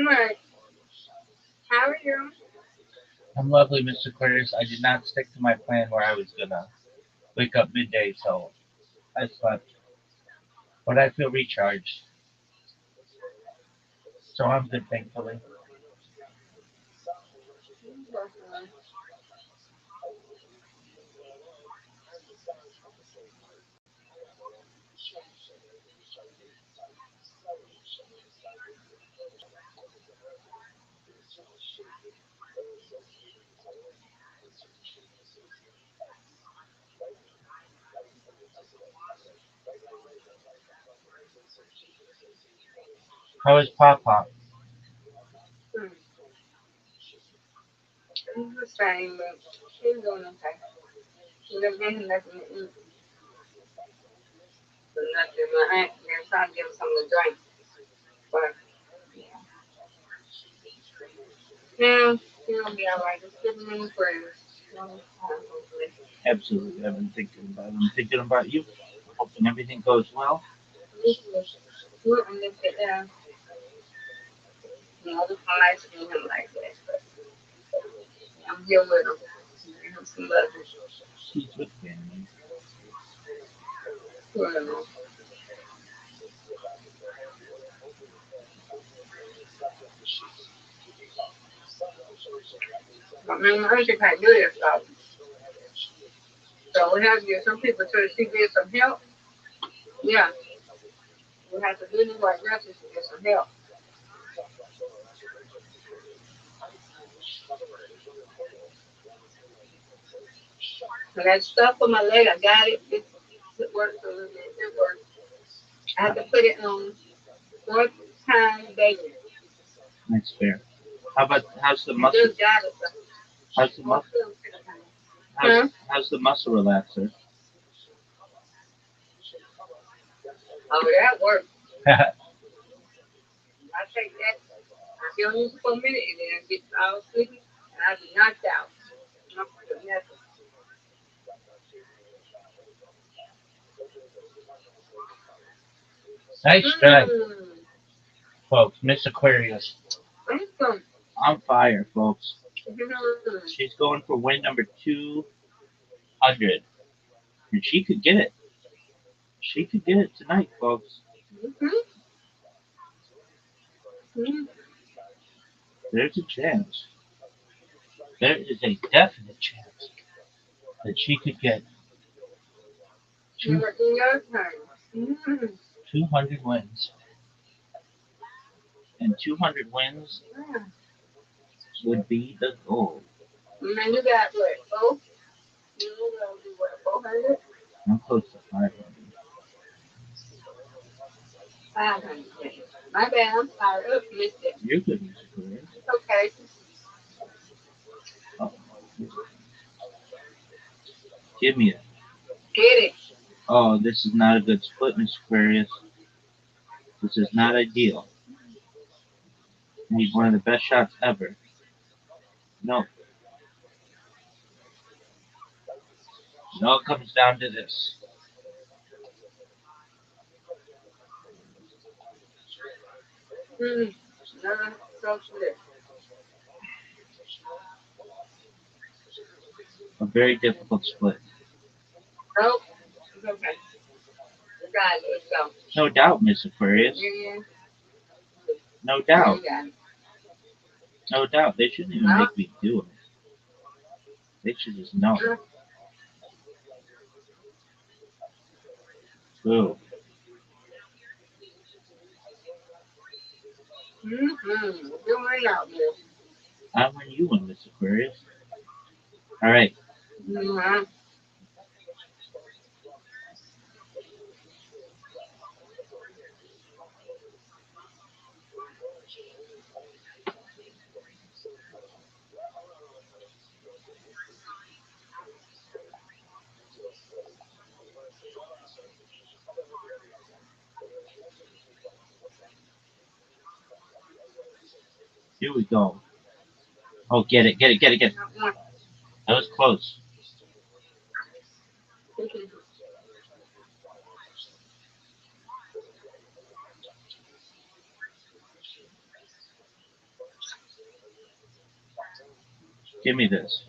Right. How are you? I'm lovely, Mr. Aquarius. I did not stick to my plan where I was gonna wake up midday, so I slept. But I feel recharged, so I'm good, thankfully. How is Papa? He's the same, but she's doing okay. She doesn't get nothing to eat. So nothing. My aunt, they're trying to give her something to drink. But, yeah, she'll be alright. Just give me prayers. Hopefully. Absolutely. I've been thinking about it. I'm thinking about you. Hoping everything goes well. We're in this, the highs in him like that. But I'm here with him. Give him some love. He's with family. Well, I mean, I just can't do this stuff. So we have to get some people to she get some help. Yeah, we have to do this like that so she get some help. And that stuff on my leg, I got it. It works a little bit. It works. I have to put it on 4 times daily. That's fair. How about how's the I muscle? just got it. How's the muscle? Huh? How's the muscle relaxer? Oh, that works. I take that. I feel it for a minute and then I get all sleepy and I be knocked out. I'm feeling nothing. Nice try, Mmm. folks. Miss Aquarius Awesome. on fire, folks. Mm-hmm. She's going for win number 200, and she could get it. She could get it tonight, folks. Mm-hmm. Mm-hmm. There's a chance. There is a definite chance that she could get two, You're in your turn. Mm-hmm. 200 wins. And 200 wins Yeah. would be the goal. And then you got what? Oh, you gonna do what? 400? I'm close to 500. 500. My bad. I'm fired up. Missed it. You're good, Miss Aquarius. It's okay. Oh, give me it. Get it. Oh, this is not a good split, Miss Aquarius. This is not ideal. I need one of the best shots ever. No, it all comes down to this. Mm. No, so good. A very difficult split. Nope. It's okay. You got it. Let's go. No doubt, Miss Aquarius. Yeah. No Yeah, doubt. you got it. No doubt. They shouldn't even No. make me do it. They should just know. Mm. Boo. Mm-hmm. Doing out there. I win, you win, Miss Aquarius. All right, Mm-hmm. here we go. Oh, get it, get it, get it, get it. That was close. Give me this.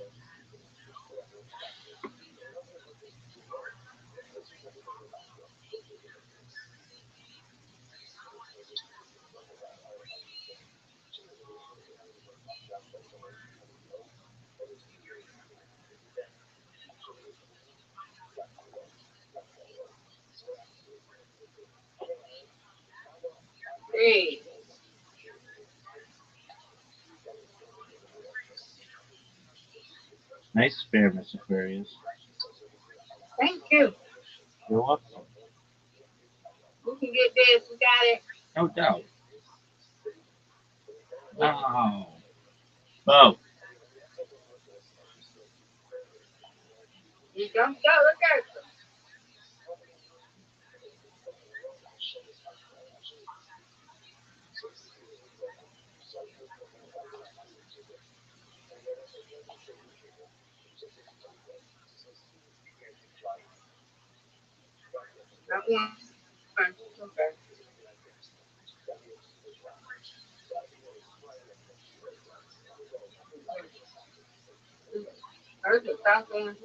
Hey, Nice spare, Miss Aquarius. thank you. You're welcome. We can get this. We got it. No doubt. Oh. Oh, You don't go. Look at that one. Okay. There's a stop one.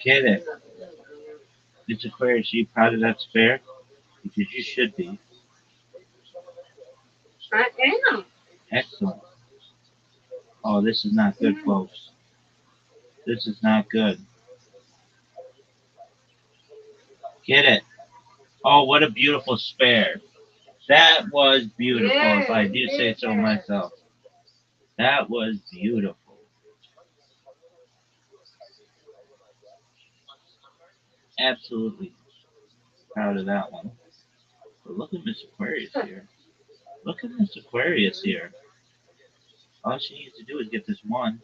get it. Miss Aquarius, are you proud of that spare? Because you should be. I am. Excellent. Oh, this is not good, Mm. folks. This is not good. Get it. Oh, what a beautiful spare. That was beautiful, if Yeah, I you do say did so that. myself. That was beautiful. Absolutely proud of that one. But look at Miss Aquarius here. Look at Miss Aquarius here. All she needs to do is get this one.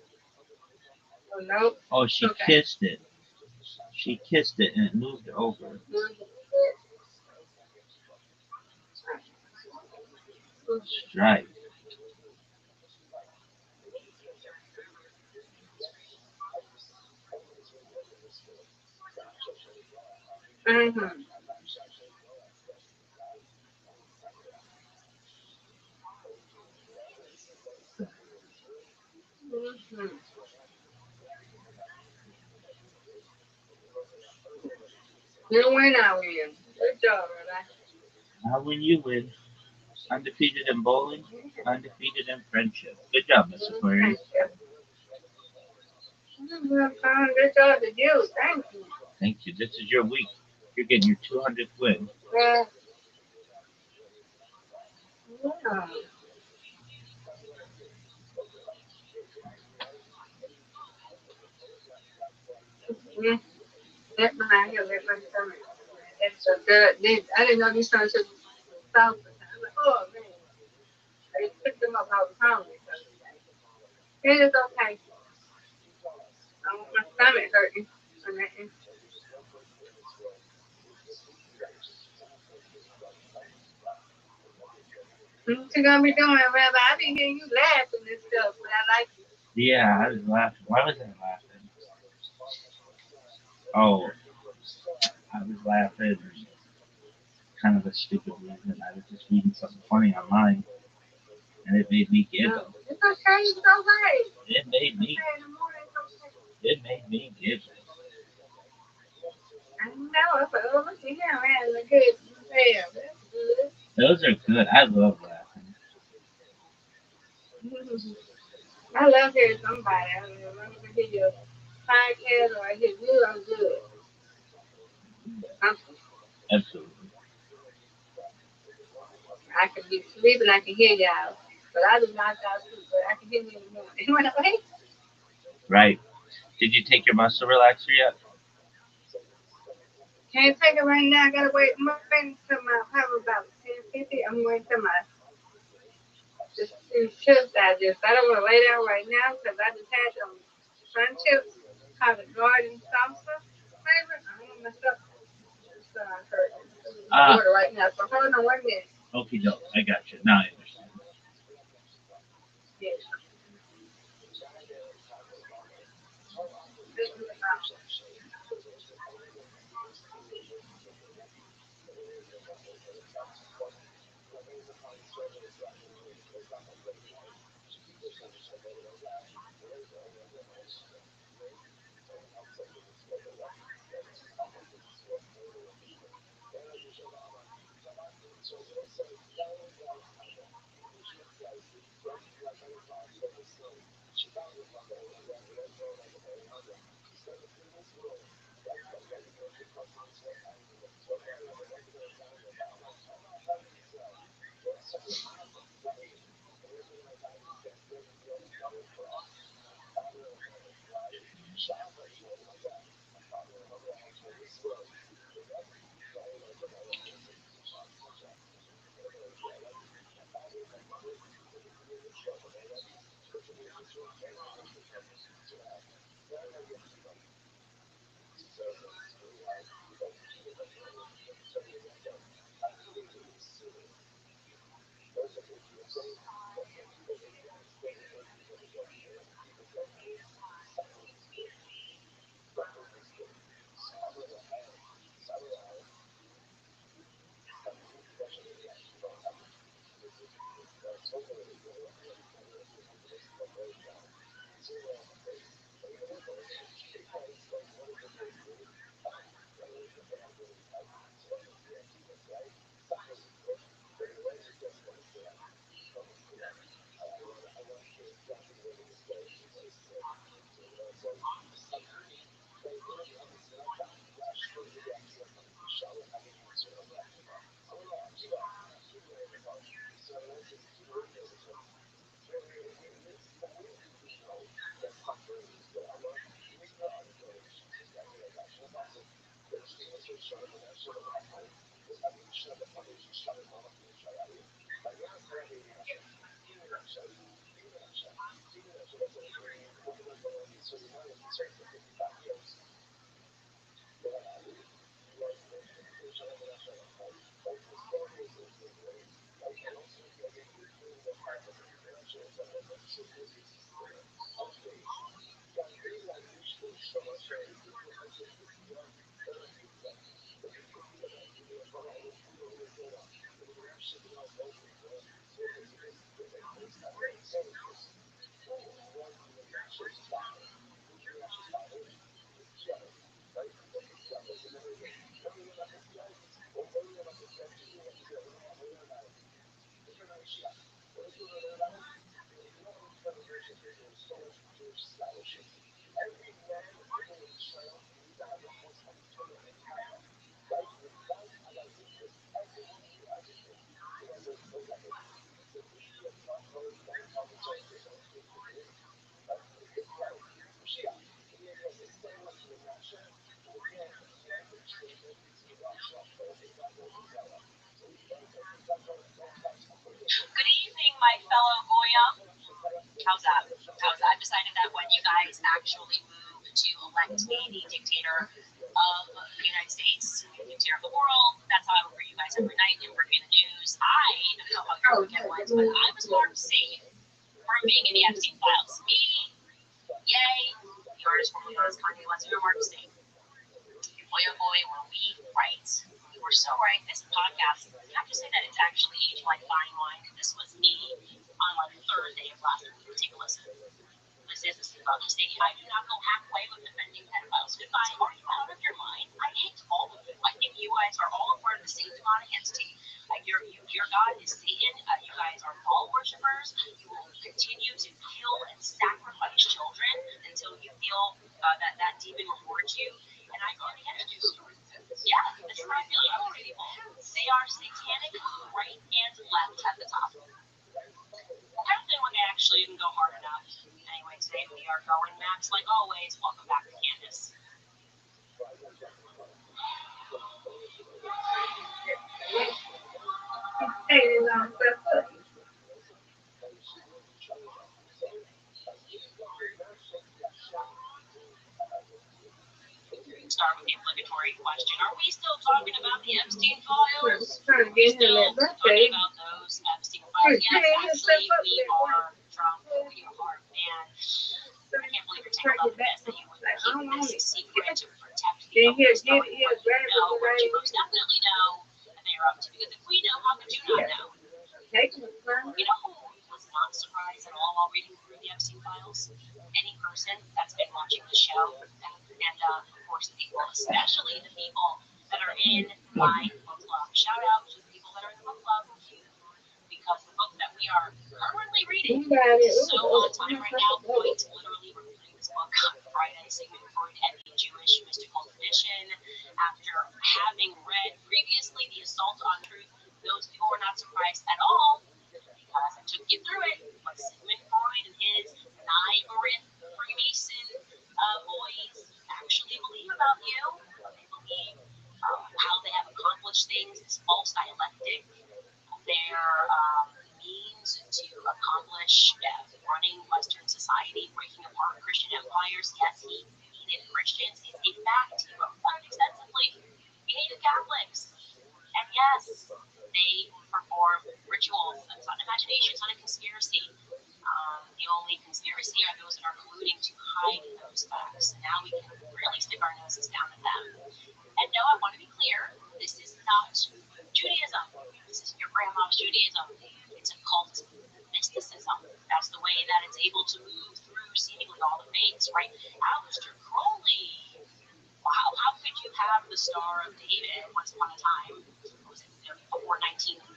Oh, no. Oh, she Okay. kissed it. She kissed it and it moved over. Strike. Mm-hmm. Mm-hmm. You win, I win. Good job, Rabbi. Now when you win, undefeated in bowling, undefeated in friendship. Good job, Miss Thank Aquarius. you. Good job to you. Thank you. Thank you. This is your week. You're getting your 200th win. Yeah. Yeah. Mm. Let behind here, let my stomach. It's so good. I didn't know these sons should south. I'm like, oh man. I picked them up. I was hungry. So it is okay. I want my stomach hurting. And what you gonna be doing, Rabbi? I be hearing you laughing and stuff, but I like it. Yeah, I was laughing. Why was I laughing? Oh, I was laughing. Kind of a stupid reason. I was just reading something funny online, and it made me No, giggle. it's Okay, so late. It made me. Okay, in the morning, okay. It made me giggle. I know. But oh, look at him having a good fail. That's good. Those are good. I love laughing. I love hearing somebody. I mean, as long as I hear your podcast or I hear you, I'm good. I'm, Absolutely. I can be sleeping, I can hear y'all. But I do not out sleep, but I can hear you in the morning. When I wake, Right. Did you take your muscle relaxer yet? can't take it right now. I gotta wait. I'm waiting until my probably about 10:50. I'm waiting until my just chips digest. I don't want to lay down right now because I just had them sun chips, called the garden salsa flavor. I don't want to mess up. So I heard my Ah, order right now. So hold on 1 minute. okay, doke. I got you. Now I understand. Yeah. Good evening, my fellow Goyam. How's that? How's that? I've decided that when you guys actually move to elect me the dictator of the United States, the dictator of the world, that's how I will bring you guys every night and bring you the news. I don't know how you're weekend went, but I was marked safe from being in the Epstein files. Me, yay, the artist formerly known as Kanye West, we were marked safe. Boy, oh boy, were we right. We were so right. This podcast, I have to say that it's actually aged like fine wine. This was me on like Thursday of last week. Say, I do not go halfway with defending pedophiles. Goodbye. Are you out of your mind? I hate all of you. I think you guys are all a part of the same demonic entity. Your God is Satan. You guys are Baal worshippers. You will continue to kill and sacrifice children until you feel that demon rewards you. And I go against you. Yeah, this is how I feel about people. They are satanic right and left at the top. Apparently, when they actually didn't go hard enough. Anyway, today we are going Max like always. Welcome back to Candace. Start with the obligatory question. Are we still talking about the Epstein files? Trying to get him that birthday. Talking about those Epstein files? Yes, actually, we are from we are. And I can't believe you're taking up this that you would keep this secret to protect people. But you most definitely know that they are up to. Because if we know, how could you not know? You know who was not surprised at all while reading through the Epstein files? Any person that's been watching the show, and of course the people, especially the people that are in my book club. Shout out to the people that are in the book club, because the book that we are currently reading is so on time right now. Point, literally, we're reading this book on Friday, Sigmund Freud and the Jewish Mystical Tradition. After having read previously The Assault on Truth, those people were not surprised at all, because I took you through it. What Sigmund Freud and his Nigerian Freemason boys actually believe about you, what they believe, how they have accomplished things, this false dialectic, their means to accomplish running Western society, breaking apart Christian empires. Yes, he hated Christians. It's a fact. He wrote about it extensively. He hated Catholics. And yes, they perform rituals. It's not imagination, it's not a conspiracy. The only conspiracy are those that are colluding to hide those facts. And now we can really stick our noses down at them. And no, I want to be clear, this is not Judaism. This isn't your grandma's Judaism. It's a cult mysticism. That's the way that it's able to move through seemingly all the faiths, right? Aleister Crowley. How could you have the Star of David once upon a time? Was it before 1914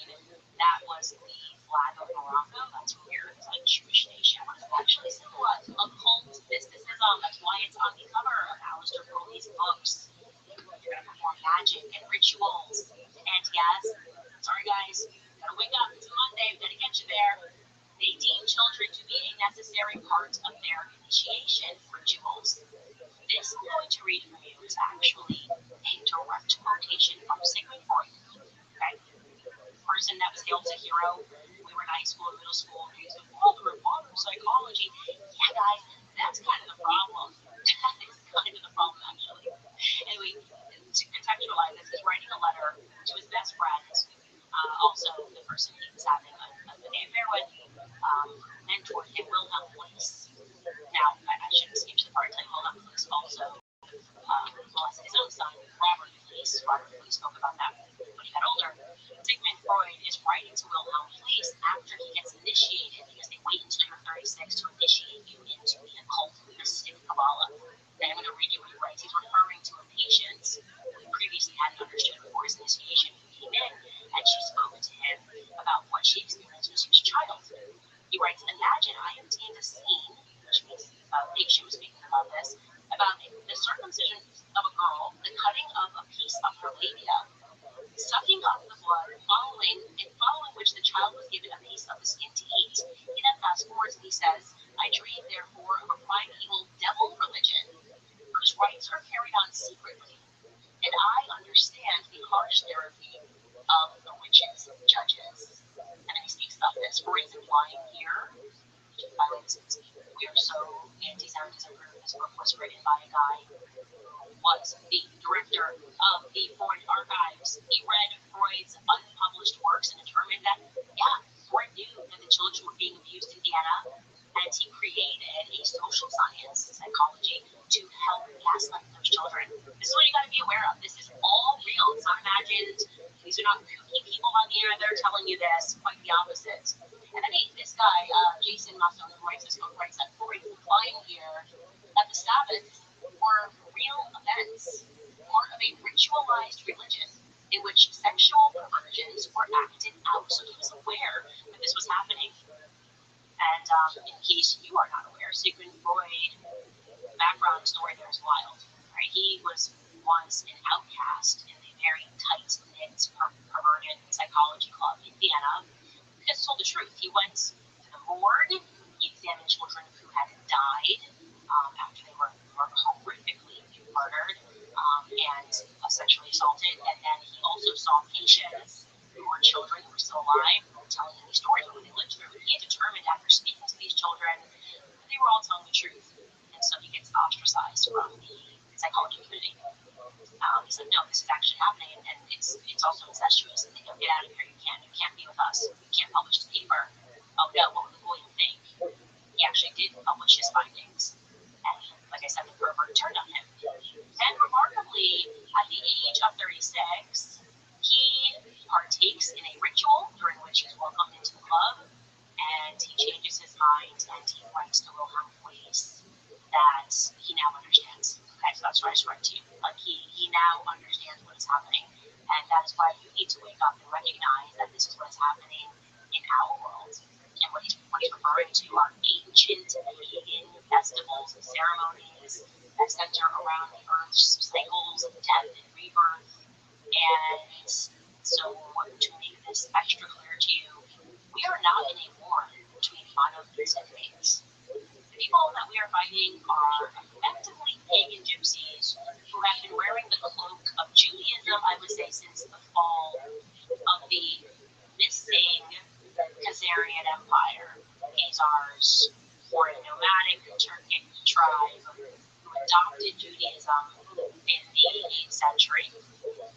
even? That was the flag of Morocco. That's weird. It's a Jewish nation. What does it actually symbolize? Occult mysticism. That's why it's on the cover of Aleister Crowley's books. You're going to perform magic and rituals. And yes, sorry guys, gotta wake up. It's a Monday. Gotta get you there. They deem children to be a necessary part of their initiation rituals. This I'm going to read for you is actually a direct quotation from Sigmund Freud. Okay? Person that was hailed as a hero. We were in high school and middle school, and he said, father of modern psychology. Yeah, guys, that's kind of the problem. That is kind of the problem, actually. Anyway, to contextualize this, he's writing a letter to his best friend, also the person he was having an affair with, mentored him, Wilhelm Place. Now, I shouldn't skip the part, like Wilhelm Place also molested his own son, Robert Place. Robert Place spoke about that when he got older. Sigmund Freud is writing to Wilhelm Place after he gets initiated, because they wait until you're 36 to initiate you into the occult mystic Kabbalah. And I'm going to read you what he writes. He's referring to a patient who previously hadn't understood before his initiation, who came in, and she spoke to him about what she experienced when she was a child. He writes, imagine I obtained a scene, which means a patient was speaking about this, about the circumcision of a girl, the cutting of a piece of her labia, sucking up the blood, following which the child was given a piece of the skin to eat. He then fast forwards and he says, I dream therefore of a primeval devil religion whose rites are carried on secretly, and I understand the harsh therapy of the witches, judges. And then he speaks about this, for he's implying here, by the way, we are so anti-Semitism proof. This book was written by a guy who was the director of the Freud archives. He read Freud's unpublished works and determined that, yeah, Freud knew that the children were being abused in Vienna, and he created a social science, psychology, to help gaslight those children. This is what you got to be aware of. This is all real. It's not imagined. These are not kooky people on the internet that are telling you this. Quite the opposite. And then this guy, Jason Mason, who writes this book, writes that Freud's find here that the Sabbaths were real events, part of a ritualized religion in which sexual perversions were acted out. So he was aware that this was happening. And in case you are not aware, Sigmund Freud, background story there is wild. Right? He was once an outcast in the very tight-knit, perverted psychology club in Vienna. He just told the truth. He went to the morgue. He examined children who had died after they were horrifically murdered and sexually assaulted. And then he also saw patients who were children who were still alive who were telling him these stories of what they lived through. And he had determined after speaking to these children that they were all telling the truth. And so he gets ostracized from the psychology community. He said, no, this is actually happening, and it's also incestuous. And they go, get out of here. You can't be with us. You can't publish this paper. Oh no, what would the Goyim think? He actually did publish his findings, and like I said, the pervert turned on him. And remarkably, at the age of 36, he partakes in a ritual during which he's welcomed into the club, and he changes his mind, and he writes to Wilhelm Weiss that he now understands. Okay, so that's what I just read to you. Like he now understands what is happening, and that is why you need to wake up and recognize that this is what is happening in our world. And what he's referring to are ancient pagan festivals and ceremonies that center around the Earth's cycles of death and rebirth. And so, to make this extra clear to you, we are not in a war between monotheists and faiths. The people that we are fighting are effectively pagan gypsies who have been wearing the cloak of Judaism, I would say, since the fall of the missing Khazarian Empire. Khazars were a nomadic Turkic tribe who adopted Judaism in the 8th century.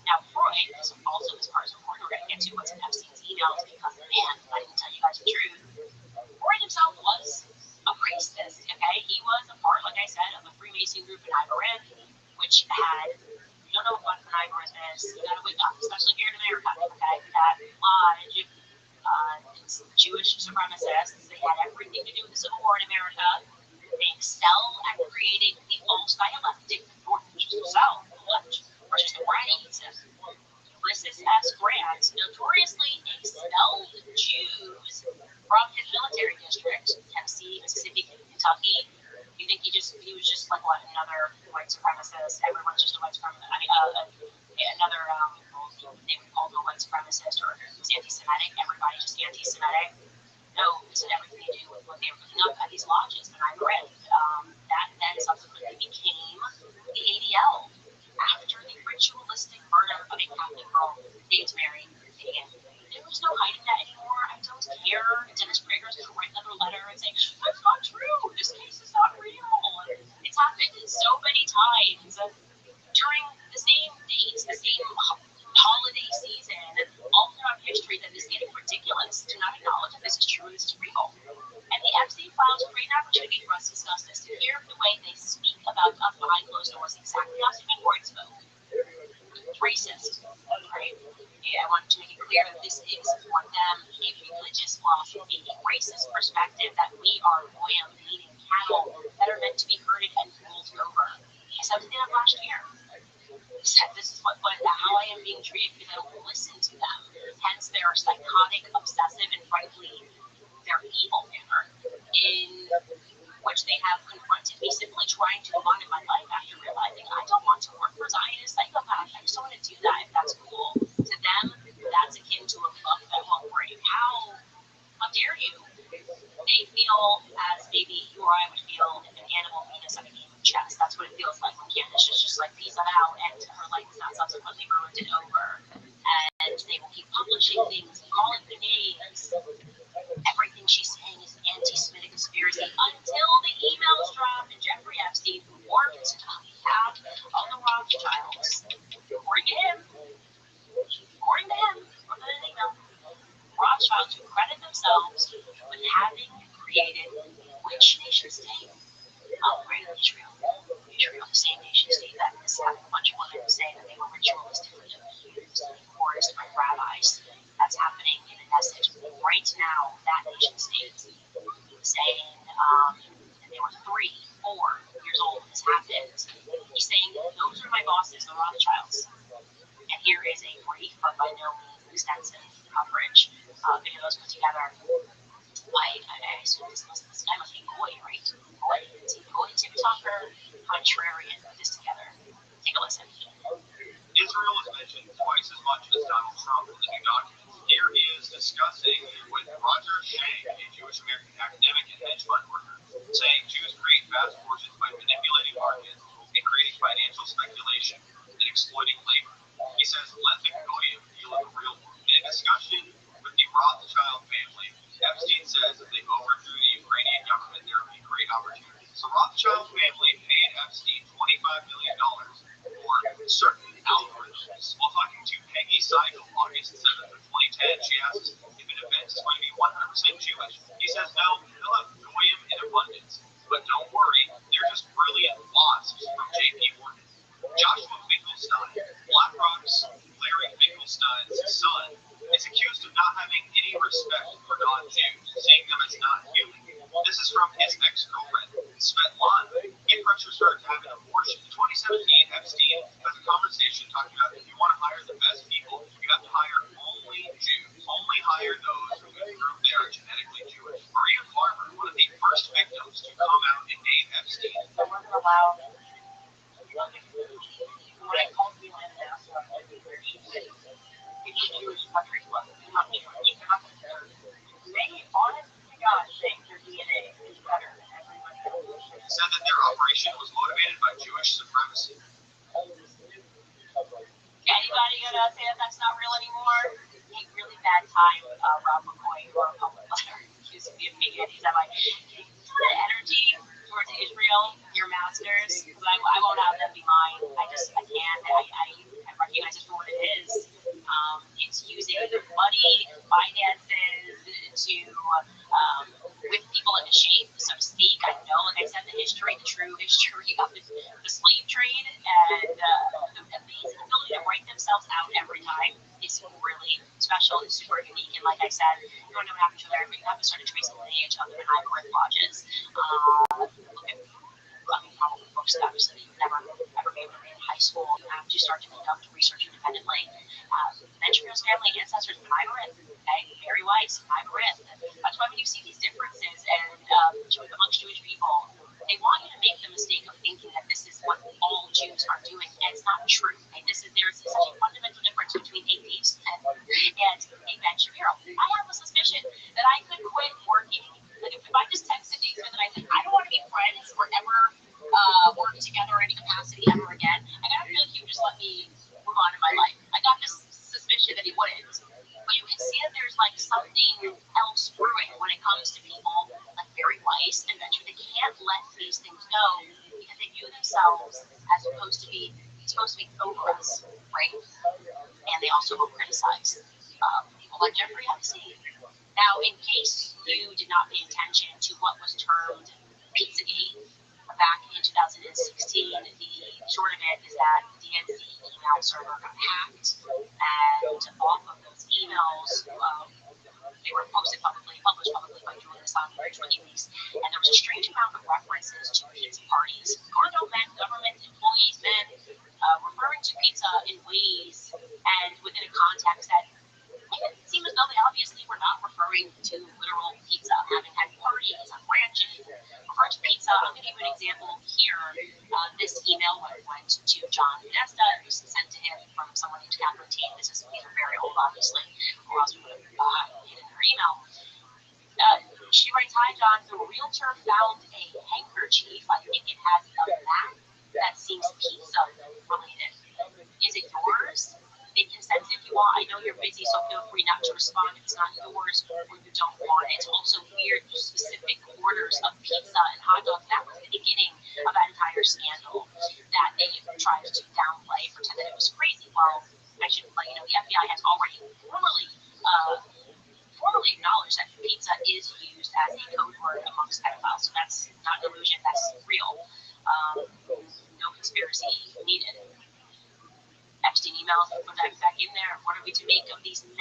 Now, Freud also this part is important. We're going to get to what's in Epstein's emails because, man, I didn't tell you guys the truth. Freud himself was a priestess, okay? He was a part, like I said, of a Freemason group in Iran, which had, you don't know what an Iran is, you gotta wake up, especially here in America, okay? That lodge, it's Jewish supremacists. They had everything to do with the Civil War in America. They excel at creating the false dialectic, which is self, which is the right. Ulysses S. Grant notoriously expelled Jews from his military district, Tennessee, Mississippi, Kentucky. You think he was just like what, another white supremacist? Everyone's just a white supremacist. I mean, another they would call him a white supremacist, or was anti-Semitic. Everybody just anti-Semitic. No, this had everything to do with what they were putting up at these lodges in Iran. That then subsequently became the ADL after the ritualistic murder of a Catholic girl named Mary Pagan. There was no hiding that anymore. I don't care. Dennis Prager's going to write another letter and say, that's not true. This case is not real. It's happened so many times during the same dates, the same holiday season, all throughout history, that is getting ridiculous to not acknowledge that this is true and this is real. And the Epstein files create an opportunity for us to discuss this, to hear the way they speak about us behind closed doors, exactly how Sigmund Freud spoke. Racist, right? I want to make it clear that this is for them a religious philosophy, a racist perspective that we are Goyim, meaning cattle that are meant to be herded and ruled over. I said it last year. This is how I am being treated because I don't listen to them. Hence their psychotic, obsessive, and frankly, their evil manner in which they have confronted me, simply trying to move on in my life after realizing I don't want to work for Zionist psychopaths. I just don't want to do that if that's cool. To them, that's akin to a book that won't break. How dare you? They feel as maybe you or I would feel if an animal beat us at a game of chess. That's what it feels like when Candace is just like peace out and her life is not subsequently ruined and over. And they will keep publishing things, calling the names. Everything she's saying is an anti-Semitic conspiracy until the emails drop and Jeffrey Epstein, who worked on behalf of the Rothschilds, according to him, from the email, Rothschilds who credit themselves with having created which nation state? Great Israel. Israel, the same nation state that is having a bunch of women say that they were ritualistically abused and forced by rabbis. That's happening in a message right now. by no means extensive coverage. Videos put together I assume this guy must be Goy, right? Goy? Is he Goy TikToker? Contrarian put this together. Take a listen. Israel is mentioned twice as much as Donald Trump in the new documents. Here he is discussing with Roger Schenck, a Jewish American academic and hedge fund worker, saying Jews create vast fortunes by manipulating markets and creating financial speculation and exploiting labor. He says, let the goyim deal in the real world. In a discussion with the Rothschild family, Epstein says if they overthrew the Ukrainian government, there would be great opportunities. The Rothschild family paid Epstein $25 million for certain algorithms. While talking to Peggy Seidel August 7th of 2010, she asks if an event is going to be 100% Jewish. He says no, they'll have goyim in abundance. But don't worry, they're just brilliant wasps from J.P. Morgan. Joshua Finkelstein, BlackRock's Larry Finkelstein's son, is accused of not having any respect for non-Jews, seeing them as not human. This is from his ex-girlfriend, Svetlana. He pressures her to have an abortion. In 2017, Epstein has a conversation talking about if you want to hire the best people, you have to hire only Jews. Only hire those who can prove they are genetically Jewish. Maria Farmer, one of the first victims to come out and name Epstein. I wasn't allowed. When I called you in and asked her where she said, it's a Jewish country club. They're not Jewish. They're not considered. They, honest to God, think their DNA is better than everybody else. Said that their operation was motivated by Jewish supremacy. Anybody gonna say that that's not real anymore? A really bad time, Rob McCoy, who wrote a public letter, accused me of being He said, like, the energy towards Israel, your masters, because I won't have them be mine. I can't. I recognize it for what it is. It's using money, finances to whip people into shape, so to speak. I know, like I said, the true history of the slave trade, and the amazing ability to write themselves out every time is really special and super unique. And like I said, you don't know what happened to them, but you have to start to trace the lineage of the Benign lodges. Look at probably books that obviously you've never ever been able to read in high school. You have to start to conduct research independently. Benjamin's family ancestors, Benign, okay, Mary Weiss, Benign. That's why when you see these differences and amongst Jewish people, they want you to make the mistake of thinking that this is what all Jews are doing, and it's not true. Okay? There's such a fundamental difference between a priest and a Ben Shapiro. I have a suspicion that I could quit working. Like if I just texted Dave Smith and I said, I don't want to be friends or ever work together in any capacity ever again, I gotta feel like he would just let me move on in my life. I got this suspicion that he wouldn't. But you can see that there's like something else brewing when it comes to people like Mary Weiss and Benjamin. They can't let these things go because they view themselves as supposed to be over us, right? And they also will criticize people like Jeffrey Epstein. Now, in case you did not pay attention to what was termed Pizzagate back in 2016, the short of it is that the DNC email server got hacked, and all of those emails, they were published publicly by Julian Assange and WikiLeaks, and there was a strange amount of references to pizza parties. Government employees men referring to pizza in ways and within a context that it seemed as though they obviously were not referring to literal pizza, having had parties on ranches, referring to pizza. I'm going to give you an example here. This email went to John Podesta. It was sent to him from someone named Catherine Tate. These are very old, obviously, or else we would have hidden her email. She writes, hi, John. The realtor found a handkerchief. I think it has a map that seems pizza related. Is it yours? They can send it if you want. I know you're busy, so feel free not to respond if it's not yours or you don't want it. It's also weird, specific orders of pizza and hot dogs. That was the beginning of that entire scandal that they tried to downplay, pretend that it was crazy. Well, I should let you know, the FBI has already formally acknowledged that pizza is used as a code word amongst pedophiles. So that's not an illusion, that's real. No conspiracy needed. Epstein emails, put that back in there. What are we to make of these 900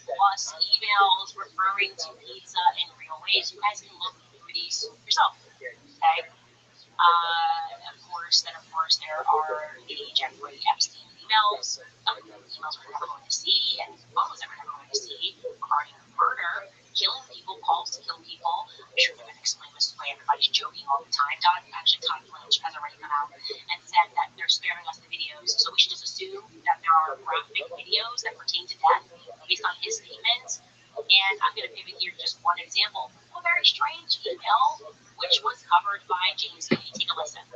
plus emails referring to pizza in real ways? You guys can look through these yourself, okay? Of course, there are the Jeffrey Epstein emails we're never going to see and photos that we're never going to see regarding murder, killing people, calls to kill people. I'm sure they're going to explain this way. Everybody's joking all the time. Todd Lynch has already come out and said that they're sparing us the videos, so we should just assume that there are graphic videos that pertain to death based on his statements. And I'm going to pivot here to just one example of a very strange email, which was covered by James Kay. Take a listen.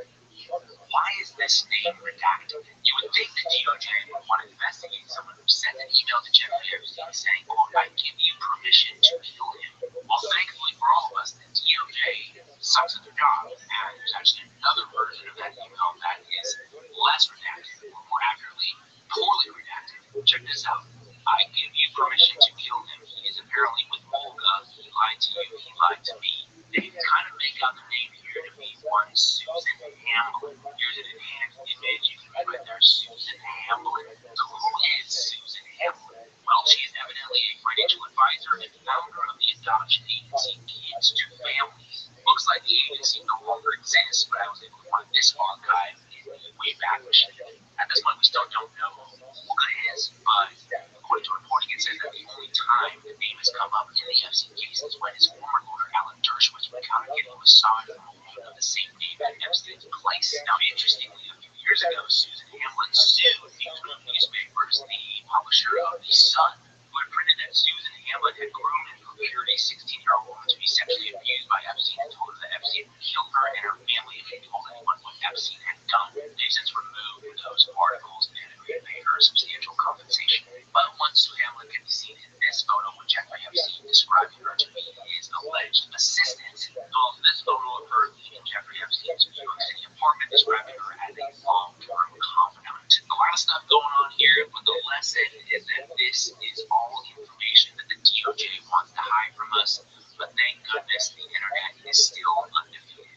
Why is this name redacted? You would think the DOJ would want to investigate someone who sent an email to Jeffrey Epstein saying, quote, I give you permission to kill him. Well, thankfully for all of us, the DOJ sucks at their job, and there's actually another version of that email that is less redacted, or more accurately, poorly redacted. Check this out. I give you permission to kill him. He is apparently with Olga. He lied to you. He lied to me. They kind of make out the name here to be one Susan Hamblin. Here's an enhanced image. You can read right there, Susan Hamblin. So who is Susan Hamblin? Well, she is evidently a financial advisor and founder of the adoption agency Kids to Families. Looks like the agency no longer exists, but I was able to find this archive in the Wayback Machine. At this point, we still don't know who Olga is, but according to reporting, it says that the only time the name has come up in the Epstein case is when his former lawyer, Alan Dershowitz, recounted getting a massage from a woman of the same name at Epstein's place. Now, interestingly, a few years ago, Susan Hamlin sued Newsweek newspapers, the publisher of The Sun, who had printed that Susan Hamlin had groomed and prepared a 16-year-old woman to be sexually abused by Epstein and told her that Epstein would kill her and her family if she told anyone what Epstein had done. They've since removed those articles and agreed to pay her substantial compensation. But one Sue Hamlin can be seen in this photo with Jeffrey Epstein describing her to be his alleged assistant. Well, this photo of her leaving Jeffrey Epstein's New York City apartment describing her as a long-term confidant. A lot of stuff going on here, but the lesson is that this is all information that the DOJ wants to hide from us. But thank goodness the internet is still undefeated.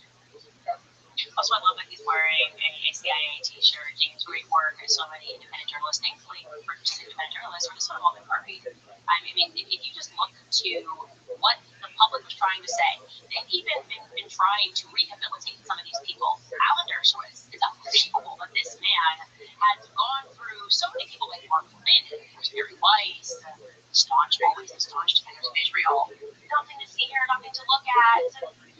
Also, I love that he's wearing a CIA t-shirt. James, great work. So many independent journalists, thankfully, for just independent journalists, are just sort of all been buried. I mean, if you just look to what the public was trying to say, they've even been trying to rehabilitate some of these people. Alan Dershowitz, it's unbelievable that this man has gone through so many people like Mark Flynn, Gary Weiss, always the staunch defenders of Israel. Nothing to see here, nothing to look at.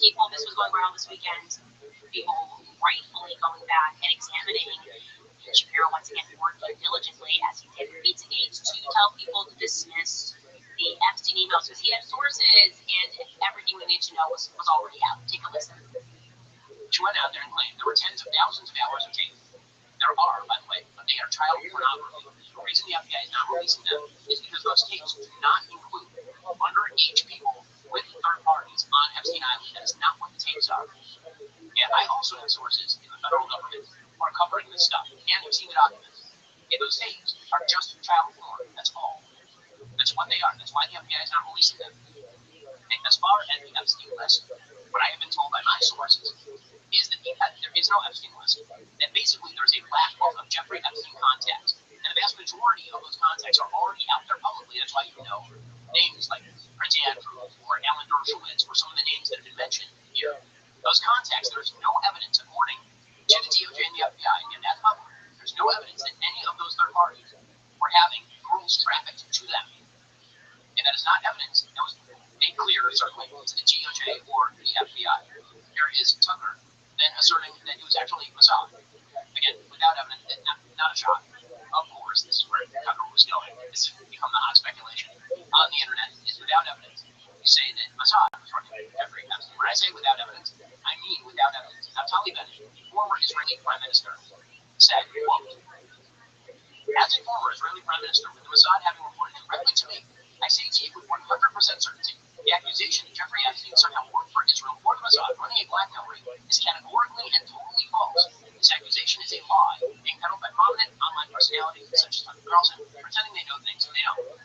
People, this was going around this weekend. People rightfully going back and examining Shapiro once again working diligently as he did with Pizzagate to tell people to dismiss the Epstein emails because he had sources and everything we need to know was already out. Take a listen. She went out there and claimed there were tens of thousands of hours of tape. There are, by the way, but they are child pornography. The reason the FBI is not releasing them is because those tapes do not include underage people with third parties on Epstein Island. That is not what the tapes are. And I also have sources in the federal government who are covering this stuff and have seen the documents. And those tapes are just child porn. That's all. That's what they are. That's why the FBI is not releasing them. And as far as the Epstein list, what I have been told by my sources is that there is no Epstein list. That basically there's a black book of Jeffrey Epstein contacts. And the vast majority of those contacts are already out there publicly. That's why you know names like Prince Andrew or Alan Dershowitz or some of the names that have been mentioned here. Those contacts, there's no evidence, according to the DOJ and the FBI, and that's public. There's no evidence that any of those third parties were having girls trafficked to them. And that is not evidence that was made clear, certainly, to the DOJ or the FBI. There is Tucker then asserting that it was actually Mossad. Again, without evidence, not a shot. Of course, this is where Tucker was going. This has become the hot speculation on the internet. Is without evidence. You say that Mossad was running Jeffrey Epstein. When I say without evidence, I mean without evidence. Naftali Bennett, the former Israeli Prime Minister, said, quote, as a former Israeli Prime Minister, with the Mossad having reported directly to me, I say to you with 100% certainty, the accusation that Jeffrey Epstein somehow worked for Israel or the Mossad running a blackmail ring is categorically and totally false. This accusation is a lie being peddled by prominent online personalities such as Tucker Carlson, pretending they know things they don't.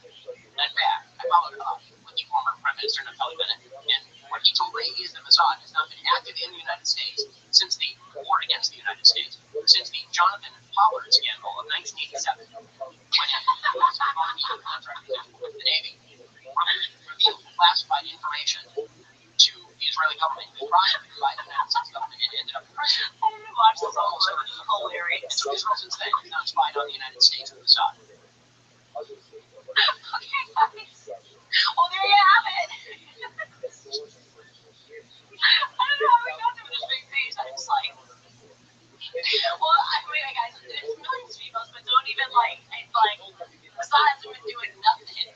In fact, I followed up with the former Prime Minister Naftali Bennett, and what he told me is that Mossad has not been active in the United States since the war against the United States, since the Jonathan Pollard scandal of 1987, when he was on the contract with the Navy, revealed classified information to the Israeli government, the by the United States government, and ended up in prison. I don't know watch this whole show. It's hilarious. So Israel's been saying it's not spying on the United States with Assad. Okay, guys. Well, there you have it. I don't know how we got to this big page. I'm just like, well, anyway, guys, there's millions of emails, but don't even it's like, Assad hasn't been doing nothing.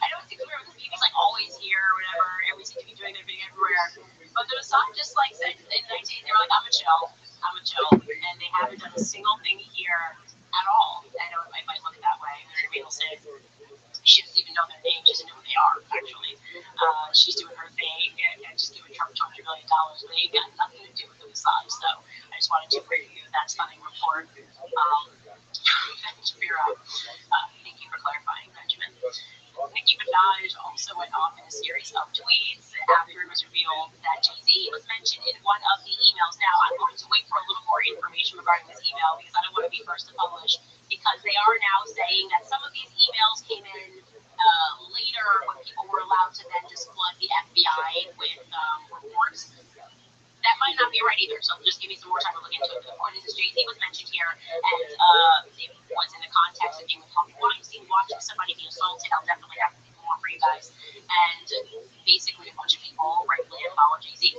I know it's clear because he's like always here or whatever, and we seem to be doing their video everywhere. But the Assad just like said in 19, they were like, I'm a chill, and they haven't done a single thing here at all. I know it might look that way. Mary Middleton, she doesn't even know their name, she doesn't know who they are, actually. She's doing her thing and just giving Trump $200 million, but they ain't got nothing to do with the Assad. So I just wanted to bring you that stunning report. Shapiro, thank you for clarifying, Benjamin. Nicki Minaj also went off in a series of tweets after it was revealed that Jay-Z was mentioned in one of the emails. Now, I'm going to wait for a little more information regarding this email because I don't want to be first to publish, because they are now saying that some of these emails came in later when people were allowed to then just flood the FBI with reports. That might not be right either, so just give me some more time to look into it. But the point is, Jay-Z was mentioned here, and it was in the context of being with Harvey Weinstein, watching somebody be assaulted. I'll definitely have more for you guys. And basically, a bunch of people rightfully unfollowed Jay-Z.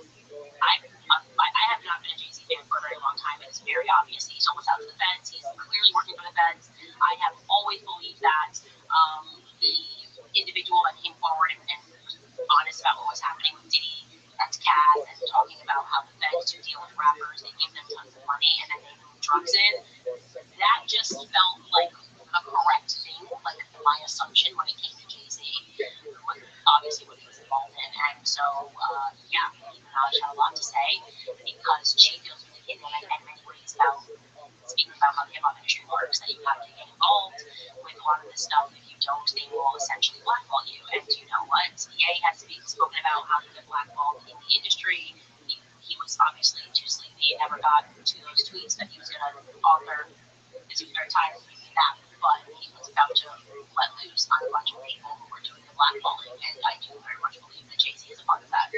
I have not been a Jay-Z fan for a very long time. It's very obvious. He's almost out to the feds. He's clearly working for the feds. I have always believed that the individual that came forward and was honest about what was happening with Diddy and Kaz and talking about how the feds do deal with rappers, they give them tons of money, and then they move drugs in, that just felt like a correct thing, like my assumption when it came to Jay-Z, obviously what he was involved in. And so, yeah, Minaj had a lot to say because she feels vindicated in many ways about speaking about how the hip hop industry works, that you have to get involved with a lot of this stuff. If you don't, they will essentially blackball you. And you know what? Ye has spoken about how to get blackballed in the industry. He was obviously too sleepy and never got to those tweets that he was going to author because he was very tired of doing that. But he was about to let loose on a bunch of people who were doing the blackballing. And I do very much believe that Jay-Z is a part of that.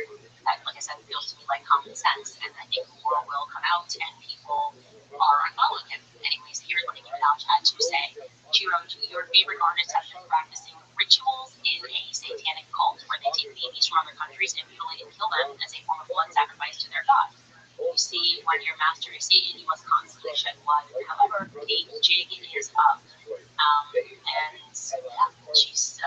That, like I said, feels to me like common sense. And I think the world will come out and people are unfollowing him. Anyways, here's what Nicki Minaj had to say. She wrote, your favorite artists have been practicing rituals in a satanic cult where they take babies from other countries and mutilate and kill them as a form of blood sacrifice to their god. You see, when your master is Satan, you must constantly shed blood. However, the jig is up. And yeah, she's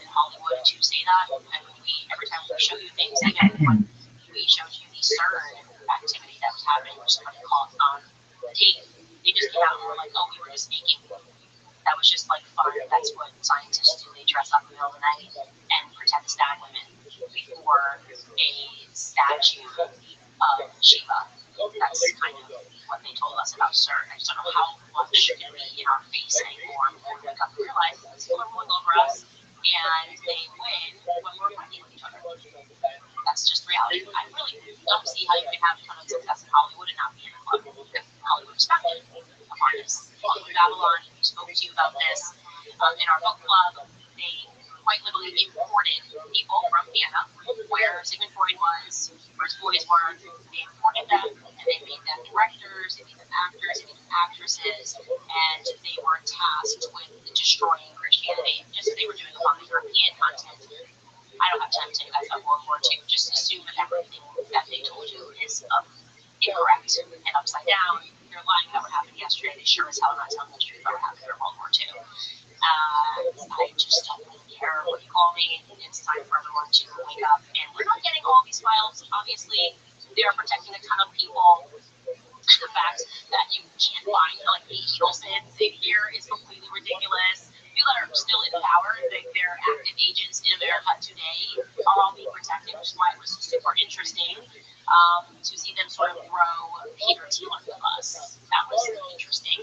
in Hollywood to say that. And every time we show you things, even when we showed you the CERN activity that was happening, where somebody caught on tape, they just came out and were like, oh, we were just making. That was just like fun. That's what scientists do. They dress up in the middle of the night and pretend to stab women before a statue of Shiva. That's kind of what they told us about CERN. I just don't know how much it can be in our face anymore before we wake up and realize people are rolling over us and they win when we're fighting with each other. That's just reality. I really don't see how you can have a ton of success in Hollywood and not be in the club if Hollywood respected upon this. Babylon, we spoke to you about this in our book club. They quite literally imported people from Vienna, where Sigmund Freud was, where his boys were. They imported them, and they made them directors, they made them actors, they made them actresses, and they were tasked with destroying Christianity, just as they were doing upon the European continent. I don't have time to tell you guys about World War II. Just assume that everything that they told you is incorrect and upside down. They're lying about what happened yesterday. They sure as hell are not telling the truth about what happened in World War II. I just don't really care what you call me. It's time for everyone to wake up. And we're not getting all these files. Obviously, they are protecting a ton of people. The fact that you can't find like Pete Eagleson here is completely ridiculous. People that are still in power, they're active agents in America today, are all being protected, which is why it was super interesting to see them sort of throw Peter Thiel under the bus. That was interesting.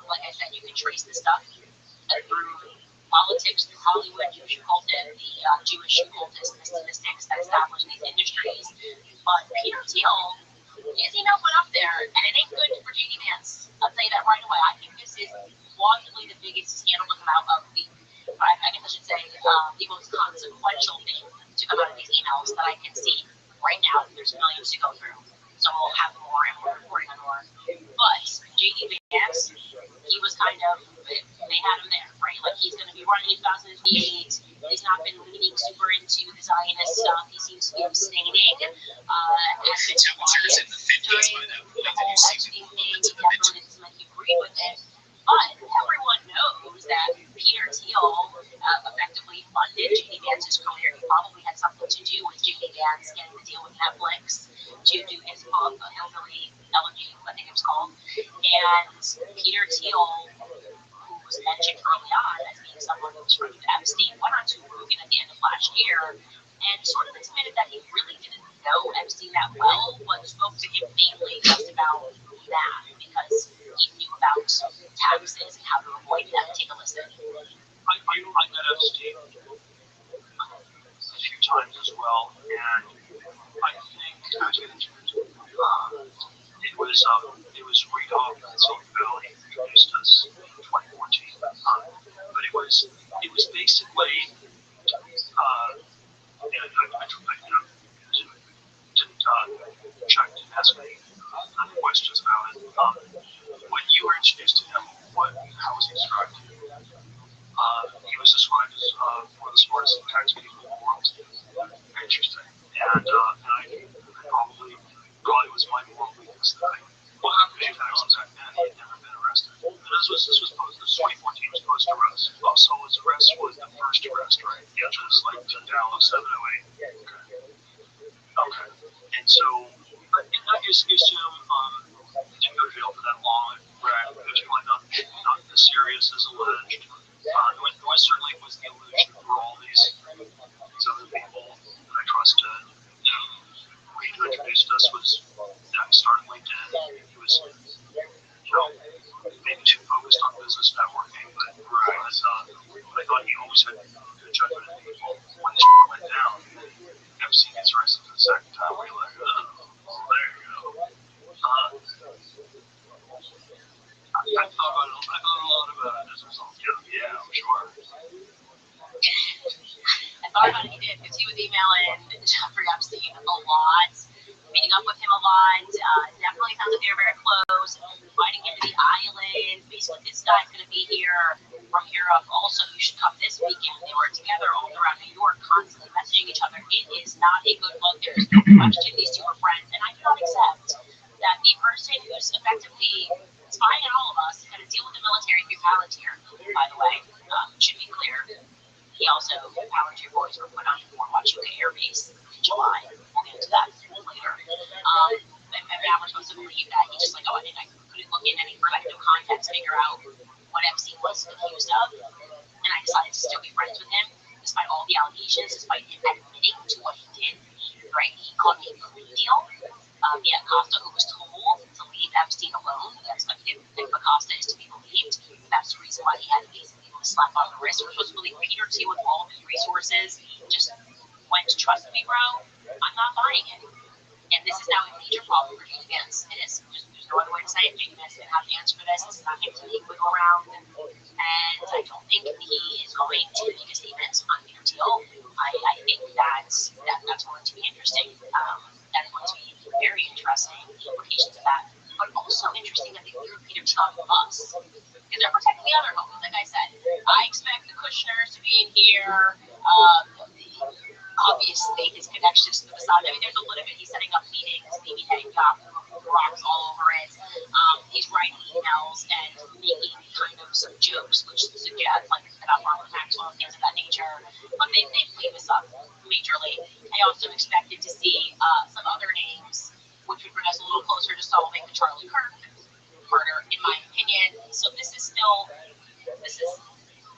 Like I said, you can trace this stuff through politics, through Hollywood, Jewish occultists, the Jewish occultists, the mystics that established these industries. But Peter Thiel, his email went up there, and it ain't good for J.D. Vance. I'll tell you that right away. I think this is plausibly the biggest scandal to come out of the, I guess I should say, the most consequential thing to come out of these emails that I can see right now. There's millions to go through, so we'll have more and we're reporting on more. But J.D. Vance, he was kind of, they had him there, right? Like he's going to be running in 2008. He's not been leaning super into the Zionist stuff. He seems to be abstaining. Has been quiet during the whole Epstein thing. He definitely didn't seem like he agreed with it. But everyone knows that Peter Thiel effectively funded J.D. Vance's career. He probably had something to do with J.D. Vance getting the deal with Netflix to do his book, Hillbilly Elegy, I think it was called. And Peter Thiel, who was mentioned early on as being someone who was friends with Epstein, went on to Rogan at the end of last year and sort of admitted that he really didn't know Epstein that well, but spoke to him mainly just about that because he knew about taxes and how to avoid them. Take a listen. I met Epstein a few times as well, and I think it was Reid Hoffman in Silicon Valley who introduced us in 2014. But it was basically, Chuck didn't ask me questions about it. When you were introduced to him, how was he described to you? He was described as one of the smartest tax people in the world. Interesting. And I probably was my moral weakness that well, how could you taxes back then? He had never been arrested. And this was 2014 was post arrest. So his arrest was the first arrest, right? Yeah, which was like 2007, 08. Okay. And so, I just assume didn't go to jail for that long. Right. It was probably not as serious as alleged. It certainly was the illusion for all these other people that I trusted. Reid who introduced us was started LinkedIn. He was maybe too focused on business networking, but I thought he always had good judgment of people. When this went down, Epstein gets arrested for the second time. We're like, oh, there you go. I thought a lot about it as a result. Yeah, I'm sure. I thought about it, he did, because he was emailing Jeffrey Epstein a lot, meeting up with him a lot. Definitely sounds like they were very close, inviting him to the island. Basically, this guy's going to be here from Europe. Also, you should come this weekend. They were together all around New York, constantly messaging each other. It is not a good look. There's no question these two are friends, and I do not accept that the person who's effectively spying on all of us is going to deal with the military through Palantir, by the way. Should be clear. He also, Power Two Boys were put on Fort Huachuca Air Base in July. We'll get into that later. And now we're supposed to believe that he just like, oh, I couldn't look in any further. I had no context to figure out what Epstein was accused of. And I decided to still be friends with him, despite all the allegations, despite him admitting to what he did. Right? He called me a plea deal via Acosta, who was told to leave Epstein alone. That's what he did think Acosta is to be believed. That's the reason why he had basically a slap on the wrist. We're supposed to believe Peter, too, with all of his resources, just went to trust me, bro. I'm not buying it. And this is now a major problem for J.D. Vance. It is. There's no other way to say it. J.D. Vance didn't have the answer for this. It's not him to make wiggle around. And I don't think he is going to make a statement on Peter Thiel. I think that's going to be interesting. That is going to be very interesting, the implications of that. But also interesting that they threw Peter Thiel on the bus. Because they're protecting the other homes. Like I said, I expect the Kushners to be in here. Obviously, his connections to the Mossad. I mean, there's a little bit. He's setting up meetings, maybe Netanyahu, rocks all over it. He's writing emails and making kind of some jokes, which suggest like about Marlon Maxwell and things of that nature. But they clean this up majorly. I also expected to see some other names, which would bring us a little closer to solving the Charlie Kirk murder, in my opinion. So this is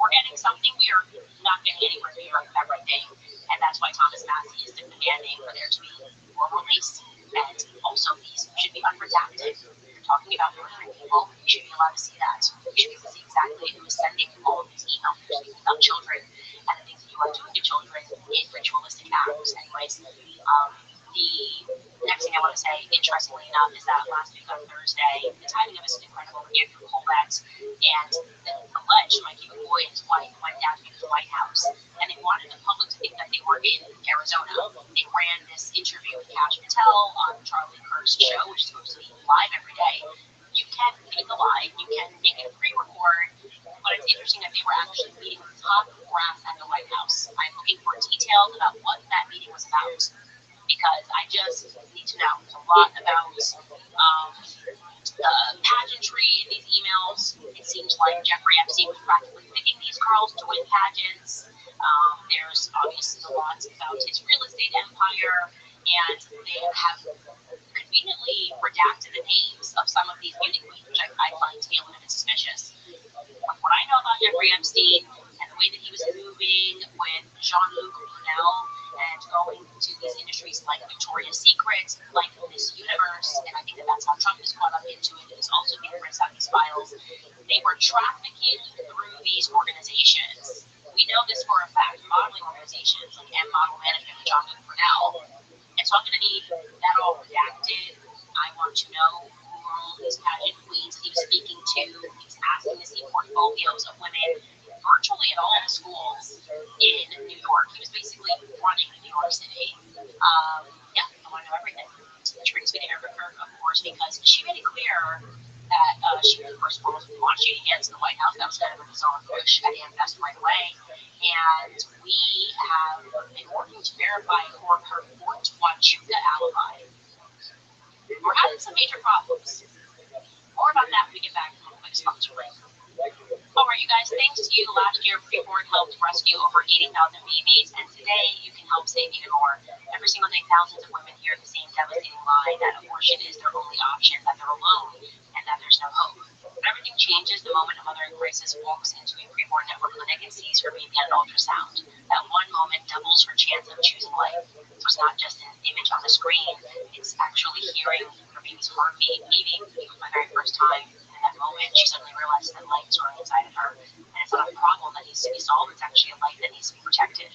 we're getting something. We are not getting anywhere near everything. And that's why Thomas Massey is demanding for there to be more release. And also, these should be unredacted. If you're talking about murdering people, you should be allowed to see that. You should be able to see exactly who is sending all of these emails. You're speaking about children and the things that you are doing to children in ritualistic acts. Anyways, the next thing I want to say, interestingly enough, is that last week on Thursday, the timing of this is incredible. Andrew Colbert and the alleged Mikey McCoy and his wife went down to the White House, and they wanted the public to think that they were in Arizona. They ran this interview with Kash Patel on Charlie Kirk's show, which is supposed to be live every day. You can make a live, you can make it a pre-record, but it's interesting that they were actually meeting with top brass at the White House. I'm looking for details about what that meeting was about, because I just need to know. There's a lot about pageantry in these emails. It seems like Jeffrey Epstein was practically picking these girls to win pageants. There's obviously a lot about his real estate empire, and they have conveniently redacted the names of some of these beauty queens, which I find to be a little bit suspicious. But what I know about Jeffrey Epstein and the way that he was moving with Jean-Luc Brunel and going to these industries like Victoria's Secret, like Miss Universe, and I think that's how Trump is caught up into it. It is also being rinsed out these files. They were trafficking through these organizations. We know this for a fact, modeling organizations like M Model Management with Jean-Luc Brunel. And so I'm going to need that all redacted. I want to know who are all these pageant queens he was speaking to. He was asking to see portfolios of women virtually at all the schools in New York. He was basically running New York City. Yeah, I want to know everything. Which brings me to Erica Kirk, of course, because she made it clear that she was the first woman to launch JD Vance in the White House. That was kind of a bizarre push at Invest right away. And we have been working to verify her Fort Huachuca alibi. We're having some major problems. More about that when we get back from a quick sponsor break. All right, you guys, thanks to you, last year, Freeborn helped rescue over 80,000 babies, and today you can help save even more. Every single day, thousands of women hear the same devastating lie that abortion is their only option, that they're alone, and that there's no hope. But everything changes the moment a mother in crisis walks into a Freeborn Network clinic and sees her baby on an ultrasound. That one moment doubles her chance of choosing life. So it's not just an image on the screen, it's actually hearing her baby's heartbeat, maybe for the very first time. That moment, she suddenly realizes that life is growing inside of her, and it's not a problem that needs to be solved, it's actually a life that needs to be protected.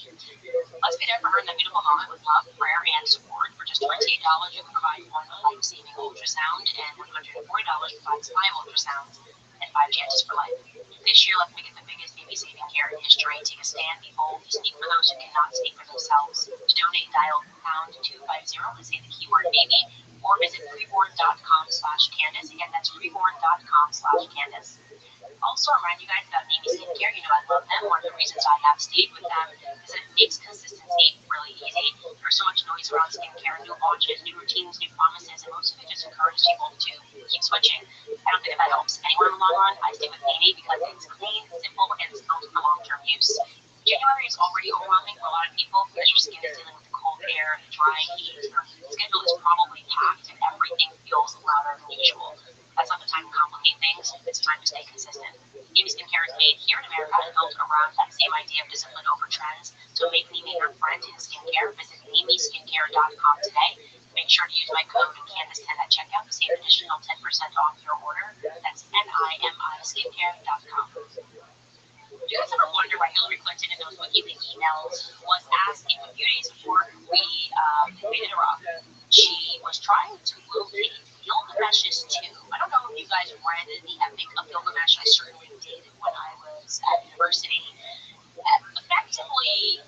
Let's be there for her in that beautiful moment with love, prayer, and support. For just $28, you can provide one life-saving ultrasound, and $140 provides 5 ultrasounds and 5 chances for life. This year, let's make it the biggest baby-saving care in history. Take a stand, be bold, speak for those who cannot speak for themselves. To donate, dial #250 and say the keyword baby, or visit freeborn.com/Candace. Again, that's freeborn.com/Candace. Also, remind you guys about Amy Skincare. You know I love them. One of the reasons I have stayed with them is that it makes consistency really easy. There's so much noise around skincare, new launches, new routines, new promises, and most of it just encourages people to keep switching. I don't think that helps anyone in the long run. I stay with Amy because it's clean, simple, and it's built for long-term use. January is is already overwhelming for a lot of people because your skin is dealing with the cold air, the dry heat. Your schedule is probably packed and everything feels louder than usual. That's not the time to complicate things. It's time to stay consistent. Amy Skincare is made here in America and built around that same idea of discipline over trends. So make Amy your friend in skincare. Visit amyskincare.com today. Make sure to use my code Candace10 at checkout to save an additional 10% off your order. That's NIMIskincare.com. Do you guys ever wonder why Hillary Clinton in those WikiLeaks emails was asking a few days before we invaded Iraq? She was trying to locate Gilgamesh's tomb. I don't know if you guys read the Epic of Gilgamesh. I certainly did when I was at university. Effectively,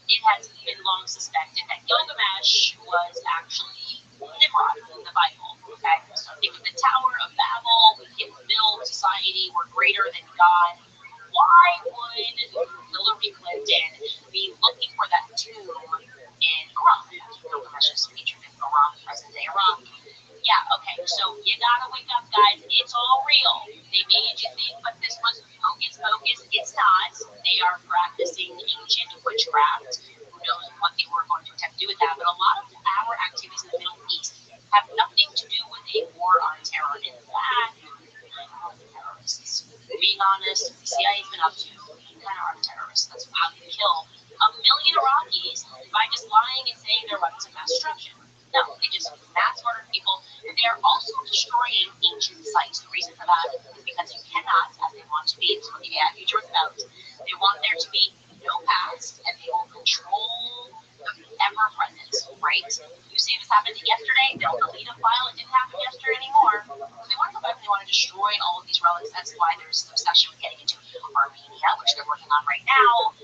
it has been long suspected that Gilgamesh was actually Nimrod in the Bible. Okay, so think of the Tower of Babel. We can build society. We're greater than God. Why would Hillary Clinton be looking for that tomb in Iraq? Gilgamesh is featured in Iraq, present day Iraq. Yeah, okay, so you gotta wake up, guys. It's all real. They made you think, but this was hocus pocus. It's not. They are practicing ancient witchcraft. Who knows what they were going to attempt to do with that? But a lot of our activities in the Middle East have nothing to do with a war on terror. In fact, terrorists. Being honest, the CIA's been up to kind of are terrorists. That's how you kill 1 million Iraqis by just lying and saying they're weapons of mass destruction. No, they just mass murder people, and they are also destroying ancient sites. The reason for that is because you cannot, as they want to be, this is what the AI future is about. They want there to be no past, and they will control the ever present, right? You say this happened yesterday, they'll delete a file. It didn't happen yesterday anymore. So they want to go back and they want to destroy all of these relics. That's why there's an obsession with getting into Armenia, which they're working on right now.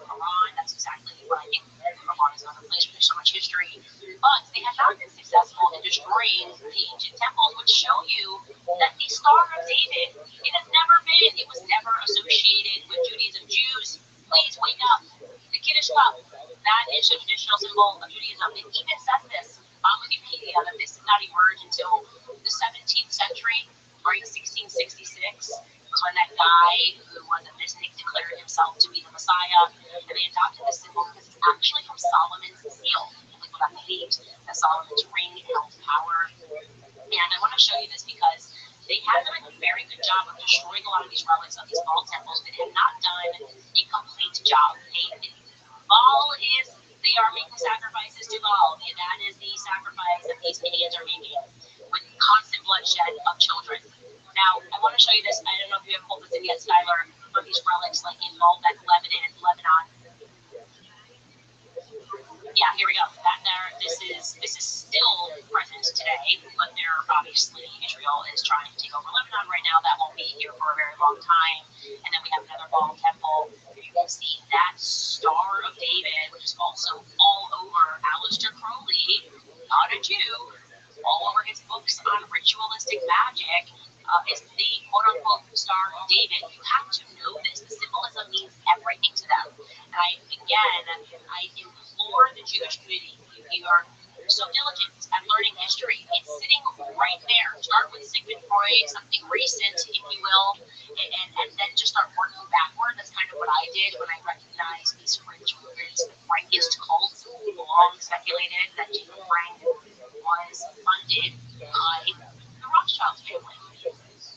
Iran, that's exactly what I think. Iran is another place where there's so much history. But they have not been successful in destroying the ancient temples, which show you that the Star of David, it has never been, it was never associated with Judaism. Jews, please wake up. The Kiddush cup, that is a traditional symbol of Judaism. It even says this on Wikipedia that this did not emerge until the 17th century, or 1666, was when that guy who was a mystic declared himself to be the Messiah, and they adopted this symbol because it's actually from Solomon's seal. People that believed that Solomon's ring held power. And I want to show you this because they have done a very good job of destroying a lot of these relics of these Baal temples, but have not done a complete job. Baal is, they are making sacrifices to Baal. That is the sacrifice that these idiots are making with constant bloodshed of children. Now, I want to show you this. I don't know if you have pulled this in yet, Skylar, but these relics like in Baalbek, Lebanon. Yeah, here we go. That there, this is still present today, but they're obviously Israel is trying to take over Lebanon right now. That won't be here for a very long time. And then we have another Baal temple. You can see that Star of David, which is also all over Aleister Crowley, not a Jew, all over his books on ritualistic magic. Is the quote-unquote Star of David. You have to know this. The symbolism means everything to them. And I implore the Jewish community, you are so diligent at learning history. It's sitting right there. Start with Sigmund Freud, something recent, if you will, and then just start working backward. That's kind of what I did when I recognized these fringe movements, the Frankist cults. People long speculated that Jacob Frank was funded by the Rothschild family.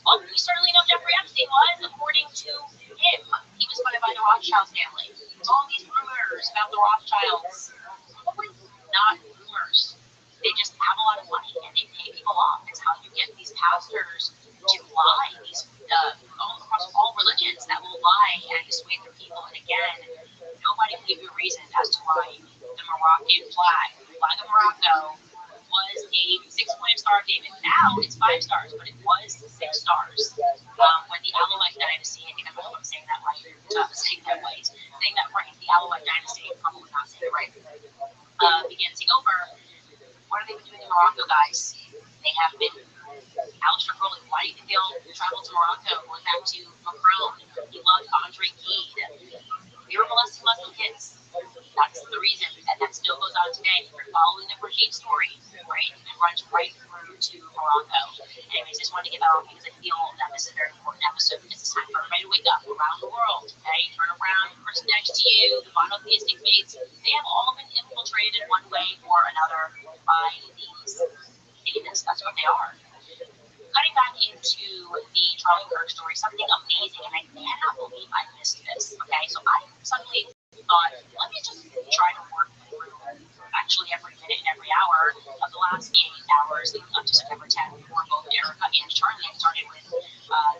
Well, we certainly know Jeffrey Epstein was, according to him. He was funded by the Rothschild family. All these rumors about the Rothschilds, probably not rumors. They just have a lot of money and they pay people off. It's how you get these pastors to lie, these all across all religions that will lie and dissuade their people. And again, nobody can give you a reason as to why the Moroccan flag of Morocco, was a 6-pointed Star of David. Now it's 5 stars, but it was 6 stars. When the Alawite dynasty, I think I don't know if I'm saying that right, saying that right, the Alawite dynasty, probably not saying it right, began to take over. What have they been doing in Morocco, guys? They have been, Aleister Crowley, why do you think they all traveled to Morocco? Going back to Macron, he loved Andre Gide. They were molesting Muslim kids. That's the reason, and that still goes on today. If you're following the Brigitte story, right, it runs right through to Morocco. Anyways, just wanted to get that on because I feel that this is a very important episode because it's time for everybody to wake up around the world, okay? Turn next to you, the monotheistic faiths, they have all been infiltrated one way or another by these Satanists. That's what they are. Cutting back into the Charlie Kirk story, something amazing, and I cannot believe I missed this. Okay, so I suddenly thought, let me just try to work through actually every minute and every hour of the last 8 hours leading up to September 10th for both Erica and Charlie. I started with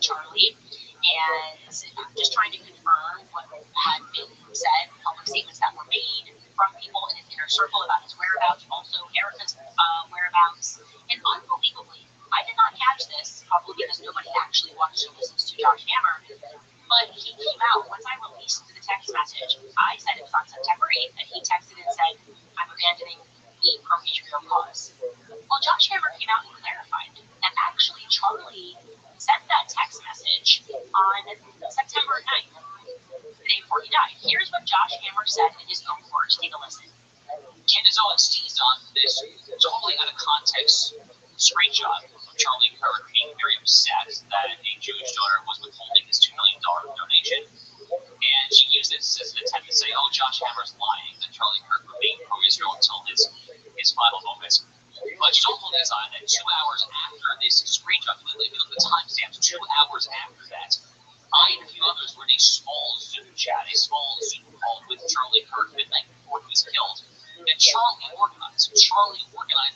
Charlie, and I'm just trying to confirm what had been said, public statements that were made from people in his inner circle about his whereabouts, also Erica's whereabouts, and unbelievably, I did not catch this, probably because nobody actually watches or listens to Josh Hammer, but he came out once I released the text message. I said it was on September 8th that he texted and said, I'm abandoning the pro-Israel cause. Well, Josh Hammer came out and clarified that actually Charlie sent that text message on September 9th, the day before he died. Here's what Josh Hammer said in his own words. Take a listen. Candace seized on this totally out of context screenshot of Charlie Kirk being very upset that a Jewish donor was withholding his $2 million donation. And she used this as an attempt to say, oh, Josh Hammer's lying, that Charlie Kirk remained pro-Israel until his final moments. But she also designed that 2 hours after this screenshot, if you look at the timestamps, 2 hours after that, I and a few others were in a small Zoom chat, a small Zoom call with Charlie Kirk midnight before he was killed. And Charlie organized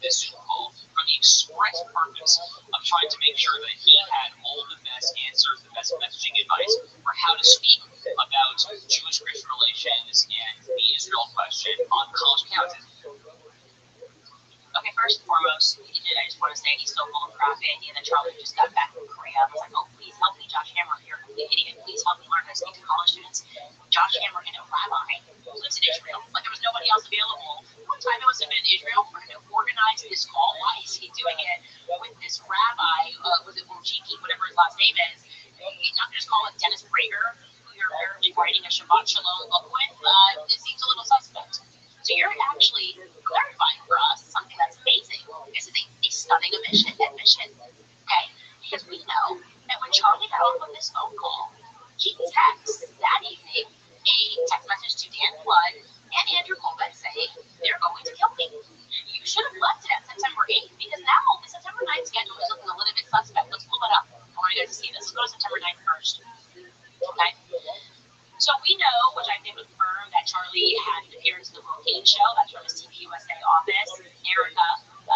this Zoom call for the express purpose of trying to make sure that he had all the best answers, the best messaging advice for how to speak about Jewish-Christian relations and the Israel question on college campuses. Okay, first and foremost, I just want to say he's so full of crap. The idea that Charlie just got back from Korea. I was like, oh, please help me, Josh Hammer. You're a complete idiot. Please help me learn how to speak to college students. Josh Hammer and a rabbi who lives in Israel. Like, there was nobody else available. One time I was in Israel for him to organize this call. Why is he doing it with this rabbi, was it Wojcicki, whatever his last name is? He's not going to just call it Dennis Prager, who you're apparently writing a Shabbat Shalom book with. It seems a little suspect. So you're actually clarifying for us something that's amazing. This is a stunning admission, okay? Because we know that when Charlie got off of this phone call, he texts that evening a text message to Dan Flood and Andrew Colbert saying, they're going to kill me. You should have left it at September 8th because now the September 9th schedule is looking a little bit suspect. Let's pull it up. I want you guys to see this. Let's go to September 9th first. Okay? So we know, which I've been confirmed, that Charlie had an appearance in the Rogaine show. That's from his TV USA office. Erica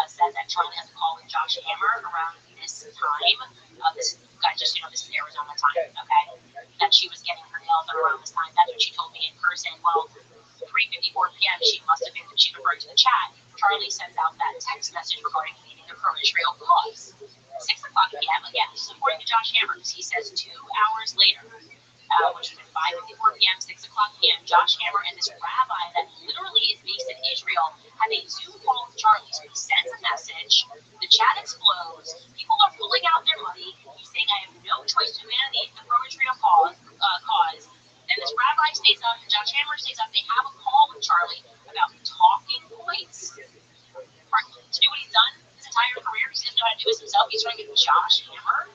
said that Charlie has a call with Josh Hammer around this time. This guy, just this is Arizona time, okay? That she was getting her nails done around this time. That's what she told me in person. Well, 3:54 p.m. She referred to the chat. Charlie sends out that text message regarding leading the pro-Israel cause. 6 o'clock p.m. Again, this is according to Josh Hammer. He says 2 hours later. Which was at 5:54 p.m., 6 o'clock p.m., Josh Hammer and this rabbi that literally is based in Israel have a Zoom call with Charlie. So he sends a message, the chat explodes, people are pulling out their money, he's saying, I have no choice to abandon the pro-Israel cause. Then this rabbi stays up, and Josh Hammer stays up, they have a call with Charlie about talking points to do what he's done his entire career. He doesn't know how to do this himself. He's trying to get Josh Hammer,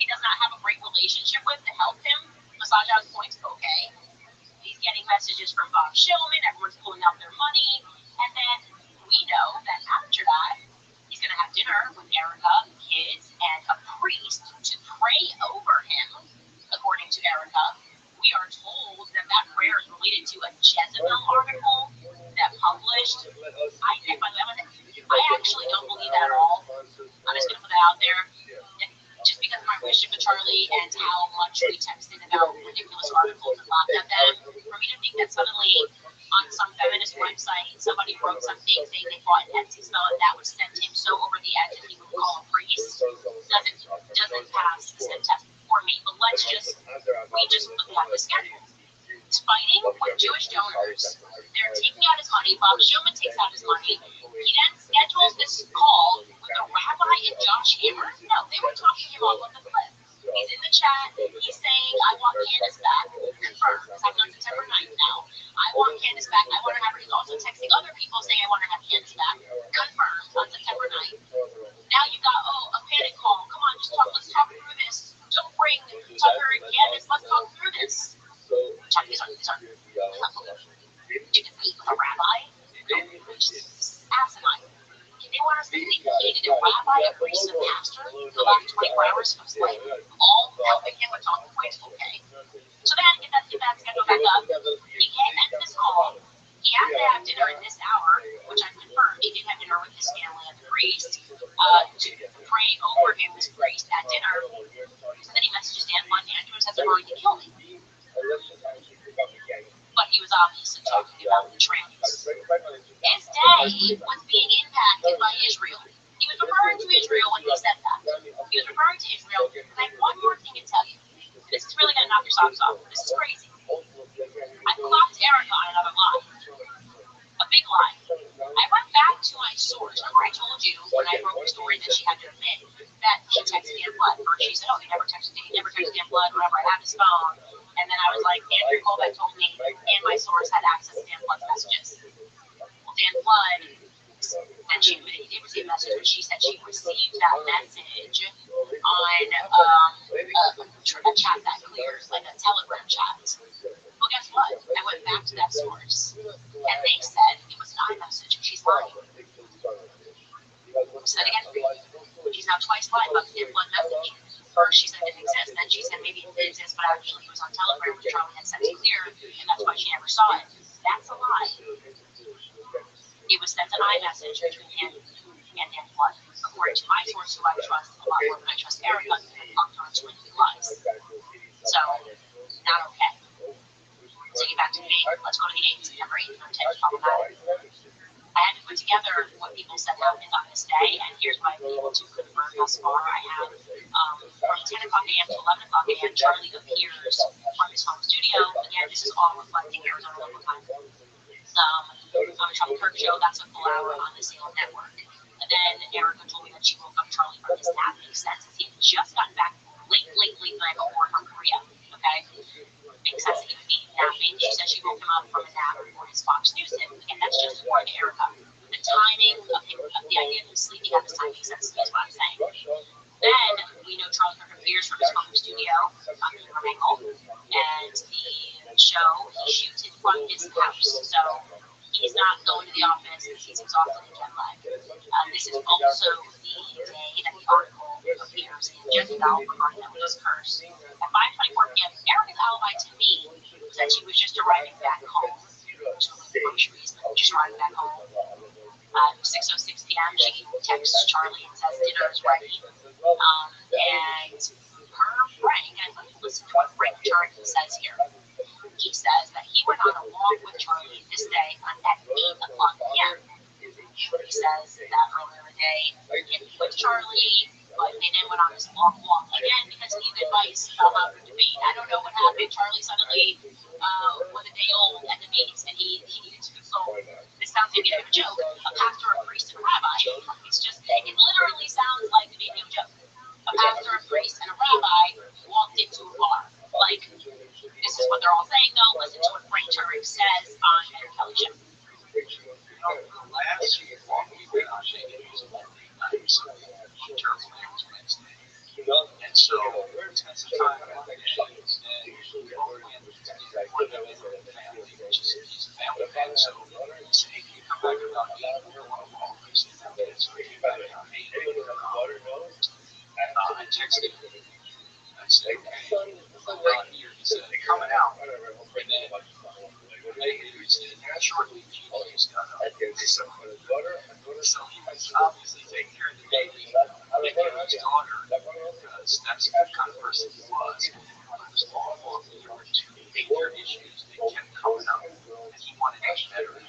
he does not have a great relationship with, to help him massage out his points. Okay. He's getting messages from Bob Shillman. Everyone's pulling out their money. And then we know that after that, he's going to have dinner with Erica, kids, and a priest to pray over him, according to Erica. We are told that prayer is related to a Jezebel article that published. I actually don't believe that at all. I'm just going to put that out there. Just because of my relationship with Charlie and how much we texted about ridiculous articles and laughed at them, for me to think that suddenly on some feminist website somebody wrote something saying they thought an Etsy spell and that would send him so over the edge that he would call a priest doesn't pass the same test for me. But we just look at the schedule. He's fighting with Jewish donors. They're taking out his money. Bob Shillman takes out his money. He then schedules this call with a rabbi and Josh Hammer. No, they were talking him off of the cliff. He's in the chat. He's saying, I want Candace back. Confirmed. It's happening on September 9th now. I want Candace back. I want her to have her. He's also texting other people saying, I want her to have Candace back. Confirmed on September 9th. Now you've got, a panic call. Come on, let's talk through this. Don't bring Tucker and Candace. Let's talk through this. Chucky's to debate with a rabbi. Asinine. They want us to think he needed a rabbi, a priest, and a pastor for the last 24 hours of his life, all helping him with talking points. Okay. So then, get that schedule back up. He can't end this call. He has to have dinner in this hour, which I've confirmed. He did have dinner with his family and the priest to pray over him, this priest, at dinner. So then he messages Dan Bundy. Andrew says they're going to kill me. But he was obviously talking about the trans. His day was being impacted by Israel. He was referring to Israel when he said that. He was referring to Israel. And I have one more thing to tell you. This is really going to knock your socks off. This is crazy. I clocked Erica on another lie. A big lie. I went back to my source. Remember I told you when I wrote the story that she had to admit that she texted Dan Blood. Or she said, oh, he never texted Dan Blood whenever I had his phone. And then I was like, Andrew Colbeck told me, and my source had access to Dan Blood's messages. Well, Dan Blood, and she admitted he did receive a message, but she said she received that message on a chat that clears, like a Telegram chat. Well, guess what? I went back to that source, and they said it was an iMessage, and she's lying. Said again, she's now twice lied about the Dan Blood message. First, she said it didn't exist. Then she said maybe it did exist, but actually it was on Telegram, which Charlie had sent to clear, and that's why she never saw it. That's a lie. It was sent an iMessage between him and Dan Blood. According to my source, who I trust a lot more than I trust Erica, who had talked on 20 lies. So, not okay. So get back to the 8th. Let's go to the 8th, September 8th, or 10th, problematic. I had to put together what people said happened on this day, and here's what I've been able to confirm thus far. I have from 10 o'clock a.m. to 11 o'clock a.m., Charlie appears from his home studio. Again, this is all reflecting Arizona local time. On the Charlie Kirk show, that's a full hour on the Salem network. And then Erica told me that she woke up Charlie from his nap. Makes sense, as he had just gotten back late the night before from Korea. Okay? Makes sense that he would be napping. She said she woke him up from a nap before his Fox News hit. And that's just according to Erica. The timing of him, the idea of him sleeping at this time makes sense to me, is what I'm saying. Then we know Charlie Kirk appears from his home studio on the Angle, and the show he shoots in front of his house. So he's not going to the office because he's exhausted and jet lagged. This is also the day that the article appears in Jezebel regarding Emily's curse. At 5:24 p.m., Erica's alibi to me was that she was just arriving back home. Just arriving back home. 6:06 p.m., she texts Charlie and says dinner is ready. And her Frank, and let's listen to what Frank Turkey says here. He says that he went on a walk with Charlie this day at 8 o'clock p.m. He says that earlier in the day he didn't be with Charlie, but they then went on this long walk again because he needed advice about how to debate. I don't know what happened. Charlie suddenly was a day old at debates, and he needed to consult. This sounds like a joke. A pastor, a priest, and a rabbi. It literally sounds like the video joke. A pastor, a priest, and a rabbi walked into a bar. Like, this is what they're all saying, though. Listen to what Frank Turek says on Ed Kelly Show. The last walk we went on, it was about 8 nights. And so we're intensive time on the day, and we both went to one of the family, which is he's a family man. So he said, hey, can you come back about 8? We don't want to walk. He said, okay. So he came back about 8. I texted him. I said, okay, I'm not here. He said, they're coming out. And then later he said, shortly, he's got up. So he was obviously taking care of the baby, taking care of his daughter, because that's the kind of person he was. It was awful. There were 2 major issues that kept coming up, and he wanted to get better.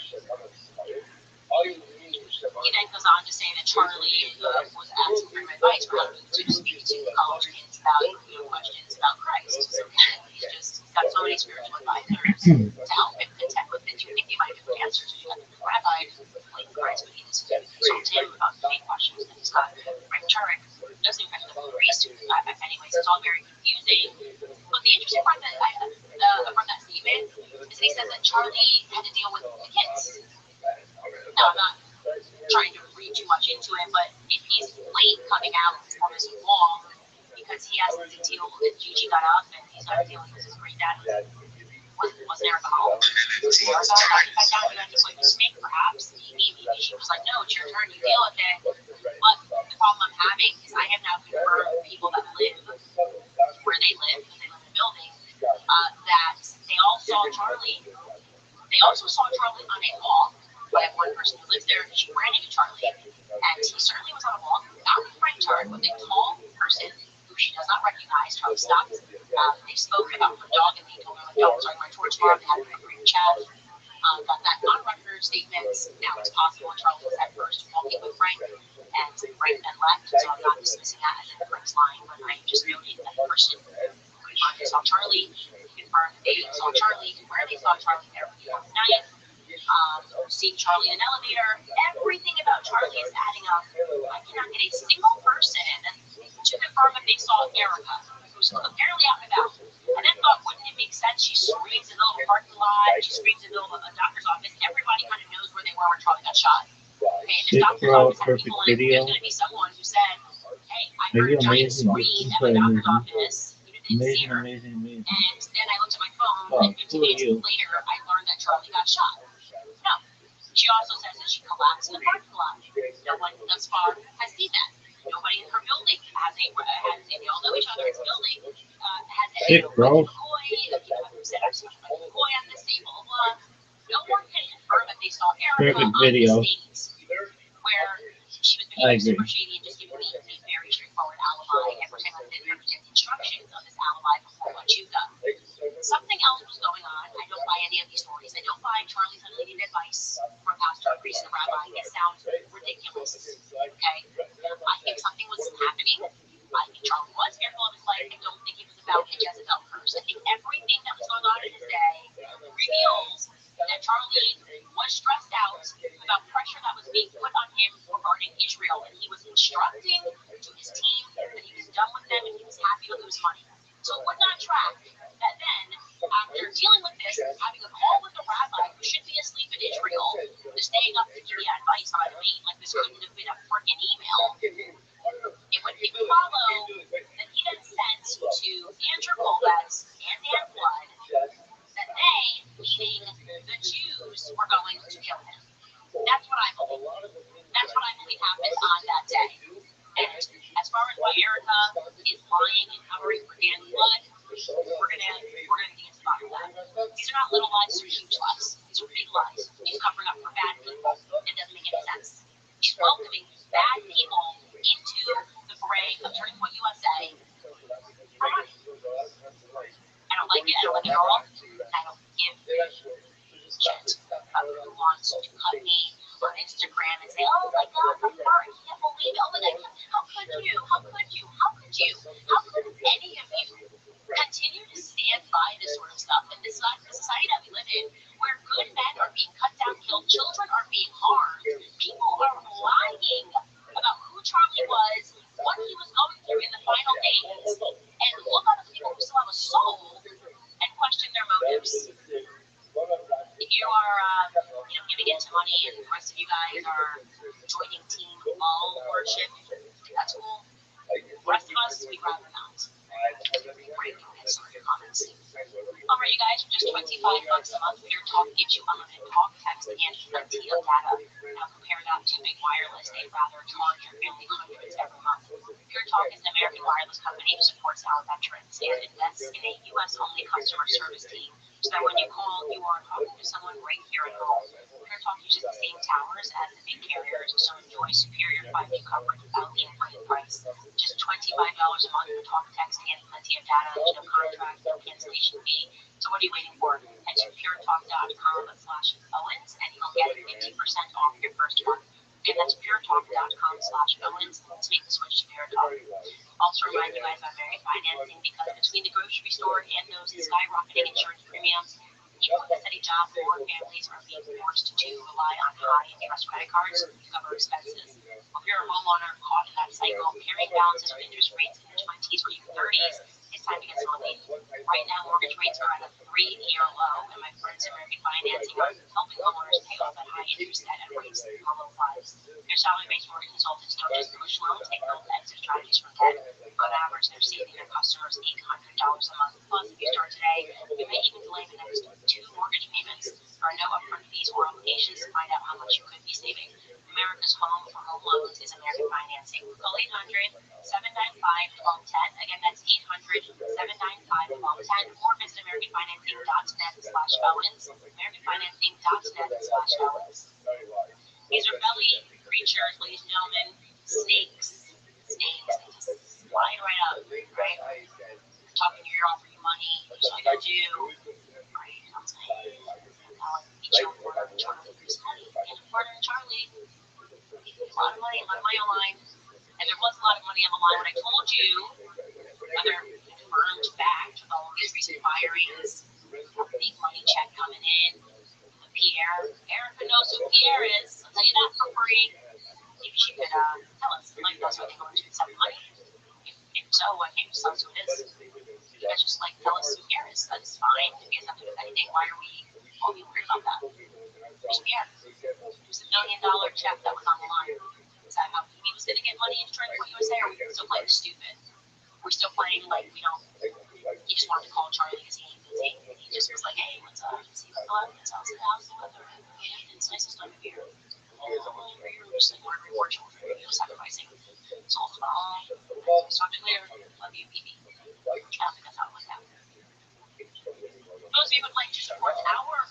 He then goes on to say that Charlie was asking for advice for how to speak to college kids about questions about Christ. So he's got so many spiritual advisors to help him contend with it. You think he might have the answers. You got the rabbi like Christ, but he needs to consult him about the main questions. And he's got Frank Turek, doesn't even know the priest. Anyways, it's all very confusing. But the interesting part that from that statement is he says that Charlie had to deal with the kids. Now, I'm not trying to read too much into it, but if he's late coming out from his walk because he has to deal with Gigi got up and he's got to deal with his great dad, Was Erica home? Was Erica about to find out you had to quit this week? Perhaps. Maybe she was like, no, it's your turn, you deal with it. But the problem I'm having is I have now confirmed people that live where they live, because they live in a building, that they all saw Charlie. They also saw Charlie on a walk. I have one person who lives there, she ran into Charlie, and he certainly was on a walk, not with Frank Turk, with a tall person who she does not recognize. Charlie stopped. They spoke about her dog, and they told her, like, dog was arguing towards farm. They had a brief chat. Got that on record statements. Now it's possible Charlie was at first walking with Frank, and Frank then left. So I'm not dismissing that as in Frank's lying, but I'm just noting that the person confirmed they saw Charlie, confirmed they saw Charlie, and where they saw Charlie there on the night. Seeing Charlie in an elevator, everything about Charlie is adding up. I cannot get a single person to confirm that they saw Erica, who's apparently out and about. And then thought, wouldn't it make sense? She screams in the middle of a parking lot, she screams in the middle of a doctor's office. Everybody kind of knows where they were when Charlie got shot. Okay, and this doctor's office had people in it. There's going to be someone who said, hey, I heard a giant scream at my doctor's office. You didn't see her. Amazing. And then I looked at my phone, and 15 minutes later, I learned that Charlie got shot. No. She also says that she collapsed in the parking lot. No one thus far has seen that. Nobody in her building has they all know each other in the building, has Sick, bro. said I'm such a boy on this day, blah, blah, blah. No one can confirm that they saw Erica Perfect on video. the stage where she was behaving super shady and just giving me a very straightforward alibi every time I didn't understand the instructions of this alibi before what you've done. Something else was going on. I don't buy any of these stories. I don't buy Charlie's unneeded advice from a pastor, a priest, and a rabbi. It sounds ridiculous. Okay? I think something was happening. I think Charlie was fearful of his life. I don't think it was about a Jezebel curse. I think everything that was going on in his day reveals that Charlie was stressed out about pressure that was being put on him regarding Israel, and he was instructing to his team that he was done with them and he was happy to lose money. So it would not track that then, after dealing with this, having a call with a rabbi who should be asleep in Israel, is staying up to give you advice on me, like this couldn't have been a freaking email. It would follow that he then sent to Andrew Golbetz and Dan Blood that they, meaning the Jews, were going to kill him. That's what I believe. That's what I believe happened on that day. And as far as why Erica is lying and covering for Dan Blood, we're gonna get to the bottom of that. These are not little lies, these are huge lies. These are big lies. She's covering up for bad people. It doesn't make any sense. She's welcoming bad people into the fray of Turning Point USA for money. I don't like it. I don't like it at all. I don't give a shit about who wants to cut me on Instagram and say, oh my God, I'm hurt. I can't believe it. Oh my God, how could you? How could you? How could you? How could any of you continue to stand by this sort of stuff in this society that we live in, where good men are being cut down, killed, children are being harmed, people are lying about who Charlie was, what he was going through in the final days, and look at the people who still have a soul and question their motives. If you are, giving into money, and the rest of you guys are joining Team All Worship, that's cool. The rest of us, we'd rather not. Great, sorry, comments. Alright, you guys, for just $25 a month, Pure Talk gives you unlimited talk, text, and plenty of data. Now compare that to Big Wireless. They'd rather charge your family hundreds every month. Pure Talk is an American wireless company who supports our veterans and invests in a U.S.-only customer service team, so that when you call, you are talking to someone right here at home. Pure Talk uses the same towers as the big carriers, so enjoy superior 5G coverage without the inflated price. Just $25 a month for talk, text, and plenty of data. There's no contract, no cancellation fee. So what are you waiting for? Head to puretalk.com/Owens and you'll get 50% off your first month. Again, that's puretalk.com/Owens to make the switch to Pure Talk. Also remind you guys about Mary financing, because between the grocery store and those skyrocketing insurance premiums, people with a steady job or families are being forced to rely on high-interest credit cards to cover expenses. If you're a homeowner caught in that cycle, carrying balances with interest rates in the 20s or even 30s, it's time to get some relief. Right now, mortgage rates are at a 3-year low, and my friends at American Financing are helping homeowners pay off that high-interest debt at rates in the low fives. Their salary-based mortgage consultants don't just push loans, they build exit strategies from debt. On average, charge their saving their customers $800 a month. Plus, if you start today, you may even delay the next 2 mortgage payments. There are no upfront fees or obligations to find out how much you could be saving. America's home for home loans is American Financing. Call 800-795-1210. Again, that's 800-795-1210, or visit AmericanFinancing.net/Owens. AmericanFinancing.net/Owens. These are belly creatures, ladies and gentlemen. Snakes. Snakes. They just slide right up, right? They're talking your ear off for your money. That's all you gotta do. Right? I'll tell you. I'll eat your corner and Charlie. Because, honey, get a partner in Charlie. A lot of money online. And there was a lot of money on the line when I told you another confirmed fact with all of these recent firings. A big money check coming in. Pierre. Erica knows who Pierre is. I'll tell you that for free. Maybe she could tell us. Like, that's what they go into accept money. If so, why can't you tell us who it is? You guys just tell us who Pierre is. That's fine. If he has nothing to do with anything, why are we all being weird about that? Who's Pierre? It was $1 million check that was on the line. Is that how he was going to get money into Trying to Put USA, or are we still playing stupid? We're still playing like we don't. He just wanted to call Charlie because he ain't busy. He just was like, hey, what's up? Is he alive? How's the weather? It's nice this time of year. You're just more reward children. You're sacrificing. It's all fine. It's not clear. Love you, BB. I don't think that's how it went down. Those of you who would like to support our work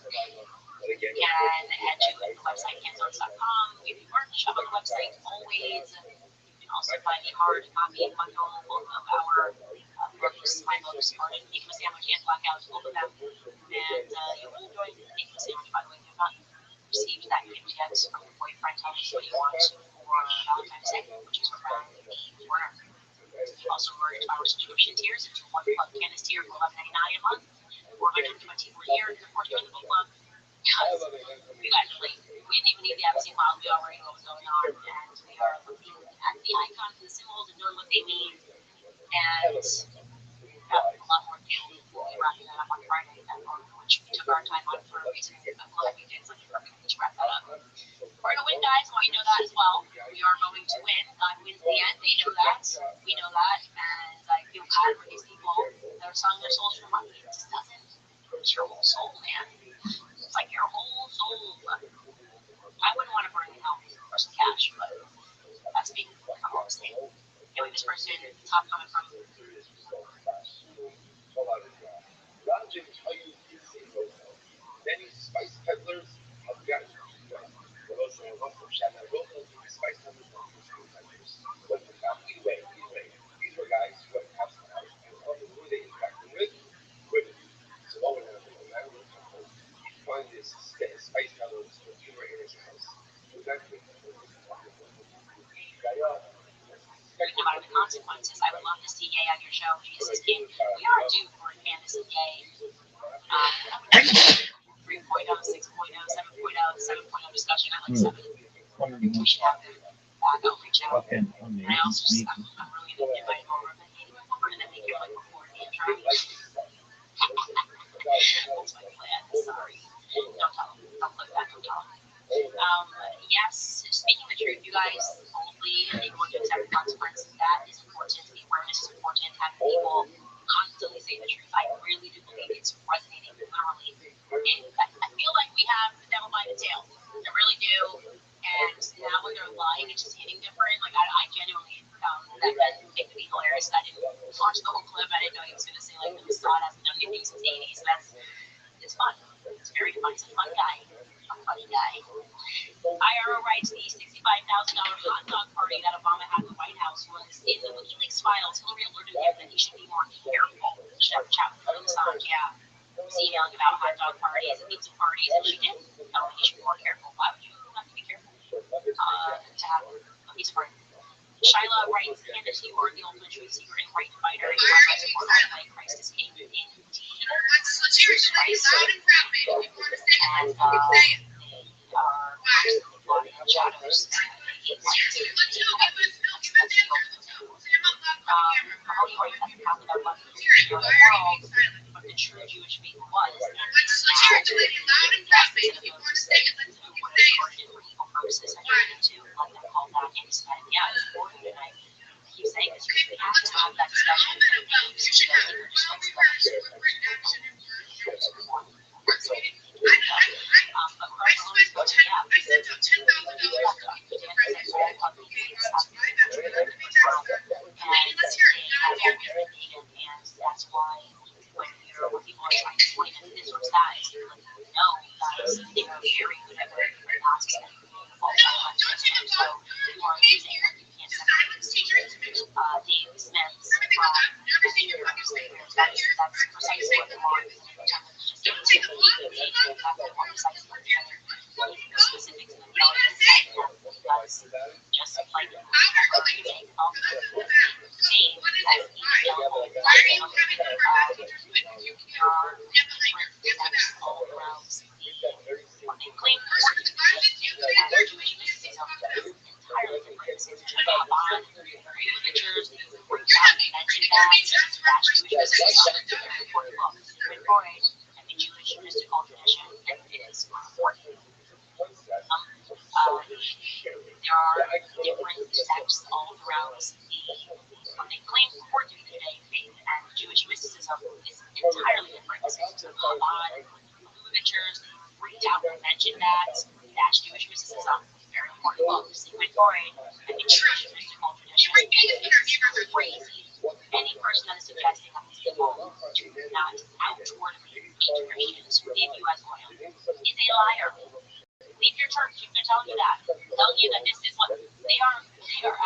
can head to the website, canzones.com. If you weren't shop on the website, always. You can also buy the hard copy bundle of our books, my books, Martin, Making a Sandwich, and Blackout, both of them. And you'll really enjoy Making a Sandwich, by the way. If you've not received that gift yet from your boyfriend, tell me what you want for Valentine's Day, which is around the corner. You also merge our subscription tiers into one club Candace tier for $11.99 a month, or $120 per year, and of course, join the book club. Because you guys are late. We didn't even need the advocacy file. We already know what's going on, and we are looking at the icons and the symbols and knowing what they mean. And we have a lot more to do. We'll be wrapping that up on Friday, which we took our time on for a reason. I'm glad we did, so we're going to wrap that up. We're going to win, guys. I want you to know that as well. We are going to win. God wins in the end. They know that. We know that. And I feel bad for these people that are selling their souls for money. It just doesn't. It's your whole soul, man. It's like your whole soul. I wouldn't want to burn in hell for some cash, but that's me. I'm always saying. Anyway, this person, top comment from Spice peddlers have got spice peddlers. But anyway, these were guys who have some house and who they interacted with women. So what would happen? No matter what couple, you find this spice peddlers consumer in his house. Exactly. about the consequences. I would love to see Gay on your show. Jesus is King. We are due for a Candace and Gay. 3.0, 6.0, 7.0 discussion. I like 7. We should have them back. I'll reach out. And I also just, I'm really going to invite him over. And then make it like before the intro. That's my plan. Sorry. Don't tell him. Don't click that. Don't tell him. Yes, speaking the truth, you guys, boldly and going to accept the consequences, that is important. The awareness is important. Having people constantly say the truth. I really do believe it's resonating literally. And I feel like we have the devil by the tail. I really do. And now when they're lying, it's just hitting different. Like, I genuinely that thing to be hilarious. I didn't watch the whole clip. I didn't know he was going to say, like, Scott hasn't done anything since the 80s. It's fun. It's very fun. He's a fun guy. A funny guy. IRO writes the $65,000 hot dog party that Obama had at the White House was in the WikiLeaks files. Hillary alerted him that he should be more careful. Should have a chat with Assange. Yeah. He was emailing about hot dog parties and pizza parties, and she did tell him he should be more careful. Why would you have to be careful to have a pizza party? Shyla writes, Candace, you are the ultimate truth seeker and right fighter. You are my support all night. Christ is king indeed. Jesus Christ. And they are plotting in shadows. Mahoney writes that the path of our love is the world, but the true Jewish faith was, and is now, the lessons of those who would have charged it for evil purposes and turned into, let them call that anti-Semitic. Yeah, it's important, and I keep saying this, we have to have have to have sites for each other. The specifics of the because just like everything of the same as each element, there are different sects all around what they claim for Jewish mysticism is entirely different. Chabad, pictures, mention that Jewish mysticism, very important book, Sigmund Freud, and the Jewish mystical tradition, and it is important. There are different sects all throughout what they claim for to be the Judaic faith, and Jewish mysticism is entirely different. Chabad, Lubavitchers, freaked out and mentioned that that's Jewish mysticism. Very important book, Sigmund Freud, and the Jewish mystical tradition. It's crazy. Any person that is suggesting that these people do not outwardly hate Christians who gave you as oil is a liar. Leave your church if they're telling you that. Telling you that this is what they are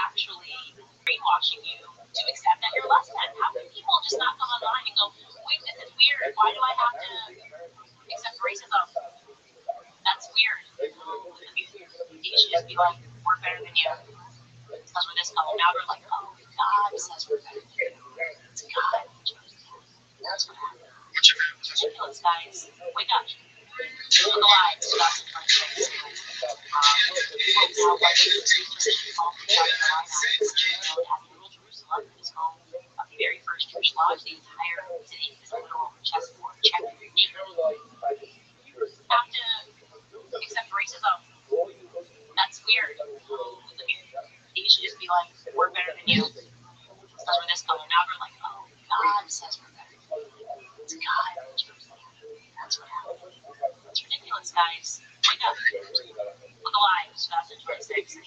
actually brainwashing you to accept that you're less than. How can people just not come online and go, wait, this is weird. Why do I have to accept racism? That's weird. You should just be like, we're better than you. Because we're this color. Now we're like, oh, God says we're better than you. It's God. That's what happened. Ridiculous, guys. Wake up. Look alive. 2026. Now, what is research called the South Carolina, which is known as Little Jerusalem, is home of the very first Jewish lodge. The entire city is a literal chessboard. Check your name. Have to accept racism. That's weird. You should just be like, we're better than you. Because we're this color. Now we're like, oh, God says we're better. It's God. That's what happened. It's ridiculous, guys. Wake up. Look alive. 2026.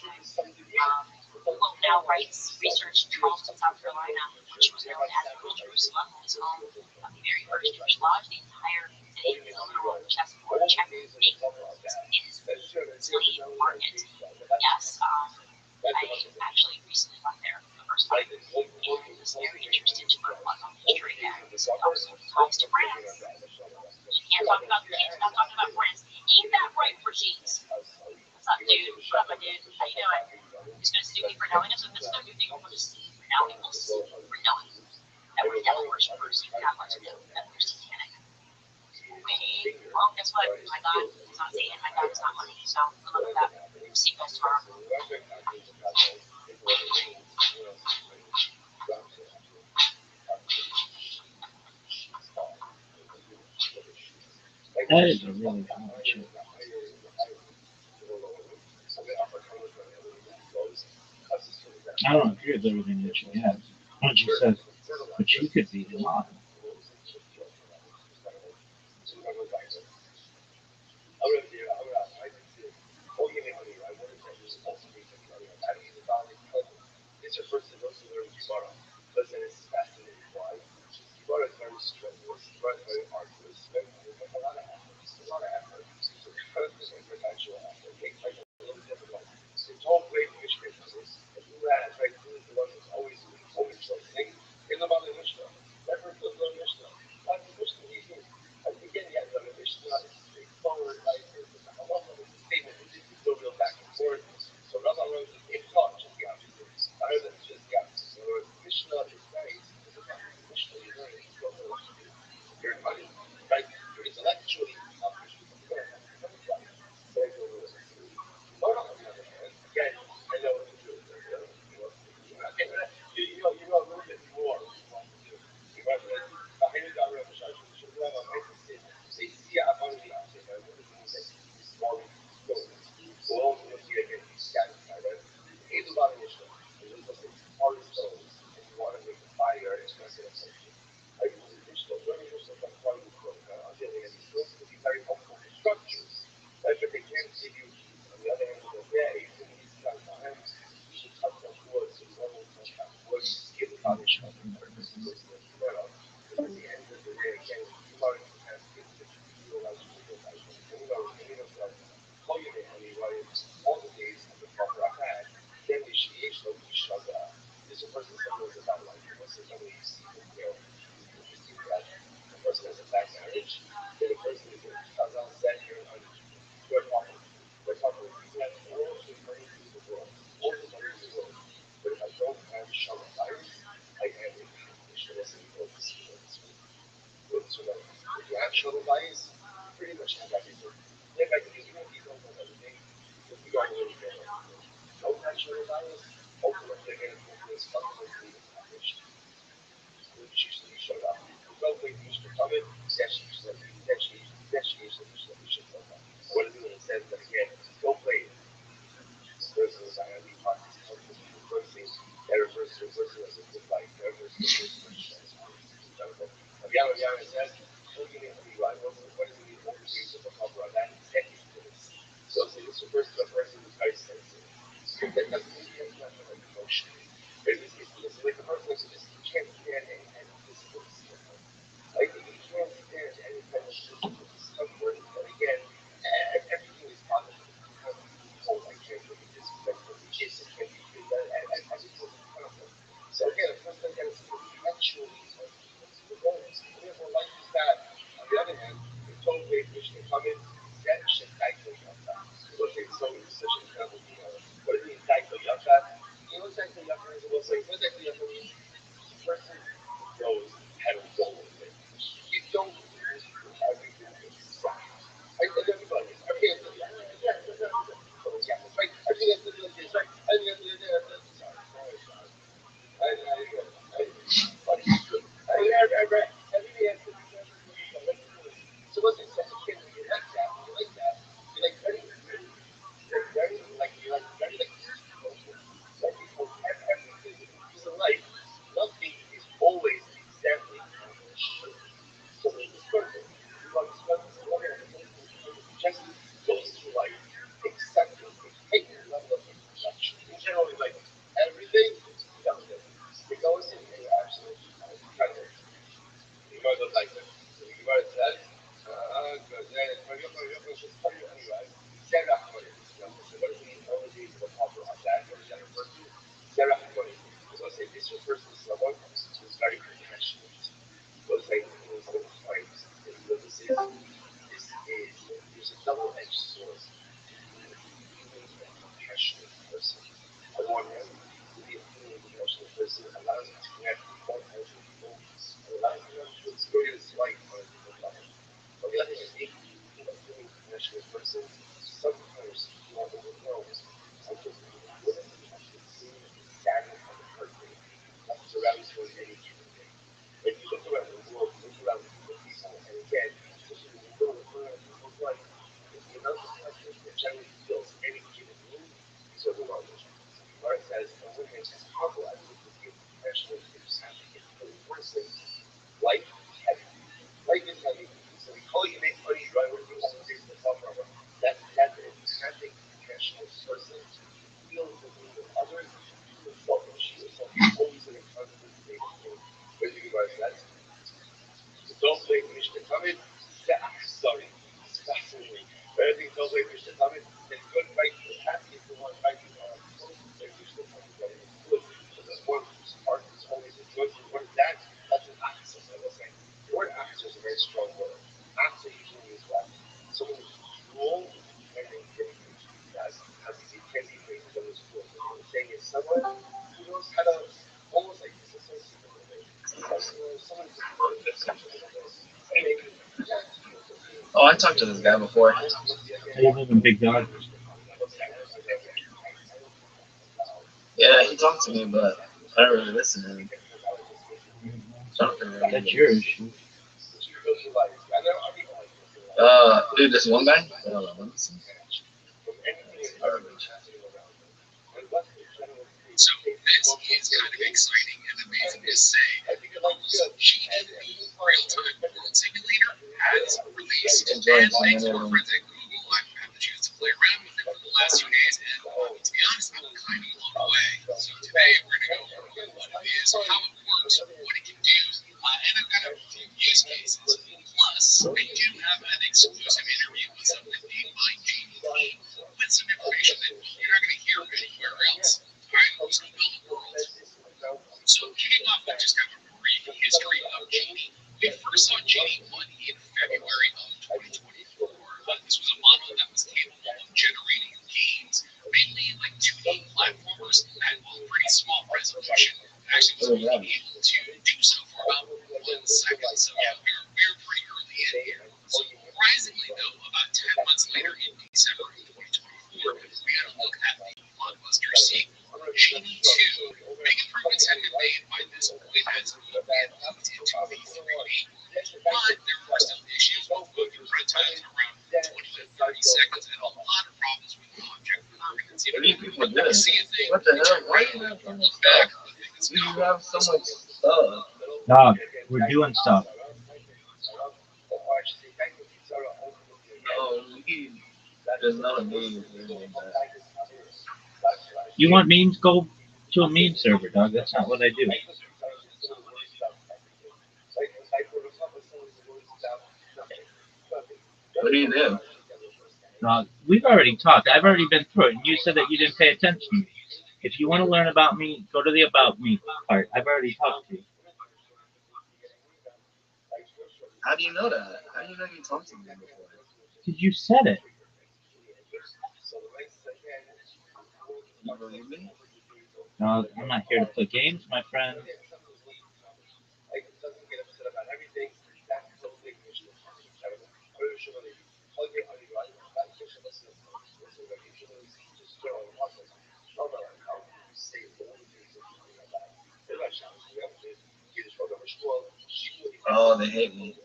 Google now writes research Charleston, South Carolina, which was known as Little Jerusalem, was home of the very first Jewish lodge. The entire city is a literal chessboard. Check your name. It is the slave market. Yes, I actually recently went there for the first time and was very interested to learn about history and also ties to France. You can't talk about the kids without talking about France. Ain't that right, Brigitte? What's up, dude? What up, my dude? How you doing? Just gonna sue me for knowing this, and this is no new thing. We'll just see for knowing. We'll see for knowing that we're devil worshippers. Not much of them. That we're satanic. Wait, well, guess what? My God is not Satan. My God is not money. So good luck with that. See you guys tomorrow. That is a really cool show. I don't agree with everything that she has. When she says, but you could be in line. Oh, I talked to this guy before. You live in Big Dog. Yeah, he talked to me, but I don't really listen to him. That's your issue. Dude, this one guy. Let me see. So this is kind of exciting and amazing to say. GNB Real-Time World Simulator has released, and thanks to our friends at Google, I've had the chance to play around with it for the last 2 days, and to be honest, I'm kind of blown away. So today we're going to go over what it is, how it works, what it can do, and I've got a few use cases. Plus, I do have an exclusive interview with someone named by JDP with some information that you're not going to hear anywhere else. Alright, let's go build a world. So kicking off with just kind of a brief history of Genie. We first saw Genie 1 in February of 2024. This was a model that was capable of generating games, mainly like 2D platformers at a pretty small resolution. It actually was only able to do so for about 1 second. So yeah, we were pretty early in here. Surprisingly though, about 10 months later in December of 2024, we had a look at the blockbuster sequel, Genie 2. Big improvements had been made by this point as it been moved into the 3D, but there were still issues with moving runtimes around 20 to 30 seconds and a lot of problems with object permanency. What do you people do? What the hell? Why do you have so much Back, stuff? You have so much stuff. Dog, we're doing stuff. No, there's not a meme. You want memes? Go to a meme server, dog. That's not what I do. What do you do? Dog, we've already talked. I've already been through it, and you said that you didn't pay attention to me. If you want to learn about me, go to the About Me part. I've already talked to you. How do you know that? How do you know you talked to me before? Because you said it. You believe me? No, I'm not here to play games, my friend. Oh, they hate me.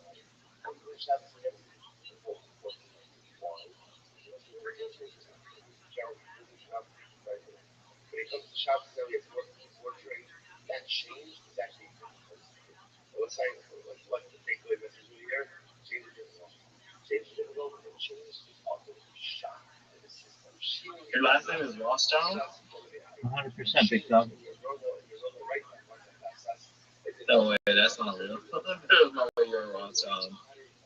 Your last name is Rothschild? 100% big dog. No way, that's not real. There's no way you're a Rothschild.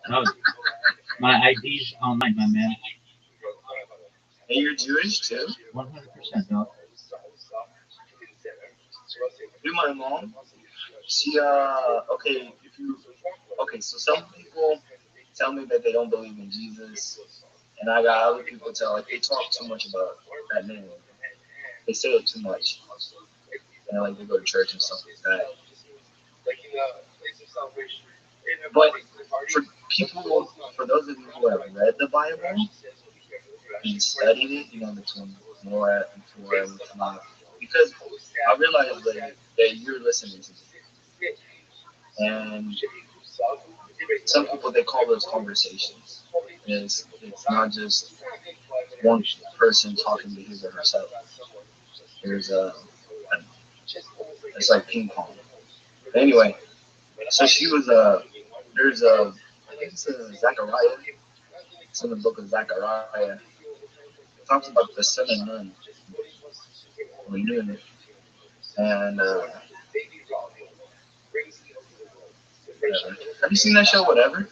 No, my ID's online, my man. Hey, you're Jewish too? 100% dog. Dude, my mom, she, okay, okay, so some people tell me that they don't believe in Jesus, and I got other people tell, like, they talk too much about that name. They say it too much, and, like, they go to church and stuff like that. But for people, for those of you who have read the Bible and studied it, between Noah and Torah and Tanakh, because I realized that you're listening to me. And some people, they call those conversations. It's not just one person talking to his or herself. There's it's like ping pong. Anyway, so she was there's I think it's Zechariah. It's in the book of Zechariah. It talks about the sun and moon, or noon, and have you seen that show? Whatever.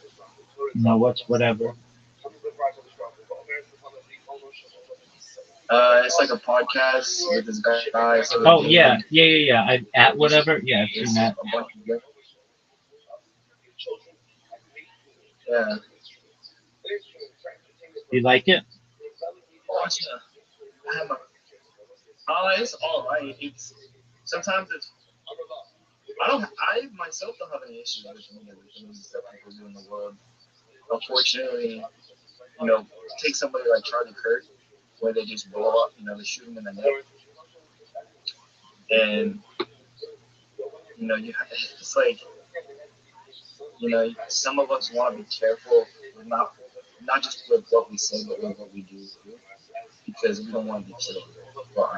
No, what's whatever. It's like a podcast with this guy. Oh, yeah. I at whatever. Yeah, I've seen that. Yeah. You like it? Oh, yeah. It's all right. Sometimes it's I myself don't have any issues with any of the things that people do in the world. Unfortunately, take somebody like Charlie Kirk, where they just blow up, they shoot him in the neck, and it's like, some of us want to be careful with not just with what we say, but with what we do, because we don't want to be killed for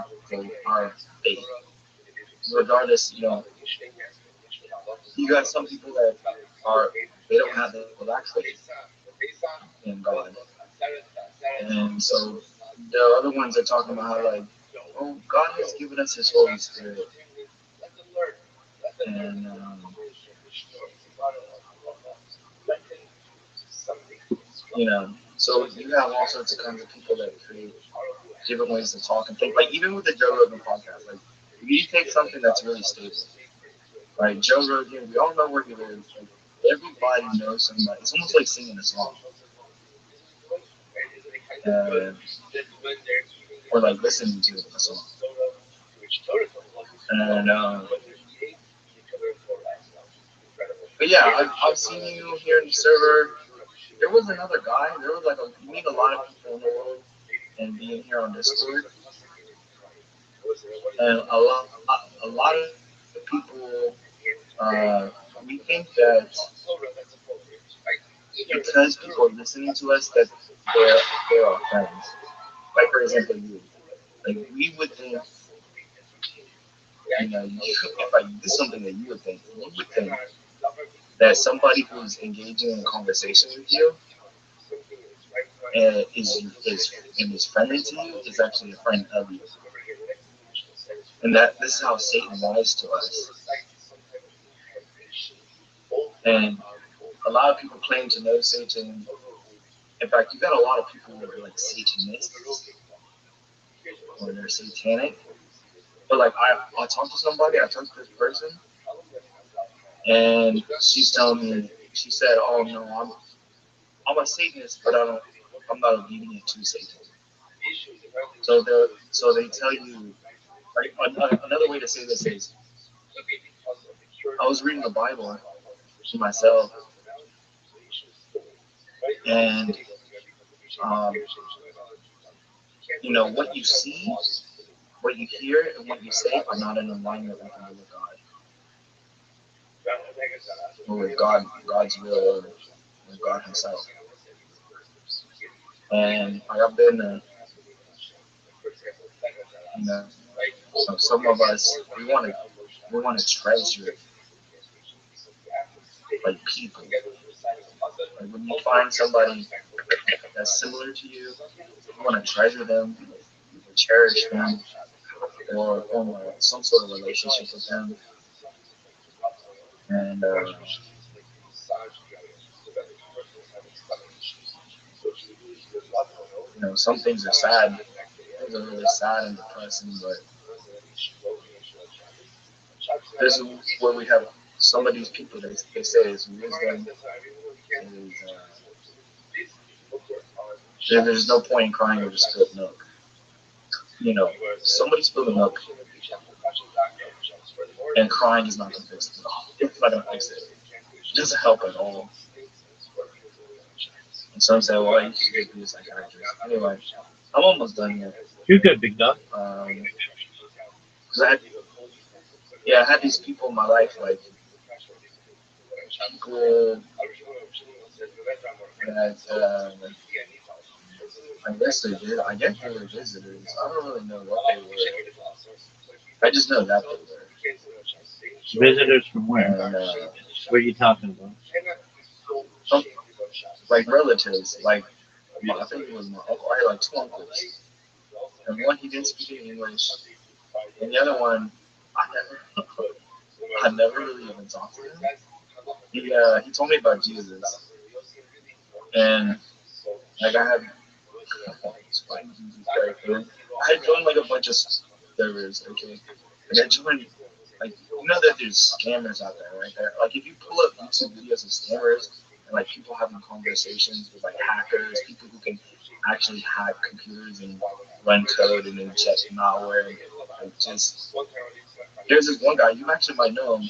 our faith. Regardless, you got some people that they don't have the black faith in God, and so the other ones are talking about how, like, oh, God has given us His Holy Spirit, and so you have all sorts of kinds of people that create different ways to talk and think. Like, even with the Joe Rogan podcast, like, if you take something that's really stable, right? Joe Rogan, we all know where he lives. Like, everybody knows somebody. It's almost like singing a song, or like listening to a song. And but yeah, I've seen you here in the server. There was another guy. There was like you meet a lot of people in the world, and being here on Discord, and a lot of people, we think that because people are listening to us, that they're our friends. Like, for example, you. Like, we would think, if I did something that you would think, that somebody who's engaging in a conversation with you is friendly to you is actually a friend of you. And that this is how Satan lies to us. And a lot of people claim to know Satan. In fact, you got a lot of people who are like Satanists, or they're satanic. But like, I talked to somebody, I talked to this person, and she's telling me, she said, "Oh no, I'm a Satanist, but I'm not obedient to Satan. So they tell you, like, another way to say this is, I was reading the Bible to myself, and um, what you see, what you hear, and what you say are not in alignment with the will of God, or with God's will, or with God Himself. And I've been, you know, so some of us we want to treasure like people. Like when you find somebody that's similar to you, you want to treasure them, or cherish them, or form some sort of relationship with them. And some things are sad. Things are really sad and depressing, but this is where we have some of these people that they say is wisdom. Is, there's no point in crying over spilled milk. Somebody spilled the milk, and crying is not going to fix it at all. It's not going to fix it. It doesn't help at all. And some say, well, you should just be a psychiatrist. Anyway, I'm almost done here. You're good, big dog. Because I had these people in my life, like people that I guess they were visitors. I don't really know what they were. I just know that they were. Visitors from where? And, what are you talking about? Like relatives, like I think it was my uncle. I had like two uncles, and one he didn't speak any English, and the other one I never really even talked to him. He told me about Jesus, and like I had joined like a bunch of servers. Okay, like I joined like that there's scammers out there, right there. Like if you pull up YouTube videos of scammers and like people having conversations with like hackers, people who can actually hack computers and run code and inject malware and like just there's this one guy you actually might know him.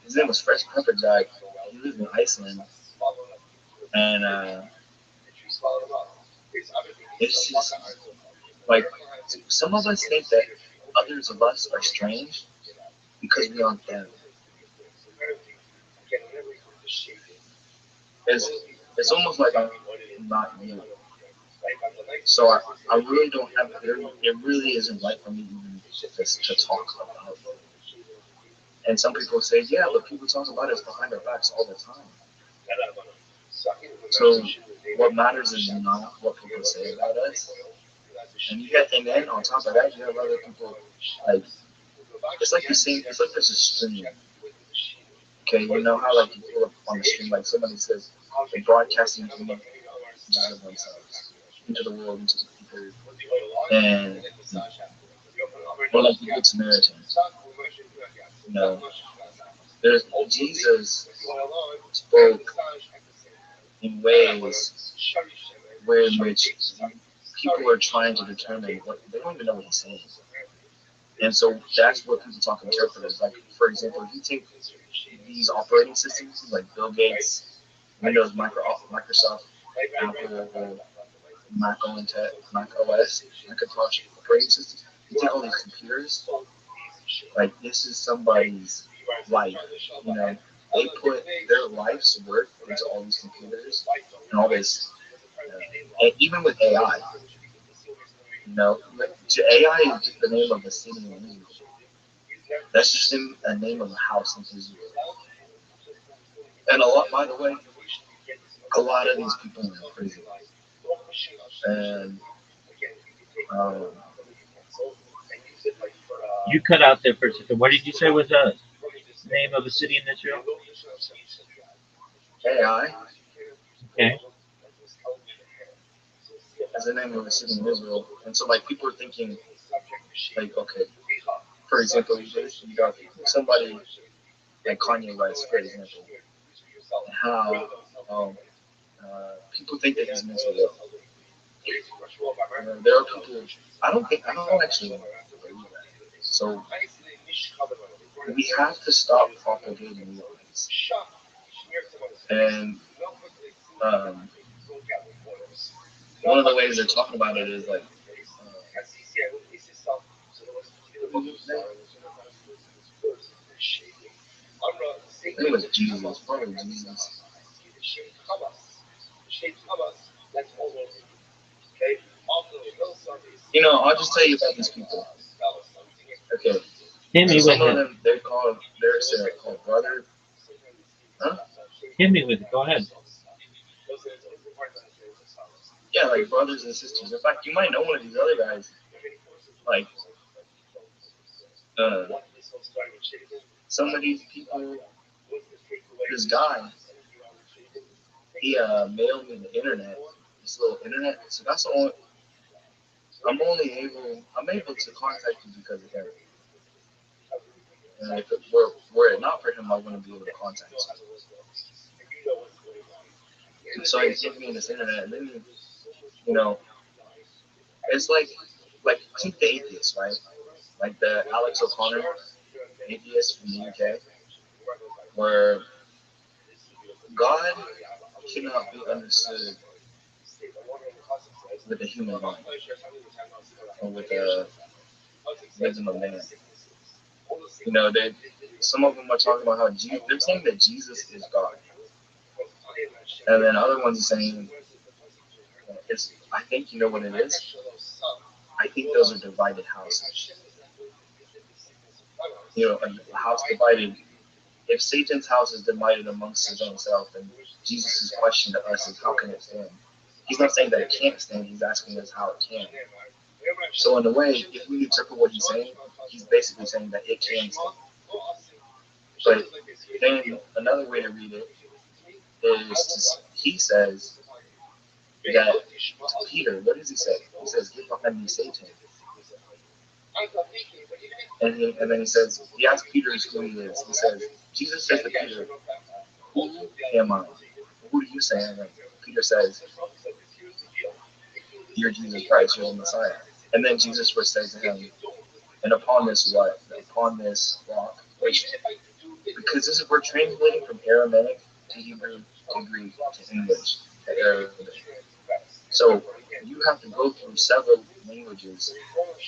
His name was Fresh Pepper Jack. He lives in Iceland, and it's just like some of us think that others of us are strange because we aren't them. It's almost like I'm not you. So I really don't have it really isn't right for me even to talk about it. And some people say, yeah, but people talk about us behind our backs all the time. So what matters is not what people say about us. And then on top of that, you have other people like it's like the same. It's like there's a stream. Okay, you know how like you pull up on the stream, like somebody says they're broadcasting information of themselves into the world, into the people, and or like the Good Samaritan. There's Jesus spoke in ways in which people are trying to determine what they don't even know what he's saying. And so that's what people talk interpreters. Like, for example, if you take these operating systems like Bill Gates, Windows, Microsoft, Apple, Mac OS, Macintosh operating systems, you take all these computers, like this is somebody's life. They put their life's work into all these computers and all this, and even with AI. AI is just the name of a city in Israel. That's just a name of a house in Israel. And by the way, a lot of these people are crazy. And you cut out there for a second. What did you say was the name of a city in Israel? AI. Okay. As the name of a city in Israel. And so like people are thinking like, okay, for example, you got somebody like Kanye West, for example, how people think that he's mentally ill. There are people. I don't actually believe that. So we have to stop propagating lies. And um, one of the ways they're talking about it is like, I think it was Jesus, probably Jesus. You know, I'll just tell you about these people. Okay. Hit me So with some of it. them, they're called brother. Huh? Hit me with it. Go ahead. Yeah, like brothers and sisters. In fact, you might know one of these other guys. Like, uh, some of these people, this guy, he mailed me the internet, this little internet. So that's the only, I'm able to contact you because of him. And if it were it not for him, I wouldn't be able to contact you. So he gave me this internet, and then, you know, it's like think the atheist, right? Like the Alex O'Connor atheist from the UK, where God cannot be understood with the human mind or with the wisdom of man. You know, some of them are talking about how they're saying that Jesus is God, and then other ones are saying it's. I think you know what it is. I think those are divided houses. You know, a house divided. If Satan's house is divided amongst his own self, then Jesus' question to us is, how can it stand? He's not saying that it can't stand. He's asking us how it can. So in a way, if we interpret what he's saying, he's basically saying that it can stand. But then another way to read it is he says that to Peter, what does he say? He says, "Get behind me, Satan." And then he asks Peter who he is. He says, Jesus says to Peter, "Who am I? Who do you say I am?" Peter says, "You're Jesus Christ. You're the Messiah." And then Jesus would say to him, "And upon this what? Upon this rock." Which, because we're translating from Aramaic to Hebrew to Greek to English to Arabic. So you have to go through several languages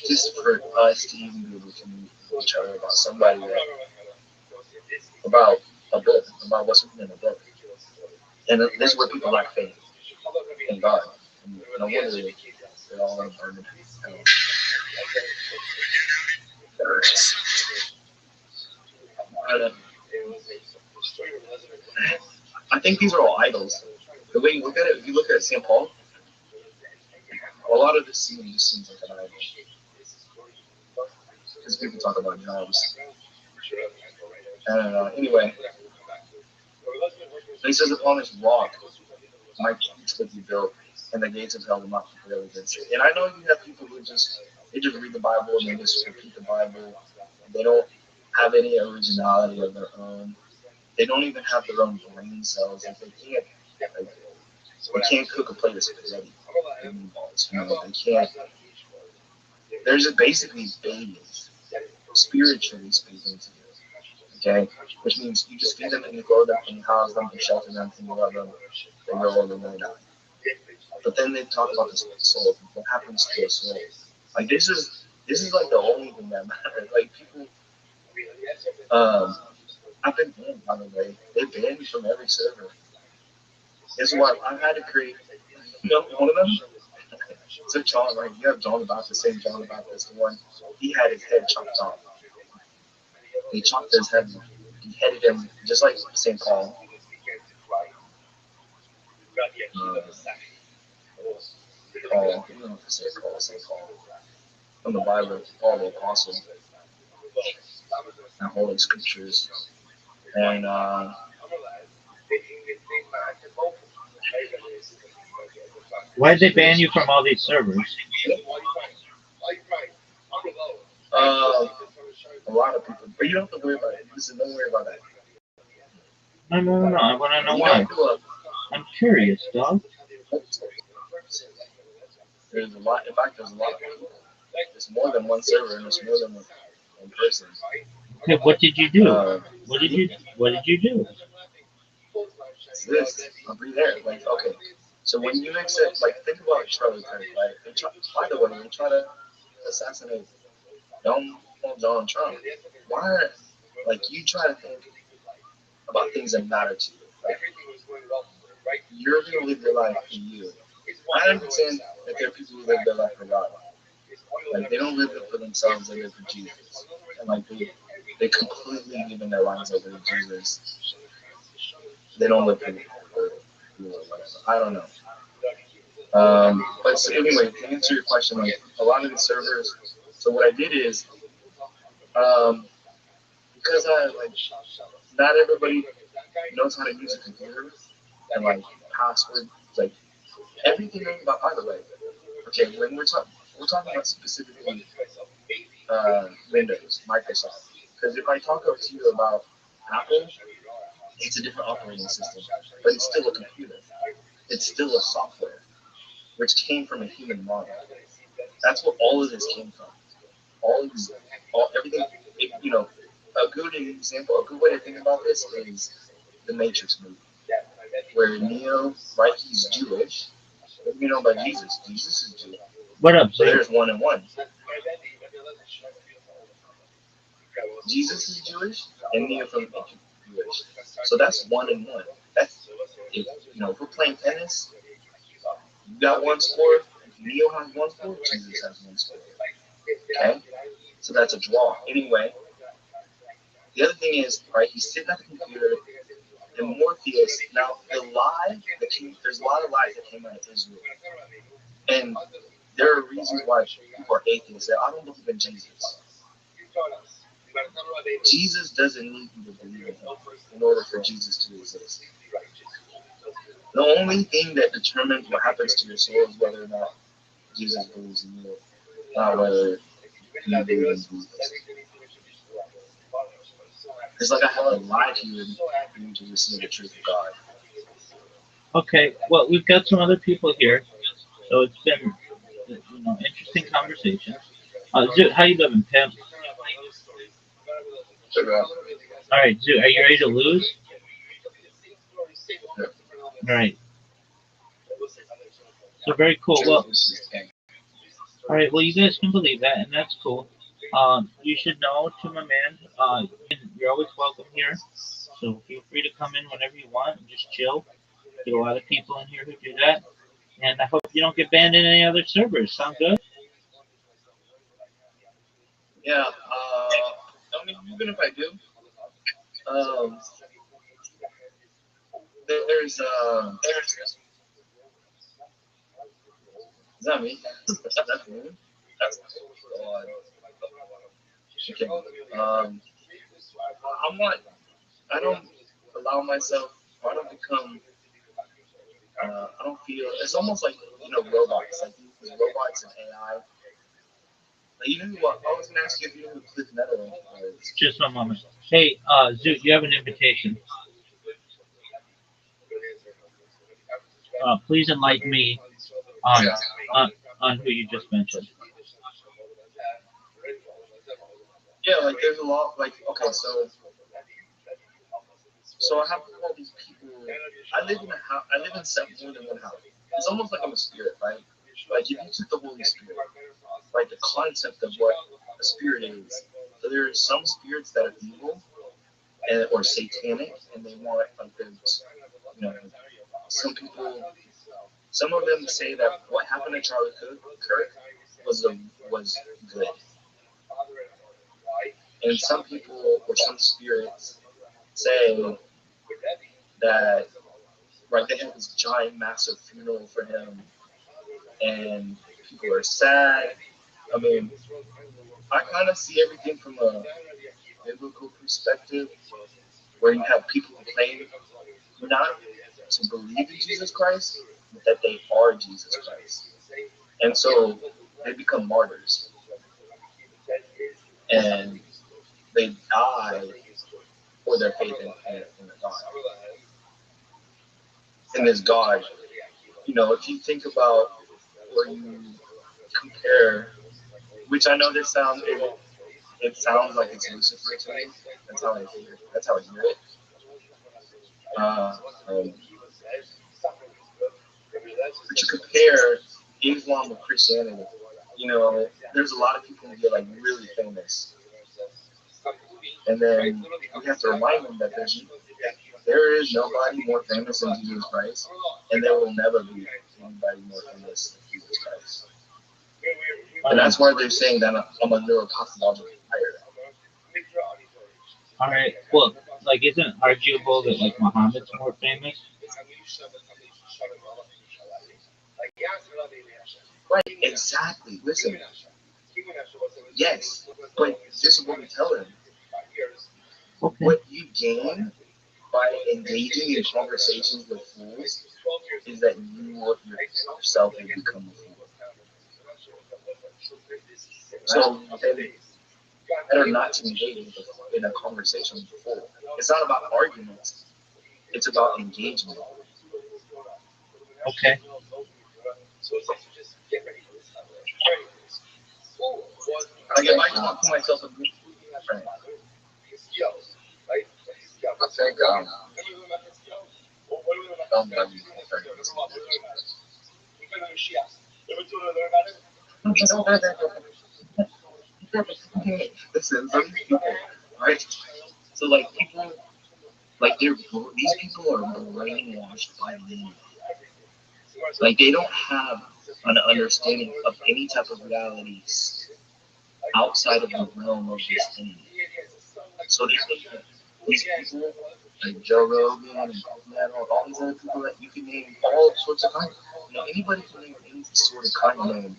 just for us to even be able to communicate with each other about somebody about a book, about what's written in a book. And this is where people lack faith in God. And no wonder they're all in burden. I think these are all idols. The way you look at it, if you look at St. Paul, a lot of this just seems like an idol. Because people talk about jobs. Anyway, he says upon this rock, my church will be built, and the gates of hell will not prevail against it. And I know you have people who just read the Bible and they just repeat the Bible. They don't have any originality of their own. They don't even have their own brain cells. Like they can't cook a plate of spaghetti or meatballs. You know, they can't. They're just basically babies, spiritually speaking to you. Okay, which means you just feed them and you clothe them and you house them and shelter them and you love them. They grow old and they die. But then they talk about the soul. What happens to a soul? Like this is like the only thing that matters. Like people, I've been banned by the way. They banned me from every server. This is why I've had to create. You know, one of them. So John, right? You have John the Baptist, same John the Baptist, the one he had his head chopped off. They chopped his head, beheaded him, just like St. Paul. Paul, I don't know if I say Paul, St. Paul. From the Bible, Paul the Apostle, and Holy Scriptures. And Why did they ban you from all these servers? A lot of people, but you don't have to worry about it. Listen, don't worry about that. No. I want to know why. I'm curious, dog. There's a lot. In fact, there's a lot of people. There's more than one server, and there's more than one person. Okay, what did you do? What did you do? It's this. I'll be there. Like, okay. So when you accept, like, think about Charlie Kirk, right? By the way, they try to assassinate Donald Trump. Why? Like, you try to think about things that matter to you. Like, you're gonna live your life for you. I understand that there are people who live their life for God. Like, they don't live it for themselves; they live for Jesus. And like, they completely given their lives over to Jesus. They don't live for you or whatever. I don't know. But so anyway, to answer your question, like a lot of the servers. So what I did is, because I like, not everybody knows how to use a computer and like password, like everything about. By the way, okay, when we're talking about specifically Windows, Microsoft. Because if I talk to you about Apple, it's a different operating system, but it's still a computer. It's still a software, which came from a human model. That's what all of this came from. Everything. A good example, a good way to think about this is the Matrix movie, where Neo, right? He's Jewish. What do you know about Jesus? Jesus is Jewish. What up, So Zach? there's one and one. Jesus is Jewish, and Neo from Jewish. So that's one and one. That's if we're playing tennis, you got one score. Neo has one score. Jesus has one score. Okay, so that's a draw. Anyway, the other thing is, right? He's sitting at the computer, and Morpheus. Now the lie that there's a lot of lies that came out of Israel, and there are reasons why people are atheists. I don't believe in Jesus. Jesus doesn't need you to believe in him in order for Jesus to exist. The only thing that determines what happens to your soul is whether or not Jesus believes in you, not whether you believe in Jesus. It's like I have to lie to you for you to receive the truth of God. Okay, well, we've got some other people here, so it's been, interesting conversation. Zoo, how you doing, Pimp? All right, Zoo, are you ready to lose? All right. So very cool. Well, all right. Well, you guys can believe that, and that's cool. You should know, to my man, you're always welcome here. So feel free to come in whenever you want and just chill. Get a lot of people in here who do that, and I hope you don't get banned in any other servers. Sound good? Yeah. I mean, even if I do, there's is that me? That's me. That's God. Okay. I'm not. I don't allow myself. I don't become. I don't feel. It's almost like robots. Like these robots and AI. Like you know what? I was gonna ask you if you knew who Cliff Netherland was. Just one moment. Hey, Zoo, you have an invitation. Please enlighten me on who you just mentioned. Yeah, like there's a lot. Like okay, so I have all these people. I live in a house. I live in more than one house. It's almost like I'm a spirit, right? Like if you took the Holy Spirit, like the concept of what a spirit is. So there are some spirits that are evil or satanic, and they want like there's some people. Some of them say that what happened to Charlie Kirk was good, and some people or some spirits say that right they have this giant, massive funeral for him, and people are sad. I mean, I kind of see everything from a biblical perspective, where you have people who claim not to believe in Jesus Christ, but that they are Jesus Christ. And so they become martyrs. And they die for their faith in God. In this God. If you think about where you compare, which I know this sounds it sounds like it's Lucifer to me. That's how I hear it. That's how I hear it. Um, but you compare Islam with Christianity. You know, there's a lot of people who get like really famous, and then we have to remind them that there is nobody more famous than Jesus Christ, and there will never be anybody more famous than Jesus Christ. And that's why they're saying that I'm under a cosmological fire. All right. Well, like, isn't it arguable that like Muhammad's more famous? Right, exactly. Listen, yes, but this is what we tell them. Okay. What you gain by engaging in conversations with fools is that you yourself will become a fool. So better not to engage in a conversation with a fool. It's not about arguments. It's about engagement. Okay. Like if I talk to myself a good friend, I think I'm not using my friend. Listen, some people, right? So like people, like these people are brainwashed by media. Like they don't have an understanding of any type of realities outside of the realm of this thing. So these people, like Joe Rogan and Matt, all these other people that you can name all sorts of kinds. You know, anybody can name any sort of kind of name,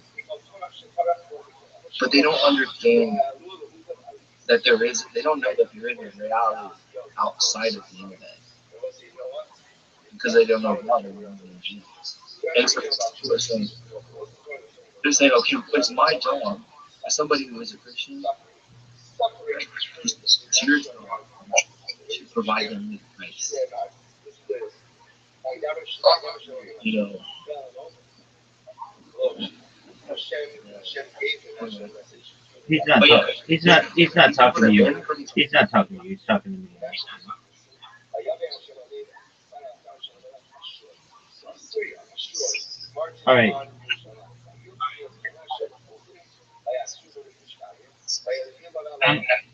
but they don't understand that there is. They don't know that there is a reality outside of the internet because they don't know God. They don't know Jesus. And so they're saying, okay, it's my job as somebody who is a Christian it's your job to provide them with grace. You know, He's not. He's not talking to you. He's not talking to you. He's talking to me. All right.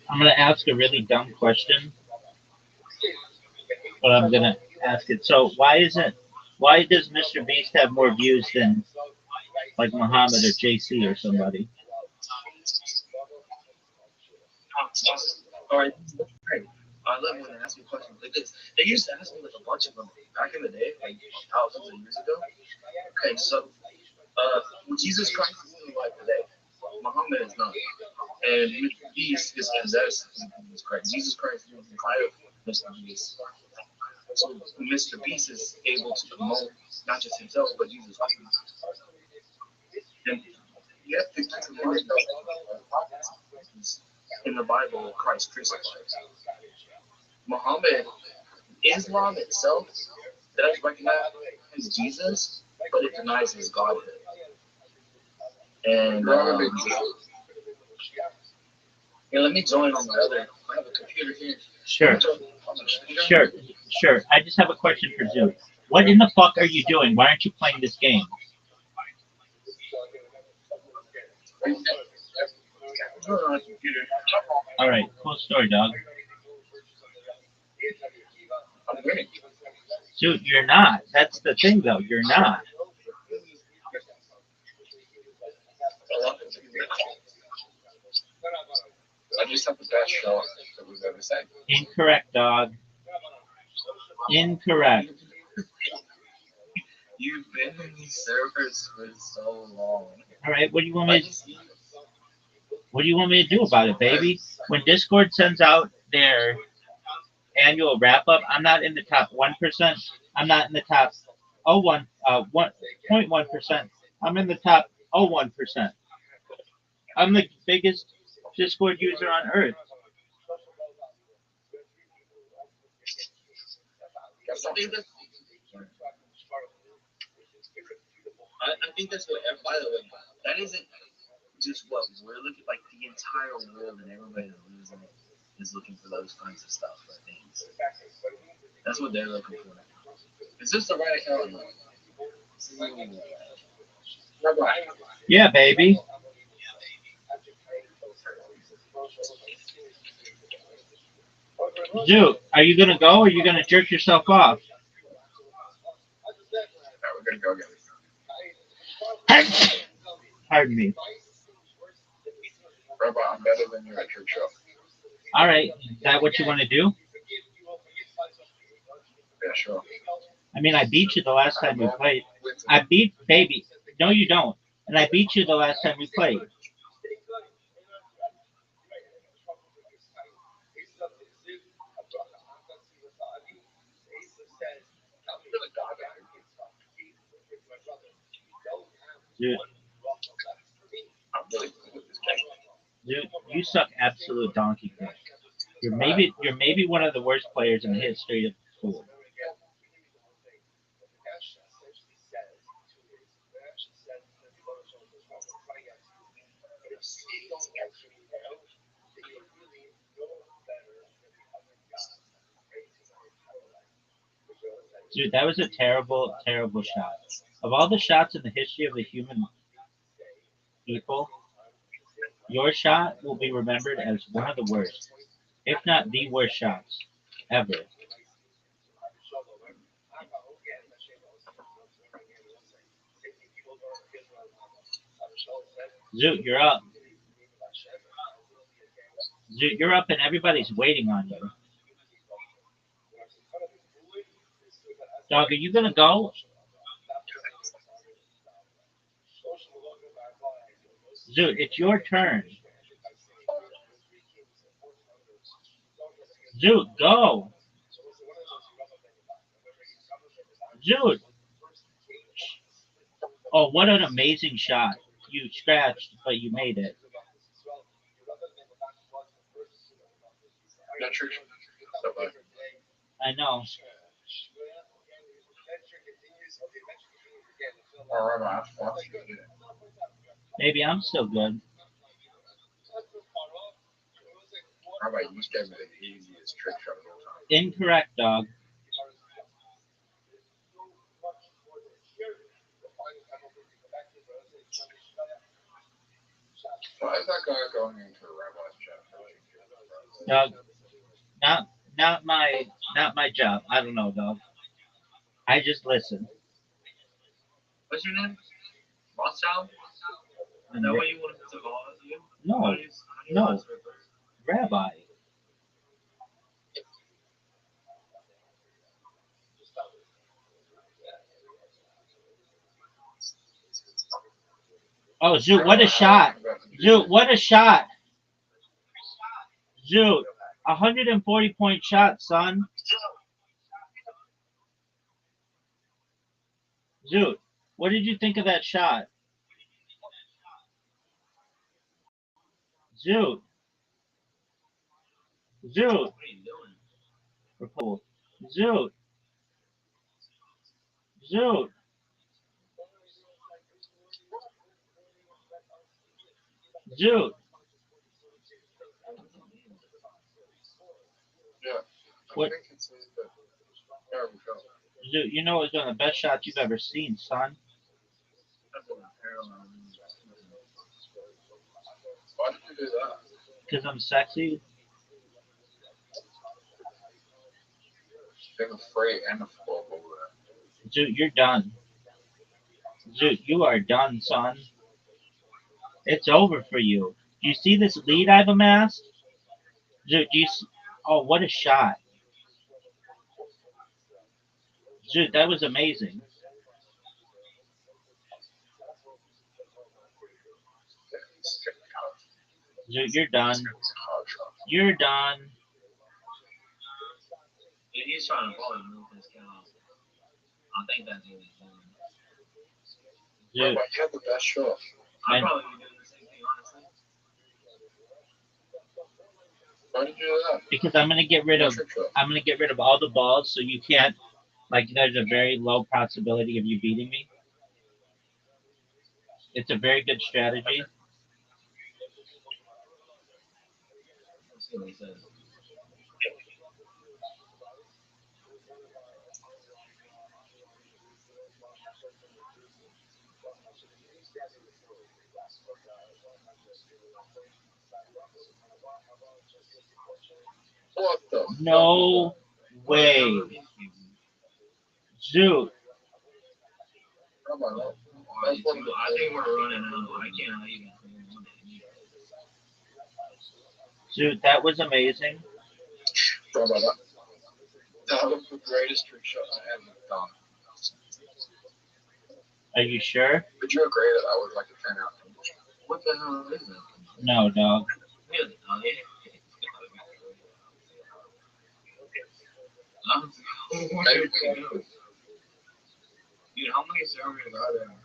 I'm gonna ask a really dumb question, but I'm gonna ask it. So why does Mr. Beast have more views than like Muhammad or JC or somebody? all right, great. I love when they ask me questions like this. They used to ask me like a bunch of them back in the day, like thousands of years ago. Okay, so Jesus Christ is still alive today. Muhammad is not. And Mr. Beast is possessed with Jesus Christ. Jesus Christ is inside of Mr. Beast. So Mr. Beast is able to promote not just himself, but Jesus Christ. And you have to keep in mind that in the Bible, Christ crucified. Muhammad, Islam itself does recognize Jesus, but it denies his godhood. And let me join on my other. I have a computer here. Sure. I just have a question for Zoo. What in the fuck are you doing? Why aren't you playing this game? All right, cool story, dog. Dude, you're not. That's the thing, though. You're not. I just have the best show that we've ever seen. Incorrect, dog. Incorrect. You've been in these servers for so long. All right, what do you want me to do about it, baby? When Discord sends out their annual wrap up, I'm not in the top 1%. I'm not in the top 1.1%. I'm in the top 0.1%. I'm the biggest Discord user on earth. I think that's what, by the way, that isn't just what we're looking like. The entire world and everybody that lives in it is looking for those kinds of stuff or things. That's what they're looking for. Is this the right account? Yeah, baby. Dude, are you gonna go or are you gonna jerk yourself off? We're gonna go again. Pardon me. Robot, I'm better than you at your show. All right, is that what you want to do? Yeah, sure. I mean, I beat you the last time we played. I beat baby. No, you don't. And I beat you the last time we played. Dude, dude, you suck absolute donkey dick. You're maybe one of the worst players in the history of school. Dude, that was a terrible, terrible shot. Of all the shots in the history of the human people, your shot will be remembered as one of the worst, if not the worst shots ever. Zoot, you're up. Zoot, you're up and everybody's waiting on you. Dog, are you gonna go? Zoot, it's your turn. Zoot, go. Zoot. Oh, what an amazing shot. You scratched, but you made it. I know. Maybe I'm still good. How about you gave me the easiest trick shot of all time? Incorrect, dog. Why is that guy going into a rabbi's chat? Dog, not not my job. I don't know, dog. I just listen. What's your name? Rothschild? Is that what you wanted to call you? No, no, Rabbi. Oh, Zoot, what a shot! Zoot, what a shot! Zoot, 140-point shot, son. Zoot, what did you think of that shot? Zoot, Zoot, Zoot, Zoot. Zoot. Yeah. What? I think it's a terrible shot. Zoot, you know it's one of the best shots you've ever seen, son. Why did you do that? Because I'm sexy. They have a freight and a football over there. Zoot, you're done. Zoot, you are done, son. It's over for you. Do you see this lead I've amassed? Zoot, do you see? Oh, what a shot. Zoot, that was amazing. Zoot, you're done. You're done. He's trying to probably move his cows. I think that's what he's doing. Zoot. But you have the best shot. I'd probably be doing the same thing, honestly. Why did you do that? Because I'm gonna get rid of all the balls so you can't, like, there's a very low possibility of you beating me. It's a very good strategy. Let's see what he says. What the? No way. Zoot. How about that? I think we're running out. I can't even. Zoot, that was amazing. How about that? That was the greatest trick shot I ever done. Are you sure? But you agree that that was like a 10 out of 10? What the hell is that? No, dog. Really? Oh, yeah. Maybe we do. Dude, how many servers are there?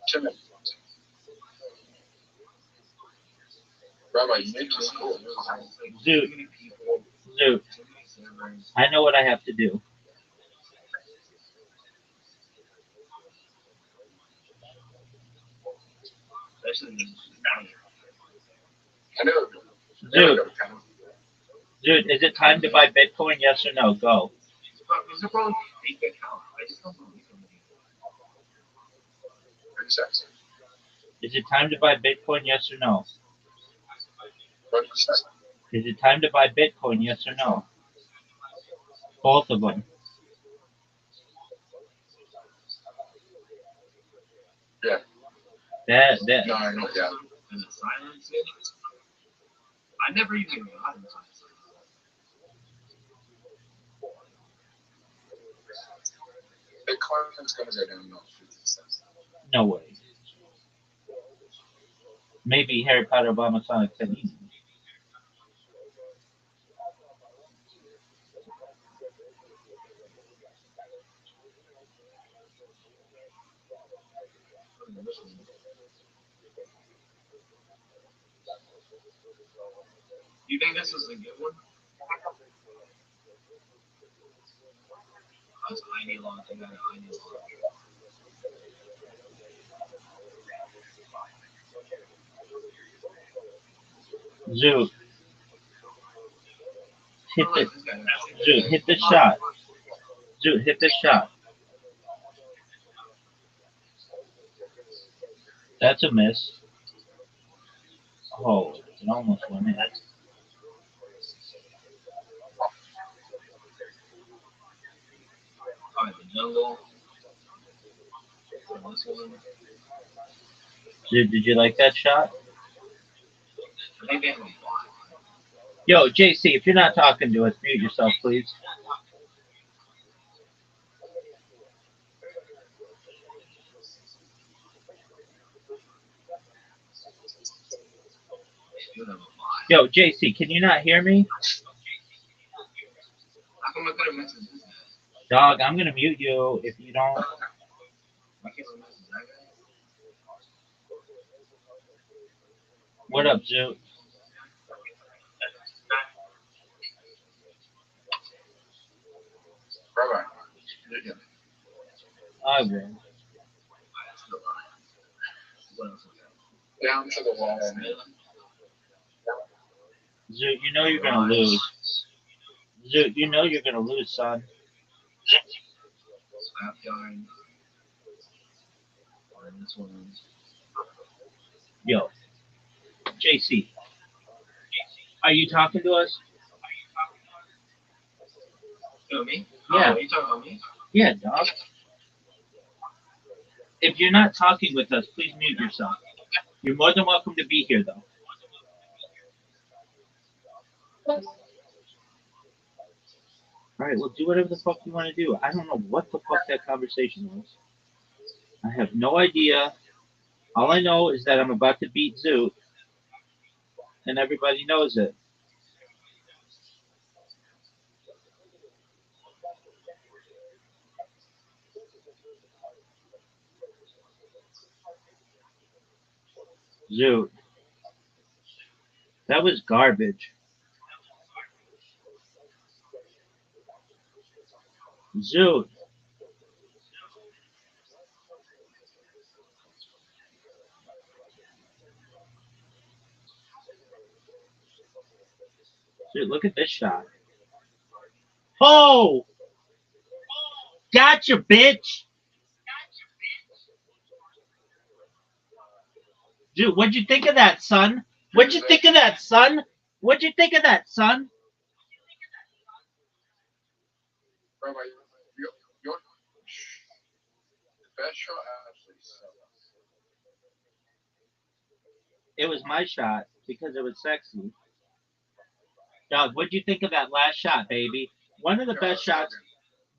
10 minutes. Rabbi, you need to school. Zoot. Zoot. I know what I have to do. I know. Zoot. Zoot, is it time to buy Bitcoin? Yes or no? Go. What's the problem? Fake account. I just don't know. 30 seconds. Is it time to buy Bitcoin? Yes or no? 30 seconds. Is it time to buy Bitcoin? Yes or no? Both of them. Yeah. That. No, I know. Yeah. And the silence. I never even got the silence. Bitcoin's going to go down about 50 cents. No way. Maybe Harry Potter Obama Sonic Panini. You think this is a good one? That's ID launch. I got an ID launch. Zoot. Hit the Zoot, hit the shot. Zoot, hit the shot. That's a miss. Oh, it almost went in. Alright, the jungle. This one. Zoot, did you like that shot? I think they have a bot. Yo, JC, if you're not talking to us, mute yourself, please. They do have a bot. Yo, JC, can you not hear me? How come I could have messaged this guy? Dog, I'm gonna mute you if you don't. Why can't I message that guy? What up, Zoot? Rabbi. I will. What else is there? Down to the wall, man. Zoot, you know you're gonna lose. Zoot, you know you're gonna lose, son. Scrapyard. And this one. Yo, JC, are you talking to us? You know me? Yeah. Oh, you talking about me? Yeah, dog. If you're not talking with us, please mute yourself. You're more than welcome to be here, though. All right, well, do whatever the fuck you want to do. I don't know what the fuck that conversation was. I have no idea. All I know is that I'm about to beat Zoot, and everybody knows it. Zoot. That was garbage. Zoot. Dude, look at this shot. Oh! Gotcha, bitch! Dude, what'd you think of that, son? What'd you think of that, son? What'd you think of that, son? Rabbi, your best shot actually sucks. It was my shot because it was sexy. Dog, what'd you think of that last shot, baby? One of the best shots.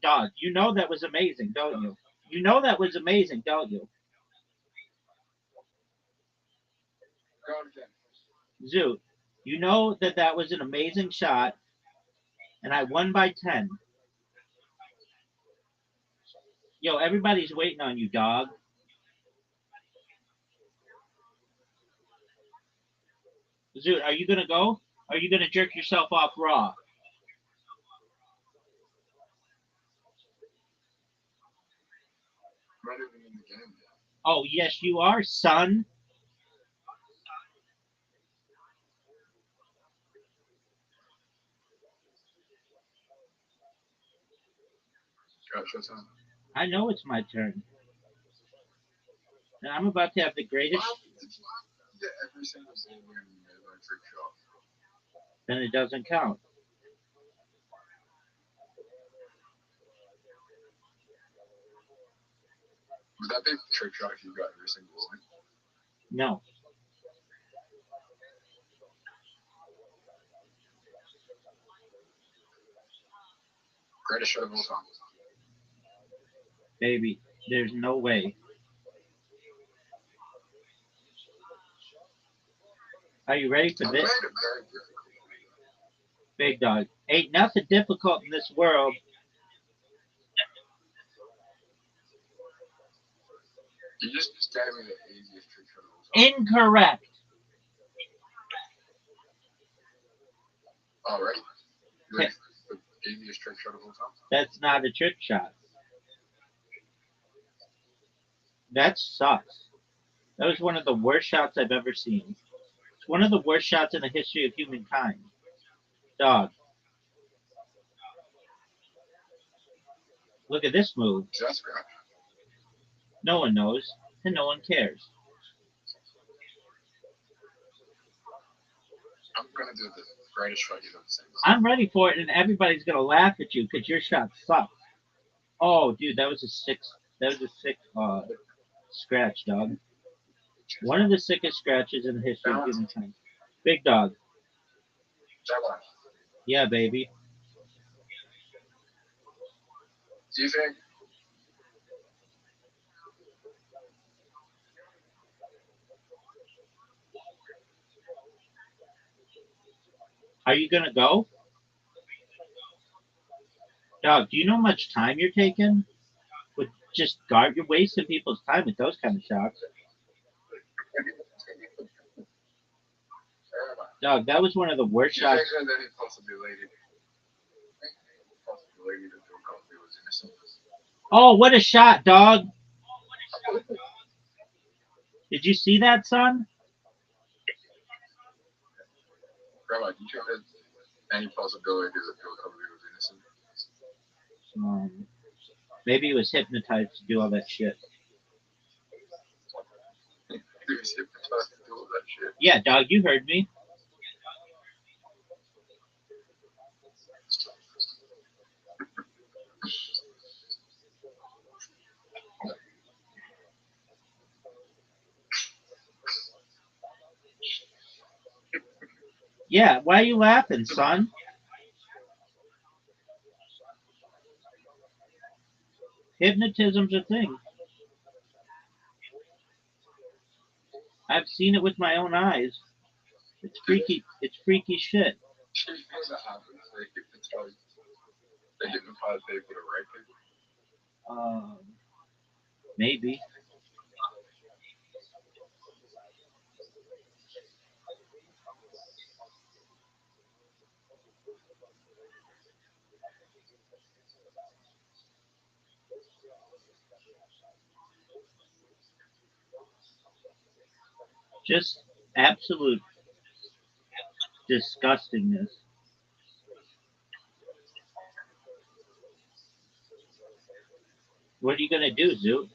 Dog, you know that was amazing, don't you? You know that was amazing, don't you? Go again. Zoot, you know that that was an amazing shot, and I won by 10. Yo, everybody's waiting on you, dog. Zoot, are you gonna go? Are you gonna jerk yourself off raw? I'm not even in the game yet. Oh, yes, you are, son. Gotcha, son. I know it's my turn. And I'm about to have the greatest. Yeah, every single game when you made like trick shot. Then it doesn't count. Would that be a trick shot if you got every single one? No. Greatest shot of all time. Baby, there's no way. Are you ready for I made this? it very difficult. Big dog. Ain't nothing difficult in this world. You just gave me the easiest trick shot of all time. Incorrect. Oh, right? You ready for the easiest trick shot of all time? That's not a trick shot. That sucks. That was one of the worst shots I've ever seen. It's one of the worst shots in the history of humankind. Dog. Look at this move. Just scratch. No one knows, and no one cares. I'm gonna do the greatest shot you've ever seen. I'm ready for it, and everybody's gonna laugh at you because your shot sucks. Oh, dude, that was a sick. That was a sick scratch, dog. One of the sickest scratches in the history of humankind. Big dog. That one. Yeah, baby. Do you think Are you gonna go? Dog, do you know how much time you're taking? With just guard, you're wasting people's time with those kind of shots. Dog, that was one of the worst do you think shots. there's any possibility that Bill Cosby was innocent? Oh, what a shot, dog! Did you see that, son? Grandma, do you think there's any possibility that Bill Cosby was innocent? Maybe he was hypnotized to do all that shit. He was hypnotized to do all that shit. Yeah, dog, you heard me. Yeah, why are you laughing, son? Hypnotism's a thing. I've seen it with my own eyes. It's freaky. It's freaky shit. Do you think that happens? They hypnotize people to rape people? Maybe. Just absolute disgustingness. What are you gonna do, Zoot?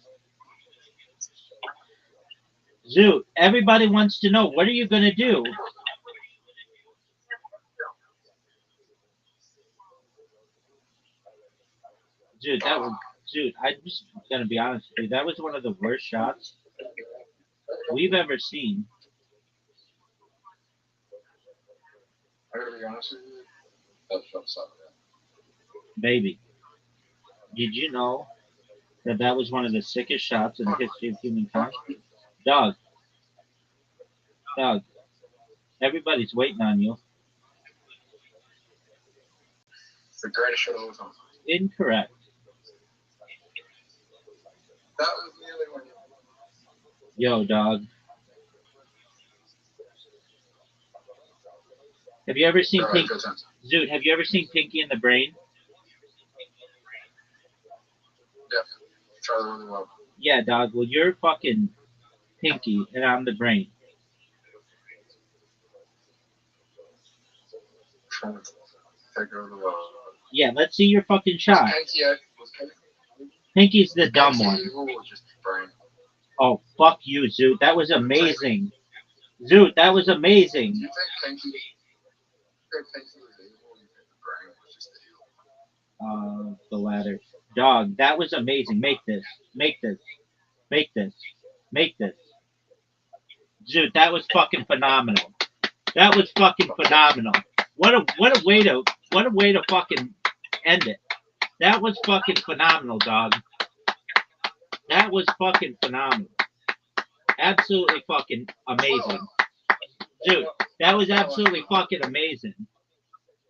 Zoot, everybody wants to know, what are you gonna do? Dude, I'm just gonna be honest with you, that was one of the worst shots we've ever seen. I gotta be honest with you. That felt something. Baby, did you know that was one of the sickest shots in the history of humankind? Dog, dog, everybody's waiting on you. The greatest shot of all time. Incorrect. That was nearly when you. Yo, dog. Have you ever seen Pink? Zoot, have you ever seen Pinky in the Brain? Yeah. Try the really well. Yeah, dog. Well, you're fucking Pinky, and I'm the Brain. Trying to take over the world. Yeah, let's see your fucking shot. Pinky's the dumb one. Oh, fuck you, Zoot. That was amazing. Zoot, that was amazing. Do you think Pinky was evil, or you think the brain was just evil? The latter. Dog, that was amazing. Make this. Make this. Make this. Make this. Zoot, that was fucking phenomenal. That was fucking phenomenal. What a way to fucking end it. That was fucking phenomenal, dog. That was fucking phenomenal. Absolutely fucking amazing. Dude, that was absolutely fucking amazing.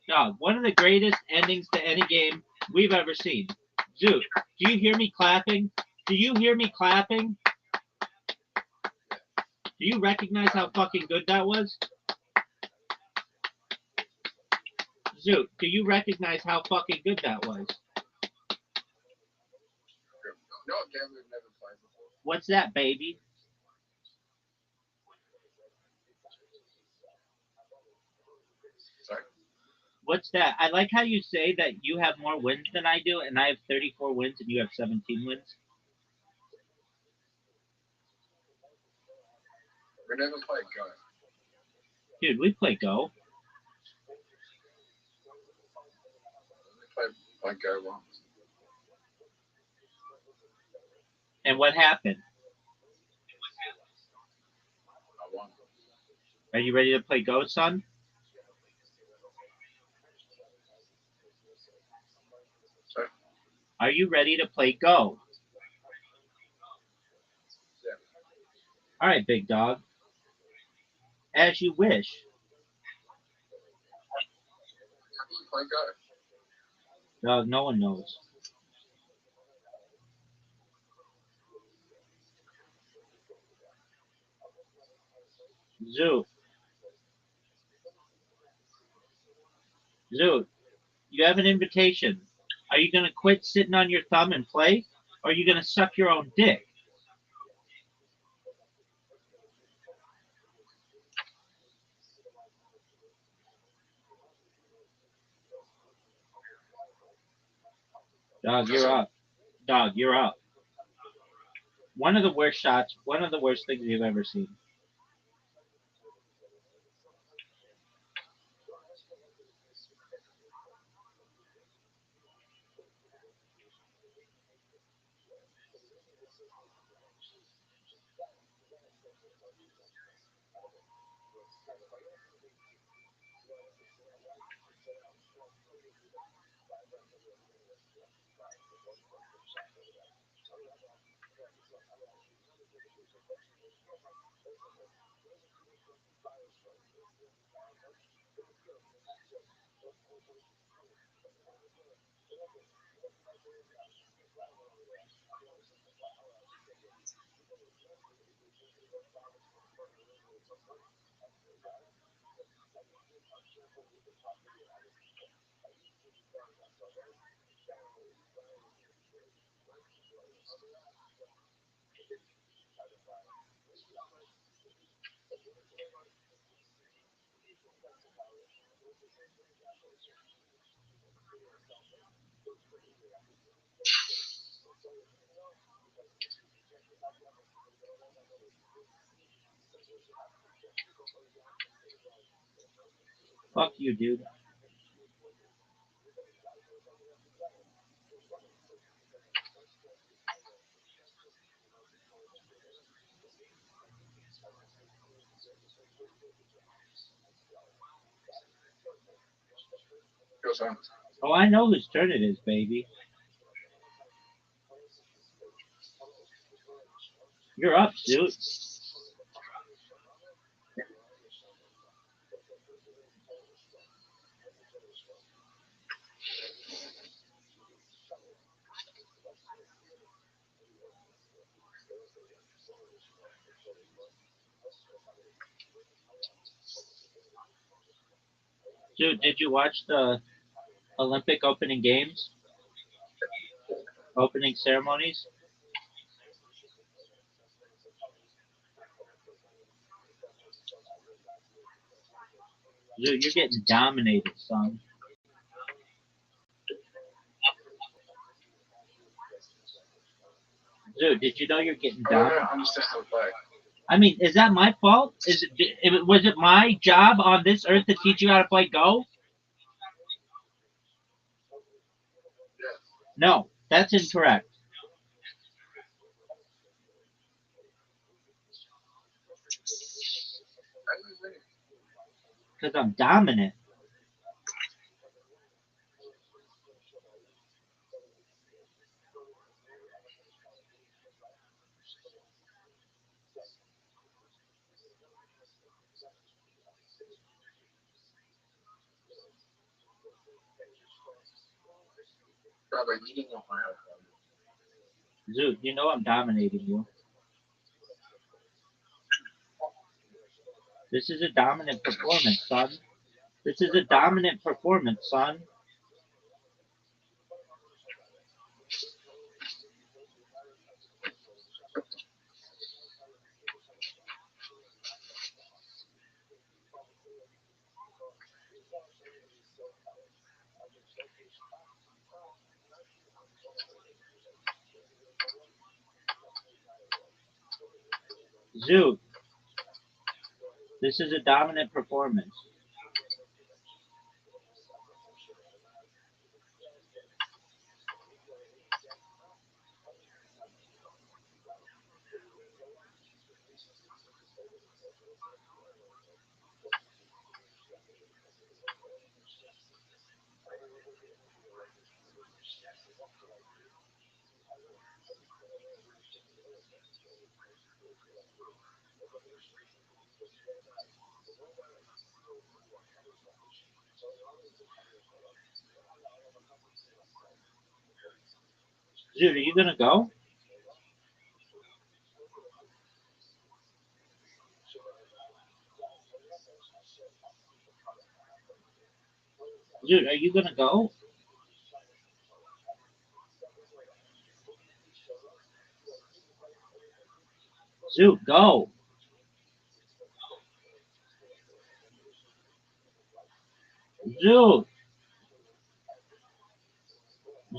Dog, one of the greatest endings to any game we've ever seen. Dude, do you hear me clapping? Do you hear me clapping? Do you recognize how fucking good that was? Zoot, do you recognize how fucking good that was? No, game we've never played before. What's that, baby? Sorry? What's that? I like how you say that you have more wins than I do, and I have 34 wins and you have 17 wins. We never played Go. Dude, we play Go. We played Go once. And what happened? I won. Are you ready to play Go, son? Sorry? Are you ready to play Go? Yeah. All right, big dog. As you wish. How do you play Go? Dog, no one knows. Zoot. Zoot, you have an invitation. Are you going to quit sitting on your thumb and play? Or are you going to suck your own dick? Dog, you're up. Dog, you're up. One of the worst shots, one of the worst things you've ever seen. Fuck you, dude. Goes on. Oh, I know whose turn it is, baby. You're up, dude. Dude, did you watch the Olympic opening games? Opening ceremonies? Dude, you're getting dominated, son. Dude, did you know you're getting I don't dominated? understand how to play. I mean, is that my fault? Was it my job on this earth to teach you how to play Go? Yes. No, that's incorrect. How do you win? Because I'm dominant. Probably eating on my own. Dude, you know I'm dominating you. This is a dominant performance, son. This is a dominant performance, son. Dude, this is a dominant performance. Dude, are you gonna go? Dude, are you gonna go? Dude, go. Dude.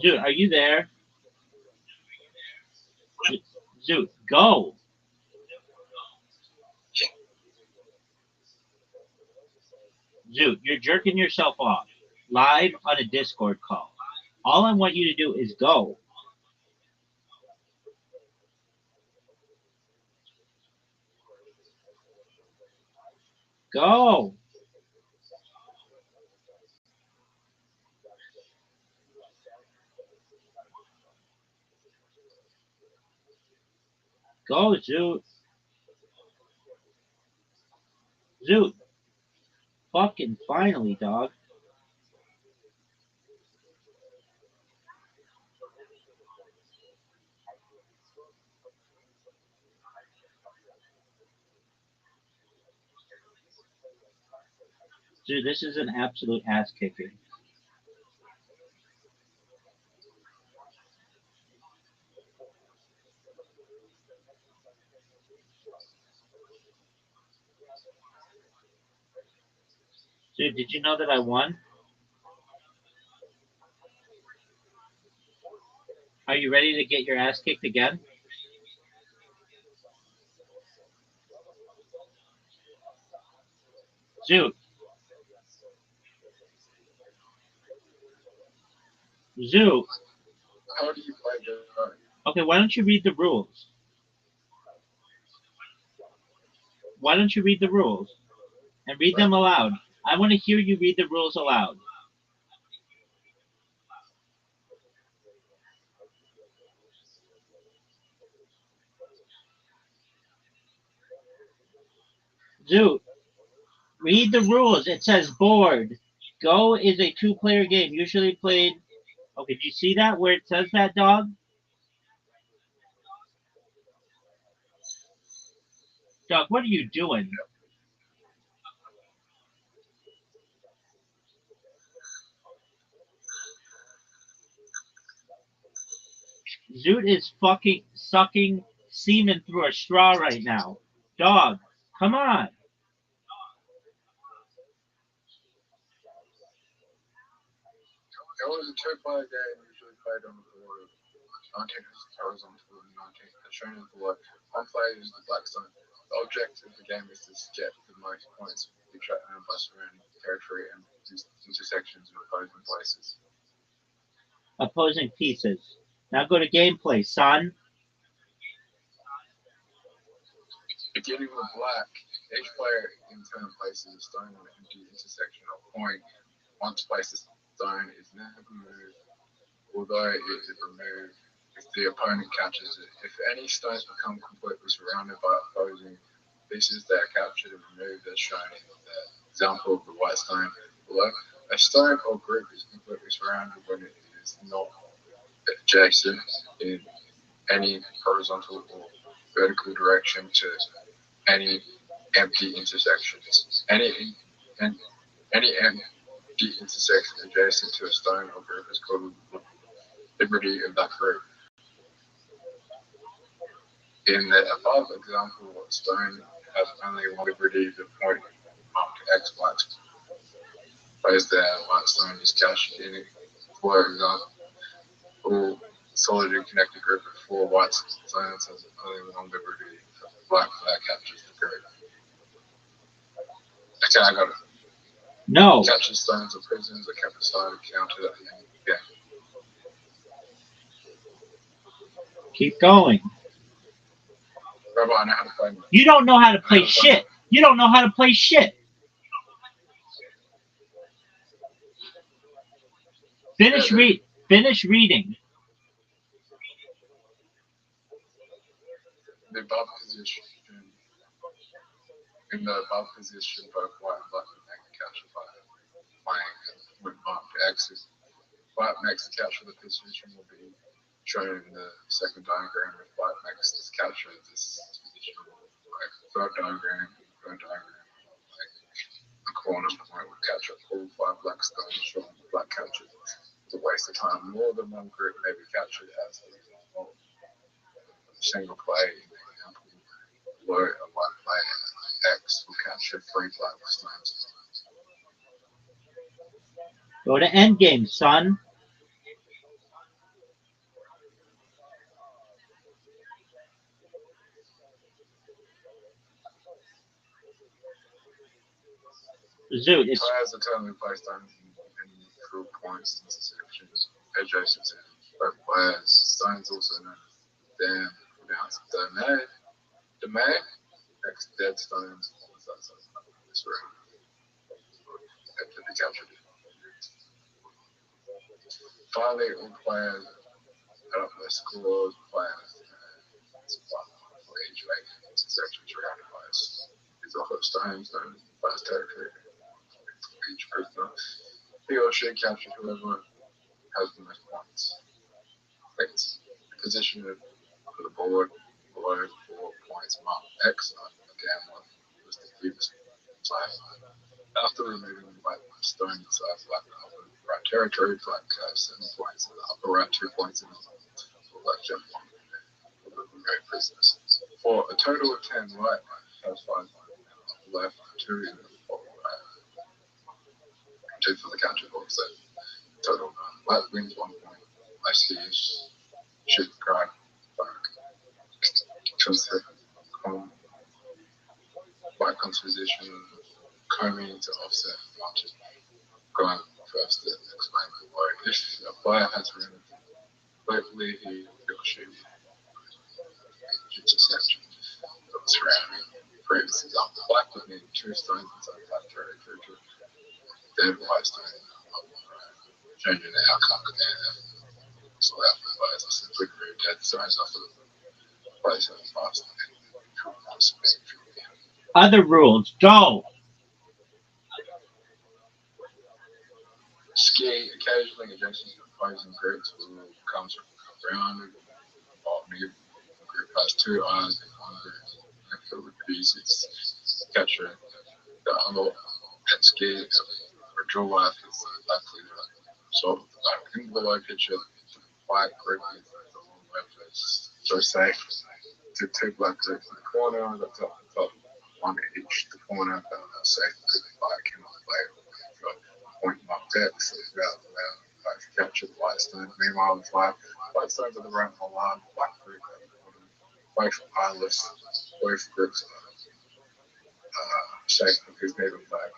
Dude, are you there? Dude, go. Dude, you're jerking yourself off live on a Discord call. All I want you to do is go. Go. Go, dude. Dude, fucking finally, dog. Dude, this is an absolute ass kicking. Dude, did you know that I won? Are you ready to get your ass kicked again? Zoot. Zoot. How do you play Go? Okay, why don't you read the rules? Why don't you read the rules? And read them aloud. I want to hear you read the rules aloud. Zoot. Read the rules. It says board. Go is a two-player game, usually played. Okay, do you see that where it says that, dog? Dog, what are you doing? Zoot is fucking sucking semen through a straw right now. Dog, come on. Go is a two-player game usually played on the board. 19 is horizontal and 19 as shown in the below. One player uses the black stone. The objective of the game is to get the most points each by surrounding territory and intersections of opposing places. Opposing pieces. Now go to gameplay, son. Beginning with black, each player in turn places a stone on an empty intersection or point. Once placed, the stone is never moved, although it is removed if the opponent catches it. If any stones become completely surrounded by opposing pieces, they are captured and removed as shown in the example of the white stone below. A stone or group is completely surrounded when it is not adjacent in any horizontal or vertical direction to any empty intersections. Any empty intersection adjacent to a stone or group is called the liberty of that group. In the above example, a stone has only one liberty, the point marked X white place there, white stone is cached in it. For example, solidly connected group of four white stones has only one liberty, the black flag captures the group. Okay, I got it. No. Captured stones or prisons are kept aside and counted at the end of the game. Keep going. Robert, I know how to play. You don't know how to play shit. You don't know how to play shit. Finish reading. The above position, in the above position, both white and black will make the capture by playing with marked X's. White makes the capture, the position will be shown in the second diagram. If white makes this capture, this position will like third diagram, like the corner point will capture all five black stones showing the black capture. It's a waste of time. More than one group may be captured as an example. Single play in the example below, a white player X will capture three black stones. Go to endgame, son. Zoot, it's Players are totally placed on any field points, intersections, adjacent to both players. Stones also known as dam, pronounced domain, next dead stones, that's this room. Have to be captured. Finally, all players add up their scores, players for each vacant intersection surrounded by is a host stones known as the player's territory. Each prisoner, he or she captured whoever has the most points. Wait, position of the board below 4 points marked X again was the previous side. After removing the white stone inside black upper right territory, black has 7 points in the upper right, 2 points in the left and 1 for the removed prisoners. For a total of 10, white has 5 points in the upper left, 2 in the bottom right. two for the country boys. So total black wins 1 point. I see shoot cry back. Black comes position, coming to offset margin. Going first to explain the word. If a player has run lately, he or she interception surrounding previous example. Black would need 2 stones inside black territory to then white stone changing the outcome of the so that players are simply remove dead stones off the place of the fast. Other rules, go! Ski occasionally adjacent to opposing groups will comes around or near group has 2 eyes and 1 group. Therefore, reduce its capture the other and ski or draw life is likely to sort of like in the low picture the white group is the long left so safe to 2 black groups in the corner, the top 1 each the corner, safe because the black cannot play for point mark depth, so it's about to capture the white stone. Meanwhile, the white stones are the right of the line, black group at the bottom, both eyeless, both groups safe because neither black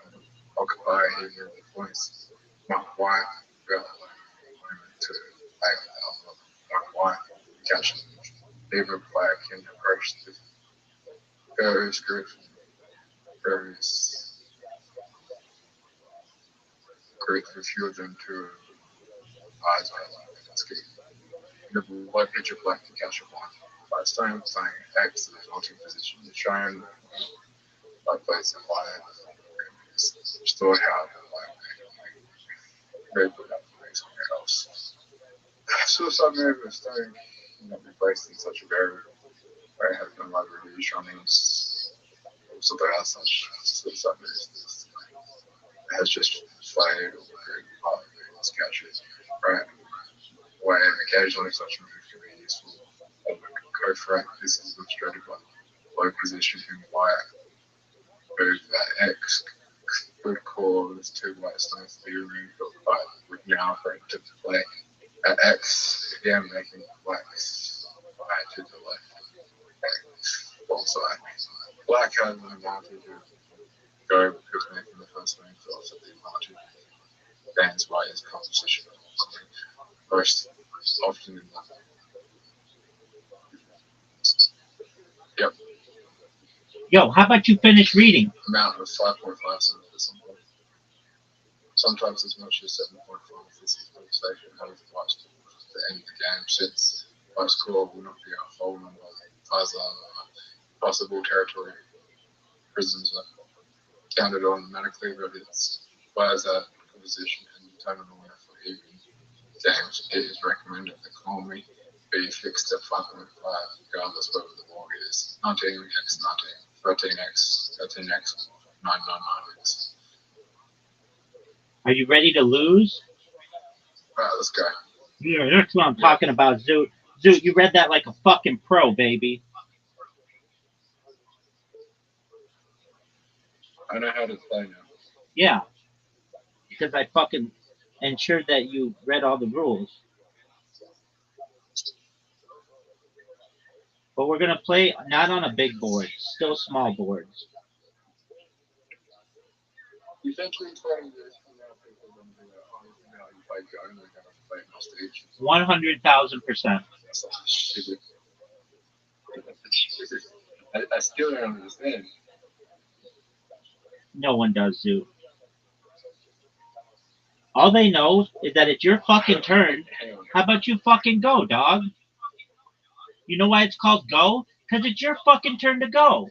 occupy either of the points. Mark white, about to black, mark white, catch neither player can approach the various groups, various groups with fewer than 2 eyes on the ski. The white picture black to catch a one. By stone playing X, the resulting position is shown by placing white stored out and white red without somewhere else. Suicide move of stone cannot be placed in such a very where it has been like reviews showing also there are such suicide moves. It has just flayed or good part of its captures. Right. Where occasionally such a move can be useful. Co-frac, this is illustrated by low position in white. Move that X could cause 2 white stones to be removed, but would now bring to play at X, again making blacks to the left. Both side. Black has an advantage of go because making the first move to offset the advantage. Dan's white is composition. Most often in the Yep. Yo, how about you finish reading? Amount of 5.5 cents at some point. Sometimes as much as 7.5 this is the station has watched the end of the game since most score will not be a whole number of puzzle possible territory prisons are counted automatically, but it's players at position and determine the winner for even games. It is recommended that economy be fixed at 5.5 regardless whether the log is 19x 19, 13x, 13x, 999x. Are you ready to lose? Alright, let's go. Yeah, that's what I'm talking about, Zoot. Zoot, you read that like a fucking pro, baby. I know how to play now. Yeah. Because I fucking ensured that you read all the rules. But we're gonna play not on a big board, still small boards. Eventually, 20 years from now, people are going to be like, oh, you know, you play Go and they're going to play on stage. 100,000%. That's like stupid. I still don't understand. No one does, Zoot. All they know is that it's your fucking turn. How about you fucking go, dog? You know why it's called go? Because it's your fucking turn to go.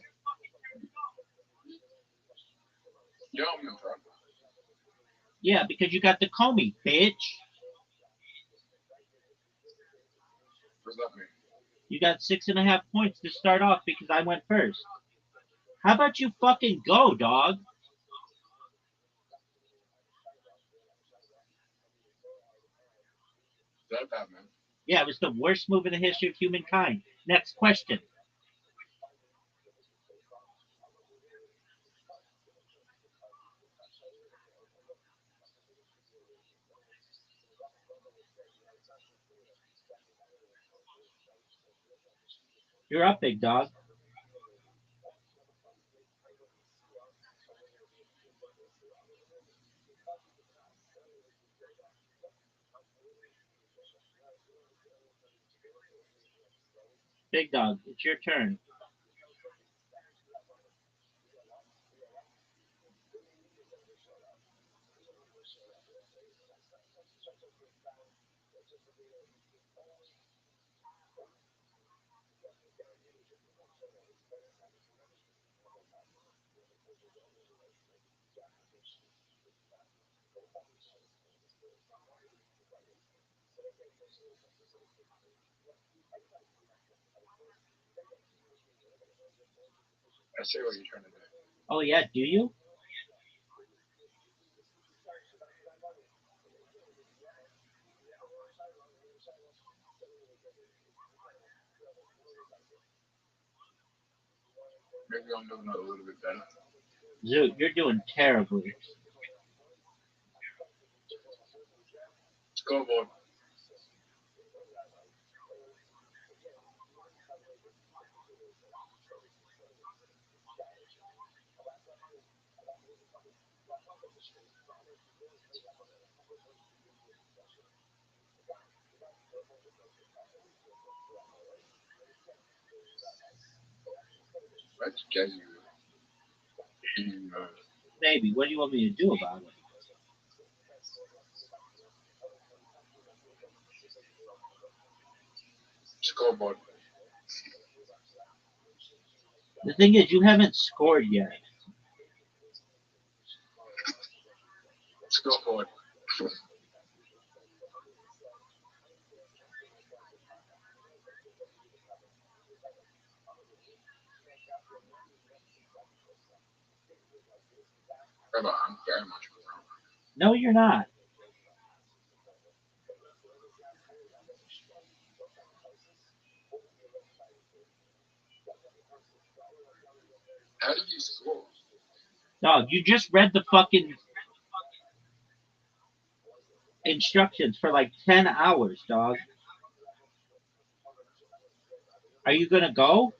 Yeah, I'm in front. Yeah, because you got the Comey, bitch. Where's that mean? You got 6.5 points to start off because I went first. How about you fucking go, dog? Is that bad, man? Yeah, it was the worst move in the history of humankind. Next question. You're up, big dog. Big dog, it's your turn. I see what you're trying to do. Oh yeah, do you? Maybe I'm doing it a little bit better. Zoot, you're doing terribly. Scoreboard. Let's get you. Baby, what do you want me to do about it? Scoreboard. The thing is, you haven't scored yet. Scoreboard. Brother, I'm very much wrong. No, you're not. How did you score? Dog, you just read the fucking instructions for like 10 hours, dog. Are you gonna go?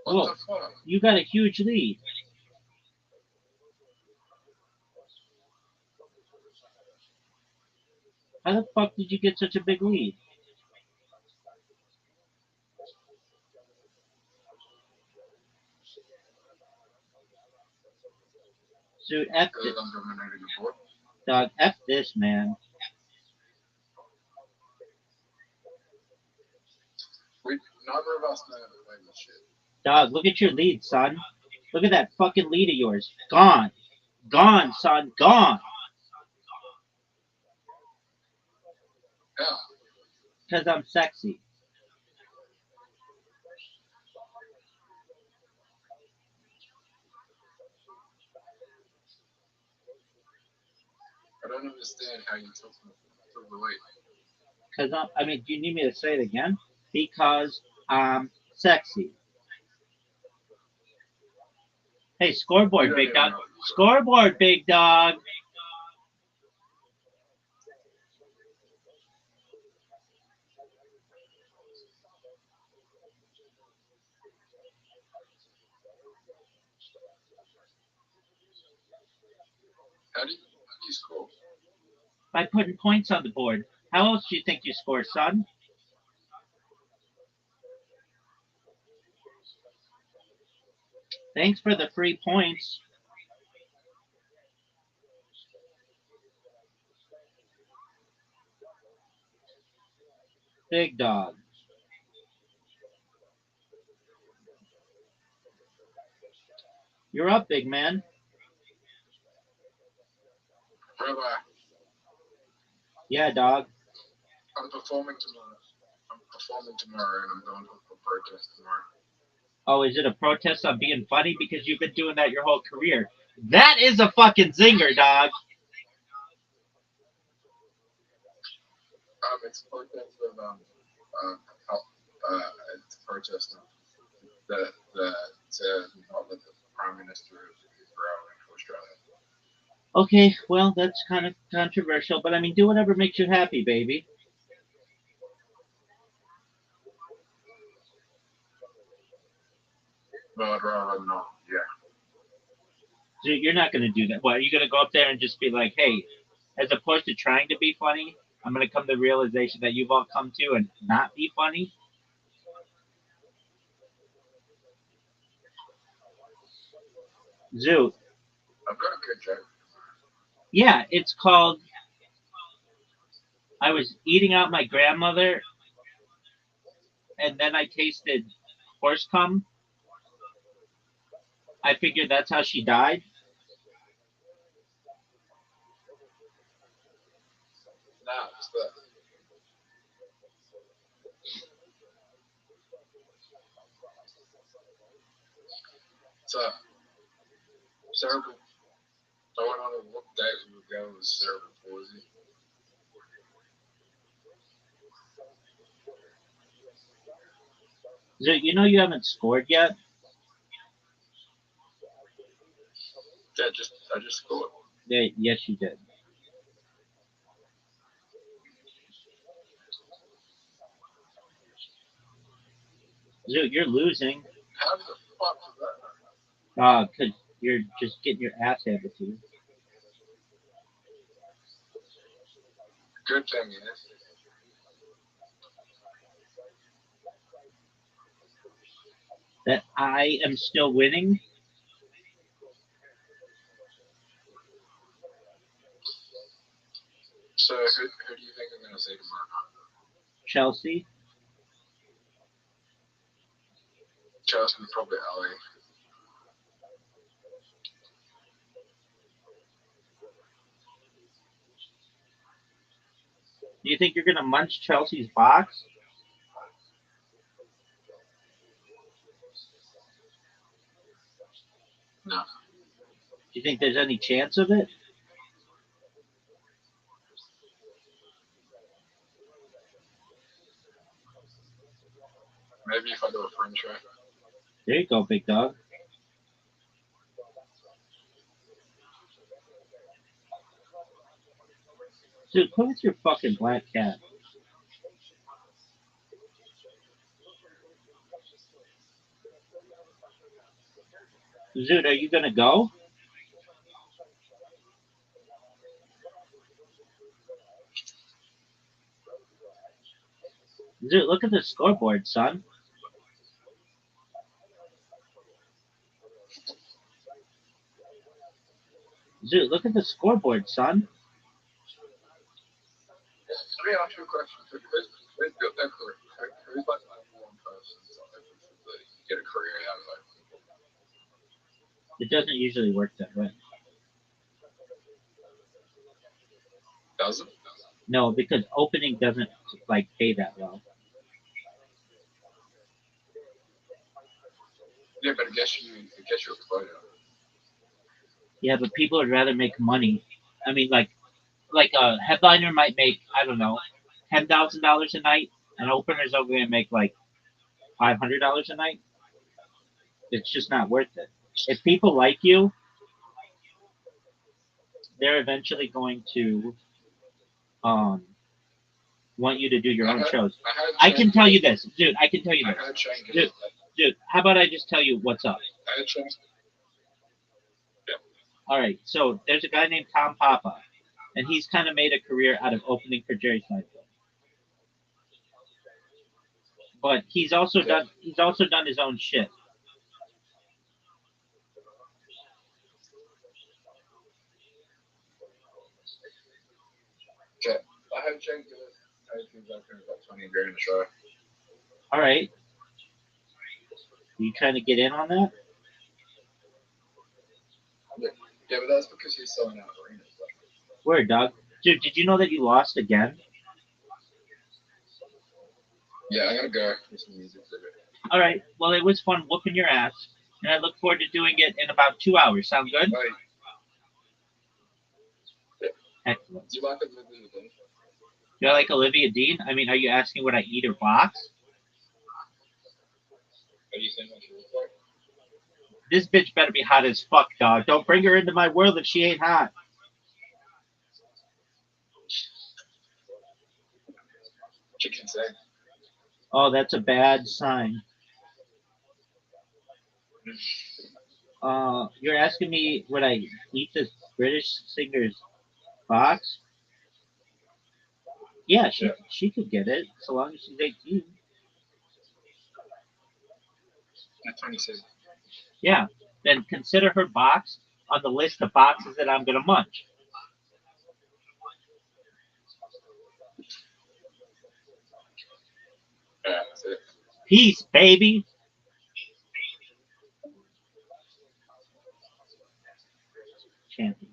What Well, the fuck? you got a huge lead. How the fuck did you get such a big lead? Dude, F Because this. I'm dominating the board. Dog, F this, man. Neither of us know how to play this shit. Dog, look at your lead, son. Look at that fucking lead of yours. Gone. Gone, son. Gone. How? Because I'm sexy. I don't understand how you took the lead. Because I mean, do you need me to say it again? Because I'm sexy. Hey, You scoreboard, don't big even dog. know what you said. Scoreboard, big dog. How do you score? By putting points on the board. How else do you think you score, son? Thanks for the free points. Big dog. You're up, big man. Brother, Yeah, dog. I'm performing tomorrow. I'm performing tomorrow and I'm going to a protest tomorrow. Oh, is it a protest on being funny? Because you've been doing that your whole career. That is a fucking zinger, dog. It's a protest of how it's a protest of that not let the Prime Minister of Israel into Australia. Okay, well, that's kind of controversial, but I mean, do whatever makes you happy, baby. But I'd rather not. Yeah. So you're not going to do that. What, are you going to go up there and just be like, hey, as opposed to trying to be funny, I'm going to come to the realization that you've all come to and not be funny? Zoo. I've got a good joke. Yeah, it's called I was eating out my grandmother and then I tasted horse cum. I figured that's how she died. Nah, it's that. It's cerebral. I went on a look date with a girl with cerebral palsy. Zoo, you know you haven't scored yet? Yeah, I just scored. Yeah, yes, you did. Zoo, you're losing. How the fuck is that? Because you're just getting your ass handed to you. Good thing is, That I am still winning. so who do you think I'm going to see tomorrow night? Chelsea. Chelsea, probably Ali. Do you think you're going to munch Chelsea's box? No. Do you think there's any chance of it? Maybe if I do a fringe show. There you go, big dog. Dude, who's your fucking black cat? Zoot, are you gonna go? Zoot, look at the scoreboard, son. Zoot, look at the scoreboard, son. Let me ask you a question. Who's built their career? Who's like the number one person that get a career out of it? It doesn't usually work that way. Does it? No, because opening doesn't like pay that well. Yeah, but I guess you exposure. Yeah, but people would rather make money. I mean, like a headliner might make, I don't know, $10,000 a night, and openers are going to make like $500 a night. It's just not worth it. If people like you, they're eventually going to um, want you to do your own shows. I can tell you this, dude. I can tell you this, dude. How about I just tell you what's up? All right. So there's a guy named Tom Papa, and he's kind of made a career out of opening for Jerry Seinfeld. But he's also done his own shit. Okay. I had Jake do it. I think that's going to about 20 during the show. All right. Are you trying to get in on that? Yeah, but that's because he's selling out arenas. Word, dog. Dude, did you know that you lost again? Yeah, I'm going to go for some music. All right. Well, it was fun whooping your ass, and I look forward to doing it in about 2 hours. Sound good? Right. Excellent. You like it with me? You're like Olivia Dean? I mean, are you asking what I eat or box? What do you think what she looks like? This bitch better be hot as fuck, dog. Don't bring her into my world if she ain't hot. What you can say? Oh, that's a bad sign. You're asking me would I eat this British singer's box? Yeah, she could get it so long as she's 18. At 26. Yeah, then consider her box on the list of boxes that I'm gonna munch. Yeah, that's it. Peace, baby. Champion.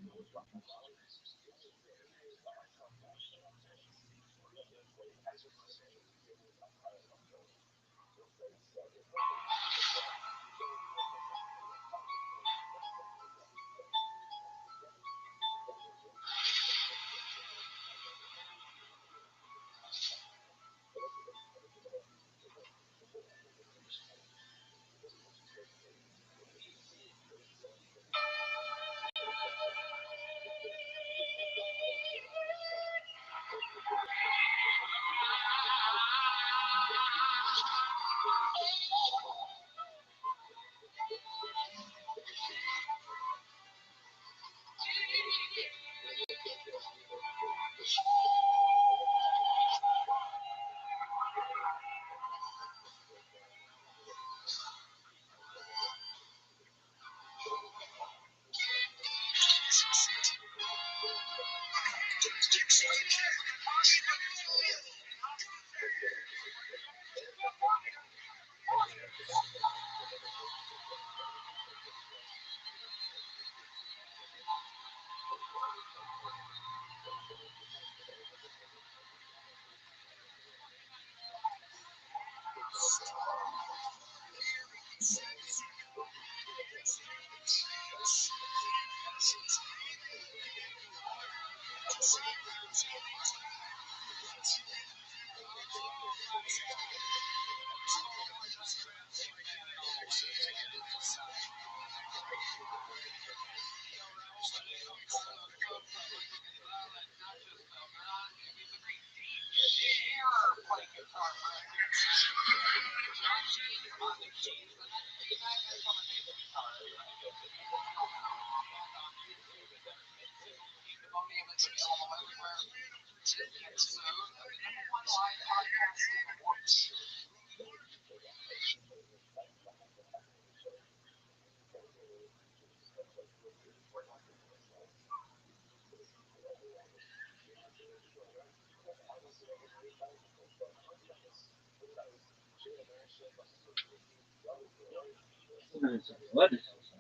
What is this?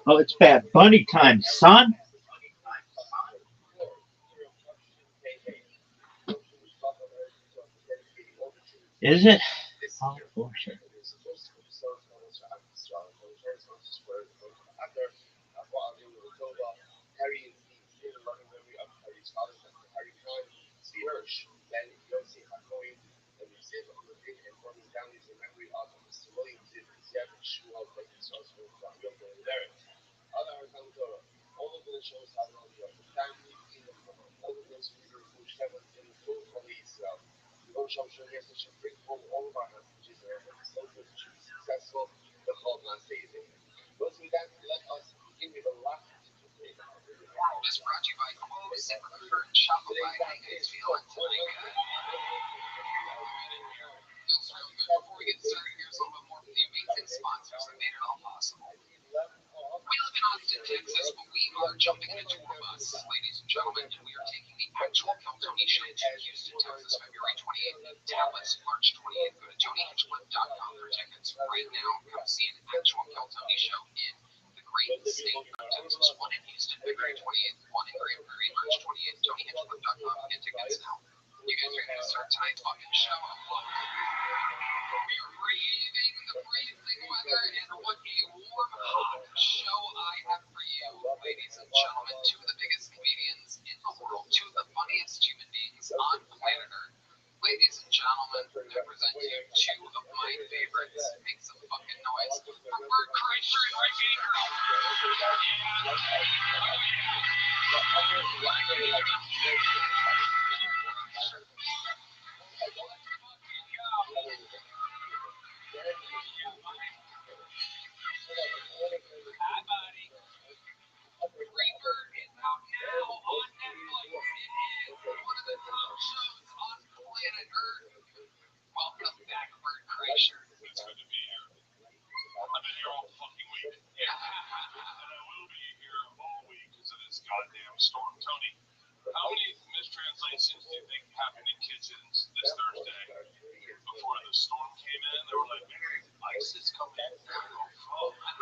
Oh, it's Bad Bunny time, son. Is it? Oh, bullshit. This brought to you by Quo ZipRecruiter and Shopify. How you guys feeling tonight, guys? Feels real good. Before we get started, here's a little bit more from the amazing sponsors that made it all possible. We live in Austin, Texas, but we are jumping in a tour bus, ladies and gentlemen, and we are taking the actual Keltoni show to Houston, Texas, February 28th, and Dallas, March 28th. Go to TonyHinchcliffe.com for tickets right now. Come see an actual Keltoni show in the great state of Texas. One in Houston, February 28th, one in Grand Prairie, March 28th. TonyHinchcliffe.com. Get tickets now. You guys are going to start tonight's fucking show. We are braving the freezing weather, and what a warm, hot show I have for you, ladies and gentlemen. Two of the biggest comedians in the world, two of the funniest human beings on planet Earth. Ladies and gentlemen, I present to you two of my favorites. Make some fucking noise for Bert Kreischer and Rick Ingram. Hi, buddy. Freebird is out now on Netflix. It is one of the top shows on planet Earth. Welcome back, Bert Kreischer. It's good to be here. I've been here all fucking week. Yeah. And I will be here all week because of this goddamn storm. Tony, how many mistranslations do you think happened in kitchens this Thursday? Before the storm came in, they were like, ice is coming. Oh, fuck.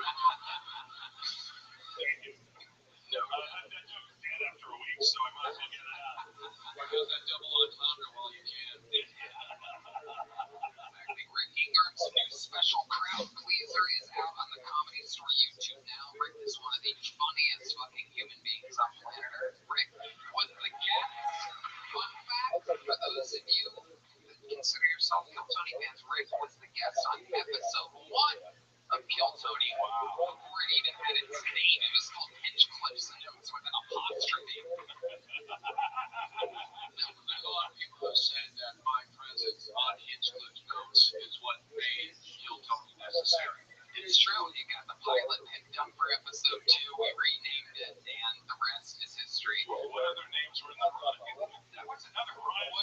Thank you. No, that joke's dead after a week, so I might as well get it out. Use that double entendre while you can. Exactly. Rick Ingram's new special, Crowd Pleaser, is out on the Comedy Store YouTube now. Rick is one of the funniest fucking human beings on planet Earth. Rick was the guest. Fun fact, for those of you that consider yourself Keltoni fans, Rick was the guest on episode 1 of Keltoni. Wow. Before it even had its name, it was called Hinchcliffe's Notes with an apostrophe. A lot of people have said that my presence on Hinchcliffe's Notes is what made Keltoni necessary. It's true. You got the pilot picked up for episode 2. We renamed it, and the rest is history. What other names were in the running? That was another Brian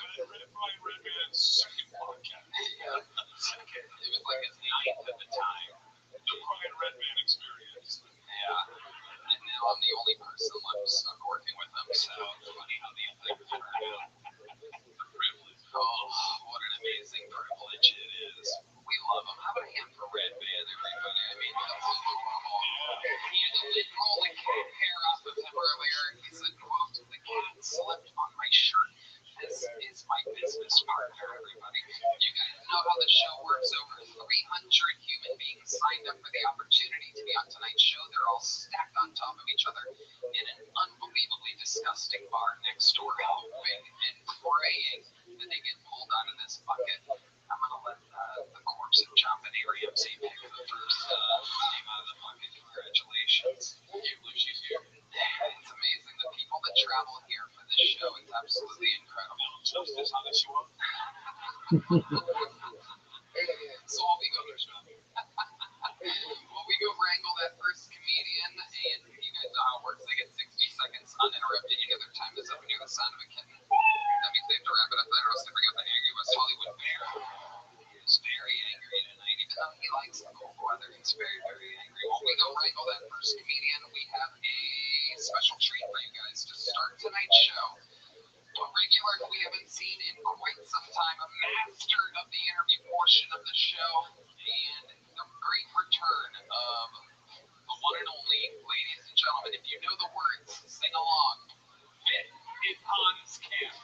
Redman's second podcast. Yeah. It was like his 9th at the time. The Brian Redman experience. Yeah. And now I'm the only person left stuck working with him, so it's funny how these things turn out. The privilege. Oh, what an amazing privilege it is. We love him. How about a hand for Redman, everybody? I mean, that's adorable. He had to roll the cat hair off of him earlier. He said, quote, "The cat slipped on my shirt. This is my business partner, everybody." You guys know how the show works. Over 300 human beings signed up for the opportunity to be on tonight's show. They're all stacked on top of each other in an unbelievably disgusting bar next door, hoping and praying that they get pulled out of this bucket. I'm going to let the corpse of John Benary MC pick the first name out of the bucket. Congratulations. I can't believe she's here. It's amazing the people that travel here for this show. It's absolutely incredible. Justice, how does she work? So while we go wrangle that first comedian, and you guys know how it works. They get 60 seconds uninterrupted. You know their time is up and you're the sound of a kitten. That means they have to wrap it up there or else they bring out the angry West Hollywood bear. He's very angry tonight, even though he likes the cold weather. He's very, very angry. While we go wrangle that first comedian, we have a special treat for you guys to start tonight's show. A regular who we haven't seen in quite some time, a master of the interview portion of the show, and the great return of the one and only, ladies and gentlemen. If you know the words, sing along. Fit is Hans Camp.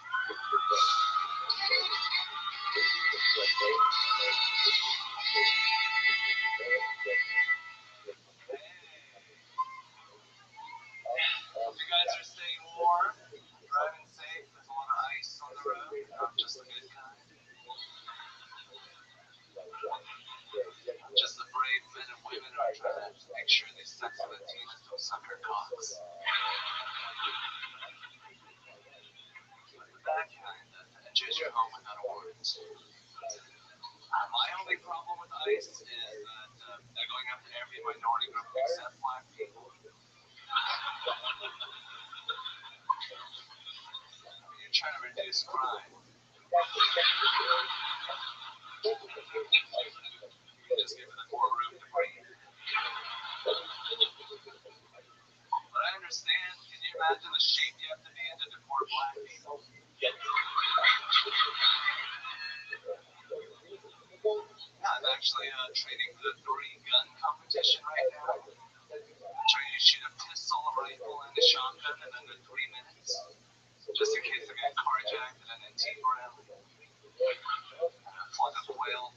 Hope you guys are staying warm, driving safe. There's a lot of ice on the road, not just the good kind. Just the brave men and women who are trying to make sure these sex Latinas don't suck their cocks. Backhand, choose your home without awards. My only problem with ICE is that they're going after every minority group except black people. serious crime. Just given the more room to breathe. But I understand. Can you imagine the shape you have to be in to deport black people? I'm actually training for the 3-gun competition right now. I'm trying to shoot a pistol, a rifle, and a shotgun in under 3 minutes. Just in case I get carjacked in an Antifa rally. Flood of oil.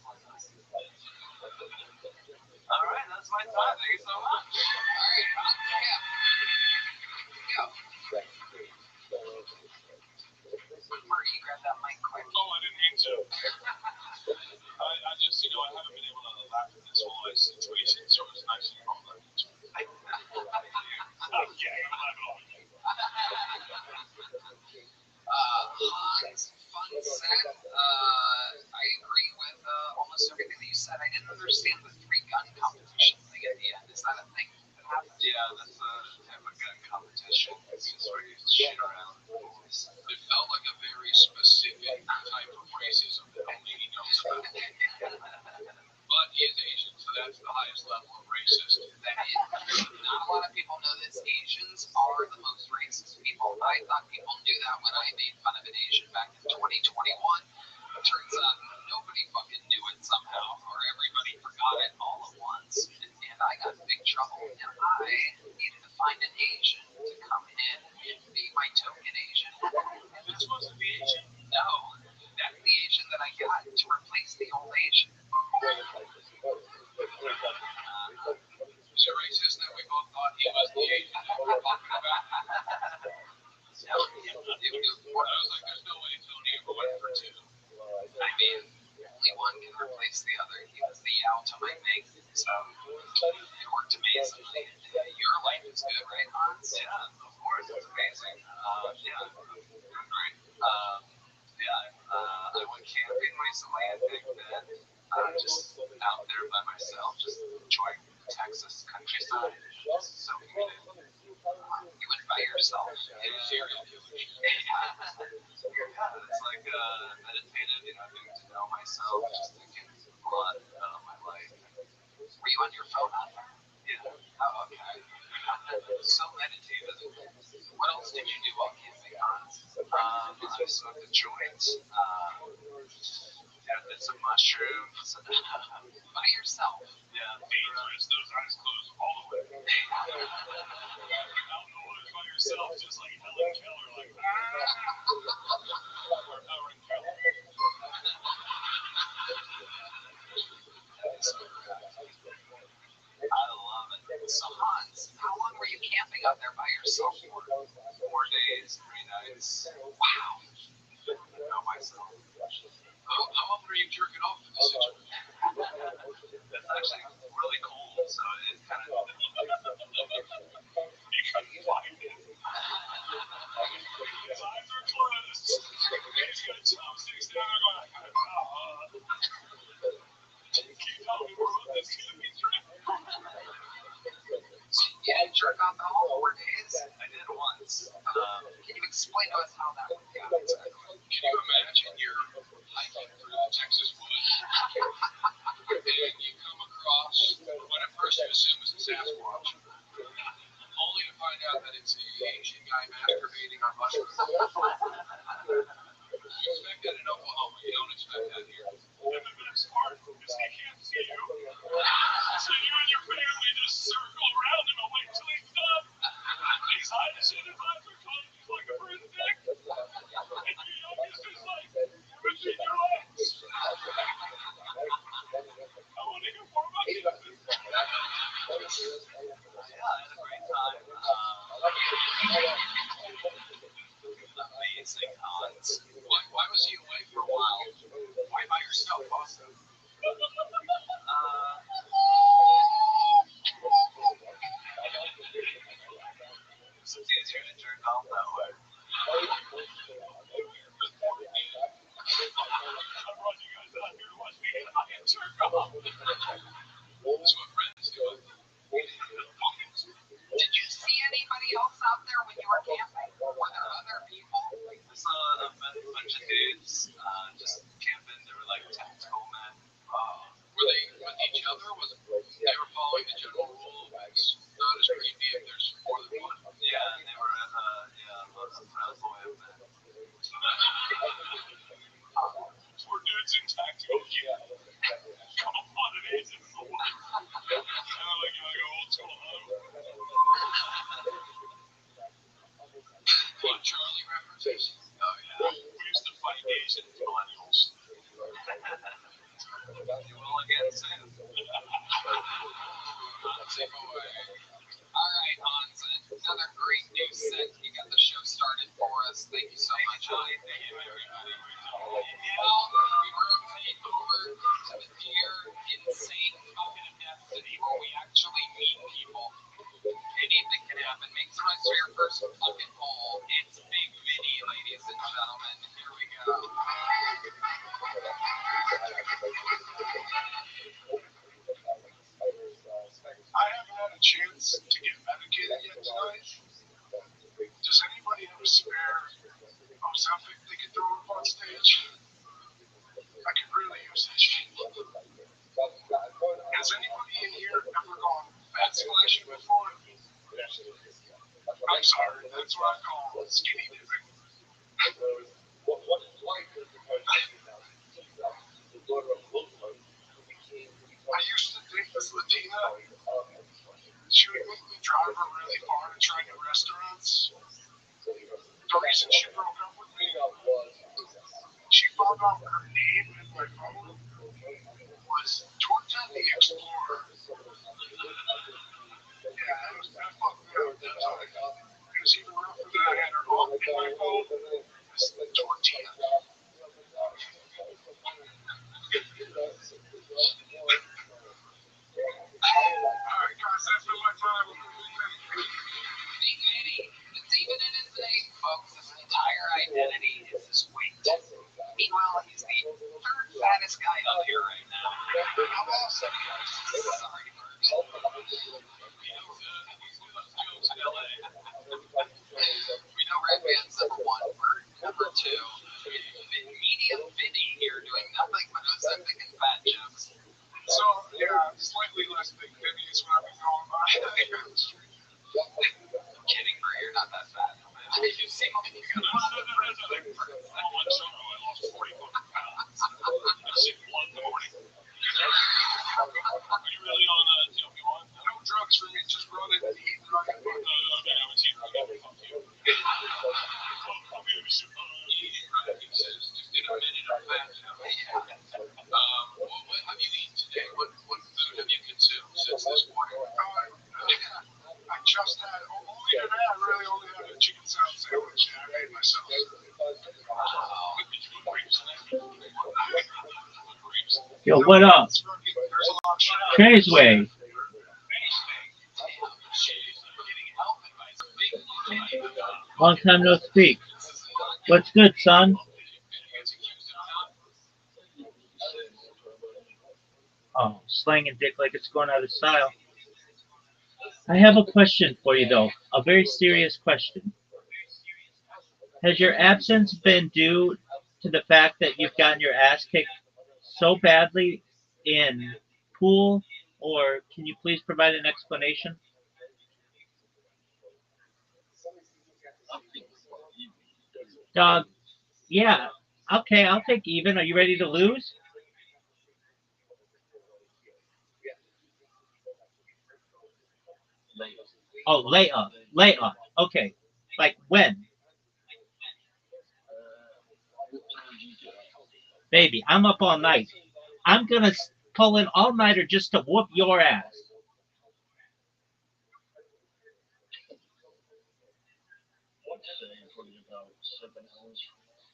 Alright, that's my time. Thank you so much. Alright, yeah. Go. Mark, you grab that mic quick. Oh, I didn't mean to. I just, I haven't been able to laugh at this whole situation, so it's nice to call that. Yeah, I'm laughing Hans, fun set. I agree with almost everything that you said. I didn't understand the 3-gun competition thing at the end. Is that a thing that happens? Yeah, that's a type of gun competition. It's just where you shoot around. It felt like a very specific type of racism that only he knows about. But he is Asian, so that's the highest level of racist. Not a lot of people know that Asians are the most racist people. I thought people knew that when I made fun of an Asian back in 2021. Turns out nobody fucking knew it somehow, or everybody forgot it all at once. And I got in big trouble, and I needed to find an Asian to come in and be my token Asian. This wasn't the Asian? No, that's the Asian that I got to replace the old Asian. Is it racist that we both thought he was the Asian that we were talking about? No, I was like, there's no way Tony ever went for 2. I mean, only one can replace the other. He was the Yao to my Ming, so it worked amazingly. Your life is good, right, Hans? Yeah, of course, it's amazing. Yeah, doing great. I went camping recently in Big Bend, just out there by myself, just enjoying the Texas countryside, just soaking it in. You went by yourself. It's like meditative, getting to know myself, just thinking a lot about my life. Were you on your phone on there? Yeah. Oh, okay. So meditative. What else did you do while camping, Hans? I smoked a joint, did some mushrooms. By yourself? Yeah. dangerous, those eyes closed all the way. Out in the woods by yourself, just like Helen Keller, like, or Howard Keller. I love it. So, Hans, how long were you camping out there by yourself for? 4 days, 3 nights. Wow. I know myself. How often are you jerking off in this situation? It's actually really cold, so it kind of. You couldn't find it. His eyes are closed. He's got chopsticks down there going, keep telling me more about this camping trip. You didn't jerk off at all 4 days? I did once. Can you explain to us how that would go exactly? Can you imagine you're hiking through the Texas woods and you come across what at first you assume is a Sasquatch, only to find out that it's an Asian guy masturbating on mushrooms? You expect that in Oklahoma, you don't expect that here. And the best part is he can't see you. So you and your family just circle around him and wait till he's done. He's hiding shit, his eyes are closed, he's like a bird dick. And your youngest is like, between your legs. I want to hear more about you. Yeah, I had a great time. Amazing Hans. Why was he away for a while? Why by yourself, Austin? It's easier to jerk off that way. I brought you guys out here to watch me and I jerk off. That's what friends do. Did you see anybody else out there when you were camping? Were there other people? I saw a bunch Charlie references? Oh, yeah. We used to fight Asian millennials. You will again soon. Take away. All right, Hans. Another great news set. You got the show started for us. Thank you so much. Thank you, everybody. Now we rotate over to the dear, insane fucking destiny where we actually meet people. Anything can happen. Make some noise for your first fucking poll. It's Big Vinny, ladies and gentlemen. Here we go. I haven't had a chance to get medicated yet tonight. Does anybody have a spare Ozempic they can throw up on stage? I could really use that shit. Has anybody in here ever gone fat splashing before? I'm sorry, that's what I call skinny dipping. I used to date this Latina. She would make me drive her really far to try new restaurants. The reason she broke up with me, she found out her name in my phone was Torta the Explorer. Yeah, that fucked me up that time. It was even rougher that I had her off in my phone as Tortilla. Alright, guys, that's been my time. Big Vinny. It's even in his name, folks. His entire identity is his weight. Meanwhile, he's the third fattest guy up here right now. How awesome. Sorry, Bert. Jokes in LA. We know Redman's number one, Bert number two. Medium Vinny here doing nothing but Ozempic and fat jokes. So, yeah, slightly less Big Vinny is what I've been going by. Kidding, Bert, you're not that fat. You seem like you got I lost 40 fucking pounds. I sit one in the morning. Are you really on GLP-1? No drugs for me, just running and eating right. Okay, I was eating right. Fuck you. Eating right, he says. Just did a minute of fat. What have you eaten today? What food have you consumed since this morning? I just had, only today, I really only had a chicken salad sandwich that I made myself. Yo, what up? Transway. Long time no speak. What's good, son? Oh, slanging dick like it's going out of style. I have a question for you, though. A very serious question. Has your absence been due to the fact that you've gotten your ass kicked so badly in pool, or can you please provide an explanation? Dog, yeah. Okay, I'll take even. Are you ready to lose? Oh, lay up. Lay up. Okay. Like when? Baby, I'm up all night. I'm gonna pull an all nighter just to whoop your ass.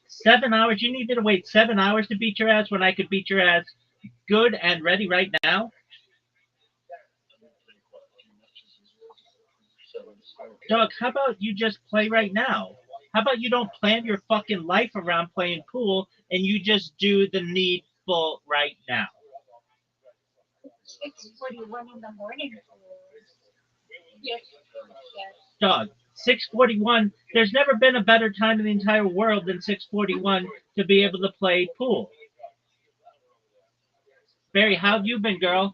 7 hours? You need me to wait 7 hours to beat your ass when I could beat your ass good and ready right now? Doug, how about you just play right now? How about you don't plan your fucking life around playing pool and you just do the needful right now? 6:41 in the morning. Yes. Doug, 6:41. There's never been a better time in the entire world than 6:41 to be able to play pool. Barry, how have you been, girl?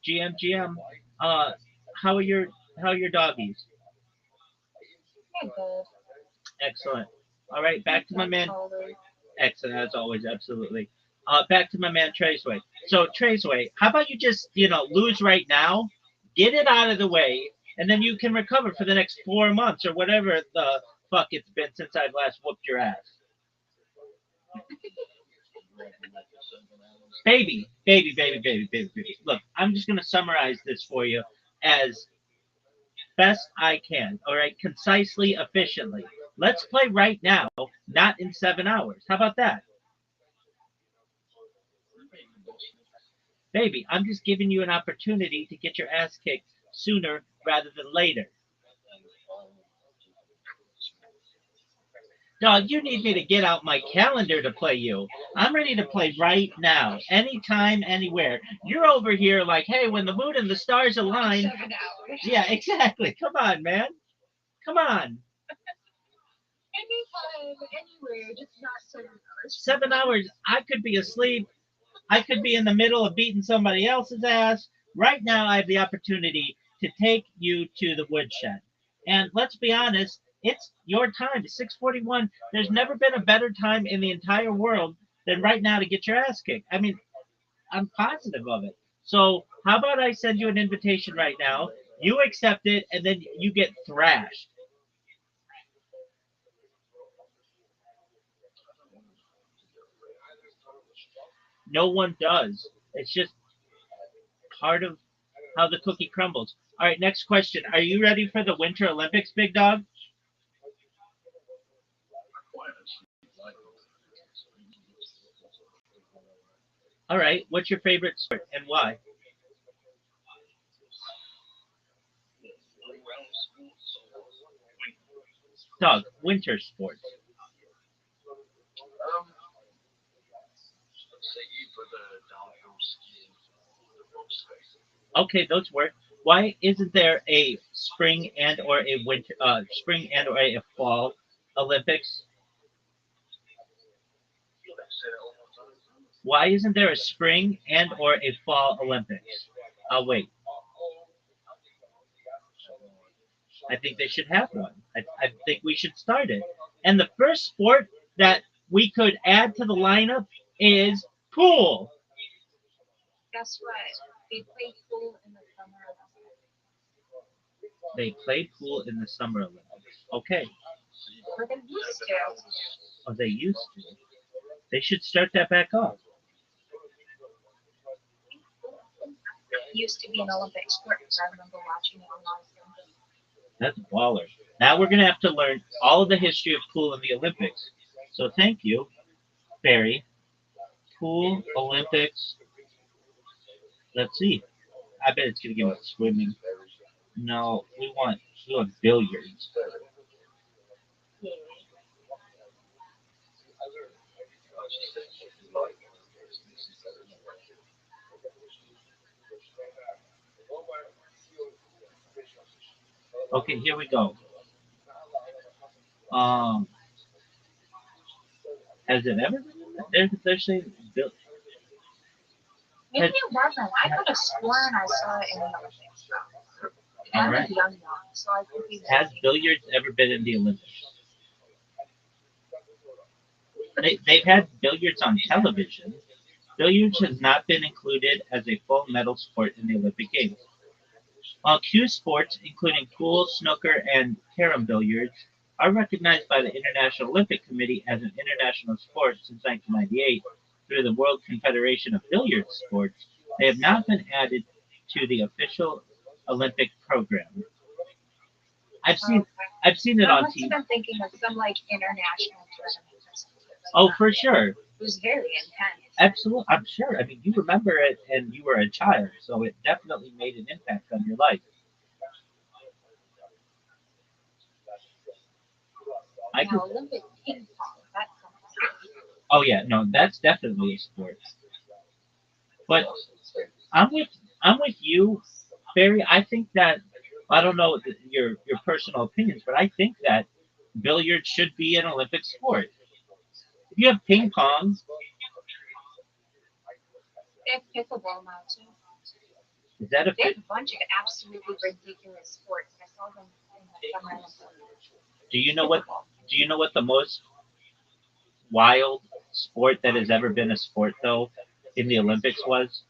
GM. Uh, how are your doggies? Good. Excellent. All right, back to my man. Excellent as always, absolutely. Back to my man Traceway. So Traceway, how about you just lose right now, get it out of the way, and then you can recover for the next 4 months or whatever the fuck it's been since I've last whooped your ass. Baby. Look, I'm just gonna summarize this for you as best I can. All right, concisely, efficiently. Let's play right now, not in 7 hours. How about that? Baby, I'm just giving you an opportunity to get your ass kicked sooner rather than later. Dog, you need me to get out my calendar to play you. I'm ready to play right now, anytime, anywhere. You're over here like, hey, when the moon and the stars align. 7 hours. Yeah, exactly. Come on, man. Come on. Anytime, anywhere, just not 7 hours. 7 hours, I could be asleep. I could be in the middle of beating somebody else's ass. Right now, I have the opportunity to take you to the woodshed. And let's be honest, it's your time. It's 6:41. There's never been a better time in the entire world than right now to get your ass kicked. I mean, I'm positive of it. So, how about I send you an invitation right now? You accept it, and then you get thrashed. No one does. It's just part of how the cookie crumbles. All right, next question. Are you ready for the Winter Olympics, big dog? All right. What's your favorite sport and why? Dog, winter sports. Okay, those work. Why isn't there a spring and or a winter spring and or a fall Olympics? Why isn't there a spring and or a fall Olympics? I'll wait. I think they should have one. I think we should start it. And the first sport that we could add to the lineup is pool. Guess what? They play pool in the summer Olympics. They played pool in the Summer Olympics. Okay. Or they used to. Oh, they used to. They should start that back up. Used to be an Olympic sport because I remember watching it when I was younger. That's baller. Now we're gonna have to learn all of the history of pool in the Olympics. So thank you, Barry. Pool Olympics. Let's see. I bet it's gonna give us swimming. No, we want billiards. Yeah. Okay, here we go. Um, has it ever been? They're saying Maybe it wasn't. I could have sworn I saw it in the Olympics. all I was right. young, so I could be Has mistaken. billiards ever been in the Olympics? They've had billiards on television. Billiards has not been included as a full medal sport in the Olympic Games. While cue sports, including pool, snooker, and carom billiards, are recognized by the International Olympic Committee as an international sport since 1998 through the World Confederation of Billiard Sports, they have not been added to the official Olympic program. I've seen Okay. I've seen it I on must have TV. been thinking of some like international tournament or something like Oh, that. for sure. It was very intense. Absolutely, I'm sure. I mean, you remember it, and you were a child, so it definitely made an impact on your life. I could. Now, Olympic ping pong, that's something. Oh yeah, no, that's definitely a sport. But I'm with I'm with you, Barry. I think that I don't know your personal opinions, but I think that billiards should be an Olympic sport. If you have ping pong, They have pickleball now, too. is that a They fit? have a bunch of absolutely ridiculous sports. I saw them in the summer Olympics. Do you know what Pickleball. Do you know what the most wild sport that has ever been a sport though in the Olympics was?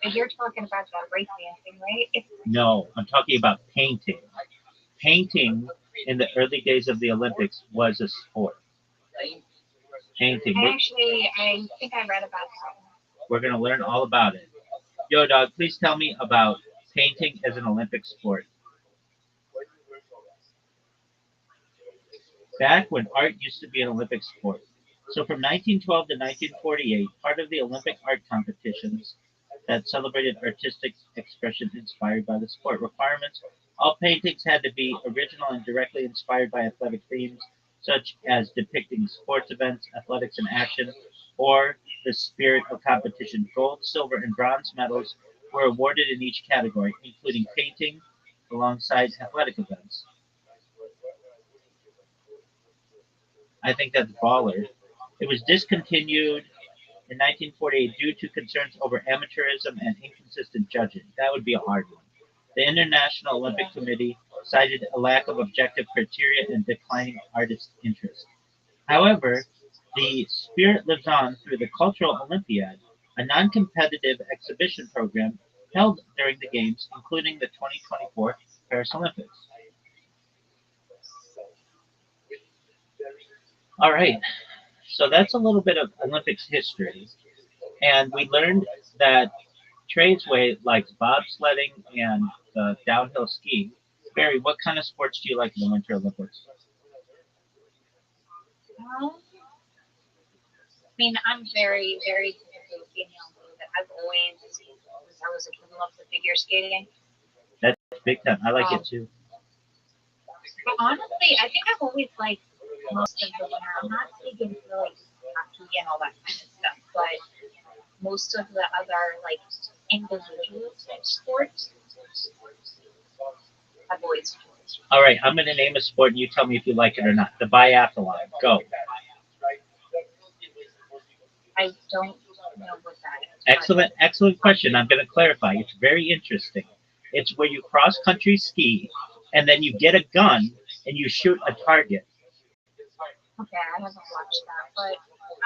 And you're talking about that breakdancing, right? No, I'm talking about painting. Painting in the early days of the Olympics was a sport. Painting. I think I read about that one. We're going to learn all about it. Yo, dog, please tell me about painting as an Olympic sport. Back when art used to be an Olympic sport. So from 1912 to 1948, part of the Olympic art competitions that celebrated artistic expression inspired by the sport requirements, all paintings had to be original and directly inspired by athletic themes, such as depicting sports events, athletics in action, or the spirit of competition. Gold, silver, and bronze medals were awarded in each category, including painting alongside athletic events. I think that's baller. It was discontinued in 1948 due to concerns over amateurism and inconsistent judging. That would be a hard one. The International Olympic Committee cited a lack of objective criteria and declining artist interest. However, the spirit lives on through the Cultural Olympiad, a non-competitive exhibition program held during the Games, including the 2024 Paris Olympics. All right, so that's a little bit of Olympics history. And we learned that Tradesway likes bobsledding and downhill skiing. Barry, what kind of sports do you like in the Winter Olympics? I mean, I'm very, very typical female that I've always, since I was a kid, loved the figure skating. That's big time. I like it too. But honestly, I think I've always liked most of the winter. I'm not big into like hockey and all that kind of stuff, but most of the other like individual type sports, I've always enjoyed. All right, I'm going to name a sport and you tell me if you like it or not. The biathlon. Go. I don't know what that is. Excellent question. I'm going to clarify. It's very interesting. It's where you cross country ski and then you get a gun and you shoot a target. Okay, I haven't watched that, but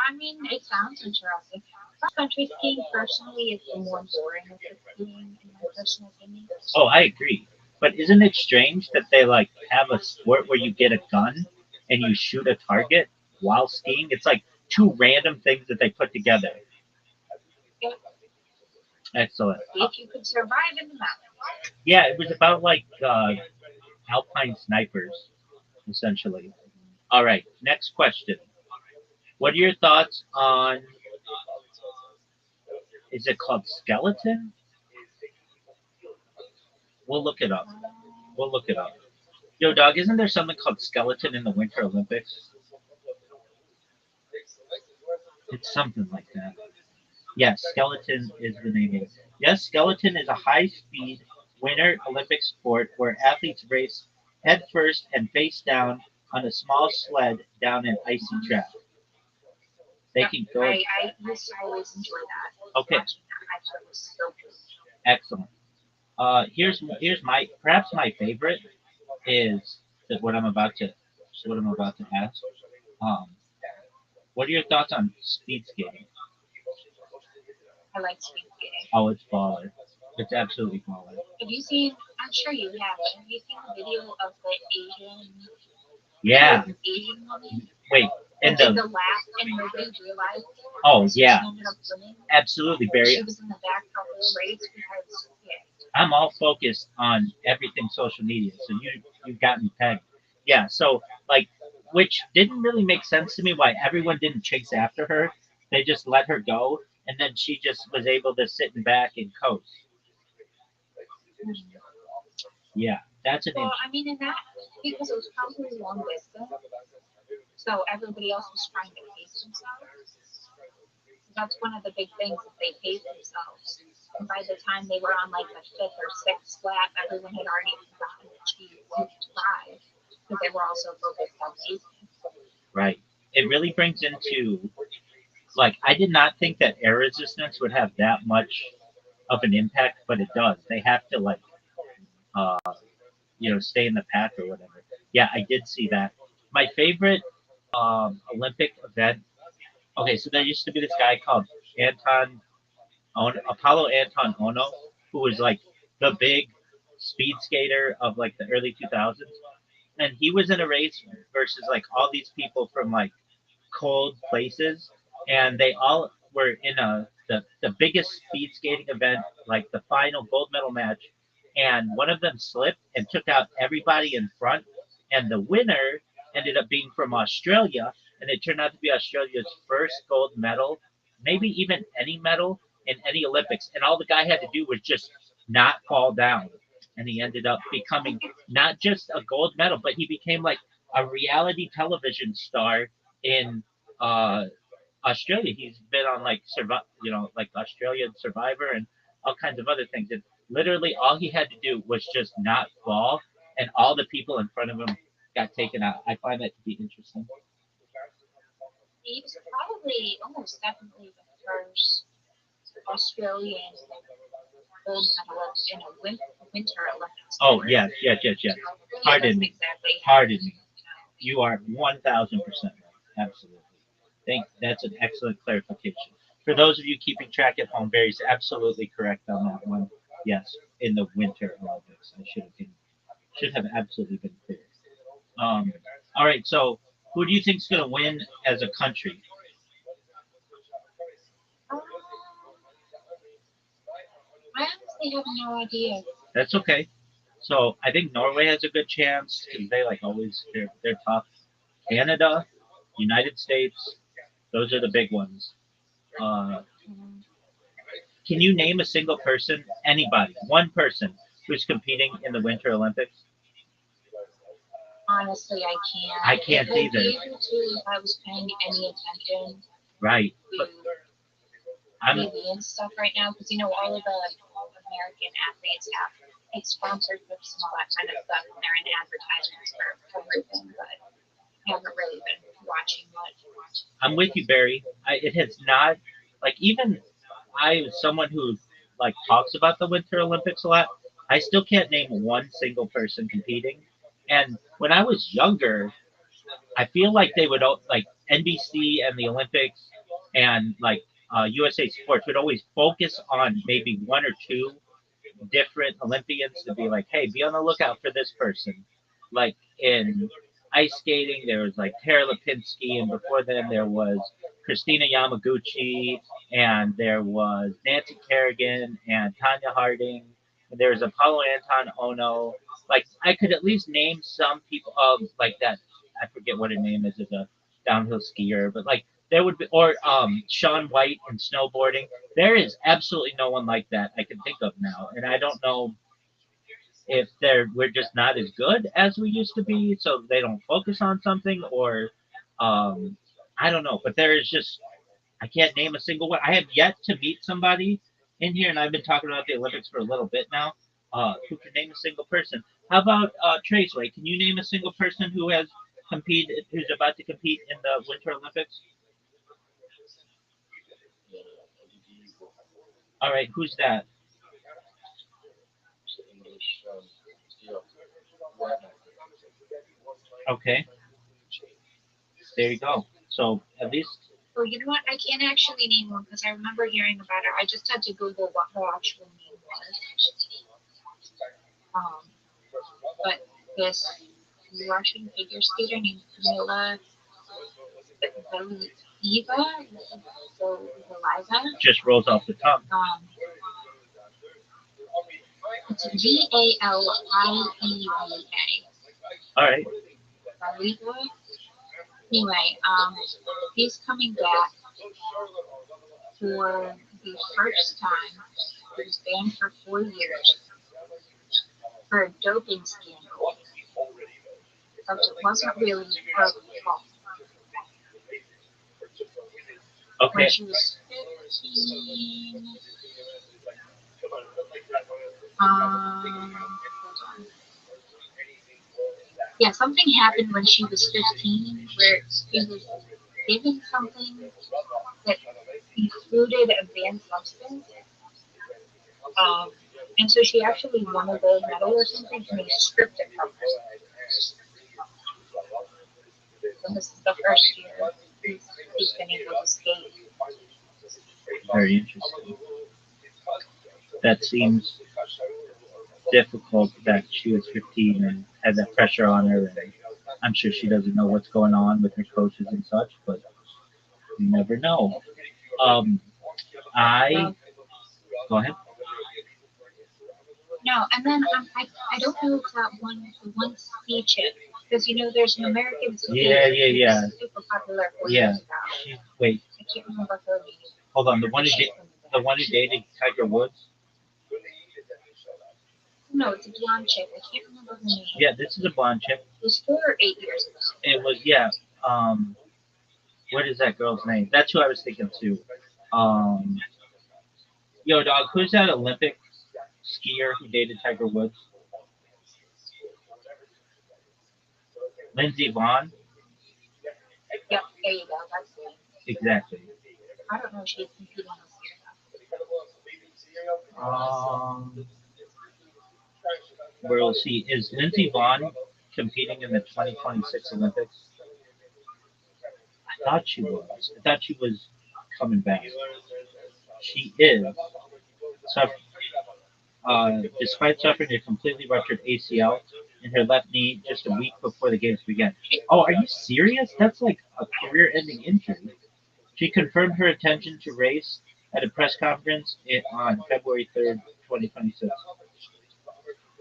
I mean, it sounds interesting. Cross country skiing personally is the more boring of the skiing in my personal opinion. Oh, I agree. But isn't it strange that they like have a sport where you get a gun and you shoot a target while skiing? It's like two random things that they put together. Yeah. Excellent. If you could survive in the mountains. Yeah, it was about like alpine snipers, essentially. All right, next question. What are your thoughts on? Is it called skeleton? We'll look it up. We'll look it up. Yo, dog, isn't there something called skeleton in the Winter Olympics? It's something like that. Yes, skeleton is the name of it. Yes, skeleton is a high-speed Winter Olympic sport where athletes race head first and face down on a small sled down an icy track. They can go. I used to always enjoy that. Okay. I thought it was so cool. Excellent. Here's my perhaps my favorite is that what I'm about to ask. Um, what are your thoughts on speed skating? I like speed skating. Oh, it's baller. It's absolutely baller. Have you seen? I'm sure you have. Have you seen the video of the Asian? Yeah. Asian woman. Wait. And the lap and nobody realized. Oh yeah. She ended up winning. Absolutely, Barry. She was in the back the whole race because I'm all focused on everything social media, so you've got me pegged. Yeah. So like, which didn't really make sense to me why everyone didn't chase after her. They just let her go, and then she just was able to sit in back and coast. Yeah, that's an. Well, I mean, in that because it was probably long distance, so everybody else was trying to pace themselves. That's one of the big things that they pace themselves. And by the time they were on like the fifth or sixth lap, everyone had already forgotten that she moved by because they were also focused on pacing. Right. It really brings into like I did not think that air resistance would have that much of an impact, but it does. They have to like stay in the pack or whatever. Yeah, I did see that. My favorite Olympic event. Okay, so there used to be this guy called Anton Apollo Anton Ono, who was like the big speed skater of like the early 2000s, and he was in a race versus like all these people from like cold places, and they all were in the biggest speed skating event, like the final gold medal match, and one of them slipped and took out everybody in front, and the winner ended up being from Australia, and it turned out to be Australia's first gold medal, maybe even any medal in any Olympics, and all the guy had to do was just not fall down, and he ended up becoming not just a gold medal, but he became like a reality television star in uh, Australia. He's been on like like Australian Survivor and all kinds of other things. And literally, all he had to do was just not fall, and all the people in front of him got taken out. I find that to be interesting. He was probably almost definitely the first Australian gold medalist in a winter Olympics. Oh yes, yes, yes, yes. Pardon me. Exactly. Pardon me. You are 1,000% right. Absolutely. That's an excellent clarification. For those of you keeping track at home, Barry's absolutely correct on that one. Yes, in the Winter Olympics, I should have absolutely been clear. Um, all right, so who do you think's going to win as a country? Um, I honestly have no idea. That's okay. So I think Norway has a good chance because they like always they're tough. Canada, United States, those are the big ones. Uh, can you name a single person, anybody, one person who's competing in the Winter Olympics? Honestly, I can't. I can't I would either. be able to if I was paying any attention Right. to But I'm TV and stuff right now, because you know all of the American athletes have like sponsorships and all that kind of stuff, and they're in advertisements for everything. But I haven't really been watching much. I'm with you, Barry. It has not like even I, as someone who like talks about the Winter Olympics a lot, I still can't name one single person competing. And when I was younger, I feel like they would like NBC and the Olympics and like USA Sports would always focus on maybe one or two different Olympians to be like, hey, be on the lookout for this person. Like in ice skating, there was like Tara Lipinski, and before then there was Christina Yamaguchi, and there was Nancy Kerrigan and Tanya Harding, and there was Apollo Anton Ono. Like I could at least name some people of like that. I forget what her name is as a downhill skier, but like there would be or Sean White in snowboarding. There is absolutely no one like that I can think of now, and I don't know if we're just not as good as we used to be, so they don't focus on something, or I don't know. But there is just I can't name a single one. I have yet to meet somebody in here, and I've been talking about the Olympics for a little bit now. Who can name a single person? How about Traceway? Can you name a single person who's about to compete in the Winter Olympics? All right, who's that? Okay, there you go. So at least Well, you know what? I can't actually name one because I remember hearing about it. I just had to Google what her actual name was. But this Russian figure skater named Camila Valieva, just rolls off the tongue. It's Valieva. All right. Valieva. Anyway, he's coming back for the first time. He was banned for 4 years for a doping scandal. But it wasn't really her fault. Okay. When she was 15, yeah, something happened when she was 15 where she was given something that included a banned substance. And so she actually won a gold medal or something, and they stripped it from her. So this is the first year he's been able to skate. Very interesting. That seems difficult that she was 15 and had that pressure on her. And I'm sure she doesn't know what's going on with her coaches and such, but you never know. Um, I go ahead. No, and then I don't know if that one ski chick, because there's an American ski Yeah, yeah, yeah, super popular 4 yeah. years ago. Wait, I can't remember her name. hold on. The one who dated Tiger Woods. No, it's a blonde chick. I can't remember her name. Yeah, this is a blonde chick. It was 4 or 8 years ago. It was Um, what is that girl's name? That's who I was thinking too. Um, yo, dog. Who's that Olympic skier who dated Tiger Woods? Lindsey Vaughn. Yep, there you go. That's the name. Exactly. I don't know if she's competing this year though. We'll see. Is Lindsey Vaughn competing in the 2026 Olympics? I thought she was. I thought she was coming back. She is. Suff- despite suffering a completely ruptured ACL in her left knee just a week before the games began. Oh, are you serious? That's like a career-ending injury. She confirmed her intention to race at a press conference on February 3rd, 2026,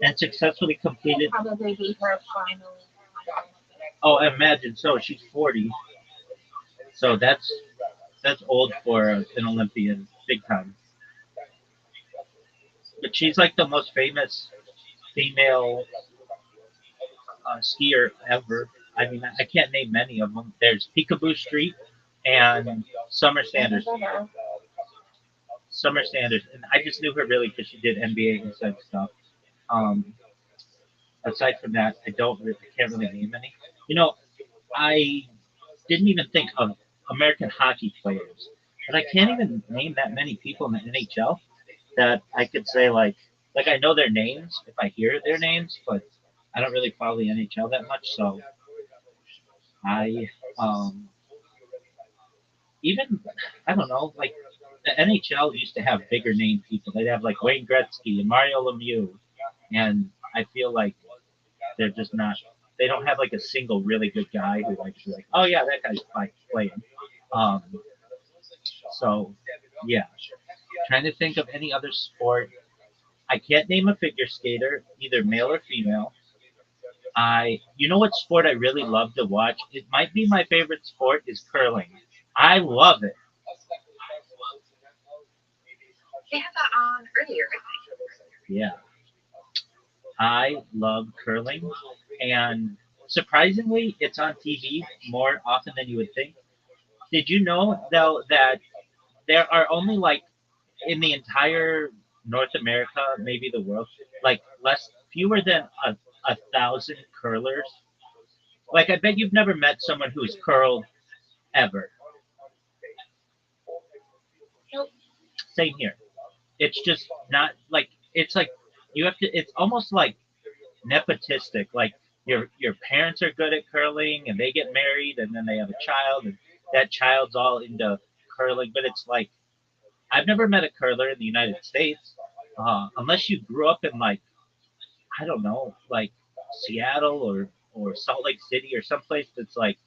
and successfully completed. It'll probably be her final. Oh, imagine so. She's 40, so that's old for an Olympian, big time. But she's like the most famous female skier ever. I mean, I can't name many of them. There's Peekaboo Street and Summer Sanders. Summer Sanders, and I just knew her really because she did NBA and such stuff. Um, aside from that, I can't really name any. You know, I didn't even think of American hockey players, but I can't even name that many people in the NHL that I could say like I know their names if I hear their names, but I don't really follow the NHL that much. So I even I don't know like the NHL used to have bigger name people. They'd have like Wayne Gretzky and Mario Lemieux, and I feel like they're just not. They don't have like a single really good guy who like oh yeah that guy's like playing. Um, so yeah, trying to think of any other sport. I can't name a figure skater, either male or female. You know what sport I really love to watch? It might be my favorite sport is curling. I love it. They had that on earlier. Yeah, I love curling, and surprisingly, it's on TV more often than you would think. Did you know though that there are only like in the entire North America, maybe the world, like fewer than a thousand curlers? Like I bet you've never met someone who's curled ever. Nope. Same here. It's just not like it's like you have to. It's almost like nepotistic. Like your parents are good at curling and they get married and then they have a child and that child's all into curling. But it's like I've never met a curler in the United States unless you grew up in like I don't know like Seattle or Salt Lake City or someplace that's like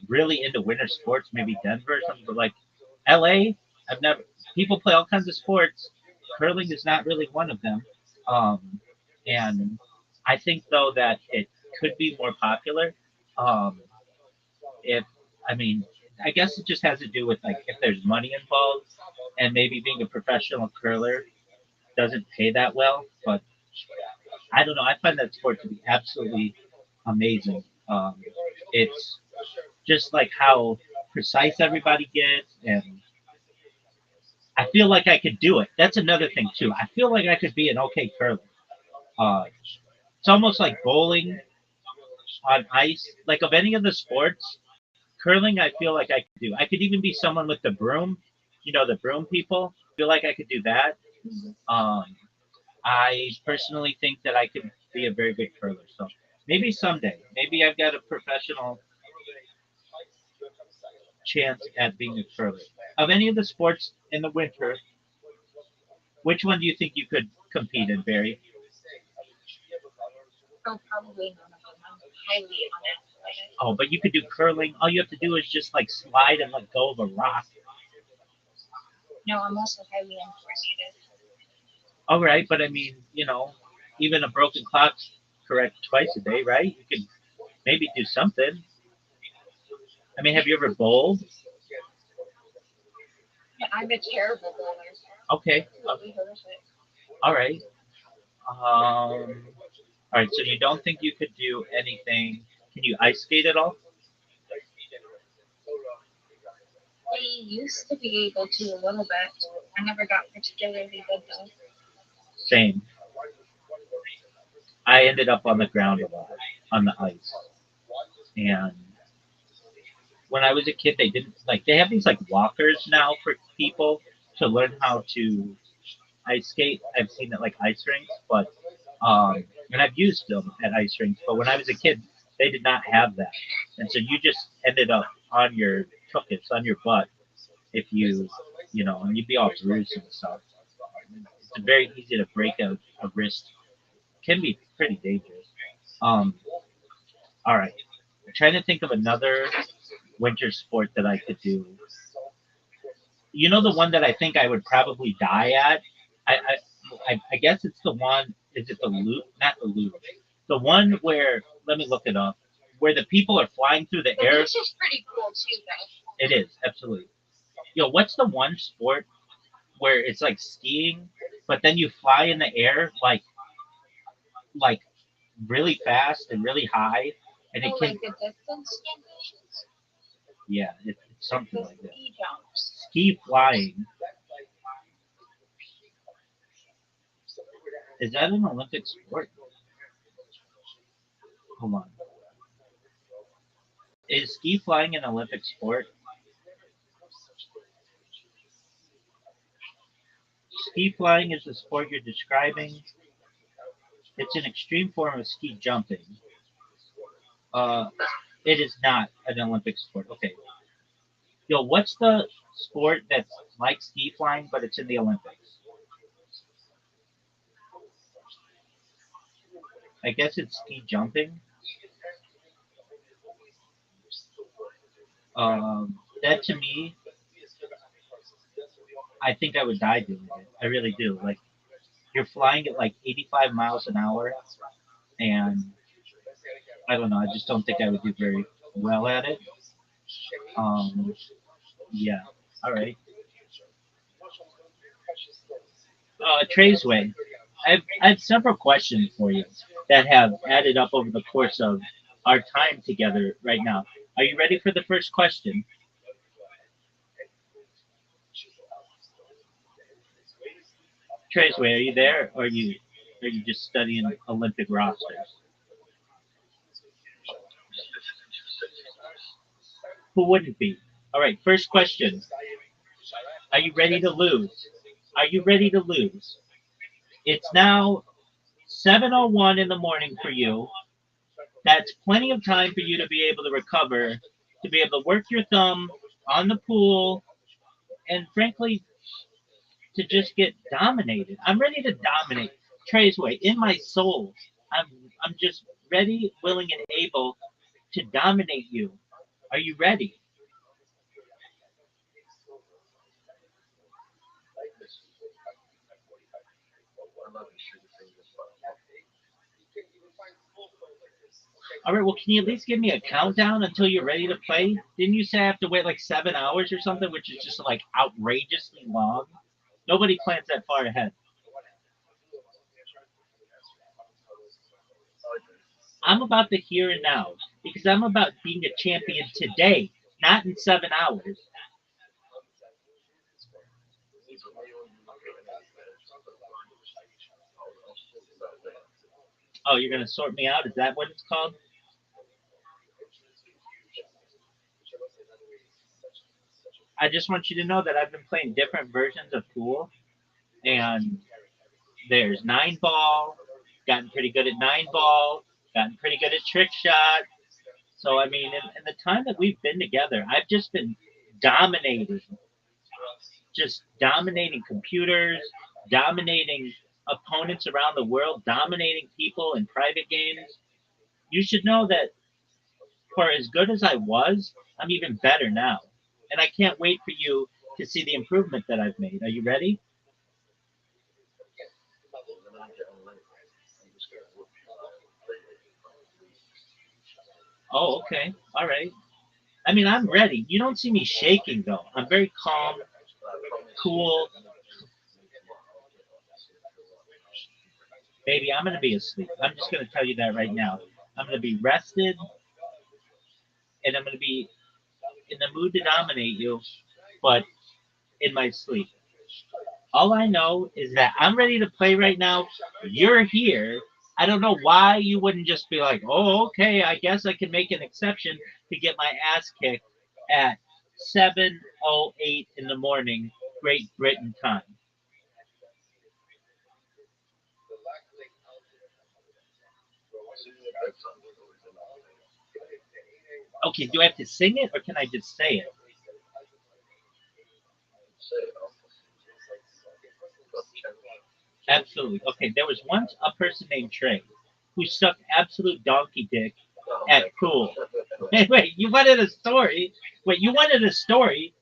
really into winter sports, maybe Denver or something. But like LA, I've never. People play all kinds of sports. Curling is not really one of them. Um, and I think though that it could be more popular. Um, if I mean, I guess it just has to do with like if there's money involved, and maybe being a professional curler doesn't pay that well. But I don't know. I find that sport to be absolutely amazing. It's just like how precise everybody gets, and I feel like I could do it. That's another thing too. I feel like I could be an okay curler. Uh, it's almost like bowling on ice. Like of any of the sports, curling I feel like I could do. I could even be someone with the broom. You know the broom people. I feel like I could do that. Um, I personally think that I could be a very good curler. So maybe someday, maybe I've got a professional chance at being a curler. Of any of the sports in the winter, which one do you think you could compete in, Barry? Oh, probably none of them. I'm highly unathletic. Oh, but you could do curling. All you have to do is just like slide and let go of a rock. No, I'm also highly uncoordinated. All right, but I mean, you know, even a broken clock's correct twice a day, right? You could maybe do something. I mean, have you ever bowled? I'm a terrible bowler. Okay, Absolutely horrific. all right. All right. So you don't think you could do anything? Can you ice skate at all? I used to be able to a little bit. I never got particularly good though. Same. I ended up on the ground a lot, on the ice, and when I was a kid, they didn't like they have these like walkers now for people to learn how to ice skate. I've seen it like ice rinks, but and I've used them at ice rinks. But when I was a kid, they did not have that, and so you just ended up on your tuchus, on your butt, if you know, and you'd be all bruised and stuff. It's very easy to break a wrist. Can be pretty dangerous. Um, all right, I'm trying to think of another winter sport that I could do. You know the one that I think I would probably die at. I guess it's the one. Is it the loop? Not the loop. The one where let me look it up. Where the people are flying through the air. This is pretty cool too, though. It is absolutely. Yo, what's the one sport where it's like skiing, but then you fly in the air like really fast and really high, and it Oh, can like the distance skiing? yeah, it's something The like that. ski jumps. Ski flying. Is that an Olympic sport? Hold on. Is ski flying an Olympic sport? Ski flying is the sport you're describing. It's an extreme form of ski jumping. Uh, it is not an Olympic sport. Okay. Yo, what's the sport that's like ski flying, but it's in the Olympics? I guess it's ski jumping. That to me, I think I would die doing it. I really do. Like you're flying at like 85 miles an hour, and I don't know. I just don't think I would do very well at it. Um, yeah. All right. Trey's way. I have several questions for you that have added up over the course of our time together right now. Are you ready for the first question? Trey's way, are you there, or are you just studying Olympic rosters? Who wouldn't be? All right. First question. Are you ready to lose? Are you ready to lose? It's now 7:01 in the morning for you. That's plenty of time for you to be able to recover, to be able to work your thumb on the pool, and frankly, to just get dominated. I'm ready to dominate. Trey's way, in my soul, I'm I'm just ready, willing, and able to dominate you. Are you ready? All right. Well, can you at least give me a countdown until you're ready to play? Didn't you say I have to wait like 7 hours or something, which is just like outrageously long? Nobody plans that far ahead. I'm about the here and now because I'm about being a champion today, not in 7 hours. Oh, you're gonna sort me out? Is that what it's called? I just want you to know that I've been playing different versions of pool, and there's nine ball, gotten pretty good at nine ball, gotten pretty good at trick shot. So I mean, in the time that we've been together, I've just been dominating, just dominating computers, dominating opponents around the world, dominating people in private games. You should know that for as good as I was, I'm even better now. And I can't wait for you to see the improvement that I've made. Are you ready? Oh, okay. All right. I mean, I'm ready. You don't see me shaking, though. I'm very calm, cool. Baby, I'm going to be asleep. I'm just going to tell you that right now. I'm going to be rested, and I'm going to be in the mood to dominate you, but in my sleep. All I know is that I'm ready to play right now. You're here. I don't know why you wouldn't just be like, oh, okay, I guess I can make an exception to get my ass kicked at 7:08 in the morning, Great Britain time. Okay, do I have to sing it or can I just say it? Absolutely. Okay, there was once a person named Trey who sucked absolute donkey dick at pool. Wait, you wanted a story? Wait, you wanted a story?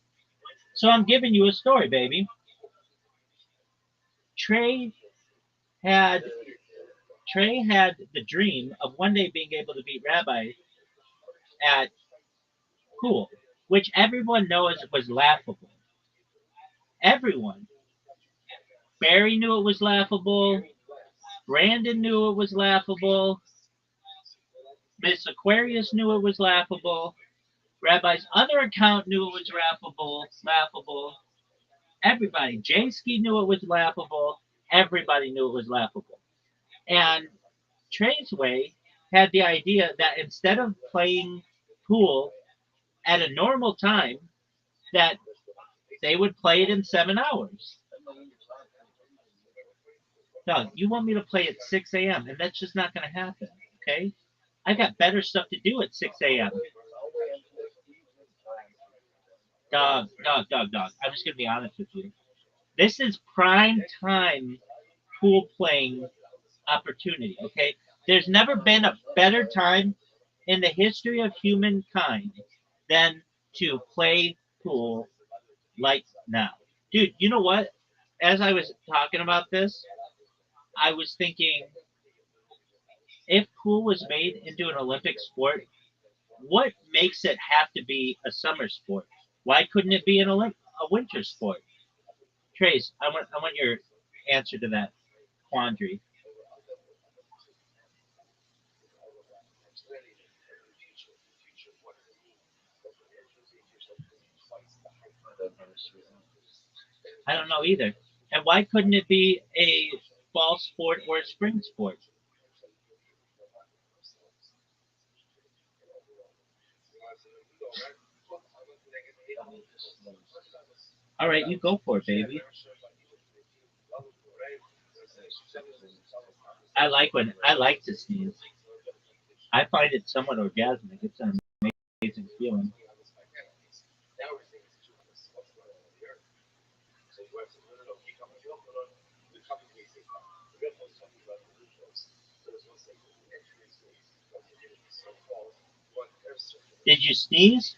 So I'm giving you a story, baby. Trey had Trey had the dream of one day being able to beat Rabbi at pool, which everyone knows was laughable. Everyone. Barry knew it was laughable. Brandon knew it was laughable. Miss Aquarius knew it was laughable. Rabbi's other account knew it was laughable. Laughable. Everybody. Jaski knew it was laughable. Everybody knew it was laughable. And Traceway had the idea that instead of playing pool at a normal time, that they would play it in 7 hours. No, you want me to play at 6 a.m. and that's just not going to happen. Okay, I got better stuff to do at 6 a.m. Dog. I'm just going to be honest with you. This is prime time pool playing opportunity. Okay, there's never been a better time in the history of humankind than to play pool like now. Dude, you know what? As I was talking about this, I was thinking if pool was made into an Olympic sport, what makes it have to be a summer sport? Why couldn't it be a winter sport? Trace, I want your answer to that quandary. I don't know either. And why couldn't it be a fall sport or a spring sport? All right, you go for it, baby. I like to sneeze. I find it somewhat orgasmic. It's an amazing feeling. Did you sneeze?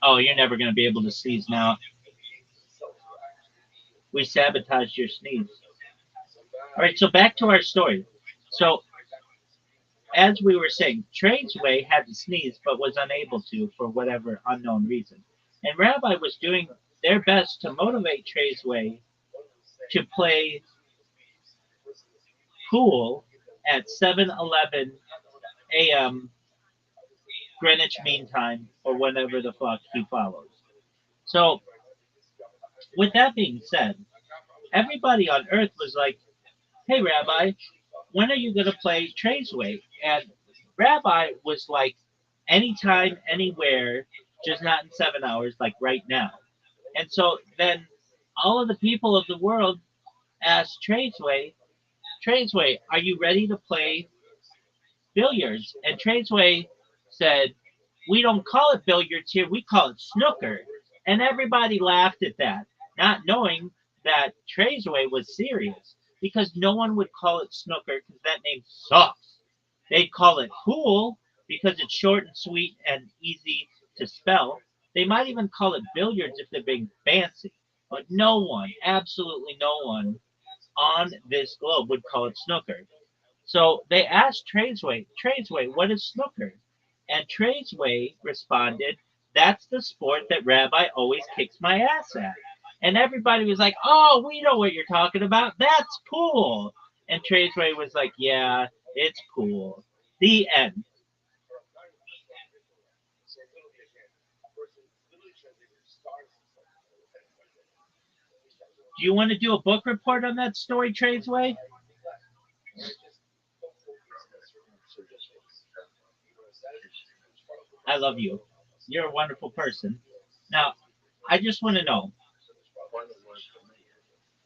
Oh, you're never gonna be able to sneeze now. We sabotaged your sneeze. All right, so back to our story. So as we were saying, Tradesway had to sneeze but was unable to for whatever unknown reason. And Rabbi was doing their best to motivate Tradesway to play pool at 7:11 a.m. Greenwich Mean Time or whenever the fuck he follows. So, with that being said, everybody on Earth was like, "Hey, Rabbi, when are you gonna play Tradesway?" And Rabbi was like, "Anytime, anywhere, just not in 7 hours, like right now." And so then all of the people of the world asked Tradesway, are you ready to play billiards? And Tradesway said, We don't call it billiards here, we call it snooker. And everybody laughed at that, not knowing that Trazeway was serious because no one would call it snooker because that name sucks. They'd call it pool because it's short and sweet and easy to spell. They might even call it billiards if they're being fancy. But no one, absolutely no one on this globe would call it snooker. So they asked Tradesway, what is snooker? And Tradesway responded, that's the sport that Rabbi always kicks my ass at. And everybody was like, oh, we know what you're talking about. That's pool. And Tradesway was like, yeah, it's pool. The end. Do you want to do a book report on that story, Tradesway? I love you. You're a wonderful person. Now, I just want to know.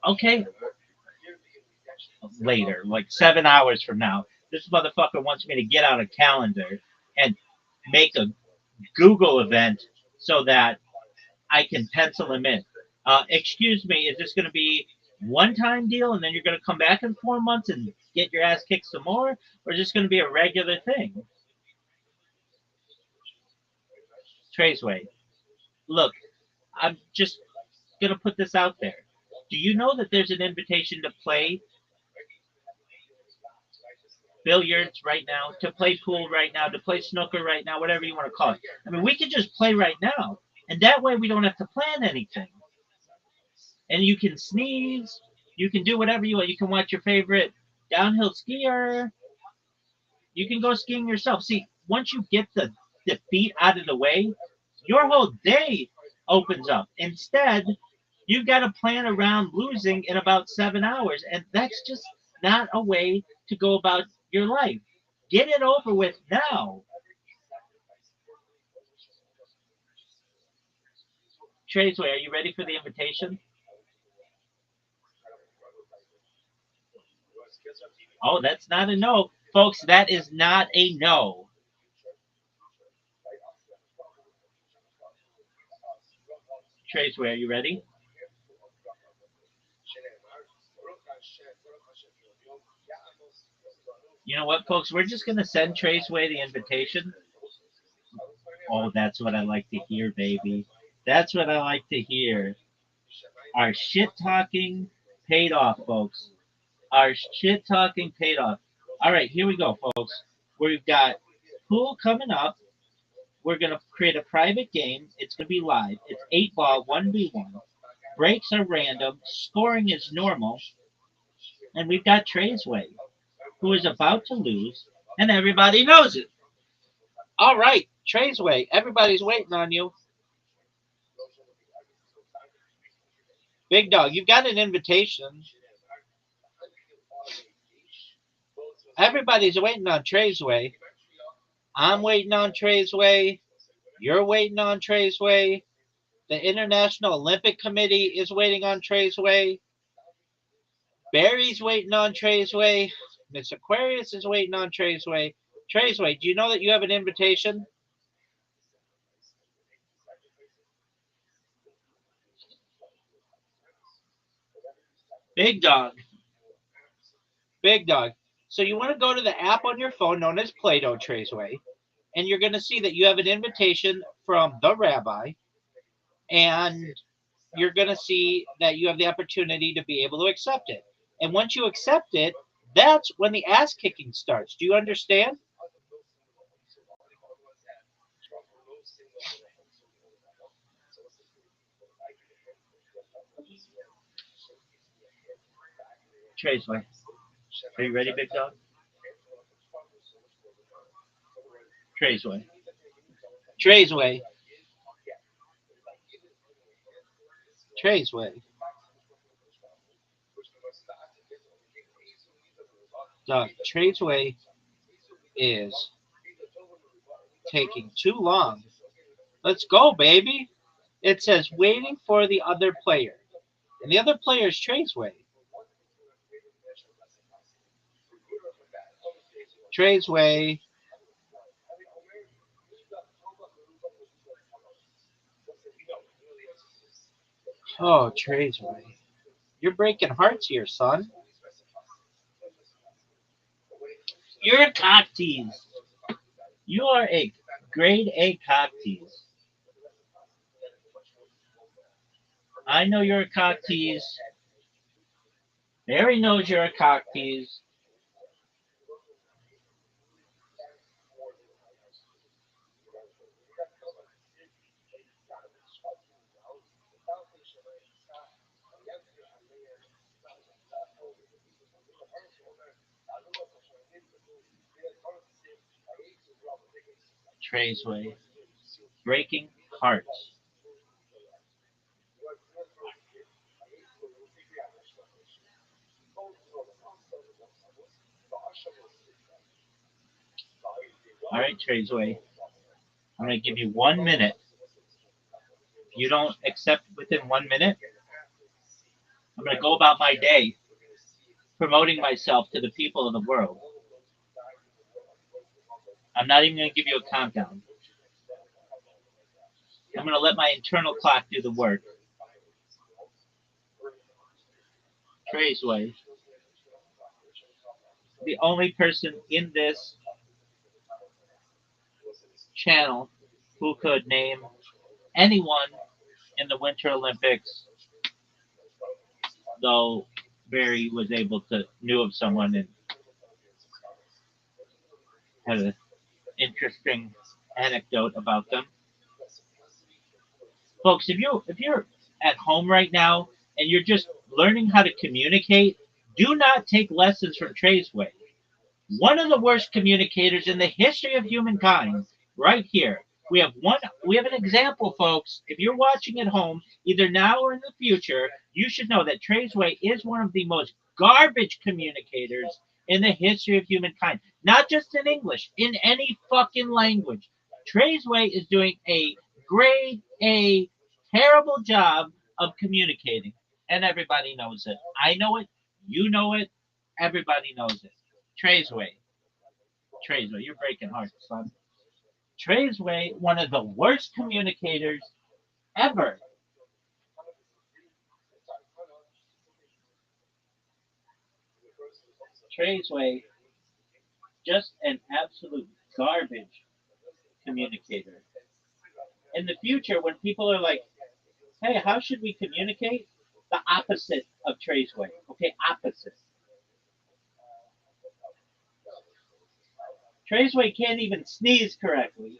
Okay, later, like 7 hours from now, this motherfucker wants me to get out a calendar and make a Google event so that I can pencil him in. Excuse me, is this going to be one time deal and then you're going to come back in 4 months and get your ass kicked some more? Or is this going to be a regular thing? Traceway, look, I'm just going to put this out there. Do you know that there's an invitation to play billiards right now, to play pool right now, to play snooker right now, whatever you want to call it? I mean, we could just play right now. And that way we don't have to plan anything. And you can sneeze, you can do whatever you want. You can watch your favorite downhill skier. You can go skiing yourself. See, once you get the defeat out of the way, your whole day opens up. Instead, you've got to plan around losing in about 7 hours. And that's just not a way to go about your life. Get it over with now. Tradesway, are you ready for the invitation? Oh, that's not a no. Folks, that is not a no. Traceway, are you ready? You know what, folks? We're just going to send Traceway the invitation. Oh, that's what I like to hear, baby. That's what I like to hear. Our shit talking paid off, folks. Our shit talking paid off. All right, here we go, folks. We've got pool coming up. We're going to create a private game. It's going to be live. It's 8 ball, 1v1. Breaks are random. Scoring is normal. And we've got Traceway, who is about to lose, and everybody knows it. All right, Traceway, everybody's waiting on you. Big Dog, you've got an invitation. Everybody's waiting on Traceway. I'm waiting on Traceway. You're waiting on Traceway. The International Olympic Committee is waiting on Traceway. Barry's waiting on Traceway. Miss Aquarius is waiting on Traceway. Traceway, do you know that you have an invitation? Big Dog. Big Dog. So you want to go to the app on your phone known as Play-Doh Traceway, and you're going to see that you have an invitation from the rabbi, and you're going to see that you have the opportunity to be able to accept it. And once you accept it, that's when the ass kicking starts. Do you understand? Traceway. Are you ready, Big Dog? Traceway. Traceway. Traceway. Dog, Traceway is taking too long. Let's go, baby. It says waiting for the other player. And the other player is Traceway. Traceway. Oh, Trazeway. You're breaking hearts here, son. You're a cock tease. You are a grade A cock tease. I know you're a cock tease. Mary knows you're a cock tease. Trazeway. Breaking hearts. All right, Trazeway. I'm going to give you 1 minute. If you don't accept within 1 minute, I'm going to go about my day promoting myself to the people of the world. I'm not even going to give you a countdown. I'm going to let my internal clock do the work. Trazeway. The only person in this channel who could name anyone in the Winter Olympics, though Barry was able to knew of someone and had an interesting anecdote about them. Folks, if you're at home right now and you're just learning how to communicate, do not take lessons from Trazeway. One of the worst communicators in the history of humankind, right here. We have an example, folks. If you're watching at home, either now or in the future, you should know that Trazeway is one of the most garbage communicators in the history of humankind. Not just in English, in any fucking language. Trazeway is doing a grade A terrible job of communicating. And everybody knows it. I know it, you know it, everybody knows it. Trazeway. Trazeway, you're breaking hearts, son. Trazeway, one of the worst communicators ever. Trazeway, just an absolute garbage communicator. In the future, when people are like, hey, how should we communicate? The opposite of Trazeway. Okay, opposite. Trazeway can't even sneeze correctly.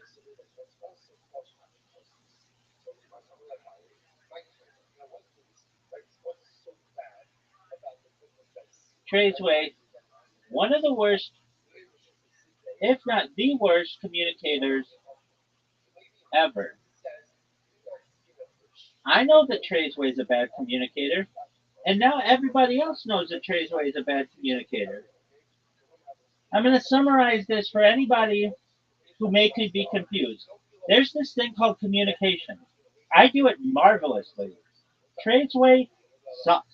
Trazeway, one of the worst, if not the worst, communicators ever. I know that Trazeway is a bad communicator, and now everybody else knows that Trazeway is a bad communicator. I'm going to summarize this for anybody who may could be confused. There's this thing called communication. I do it marvelously. Tradesway sucks.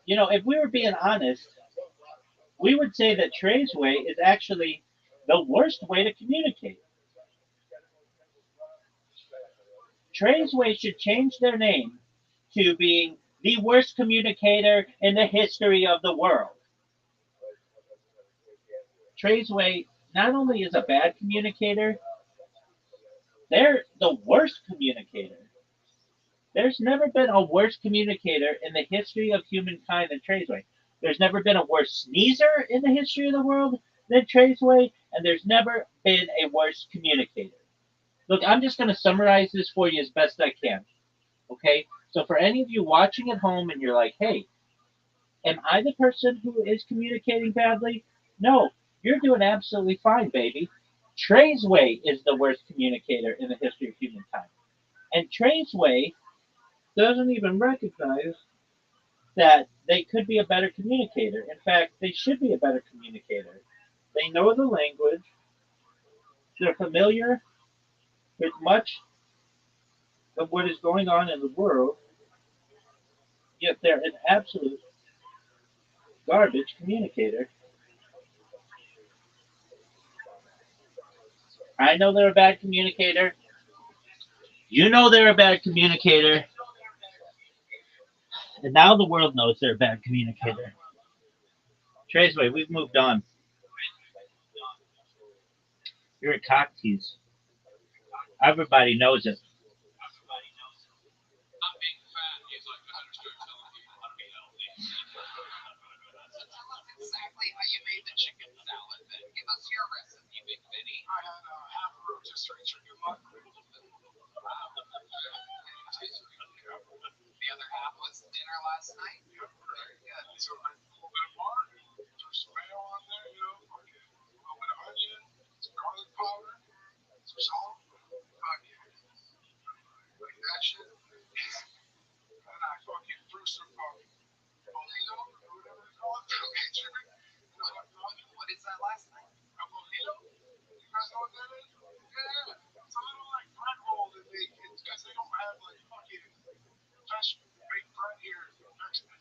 You know, if we were being honest, we would say that Tradesway is actually the worst way to communicate. Tradesway should change their name to being the worst communicator in the history of the world. Tradesway not only is a bad communicator, they're the worst communicator. There's never been a worse communicator in the history of humankind than Trazeway. There's never been a worse sneezer in the history of the world than Trazeway, and there's never been a worse communicator. Look, I'm just going to summarize this for you as best I can. Okay? So, for any of you watching at home and you're like, hey, am I the person who is communicating badly? No, you're doing absolutely fine, baby. Trazeway is the worst communicator in the history of humankind. And Trazeway doesn't even recognize that they could be a better communicator. In fact, they should be a better communicator. They know the language, they're familiar with much of what is going on in the world, yet they're an absolute garbage communicator. I know they're a bad communicator. You know they're a bad communicator, and now the world knows they're a bad communicator. Traceway, we've moved on. You're a cock tease. Everybody knows it. Not being fat, he's like, I understood telling people how to be healthy. So tell us exactly how you made the chicken salad then. Give us your recipe, Big Vinny. I had half a rotisserie chicken microwave. The other half was dinner last night. Very good. So I pulled it apart, threw some mayo on there, you know, fucking a little bit of onion, some garlic powder, some salt, fucking like that shit. And I fucking threw some mojito, or whatever they call it, chicken. You know What is that last night? a mojito? You guys know what that is? Yeah. It's a little like bread roll that they, because they don't have like fucking fresh baked bread here in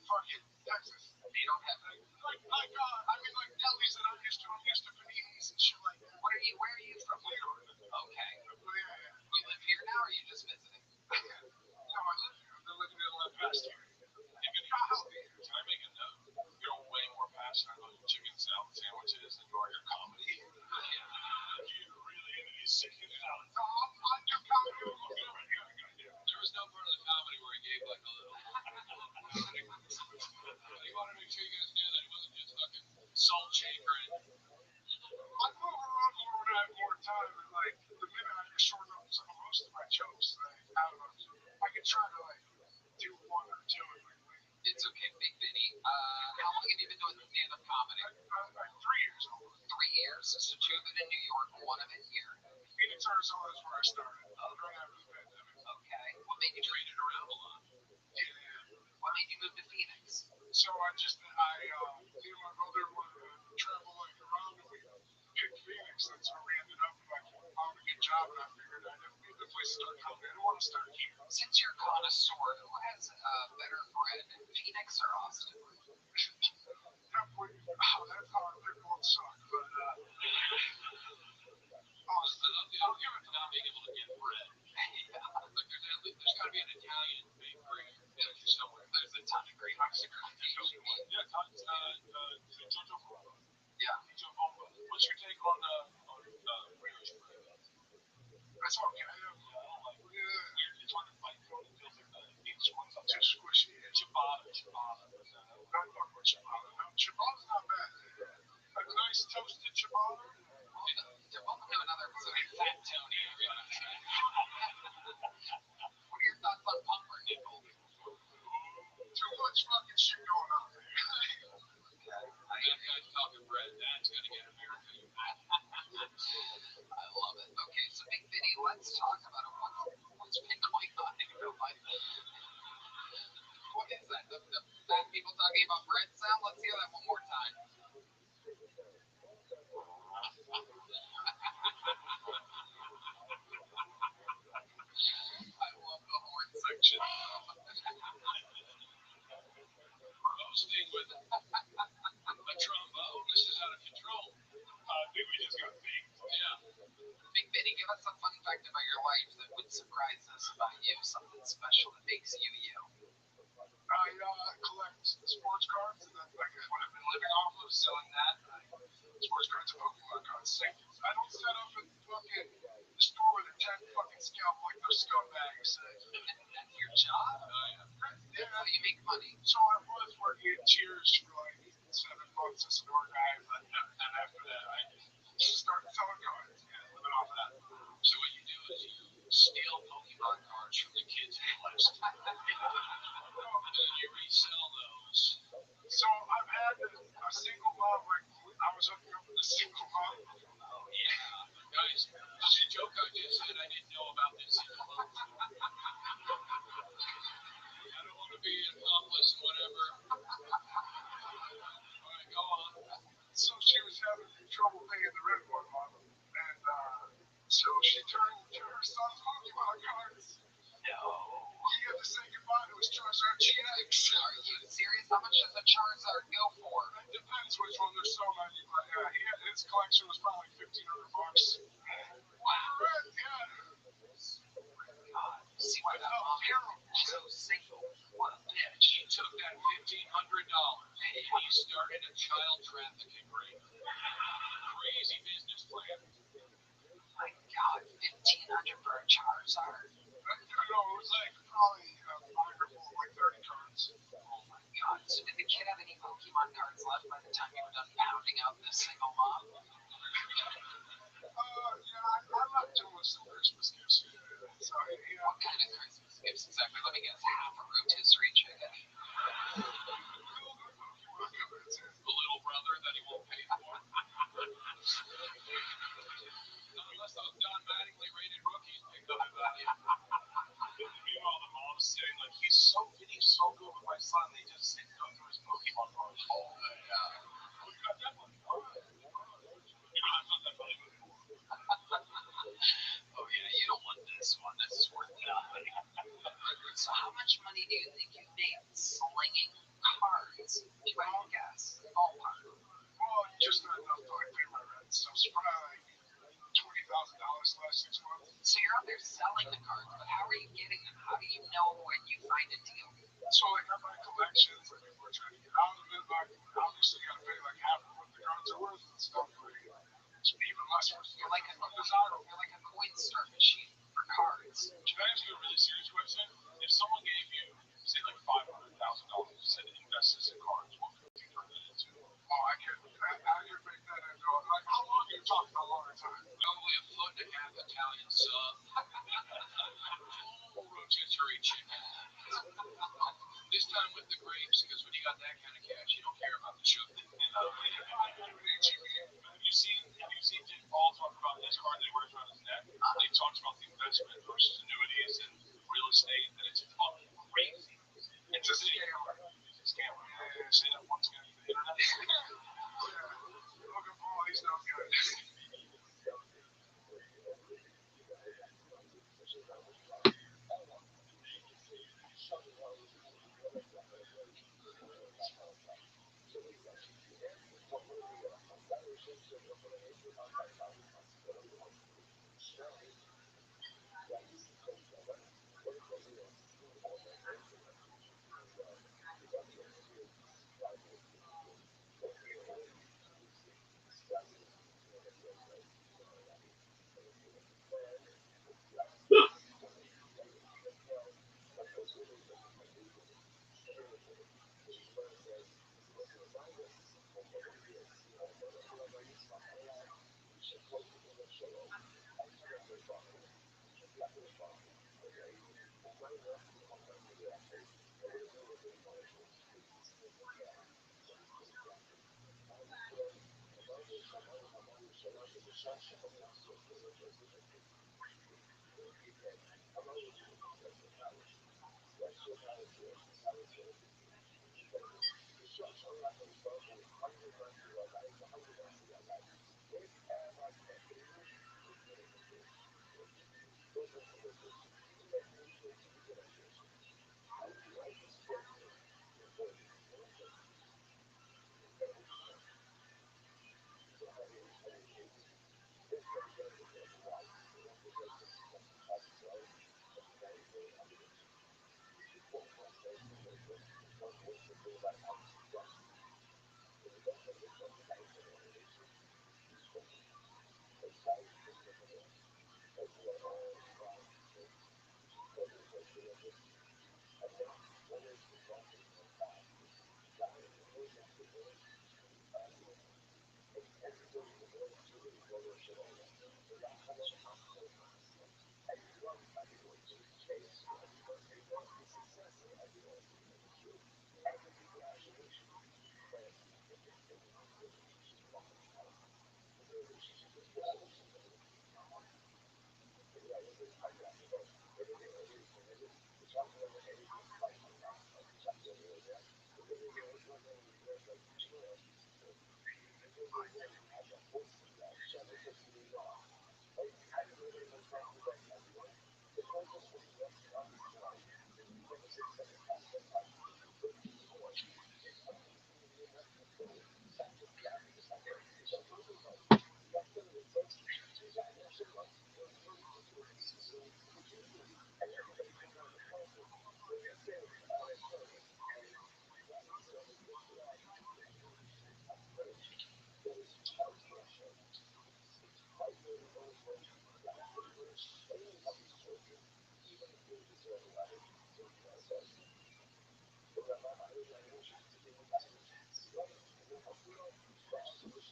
fucking Texas. They don't have. I mean, like delis that I'm used to. I'm used to paninis and shit like that. Where are you from? Leon. Okay. Yeah. You live here now, or are you just visiting? No, I live here. I've been living in the past year. Even how healthy it is. Can I make a note? You're way more passionate about your chicken salad sandwiches than you are your comedy. You really into these chicken salads? No, I do comedy a little bit. There was no part of the comedy where he gave like a little. But he wanted to make sure you guys knew that he wasn't just fucking salt shakering. I move around more when I have more time, and like the minute I just shorten up some of most of my jokes, I can try to like do one or two in my week. It's okay, Big Vinny. How long have you been doing stand-up comedy? I'm 3 years old. 3 years. So 2 of it in New York, 1 of it here. Phoenix, Arizona is where I started. Right after the pandemic. Okay. What made you Traded around a lot. Yeah. What made you move to Phoenix? So me and my brother wanted to travel like around, and we picked Phoenix. That's where we ended up. And like found a good job, and I figured I'd have to be a good place to start comedy. I didn't want to start here. Since you're a connoisseur, who has better bread, Phoenix or Austin? That's hard. They both suck, but Austin. I'll give it to not being able to get bread. Like there's got to be an Italian bakery somewhere. There's a ton of great Mexican food. Yeah, tons. Jojo Bomba. Yeah. Jojo Bomba. What's your take on brioche bread? That's okay. I don't like it. It's hard to fight for it. It feels like the meat's Too squishy. ciabatta. I fuck with ciabatta. No, ciabatta's not bad. A nice toasted ciabatta. Welcome to another episode of Fat Tony. What are your thoughts on pumpernickel? Too much fucking shit going on there. That guy's talking bread. That's gonna get America. I love it. Okay, so Big Vinny, let's talk about what's been going on in your life. What is that? The fat people talking about bread sound? Let's hear that one more time. I love the horn section. Roasting with a trombone. This is out of control. I think we just got baked. Yeah. Big Vinny, give us a fun fact about your life that would surprise us about you, something special that makes you you. I collect sports cards, and that's like what I've been living off of, selling that. Sports cards and Pokemon cards. I don't set up at fucking the store with a 10 fucking scalp like those scumbags. That's your job? Yeah. That's how you make money. So I was working at Cheers for like 7 months as a door guy, but then after that, I started selling cards and living off of that. So what you do is you steal Pokemon cards from the kids' list. And then you resell those. So I've had a single mom, like I was hooking up with a single mom. Oh yeah. Guys, this is a joke I just said. I didn't know about this. I don't want to be an accomplice in whatever. Alright, go on. So she was having trouble paying the rent one month, and so she turned to her son's Pokemon cards. No. He had to say goodbye to his Charizard GX. Are you serious? How much does a Charizard go for? It depends which one. There's so many, but his collection was probably $1,500. Wow. Yeah. God. See what so single. What a bitch. He took that $1,500 and he started a child trafficking ring. Crazy business plan. My God, 1,500 for a Charizard. No, it was like probably like 30 cards. Oh my God. So did the kid have any Pokemon cards left by the time you were done pounding out this single mom? Yeah, I'm not doing some Christmas gifts. Sorry. What kind of Christmas gifts exactly? Let me guess, half a rotisserie chicken. The little brother that he won't pay for. Unless those Don Mattingly rated rookies picked up value. Meanwhile, the mom's saying, like, he's so good with my son, they just go through his Pokemon cards. Oh, yeah. Oh, you got that one? All right. I've done that funny movie before. Oh, yeah, you don't want this one. This is worth nothing. So how much money do you think you made slinging cards? If I can guess, ballpark. Well, just not enough to like pay my rent. So it's probably like $20,000 the last 6 months. So you're out there selling the cards, but how are you getting them? How do you know when you find a deal? So like I buy collections, like people are trying to get out of it. Like obviously you gotta pay like half of what the cards are worth and stuff. Like it's even less worth. You're like a coin start machine for cards. Can I ask you a really serious question? If someone gave you, say, like $500,000, said invest this in cards, what could you turn that into? Oh, I could make that into like how long are you talking about? A long time? Probably a foot and a half Italian sub. Full rotisserie chicken. This time with the grapes, because when you got that kind of cash, you don't care about the sugar. Have you seen Jim Paul talk about this card that he wears around his neck? He talks about the investment versus annuities and real estate, and it's fucking crazy. It's a scam. It's a scam. Yeah, say that once again. Logan Paul, he's no good.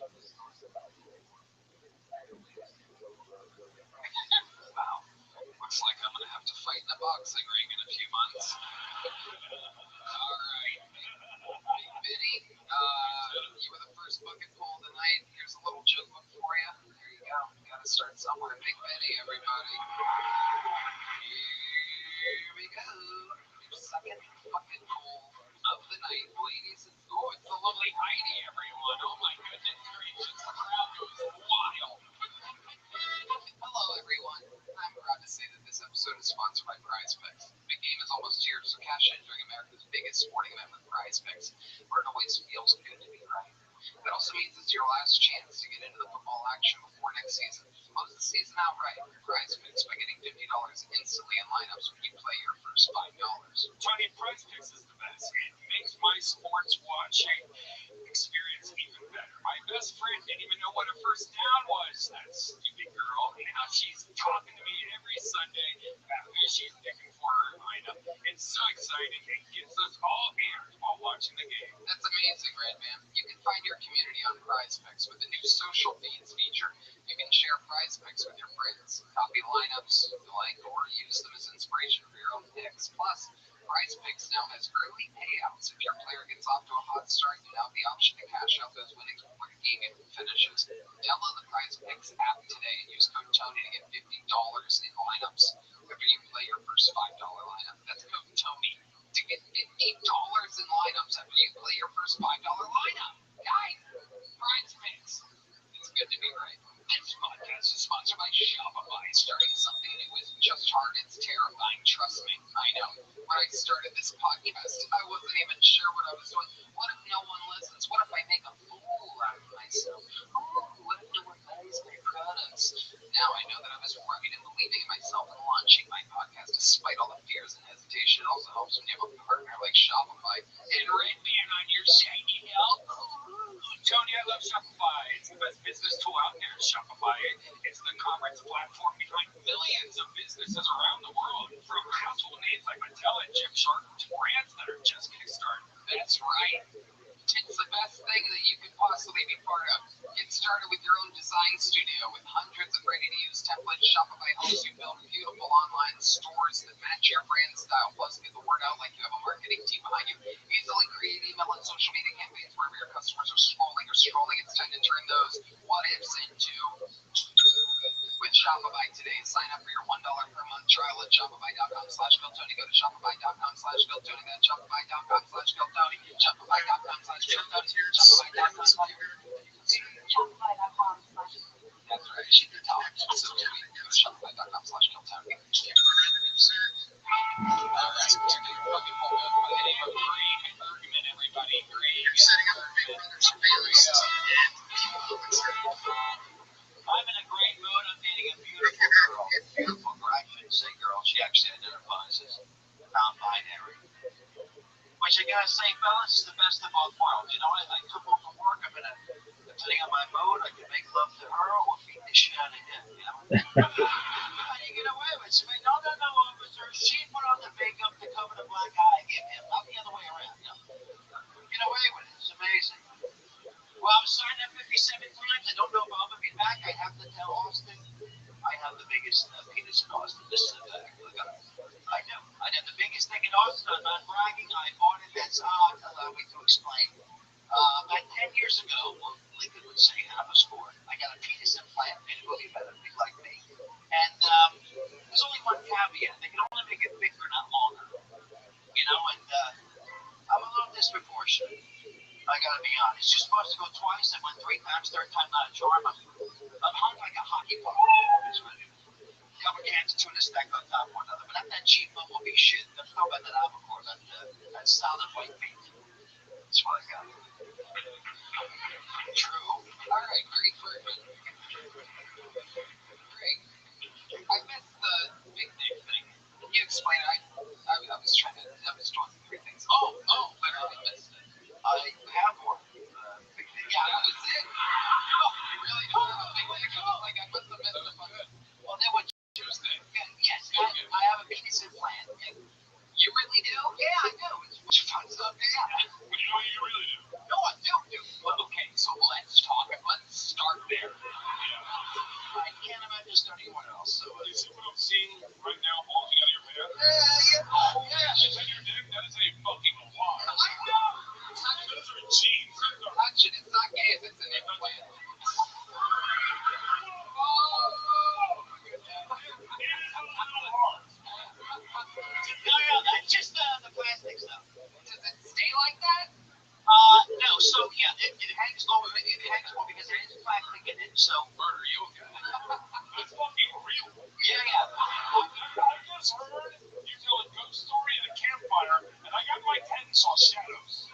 Wow. Looks like I'm gonna have to fight in a boxing ring in a few months. All right. Big Biddy, you were the first bucket pull of the night. Here's a little joke book for you. There you go. Gotta start somewhere. Big Biddy, everybody. Here we go. Your second bucket pull of the night, ladies. Oh, it's the lovely Heidi, everyone. Oh my goodness gracious. The crowd goes wild. Hello, everyone. I'm proud to say that this episode is sponsored by Prize Picks. The big game is almost here, so cash in during America's biggest sporting event with Prize Picks, where it always feels good to be right. That also means it's your last chance to get into the football action before next season. Close the season out right with Prize Picks by getting $50 instantly in lineups when you play your first $5. Tony, Prize Picks is the best. It makes my sports watching experience even better. My best friend didn't even know what a first down was. That stupid girl. Now she's talking to me every Sunday after she's picking for her lineup. It's so exciting. It gets us all amped while watching the game. That's amazing, Redman. You can find your community on Prize Picks with the new social feeds feature. You can share Prize Picks with your friends, copy lineups you like, or use them as inspiration for your own picks. Plus, Prize Picks now has early payouts. If your player gets off to a hot start, you now have the option to cash out those winnings before the game even finishes. Download the Prize Picks app today and use code Tony to get $50 in lineups after you play your first $5 lineup. That's code Tony to get $50 in lineups after you play your first $5 lineup. Guys, Prize Picks. It's good to be right. This podcast is sponsored by Shopify. Starting something new isn't just hard, it's terrifying. Trust me, I know. When I started this podcast, I wasn't even sure what I was doing. What if no one listens? What if I make a fool out of myself? What if no one buys my products? Now I know that I was right in believing in myself and launching my podcast despite all the fears and hesitation. It also helps when you have a partner like Shopify. And Redman on your shiny help. Tony, I love Shopify. It's the best business tool out there. Shopify is the commerce platform behind millions of businesses around the world, from household names like Mattel and Gymshark to brands that are just getting started. That's right. It's the best thing that you could possibly be part of. Get started with your own design studio with hundreds of ready-to-use templates. Shopify helps you build beautiful online stores that match your brand style. Plus, get the word out like you have a marketing team behind you. Easily create email and social media campaigns wherever your customers are scrolling. It's time to turn those what-ifs into with Shopify today. Sign up for your $1 per month trial at shopify.com/GoTony. Go to shopify.com/GoTony. That's shopify.com/GoTony. Shopify.com/GoTony. Shopify.com/. That's right. She can talk. So sweet. Go to shopify.com/GoTony. All right. Everybody. You're setting up a Big Brother surveillance. I'm in a great mood. I'm dating a beautiful girl. Beautiful girl. I shouldn't say girl. She actually identifies as non-binary. Which I gotta say, fellas, is the best of both worlds. You know, I come home from work. Depending on my mood, I can make love to her or beat the shit out of him. You know. How do you get away with it? No, officer. She put on the makeup to cover the black eye I gave him, not the other way around. You know. Get away with it. It's amazing. Well, I'm signed up 57 times. I don't know if I'll ever be back. I have to tell Austin I have the biggest penis in Austin. This is a fact. I do. I have the biggest thing in Austin. I'm not bragging. I bought it. That's allow me to explain. About 10 years ago, well, Lincoln would say I was for it. I got a penis implant. Made it believe better. Be like me. And there's only one caveat. They can only make it bigger, not longer. You know, and I'm a little disproportionate. I gotta be honest. You're supposed to go twice. I went 3 times. Third time not a charm. I'm hung like a hockey puck. Couple cans of tuna stacked on top of one another. But not that cheap bumblebee shit. I'm talking about that albacore, that solid white meat. That's what I got. True. All right, great for it. Great. I missed the big dick thing. Can you explain it? I was doing 3 things. Literally missed it. I have one. Big dick. Yeah, that was it. Oh, you really don't have a big dick? I was like, I must have missed it. Well, then what Tuesday? Yes, I have a penis implant. You really do? Yeah, I do. It's fun stuff. Yeah. You know you really do. No, I do. Well, okay, so let's talk about No, so yeah, it hangs low. It hangs low because there is plastic in it. So, Bert, are you okay? That's fucking real. Yeah, yeah. I just heard you tell a ghost story at a campfire, and I got my tent and saw shadows.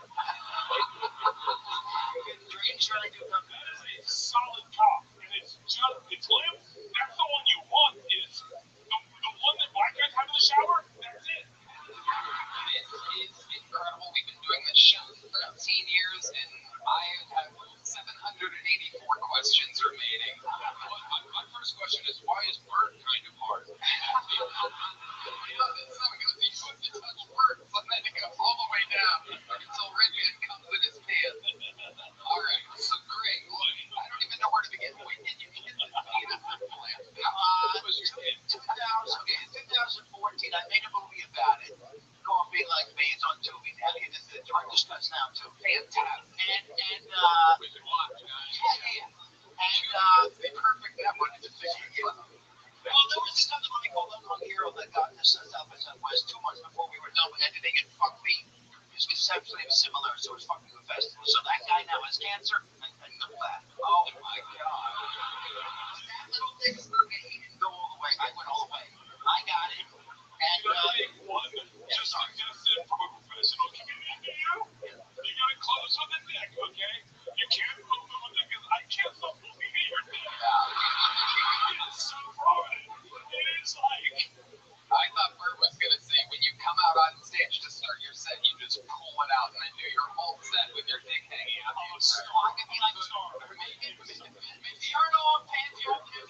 Dreams really do come. That is a solid cop, and it's limp. That's the one you want. Is the one that black guys have in the shower? That's it. It's incredible. We've been doing this show for 13 years, and I have 784 questions remaining. My first question is, why is Bert kind of hard? It's not good. You have to touch Bert, and then it goes all the way down until Redman comes in his pants. All right, so great. I don't even know where to begin. When did you get this penis implant? It was in 2014. I made a movie about it. Coffee Like Me. It's on Tubi now. It's the director's cut now too. Fantastic. And We can watch, guys. and the perfect that one is well, there was this other movie called Unknown Hero that got this South by Southwest 2 months before we were done with editing. It fucked me. It was conceptually similar, so it was fucking the festival. So that guy now has cancer. I know that. Oh my god. That little thing, he didn't go all the way. I went all the way. I got it. And One just suggested from a professional comedian to you. You gotta close with the neck, okay? You can't move with the because I can't stop moving at your neck. It is so broad. It is like. I thought Bert was going to say, when you come out on stage to start your set, you just pull it out, and I knew your whole set with your dick hanging out. so I could be like, turn on, pants, you open it,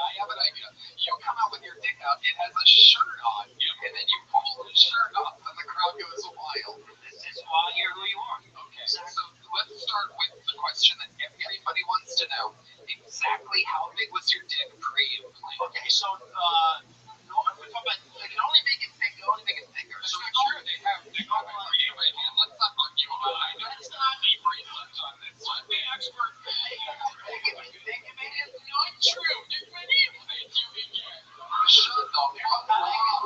I have an idea. You come out with your dick out, it has a shirt on, and then you pull the shirt off, and the crowd goes wild. This is why you're who you are. Okay, so let's start with the question that everybody wants to know. Exactly how big was your dick pre-implant? Okay, so they can only make it thicker. So I'm sure they have right hand. Let's not argue about it. That's not deep research on this. The expert. they can make it Not true. There's many implants you can get. Shut the fuck up.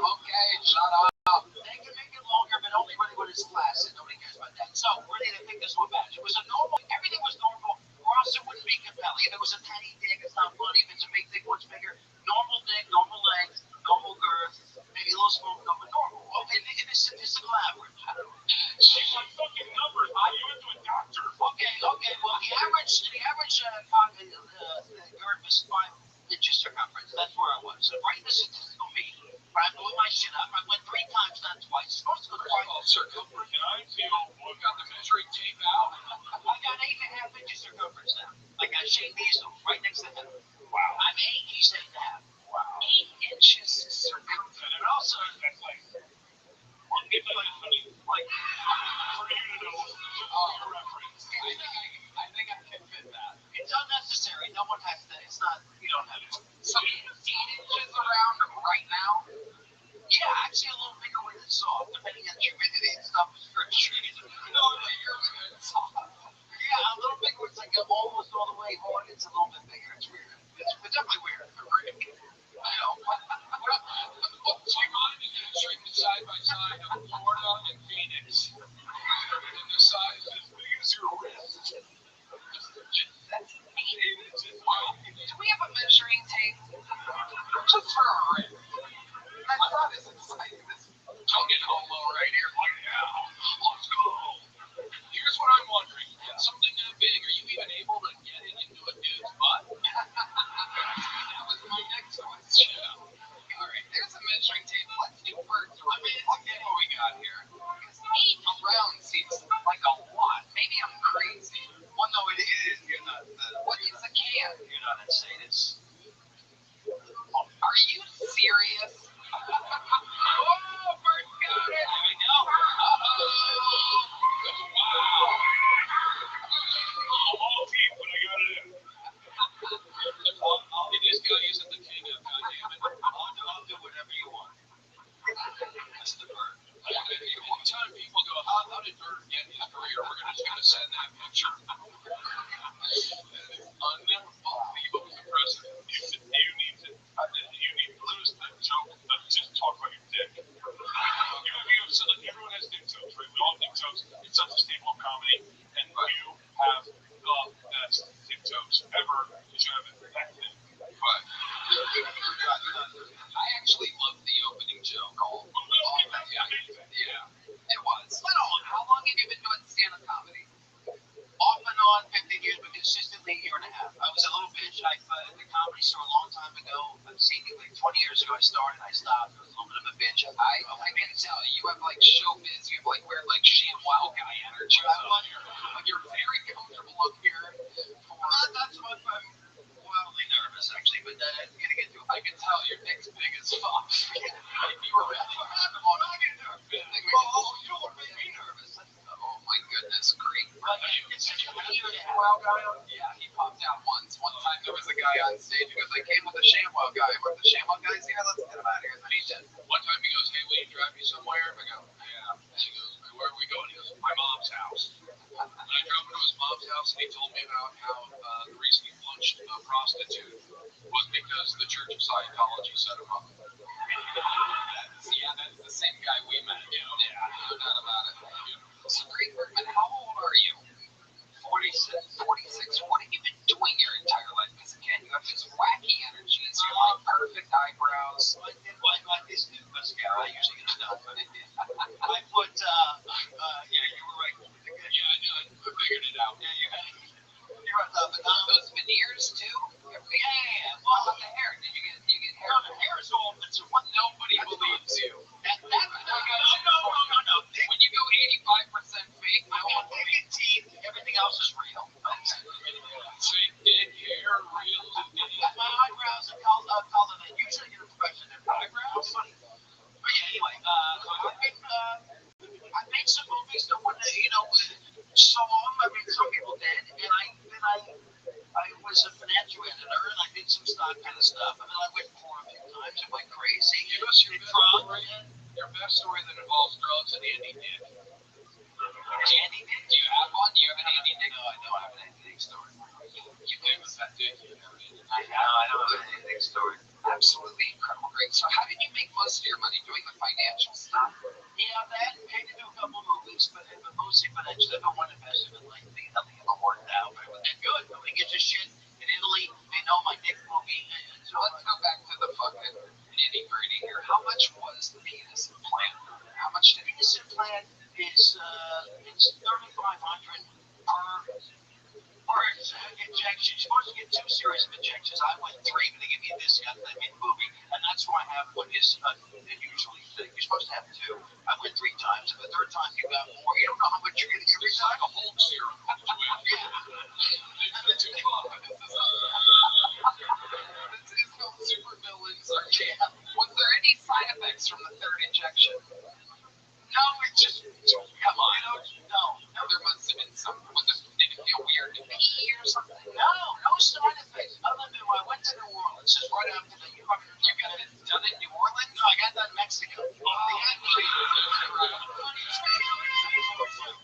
Okay, shut up. They can make it longer, but only really when it's flaccid. Nobody cares about that. So really, they think this was bad. It was a normal. Everything was normal. Or else it wouldn't be compelling. If it was a tiny dick, it's not funny. If it's a big dick, what's bigger? Normal dick, normal legs, normal girth, maybe a little small, but normal. Okay, in a statistical average. She's like fucking numbers. You went to a doctor. Okay. Well, the average girth is 5 inches circumference. That's where I was. So right in the statistical mean. But I blew my shit up. I went 3 times, not twice. It's supposed to go twice. Circumference. We got the measuring tape out. I got 8.5 inches circumference now. I got Shane Diesel right next to him. Wow. I'm 8, he's 8.5. Wow. 8 inches circumference. And also, that's like. It's like for you to know your reference. I think I can fit that. It's unnecessary. No one has to. It's not. You don't have to. So 8 inches around right now? Yeah, actually a little bigger when it's soft, depending on humidity and stuff. Is very shitty. No, you're soft. Yeah, a little bigger when it's like almost all the way hard. It's a little bit bigger. It's weird. It's definitely weird. I know. Do you mind measuring side by side of Florida and Phoenix? And the size as big as your wrist. That's 8 inches. Wow. Do we have a measuring tape? Just for a wrist. That's not as exciting as tongue homo right here. Like, yeah, let's go. Here's what I'm wondering. Something that big, are you even able to get it into a dude's butt? That was my next question. All right, there's a measuring tape. Let's do Bert. I mean, look at what we got here. 8 around seems like a lot. Maybe I'm crazy. Well, no, it is. You're not. What is a can? You're not insane. It's. Are you serious? Oh, Bert got it. There we go. Wow. All team, but I got it in. This guy isn't the king of goddammit. I'll do whatever you want. That's the Bert. Anytime people go, how did Bert get his career? We're just going to send that picture. Unbelievable impressive. You need to lose that joke. Just talk about your dick. So like everyone has dick jokes, right? We all have dick TikToks. It's such a staple of comedy, and you have the best TikToks ever. You should have infected. But I actually loved the opening joke. Yeah, it was. How long have you been doing stand-up comedy? Off and on 15 years, but consistently a year and a half. I was a little bitch. I at the comedy store a long time ago. I've seen it like 20 years ago. I started. I stopped. I was a little bit of a bitch. I can tell you have like showbiz. You have like weird like ShamWow guy energy. Like you're very comfortable up here. Not so much. I'm wildly nervous actually, but I'm gonna get to it. I can tell your dick's big as fuck. If you were really having one, I get nervous. You would make me nervous. Oh my goodness, great. ShamWow guy on? Yeah, he popped out once. One time there was a guy on stage who goes, I came with the ShamWow guy. Where the ShamWow guy's here, let's get him out of here. And then he did. One time he goes, hey, will you drive me somewhere? I go, yeah. And he goes, where are we going? He goes, my mom's house. And I drove him to his mom's house, and he told me about how the reason he punched a prostitute was because the Church of Scientology set him up. That's the same guy we met. No doubt about it. So, Greg Bergman, how old are you? 46. 46. What have you been doing your entire life? Because again, you have this wacky energy. It's your like perfect eyebrows. This is mascara. I usually get it done, but I put, yeah, you were right. Yeah, I figured it out. Yeah, you're on top of Those veneers too? Yeah. Well, What about the hair? Did you get hair? no, the hair is all, it's one. Nobody believes you. No. When you go 85% fake, I got naked teeth. Everything else is real. fake dick, hair, real dick. My eyebrows are colored. I usually get a question in eyebrows. But yeah, anyway, I made some movies that were, so long. I mean, some people did, and I was a financial editor, and I did some stock kind of stuff. And then I went for a few times and went crazy. Give us your best story that involves drugs and Andy Dick. Andy Dick? Do you have one? Do you have an Andy Dick? No, I don't have an Andy Dick story. You think with that dick? I don't have an Andy Dick story. Absolutely incredible, Greg. So how did you make most of your money doing the financial stuff? Yeah, that paid to do a couple movies, but mostly financial. Number one investment, like nothing ever worked out. But it was good. Nobody gives a shit. In Italy, they know my Dick movie. So let's go back to the fucking nitty-gritty here. How much was the penis implant? How much did Penis implant is it's $3,500 per injection. You're supposed to get 2 series of injections. I went 3, but they give me a discount in the movie, and that's why I have what is usually thick. You're supposed to have 2. I went 3 times, and the third time you got more. You don't know how much you're going to get every time. like a Hulk serum? Yeah. This is how super villains are. Was there any side effects from the third injection? No, it's just come on. No. There must have been some. Did it feel weird to pee or something? No side effects. Other than when I went to New Orleans, just right after that. You got it done in New Orleans? No, I got that in Mexico.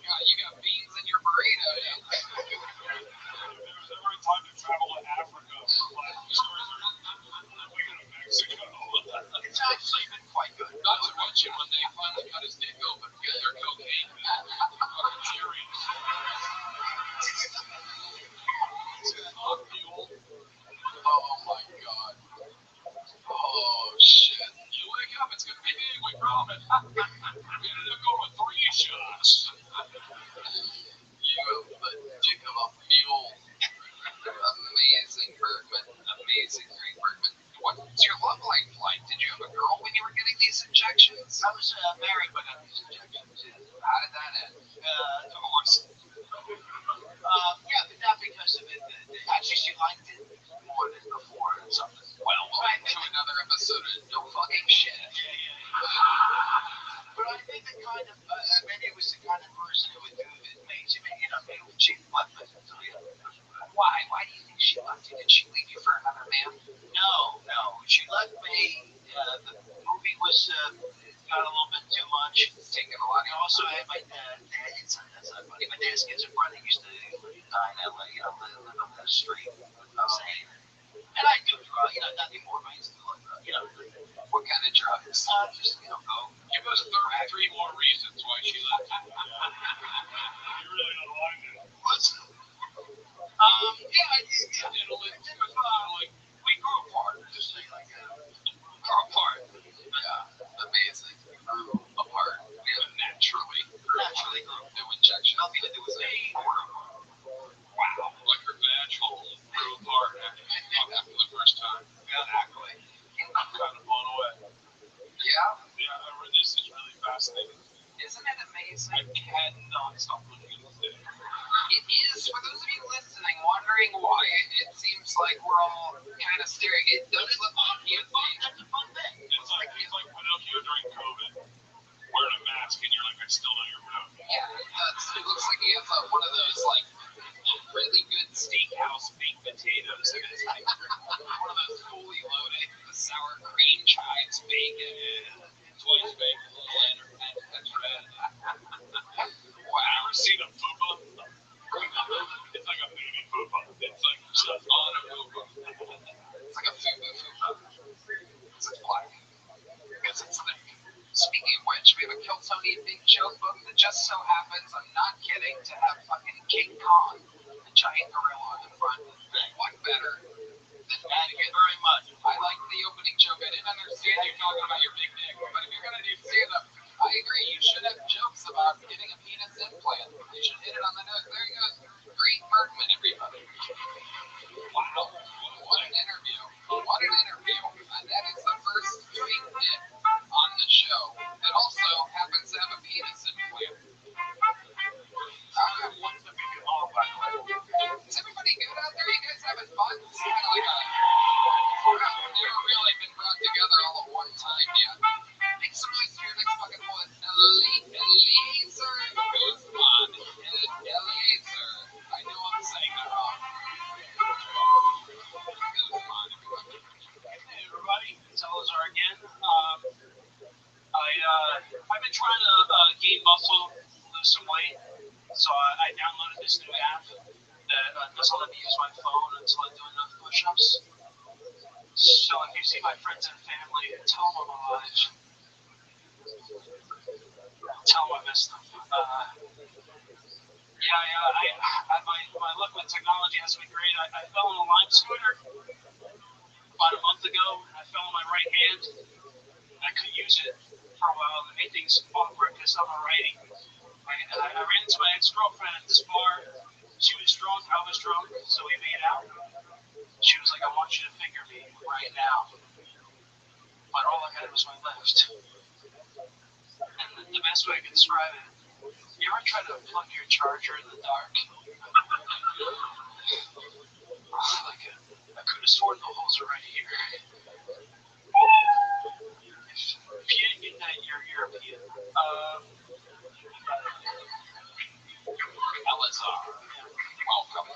God, you got beans in your burrito. There was ever a time to travel to Africa for plastic stories, we go to Mexico. It's actually been quite good. Not to mention when they finally got his dick open to get their cocaine. Fucking cherries. Oh my god. Oh shit. You wake up, it's gonna be big, we promise. We ended up going with 3 shots. You have the dick of a mule. Amazing Bergman. Amazing Greg Bergman. What's your love life like? Did you have a girl when you were getting these injections? I was married when I got these injections. How did that end? Divorce. Yeah, but not because of it. Actually, she liked it more than before or something. Well, welcome to another episode of No Fucking Shit. But I think the kind of, Minnie was the kind of person who would do it. Maybe she left me. Why? Why do you think she left you? Did she leave you for another man? No. She left me. The movie was got a little bit too much. Taking a lot. I also had my dad. That's not funny. My dad's schizophrenic. Used to die in LA. Live on the street. And I do drugs. Not anymore. But I used to do What kind of drugs? just go. Give us 33 more reasons why she left you. nothing to do with it. Wow. Like her vag hole grew apart after the first time. Exactly. I'm kind of blown away. Yeah. Yeah, this is really fascinating. Isn't it amazing? I cannot stop looking at this thing. It is, for those of you listening, wondering why it seems like we're all kind of staring. It does look like It's like Pinocchio during COVID, wearing a mask, and you're like, I still know your mouth. Yeah, it does. It looks like he has one of those, like, really good steakhouse baked potatoes in his hand. One of those fully loaded, the sour cream chives bacon. Twice baked, a little and that's red. Wow. Ever seen a fupa? It's like a baby fupa. It's like just on a fupa. It's like a fupa. It's black. Because it's thick. Speaking of which, we have a Kill Tony Big Joke book that just so happens, I'm not kidding, to have fucking King Kong, the giant gorilla on the front. What better than adding it? Very much. I like the opening joke. I didn't understand you talking about your big dick, but if you're gonna do stand-up, I agree. You should have jokes about getting a penis implant. You should hit it on the nose. There you go. Great Bergman, everybody. Wow, what an interview. What an interview. That is the first straight hit on the show. It also happens to have a penis implant. What's the big all by the way? Is everybody good out there? You guys having fun? It's kind of like we've never really been brought together all at one time yet. Make some noise for your next fucking one. Eliezer Guzman. Eliezer. I know I'm saying that wrong. Hey everybody, it's Elazar again. I've been trying to gain muscle, lose some weight, so I downloaded this new app that doesn't let me use my phone until I do enough push-ups. So if you see my friends and family, tell them I'm alive. Tell them I missed them. My luck with technology hasn't been great. I fell on a Lime scooter about a month ago. I fell on my right hand. I couldn't use it for a while. It made things awkward because I'm a righty. I ran into my ex-girlfriend at this bar. She was drunk. I was drunk. So we made out. She was like, I want you to finger me right now. But all I had was my left. And the best way I can describe it, you ever try to plug your charger in the dark? Like I could have sworn the holes are right here. If you didn't get that, you're European. Elazar. Welcome.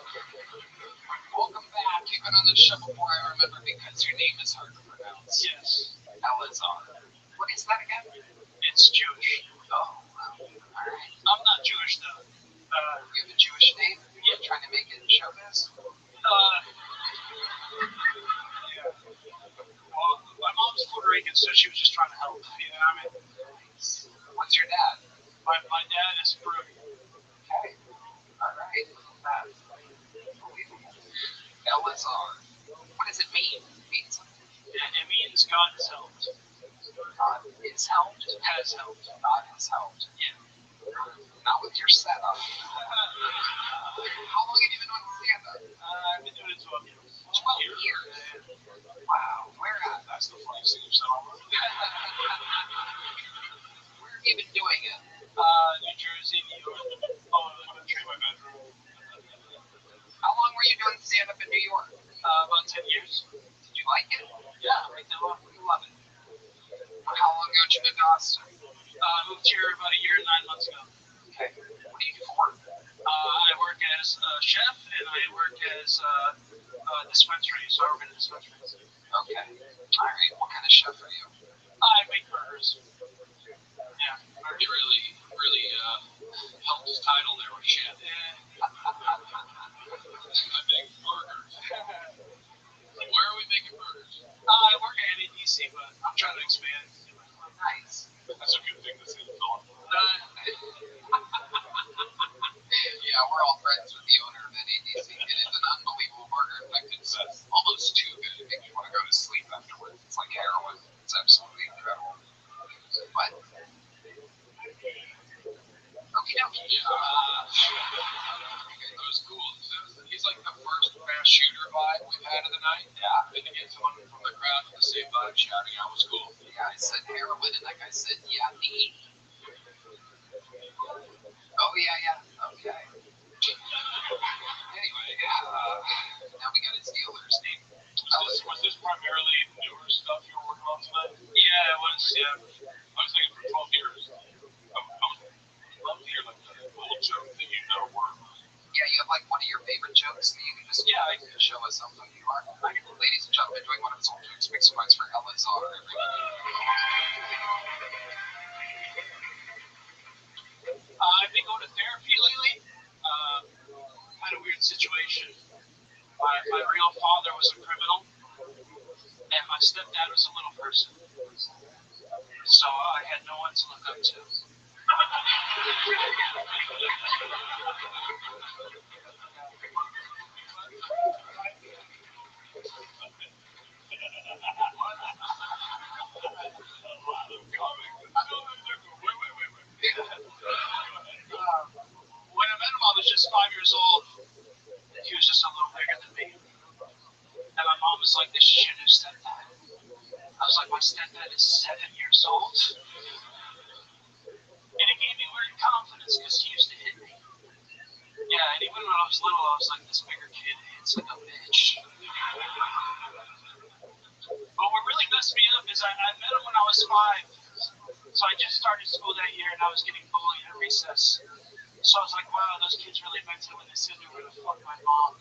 Welcome back. You've been on the show before, I remember, because your name is hard to pronounce. Yes. Elazar. What is that again? It's Jewish. Oh, wow. Alright. I'm not Jewish though. You have a Jewish name? You're trying to make it in showbiz? Yeah. Well, my mom's Puerto Rican, so she was just trying to help. You know what I mean? What's your dad? My dad is Peruvian. Okay. Alright. Unbelievable. Elazar. What does it mean? It means something. It means God has helped. God is helped? Has helped. God has helped. Yeah. Not with your setup. How long have you been doing stand-up? I've been doing it 12 years. 12 years? Wow. Where at? That's the funniest thing you've said all over. Where have you been doing it? New Jersey, New York. Oh, I'm going to trade my bedroom. How long were you doing stand-up in New York? About 10 years. Did you like it? Yeah, I do. You love it. How long ago did you move to Austin? I moved here about a year and 9 months ago. Okay. What do you do for work? I work as a chef and I work as a dispensary, so I work in a dispensary. Okay. Alright, what kind of chef are you? I make burgers. Yeah. You really helped his title there with chef. Yeah. I make burgers. Where are we making burgers? I work at NADC, but I'm trying to expand. Nice. That's a good thing to say, Philip. Yeah, we're all friends with the owner of NADC. It is an unbelievable burger. In fact, it's almost too good. It makes you want to go to sleep afterwards. It's like heroin. It's absolutely incredible. That was cool. He's like the first mass shooter vibe we've had of the night. Yeah. And to get someone from the crowd with the same vibe shouting out was cool. Yeah, I said heroin, and that guy said, yeah, me. Oh, yeah. Okay. Anyway, now we got his dealer's name. Was this primarily newer stuff you were working on tonight? Yeah, it was, yeah. I was thinking for 12 years. I would love to hear like the old joke that you never worked. Yeah, you have like one of your favorite jokes that you can just show us something you are. Ladies and gentlemen, enjoying one of his old jokes. Make some noise for Elazar. I've been going to therapy lately. Had a weird situation. My real father was a criminal, and my stepdad was a little person. So I had no one to look up to. When I met him, I was just 5 years old. He was just a little bigger than me. And my mom was like, this is your new stepdad. I was like, my stepdad is 7 years old. And it gave me weird confidence because he used to hit me. Yeah, and even when I was little, I was like, this bigger kid hits like a bitch. But what really messed me up is I met him when I was 5. So I just started school that year and I was getting bullied at recess. So I was like, wow, those kids really meant it when they said they were going to fuck my mom.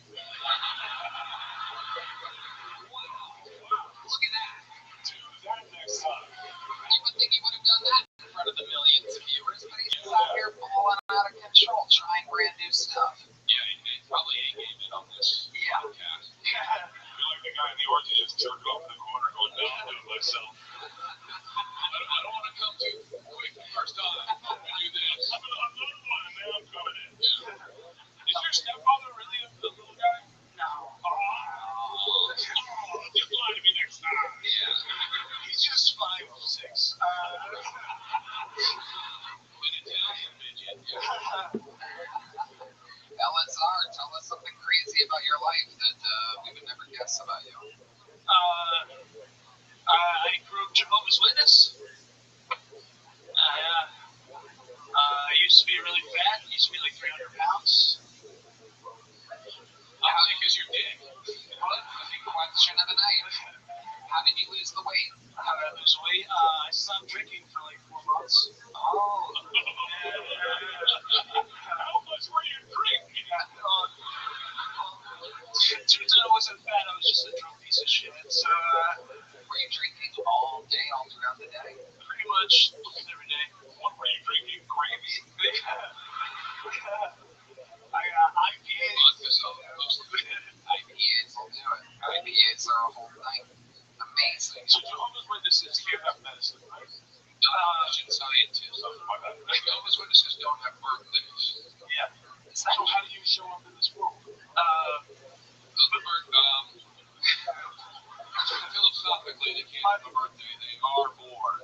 Wow, look at that. Do that next time. You would think he would have done that in front of the millions of viewers, but he's out here balling out of control, trying brand new stuff. Yeah, he probably A-gamed it on this podcast. Yeah. You're like the guy in the orgy just jerk off in the corner going, no, I'm doing myself. I don't want to come too quick the first time. I do this. I'm another one, and now I'm coming in. Yeah. Is your stepfather really a little guy? No. Oh, just lie to me next time. Yeah. He's just 5'6". An Italian midget. Elazar, tell us something crazy about your life that we would never guess about you. I grew up Jehovah's Witness. I used to be really fat. I used to be like 300 pounds. How thick is your dick? What? I think the question of the night. How did you lose the weight? How did I lose weight? I stopped drinking for like 4 months. Oh. How much were you drinking? Turns out I wasn't fat. I was just a drunk piece of shit. So, were you drinking all day, all throughout the day? Pretty much every day. What were you drinking? Gravy? IPAs. IPAs will do it. IPAs are a whole thing. Amazing. So Jehovah's Witnesses give have medicine, right? Christian scientists. Jehovah's Witnesses don't have birthdays. Yeah. So how do you show up in this world? Philosophically, they can't have a birthday. They are born.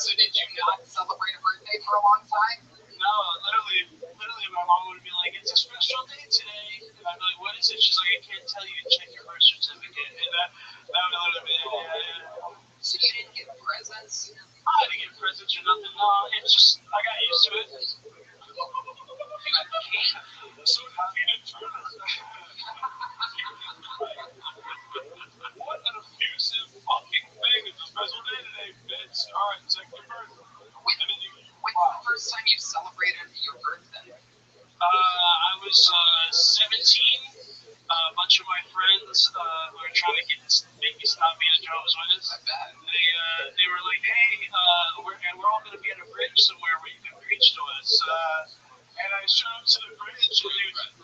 So did you not celebrate a birthday for a long time? No, literally, my mom would be like, it's a special day today. And I'd be like, what is it? She's like, I can't tell you. Check your birth certificate. And that would literally be, yeah. So you didn't get presents? I didn't get presents or nothing. No, it's just, I got used to it. So happy to turn her. What an abusive fucking thing. It's a special day today, bitch. Alright, check your birth. When's the first time you celebrated your birthday? I was 17. A bunch of my friends were trying to make me stop being a Jehovah's Witness. I bet. They were like, hey, we're all going to be at a bridge somewhere where you can preach to us. And I showed up to the bridge, and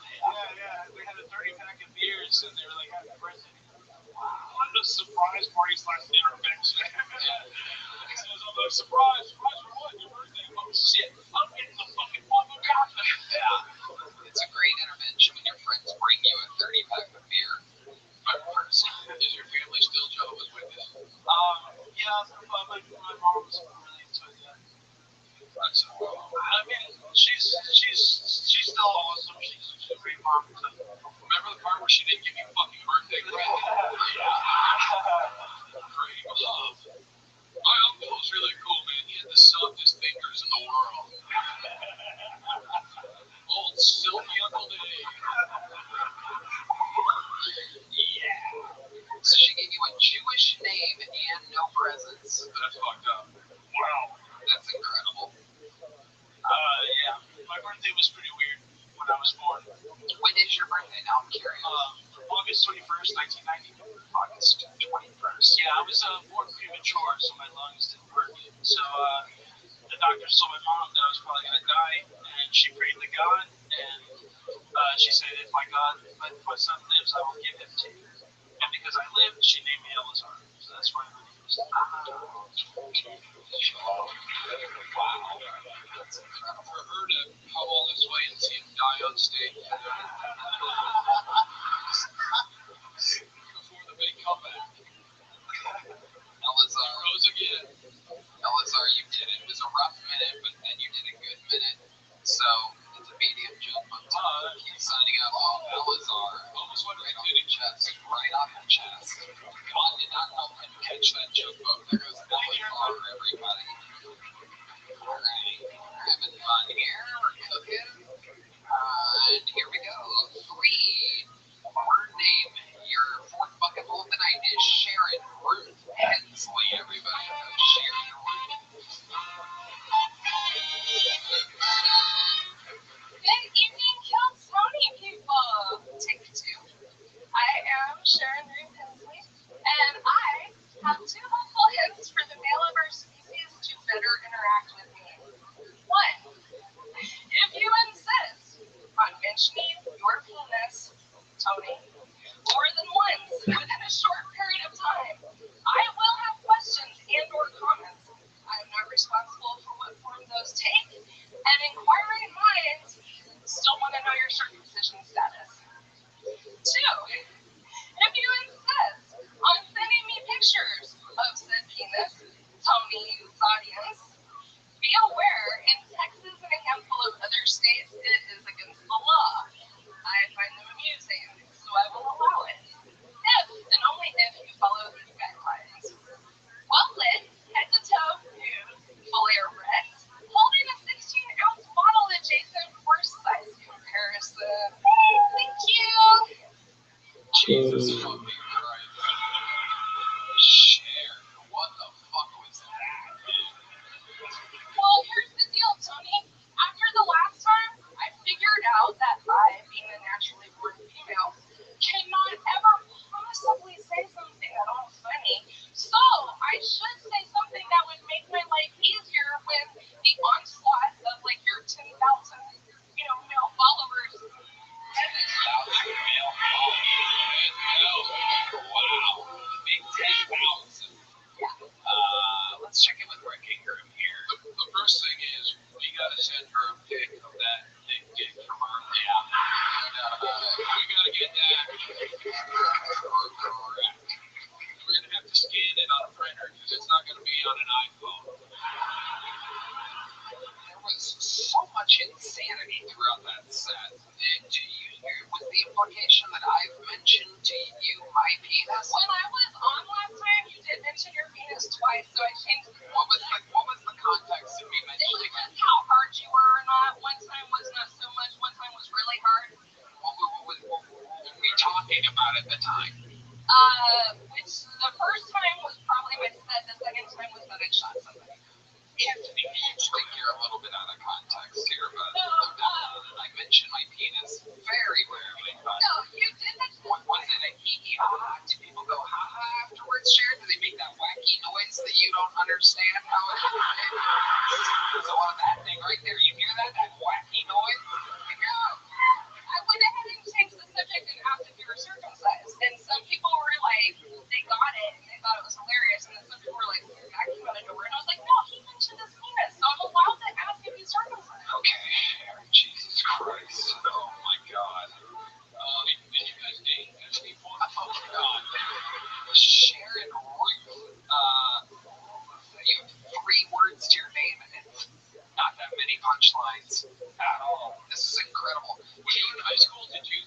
we had a 30-pack of beers, and they were like, happy birthday. Wow. What a surprise party / intervention. He says, I'm like, surprise for what? Your birthday? Oh, shit, I'm getting the fucking motherfucker. Yeah. It's a great intervention when your friends bring you a 30-pack of beer. Is your family still Jehovah's Witness? Yeah, my mom was really into it, yeah. mom. Remember the part where she didn't give you fucking birthday credit? Great love. My uncle was really cool, man. He had the softest fingers in the world. Old silky Uncle Dave. So she gave you a Jewish name and no presents. That's fucked up. Wow. That's incredible. Yeah. My birthday was pretty weird when I was born. When is your birthday now? I'm curious. August 21st, 1990. August 21st. Yeah, I was born premature, so my lungs didn't work. So the doctors told my mom that I was probably going to die, and she prayed to God, and she said, if my son lives, I will give him to you. And because I lived, she named me Elazar. So that's why my name is. Wow. That's incredible. For her to come all this way and see him die on stage before the big comeback. Elazar. Rose again. Elazar, you did it. It was a rough minute, but then you did a good minute. So it's a medium jump on top. Keep signing up. Oh, Elazar. Almost went Right right on the chest. Right on the chest. God did not help him catch that joke boat. There goes Elazar, everybody. All right. We're having fun here. We're cooking. And here we go. 3 word name. Your 4th bucket full of the night is Sharon Ruth Hensley, everybody. Sharon Ruth. Good evening, Kill Tony people. Take 2. I am Sharon Ruth Hensley, and I have 2 helpful hints for the male of our species to better interact with me. 1. If you insist on mentioning your penis, Tony, more than once within a short period of time, I will have questions and or comments. I am not responsible for what form those take, and inquiring minds still want to know your circumcision status. 2. If you insist on sending me pictures of said penis, Tony's audience, be aware in Texas and a handful of other states it is against the law. I find them amusing, so I will allow it. If and only if you follow these guidelines. Well lit, head to toe, nude, fully erect, holding a 16-ounce bottle adjacent for size comparison. Thank you. Jesus fucking Christ. Sharon, what the fuck was that, dude? Well, here's the deal, Tony. After the last time, I figured out that I, being a naturally born female, cannot ever possibly say something at all funny. So I should say something that would make my life easier when the onslaught of like your 10,000, male followers. 10,000 male followers. Wow. Big 10,000. Yeah. Let's check in with Wrecking Room here. The first thing is, we gotta send her a pic of that dick gig from her. Yeah. We gotta get that. Correct. We're gonna have to scan it on a printer because it's not gonna be on an iPhone. There was so much insanity throughout that set. Was the implication that I've mentioned to you my penis? When I was on last time, you did mention your penis twice, so I changed the What was the context of me It mentioning was it? just how hard you were or not. One time was not so much, one time was really hard. What were we talking about at the time? Which the first time was probably my set, the second time was that I shot somebody. Anthony, you think you're a little bit out of context here, but No, I mentioned my penis very rarely. But no, you did mention it. was it a hee hee ha ha? Do people go ha ha afterwards, Sharon? Do they make that wacky noise that you don't understand how it is? So on that thing right there, you hear that? That wacky noise? You hear that? I went ahead and changed the subject and asked if you were circumcised. And some people were like, they got it and they thought it was hilarious. And then some people were like, that came out of nowhere. And I was like, no, he mentioned his penis. So I'm allowed to ask if he's circumcised. Okay, Jesus Christ. Oh my God. Did you guys date at any point? Oh God. Sharon Ruth. You have 3 words to your name and not that many punchlines at all. This is incredible. When you were in high school, did you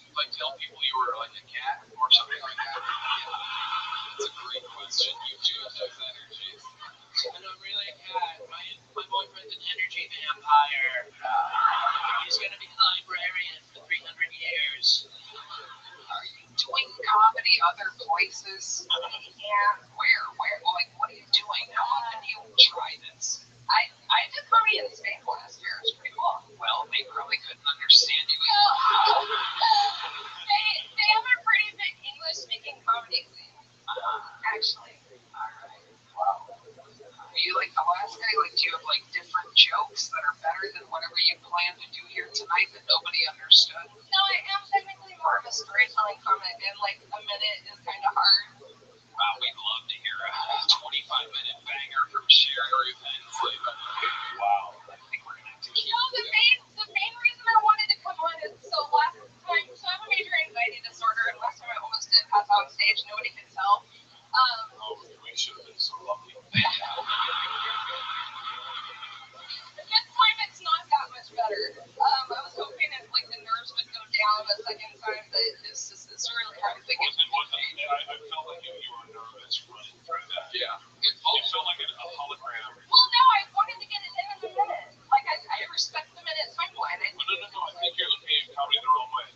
a second time, but it's really hard to think of. I felt like you were nervous running through that. Yeah. It felt like a hologram. Well, no, I wanted to get it in a minute. Like, I respect the minute timeline. No, I think you're looking at comedy the wrong way.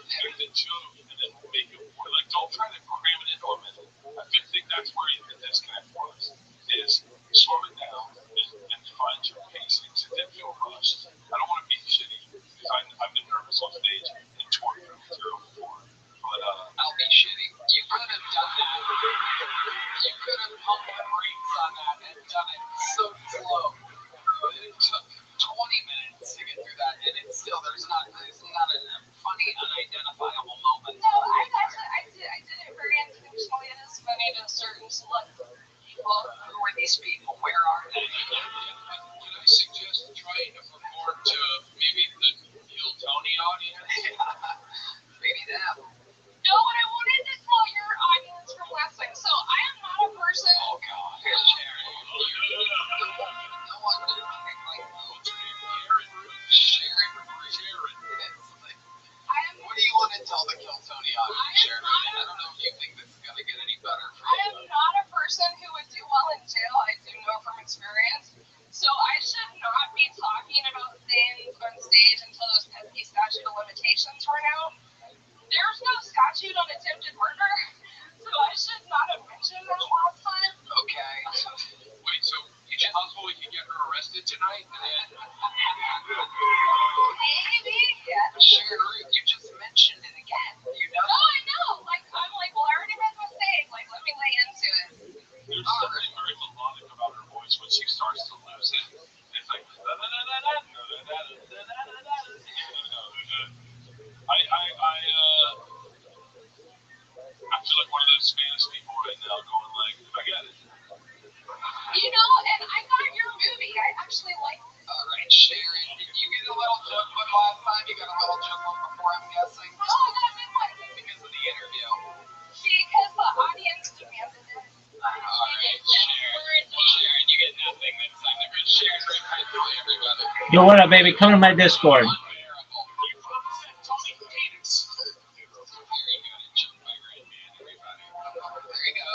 There's a joke and then make it more. Like, don't try to cram it into a minute. I think that's where the disconnect was. Is slow it down and find your pacings and then feel rushed. I don't want to be shitty because I've been nervous on stage and toured through material before. But I'll be shitty. You could have done that. You could have pumped the brakes on that and done it so slow. It took 20 minutes to get through that, and it's still there's not a funny, unidentifiable moment. No, I did it very intentionally. It is funny to certain select people. Who are these people? Where are they? can I suggest trying to perform to maybe the Kill Tony audience? Maybe them. No, but I wanted to tell your audience from last time. So I am not a person. Oh God, here's Sharon. No one did anything like What's your name? Sharon. What do you want to tell the Kill Tony audience, Sharon? I don't know if you think this is gonna get any better for I you. am not a person who would do well in jail. I do know from experience. So I should not be talking about things on stage until those pesky statute of limitations run out. There's no statute on attempted murder, so I should not have mentioned that last time. Okay. Wait, so is it possible we can get her arrested tonight? Maybe, yeah. Sharon, you just mentioned it again. You know? No, I know. Like, I'm like, well, I already made a mistake. Like, let me lay into it. There's something very melodic about her voice when she starts to lose it. It's like I feel like one of those Spanish people right now going like, I got it. You know, and I got your movie. I actually like it. All right, Sharon, did you get a little joke one last time? You got a little joke one before, I'm guessing? No, I got a good one. Because of the interview. Because the audience demanded it. All right, Sharon, you get nothing this time. The good Sharon, great fight for everybody. Yo, what up, baby? Come to my Discord. Unbearable. You upset Tony Phoenix. Very good. Joke by Great Man, everybody. There you go.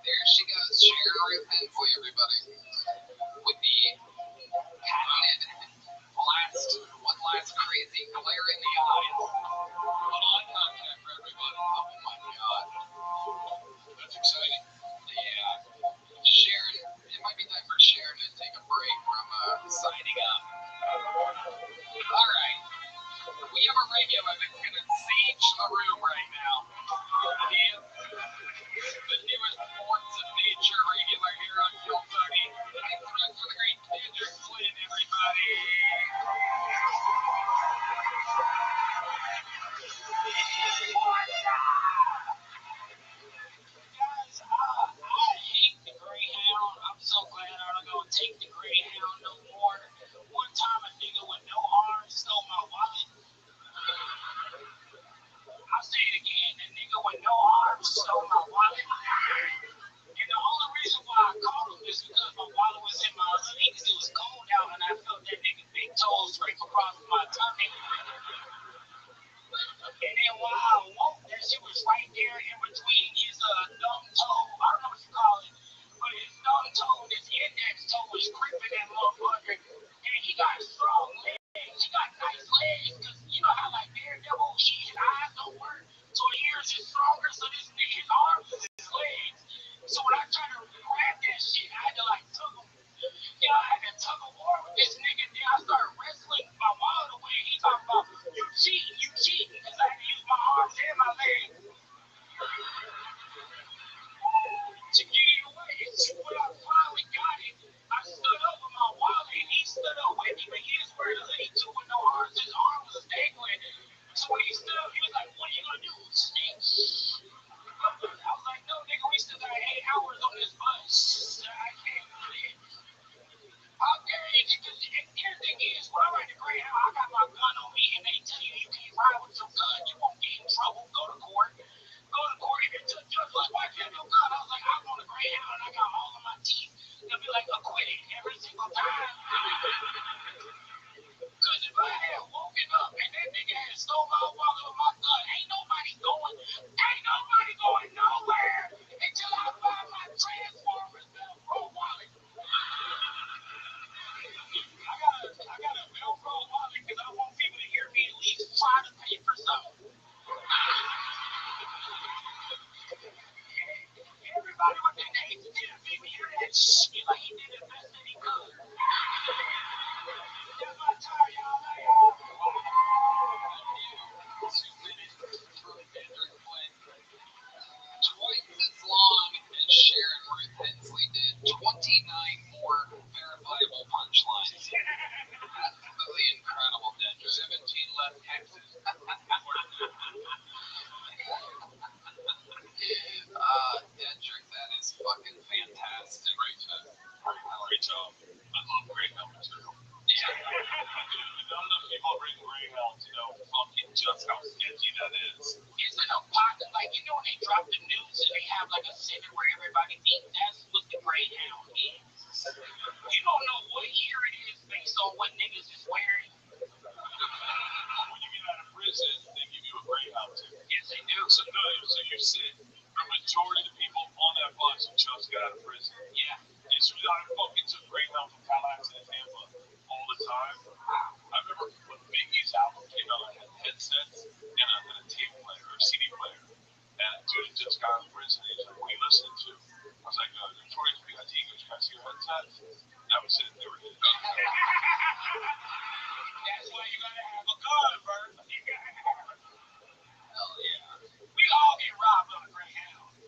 There she goes. Sharon Ruth Hensley, everybody. With the patented one last crazy glare in the eyes. An eye contact for everybody. Oh my God. That's exciting. Yeah. Sharon, it might be time for Sharon to take a break from signing up. All right. We have a regular that's going to siege the room right now. He is the newest force of nature regular here on Kill Tony. Make some noise for the great Kendrick Flynn, everybody. Guys, I hate the Greyhound. I'm so glad I don't go take the Greyhound no more. One time a nigga with no arms stole my wallet. I'll say it again, that nigga with no arms stole my wallet. And the only reason why I called him is because my wallet was in my hoodie because it was cold out and I felt that nigga big toes scrape across my tummy. And then while I woke, that shit was right there in between his thumb toe, I don't know what you call it, but his thumb toe and his index toe was creeping that motherfucker. And he got strong legs. He got nice legs because you know how like Daredevil, his eyes don't work, so his ears is stronger, so this nigga's arms is his legs. So when I tried to grab that shit, I had to like tug him. You know, I had to tug a war with this nigga. Then I started wrestling my wallet away. He talking about, you cheating, because I had to use my arms and my legs to get it away. So when I finally got it, I stood up with my wallet, and he stood up with me, but he was wearing a hoodie too with no arms. His arm was dangling. So when he stood up, he was like, what are you going to do, snitch? I was like, no, nigga, we still got 8 hours on this bus. I can't quit. How dare you? Because the thing is, when I ride the Greyhound, I got my gun on me, and they tell you you can't ride with your gun. You won't get in trouble. Go to court. And the judge was like, why can't you gun? I was like, I'm on the Greyhound, and I got all of my teeth. They'll be like, acquitted every single time. Because if I had woken up and that nigga had stole my Not enough people bring Greyhound to know fucking just how sketchy that is. Isn't a pot like when they drop the news and they have like a center where everybody thinks that's what the Greyhound is. You don't know what year it is based on what niggas is wearing. When you get out of prison, they give you a Greyhound ticket. Yes, they do. So you sit. The majority of the people on that bus just got out of prison. Yeah. So I fucking took Greyhound from Tallahassee to Tampa all the time. I remember when Biggie's album came out, I had headsets and a tape player or CD player. And dude just got out of prison. He's like, "What are you listening to?" I was like, "Notorious B.I.G. Can I see your headsets?" That was it. They were good. That's why you gotta have a gun, Bert. Hell yeah. We all get robbed on a Greyhound.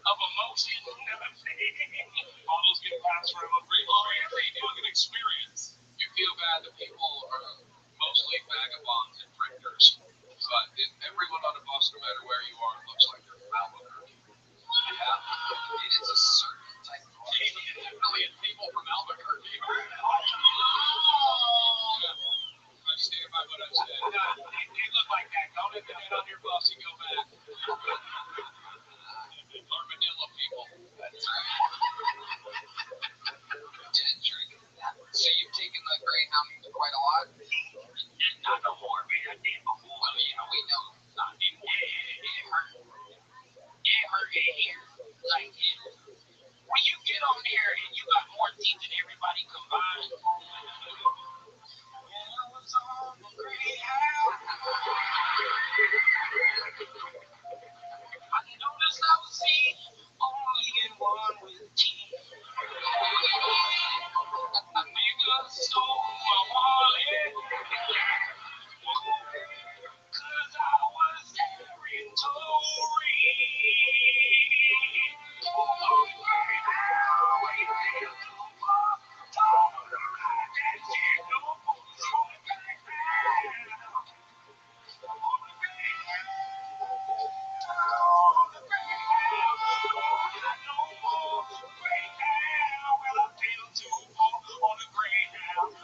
Of emotion. All those get passed for a great fucking experience. You feel bad that people are mostly vagabonds and drifters. But everyone on a bus, no matter where you are, looks like you're from Albuquerque. Yeah. It is a certain type of million people from Albuquerque. I stand by what I said. They look like that. Don't let them get on your bus and go back. Armadillo people. That's right. Dendrick. So you've taken the Greyhound quite a lot? Not no more, man. I did before. Well, we know. Not anymore. It hurt. It hurt in here. Like, when you get on there and you got more teeth than everybody combined. When I was on the Greyhound, I noticed I was seen only in one with teeth. A nigga stole my wallet. Cause I was territory. Oh, Greyhound, we feel too far. Don't ride that shit no more. On the Greyhound.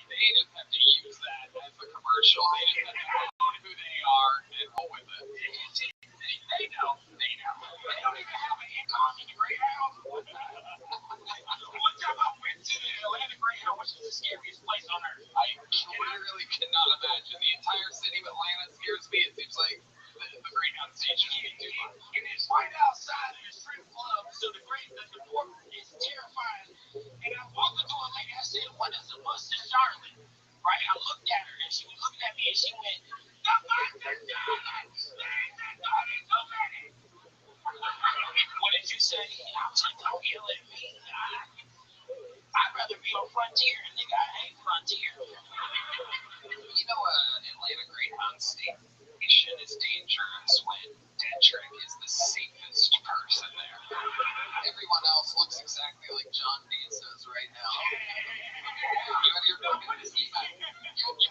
They just have to use that as a commercial. They just have to know who they are and roll with it. They know. They don't even have an income in the Greyhound. One time I went to the Atlanta Greyhound, which is the scariest place on earth. I literally cannot imagine. The entire city of Atlanta scares me. It seems like the Greyhound station should be too much. And it's right outside of the strip club, so the port is terrifying. And I walked into a lady, I said, "What is the bus to Charlotte?" Right? I looked at her, and she was looking at me, and she went, "The bus to Charlotte! There's a 32 minutes!" What did you say? I was like, "Don't yell at me. I'd rather be on Frontier, nigga. I hate Frontier." Atlanta Greyhound station is dangerous when Dendrick is the safest person there. Everyone else looks exactly like John Dees does right now. You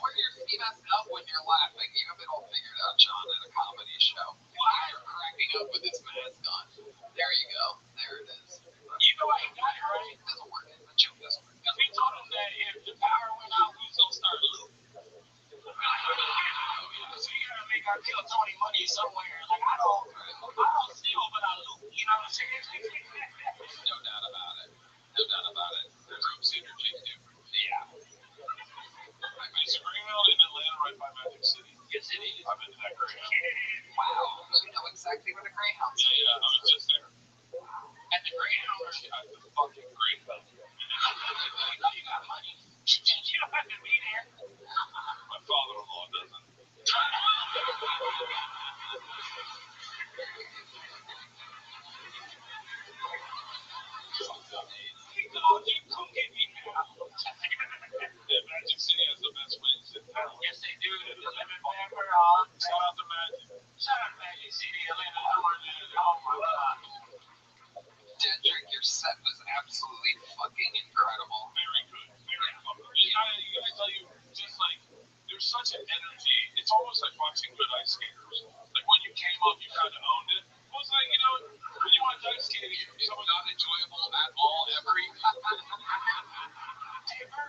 wear your ski mask up when you're laughing. You have it all figured out, John, at a comedy show. Why you're cracking up with his mask on. There you go. There it is. You know why he got it right? It doesn't work. The joke doesn't work. Because we told him that if the power went out, we was gonna start looting. So you gotta make our kill Tony money somewhere. Like I don't steal, but I loot. You know what I'm saying? No doubt about it. The group synergy too. Yeah. Is Greyhound in Atlanta right by Magic City? Yes, it is. I've been to that Greyhound. Wow. You know exactly where the Greyhound is. Yeah, I was just there. At the Greyhound or At the fucking Greyhound. you know you got money. You don't have to be there. My father-in-law doesn't. He told you, "Come get me now." Yeah, Magic City has the best wings in town. Yes, they do. The lemon pepper on. Shout out to Magic. Shout out to Magic City, Atlanta, Georgia. Oh my God. Dendrick, your set was absolutely such an energy. It's almost like watching good ice skaters. Like when you came up, you kind of owned it. It was like, you know, when you watch ice skating, It's not enjoyable at all. Every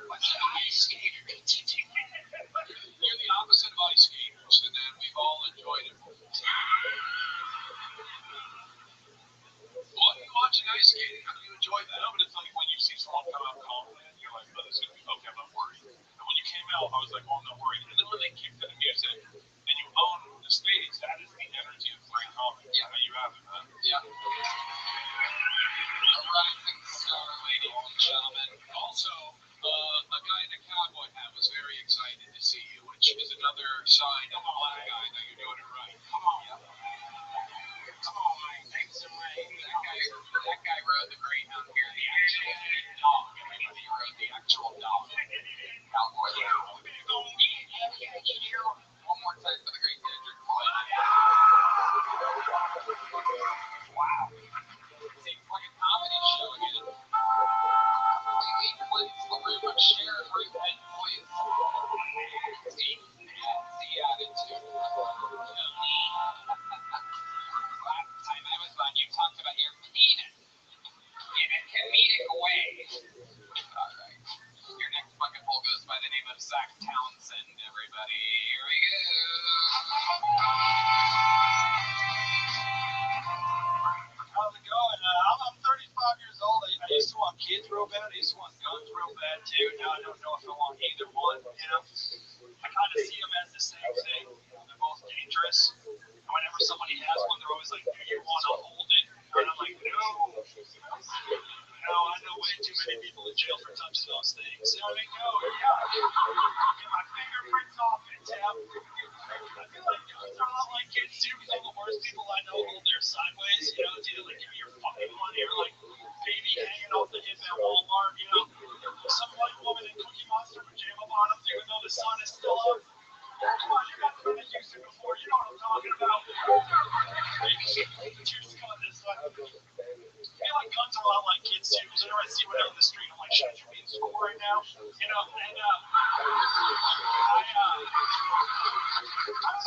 what's an ice skater? You're the opposite of ice skaters, and then we've all enjoyed it. Well, you watching ice skating? How do you enjoy that? No, but it's like when you see someone come out confident, you're like, oh, this is gonna be okay, I'm not worried. And when you came out, I was like, oh, I'm not worried. And then when they kicked in the music and you own the stage, that is the energy of great comedy. Yeah, you have it, man. Yeah. Rising star, ladies and gentlemen. Also, a guy in a cowboy hat was very excited to see you, which is another sign of a black guy that you're doing it right. Come on. Come on, Mike. Thanks so much. That guy rode the Greyhound here, the actual dog. I mean, he rode the actual dog. Cowboy hat. One more time for the great Kendrick Floyd. Wow. Seems like a comedy show again. Completely cleansed the room of sheer fruit and noise. The attitude. Last time I was on, you talked about your penis in a comedic way. Alright. Your next bucket hole goes by the name of Zach Townsend, everybody. Here we go. How's it going? I'm 35 years old. I used to want kids real bad. I used to want guns real bad too. Now I don't know if I want either one. You know, I kind of see them as the same thing. They're both dangerous. And whenever somebody has one, they're always like, "Do you want to hold it?" And I'm like, "No." No, I know way too many people in jail for touching those things. So they go, yeah, get my fingerprints off it, Tim. I feel like guns are a lot like kids too, because all the worst people I know hold theirs sideways. You know, it's either like, give me your fucking money, or like baby hanging off the hip at Walmart. You know, some white woman in Cookie Monster pajama bottoms, even though the sun is still up. Come on, you guys have been to Houston before. You know what I'm talking about. Cheers, come on this side. I feel like guns are a lot like kids too, because whenever I see one out in the street, I'm like, shouldn't you be in school right now? You know, and I don't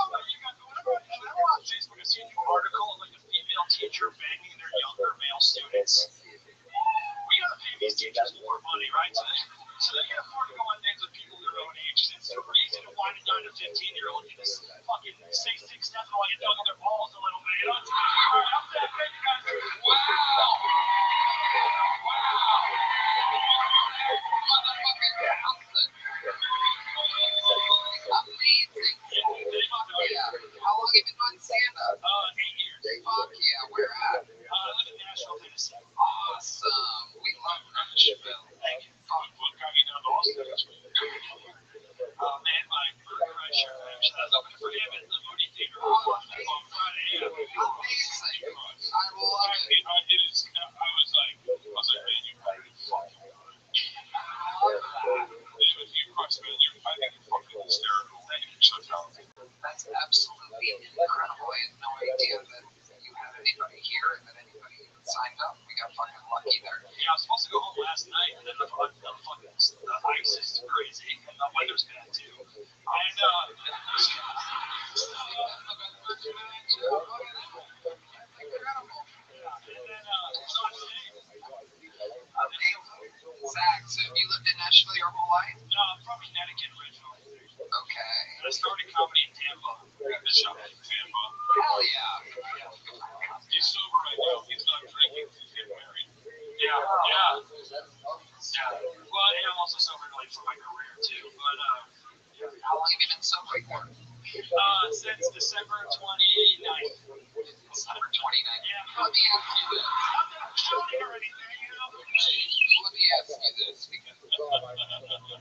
know about you guys, but whenever on Facebook I see a new article of like a female teacher banging their younger male students, we gotta pay these teachers more money, right? So they can afford to go on dates with people their own age. It's super easy to find a 9 to 15-year-old and just fucking say 6 steps while you juggle their balls a little bit. You know, I'm saying, thank you guys. Wow. Amazing. Yeah. How long have you been doing stand-up? 8 years. Fuck yeah, where at? I live in Nashville, Tennessee. Awesome. We love Nashville. Thank you. What got you down to Austin? Man, my Bird Crusher, actually, I was opening for him at the Moody Theater on Friday. Yeah. Amazing. I love it. I did it. I was like, man, you probably fucking got it. If you crush, man, I think you're fucking hysterical. You're so talented. That's absolutely incredible. I had no idea that you had anybody here and that anybody even signed up. We got fucking lucky there. Yeah, I was supposed to go home last night, and then the ice is crazy, and the weather's bad too. And Zach, so have you lived in Nashville your whole life? no, I'm from Connecticut originally. Okay. I started comedy in Tampa. Tampa. Hell yeah. He's sober right now. He's not drinking. He's getting married. Yeah. Well, yeah, I'm also sober like for my career too. But How long have you been sober for? since December 29th. December 29th. Yeah. Let me ask you this. Not that I'm counting or anything, you know. Let me ask you this, because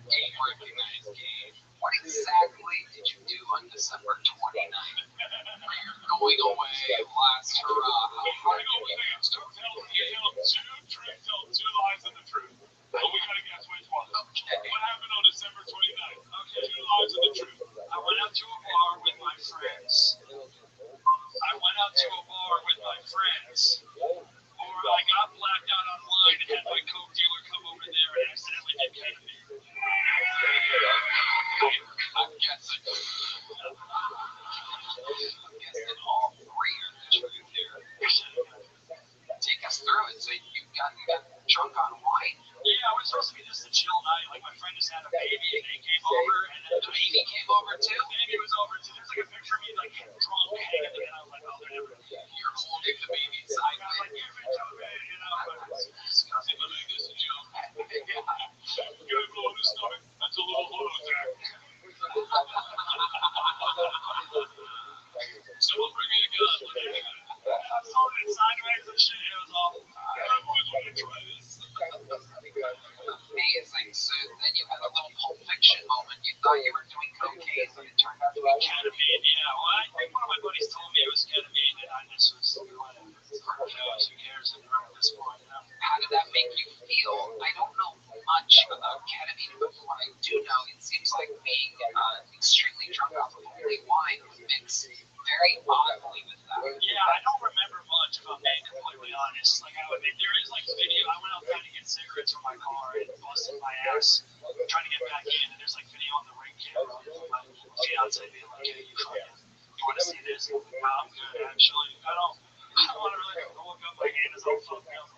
game recognized game. What exactly did you do on December 29th? Going away, last hurrah. Tell two lies and the truth. But we gotta guess which one. Okay. What happened on December 29th? Okay. 2 lies and the truth. I went out to a bar with my friends. Or I got blacked out online and had my coke dealer come over there and accidentally did ketamine. I'm guessing. I'm guessing all three are the truth here. Take us through it. So you got drunk on wine? Yeah, it was supposed to be just a chill night. Like my friend just had a baby and they came over, and then The baby came over too? the baby was over too. There's like a picture of me like drunk hanging, and I was like, oh, they're never. You're holding the baby inside. I was like, give it to me, you know. But Disgusting. let me make this a joke. You gotta blow the stomach. That's a little low, Zach. Someone bring me a gun. I saw it sideways and shit. It was awful. I always want to try this. Amazing. So then you had a little Pulp Fiction moment. You thought you were doing cocaine, but it turned out to be Ketamine, yeah. Well, I think one of my buddies told me it was ketamine, and I just was doing it. Who cares at this point, you know? How did that make you feel? I don't know much about ketamine, but from what I do know, it seems like being extremely drunk off of holy wine would mix very oddly with that. Yeah, I don't remember much, if I'm being completely honest. Like, there is like video. I went outside to get cigarettes from my car and busted my ass trying to get back in, and there's like video on the ring camera of my fiance being like, "Hey, you want to see this?" I'm like, "No, I'm good, actually. I don't want to really look up. My hand is all fucked up."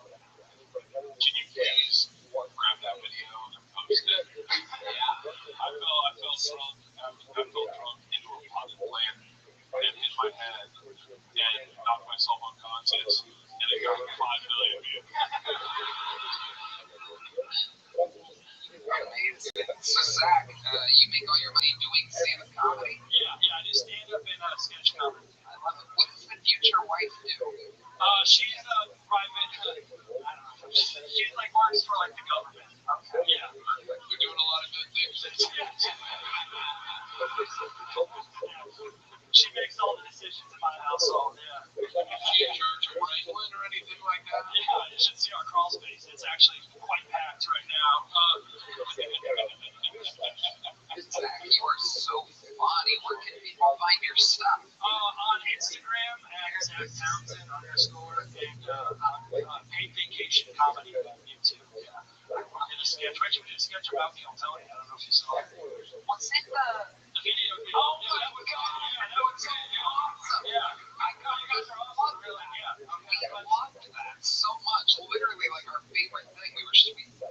Can you please grab that video and post it? Yeah, I felt drunk. I felt drunk into a potted plant and hit my head and knocked myself unconscious, and it got 5 million views. Amazing. So Zach, you make all your money doing stand-up comedy? Yeah, I do stand-up and sketch comedy. I love it. What does the future wife do? She's a private. I don't know. She like works for like the government. Okay. Yeah. We're doing a lot of good things. She makes all the decisions in my household. Yeah. Is she in charge of wrangling or anything like that? Yeah, you should see our crawl space. It's actually quite packed right now. Zach, you are so funny. Where can people find your stuff? On Instagram at Zach Townsend _ and Paid Vacation Comedy on YouTube. Yeah. I did a sketch. We did a sketch about me on Tony. I don't know if you saw it. What's it The video. Oh my God! That was so awesome! Yeah. I got you guys are awesome. Really, yeah. We loved that so much. Literally, like our favorite thing. We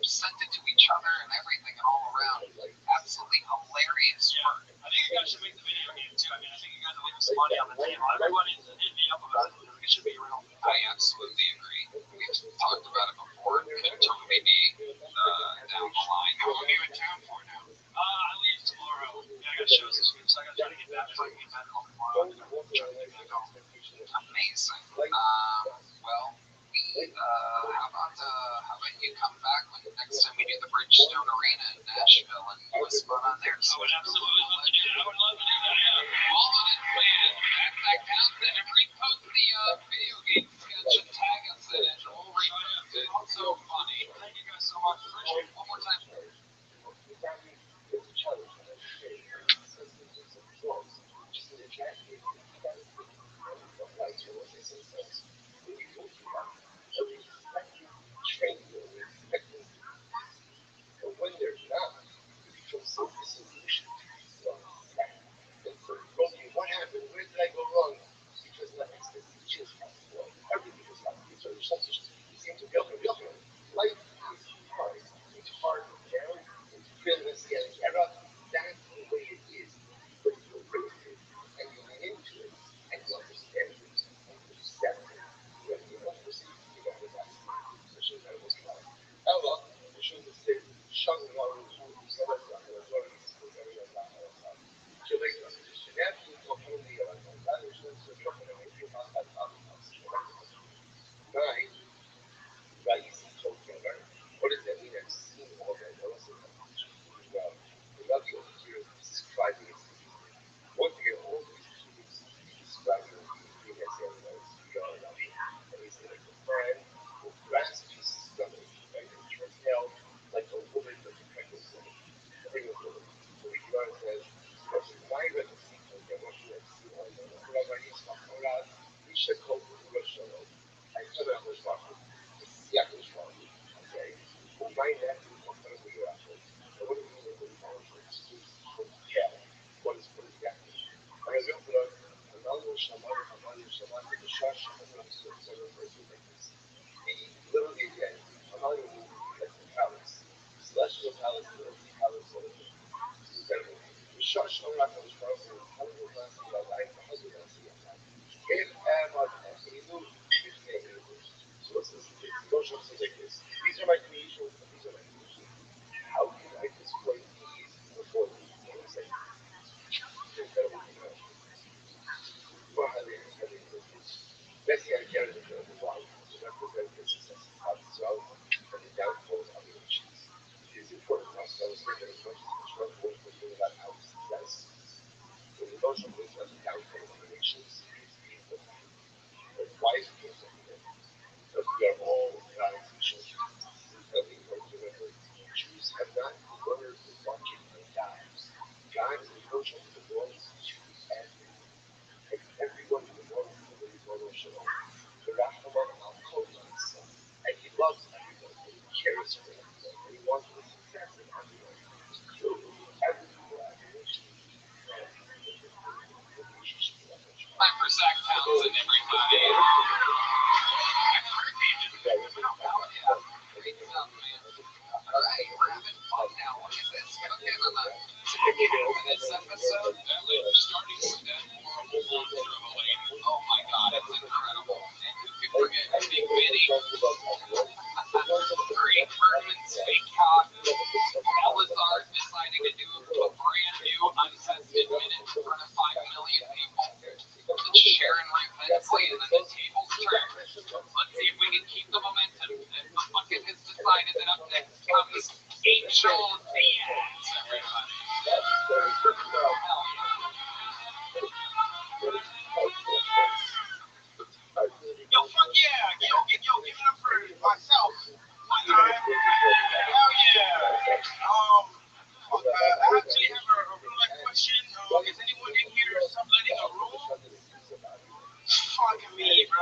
sent it to each other and everything, and all around. Absolutely hilarious. Yeah. I think you guys should make the video game too. I mean, I think you guys are leaving some money on the table. Everybody's hit me up about it. It should be real. I absolutely agree. We've talked about it before. It could totally be down the line. How long are you in town for now? I leave tomorrow. Yeah, I got shows this week, so I got to try to get back. If I can get back home tomorrow, I'm going to try to get back home. Amazing. Well, how about you come back when next time we do the Bridgestone Arena in Nashville and do a spot on there? I would absolutely love to do that. I would love to do that, yeah. All of it planned. That counts. And repost the video game sketch and tag us in it. We'll repost it. It's so funny. Thank you guys so much. Appreciate it. One more time. For Zach Townsend, everybody. Alright, we're having fun now. Look at this. Cooking on this episode. Starting with that horrible monster of a lady. Oh my god, it's incredible. And who could forget Big Biddy? Green Bergman's fake cock. Elazar deciding to do a brand new untested minute in front of 5 million people. Sharon Rivensky, and then the tables turn. Let's see if we can keep the momentum. And the bucket has decided that up next comes Angel Diaz, everybody. Yo, fuck yeah. Yo, give it up for myself one time. Hell yeah. I actually have a real life question. Is anyone in here subletting a room? Fuck me, bro.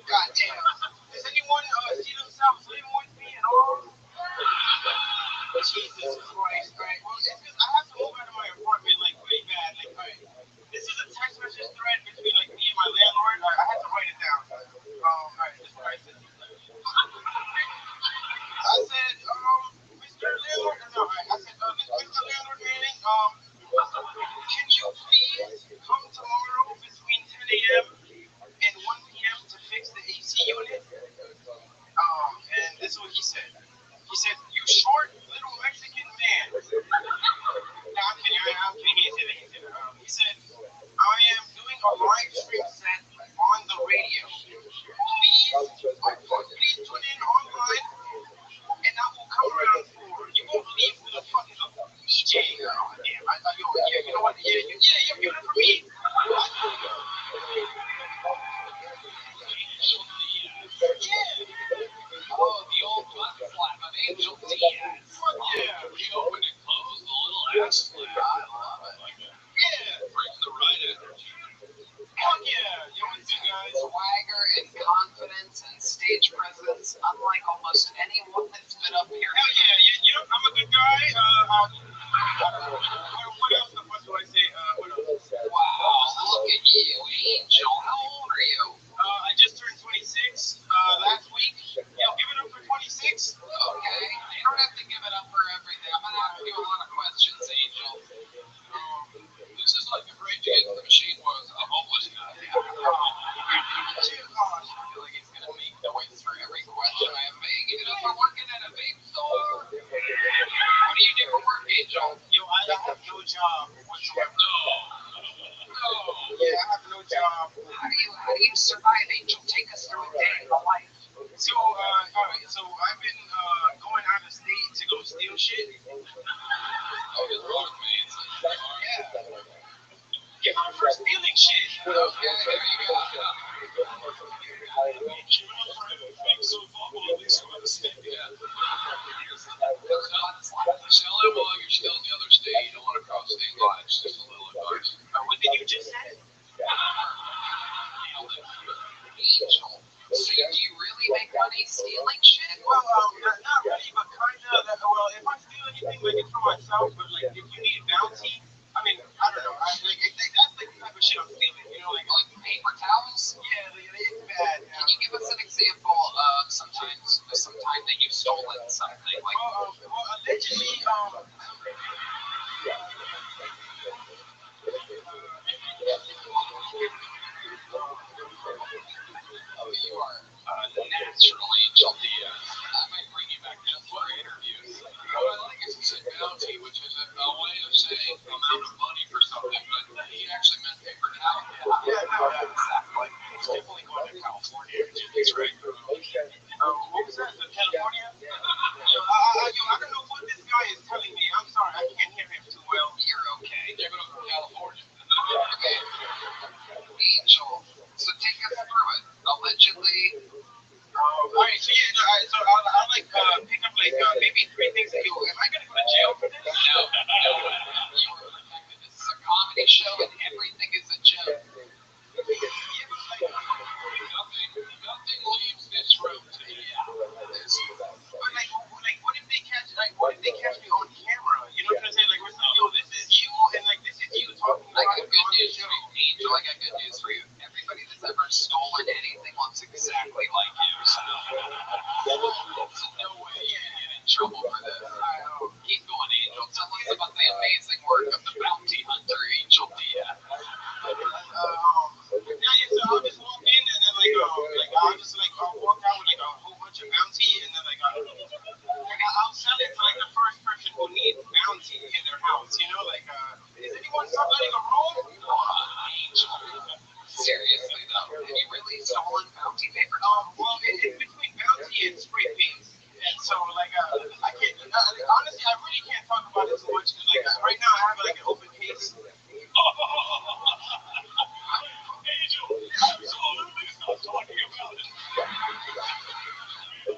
Goddamn. Does anyone see themselves living with me at all? Jesus Christ, right? Well, it's because I have to move out of my apartment like pretty bad. Like, right. This is a text message thread between like me and my landlord. I had to write it down. Alright, this is what I said. I said, Mr. Landlord, no, I said, Mr. Landlord Manning, can you please come tomorrow between 10 a.m. and 1 p.m. to fix the AC unit? And this is what he said. He said, you short little Mexican man. No, I'm kidding. He said, I am doing a live stream set on the radio. Please tune in online, and I will come around for. You won't believe who the fuck is a DJ. Oh, damn. You know what? Yeah, give it for me. Oh, the old butt slap of Angel Diaz. Fuck yeah. We opened and closed the little ass flip. I love it. Yeah. Brings the right energy. Fuck yeah. Yo, what's good, guys? Swagger and confidence and stage presence, unlike almost anyone that's been up here. Hell yeah. I'm a good guy. What else the fuck do I say? What else? Wow, look at you, Angel. How old are you? I just turned 26 last week. Yo, give it up for 26. Okay, you don't have to give it up for everything. I'm going to ask you a lot of questions, Angel. This is like the Great Against the Machine was a homeless guy. I feel like he's going to make noise for every question I am making. If I'm working at a vape store, what do you do for work, Angel? Yo, I have no job whatsoever. No. Yeah, I have no job. How do you survive, Angel? Take us through a day in the life. So, alright, so I've been going out of state to go steal shit. Oh, you're road mates. Yeah. Give up for stealing shit. Okay, there you go. Shell it while you're still in the other state. You don't want to cross state lines. Just a little advice. What did you just say? Angel. So do you really make money stealing shit? Well, not really, but kinda. Well, if I steal anything, like it's for myself. But like, if you need bounty, I mean, I don't know. That's like the type of shit I'm stealing. You know, like paper towels? Yeah, good news for you, Angel. I got good news for you. Everybody that's ever stolen anything looks exactly like you. So no way you can get in trouble for this. Keep going, Angel. Tell us about the amazing work of the bounty hunter, Angel Diaz. So I'll just walk in and then I'll walk out with like a whole bunch of bounty and then I'll sell it to like the first person who needs bounty in their house. You know, like is anyone subletting a room? Angel. Seriously though, have you really stolen bounty paper? Well, it's between bounty and spray paint. And so like I can't honestly I really can't talk about it too much because like right now I have like an open case. Angel, absolutely stop talking about it.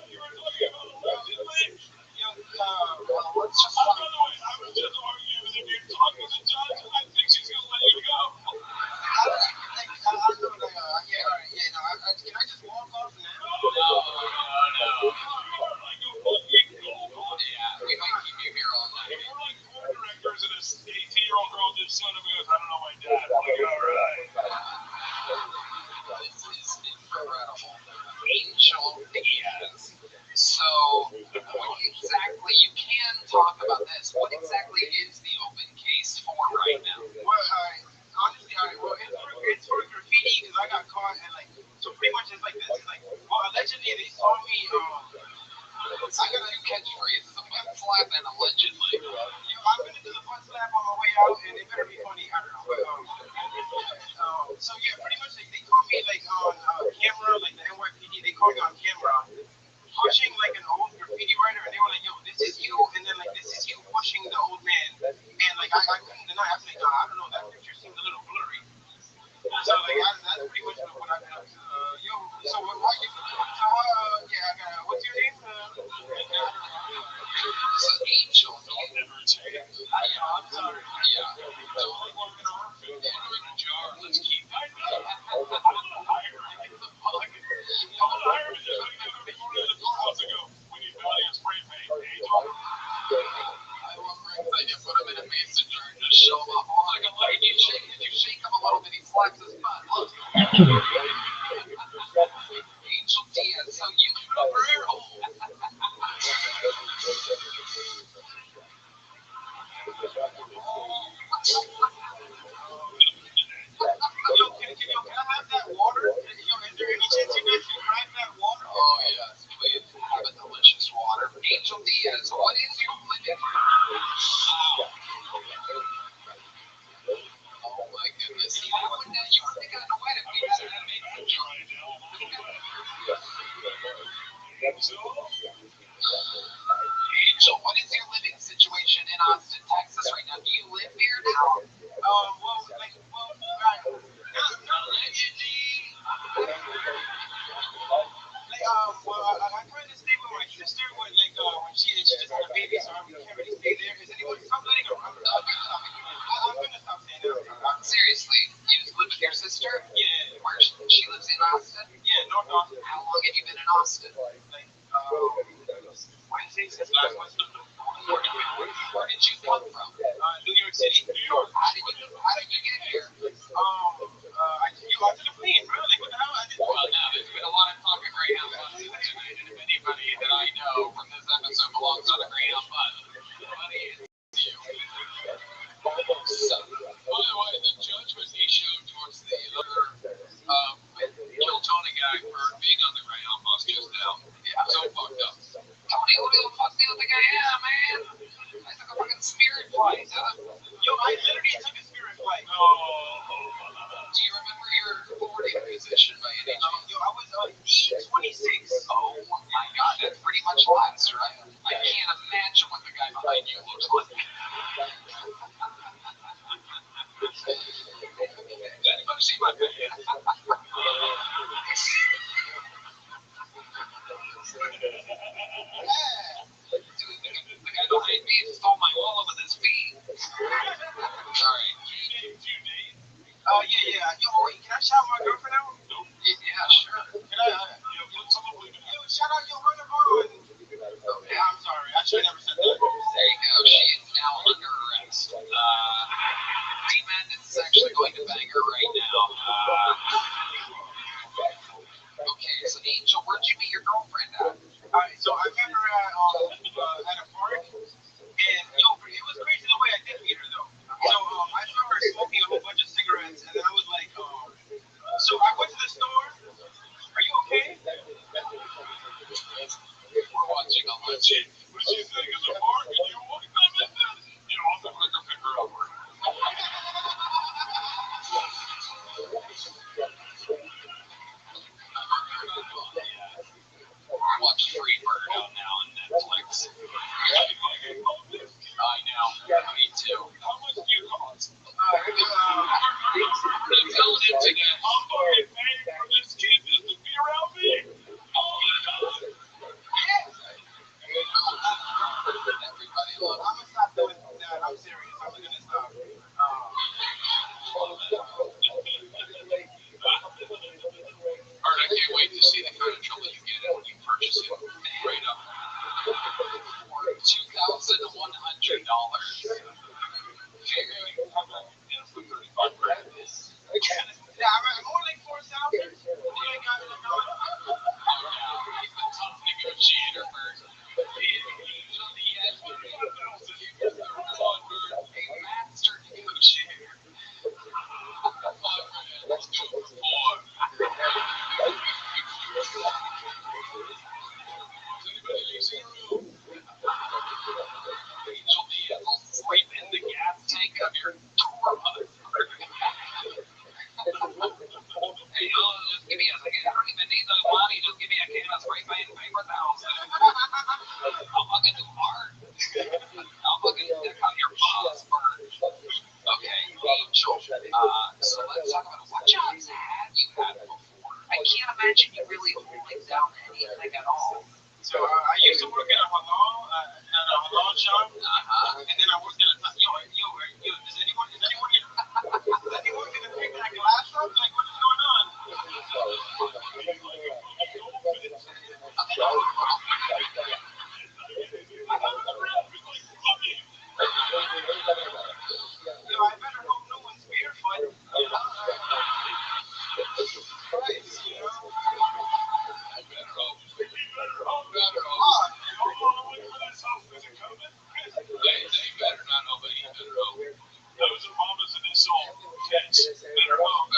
You were talking about allegedly. Let's just By the way, I was just arguing that if you talk to the judge, I think she's going to let you go. Can I just walk off now? No. Like a fucking gold mine. Yeah, we might keep you here all night. We're like board directors and this 18-year-old girl just son of a goes, I don't know my dad. I'm like, all right. This is incredible. Angel Diaz. So, what exactly, you can talk about this, what exactly is the open case for right now? Well, honestly, it's for graffiti because I got caught and like, so pretty much it's like this. It's like, well, allegedly they saw me. I got two catchphrases, a butt slap and allegedly. I'm gonna do the butt slap on my way out, and it better be funny. I don't know, but so yeah, pretty much like, they caught me like on camera, like the NYPD. They caught me on camera pushing like an old graffiti writer, and they were like, "Yo, this is you," and then like, "This is you pushing the old man," and like I couldn't deny. I was like, I don't know, that picture seemed a little blurry. So like that's pretty much what I've been up to. Yo, so why you? So yeah, I got. What's your name? So Angel, Never take. I'm sorry. yeah. Don't like walking around. Put it in a jar. Let's keep it. I'm gonna hire him. Just like they were before the courthouse ago. We need bounty and spray paint. Angel. I love Rick's idea. Put him in a mason jar and just show him off. Oh, I can like you shake. If you shake him a little bit, he slaps his butt. Look. Angel Diaz, so you put a prayer hole. Yo, can I have that water? Yo, is there any chance you guys can grab that water? Oh, yes, please. Have a delicious water. Angel Diaz, what is your limit? Oh, my goodness. You wouldn't have gotten away if we had a mason jar. Angel, what is your living situation in Austin, Texas right now? Do you live here now? I tried to stay with my sister when she just had a baby, so I can't really stay there. Is anyone stop letting her run? I'm gonna stop staying there. Seriously, you just live with your sister? Yeah. Where she lives in Austin? Yeah, North Austin. How long have you been in Austin? Wednesday since last Wednesday. Where did you come from? New York City. New York. How did you get here? I took a plane, bro. Like, what the hell? Well, no, there's been a lot of talk of Greyhound buses tonight, and if anybody that I know from this episode belongs on a Greyhound bus, buddy, it's you. So, by the way, the judgment he showed towards the other Kill Tony guy for being on the Greyhound bus just now. Yeah, so fucked up. Tony, who the fuck do you think I am, man? I took a fucking Spirit flight, huh? Yo, I literally took a Spirit flight. Do you remember your boarding position by any chance? Yo, I was on E26. Oh my god, that's pretty much last, right? I can't imagine what the guy behind you looks like. Anybody see my face? The guy behind me stole my wallet with his feet. Sorry. Yeah. Yo, wait, can I shout my girlfriend out? Yeah, sure. Can I? Yo, shout out your Hunter Vaughn. Yeah, I'm sorry. I should have never said that. There you go. She is now under arrest. D-Man, this is actually going to bang her right now. Okay, so Angel, where'd you meet your girlfriend at? Alright, so I met her at a park, and yo, it was crazy the way I did meet her though. So I saw her smoking a whole bunch of cigarettes, and then I was like, so I went to the store. Are you okay? We're watching a legend. What do you think of the park? And you want to come in there? You know, I'm the quicker picker upper. Watch Freebird out now on Netflix. I know. Me too. How much do you cost? I'm telling him today. I'm fucking paying for this kid just to be around me. Oh my God. Everybody loves I'm gonna stop doing that. I'm serious. I'm gonna stop. Art, I can't wait to see the kind of trouble you get in when you purchase it right up for $2,100. Yeah, I'm more like 4,000. You ain't got it. He's the tough negotiator, Bert. A master negotiator. Let's do it for four. Is anybody using your room? Angel Diaz will sleep in the gas tank of your tour bus. Hey, just give me a second. I don't even need those money. Just give me a can of spray paint and paper towels. I'll fucking do art. I'll fucking stick on your boss, Bert. Okay, Angel. So let's talk about what jobs have you had before? I can't imagine you really holding down anything at all. So I used to work at a halal shop, and then I worked at a does anyone gonna pick that glass up? Like, what is going on? Yo, I better hope no one's barefoot. Christ, you know? They better not know, but he better know. That was Obama's initial pitch. Better hope.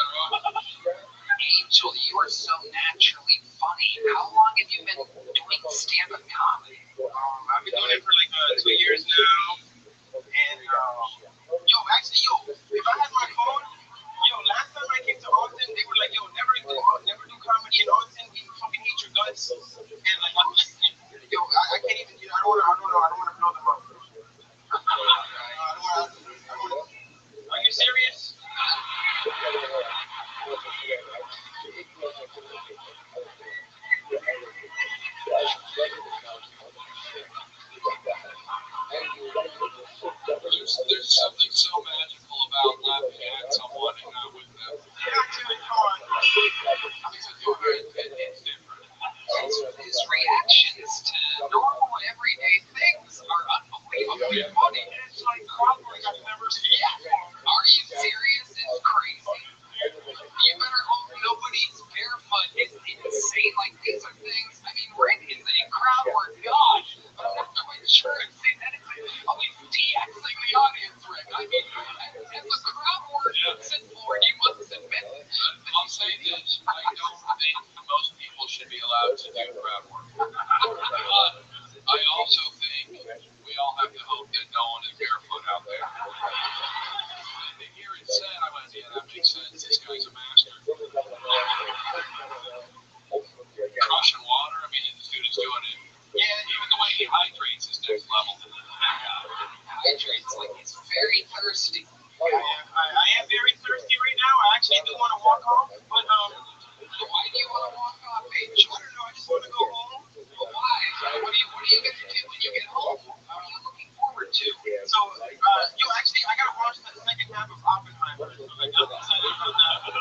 Angel, you are so naturally funny. How long have you been doing stand-up comedy? I've been doing it for like 2 years now. And if I had my phone, last time I came to Austin, they were like, never do comedy in Austin. We fucking hate your guts. And like, I'm listening. I can't even. I don't want to blow them up. Are you serious? There's something so magical about laughing at someone and not with them. It's different. His reactions to normal, everyday things are unbelievably funny. It's like crowd work I've never seen before. Are you serious? It's crazy. You better hope nobody's barefoot is insane. Like, these are things. I mean, Rick is a crowd work god, but I'm not quite sure I've seen anything. Oh, he's DXing the audience, Rick. I mean, as a crowd work Sit forward, you must admit. I'll say this. I don't think most people should be allowed to do crowd work. But I also think we all have to hope that no one is barefoot out there. And to hear it said, I went, yeah, that makes sense. This guy's a master. Crushing water, I mean, this dude is doing it. Yeah, even the way he hydrates is next level. Hydrates like he's very thirsty. I am very thirsty right now. I actually do want to walk off, but why do you want to walk off, Paige? I don't know. I just want to go home. Well, why? What are you going to do when you get home? What are you looking forward to? So, actually, I gotta watch the second half of Oppenheimer. So, like, I'm excited about that.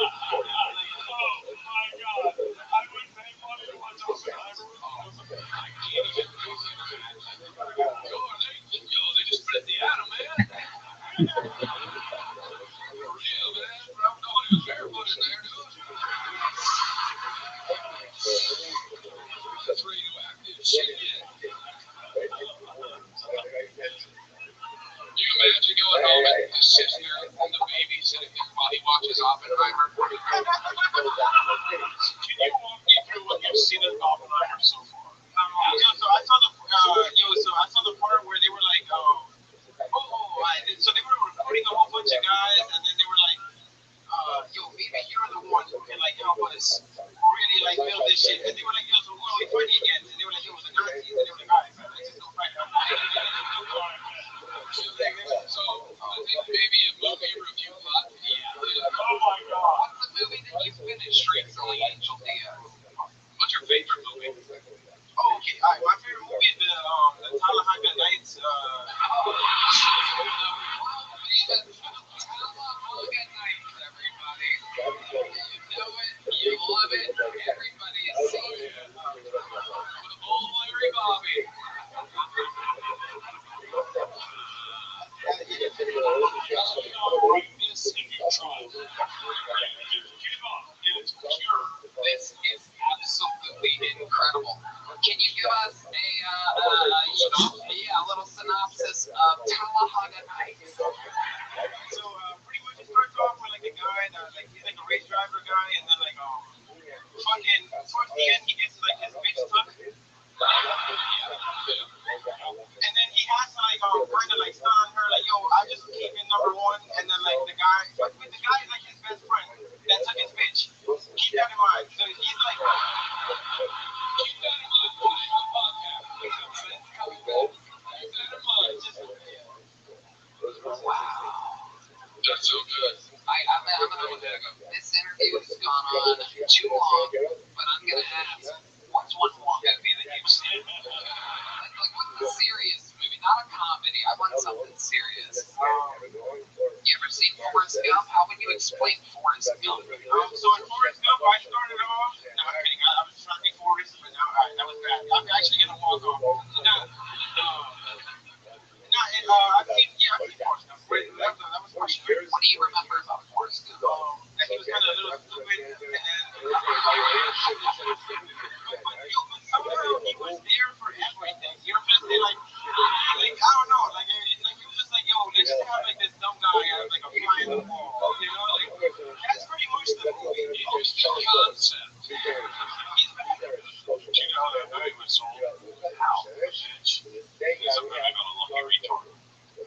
Oh my God! I would pay money to watch Oppenheimer. I can't even imagine. They just put it in the atom, man. sister and the baby sitting there while he watches Oppenheimer. Can you walk me through what you've seen in Oppenheimer so far? So I saw the part where they were like, so they were recruiting a whole bunch of guys, and then they were like, maybe you're the one who can like help us really like build this shit. And they were like, so who are we fighting against? And they were like, the Nazis. And they were like, all right, man, let's just go fight them. So maybe a movie review pod. Yeah. Oh my God. What's the movie that you finished recently, Angel Diaz? What's your favorite movie? Oh, okay. All right, my favorite movie is the Talladega Nights. You love it, everybody's seen it. With old Larry Bobby. This if you try. Give up. It's pure. This is absolutely incredible. Can you give us a little synopsis of Talladega Nights? So pretty much it starts off with like a guy that he's like a race driver guy, and then like fucking towards the end he gets like his bitch took. And then he has to like kind of like stun on her like, I just came in number one, and then like the guy is like his best friend that took his bitch. Keep that in mind. So he's like, keep that in mind when I have a podcast. Keep that in mind. Wow. That's so good. I'm gonna go. This interview has gone on too long, but I'm gonna ask, what's one more movie that you've seen? Like what's a serious movie, not a comedy. I want something serious. You ever seen Forrest Gump? How would you explain Forrest Gump? So in Forrest Gump, I started off. No, I'm kidding. I was trying to be Forrest, but now that was bad. I'm actually gonna walk off. I've seen Forrest Gump. That was funny. What do you remember about Forrest Gump? That he was kind of a little stupid, and then but somehow he was there for everything. You know what I'm saying? Like I don't know, like he was just like, let's just have like this dumb guy as like a fly in the wall. You know, like that's pretty much the movie. It's the concept. He's back. Do you know how that movie was sold? How? He's a really gonna lucky retard.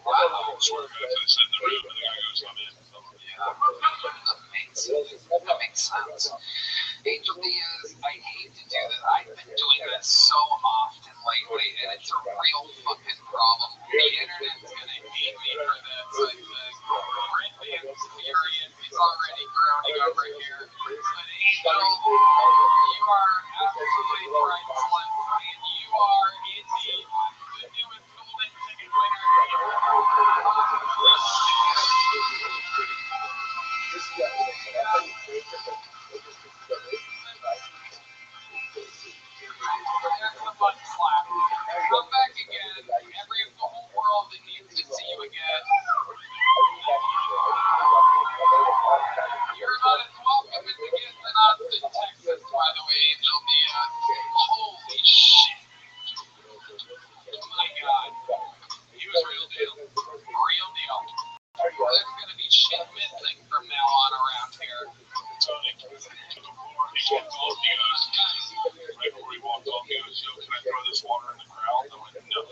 Wow. Swear to God, to sit in the room and the guy goes, I'm in. That makes sense. Angel Diaz, I hate to do this. I've been doing this so often lately, and it's a real fucking problem. The internet's gonna hate me for this, I think. Brandon is furious. He's already groaning over here. But Angel, you are absolutely priceless, and you are indeed the newest golden ticket winner. Come back again. The whole world needs to see you again. You're about as welcome as it gets in Austin, Texas, by the way, Angel Diaz. Holy shit. Oh my God. He was real deal. Real deal. There's going to be shit missing from now on around here. Tony, right before he walked off, he goes, can I throw this water in the crowd? I went, no.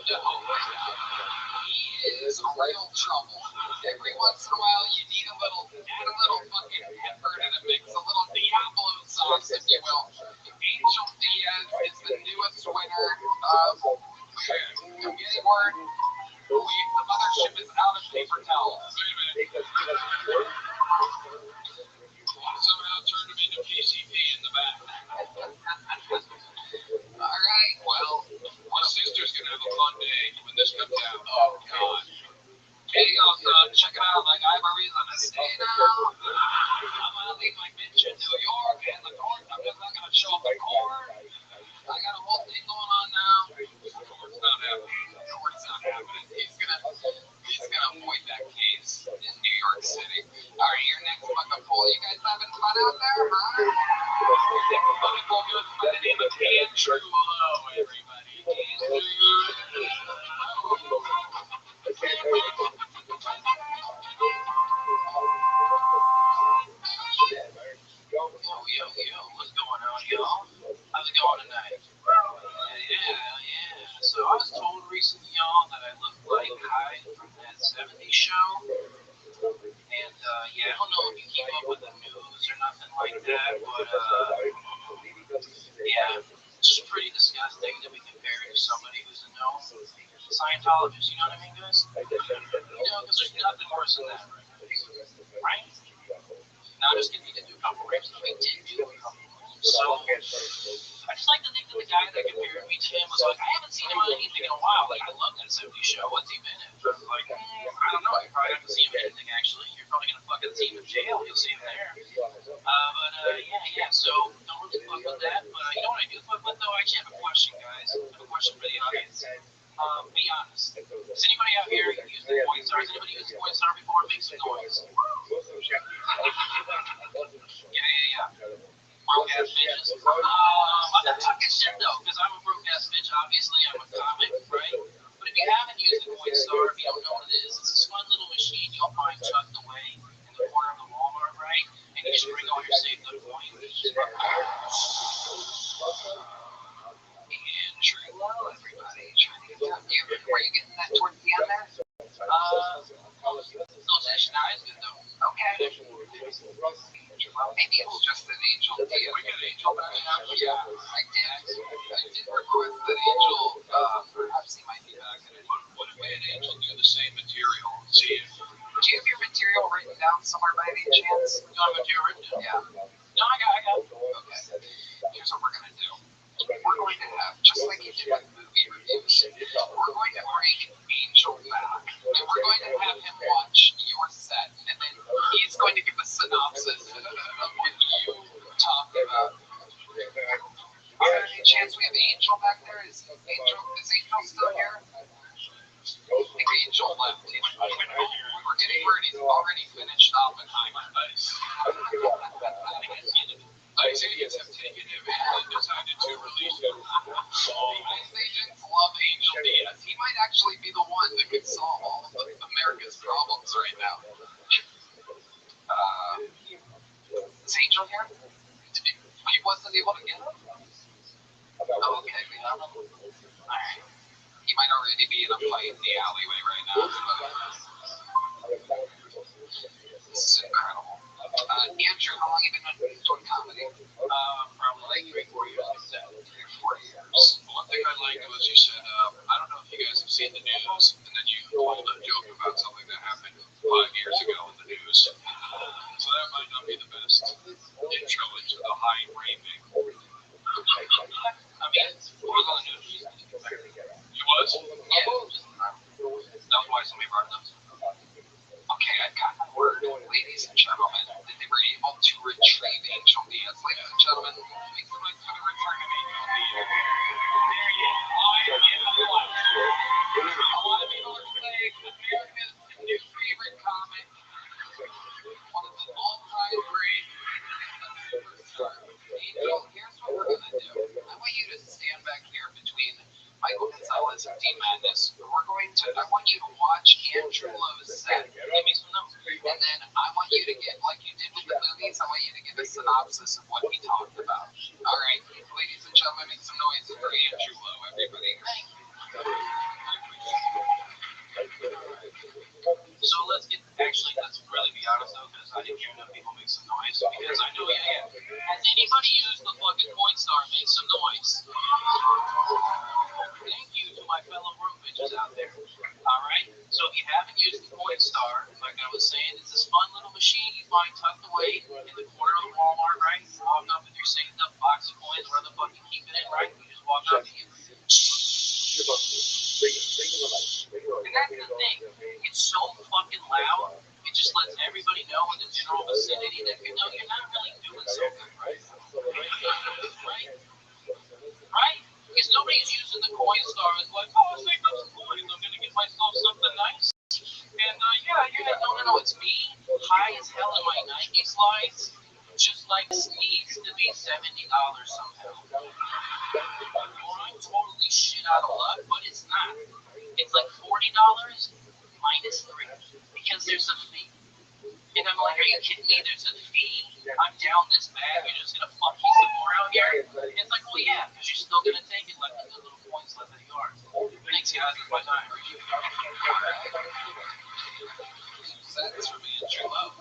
He is real trouble. Every once in a while, you need add a little fucking pepper to the mix, a little Diablo sauce, if you will. Angel Diaz is the newest winner of, I'm getting word, the mothership is out of paper towels. Wait a minute. Somehow turned him into KCP in the back. All right, well, my sister's going to have a fun day when this comes out. Oh, God. Hey, check it out. Like, I have a reason to stay now. I'm going to leave my bitch in New York and the court. I'm just not going to show up to court. I got a whole thing going on now. Court's not happening. He's gonna avoid that case in New York City. All right, your next fucking poll. You guys having fun out there, huh? Fucking poll goes by the name of Andrew Lowe, everybody. Andrew Lowe. Yeah, I don't know if you keep up with the news or nothing like that, but yeah, it's just pretty disgusting that we compare it to somebody who's a known Scientologist. You know what I mean, guys? You know, because there's nothing worse than that, right? Now, just kidding, he did do a couple rapes. No, he did do a couple rapes. So, I just like to think that the guy that compared me to him was like, I haven't seen him on anything in a while. Like, I love that 70s show. What's he been in? I was like, I don't know. You probably haven't seen him in anything, actually. You're probably going to fucking see him in jail. You'll see him there. Yeah. So, don't really fuck with that. But you know what I do fuck with, though? I actually have a question, guys. I have a question for the audience. Be honest. Has anybody out here used the Coinstar? Has anybody used the Coinstar before? Make some noise. Yeah. Broke ass bitches. I'm not talking shit though, because I'm a broke ass bitch. Obviously, I'm a comic, right? But if you haven't used the Coinstar, if you don't know what it is, it's this fun little machine you'll find tucked away in the corner of the Walmart, right? And you just bring all your saved up coins. And true love, everybody. Were you getting that towards the end there? Those Asian eyes good though. Okay. Maybe it was just an Angel deal. We got Angel back now? Yeah, I did request that Angel, perhaps he might be back. What if we had Angel do the same material? See if... Do you have your material written down somewhere by any chance? You have material written down? Yeah. No, I got it. Okay. Here's what we're going to do. We're going to have, just like you did with movie reviews, we're going to bring Angel back, and we're going to have him watch your set, and then he's going to give a synopsis of what you talked about. Is there any chance we have Angel back there? Is Angel still here? I think Angel left. We're getting word he's already finished Oppenheimer. Isaiahs have taken him and decided to release him. These agents love Angel Diaz. He might actually be the one that could solve all of America's problems right now. Is Angel here? He wasn't able to get him? Oh, okay, we have him. Alright. He might already be in a fight in the alleyway right now. This is incredible. Andrew, how long have you been doing comedy? Probably like 3-4 years. 3-4 years. One thing I liked was you said, I don't know if you guys have seen the news, and then you told a joke about something that happened 5 years ago in the news. So that might not be the best intro into the high raving. I mean, who was on the news? You was? Yeah. That's why somebody brought it up. Okay, I got the word. Ladies and gentlemen, that they were able to retrieve Angel Diaz. Ladies and gentlemen, make the noise for the return of Angel Diaz. There he is. In the flesh. A lot of people are saying America's new favorite comic. One of the all-time great superstars. Angel, here's what we're going to do. I want you to stand back here between Michael Gonzalez and Dean Madness. I want you to watch Andrew Lowe's set. Give me some notes. And then I want you to get, like you did with the movies, I want you to give a synopsis of what he talked about. All right, ladies and gentlemen, make some noise for Andrew Lowe, everybody. So let's really be honest though, because I didn't hear enough people make some noise, because I know you have. Has anybody used the fucking Coinstar? Make some noise. Thank you to my fellow broke bitches out there. Alright? So if you haven't used the Coinstar, like I was saying, it's this fun little machine you find tucked away in the corner of the Walmart, right? You walk up with your saved up box of coins, where the fuck you keep it in, right? You just walk up and you... And that's the thing. It's so fucking loud. It just lets everybody know in the general vicinity that you're not really doing so good, right? Right? Because nobody's using the Coinstar as like, oh, I saved up some coins. I'm going to get myself something nice. And no, it's me, high as hell in my Nike slides, just like needs to be $70 somehow. Or I'm totally shit out of luck, but it's not. It's like $40 minus 3 because there's a fee. And I'm like, are you kidding me? There's a fee. I'm down this bad. You're just going to fuck me some more out here? And it's like, well, yeah, because you're still going to take it like the little points left in the yard. Thanks, guys. It's my time. That's from Andrew Lowe.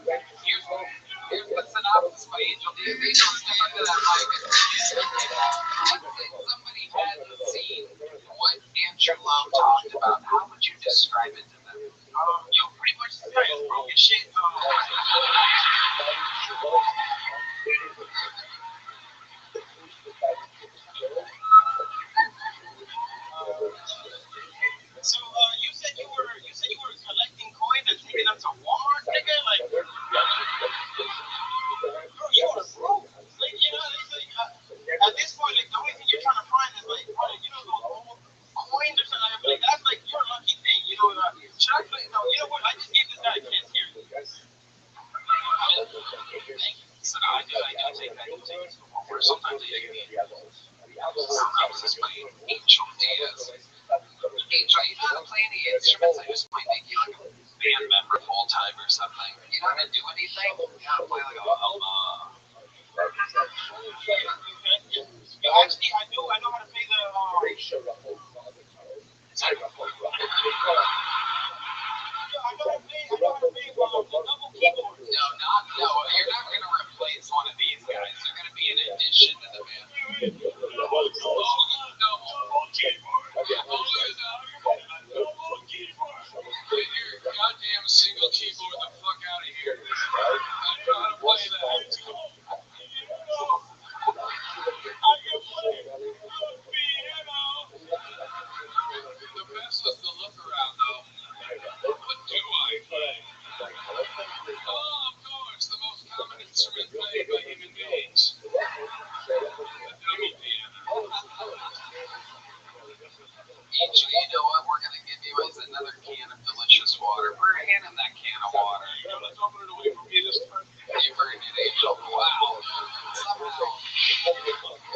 I take that continues to warm water. Sometimes I take it. This is my Angel Diaz. Angel, you know how to play any instruments? I just might make you like a band member full time or something. You know how to do anything? You know how to play like Actually, I do. I know how to play the. No, you're not going to replace one of these guys. They're going to be an addition to the band. Get your goddamn single keyboard the fuck out of here. I know how to play that. The best was the look around though. What do I play? Oh, of course, the most common instrument played by human beings. The dummy piano. Angel, you know what we're going to give you is another can of delicious water. We're handing that can of water. You're going to open it away from me this time? You heard it, Angel. Wow. Somehow, a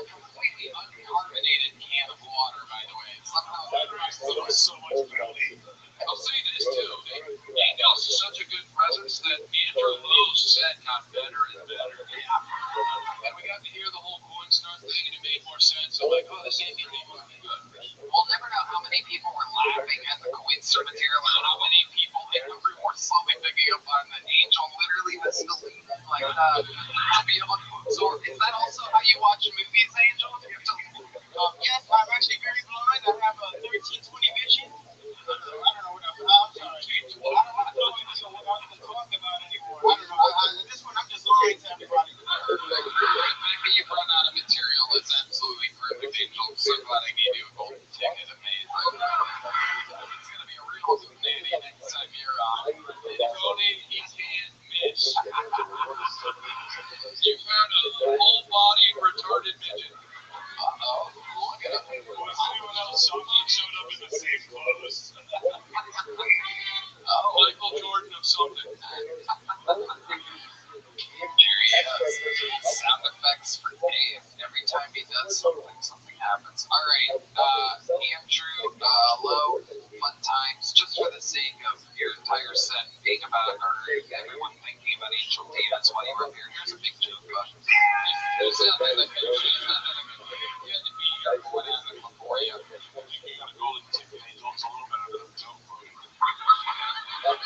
completely uncarbonated can of water, by the way. Somehow, that was so much value. I'll say this, too. Angel's such a good presence that Andrew Lowe's set got better and better. Yeah. And we got to hear the whole cornstarch thing, and it made more sense. I'm like, oh, this ain't going to be fucking good. We'll never know how many people were laughing at the Coinster material and how many people were slowly picking up on the Angel literally was deleted, like, to be able to absorb. Is that also how you watch movies, Angel? Yes, I'm actually very blind. I have a 1320 vision. I don't know what I'm sorry. I don't know what I'm talk about anymore. I don't know. This one, I'm just lying to everybody. Maybe you've run out of material. That's absolutely perfect, Angel. I'm so glad I gave you a golden ticket. Amazing. It's going to be a real nanny next time you're on. Tony, he can't miss. You found a full-bodied retarded midget. Uh-oh. Look at him. Was anyone else showed up in the same clothes? Michael Jordan of something. There he is. Sound effects for Dave. Every time he does something, something happens. All right, Andrew Lowe, fun times. Just for the sake of your entire set being about, or everyone thinking about Angel Diaz while you were here, here's a big joke. Who's that in the picture? You had to be here for what happened before you. You got a golden ticket, Angel. It's a little bit of a joke for you. But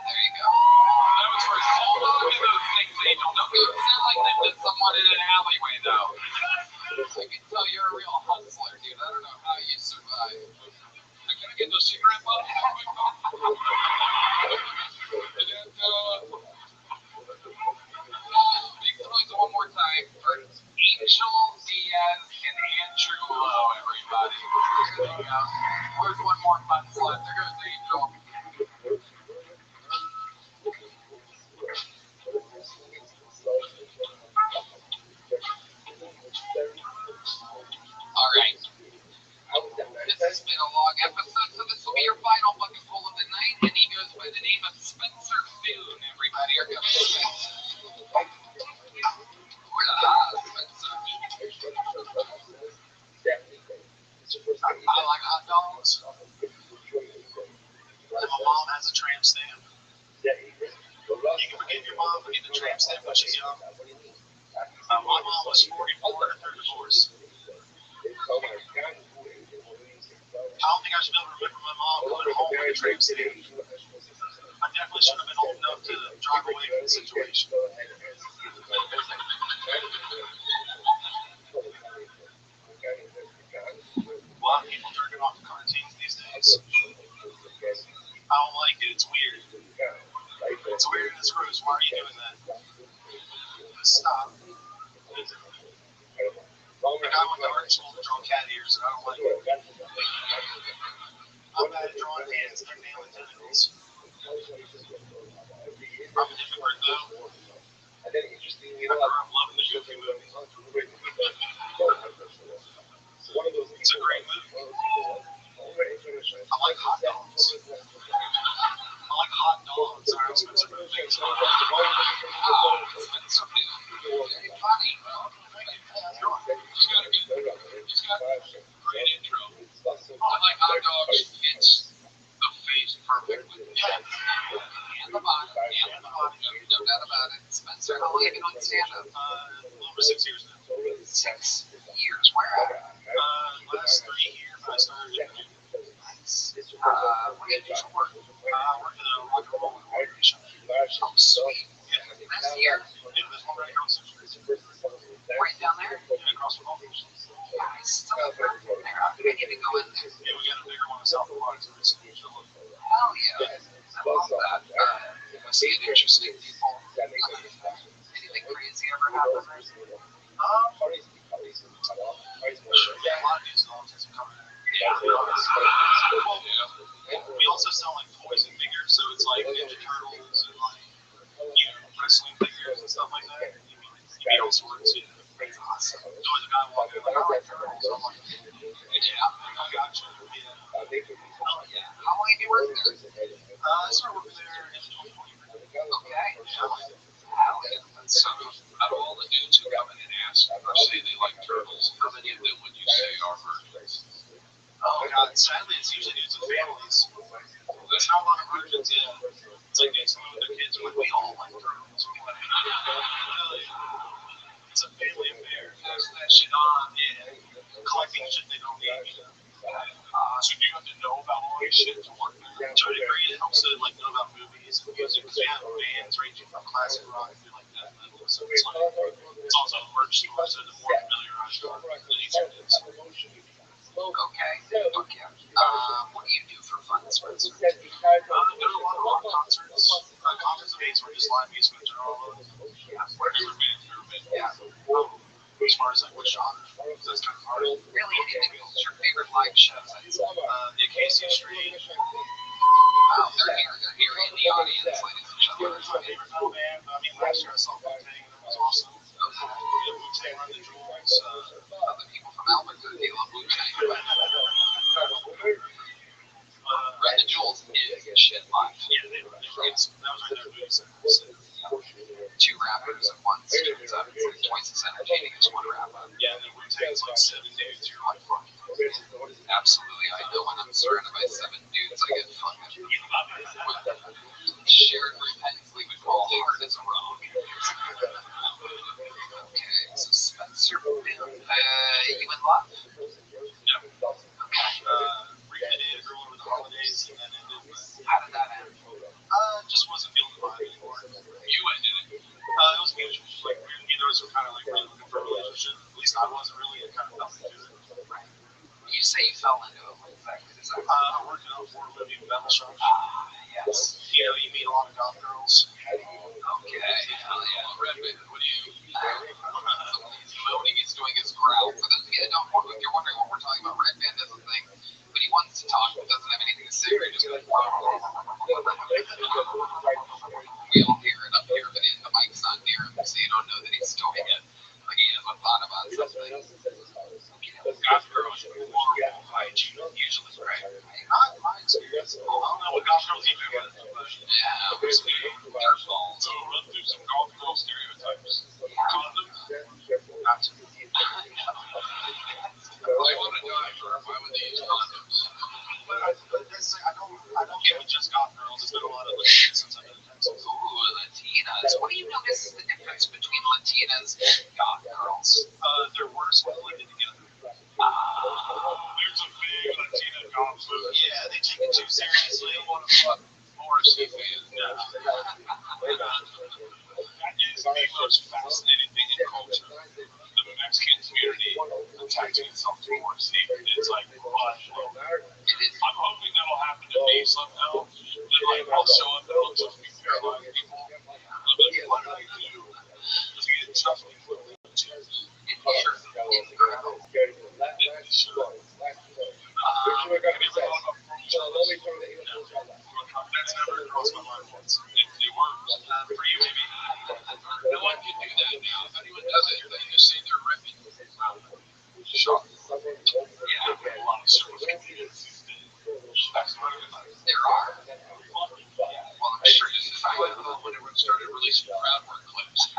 there you go. That was for hold on to those things, Angel. Don't make it sound like that did someone in an alleyway, though. I can tell you're a real hustler, dude. I don't know how you survive. Can I get those cigarette butts? Big noise one more time for Angel Diaz and Andrew Lowe, everybody. There you go. Where's one more button left? There goes Angel. All right. This has been a long episode, so this will be your final bucket full of the night, and he goes by the name of Spencer Foon, everybody. Here comes Spencer. Spencer. I like hot dogs. My mom has a tramp stamp. You can forgive your mom for getting a tramp stamp when she's young. My mom was 44 and her divorce. I don't think I should be able to remember my mom going home with a tramp stamp. I definitely should have been old enough to drive away from the situation. A lot of people jerking off to cartoons these days. I don't like it. It's weird. It's weird and it's gross. Why are you doing that? Stop. Like, I went to art school to draw cat ears, and I don't like it. I'm bad at drawing hands and nail and tentacles. I'm a different though. I grew up loving the Goofy movie. It's a great movie. I like hot dogs. I like hot dogs. Alright, Spencer. perfect with the head and the bottom, no doubt about it. Spencer, how long have you been doing stand-up? Over 6 years now. 6 years. Where at? Last 3 years I started doing Nice. What do you do for work? I work in a rock and roll organization. Oh, sweet. Yeah. Last year. Yeah, there's one right across the street. Right down there? Yeah, across from home. Nice. It's only perfect there. I get to go in there. Yeah, we got a bigger one in South Florida, so it's Hell yeah. I love that. I see it interesting people. Anything crazy ever happen? yeah, a lot of these dogs are coming. Yeah. We also sell like toys and figures, so it's like Ninja Turtles and like wrestling figures and stuff like that. You meet all sorts. Yeah. That's awesome. There was a guy walking like, I like turtles. I'm like, Yeah. I got you. Yeah. Oh, yeah. How long have you worked there? I started working there in 2020. Okay. Hell yeah. That's so good. Out of all the dudes who come in and ask or say they like turtles, how many of them would you say are virgins? Oh God, sadly it's usually due to families. There's not a lot of virgins in. It's like they some of the kids are like, we all like turtles. It's a family affair. Pass that shit on. Yeah. Collecting shit they don't need. So do you have to know about all this shit to work there? To a degree, it helps to like know about movies and music because we have bands ranging from classic rock to like death metal. So it's like it's also a merch store, so the more familiarized you are, the easier it is. Okay. Okay. What do you do for fun, Spencer? Go to a lot of rock concerts. Concerts of days were just live music in general. Yeah. What are your bands you're in? Yeah. As far as like what genre, that's kind of hard. Really anything else? Your favorite live shows? The Acacia Street. Wow, they're here in the audience, ladies and gentlemen. My favorite metal band. I mean, last year I saw Wu-Tang, and that was awesome. Wu-Tang Run the Jewels. The people from Albuquerque, they love Wu-Tang. Run the Jewels is shit live. Yeah, that was right there. Two rappers at once. It's like twice as entertaining as one rapper. Yeah, and then Wu-Tang's like 7 dudes. You're like, fuck. Absolutely. I know when I'm surrounded by 7 dudes, I get fucking shared repentantly would call hard as a rock. Okay, so Spencer, you in love? No. Reconnected everyone over the holidays and then ended with. How did that end? Just wasn't feeling the vibe anymore. You ended it. It was mutual. Like, neither of us were kind of like really looking for a relationship. At least I wasn't really. It kind of felt into it. Right. You say you fell into it. What exactly does that mean? I worked in a Fort Living metal shop. Yes. You meet a lot of goth girls. Okay. Hell yeah. Redman, what do you... He's moaning, he's doing his growl. For those of you that don't know, if you're wondering what we're talking about, Redman does a thing. But he wants to talk, but doesn't have anything to say. He just goes... We all hear it up here, but the mic's not near him, so you don't know that he's doing it. Like he hasn't thought about something. Goth girls are more hygiene, usually, right? Not in my experience. I don't know what goth girls you do with, but Yeah, their fault. so run through some goth girl stereotypes. Condoms? Not to. They want to die for why would they use condoms? But that's, I don't get with just goth girls. There's been a lot of Latinas since I've been in Texas. Ooh, Latinas. What do you notice is the difference between Latinas and goth girls? They're worse when living together. There's a big Latina goth movement. Yeah, they take it too seriously. They want to fuck Morrissey fans. Yeah. That is the most fascinating thing in culture. The Mexican community attaching itself to Morrissey. It's like, what? I'm hoping that'll happen to me somehow. That like I'll show up and I'll just be paralyzed people. I'll be like, what did I do? Just get tough people. Incredible. That's never crossed my mind once. It works. For you, maybe. No one can do that now. If anyone does it, they just say they're ripping. Sure. Yeah, A lot of service communities these days. there are. Well, I'm sure this is how I felt when everyone started releasing crowd work clips.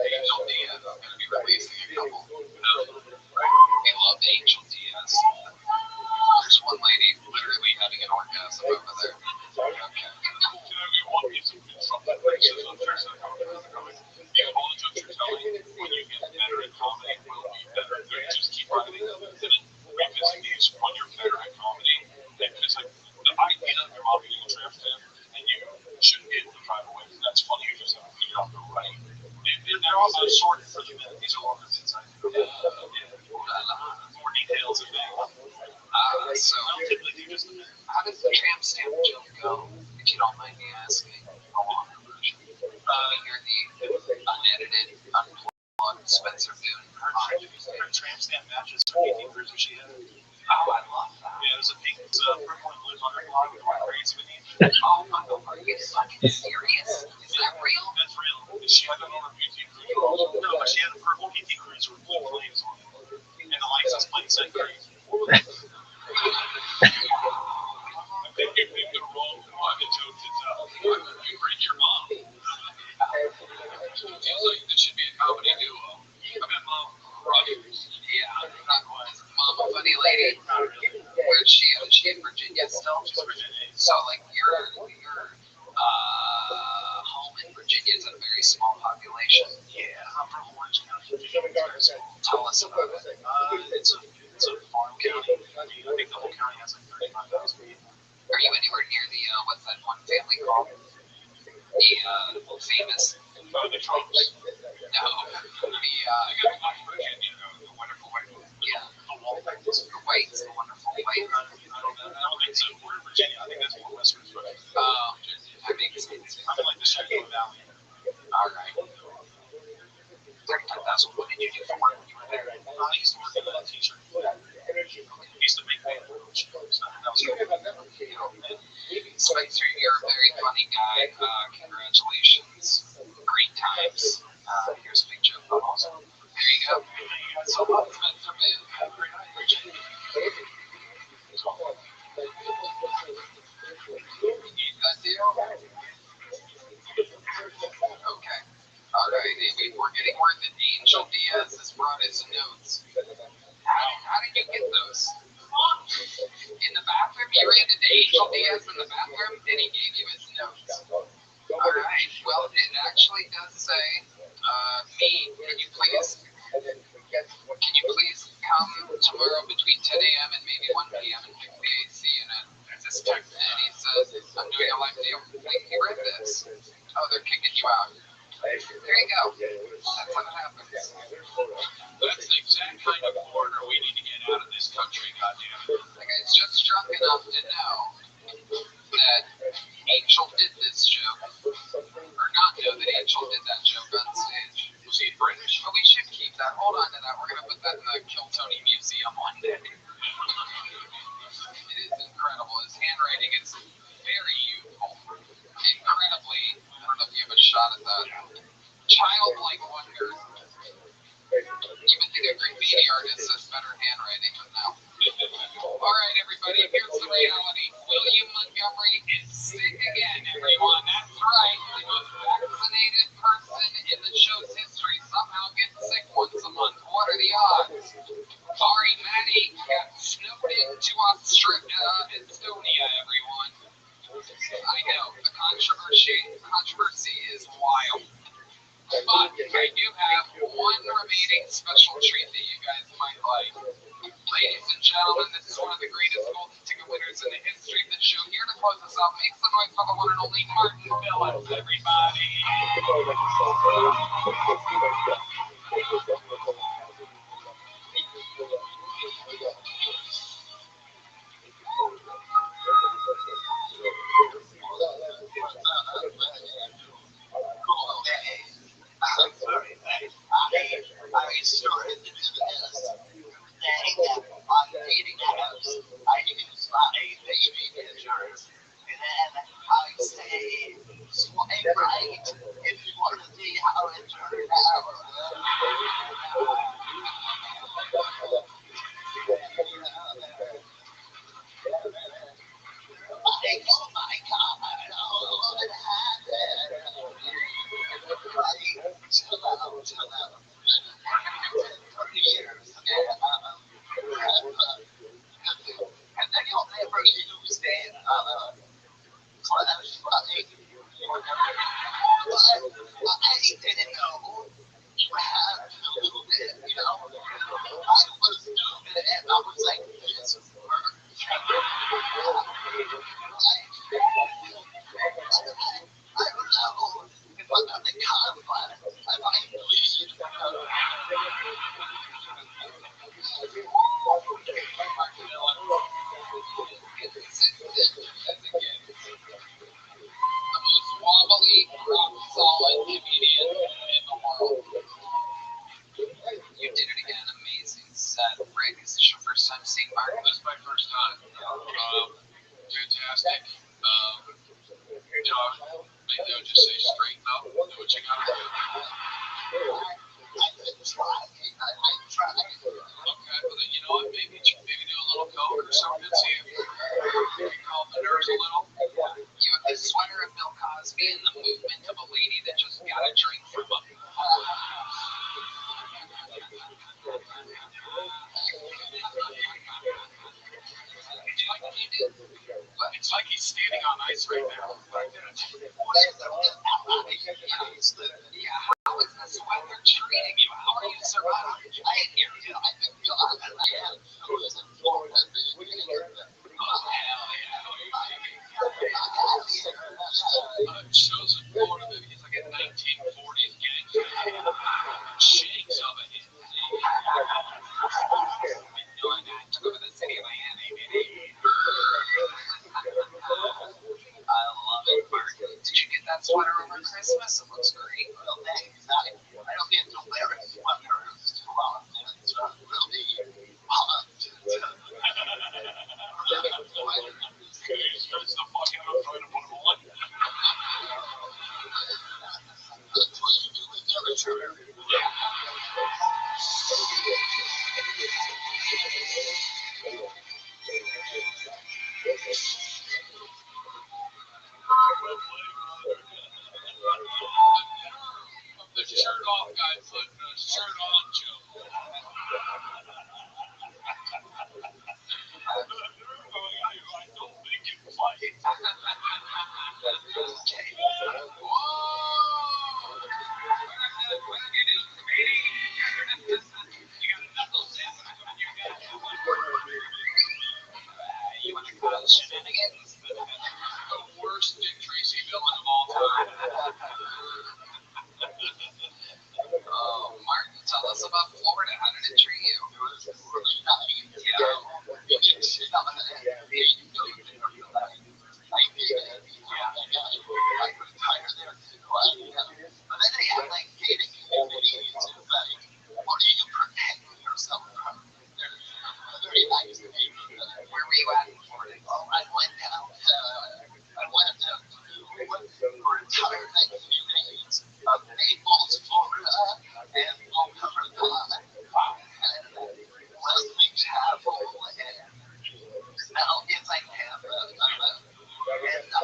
Angel Diaz is going to be releasing a couple. We love Angel Diaz. There's one Joseph over there. Okay. Can I get one piece of something that says on Tricks and Comedy? You all the jokes you're telling, when you get better at comedy, will be better. Just keep writing them and then revisit these when you're better at comedy. Because like the idea of your mom being a tramp stamp, and you shouldn't be able to drive away from that's funny. You just have to figure out the right. They're also sorted for the minute. These are longer bits. More details and things. So I don't typically do just the minute. how does the tramp stamp joke go, if you don't mind me asking? A longer version. You're the unedited, unplugged Spencer Boone. Her tramp stamp matches her PT cruiser she had. Oh, I love that. Yeah, it was a pink purple and blue under cloud with white crazy beneath. Oh my God, are you fucking serious? Is that real? That's real. She had that on her PT cruiser also. No, but she had a purple PT cruiser with blue flames on it. And the license plate said crazy. I think you picked the wrong one to joke to tell. You bring your mom. Seems like this should be a comedy duo. I met Mom Rogers. Yeah, not quite. Is Mom a funny lady? Where's she at? Is she in Virginia still? She's Virginia. So, like, your home in Virginia is a very small population. Yeah, I'm from Orange County, Virginia. Tell us about it. It's a farm county. I think the whole county has like 35,000 people. Are you anywhere near the, what's that one family called? The famous. Oh, the Trumps. No. I got to watch Virginia, the wonderful white. Yeah. The Waltons. The Whites, the wonderful white. I don't think so. We're in Virginia. I think that's more Western. That makes sense. I'm in like the Shenandoah Valley. Alright. 35,000. What did you do for work when you were there? I used to work at a teacher. I used to make band. So that was cool. Spencer, you're a very funny guy. Congratulations. Great times. Here's a big joke. Awesome. There you go. So, Spencer Boone. Have a great night, Virginia. Need that deal? Okay. Alright, Amy. We're getting word that Angel Diaz has brought his notes. How did you get those? In the bathroom? You ran into Angel Diaz in the bathroom and he gave you his notes. Alright, well, it actually does say, can you please come tomorrow between 10 a.m. and maybe 1 p.m. and fix the AC unit? Just check. And he says, I'm doing a live deal. He read this. Oh, they're kicking you out. There you go. That's how it happens. That's the exact kind of foreigner we need to get out of this country, goddammit. The guy's just drunk enough to know that Angel did this joke, or not know that Angel did that joke on stage. Was he British? But we should keep that. Hold on to that. We're going to put that in the Kill Tony Museum one day. It is incredible. His handwriting is very youthful. Incredibly, I don't know if you have a shot at that. Childlike wonder. You would think a graffiti artist has better handwriting, but no. Alright, everybody, here's the reality. William Montgomery is sick again, everyone. That's right. The most vaccinated person in the show's history somehow gets sick once a month. What are the odds? Ari Maddie got snooped into Estonia, everyone. I know, the controversy is wild. But I do have one remaining special treat that you guys might like. Ladies and gentlemen, this is one of the greatest golden ticket winners in the history of the show. Here to close us out, make some noise for the one and only Martin Phillips, everybody. I started to do this. I'm dating a house. I use my baby pictures. And then I say, swipe right if you want to see how it turned out. Like, oh my God, oh, it happened. Like, chill out. 30 years. And then you'll never use that. The most wobbly, rock solid comedian in the world. You did it again. Amazing set. Rick, is this your first time seeing Mark? This is my first time. Fantastic. Maybe I would just say straighten up, do what you gotta do. I tried. Okay, well then you know what? Maybe do a little coke or something. See if you calm the nerves a little. You have the sweater of Bill Cosby and the movement of a lady that just got a drink from a It's like he's standing on ice right now. How is this weather treating you? How are you surviving? I hear you. I think you are. I am. I was in Florida. Shows in Florida that he's like a 1940s gangster. Shakes of it. I love it, Mark. Did you get that sweater over Christmas? It looks great. Well, thanks. I don't get to wear a sweater throughout it's really hot. Starts to fuck out and try to put him on. That's what you do with every sweater. The shirt off guy put shirt on joke. I don't think you fight. You want to cause shenanigans? The worst Dick Tracy villain of all time. Martin, tell us about Florida. How did it treat you? It was really nice. You didn't sit on it. You know you didn't feel like I did. I retired there too. But then they have like gated communities. Like, what do you protect yourself from? They're very nice people. Where were you at in Florida? Oh, I went down for entire like communities of Naples, Florida, and Boca Raton, and Leslie Chapel, and now it's like Tampa, and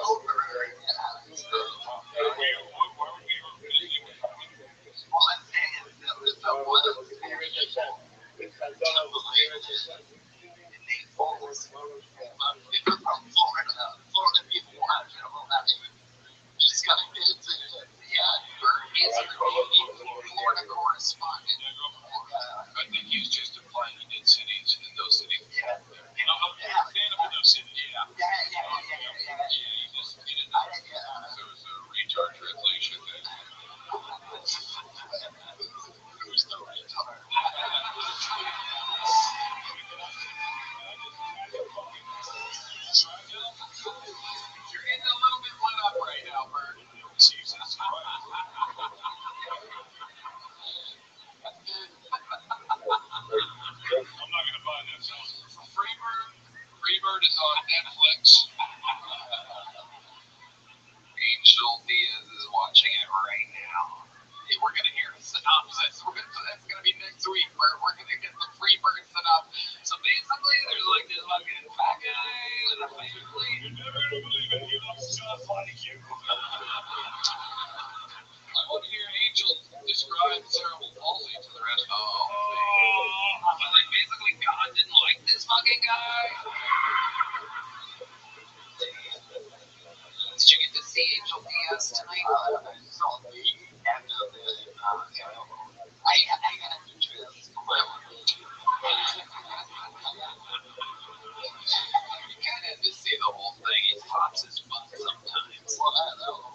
over, one day there was the one of the beautiful in Naples, people from Florida, people want to know that she's got kids in it. Yeah, Bert is a Florida correspondent. I think he's just implying he did cities in those cities. Yeah. Stand up in those cities. Yeah. Yeah. He just did it. So it's a retard translation thing. Who's the retard? You're getting a little bit lit up right now, Bert. Jesus Christ. I'm not going to buy that song. Freebird is on Netflix. Angel Diaz is watching it right now. Hey, we're going to hear a synopsis. That's going to be next week. We're going to get the Freebird synopsis. So basically, there's like this fucking fat guy with a family. You're never going to believe it. He looks just like you. I want to hear Angel describe cerebral palsy to the rest of the like basically God didn't like this fucking guy. Did you get to see Angel Diaz tonight? I saw the end of it. I got a new trip. You kind of have to see the whole thing. He pops his butt sometimes. Well, I don't know.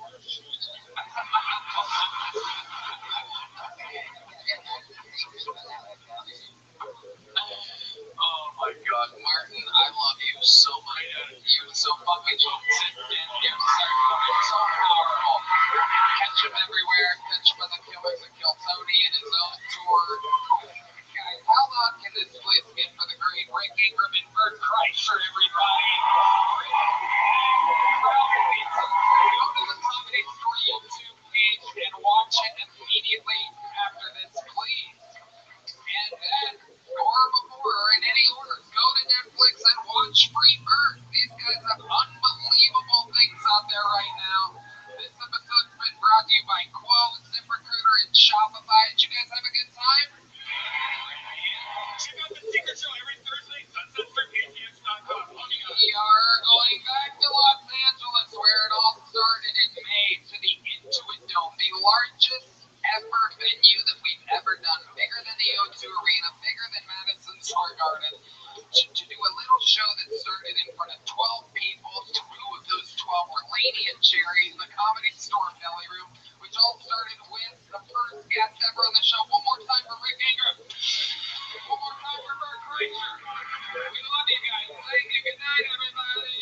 Oh my God, Martin, I love you so much. You fucking consistent. They're so powerful. Catch them everywhere. Catch them with the killers that kill Tony and his own tour. Guys, how long can this place get for the great Rick Ingram and Bert Kreischer, everybody? Go to the Comedy Store YouTube page and watch it immediately after this, please. And then, or before, or in any order, go to Netflix and watch Free Bird. These guys have unbelievable things out there right now. This episode's been brought to you by Quo, ZipRecruiter, and Shopify. Did you guys have a good time? Check out the Secret Show every Thursday, sunsetstreetpts.com. We are going back to Los Angeles, where it all started in May, to the Intuit Dome, the largest ever venue that we've ever done. Bigger than the O2 Arena, bigger than Madison Square Garden. To do a little show that started in front of 12 people. 2 of those 12 were Laney and Jerry in the Comedy Store Belly Room, which all started with the first guest ever on the show. One more time for Rick Ingram. One more time for Bert Kreischer. We love you guys. Thank you. Good night, everybody.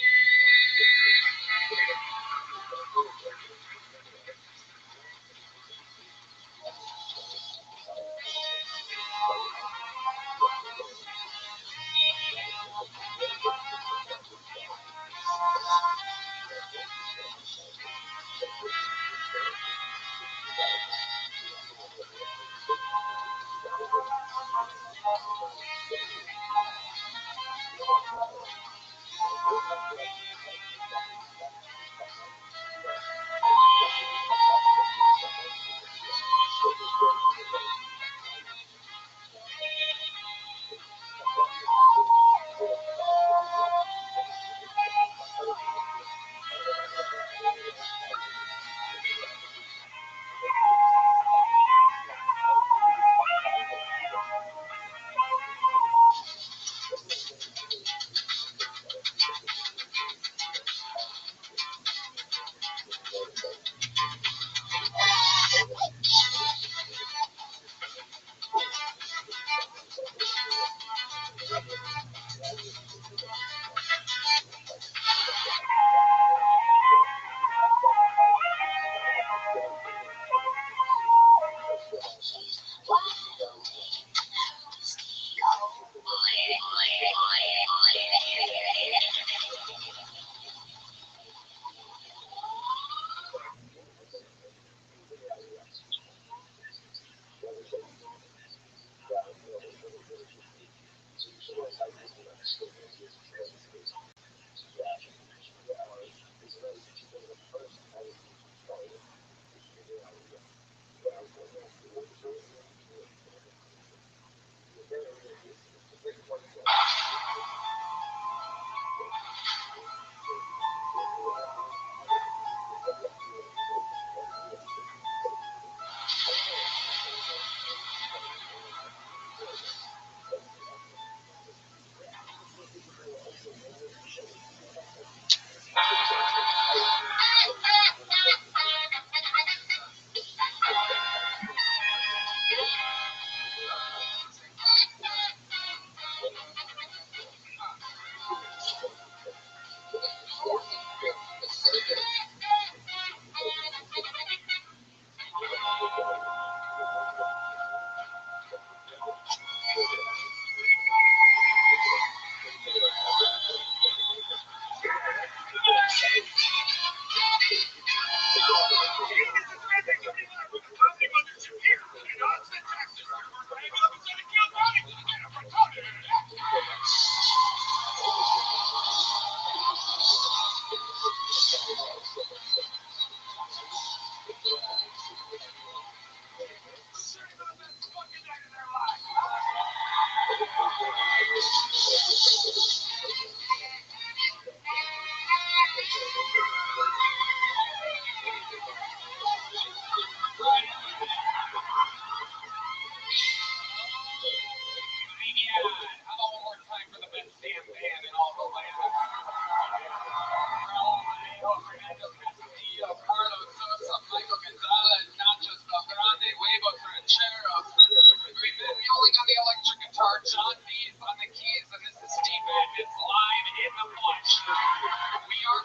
We are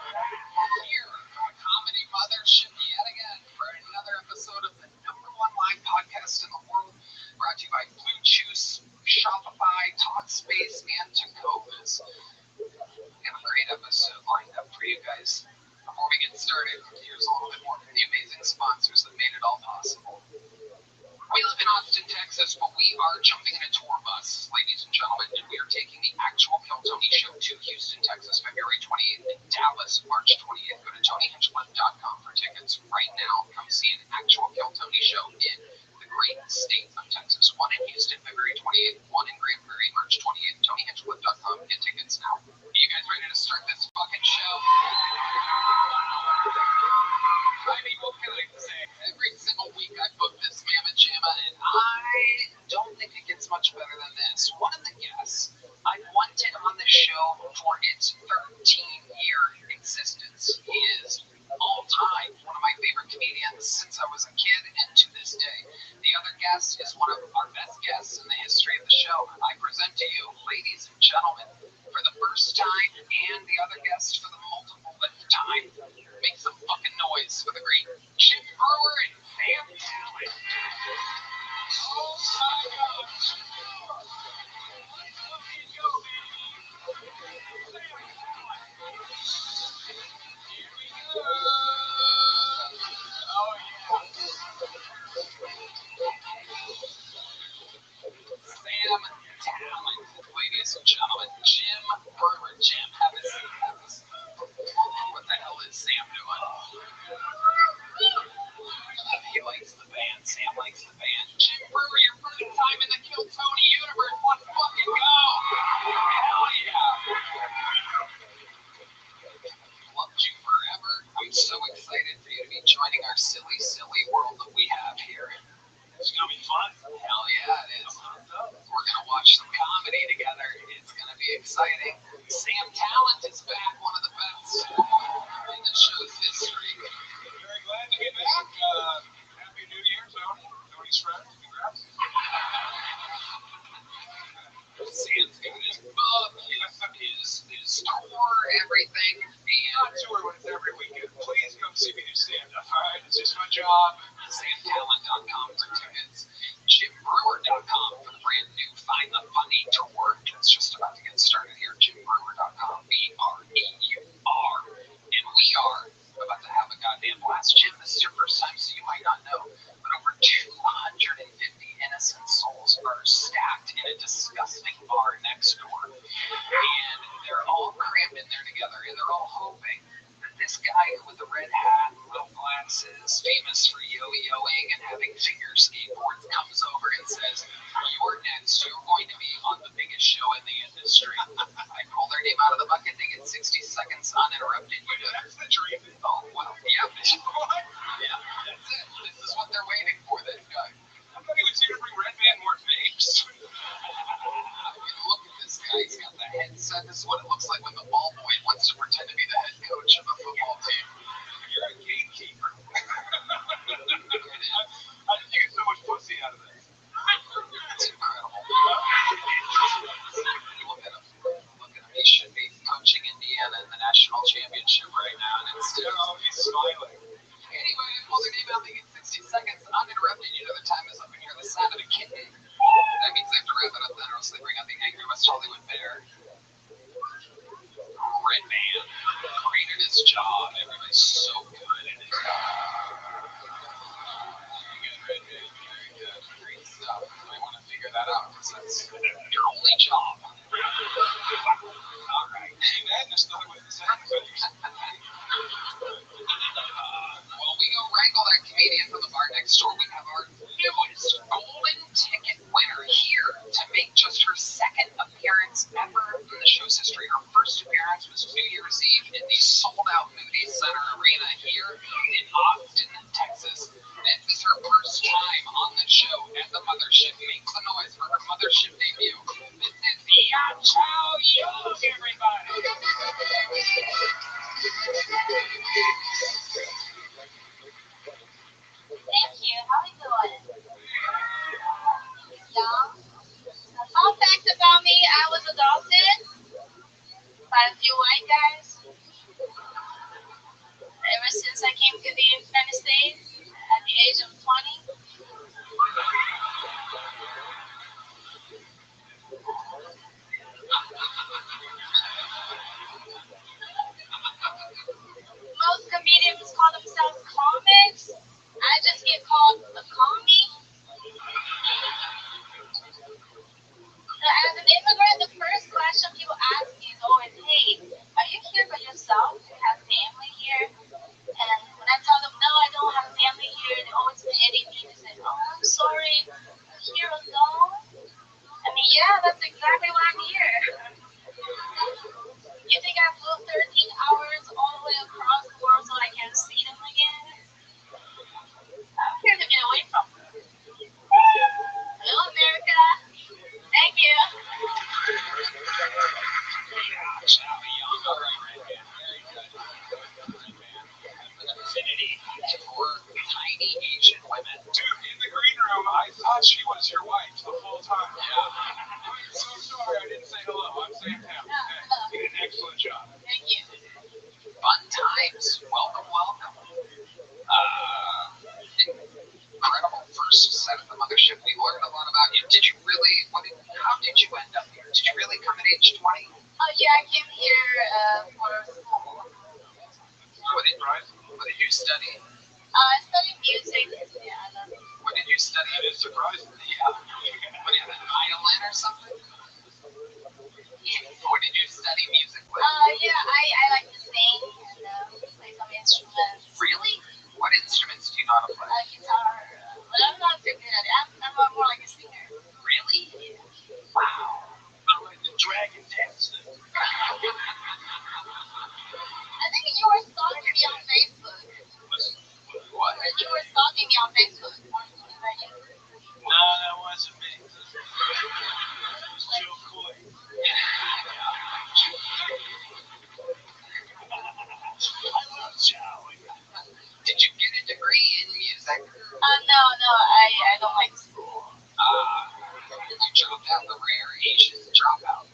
here, Comedy Mothership, yet again for another episode of the #1 live podcast in the world, brought to you by Blue Juice, Shopify, Talkspace, and Tacovas. We have a great episode lined up for you guys. Before we get started, here's a little bit more from the amazing sponsors that made it all possible. We live in Austin, Texas, but we are jumping in a tour bus, ladies and gentlemen, and we are taking the actual Kill Tony show to Houston, Texas, February 28th, and Dallas, March 28th. Go to TonyHinchcliffe.com for tickets right now. Come see an actual Kill Tony show in the great state of Texas. One in Houston, February 28th, one in Grand Prairie, March 28th. TonyHinchcliffe.com. Get tickets now. Are you guys ready to start this fucking show? I mean, what can I say? Every single week I book this mamma jamma, and I don't think it gets much better than this. One of the guests I wanted on the show for its 13-year existence. He is all-time one of my favorite comedians since I was a kid and to this day. The other guest is one of our best guests in the history of the show. I present to you, ladies and gentlemen, for the first time, and the other guest for the multiple time. Make some fucking noise for the great Jim Brewer and Sam Talent. Oh my gosh. Here we go, baby. Here we go. Oh yeah. Sam Talent, ladies and gentlemen. Jim Brewer. Jim, have a seat. What the hell is Sam doing? He likes the band. Sam likes the band. Jim Brewer, your first time in the Kill Tony universe. Let's fucking go. Hell yeah. Loved you forever. I'm so excited for you to be joining our silly, silly world that we have here. It's going to be fun. Hell yeah, it is. We're going to watch some comedy together. It's going to be exciting. Sam Talent is back, one of the best in the show's history. Very glad to be back. Happy New Year, Tony. Tony's friend. Congrats. Sam's got his book, his tour, everything. Not tour when it's every weekend. Please come see me do stand-up. All right, it's just my job. SamTalent.com for tickets. JimBrewer.com for the brand new Find the Funny tour. It's just about to get started here. JimBrewer.com. BREUR. And we are about to have a goddamn blast. Jim, this is your first time, so you might not know, but over 250 innocent souls are stacked in a disgusting bar next door. And they're all crammed in there together, and they're all hoping that this guy with the red hat and little glasses, famous for yo-yoing and having figure skateboards, comes over and says, "You're next. You're going to be on the biggest show in the industry." I pull their name out of the bucket. They get 60 seconds uninterrupted. That's the dream. Oh, well, yeah. What? Yeah, that's it. This is what they're waiting for, this guy. I thought he was here to bring Red Man more vapes. I mean, look at this guy. He's got the headset. This is what it looks like when the ball boy wants to pretend to be the head coach of a football team. You're a gatekeeper. How did you get so much pussy out of this? It's incredible. Look at him. Look at him. He should be coaching Indiana in the national championship right now, and instead, He's smiling. anyway, I pull their name out. They get 60 seconds uninterrupted. You know the time is up, and you're the sound of a kitten. That means they have to wrap it up then, or else they bring out the angry West Hollywood bear. Red Man, great at his job. Everybody's so good at it. Very good. Great stuff. You might want to figure that out, because that's your only job. All right. See, Madness thought it was the same thing. While we go wrangle that comedian from the bar next door, we have our newest golden ticket winner here to make just her second appearance ever in the show's history. Her first appearance was New Year's Eve in the sold-out Moody Center Arena here in Austin, Texas. This is her first time on the show at the Mothership. Make some noise for her Mothership debut. This is Ya Chow Young, everybody. Thank you. How are you doing? Young. Fun fact about me, I was adopted by a few white guys. she was your wife the whole time. Yeah. I'm so sorry I didn't say hello. I'm Sam Tam. You did an excellent job. Thank you. Fun times. Welcome, welcome. Incredible first set at the mothership. We learned a lot about you. Did you really, how did you end up here? Did you really come at age 20? Oh yeah, I came here for school. What did you study? I studied music. Yeah, I love it. What did you study? That is surprising. Yeah. What do you have, a violin or something? What did you study music with? Yeah, I like to sing and play some instruments. Really? What instruments do you know how to play? Guitar. But I'm not too good at it. I'm more like a singer. Really? Yeah. Wow. I'm like the dragon dancer. I think you were stalking me on Facebook. What? You were stalking me on Facebook. No, that wasn't me. It was Joe Coy. I love Joe. Did you get a degree in music? No, I don't like school. You dropped out, the rare Asian dropout.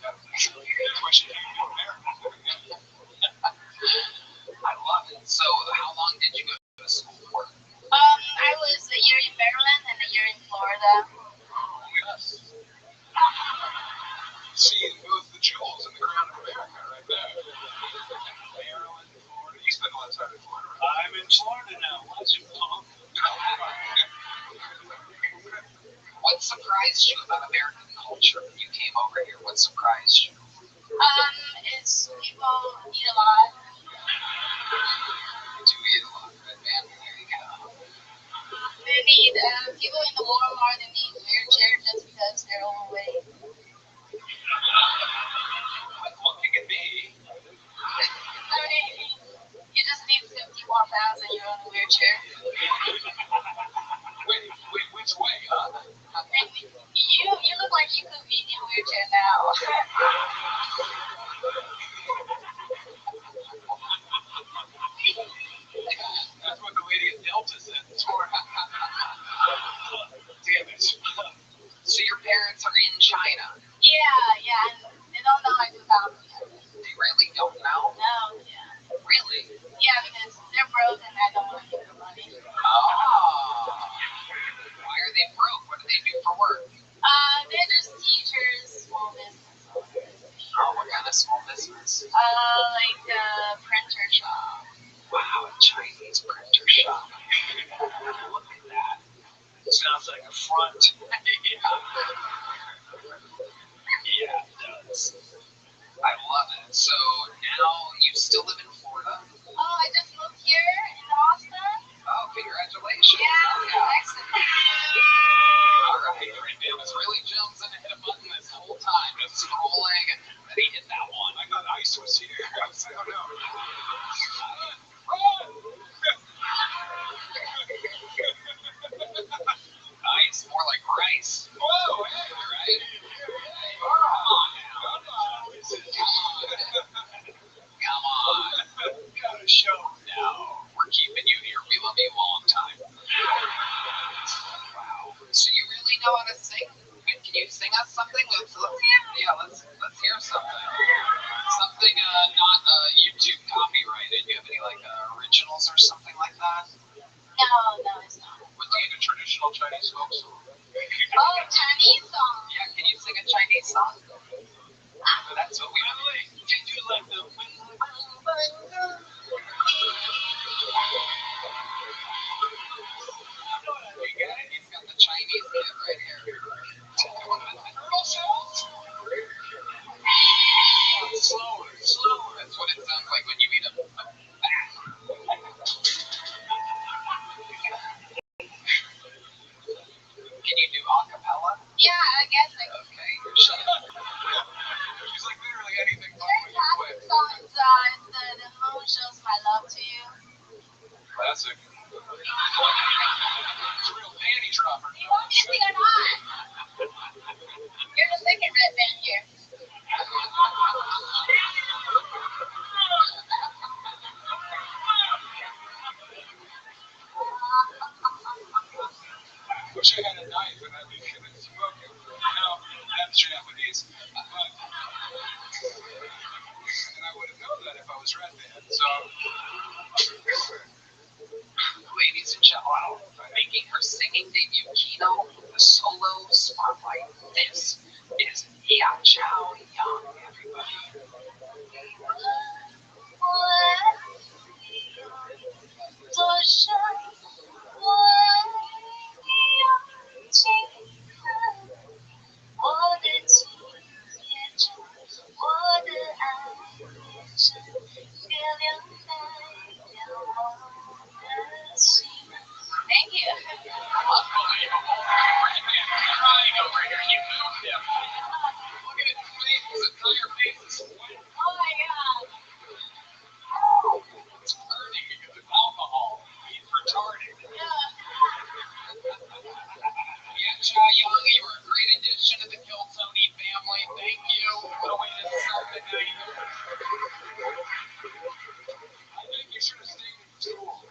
I love it. So, how long did you go to school for? I was a year in Maryland and a year in Florida. Seeing both the jewels in the crown of America right there. Maryland, Florida. You spend a lot of time in Florida. Right? I'm in Florida now. Watching punk. What surprised you about American culture when you came over here? What surprised you? It's people eat a lot. Do eat a lot, right, man? There you go. They need people in the Walmart. They need wheelchair just because they're overweight. Looking at me. I mean, you just need 50 more pounds and you're on a wheelchair. Wait, which way, huh? You look like you could be in a wheelchair now. That's what the lady at Delta said. Damn it. So your parents are in China? Yeah, and they don't know I do comedy. They really don't know? No, yeah. Really? Yeah, because they're broke and I don't want to give them money. Oh. Why are they broke? What do they do for work? They're just teachers, small business owners. Oh, what kind of small business? Like a printer shop. Wow, a Chinese printer shop. Look at that. Sounds like a front. Yeah, it does. I love it. So now you still live in Florida? Oh, I just moved here in Austin. Oh, congratulations. Yeah, excellent. All right, it was really Jones and hit a button this whole time, just scrolling, and then he hit that one. I thought Ice was here. I was like, oh no. Nice, more like rice. Whoa, Right? Come on. Gotta show. No, we're keeping you here. We love you a long time. Wow. So you really know how to sing? Can you sing us something? Let's hear something. Something not YouTube copyrighted. Do you have any like originals or something like that? No, it's not. Would you a traditional Chinese folk song? Oh, Chinese song. Yeah, can you sing a Chinese song? That's what we do. Did you like the... He's got the Chinese kid right here. Turtle shells? Slower. That's what it sounds like when you eat a bat. Can you do a cappella? Yeah, I guess I can. Okay, shut up. She's like literally anything I mean, it's smoking. No, that's Japanese. And I would have known that if I was red band. So, ladies and gentlemen, making her singing debut, Kino, the solo spotlight. This is Ya Chow Young, everybody. Thank you. Unbelievable. Crying over here. You moved him. Look at his face. His entire face is sweat. Oh my god. It's burning because of alcohol. He's retarded. Yeah, Cha Young, you are a great addition to the Kill Tony family. Thank you. What a way to start the night. I think you should have stayed in school.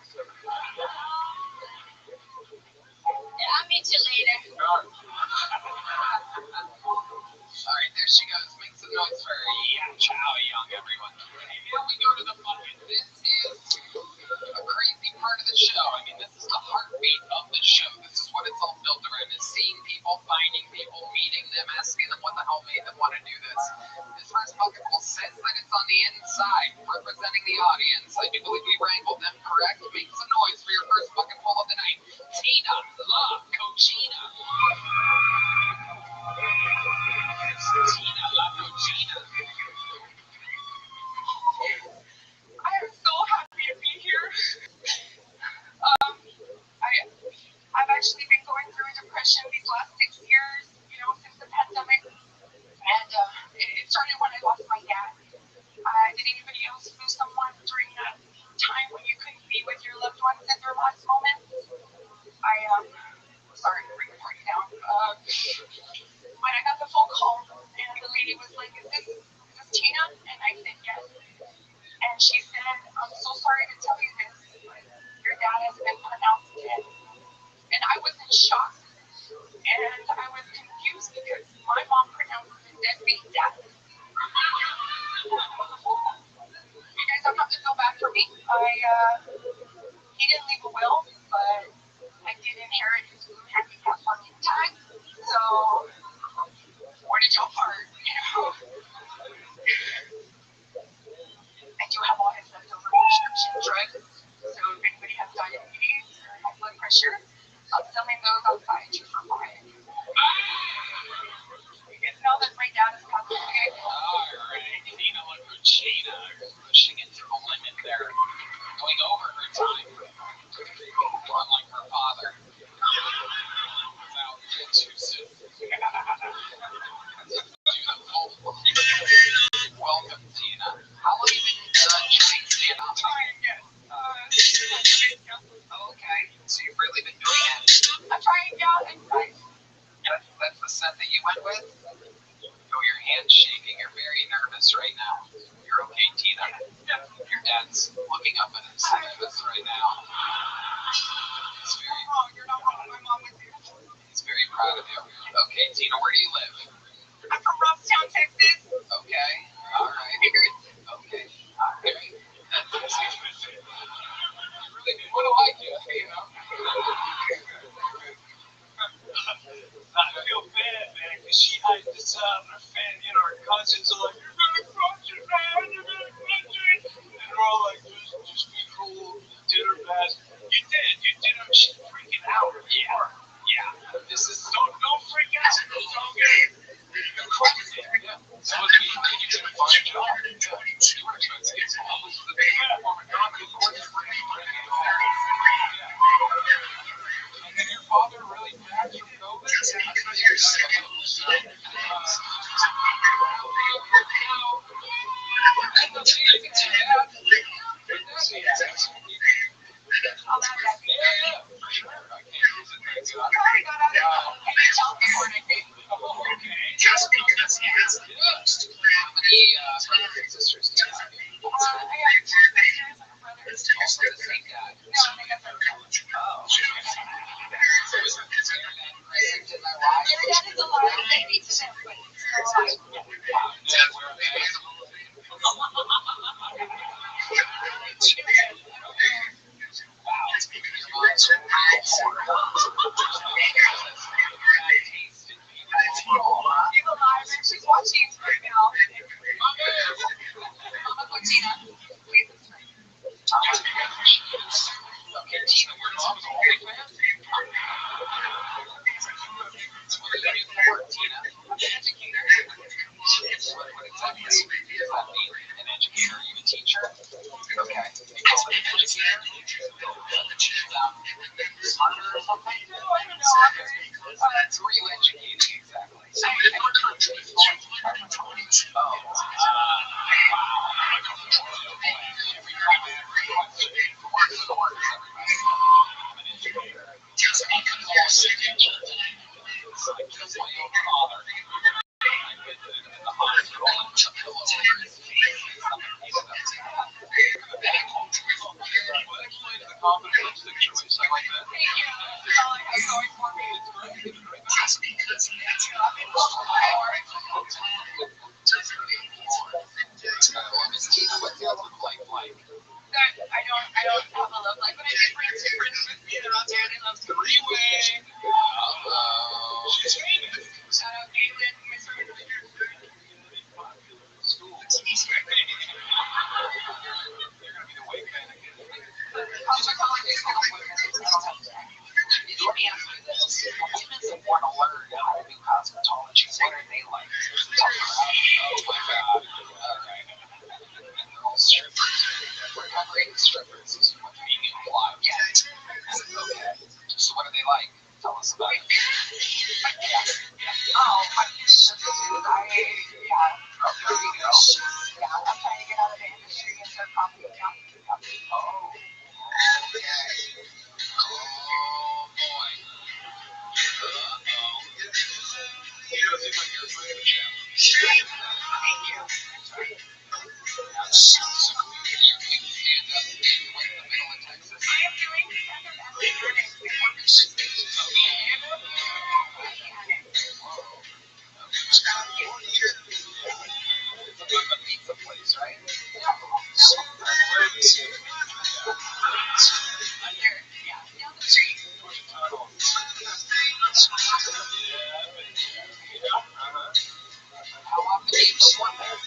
Yeah, I'll meet you later. Alright, there she goes. Make some noise for Yeah Chow Young, everyone. Here we go to the bucket. This is a crazy part of the show. I mean, this is the heartbeat of the show. This is what it's all built around, is seeing people, finding people, meeting them, asking them what the hell made them want to do this. This first bucket will says that it's on the inside, representing the audience. I do believe we wrangled them correct. Make some noise for your first bucket full of the night. Tina La Cochina. Tina La Cochina. I am so happy to be here. I've actually been going through a depression these last 6 years, since the pandemic. And it started when I lost my dad. Did anybody else lose someone during that time when you couldn't be with your loved ones in their last moments? Sorry to bring the party down. When I got the phone call and the lady was like, is this Tina? And I said, yes. And she said, I'm so sorry to tell you this, but your dad has been pronounced dead. And I was in shock. And I was confused because my mom pronounced the deadbeat dad. You guys don't have to feel bad for me. He didn't leave a will, but I did inherit his blue handicap fucking time. So, where did y'all part? I do have all his leftover prescription drugs. So if anybody has diabetes or high blood pressure, I'm selling those outside just for fun. You guys know that my dad is passed away. Alright, Tina La Cochina pushing it to the limit there. Going over her time. Unlike her father. Without too soon. Welcome, Tina. How long have you been trying to stand up? Trying, yes. Okay, so you've really been doing it. I'm trying, yeah, and That's the set that you went with? Oh, your hand's shaking. You're very nervous right now. You're okay, Tina. Your dad's looking up at us right now. you're not wrong. My mom was here. He's very proud of you. Okay, Tina, where do you live? I'm from Robstown, Texas. Okay, alright. Okay, alright. Really do want to like you, I feel bad, man, because she had this her family and our cousins are like, you're gonna crush it, man, you're gonna crush it. And they're all like, just be cool, you did her best. You did her, she's freaking out. Yeah. This is Don't freak out. It's okay. You crushed it. Yeah. Opportunistic choice. I like that. Thank you. That's all I have going for me. Just because it's I don't have a love life, but I have friends with me. They're out there and they love to three-way. She's famous. Shout out Caitlin. Miss her. School. They're gonna be the way kind of kid. Also, calling these kind of women. Let me ask you this. Women that want to learn how to do cosmetology, what are they like? Oh my god. Alright. They're all strippers. Recovering strippers is what Being implied. Yeah. Okay. So what are they like? Tell us about it. Oh, my kids just do. There you go. Yeah, I'm trying to get out of the industry and start coffee account. Oh, okay. Oh, boy. Uh-oh. You don't seem like you're afraid of a challenge. Thank you. So you're doing stand-up in the middle of Texas. I am doing stand-up at the Annex. It's a pizza place, right? How often do you perform there?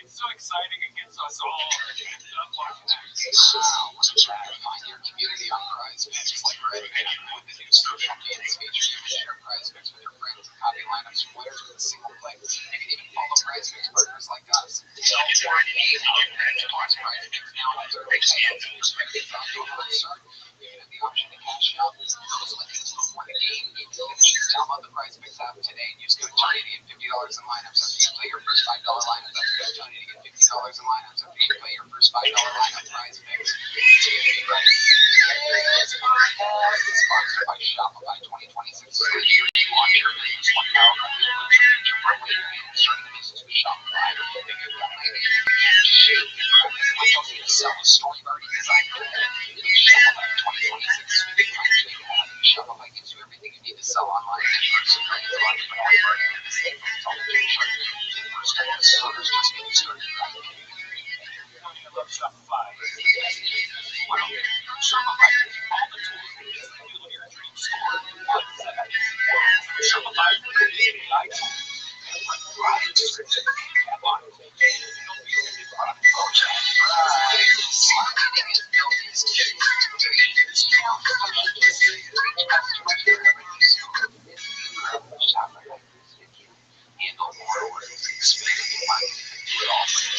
It's so exciting. It gets us all watching that. Find your community on Prize Picks. Like right now, with the new social media feature, you can share Prize Picks with your friends and copy lineups from winners with a single click. You can even follow Prize Picks partners like us. Don't join me on Prize Picks now on their page. You have the option to cash out those winnings before the game. You can just download the Prize Picks app today and use code Tony to get $50 in lineups after you play your first $5 lineup. That's code Tony to get $50 in lineups after you play your first $5 lineup. Prize Picks. It's sponsored by Shopify 2026. Launch your business one hour Shopify. don't need to sell a store. You've already designed it. Shopify 2026 big opportunity to have. Shopify gives you everything you need to sell online. First, you can launch your own brand at the same time. It's all the first time starters just getting started. I love Shopify. Well, Shopify gives you all the tools you need to build your dream store. Shopify is the API tool. Product description and bottom. You'll use it in product culture. Marketing is built is getting handle more orders, expanding marketing, do it all for you.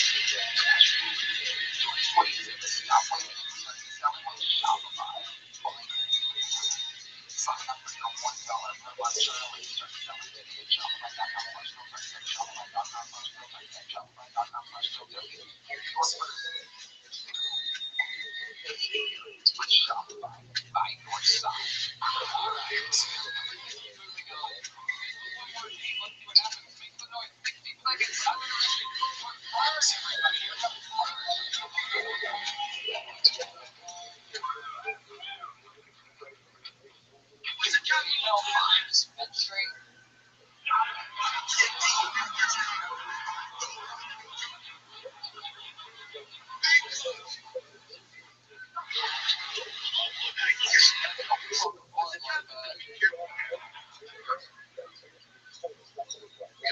2026, stop waiting and start selling with Shopify. Sign up for your $1 per month trial and start selling today at Shopify.com/Shopify.com/Shopify.com/Shopify. With Shopify by your side. All right. Moving on. Let's see what happens. Make the noise. 60 seconds. Was it your email files? Straight.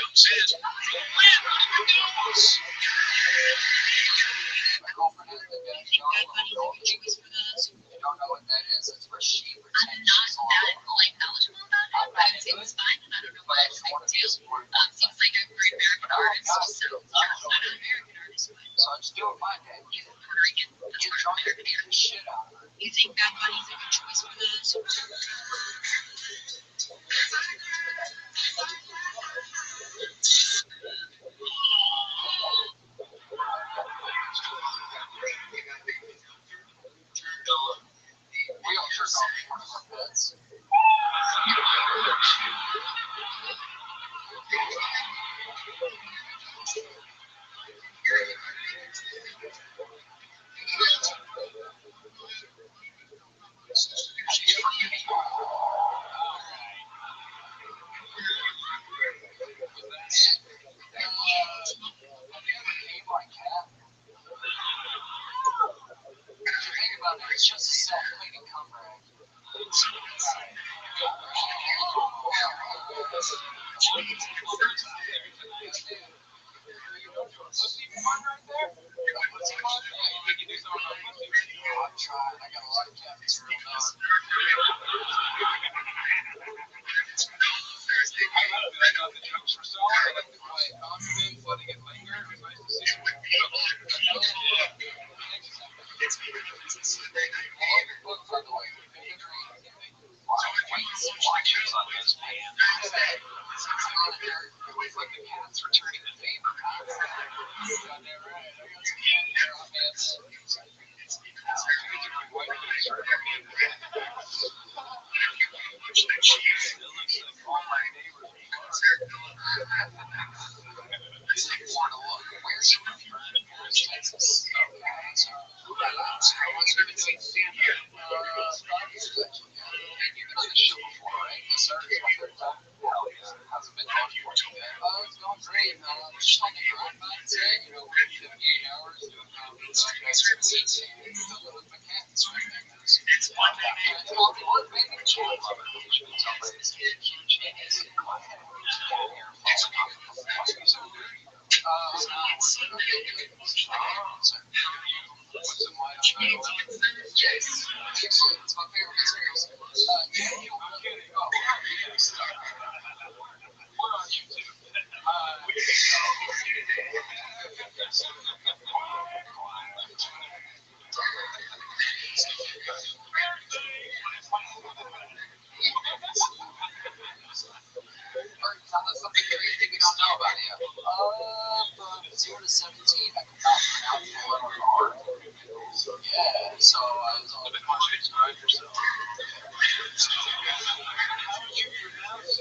Comes in. My girlfriend has the best job of adult cheese. If you don't know what that is, it's where she pretends she's all knowledgeable about it, but I'd say it was fine, and I don't know why it's a big deal. Seems like a great American artist, so not an American artist, but So I'm just doing my day. he's Puerto Rican. That's Get part of drunk and American beat the heritage. shit out of her. You think Bad Bunny's a good choice for the Super Bowl? We all jerk off in front of our pets. It's just a self-cleaning cover. I'm trying. I got a lot of cabinets for real now. I got the jokes for solid. I like the quiet confidence, letting it linger. It was nice to see some Book, by the way. Watches on this man. It was like the cat's returning the favor. goddamn right. I got some cat hair on my head. It looks like all my neighbors Where's your Texas? I was going to say Santa. You've been on the show before, right? Yes, sir. It's my third time. Hell yeah. How's it been going for you? It's going great. Just on the grind, I'd say. You know, we're 78 hours doing comedy podcasts and filming with my cats right there. It's fun. It's all the work, baby. I love it. It's huge. It's my head. It's a comedy. So dirty. Yes. Excellent. It's my favorite experience. Daniel, I'm kidding. Oh, we're on YouTube. Tell us something crazy we don't know about you. From 0 to 17, I could not pronounce the letter R. Yeah, so I was all I've been watching you describe yourself. How would you pronounce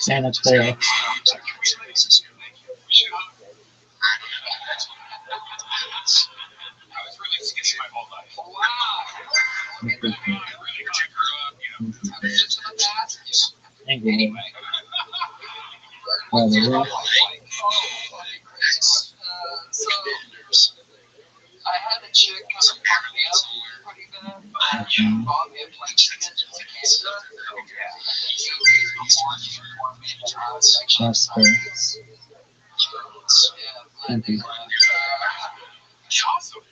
Santa Clara. I was really skinny my whole life. Wow. I really grew up, Anyway. So I had a chick kind of fuck me up pretty bad. She bought me a plane ticket to Canada. That's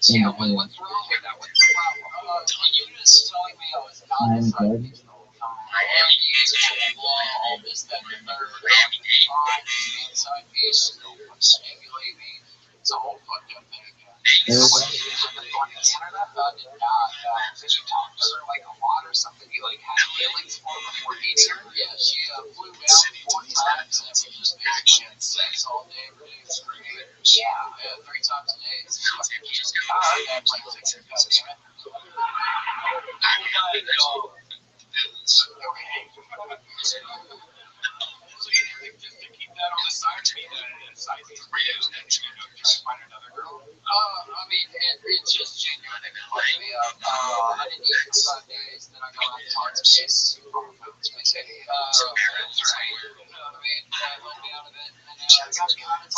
Yeah, what's wrong with that? What's the problem? You just telling me I was not inside the whole time. All this, that, and the third. Inside me, stimulate me. It's a whole fucked up thing. Canada, did not. Did you talk to her like a lot or something? You like had feelings for her before meeting her? Yeah, she flew down 4 times and we just basically had sex all day, every day. It's great. Yeah, 3 times a day. It's fucking God, that's like 6 goddamn it. So you think just to keep that on the side to be the side piece for you and then try to find another girl? I mean, it's just genuine. It fucked me up. I didn't eat for 5 days, then I got on hard space. Space. That's right. You know what I mean? I held me out of it. And I got kind of talking about it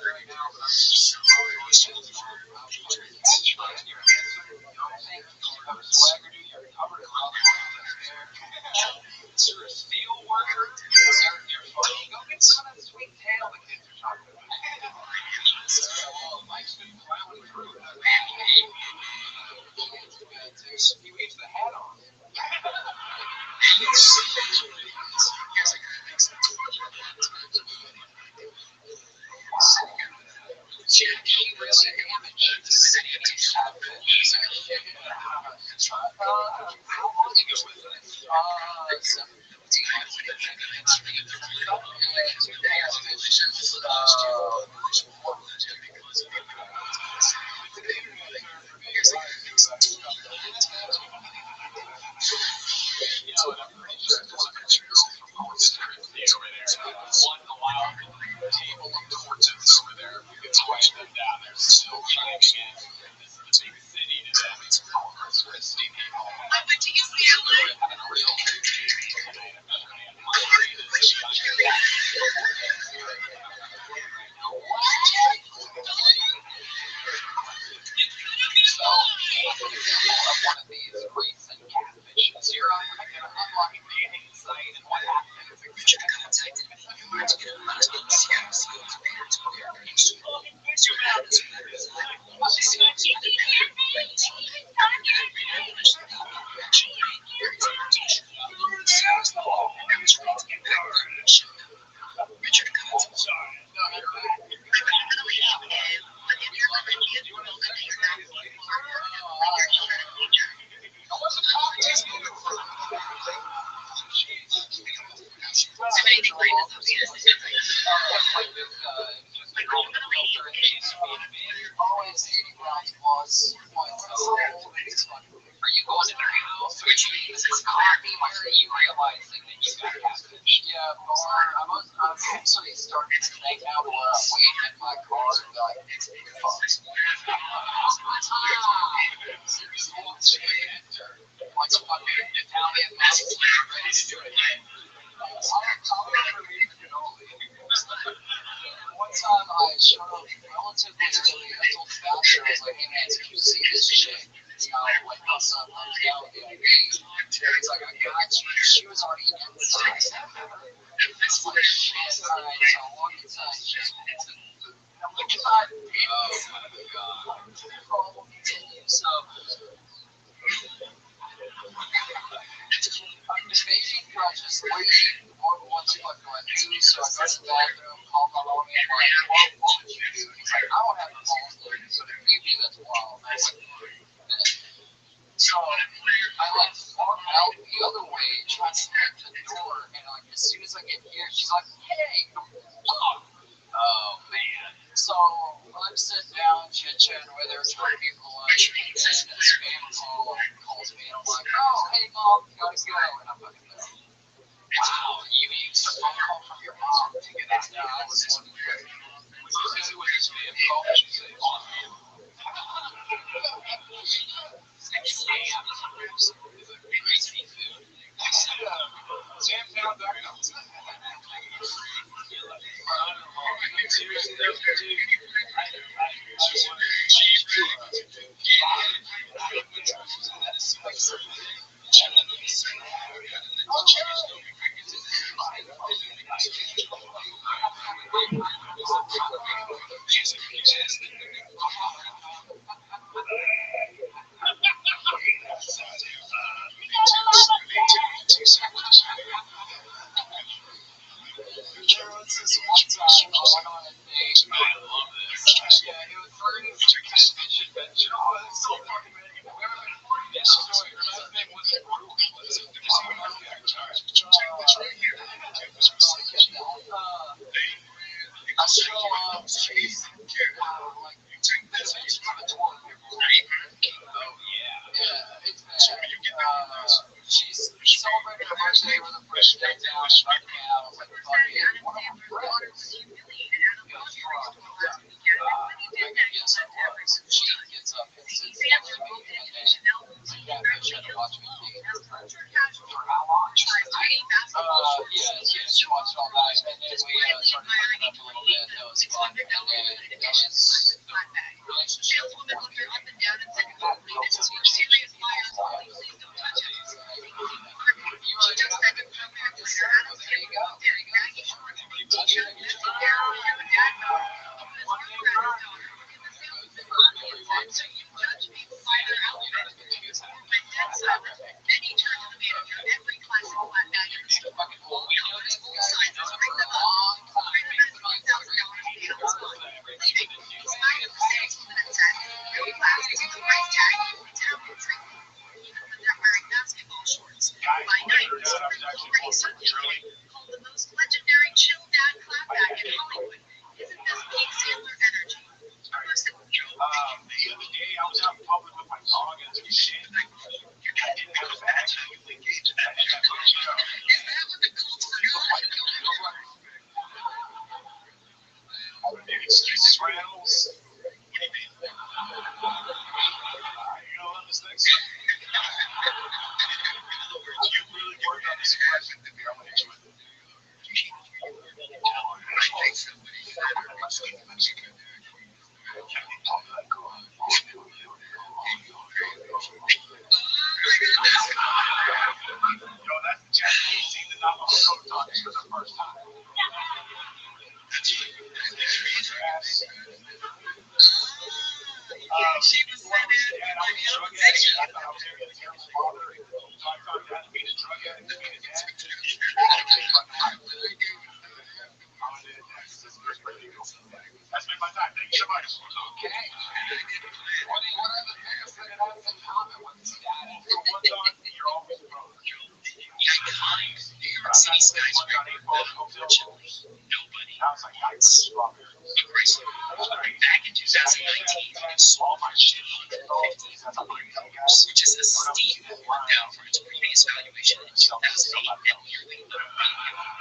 right now, but I'm just probably going to you're handsome. You don't think you have a swagger, dude. You're covered in all the ones that's there. You're a steel worker. You're funny. Go get some of that sweet tail the kids are talking about. Mike's been plowing through it. He leaves the hat on. She really damaged how long ago was this? 17 I'm pretty sure there's a picture from Restream over there. One wild table of torches over there. You can write them down. They're still shining in. This is a big city to them. It's Corpus Christi people. I went to UCLA. Having a real big meeting tonight. I'm hungry. So, one of these recent catfishes. You're on like an unlocked dating site, and what happens? Richard contacted me. Always 80 pounds plus. Are you going to their house, which means it's coffee, where are you realizing that you got catfish? Yeah, or I'm actually starting to think now where I'm waiting in my car and be like, it's like a fucking Italian master ready to do it. One time I showed up relatively early. I told the bouncer, I was like, hey man, did you see this chick? You know, like what's up? Like, yeah, with the ID. He's like, I got you. She was already inside. It's like, shit, alright, so I walk inside. I'm like, God, oh my god. The problem continues. So, I'm debating trying to just leave. Once you like what I do, so I go to the bathroom, call my homie, and like, what would you do? He's like, I don't have the balls to do, so if you do, that's wild. I was like, so I like walk out the other way, trying to get to the door, and like as soon as I get here, she's like, hey, oh man. So I'm sitting down, chit-chatting with her, trying to be polite, and then a spam call calls me, and I'm like, oh, hey mom, gotta go, and I'm fucking wow, you mean so phone call from your mom to get us down. I was one. When you said it was a spam call, she said, oh, Sam found out. Seriously, dude, I just wanted to cheese she's celebrating her birthday with a fresh day down. I was like, fuck it. One of my brothers, she gets up and says, yeah, she had to watch me for how long? Yeah, she watched all night, and then we started hooking up a little bit. That was fun, and then that was the relationship. Which is a steep down from its previous valuation in 2008 and nearly $1 billion.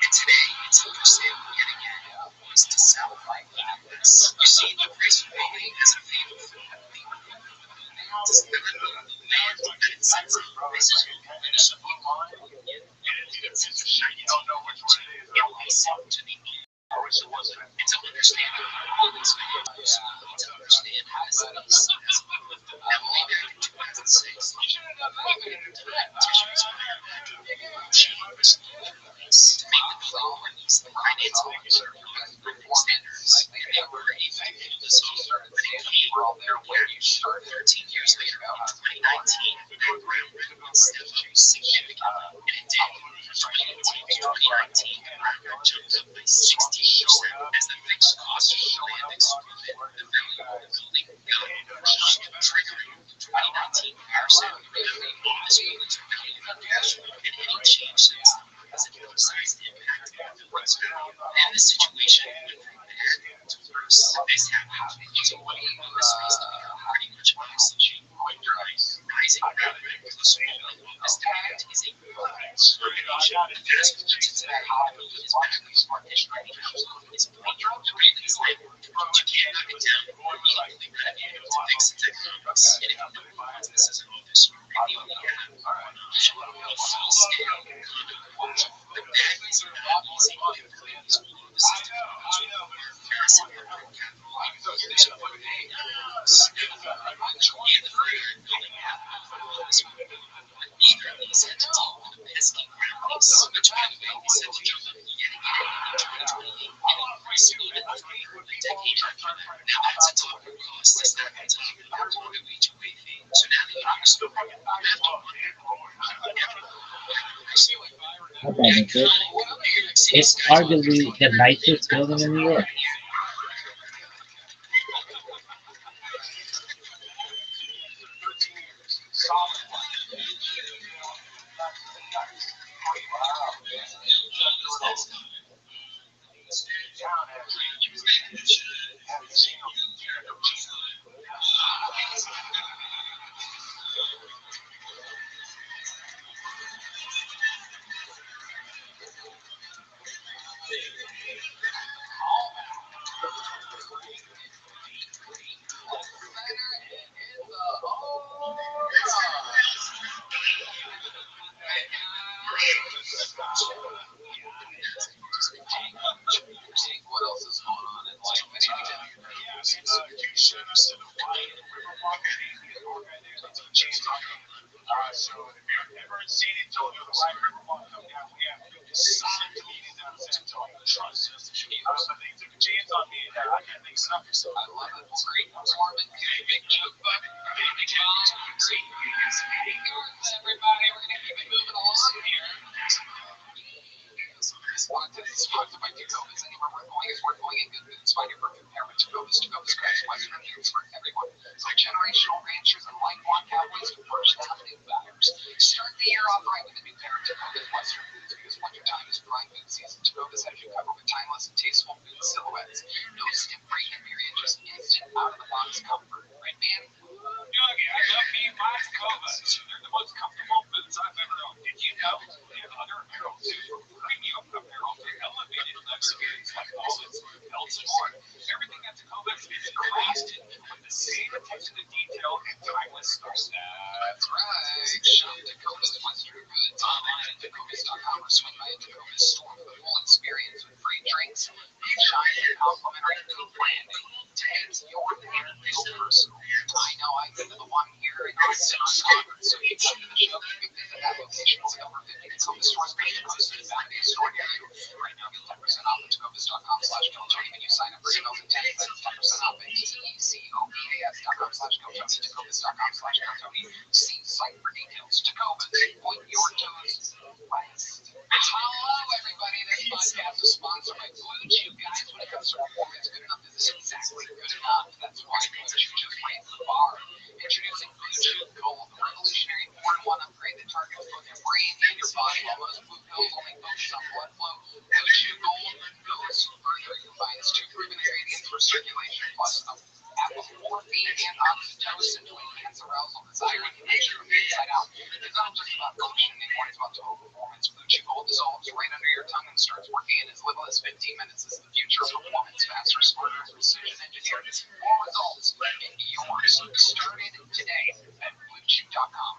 And today, it's up for sale yet again. Was to sell like this. You see, the price of waiting has a fatal flaw. Does not demand that it sets up prices will diminish the blue line. It's something to be and to understand all these values, to understand how this is now way back in 2006, tissues changed to make the qualities the finance standards, and they were able to do this over. But it came where you start 13 years later, in 2019, that ground stepped up significantly, and it did. From 2018 to 2019, the ground jumped up by 16% as the fixed costs of the land exploded. The value of the building got crushed, triggering the 2019 power sale. All this buildings are valued for cash, and any change since has an emphasized impact on the building's value. And the situation went from bad to worse. This happened because of what was supposed to become pretty much obsolete, quite dry, rising rent, This diet is a combination of fast foods that are high in smart fish nutrition is point drugs or you cannot get down immediately to fix the techniques. And if you don't find this as an office, you only have full scale. The baggies are not easy to implement this below the system. Massive capital there's no way and the fire hiding out below this one. Neither of these had to deal with the pesky graphics, which by the way, they said to jump up yet again in 2028 and increase even further a decade after that. Now that's a total cost. That's not going to be back to the way thing. So now the owners go back and have to wonder. How about it? It's arguably the nicest building in New York. What else is going on in life? So if you've ever in San Antonio, the Ryan River Walk come down, we have solid comedians down in San Antonio. Trust us. They took a chance on me, and I can't make it up. So I love it. Great performance. Big joke, but big bomb. Great. Everybody, we're going to keep it moving along here. Respond to my Tacovas. Anywhere we're going is worth going in good foods. Find your perfect pair with Tacovas. Tacovas crafts Western foods for everyone. So generational ranchers and lifelong cowboys who first down new batters. Start the year off right with a new pair of Tacovas Western foods because wintertime is prime food season. Tacovas has you covered with timeless and tasteful food silhouettes. No stiff breaking period, just instant out of the box comfort. Right, man? Yogi, I love me my Tacovas. They're the most comfortable boots I've ever owned. Did you know they have other apparel too? Premium apparel for elevated luxuries like wallets, belts, and more. Everything at Tacovas is crafted with the same attention to detail and timeless style. That's right. Shop Tacovas Western Goods online at Tacovas.com or swing by a Tacovas store for the full experience with free drinks, shine, and complimentary food branding. Takes your thing real personal. I know I go to the one here in Austin on Concord, so you come to the show, you can visit that location. We'll have over 50 Tacovas stores being posted in Saturday store near you. Right now, get 10% off at Tacovas.com/GoTony when you sign up for emails and text. That's 10% off at TECOVAS.com/GoTony. Tacovas.com/GoTony. See site for details. Tacovas, point your toes west. Hello, everybody. This podcast is sponsored by Blue Chew. Guys, when it comes to performance, good enough is exactly good enough. That's why Blue Chew just raised the bar. Introducing Blue Chew Gold, the revolutionary 4-in-1 upgrade that targets both your brain and your body. While most blue pills only focus on blood flow, Blue Chew Gold goes further. It combines 2 proven ingredients for circulation plus the morphine and oxytocin to enhance arousal, desire, and connection from the inside out. It's not just about function anymore, it's about total performance. Blue Chew Gold dissolves right under your tongue and starts working in as little as 15 minutes. This is the future of performance. Faster, smarter, precision engineered. More results in yours. Started today at BlueChew.com.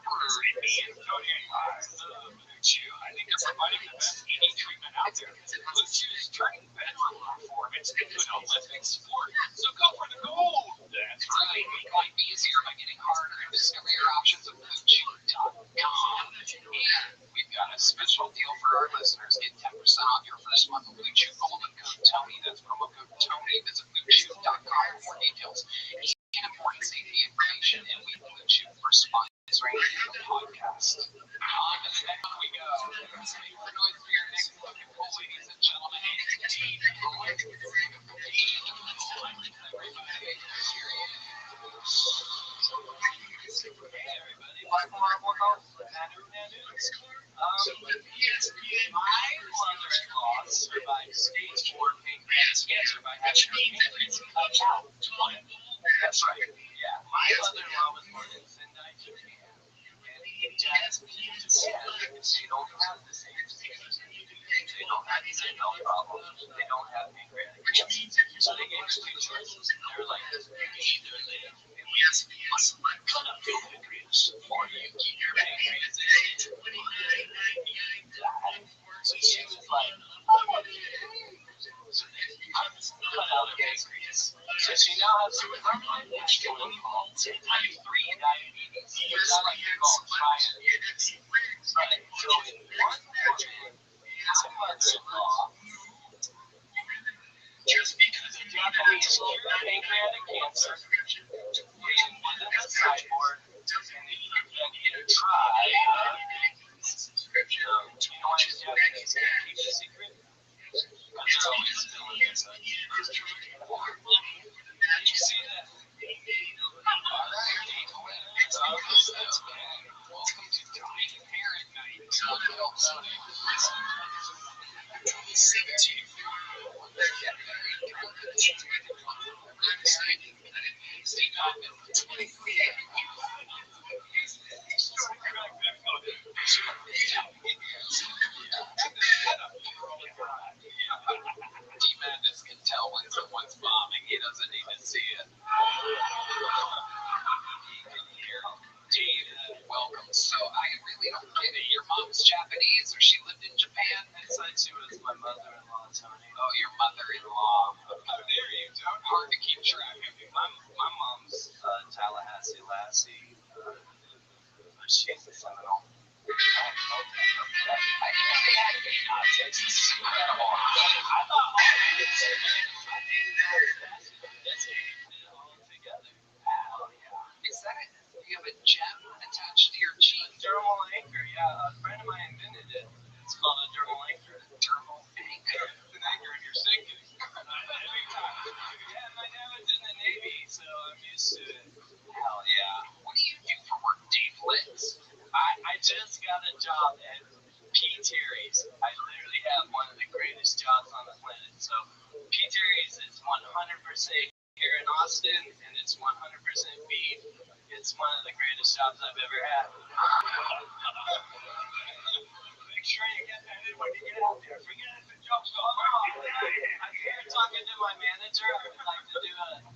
Me and Tony, I love Blue Chew. I think they're providing the best ED treatment out there. Blue Chew is turning bedroom performance into an Olympic sport. So go for the gold. That's right. Make life easier by getting harder. Discover your options at BlueChew.com. And we've got a special deal for our listeners. Get 10% off your first month of Blue Chew Gold with code Tony. That's promo code Tony. Visit BlueChew.com for more details and important safety information. And we Blue Chew for sponsoring the podcast. On to the next one we go. Let's make the noise for your next fucking pull, ladies and gentlemen. My mother-in-law survived stage 4 pancreatic cancer by having her pancreas cut out. That's right. Yeah, my mother-in-law was born in Sendai, Japan. And They don't have the same diseases. They don't have the same health problems. They don't have pancreatic cancer. So they gave us two choices. They were like, either live and we cut up your pancreas, or you keep your pancreas in. So she was like, so they cut out her pancreas. So she now has permanent type 3 diabetes, which I like to call triabetes. Right. So in one woman, my mother-in-law, just because of Japanese pancreatic cancer, and within the sideboard, and they can try. You know why the Japanese can't keep a secret? Because they're always spilling their stuff. Did you see that? Welcome to Dying Parent Night. 17. I'm deciding that it needs to happen for 23 years. D-Madness can tell when someone's bombing. He doesn't need to see it. Dave, welcome. So I really don't get it. Your mom's Japanese, or she lived in Japan? It said she was my mother-in-law, Tony. Oh, your mother-in-law. There you go. Hard to keep track of you. My mom's Tallahassee Lassie. She's a Seminole. I didn't say I had Texas. I thought all together. Hell yeah. Is that it? Do you have a gem attached to your cheek? Dermal anchor, yeah. A friend of mine invented it. It's called a dermal anchor. Dermal anchor? It's an anchor in your sinking. Every time. Yeah, my dad was in the Navy, so I'm used to it. Hell yeah. What do you do for work, Dave Litz? I just got a job at P. Terry's. I literally have one of the greatest jobs on the planet. So P. Terry's is 100% here in Austin, and it's 100% beef. It's one of the greatest jobs I've ever had. Make sure you get that in when you get out there. Forget if the joke's going on. I'm here talking to my manager. I would like to do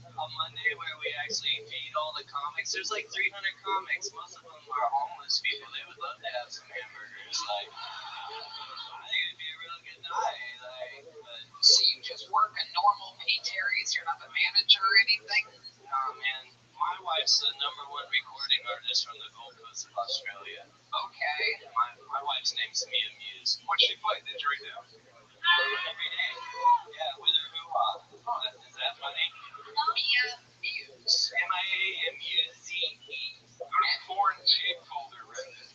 a Monday where we actually feed all the comics. There's like 300 comics. Most of them are homeless people. They would love to have some hamburgers. Like, I think it'd be a real good night. Like, but so you just work a normal P. Terry's? You're not the manager or anything? No, man. My wife's the #1 recording artist from the Gold Coast of Australia. Okay. My wife's name's Mia Muse. What's she play? Did you write down? Every day. Yeah, with her hoo-ha. Is that funny? Mia Muse. M-I-A-M-U-Z-E. Go to the foreign shape folder, right?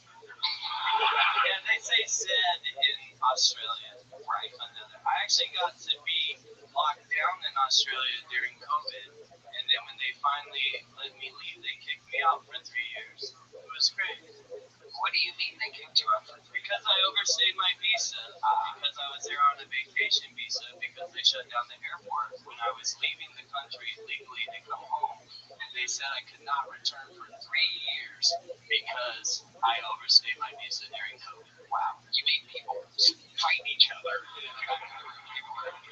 Yeah, they say said in Australia. Right. I actually got to be locked down in Australia during COVID. And then when they finally let me leave, they kicked me out for 3 years. It was great. What do you mean they kicked you out for 3 years? Because I overstayed my visa. Because I was there on a vacation visa. Because they shut down the airport when I was leaving the country legally to come home. They said I could not return for 3 years because I overstayed my visa during COVID. Wow. You made people fight each other.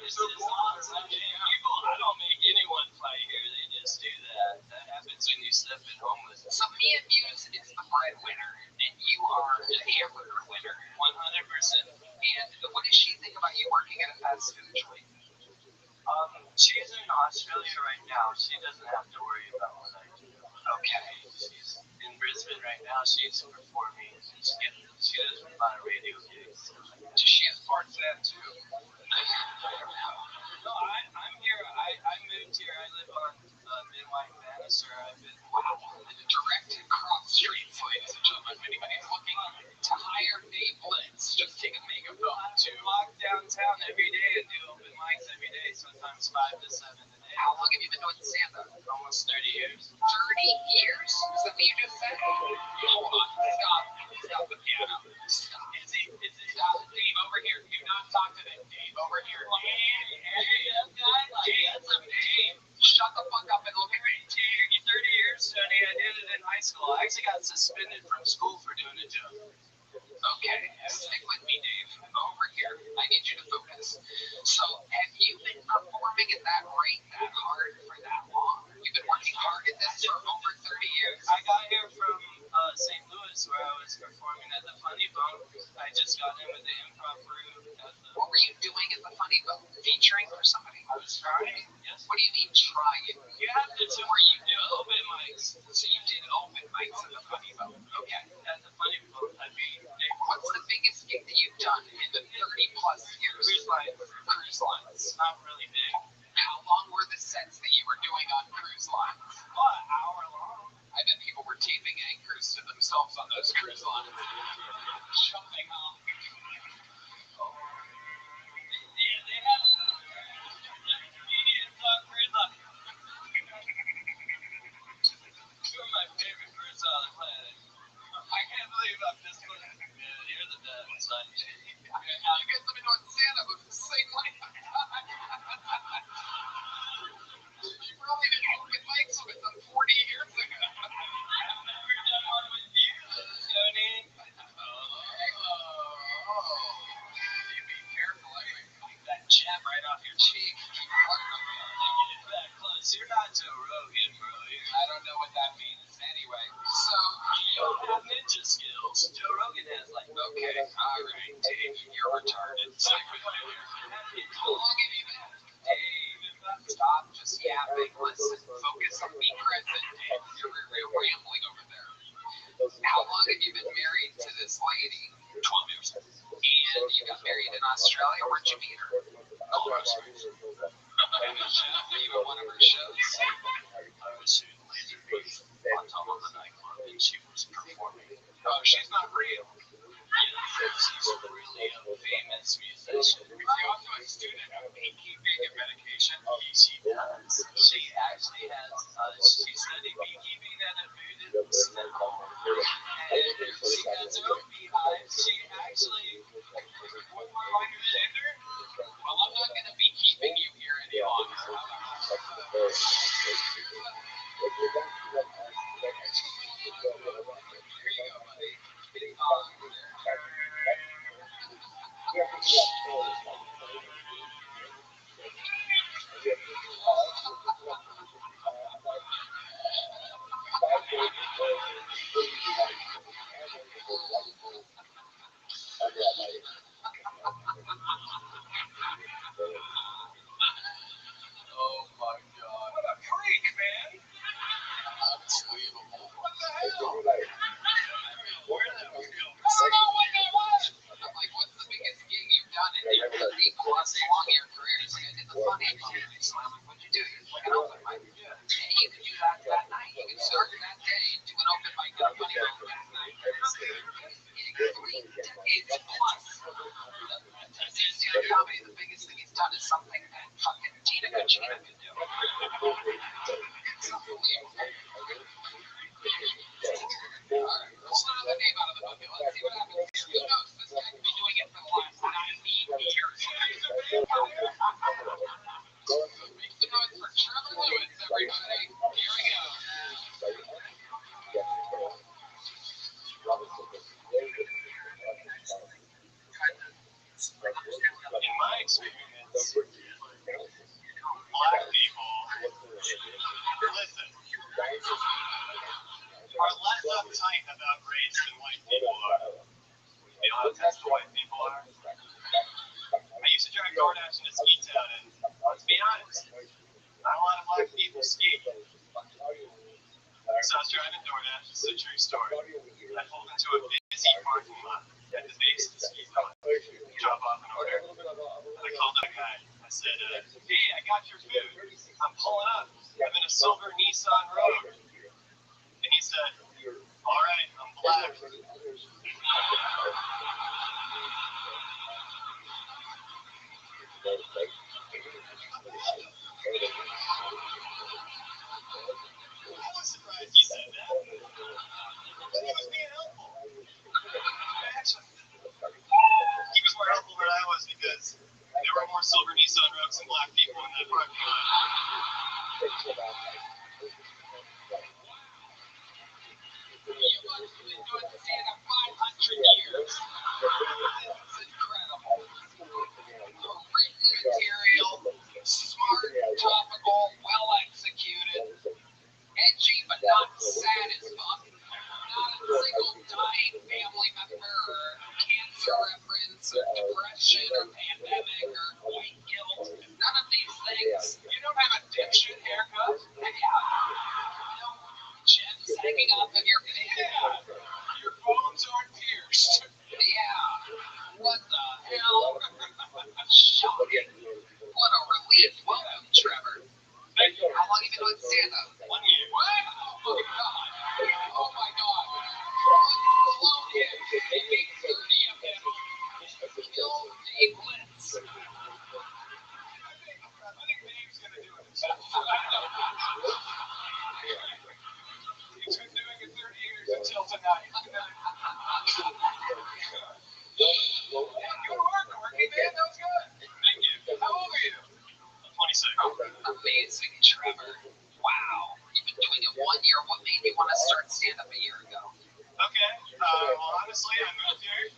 This is awesome. People, I don't make anyone fight here. They just do that. That happens when you step in homeless. So Mia Muse is the breadwinner, and you are the hamburger winner. 100%. And what does she think about you working at a fast food joint? She's in Australia right now. She doesn't have to worry about what I do. Okay. She's in Brisbane right now. She's performing. She does a lot of radio gigs. She has parts of that too. No, I'm here. I moved here. I live on Midway Bannister. I've been direct across streets, ladies and gentlemen. If anybody's looking to hire Dave Litz, just take a megaphone to walk downtown every day and do open mics every day, sometimes 5 to 7 a day. How long have you been doing stand-up? Almost 30 years. 30 years? Is that what you just said? Hold on. Stop the piano. Stop. Is it? Stop. Dave, over here. Do not talk to them. Dave, over here. Dave, shut the fuck up and look at me. 30 years, Tony. I did it in high school. I actually got suspended from school for doing a joke. Okay, stick with me, Dave. Over here. I need you to focus. So, have you been performing at that rate, that hard, for that long? You've been working hard at this for over 30 years? I got here from St. Louis, where I was performing at the Funny Bone. I just got in with the improv group. What were you doing at the Funny Bone? Featuring for somebody? I was trying, yes. What do you mean trying? You have to do Were you do open mics. So you did open mics at the Funny Bone? Okay. At the Funny Bone, I mean, What's the biggest gig that you've done in the 30 plus years? Cruise lines. Cruise lines. Not really big. How long were the sets that you were doing on cruise lines? Well, an hour long. I bet people were taping anchors to themselves on those cruise lines. Jumping off. Yeah, they have comedians on cruise lines. Two of my favorite birds on the planet. I can't believe I'm this close. Yeah, you're the best. You guys let me know in Santa, but the same way. You probably didn't open mics with them 40 years ago. I've never done one with you, Tony. You be careful. I might bite That jab right off your cheek. keep working. Get that close. You're not Joe Rogan, bro. I don't know what that means. Anyway, so You don't have ninja skills. Joe Rogan has like, okay, all right, Dave, you're retarded. Stick with me here. How long have you been? Dave, stop just yapping. Listen, focus on being present. You're rambling over there. How long have you been married to this lady? 12 years. And you got married in Australia. Where'd you meet her? Were you at one of her shows? I was shooting laser beams on top of the nightclub and she was performing. Oh, she's not real. Yeah, she's really a famous musician. Are you also a student of beekeeping and medication? She does. She actually has, she studied beekeeping at a Buddhist temple. And she has her own beehive. She actually, what more like a gender? Well, I'm not going to be keeping you here any longer. Here you go, buddy. Oh my god. What a freak, man. Unbelievable. What the hell? Where did we go? I don't know what that was. I'm like, what's the biggest gig you've done in your 30 plus long year career? He's like, I did the Funny Bone. So I'm like, what'd you do? He's like, an open mic. Yeah. And you could do that that night. You could start that day and do an open mic at the Funny Bone that night. 3 decades plus. Stand-up comedy, the biggest thing he's done is something that fucking Tina Kachina could do. It's unbelievable. Alright, let's let another name out of the bucket. Let's see what happens here. Who knows? This guy could be doing it for the last 90 years. Make some noise for Trevor Lewis, everybody. Here we go. In my experience, black people, listen, are less uptight about race than white people are. You know how intense the white people are? I used to drive DoorDash in a ski town, and let's be honest, not a lot of black people ski. So I was driving DoorDash, this is a true story. I pulled into a busy parking lot at the base of the ski town. Drop off an order. I called that guy. I said, hey, I got your food. I'm pulling up. I'm in a silver Nissan Rogue. And he said, all right, I'm black. I was surprised he said that. He was being helpful. Actually, he was more helpful than I was because there were more silver Nissan Rogues than black people in that parking lot. honestly, I moved here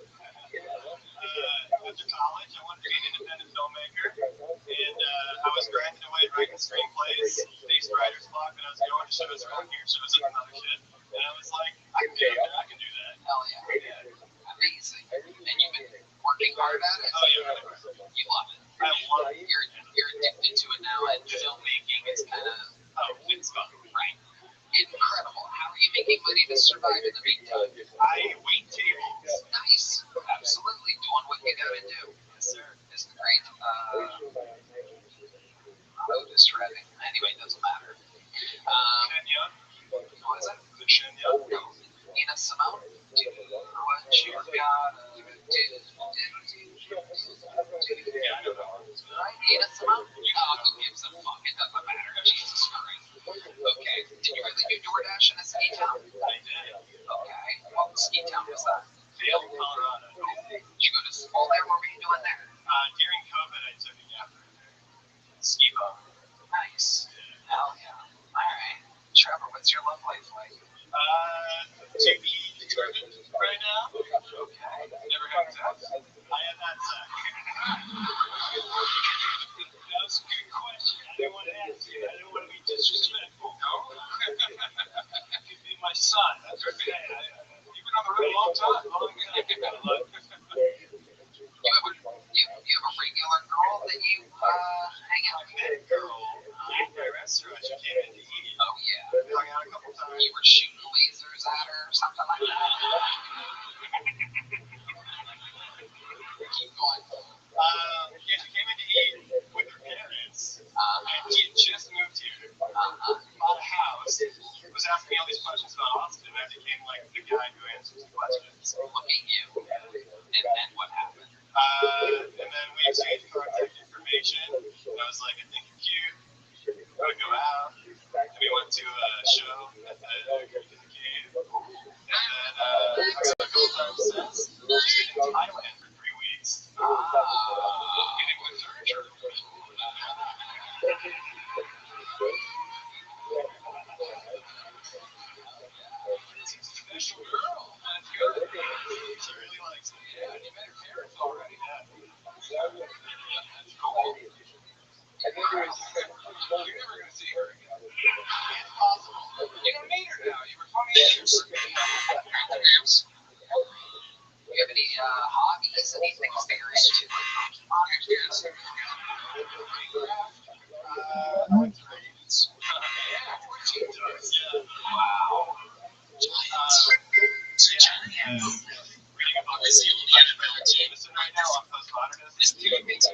after college. I wanted to be an independent filmmaker, and I was grinding away writing screenplays, faced writer's block, and I was going to shows around here, shows up and other shit, and I was like, I can do that. I can do that. Hell yeah. Amazing. And you've been working hard at it? Oh yeah, really hard. You love it. I love it. You're addicted to it now, and filmmaking is kind of It's fun. right. Incredible. How are you making money to survive in the meantime? I wait tables. Nice. Absolutely. Doing what you gotta do. Yes, sir. Isn't it great? Otis Redding. Anyway, it doesn't matter. Kenya. What is it? The Kenya. No. Nina Simone? Do what you gotta do. Yeah, I don't know. Nina Simone? Who gives a fuck? It doesn't matter. Jesus Christ. Okay. Did you really do DoorDash in a ski town? I did. Okay. What ski town was that? Vail, Colorado. Did you go to school there? What were you doing there? During COVID, I took a gap year there. Ski bum. Nice. Hell yeah. Alright. Trevor, what's your love life like? To be determined right now. Okay. Never had sex. I have had sex. That was a good question. I didn't want to ask you. I didn't want to be disrespectful. No? It could be my son. That's okay. You've been on the road a long time. You have a regular girl that you hang out with? That girl at my restaurant, she came in to eat. Oh yeah. Hung out a couple times. You were shooting lasers at her or something like that? Keep going. Yeah, she came in to eat with her parents. And she had just moved here. Bought a house. Was asking me all these questions about Austin. And I became like the guy who answers the questions. Look at you. And then what happened? And then we exchanged contact information. And I was like, I think you're cute. I would go out. And we went to a show at the cave. And then I've been a couple times since. She's been in Thailand for 3 weeks. Getting with surgery. Special girl. That's good. She really likes it. Yeah, and you met her parents already. Yeah. That's cool. You're never going to see her again. It's possible. You don't meet her now. You were 20 years. Do you have any hobbies, anything that you're into? I went to Ravens. Wow. Reading about the seal of the NFL team. Listen, right now I'm postmodernist. This dude makes me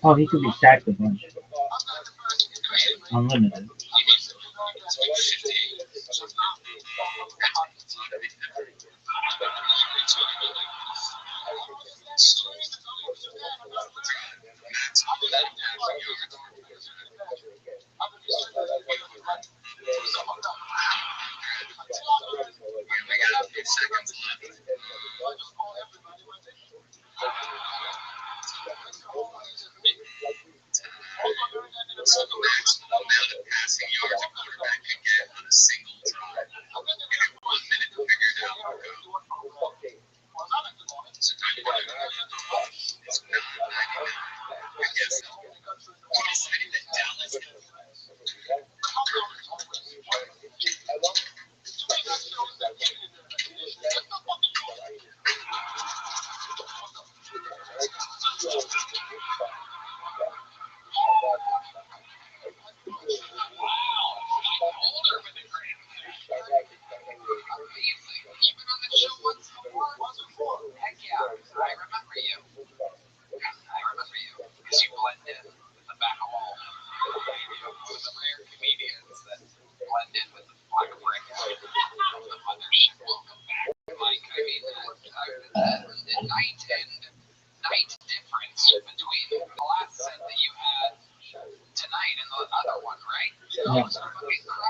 Oh, he could be stacked a bunch. Unlimited. Yeah.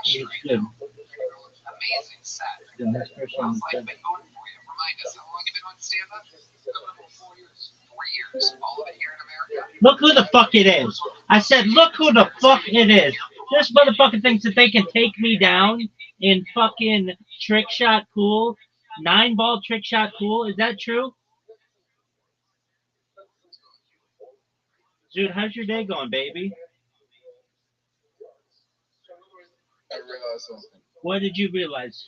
It's good. The next person is good. Look who the fuck it is. I said, look who the fuck it is. This motherfucker thinks that they can take me down in fucking trick shot pool. 9-ball trick shot pool. Is that true? Dude, how's your day going, baby? I realized something. What did you realize?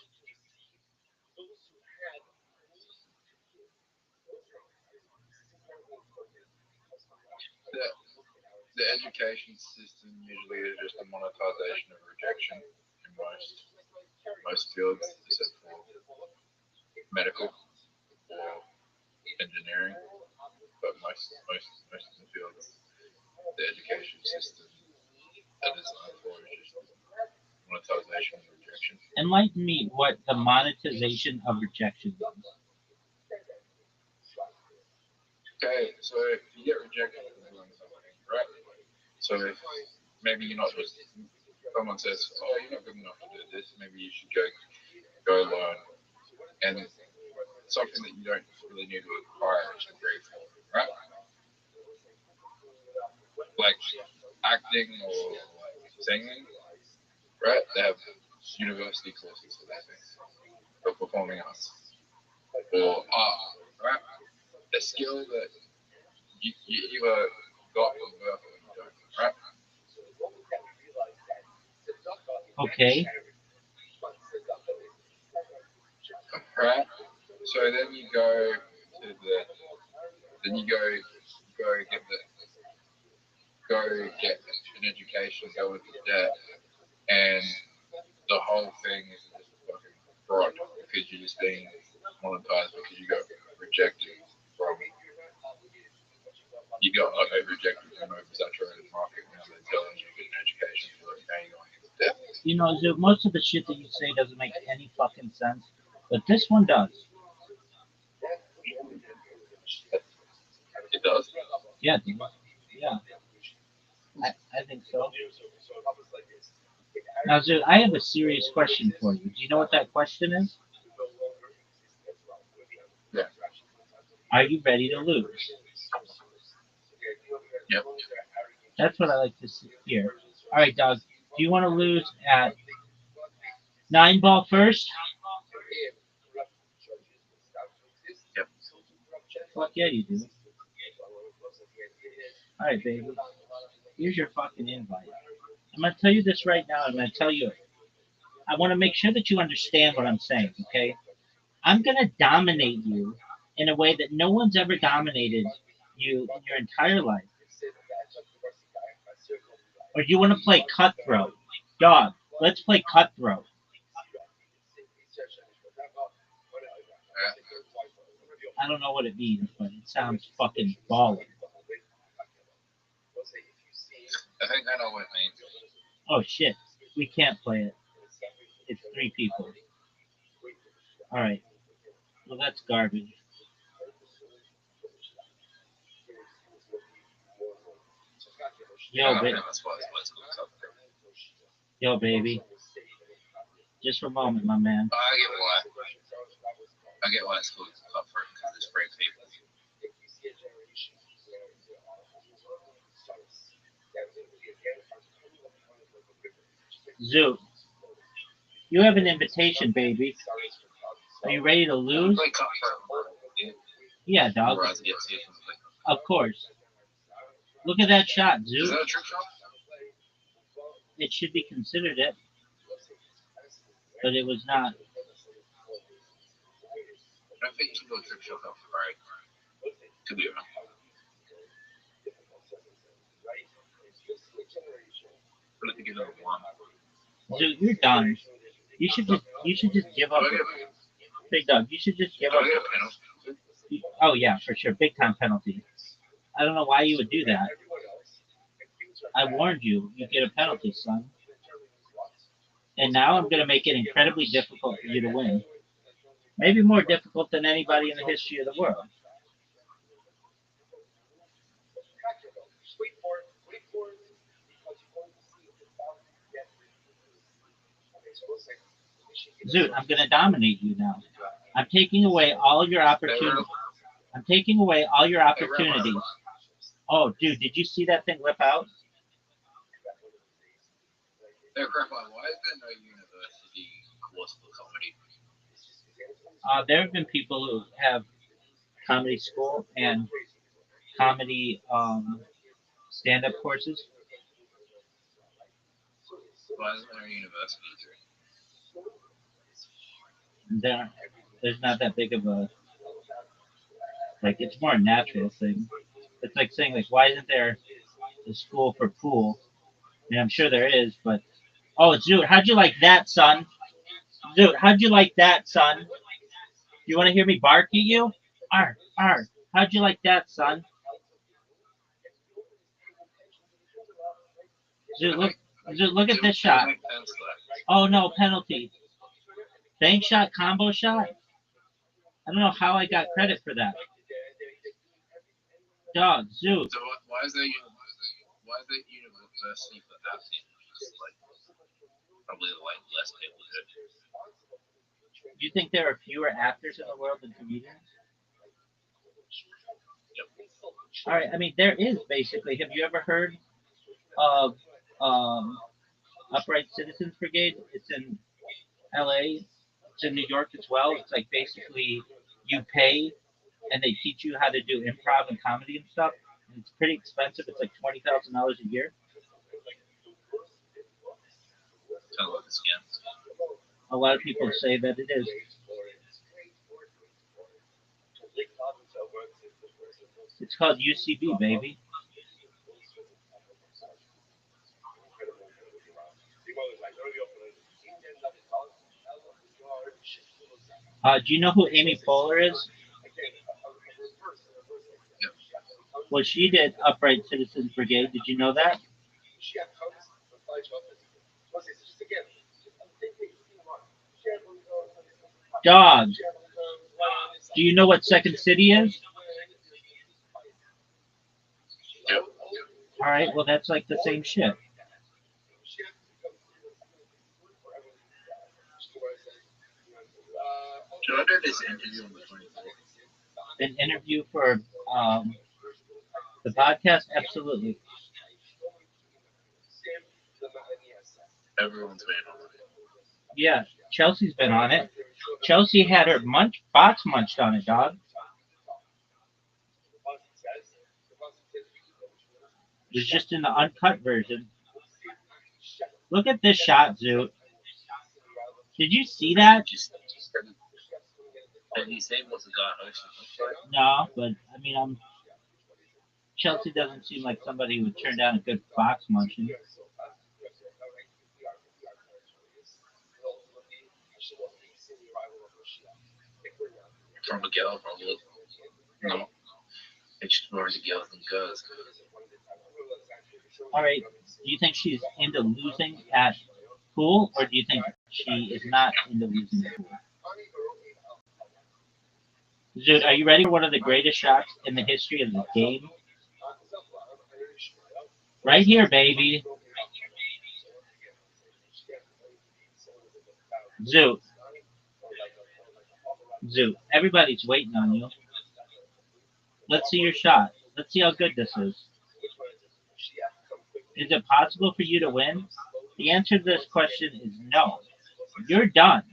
That the education system usually is just a monetization of rejection in most fields, except for medical or engineering. But most of the fields, the education system that is designed for is just monetization of rejection. Enlighten me what the monetization of rejection is. Okay, so you get rejected for doing something, right? So if maybe you're not just someone says, "Oh, you're not good enough to do this. Maybe you should go learn," and something that you don't really need to acquire a degree for, right? Like acting or like singing, right? They have university courses for these things, for performing arts or art, right? A skill that you either got from birth or you don't, right? Okay. Right. So then you go to then you go get an education, go into debt, and the whole thing is just a fucking fraud because you're just being monetized because you got rejected from rejected from an oversaturated market. Now they're telling you to get an education for paying going into debt. You know, Zoo, most of the shit that you say doesn't make any fucking sense, but this one does. It does. Yeah, dude. Yeah. I think so. Now, Zoo, I have a serious question for you. Do you know what that question is? Yeah. Are you ready to lose? Yep. That's what I like to hear. All right, dog. Do you want to lose at 9-ball first? Yep. Fuck yeah, you do. All right, baby. Here's your fucking invite. I'm gonna tell you this right now. I'm gonna tell you. I want to make sure that you understand what I'm saying. Okay? I'm gonna dominate you in a way that no one's ever dominated you in your entire life. Or do you want to play cutthroat? Dog, let's play cutthroat. I don't know what it means, but it sounds fucking baller. I think I know what it means. Oh shit, we can't play it. It's 3 people. Alright, well that's garbage. Yo, yo, baby. Just for a moment, my man. I get why. I get why it's called cutthroat because it's brave people. Zoo, you have an invitation, baby. Are you ready to lose? Play cutthroat. Yeah, dog. Of course. Look at that shot, Is Zoo. that a trick shot? It should be considered it, but it was not. I don't think you can go trick shot off the right. Could be wrong. But I think it's over one. Zoo, you're done. You should just give up. Big dog, you should just give up. Oh yeah, for sure, big time penalty. I don't know why you would do that. I warned you. You get a penalty, son. And now I'm gonna make it incredibly difficult for you to win. Maybe more difficult than anybody in the history of the world. Zoot, I'm gonna dominate you now. I'm taking away all your opportunities. I'm taking away all your opportunities. Oh, dude, did you see that thing whip out? Why is there no university course for comedy? There have been people who have comedy school and comedy stand-up courses. Why is there a university? There's not that big of a it's more a natural thing. It's like saying why isn't there a school for pool? I mean, I'm sure there is, but oh, Zoot, how'd you like that, son? Zoot, how'd you like that, son? You want to hear me bark at you? Arr, arr. How'd you like that, son? Zoot, look at this shot. Oh no, penalty. Bank shot, combo shot. I don't know how I got credit for that. Dog, Zoot. So why is there university for acting? Probably less people do. Do you think there are fewer actors in the world than comedians? Yep. All right, I mean there is basically. Have you ever heard of Upright Citizens Brigade? It's in L.A. It's in New York as well. It's like basically you pay and they teach you how to do improv and comedy and stuff. And it's pretty expensive. It's like $20,000 a year. Kind of like a scam. A lot of people say that it is. It's called UCB, baby. Do you know who Amy Poehler is? Well, she did Upright Citizens Brigade. Did you know that? Dog. Do you know what Second City is? All right. Well, that's like the same shit. Should I do this interview on the 24th? An interview for the podcast? Absolutely. Everyone's been on it. Yeah, Chelsea's been on it. Chelsea had her box munched on it, dog. It was just in the uncut version. Look at this shot, Zoot. Did you see that? And he said what's the guy hosting? No, but I mean, Chelsea doesn't seem like somebody who would turn down a good box munching. From a girl, probably. No. It's more the girls than girls. All right. Do you think she's into losing at pool, or do you think she is not into losing at pool? Dude, are you ready for one of the greatest shots in the history of the game? Right here, baby. Zoot. Zoot. Everybody's waiting on you. Let's see your shot. Let's see how good this is. Is it possible for you to win? The answer to this question is no. You're done.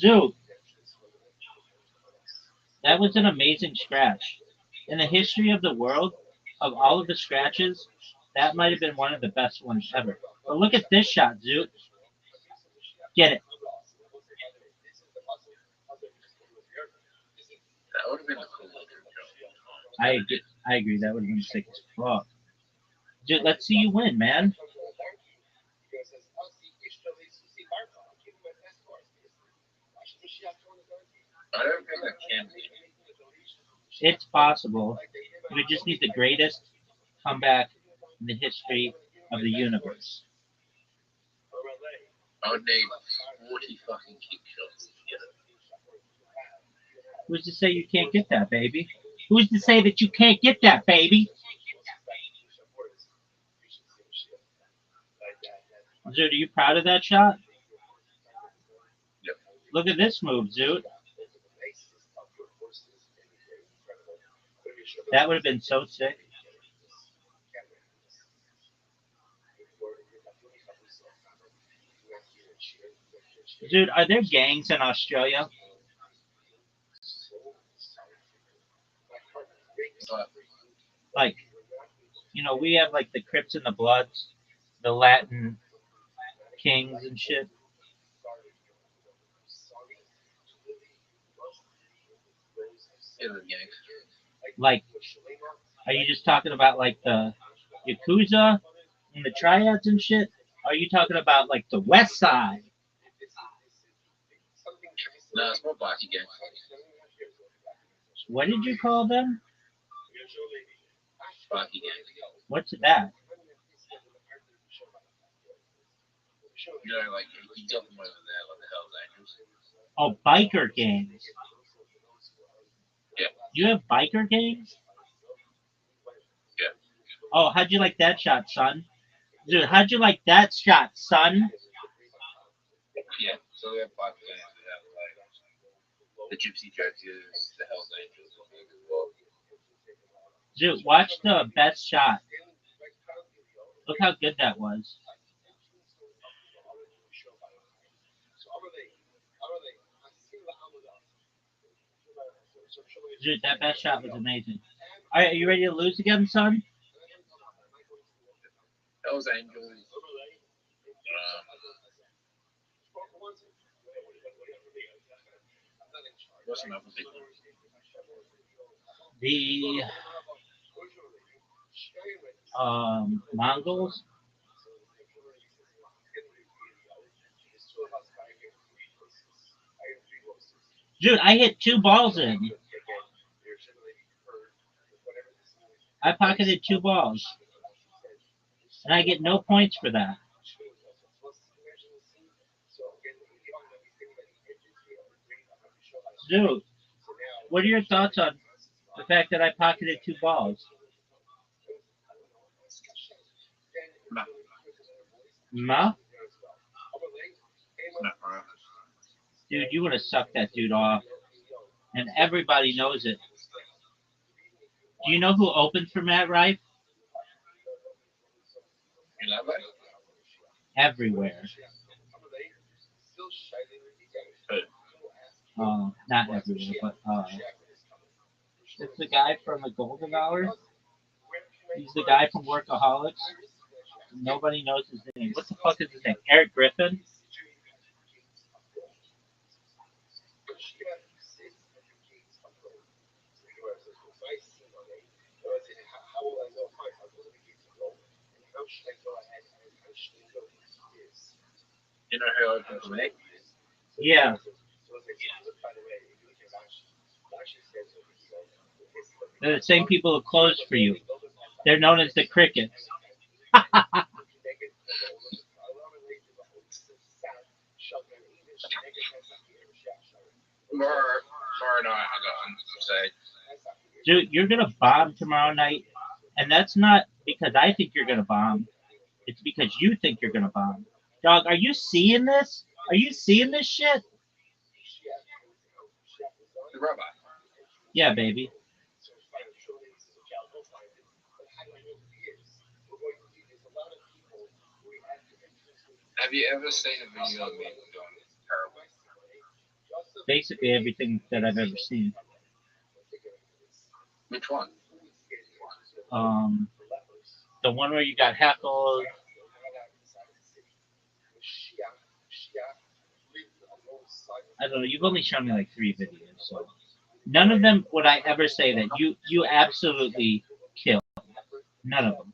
Zoot. That was an amazing scratch. In the history of the world, of all of the scratches, that might have been one of the best ones ever. But look at this shot, Zoot. Get it. That would have been a cool look. I agree. That would have been sick as fuck. Dude, let's see you win, man. I don't think I can be. It's possible. We just need the greatest comeback in the history of the universe. I would need 40 fucking kick shots to get it. Who's to say you can't get that, baby? Who's to say that you can't get that, baby? Zoot, are you proud of that shot? Yep. Look at this move, Zoot. That would have been so sick. Dude, are there gangs in Australia? Like, we have like the Crips and the Bloods, the Latin Kings and shit. Like, are you just talking about like the Yakuza and the Triads and shit? Or are you talking about like the West Side? No, it's more bikie gang. What did you call them? Bikie gang. What's that? Like, you got them over there, like the Hells Angels. Oh, biker gangs. Yeah. You have biker gangs? Yeah. Oh, how'd you like that shot, son? Dude, how'd you like that shot, son? Yeah, so we have biker gangs. We have, like, the Gypsy Jokers, the Hells Angels. Dude, watch the best shot. Look how good that was. Dude, that best shot was amazing. All right, are you ready to lose again, son? Hells Angels. What's another big one? The Mongols. Dude, I hit 2 balls in. I pocketed 2 balls. And I get no points for that. Dude, what are your thoughts on the fact that I pocketed 2 balls? No, Ma? no, right. Dude, you would have sucked that dude off. And everybody knows it. Do you know who opened for Matt Rife? You know that? Everywhere. Not everywhere, but it's the guy from the Golden Hour. He's the guy from Workaholics. Nobody knows his name. What the fuck is his name? Eric Griffin? You know who opened for me? Yeah. They're the same people who closed for you. They're known as the Crickets. Tomorrow night I got on say. Dude, you're gonna bomb tomorrow night, and that's not because I think you're gonna bomb. It's because you think you're gonna bomb. Dog, are you seeing this? Are you seeing this shit? The robot. Yeah, baby. Have you ever seen a video of me doing terrible? Basically everything that I've ever seen. Which one? The one where you got heckled. I don't know. You've only shown me like 3 videos, so none of them would I ever say that you absolutely killed. None of them.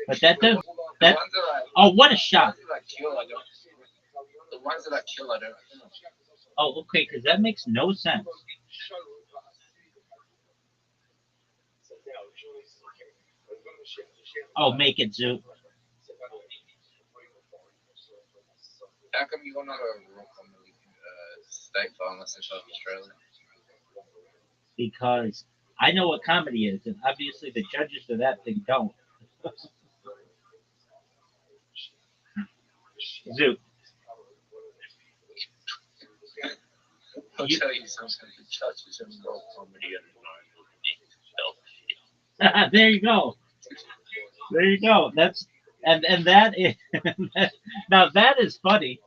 But that does that. Oh, what a shot! The ones that I kill, I don't. Oh, okay, because that makes no sense. Oh, make it Zoot. How come you're not a real comedy state finalist in South Australia? Because I know what comedy is, and obviously the judges of that thing don't. Zoot. I'll tell you something. The judges in real comedy are not. There you go. There you go. That's and that is now that is funny.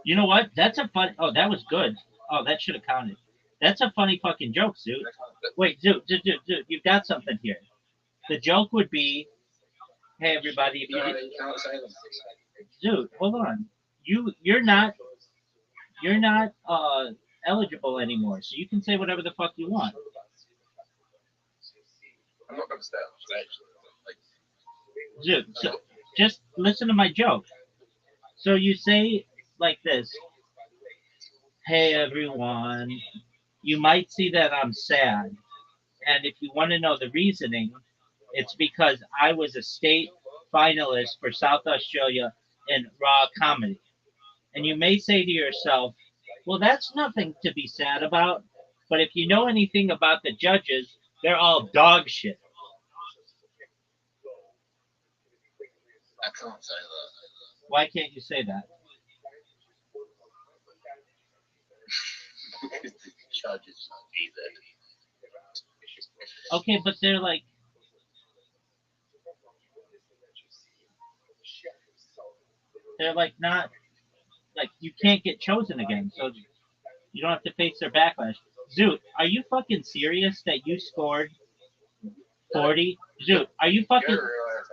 You know what? That's a fun. Oh, that was good. Oh, that should have counted. That's a funny fucking joke, Zoot. Wait, Zoot, you've got something here. The joke would be, hey everybody, if you No, did, you can't say them. Zoot, hold on. You're not eligible anymore, so you can say whatever the fuck you want. I'm not going to stay on stage. Zoot, so just listen to my joke. So you say like this, hey everyone, you might see that I'm sad. And if you want to know the reasoning, it's because I was a state finalist for South Australia in raw comedy. And you may say to yourself, well, that's nothing to be sad about. But if you know anything about the judges, they're all dog shit. I can't say that. Why can't you say that? Because the judges won't be there. Okay, but they're like, not, like, you can't get chosen again. So you don't have to face their backlash. Zoot, are you fucking serious that you scored 40? Zoot, are you You fucking... gotta realize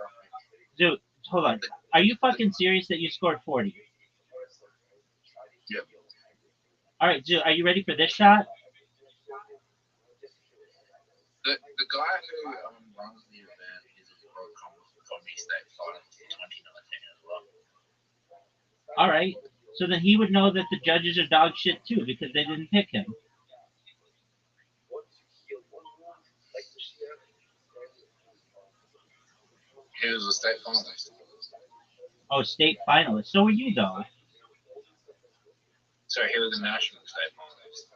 Zoot, hold on. Are you fucking serious that you scored 40? Yep. Alright, Zoot, are you ready for this shot? The guy who runs the event is a pro comedy state fighter in 2019 as well. Alright. So then he would know that the judges are dog shit too because they didn't pick him. He was a state finalist. Oh, state finalist. So were you though. So he was a national state finalist.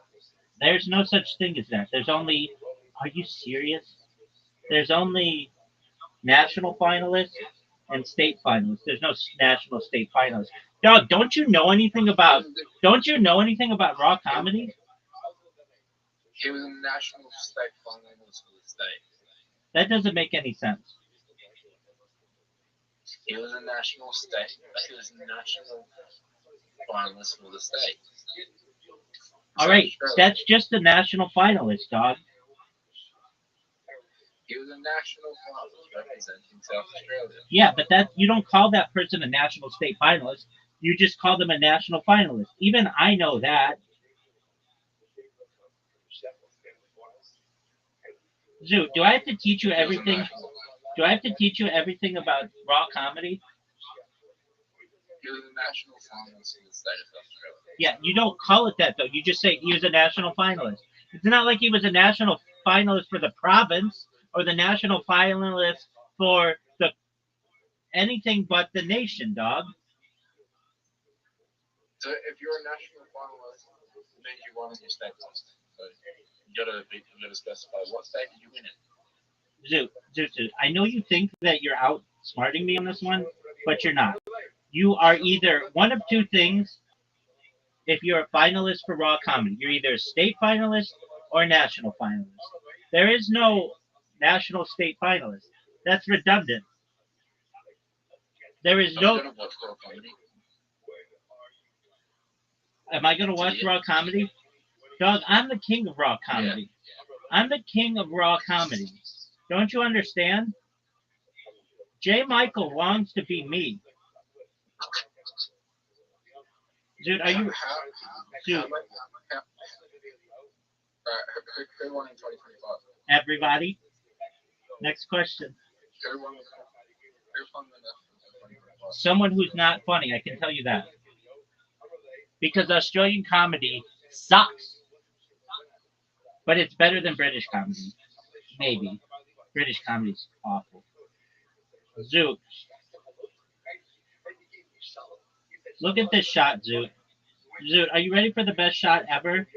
There's no such thing as that. There's only... Are you serious? There's only national finalists and state finalists. There's no national state finalists. Dog, don't you know anything about raw comedy? He was a national state finalist for the state. That doesn't make any sense. He was a national finalist for the state. Alright, that's just a national finalist, dog. He was a national finalist representing South Australia. Yeah, but that you don't call that person a national state finalist. You just call them a national finalist. Even I know that. Zoo, do I have to teach you everything? Do I have to teach you everything about raw comedy? He was a national finalist in the state of South Australia. Yeah, you don't call it that though. You just say he was a national finalist. It's not like he was a national finalist for the province or the national finalist for the anything but the nation, dog. So if you're a national finalist, it means you won in your state list. So you gotta specify what state did you win in. Zoo. I know you think that you're outsmarting me on this one, but you're not. You are either one of two things. If you're a finalist for raw comedy, you're either a state finalist or a national finalist. There is no national state finalist. That's redundant. There is no. I'm gonna watch raw comedy. Am I gonna watch raw comedy? Dog, I'm the king of raw comedy. Yeah. I'm the king of raw comedy. Don't you understand? J. Michael longs to be me. Dude, are you... Dude. Who won in 2025? Everybody. Next question. Who won the national 2025? Someone who's not funny, I can tell you that. Because Australian comedy sucks. But it's better than British comedy. Maybe. British comedy's awful. Zoot. Look at this shot, Zoot. Zoot, are you ready for the best shot ever?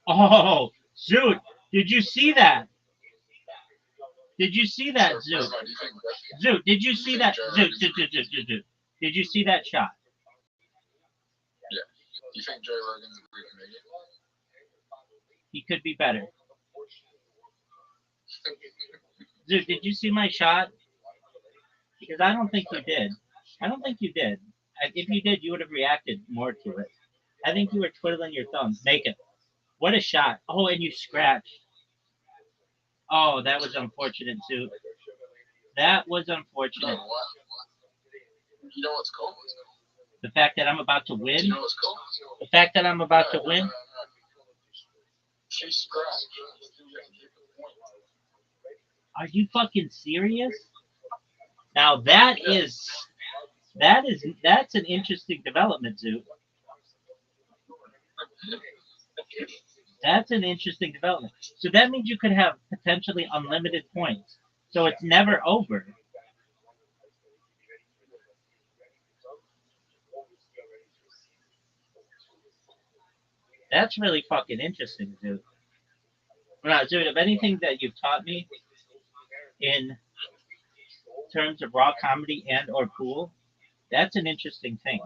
Oh, Zoot, did you see that? Did you see that, Zoot? Zoot, did you see that? Zoot. Did you see that shot? Yeah. You think Joe Rogan's a great comedian? He could be better. Zoot, did you see my shot? Because I don't think you did. I don't think you did. If you did, you would have reacted more to it. I think you were twiddling your thumbs. Make it. What a shot. Oh, and you scratched. Oh, that was unfortunate, Zoot. That was unfortunate. No, what? You know what's cool? The fact that I'm about to win? You know what's cool? The fact that I'm about to win? She scratched. Are you fucking serious? Now that's an interesting development, Zoot. That's an interesting development. So that means you could have potentially unlimited points. So it's never over. That's really fucking interesting, Zoot. Now, Zoot, of anything that you've taught me in terms of raw comedy and or pool, that's an interesting thing.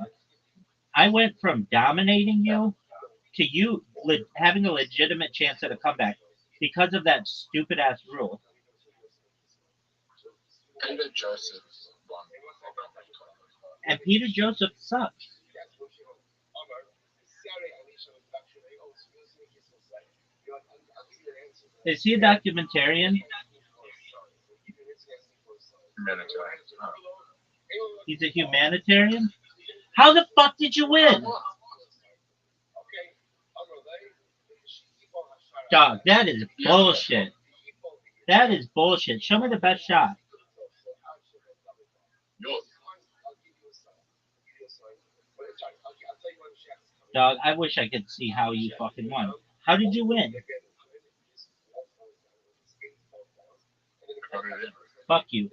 I went from dominating you to you having a legitimate chance at a comeback because of that stupid ass rule. Peter Joseph won. And Peter Joseph sucks. Is he a documentarian? Humanitarian. He's a humanitarian? How the fuck did you win? Dog, that is bullshit. That is bullshit. Show me the best shot. Dog, I wish I could see how you fucking won. How did you win? Fuck you.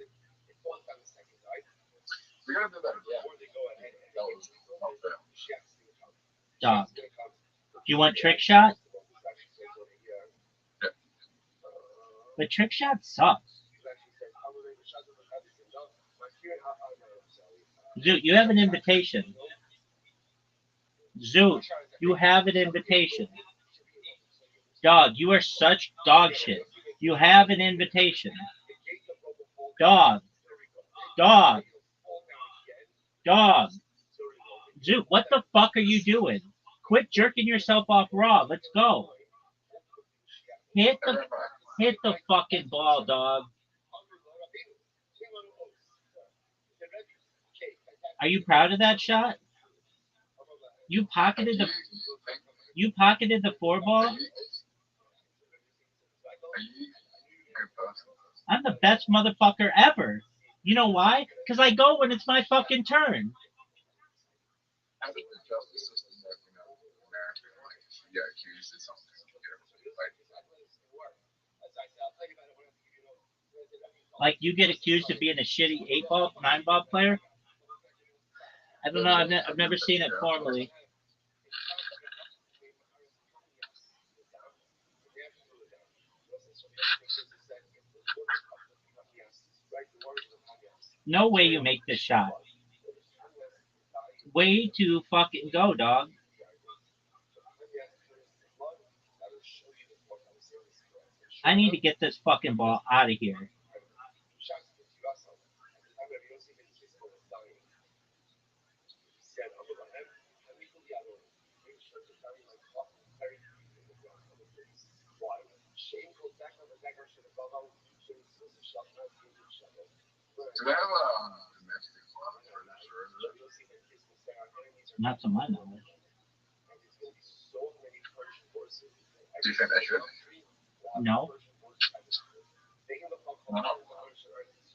We gotta do that again. That was not fair. Dog. Do you want trick shot? Yeah. But trick shot sucks. Zoot, you have an invitation. Zoot, you have an invitation. Dog, you are such dog shit. You have an invitation. Dog. Dog. Dog. Zoot, what the fuck are you doing? Quit jerking yourself off raw. Let's go. Hit the fucking ball, dog. Are you proud of that shot? You pocketed the four ball? I'm the best motherfucker ever. You know why? Because I go when it's my fucking turn. I think the justice system that, America, like, if you get accused of something, you get Like you get accused of being a shitty 8-ball, 9-ball player? I don't know. I've never seen it formally. No way you make this shot. Way to fucking go, dog. I need to get this fucking ball out of here. Do they have a domestic violence register? Not to my knowledge. Do you think they should? No. No.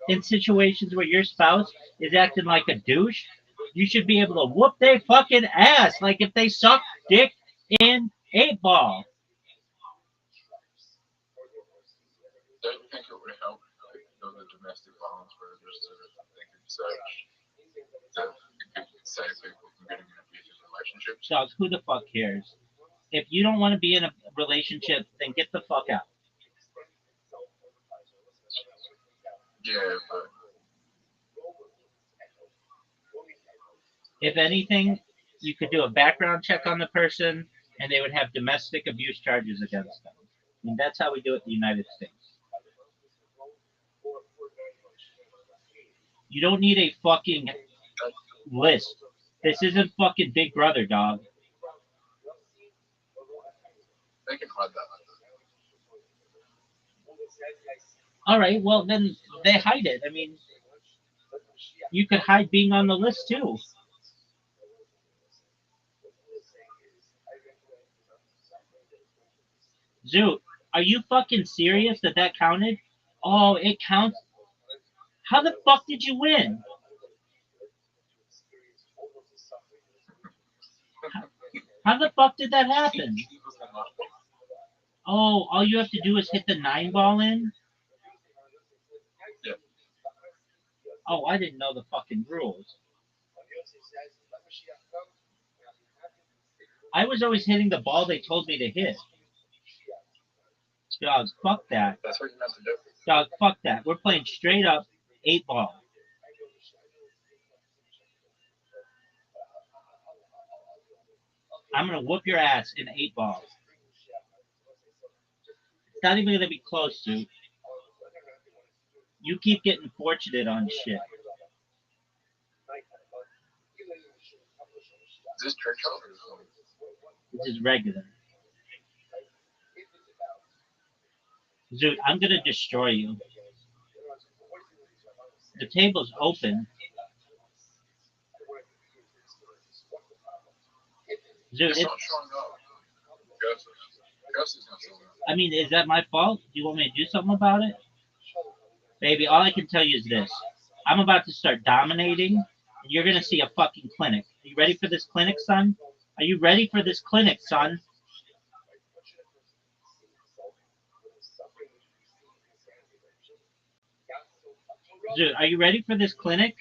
In situations where your spouse is acting like a douche, you should be able to whoop their fucking ass like if they suck dick in 8-ball. Don't you think it would help if there was a domestic violence register that they could search that it could save people from getting in abusive relationships? Dogs, who the fuck cares? If you don't want to be in a relationship, then get the fuck out. Yeah, but If anything, you could do a background check on the person and they would have domestic abuse charges against them. I mean, that's how we do it in the United States. You don't need a fucking list. This isn't fucking Big Brother, dog. they can hide that. All right, well, then they hide it. I mean, you could hide being on the list, too. Zoot, are you fucking serious that that counted? Oh, it counts. How the fuck did you win? How the fuck did that happen? Oh, all you have to do is hit the 9-ball in? Yeah. Oh, I didn't know the fucking rules. I was always hitting the ball they told me to hit. Dog, fuck that. That's what you meant to do. Dog, fuck that. We're playing straight up 8-ball. I'm gonna whoop your ass in 8-ball. It's not even gonna be close, dude. You keep getting fortunate on shit. Is this trick shot or something? This is regular. Dude, I'm gonna destroy you. The table's open. Dude, It's not showing up. Gus is not showing up. I mean, is that my fault? Do you want me to do something about it? Baby, all I can tell you is this. I'm about to start dominating, and you're gonna see a fucking clinic. Are you ready for this clinic, son? Are you ready for this clinic, son? Dude, are you ready for this clinic?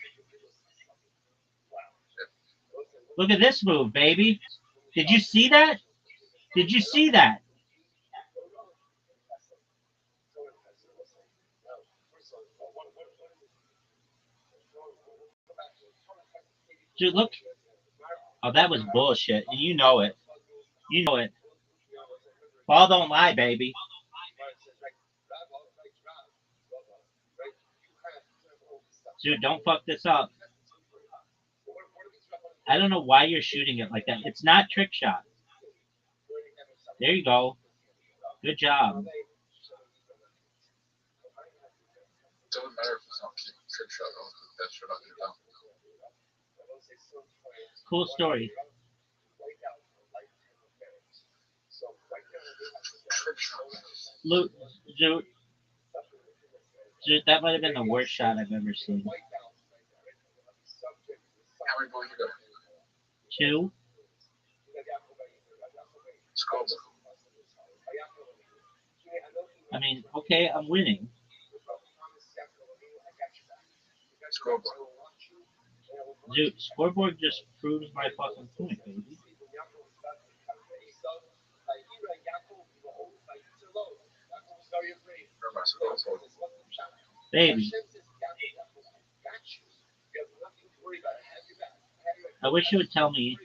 Look at this move, baby. Did you see that? Did you see that? Dude, look. Oh, that was bullshit, and you know it. You know it. Ball don't lie, baby. Dude, don't fuck this up. I don't know why you're shooting it like that. It's not trick shot. There you go. Good job. It doesn't matter if it's not trick shot. That should not get done. Cool story. Trick shot. Luke, dude, that might have been the worst shot I've ever seen. How many balls you got? 2. Scoreboard. I mean, okay, I'm winning. Scoreboard. Dude, scoreboard just proves my fucking point, baby. Where my scoreboard? Baby. I wish you would tell me.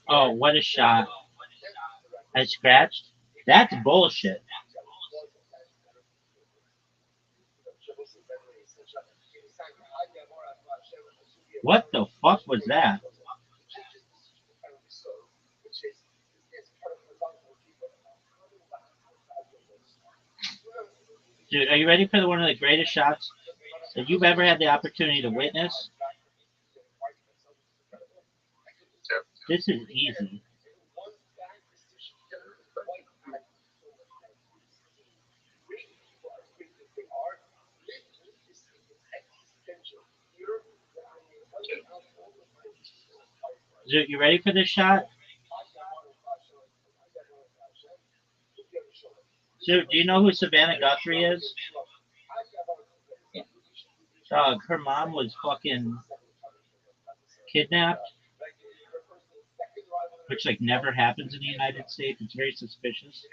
Oh, what a shot. I scratched? That's bullshit. What the fuck was that? Dude, are you ready for one of the greatest shots that you've ever had the opportunity to witness? This is easy. Dude, you ready for this shot? Dude, do you know who Savannah Guthrie is? Dog, her mom was fucking kidnapped, which like never happens in the United States. It's very suspicious.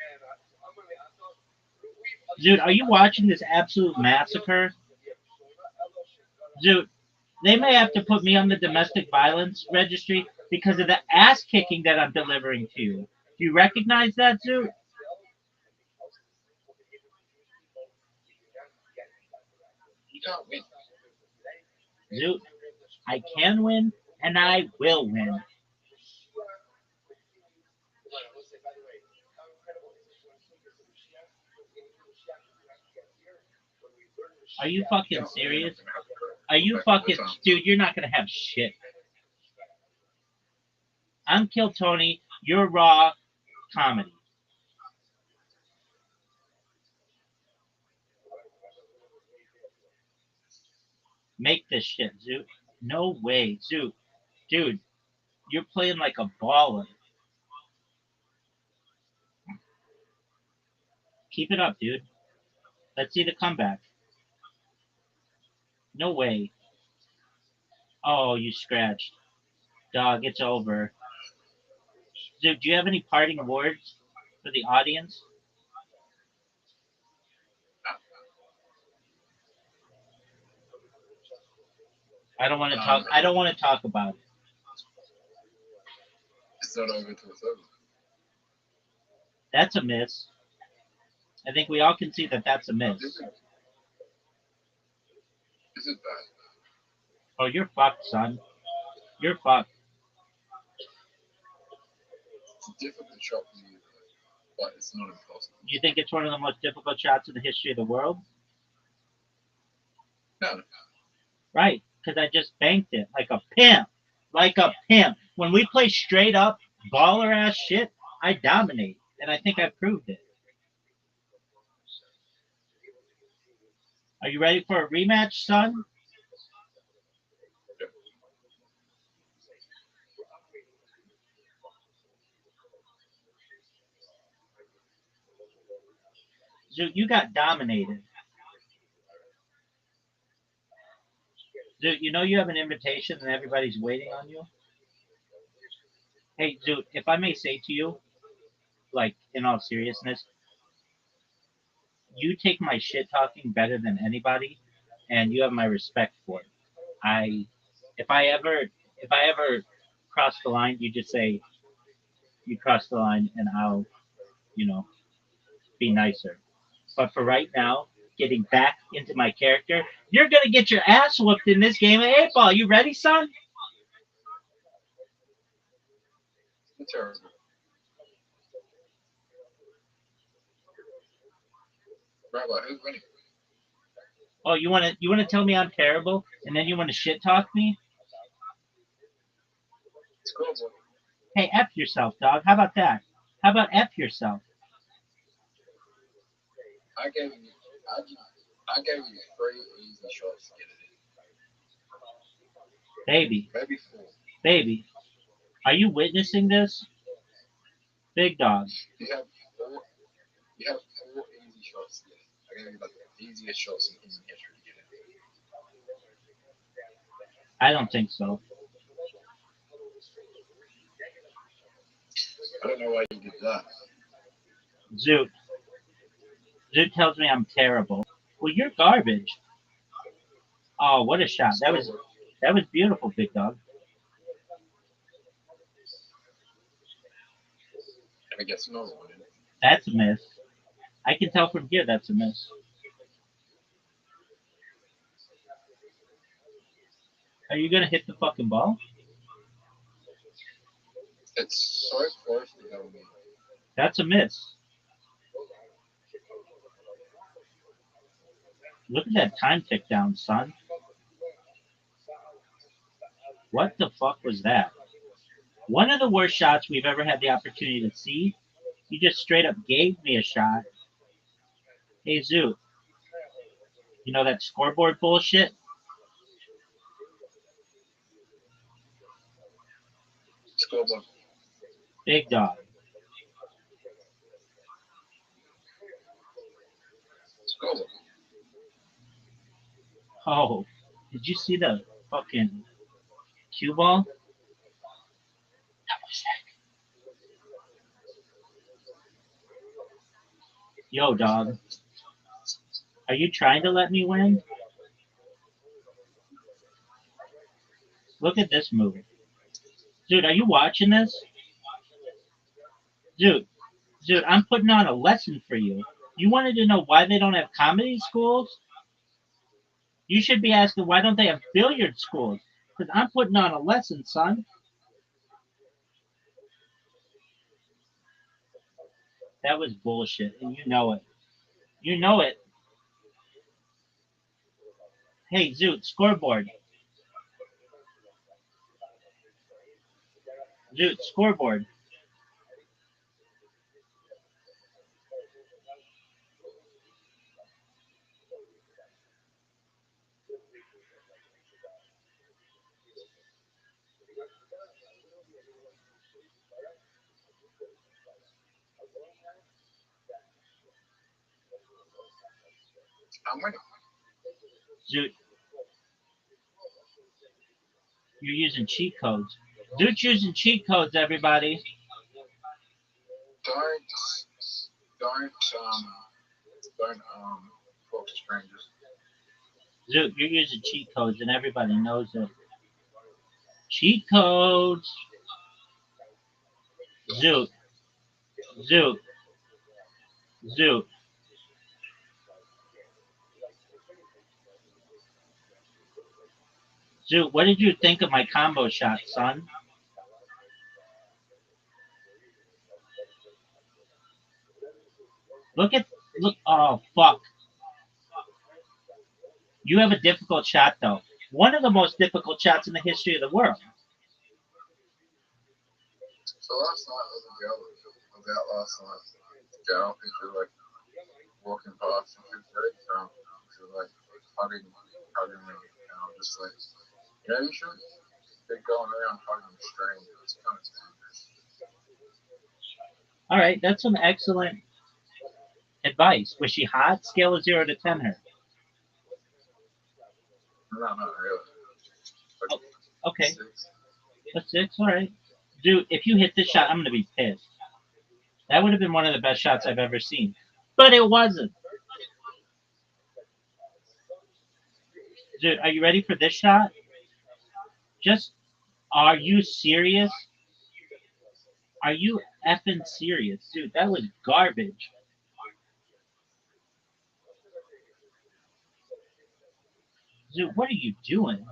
Dude, are you watching this absolute massacre? Dude, they may have to put me on the domestic violence registry because of the ass kicking that I'm delivering to you. Do you recognize that, Dude? You can't win. Dude, I can win and I will win. Are you fucking serious? Are you fucking... Dude, you're not gonna have shit. I'm Kill Tony, you're Raw Comedy. Make this shit, Zoot. No way, Zoot. Dude, you're playing like a baller. Keep it up, dude. Let's see the comeback. No way. Oh, you scratched. Dog, it's over. Dude, do you have any parting words for the audience? I don't want to talk. I don't want to talk about it. It's not over till it's over. That's a miss. I think we all can see that that's a miss. Is it bad? Oh, you're fucked, son. You're fucked. difficult shot for me, but it's not impossible. You think it's one of the most difficult shots in the history of the world? No. Right, because I just banked it like a pimp. Like a pimp. When we play straight up baller ass shit, I dominate. And I think I proved it. Are you ready for a rematch, son? Dude, you got dominated. Dude, you know you have an invitation and everybody's waiting on you? Hey, dude, if I may say to you, like, in all seriousness, you take my shit talking better than anybody, and you have my respect for it. I, if I ever cross the line, you just say, you cross the line, and I'll, you know, be nicer. But for right now, getting back into my character, you're gonna get your ass whooped in this game of 8-Ball. You ready, son? It's terrible. Rabbi, who's winning? Oh, you wanna tell me I'm terrible, and then you wanna shit talk me? It's cool, boy. Hey, F yourself, dog. How about that? How about F yourself? I gave you 3 easy shots to get it in. Baby, Maybe 4. baby, are you witnessing this? Big dog. You have 4 easy shots to get it. I gave you like the easiest shots in human history to get it. I don't think so. I don't know why you did that. Zoot. Zoot tells me I'm terrible. Well, you're garbage. Oh, what a shot. That was beautiful, big dog. I guess another one. That's a miss. I can tell from here that's a miss. Are you gonna hit the fucking ball? It's so close to going in. That's a miss. Look at that time tick down, son. What the fuck was that? One of the worst shots we've ever had the opportunity to see. You just straight up gave me a shot. Hey, Zoot. You know that scoreboard bullshit? Scoreboard. Big dog. Scoreboard. Oh, did you see the fucking cue ball? Yo, dog. Are you trying to let me win? Look at this move. Dude, are you watching this? Dude, I'm putting on a lesson for you. You wanted to know why they don't have comedy schools? You should be asking why don't they have billiard schools? Because I'm putting on a lesson, son. That was bullshit, and you know it. You know it. Hey, Zoot, scoreboard. Zoot, scoreboard. I'm winning. Zoot, you're using cheat codes. Zoot's using cheat codes, everybody. Don't talk to strangers. Zoot, you're using cheat codes, and everybody knows it. Cheat codes. Zoot. Zoot. Zoot. Zoot, what did you think of my combo shot, son? Look. Oh fuck! You have a difficult shot though. One of the most difficult shots in the history of the world. So last night was a girl that was out last night. I don't think she was like walking past and she was very drunk. She was like hugging me. And I'm just like, you should be going around hugging strangers. It's kind of dangerous. All right, that's some excellent advice. Was she hot? Scale of 0 to 10 her. No, not really. Like, Okay, 6. a 6. All right, dude. If you hit this shot, I'm gonna be pissed. That would have been one of the best shots I've ever seen, but it wasn't. Dude, are you ready for this shot? Just, are you serious? Are you effing serious, dude? That was garbage. Dude, what are you doing?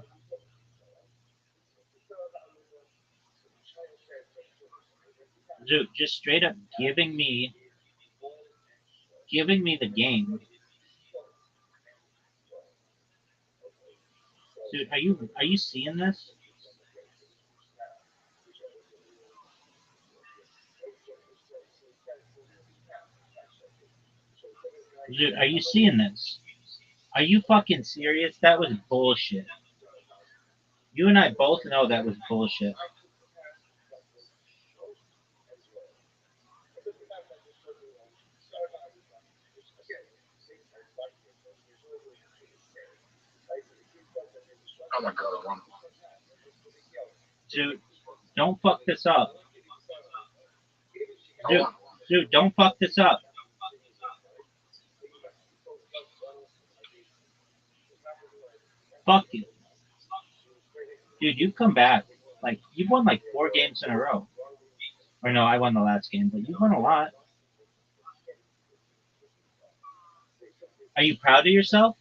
Dude, just straight up giving me the game. Dude, are you seeing this? Dude, are you seeing this? Are you fucking serious? That was bullshit. You and I both know that was bullshit. Oh my god, I won. Dude, don't fuck this up. I Dude, won. dude, don't fuck this up. Fuck you. Dude, you've come back. Like, you've won like 4 games in a row. Or no, I won the last game, but you've won a lot. Are you proud of yourself?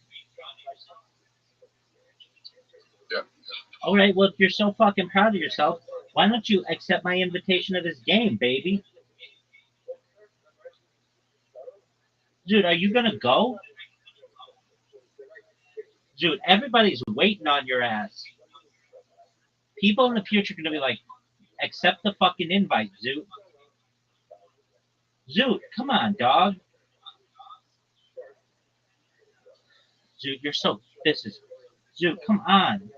Yeah. All right, well, if you're so fucking proud of yourself, why don't you accept my invitation to this game, baby? Dude, are you gonna go? Dude, everybody's waiting on your ass. People in the future are gonna be like, accept the fucking invite, Zoot. Zoot, come on, dog. Zoot, you're so. This is. Zoot, come on.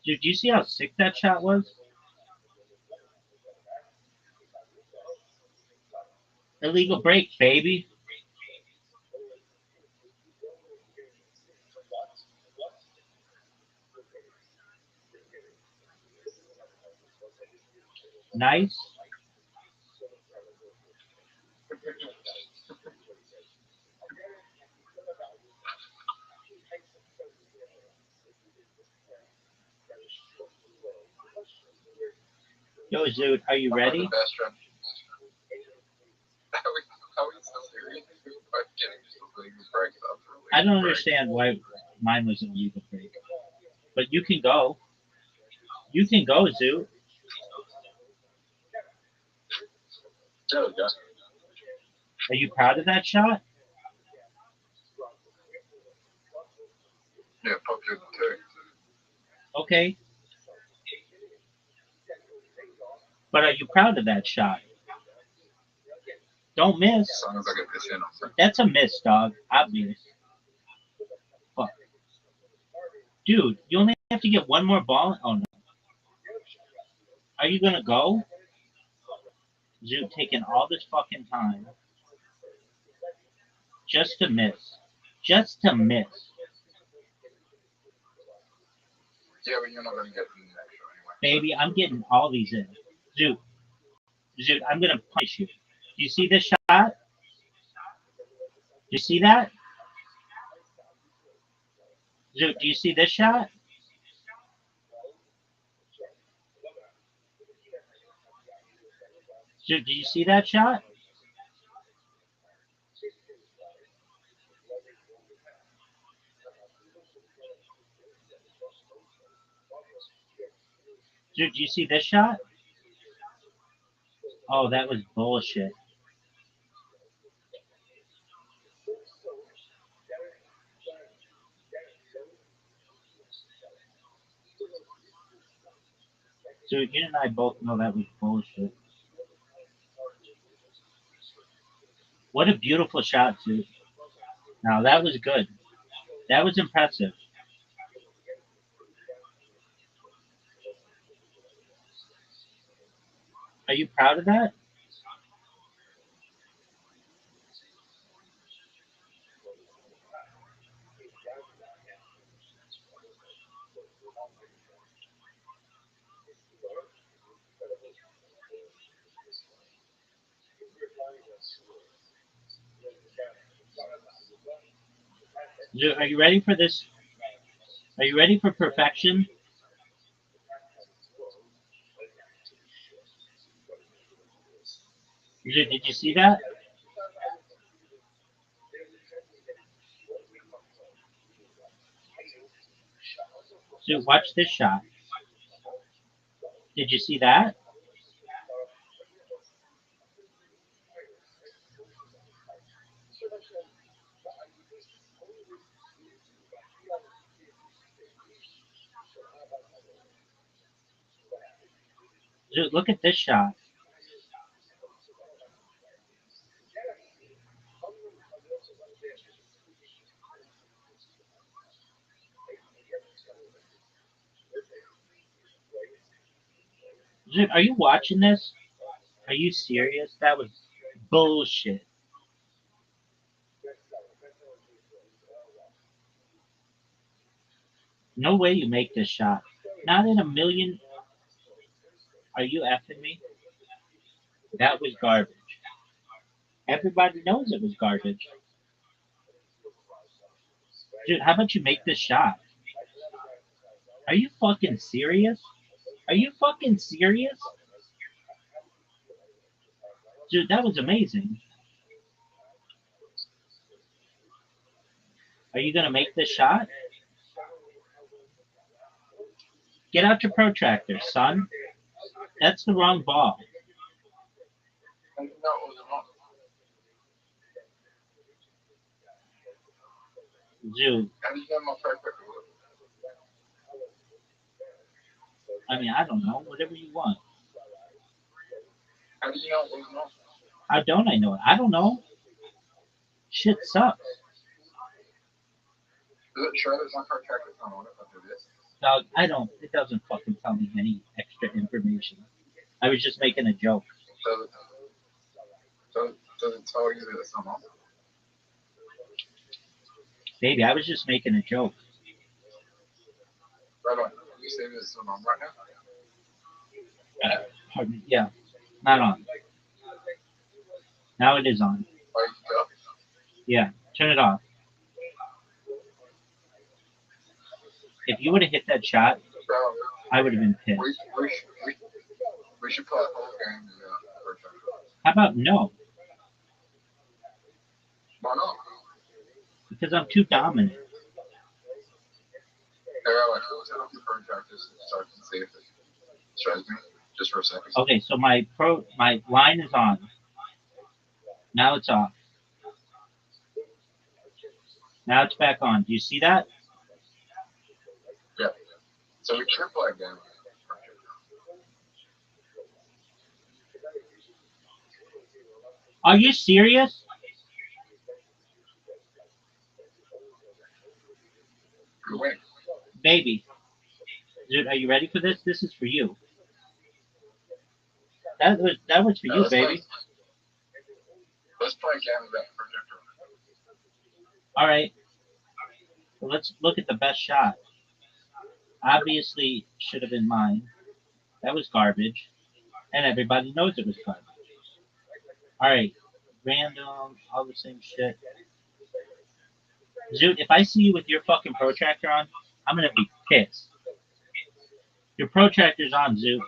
Dude, do you see how sick that shot was? Illegal break, baby. Nice. Yo, Zoot, are you ready? The best friend. How are we so serious? We're getting just a legal break up. I don't understand why mine was an illegal break. But you can go. You can go, Zoot. There we go. Are you proud of that shot? Yeah, fuck you too. Okay. But are you proud of that shot? Don't miss. As long as I get this in, I'm free. That's a miss, dog. Obvious. Fuck. Dude, you only have to get one more ball. Oh no. Are you gonna go? Zoot taking all this fucking time just to miss. Just to miss. Yeah, but you're not going to get in the next show anyway. Baby, I'm getting all these in. Zoot. Zoot, I'm gonna punish you. Do you see this shot? Do you see that? Zoot, do you see this shot? Zoot, do you see that shot? Dude, do you see this shot? Oh, that was bullshit. Dude, you and I both know that was bullshit. What a beautiful shot, dude. Now, that was good. That was impressive. Are you proud of that? Dude, are you ready for this? Are you ready for perfection? Dude, did you see that? Dude, watch this shot. Did you see that? Dude, look at this shot. Dude, are you watching this? Are you serious? That was bullshit. No way you make this shot. Not in a million. Are you effing me? That was garbage. Everybody knows it was garbage. Dude, how about you make this shot? Are you fucking serious? Are you fucking serious? Dude, that was amazing. Are you gonna make this shot? Get out your protractor, son. That's the wrong ball. I didn't know it was wrong. Dude, How do you get my perfect? I mean, I don't know. Whatever you want. How do you know it was wrong? How don't I know it? I don't know. Shit sucks. Does it show that my perfect is on it after this? Dog, I don't. It doesn't fucking tell me any extra information. I was just making a joke. Does it, does it tell you that it's not on? Baby, I was just making a joke. Right on. You say that it's not on right now? Pardon me. Yeah, not on. Now it is on. Are you go? Yeah, turn it off. If you would have hit that shot, Bro, I would have been we, pissed. we should play a whole game to perfect. How about no? Why not? Because I'm too dominant. Hey, Rowan, let's hit up your perfect so I can see if it shows me just for a second. Okay, so my line is on. Now it's off. Now it's back on. Do you see that? Yeah. So we should play a game. Are you serious? You win. Baby. Dude, are you ready for this? This is for you. That was for Yeah, you, baby. Let's play a game of that projector. All right. Well, let's look at the best shot. Obviously, should have been mine. That was garbage, and everybody knows it was garbage. All right. Random, all the same shit. Dude, if I see you with your fucking protractor on, I'm gonna be pissed. Your protractor's on, Zoo.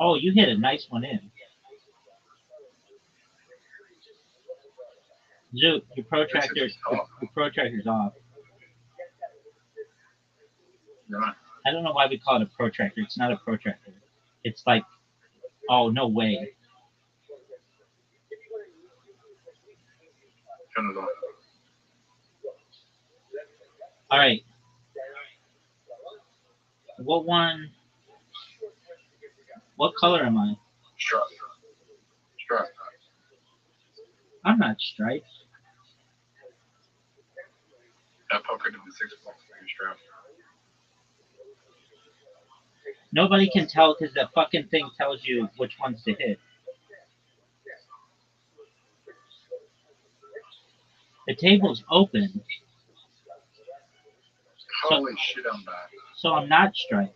Oh, you hit a nice one in. Zoot, your protractor's off. Right. I don't know why we call it a protractor. It's not a protractor. It's like, oh, no way. Turn it off. All right. What one? What color am I? Strap. Strap. I'm not striped. That poker to the 6 box. Strap. Nobody can tell because that fucking thing tells you which ones to hit. The table's open, Holy shit, I'm back. so I'm not striped.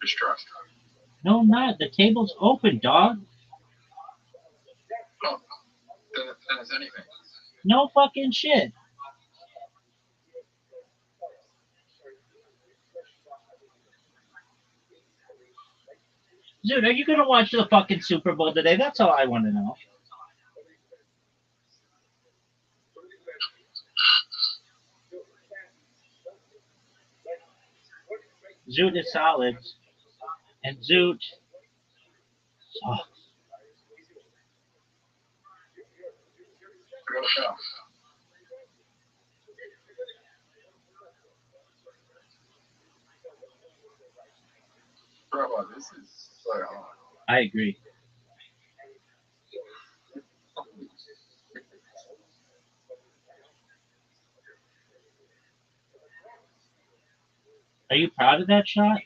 You're strapped. No, I'm not. The table's open, dog. Oh, then it's anything. No fucking shit. Dude, are you gonna watch the fucking Super Bowl today? That's all I want to know. Zoot is solid, and Zoot. Oh, I got a foul. Bro, this is so hard. I agree. Are you proud of that shot?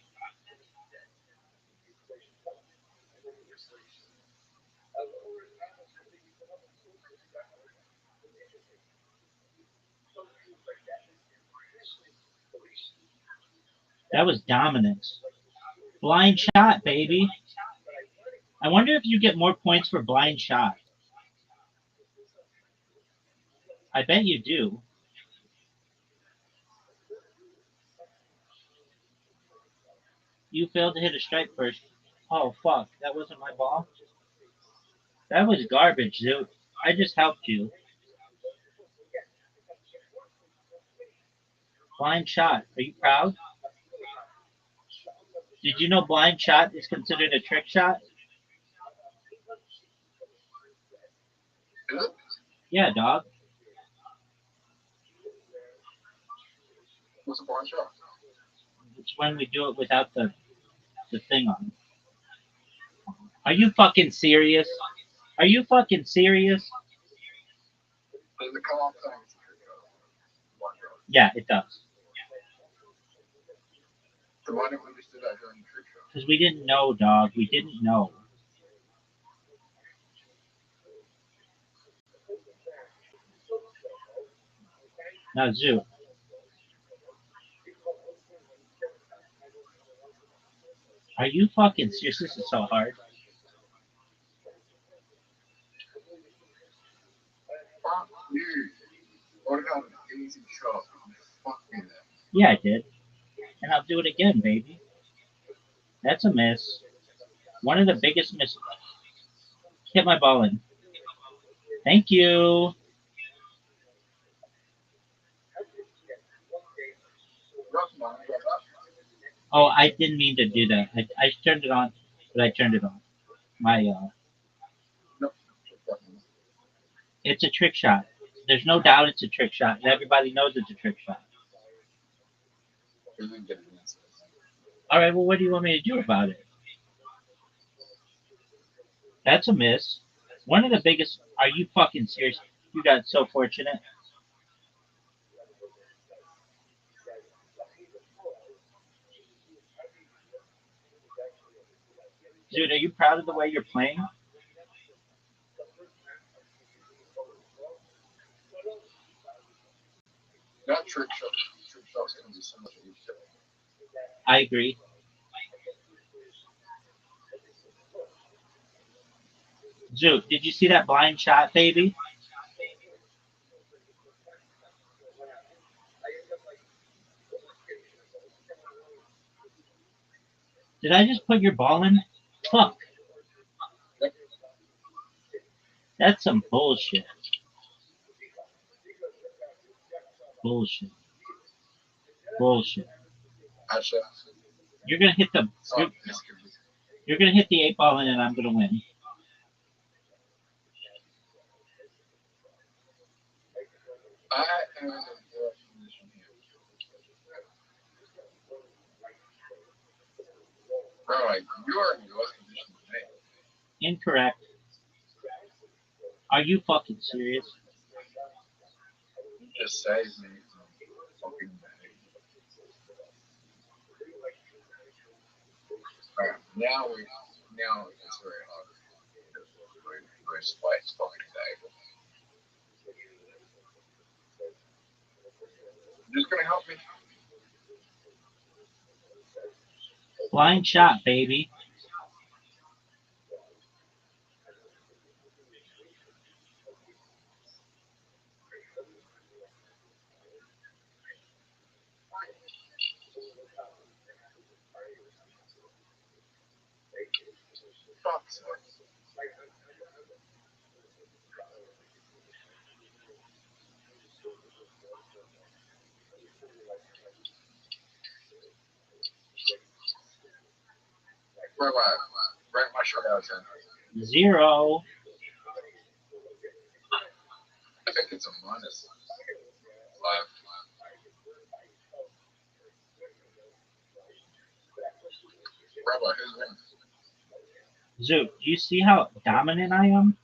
That was dominance. Blind shot, baby. I wonder if you get more points for blind shot. I bet you do. You failed to hit a strike first. Oh, fuck. That wasn't my ball? That was garbage, Zoot. I just helped you. Blind shot. Are you proud? Did you know blind shot is considered a trick shot? Is it? Yeah, dog. What's a blind shot? It's when we do it without the thing on. Are you fucking serious? Are you fucking serious? Does it come off saying it's a trick shot? Blind shot. Yeah, it does. So why didn't we just do that during the trick shot? Because we didn't know, dog. We didn't know. Now, Zoo. Are you fucking serious? This is so hard. Fuck you. What about an easy shot? Fuck me then. Yeah, I did. And I'll do it again, baby. That's a miss. One of the biggest misses. Hit my ball in. Thank you. Oh, I didn't mean to do that. I turned it on, but I turned it on. My It's a trick shot. There's no doubt it's a trick shot, and everybody knows it's a trick shot. All right, well, what do you want me to do about it? That's a miss. One of the biggest. Are you fucking serious? You got so fortunate. Dude, are you proud of the way you're playing? That trick shot's gonna be so much easier. I agree. Dude, did you see that blind shot, baby? Did I just put your ball in? Fuck. That's some bullshit. Bullshit. Bullshit. Actually, You're gonna hit the you're gonna hit the 8 ball and then I'm gonna win. I am in a worse position here. Bro, like, you are in a worse position than me. Incorrect. Are you fucking serious? You just saved me from fucking bag. Alright, now it's very hard. We're spiked fucking bag. Just gonna help me. Blind shot, baby. Fuck's sake. Rank my shot out of 10. 0. I think it's a minus 5. Rabbi, who's winning? Zoot, do you see how dominant I am?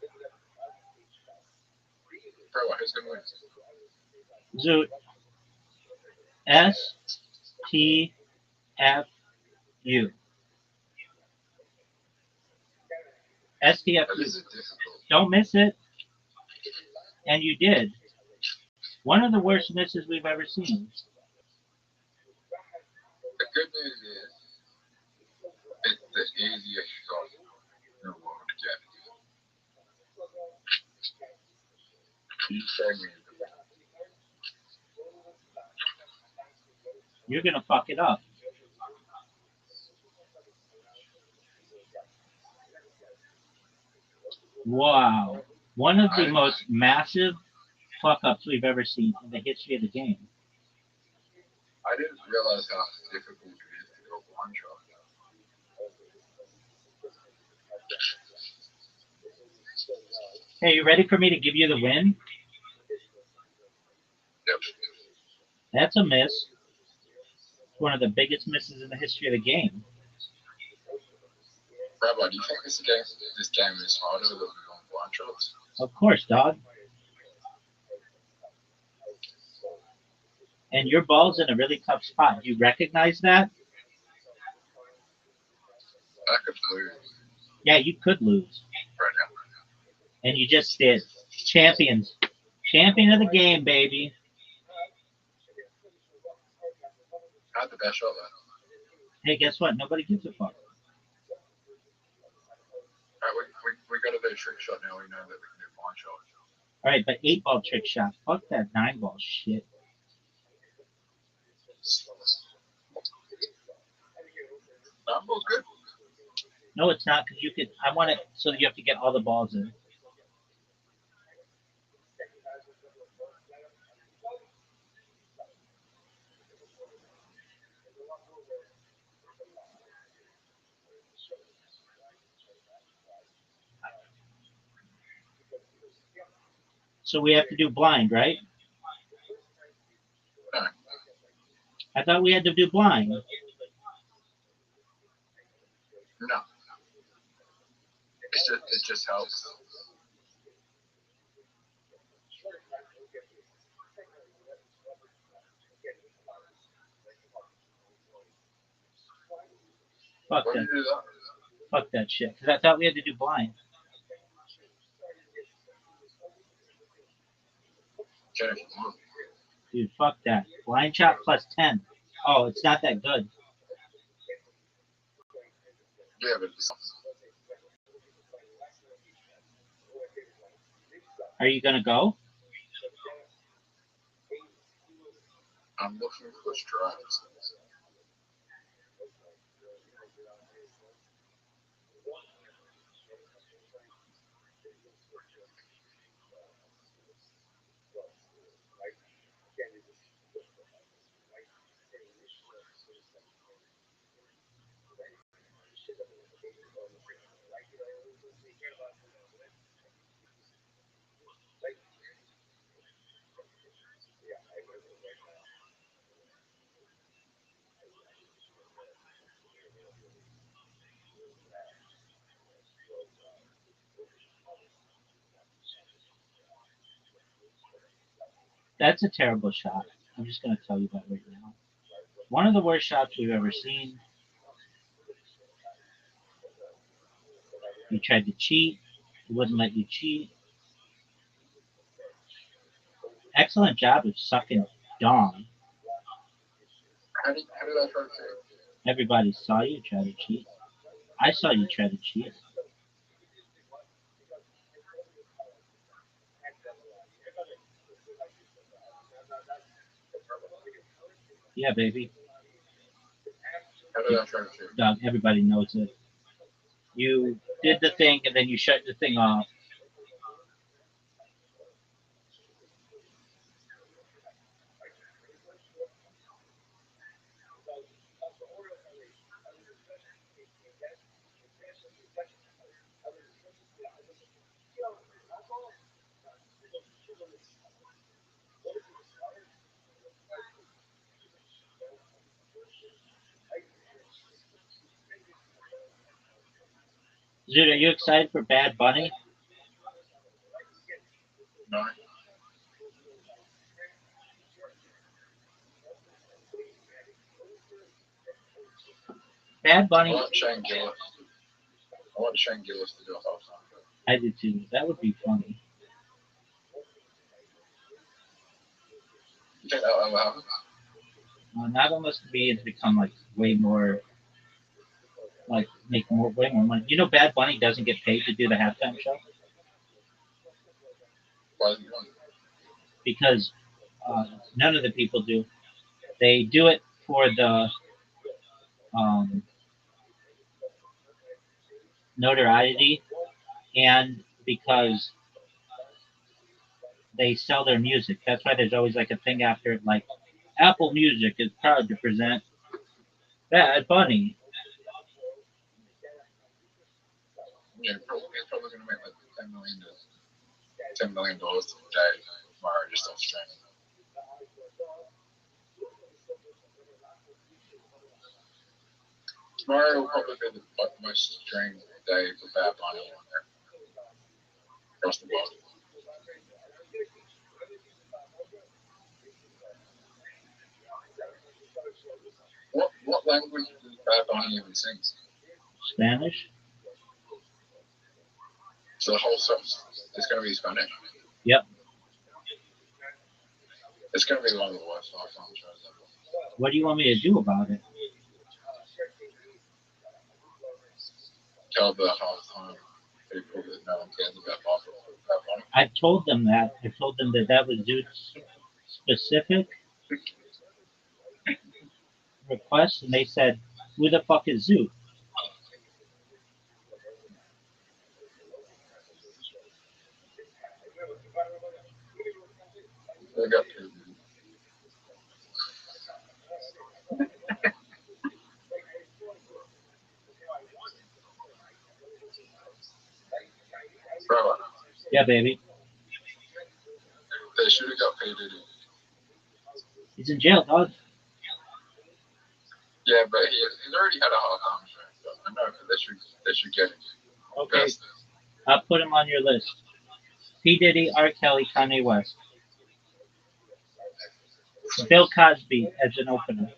Rabbi, who's gonna win? Zoot. STFU. That STFU. is difficult. Don't miss it. And you did. One of the worst misses we've ever seen. The good news is, it's the easiest shot in the world to get. You showed me the back. You're gonna fuck it up. Wow. One of the most massive fuck ups we've ever seen in the history of the game. I didn't realize how difficult it is to go blind shot. Hey, you ready for me to give you the win? Yep. That's a miss. It's one of the biggest misses in the history of the game. Rabbi, do you think this game is harder than on blind shots? Of course, dog. And your ball's in a really tough spot. Do you recognize that? I could lose Yeah, you could lose. right now. And you just did. Champions. Champion of the game, baby. I had the best shot there. Hey, guess what? Nobody gives a fuck. Alright, we got to do a trick shot now. We know that we can do blind shot. All right, but 8 ball trick shot. Fuck that 9 ball shit. 9 ball's good. No, it's not because you could. I want it so that you have to get all the balls in. So we have to do blind, right? No. I thought we had to do blind. No. It just helps. Fuck Why do that. you do that? Fuck that shit. Because I thought we had to do blind. Jennifer, Dude, fuck that. Blind shot plus 10. Oh, it's not that good. yeah, but it's, Are you gonna go? I'm looking for strikes. That's a terrible shot. I'm just going to tell you that right now. One of the worst shots we've ever seen. You tried to cheat. He wouldn't let you cheat. Excellent job of sucking Dong. How did I try to say? Everybody saw you try to cheat. I saw you try to cheat. Yeah, baby. How did I try to say? Dog, everybody knows it. You did the thing and then you shut the thing off. Dude, are you excited for Bad Bunny? No. Bad I Bunny, want Shane Gillis. I want Shane Gillis to do a whole song. I did too. That would be funny. You think that'll ever happen? Not unless the beans become like way more, like make more way more money. You know, Bad Bunny doesn't get paid to do the halftime show Why is he doing it? because none of the people do. They do it for the um, notoriety and because they sell their music. That's why there's always like a thing after it, like Apple Music is proud to present Bad Bunny. Yeah, he's probably going to make like $10 million a day tomorrow just off streaming. Tomorrow will probably be the most streamed day for Bad Bunny across the world. What language does Bad Bunny even sing? Spanish? So the whole song is going to be Spanish. Yep. It's going to be one of the worst halftime shows ever. What do you want me to do about it? Tell the halftime people that no one cares about Bad Bunny. I told them that. I told them that that was Zoot's specific request, and they said, "Who the fuck is Zoot?" They got people. Bro, Yeah, baby. they should have got P. Diddy. He's in jail, dog. Yeah, but he's already had a halftime show. I know, but they should get him. Okay, Best. I'll put him on your list. P. Diddy, R. Kelly, Kanye West. Bill Cosby as an opener.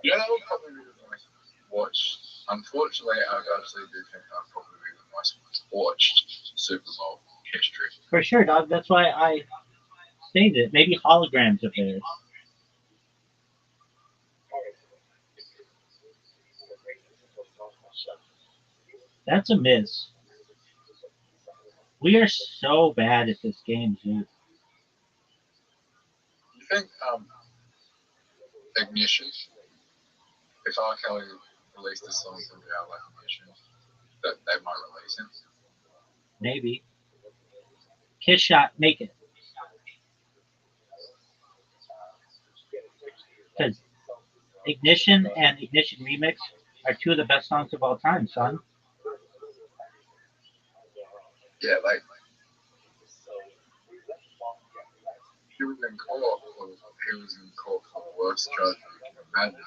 Yeah, that would probably be the most watched. Unfortunately, I actually do think that would probably be the most watched Super Bowl in history. For sure, dog. That's why I saved it. Maybe holograms of theirs. That's a miss. We are so bad at this game, dude. You think Ignition, if R. Kelly released a song from Real Life Ignition, that they might release him. Maybe. Kiss shot, make it. Because Ignition and Ignition Remix are two of the best songs of all time, son. Yeah, like he was in court for the worst charge you can imagine, and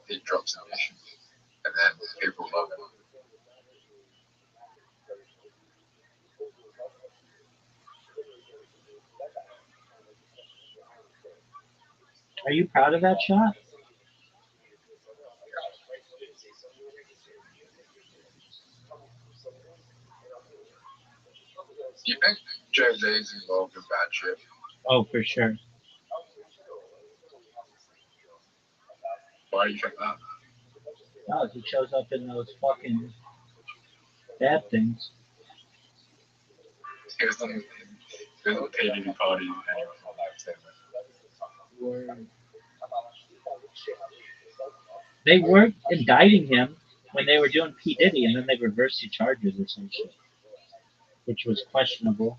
then he drops Ignition, and then people love him. Are you proud of that shot? Do you think Jay-Z's involved in bad shit? Oh, for sure. Why do you think that? No, he shows up in those fucking bad things. He was in PDD party and he was on that Word. They were indicting him when they were doing P. Diddy, and then they reversed the charges or some shit, which was questionable.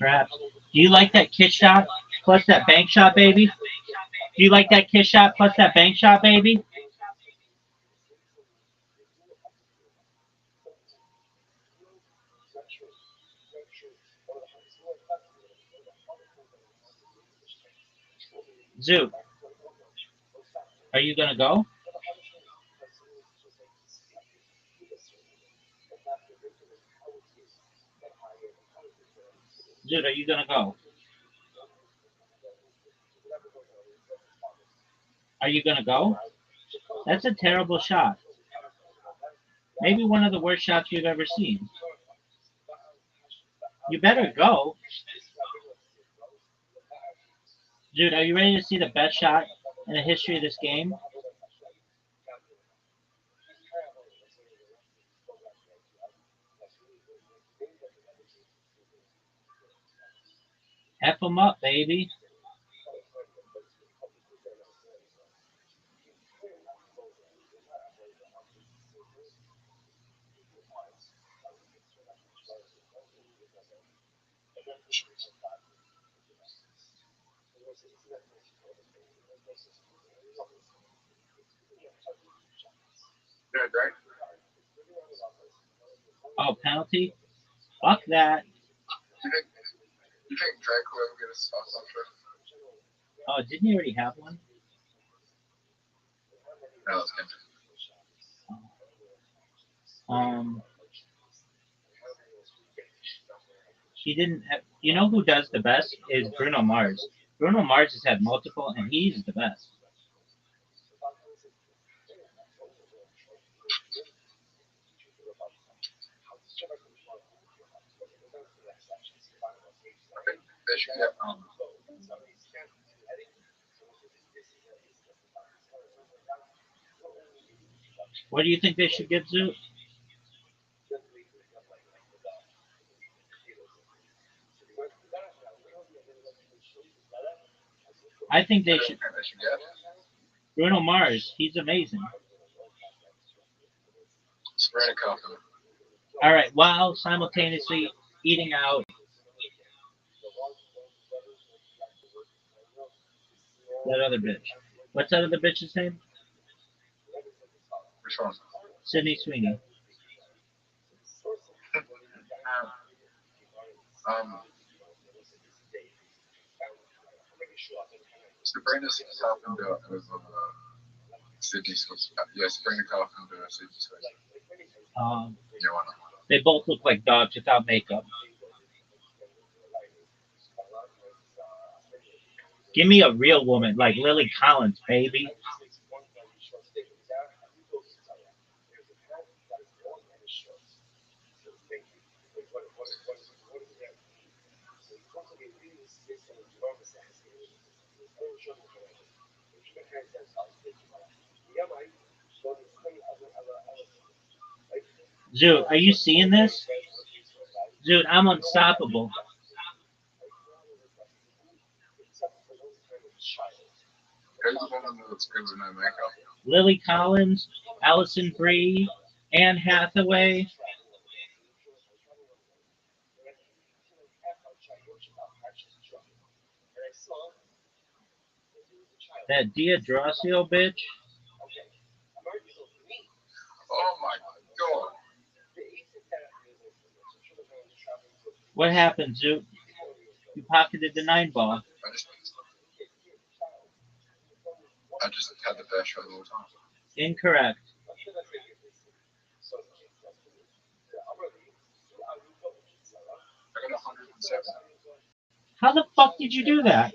Perhaps. Do you like that kiss shot plus that bank shot, baby? Do you like that kiss shot plus that bank shot, baby? Zoo, are you gonna go? Dude, are you gonna go? Are you gonna go? That's a terrible shot. Maybe one of the worst shots you've ever seen. You better go. Dude, are you ready to see the best shot in the history of this game? F them up, baby. Yeah, Drake. Oh, penalty? Fuck that. You think Drake will ever get a spot on Drake? Oh, didn't he already have one? No, it's Kendrick. He didn't have, you know who does the best is Bruno Mars. Bruno Mars has had multiple, and he's the best. I think they should get What do you think they should get, Zoo? I think they should. get Bruno Mars, he's amazing. Sabrina Carpenter. All right, while simultaneously eating out that other bitch. What's that other bitch's name? Which one? Sydney Sweeney. Sabrina Carpenter was on Sydney Sweeney. Yeah, Sabrina Carpenter, Sydney Sweeney. Yeah, why not? They both look like dogs without makeup. Give me a real woman like Lily Collins, baby. Dude, are you seeing this? Dude, I'm unstoppable. Who's the woman that's good with no makeup? Lily Collins, Allison Brie, Anne Hathaway. That D'Adrasio bitch. Oh my god. What happened, Zoot? You pocketed the 9-ball. I just had the best shot of all time. Incorrect. I got 107. How the fuck did you do that?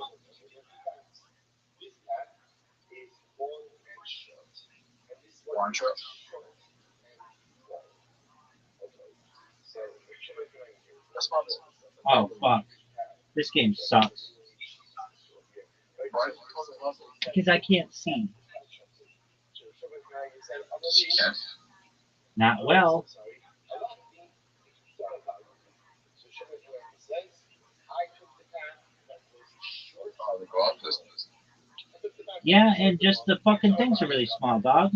One shot. That's my Oh, fuck. This game sucks. right. Because I can't see. She can. Not well. Oh, the golf distance. Yeah, and just the fucking things are really small, dog.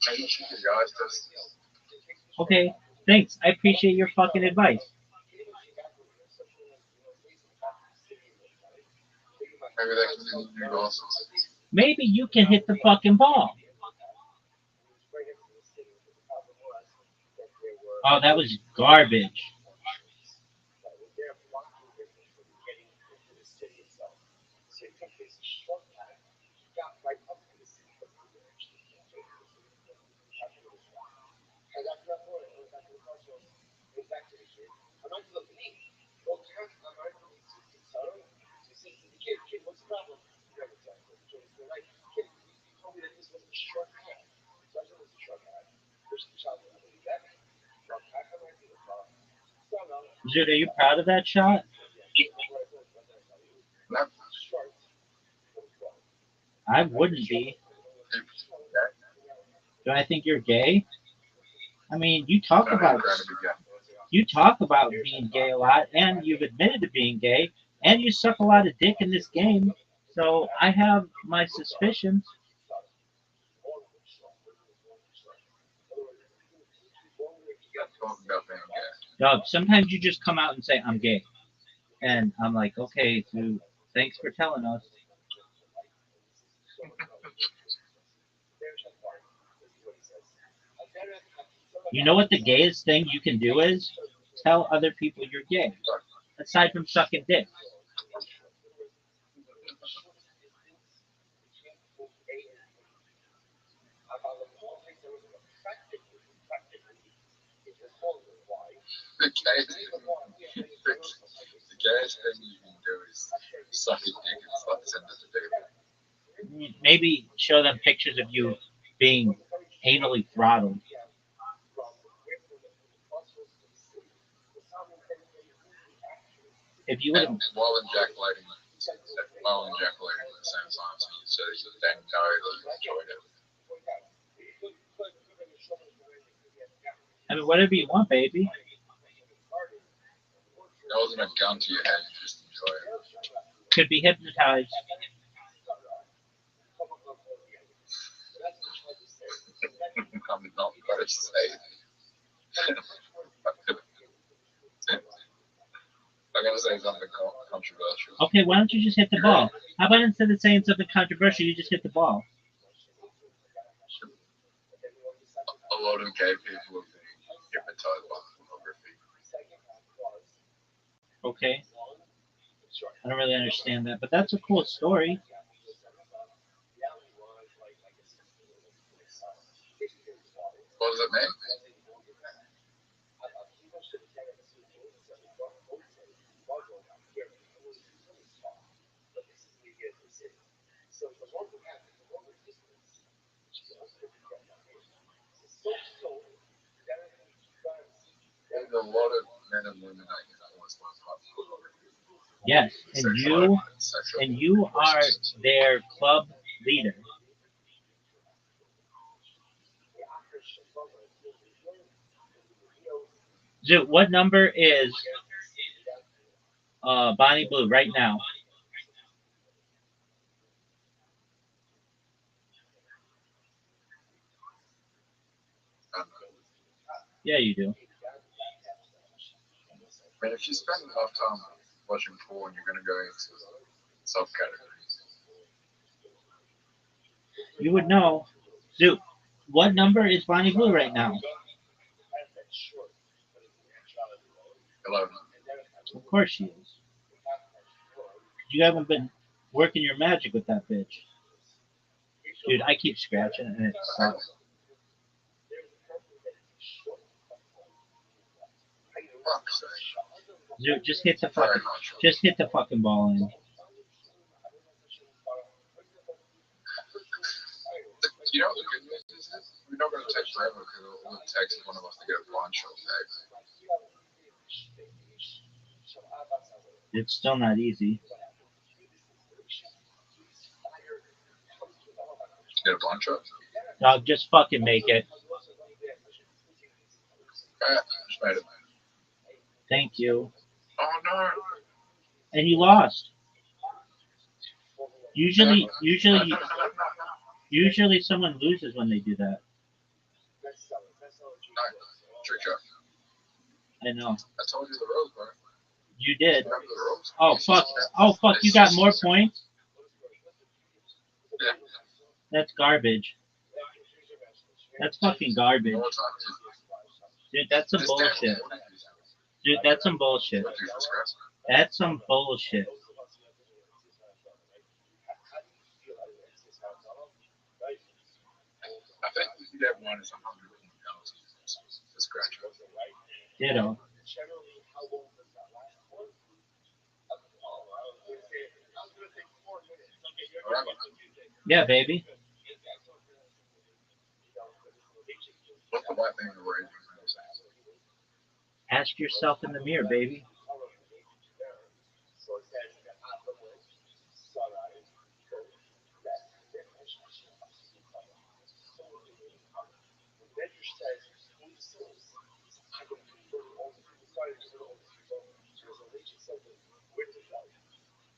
Maybe she could guys this. Okay, thanks. I appreciate your fucking advice. Maybe they can do new glasses. Maybe you can hit the fucking ball. Oh, that was garbage. Dude, are you proud of that shot? No. I wouldn't be. Do I think you're gay? I mean, you talk about being gay a lot, and you've admitted to being gay, and you suck a lot of dick in this game. So I have my suspicions. Talking about being gay. Dog, sometimes you just come out and say I'm gay, and I'm like, okay, dude, thanks for telling us. You know what the gayest thing you can do is? Tell other people you're gay. Aside from sucking dick. The gayest thing you can do is suck a dick and send it to people. Maybe show them pictures of you being anally throttled. If you would have, While ejaculating at the same time, so you said you then know that you enjoyed it. I mean, whatever you want, baby. There wasn't a gun to your head, you just enjoy it. Could be hypnotized. I'm not going to say. I'm going to say something controversial. Okay, why don't you just hit the ball? How about instead of saying something controversial, you just hit the ball? A lot of gay people have been hypnotized by pornography. Okay. I don't really understand that, but that's a cool story. What does it mean? There's a lot of men and women that influence my pornography. Yes, and you are their club leader. Dude, what number is Bonnie Blue, right now. Yeah, you do. I mean, if you spend enough time watching porn, you're going to go into subcategories. You would know. Dude, what number is Bonnie Blue right now? 11. Of course she is. You haven't been working your magic with that bitch. Dude, I keep scratching and it sucks. Fuck's sake. Dude, just hit the Very fucking, much. just hit the fucking ball in. You know what the good news is? We're not going to take forever because all it takes is one of us to get a blind shot tag. It's still not easy. Get a blind shot? Dog, just fucking make it. Just made it. Thank you. Oh no! And you lost. Usually someone loses when they do that. No, trick shot. I know. I told you the rules, bro. You did. Remember the rules? Oh fuck. Oh fuck, you got more points? Yeah. That's garbage. That's fucking garbage. More time. Dude, that's some This bullshit. damn one. Dude, that's some bullshit. What do you discuss? That's some bullshit. I think you get one is 100 pounds to scratch off. Ditto. Alright. Yeah, baby. What's the white thing in the rating? Ask yourself in the mirror, baby.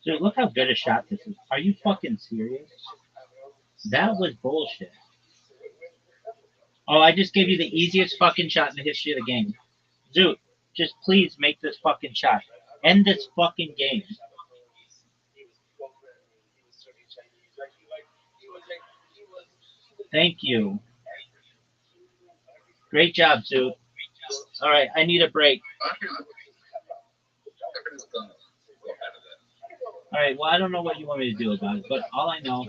Dude, look how good a shot this is. Are you fucking serious? That was bullshit. Oh, I just gave you the easiest fucking shot in the history of the game. Zoot, just please make this fucking shot. End this fucking game. Thank you. Great job, Zoot. Alright, I need a break. Alright, well, I don't know what you want me to do about it, but all I know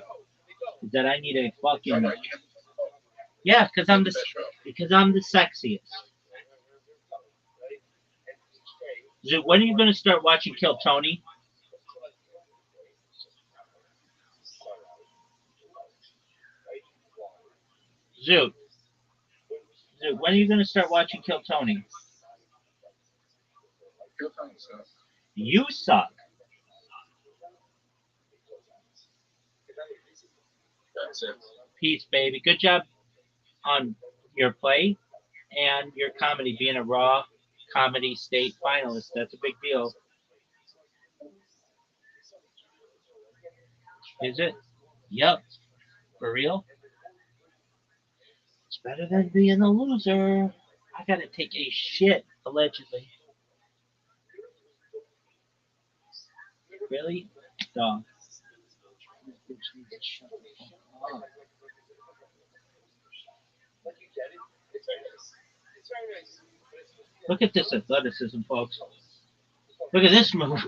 is that I need a fucking... Yeah, because I'm the sexiest. Zoot, when are you going to start watching Kill Tony? Zoot. Zoot, when are you going to start watching Kill Tony? You suck. That's it. Peace, baby. Good job on your play and your comedy, being a Raw Comedy State finalist. That's a big deal. Is it? Yep. For real? It's better than being a loser. I gotta take a shit, allegedly. Really? Dog. Look at this athleticism, folks. Look at this move.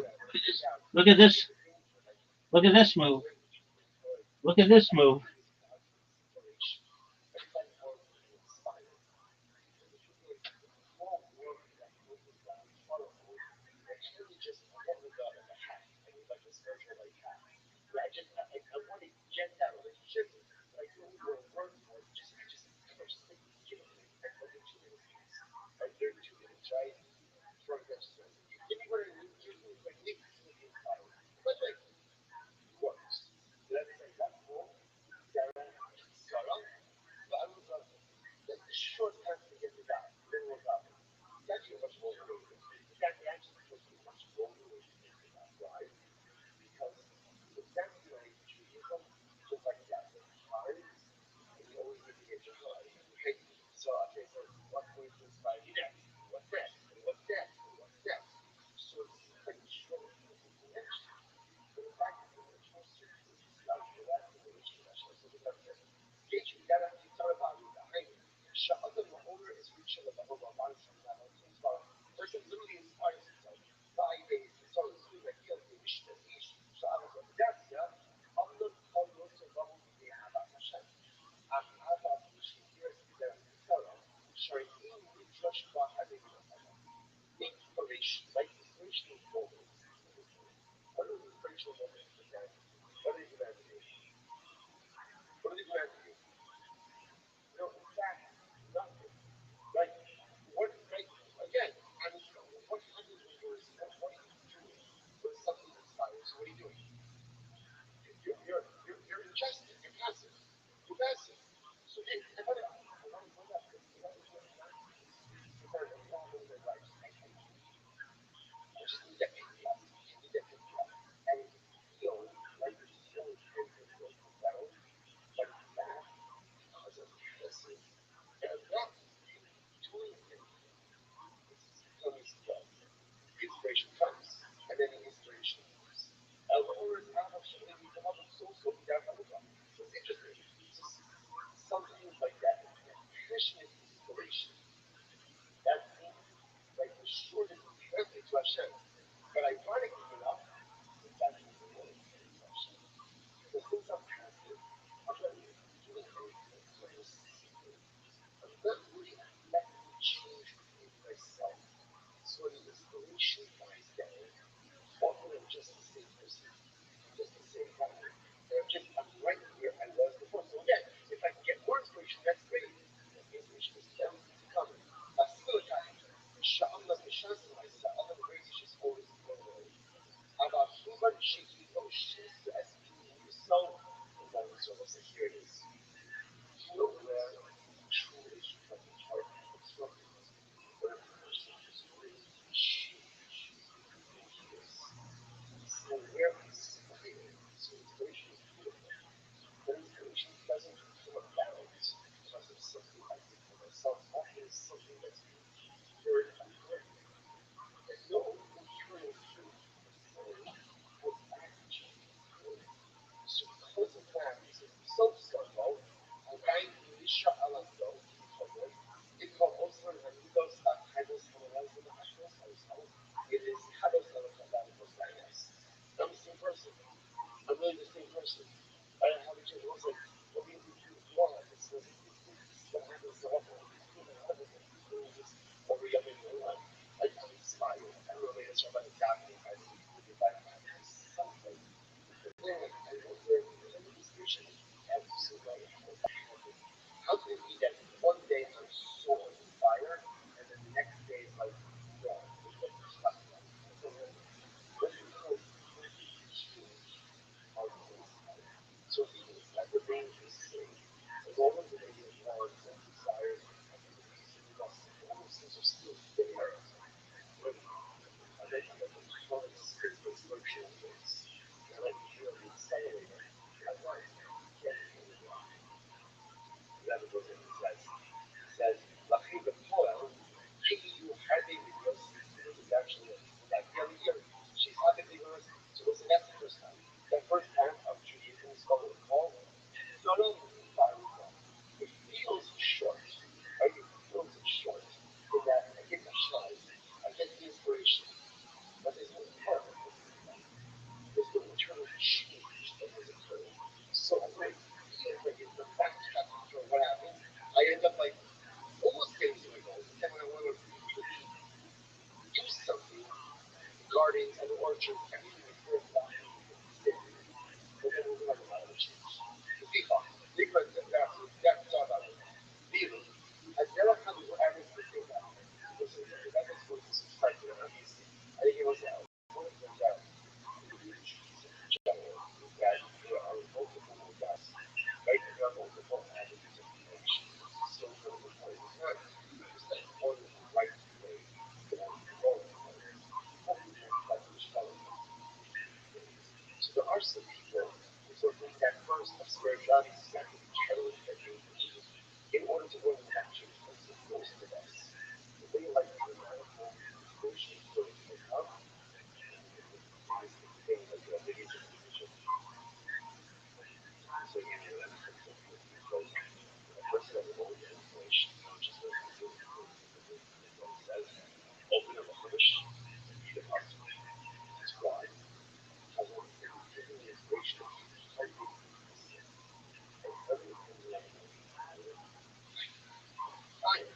Look at this. Look at this move. Look at this move. inspirational moment for them. What do they demand of you? What do they demand of you? No, in fact, nothing. Like, what, like, again, I mean, what happens when what are you doing when something inspires? What are you doing? You're ingesting, you're passive. You're passive. So, hey, if I want to go back, you know, if I really want to live my life, I just need that pick me up. I need that pick me up. And feel like you're still trying to go down, but in fact, because I'm passive, and I'm not really doing anything, it's becoming still. Inspiration comes, and then the inspiration comes. Otherwise, maybe come up with so down. It's interesting. Just something like that. Passionate inspiration. That means like the shortest translate to Hashem. But ironically enough, it's actually the lowest translate to Hashem. Because since I'm passive, I'm not really doing anything. So I'm just seeing. I'm not really affecting change within myself. So the inspiration dies down. Often I'm just the same person. I'm just the same guy. And I'm right where I was before. So again, if I can get more inspiration, that's great. The inspiration is bound to come. Facilitate. Sha'allah b'shas ma'isa. Allah gracious always forward. Aber human shiki o shisu as being yourself. And then so let's say here it is. You know where truly from the heart comes from. Where a person is really change who he is. So where inspired, so inspiration is beautiful. But inspiration doesn't come about because of something I did for myself. Often it's something that's being heard unheard. And no internal truth necessarily was actually good. So because of that, he says, self-sorrow, עדיין אישה על הזו, it called also amigos Hados Hamalazim Ashos Hados. It is Hados Hados. I'm the same person. I'm really the same person. I haven't changed. Also, what do you do wrong? It's what happens so often. Every other day, like I'm inspired. I don't know, maybe it's about adapting. I think if I have something. Then I know there's an inspiration. Absolutely. How can it be that one day I'm so on fire and then the next day it's like, yeah, it's like stuck. But because we change our inspire. So even as the brain is sick, as long as the brain wants and desires and activities and lusts, all those things are still there. But I like the current spiritual structure is, I like to hear the accelerator. I want to get anywhere. Another book that says, "Lachim b'poel, you having videos." This is actually like the other year. She's having videos. So listen, that's the first time. The first time of Judaism is called a call. Not only does it fire call, it feels short. Right? It feels short. In that I get the highs, I get the inspiration, but there's no heart. There's no internal change that has occurred. So as I feel like it's the backtracking for what happens, I end up like almost getting to my goals. And then when I want to really do something, gardens and orchards, everything is very fine. But then we're like a lot of change. Because that's all about it. Vivo. Ayer had to add this to that. Because that is going to subscribe to it. I think it was out. One of them that that there are multiple modalities, right? There are multiple avenues of connection. So for the point is not just that one is the right way, the one is the wrong way. People who have like each other. So there are some people who think that first of spirituality is exactly the challenge that they need in order to go into action. That's the most of us. If they like the radical inspiration stories to come, things like the biggest individual. So you know that's because a person has a moment of inspiration, just like what it says, open up a hush and be the heart. That's why. Because when you're giving the inspiration, it's hard to and everything like fire.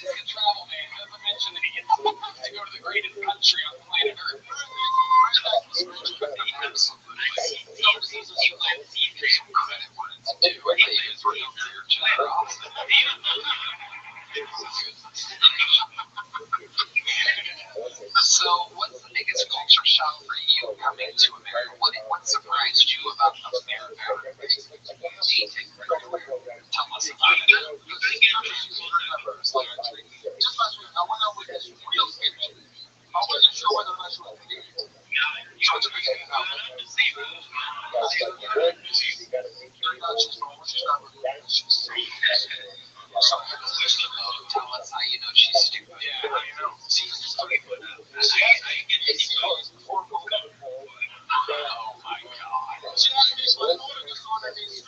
can travel, man. Not to mention that he gets to go to the greatest country on planet Earth. So, what's the biggest culture shock for you coming to America? What surprised you about America? Tell us about it. Just last week, I went out with this real scared. I wasn't sure whether or not she was thinking. So I took her to the house. Tell us how you know she's stupid. Yeah, how you know? She's stupid. Oh my god. She asked me, so I told her this on her name.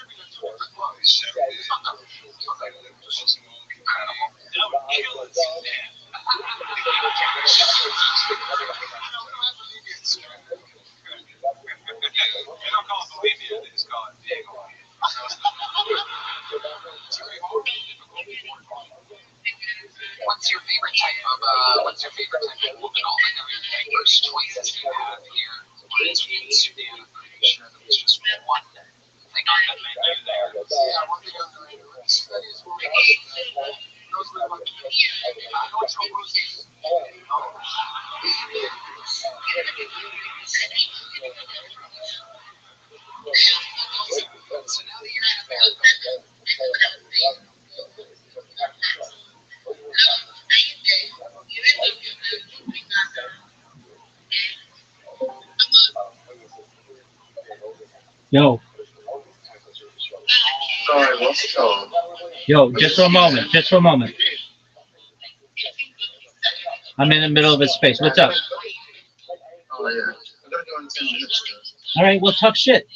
Incredible. That would kill us. You don't call it Bolivia, they just call it Diego. What's your favorite type of woman? All the diverse choices you have here in Sudan. I'm pretty sure that there's just one thing on the menu there. Yeah, one thing on the menu. That is one. So now that you're in America, Yo, Sorry, what's wrong? yo, just for a moment. Just for a moment. I'm in the middle of a space. What's up? Oh yeah, I'm gonna go in 10 minutes. All right, well, talk shit.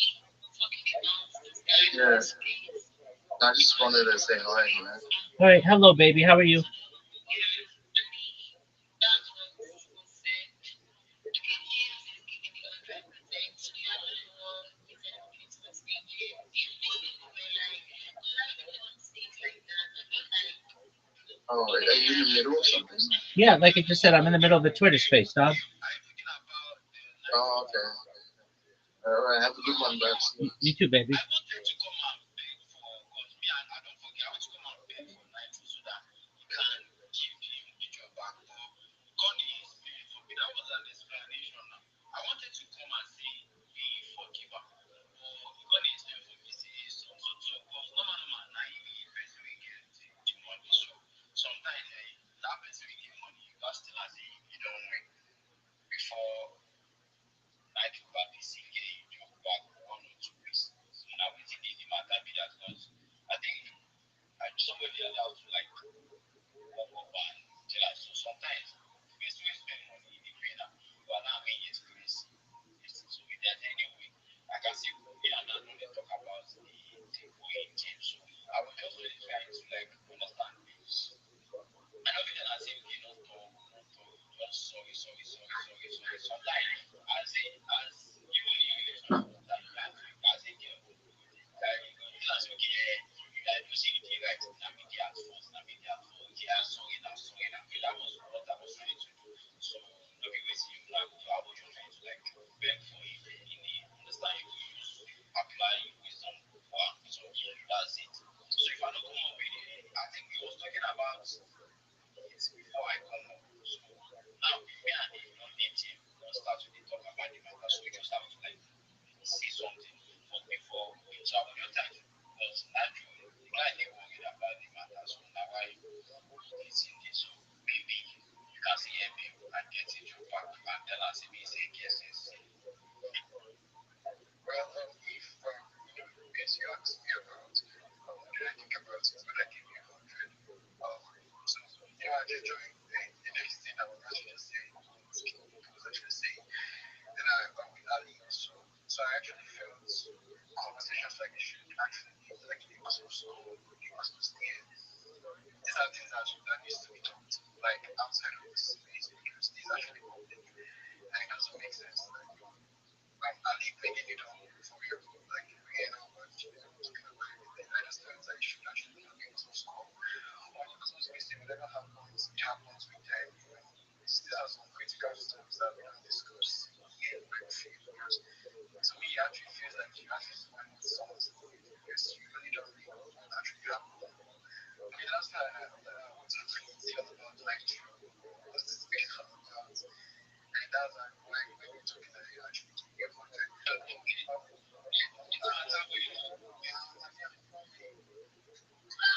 Yeah, I just wanted to say hi, man. All right, hello, baby. How are you? Oh, are you in the middle or something? Yeah, like I just said, I'm in the middle of a Twitter space, dog. Oh, okay. Alright, have a good one, Babs. You too, baby. went to the pregnancy was about like true. What's this video about? And that's like when you're talking that you actually do get content. It's not that way. Yeah, that's the point. No,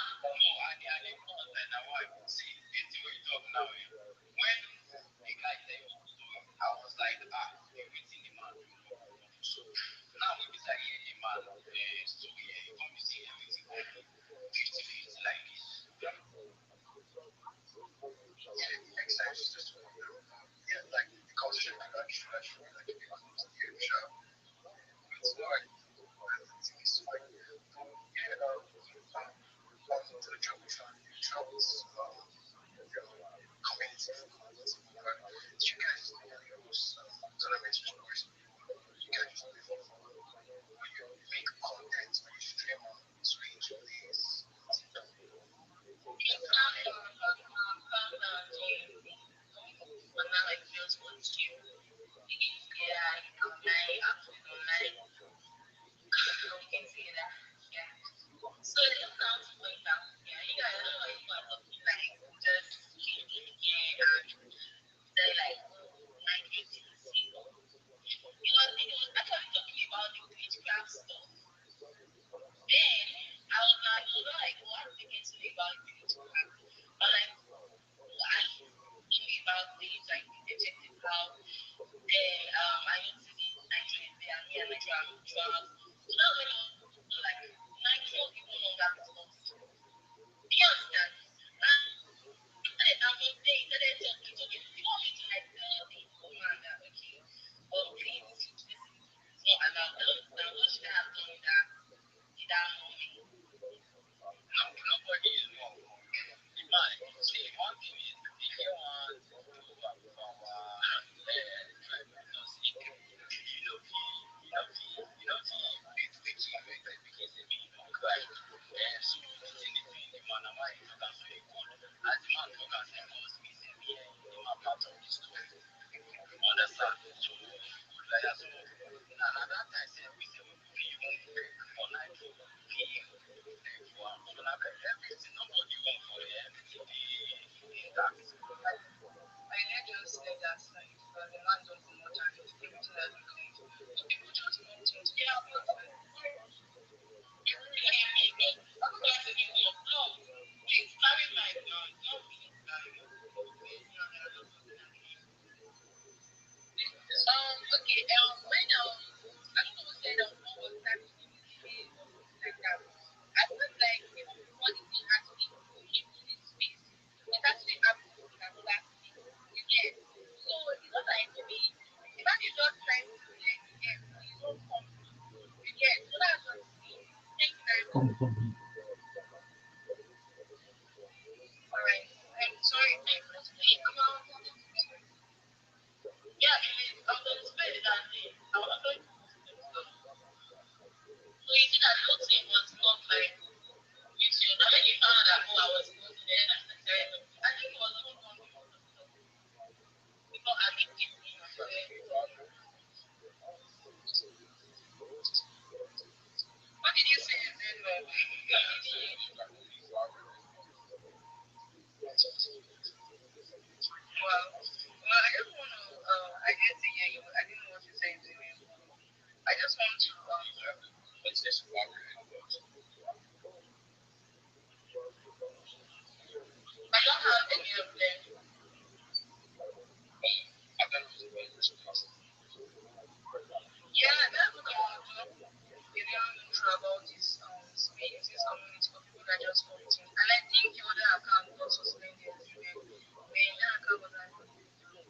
I didn't know that now I see it's what you talk now. When the guy said he was doing, I was like, everything the man do no good. So now we be like, yeah, the man, so yeah, you come see everything go 50-50 like this. Yeah, it makes sense. It's just wonder, yeah, like the conversation like that should be like a big close to the show. It's like, it's like, yeah, to the trouble trying to troubles, your community community, right? You guys just make your television stories. You guys just play for fun. When you make content, when you stream on Twitch, please. But not like just one year. Yeah, online, actually online. You can see that. Yeah. So it sounds going down. Yeah, you guys know what you are talking like just yeah, and say like my creativity. It was actually talking about the witchcraft stuff. Then I was like, what do you to me about the witchcraft? But like I knew about things like the detective house. Then I used to see Nigerian there and me and Nigeria mutuals. So that when it was like Nigeria even on that stuff. You understand? And I'm not saying that it's okay. So if you want me to like tell the woman that okay, please this is not allowed. Now what should I have done with that money? Nobody is wrong. The man, see, one thing is, if you want to do a tribe, it's the key, right? Like, because they be right. So, the thing is, the man, am I, you can say good. As the man, you can say, because me, say, me, the man, part of this story. Understand? So, good, like that. So, another time, say, we say, we even for night, so now everything, nobody went for it, everything they that. I heard you say that like the man don't promote and everything that you do. So people just want to yeah, but it's carrying my gun, not really carrying. Okay, when I don't know said what was that like that. I feel like even before the thing actually came to this space, it actually happened in another space. You get so it's not like maybe the man is just trying to play the game for his own company. You get so that's what it is. Thank you very much. Alright. I'm sorry, my first name. Yeah, it is. I'm going to spend that day. I was going to so you see that whole thing was not like YouTube. Now when you found out that I was going there, I think it was even one people are making me what did you say you said? Well, I just want to, I didn't say yeah, I didn't know what you said to me. I just want to, let's just walk. I don't have any of them. I thought it was a very person. Yeah, that's what I want to do. They don't know about this space, this community for people that just come in. And I think the other account also spending when that account was like,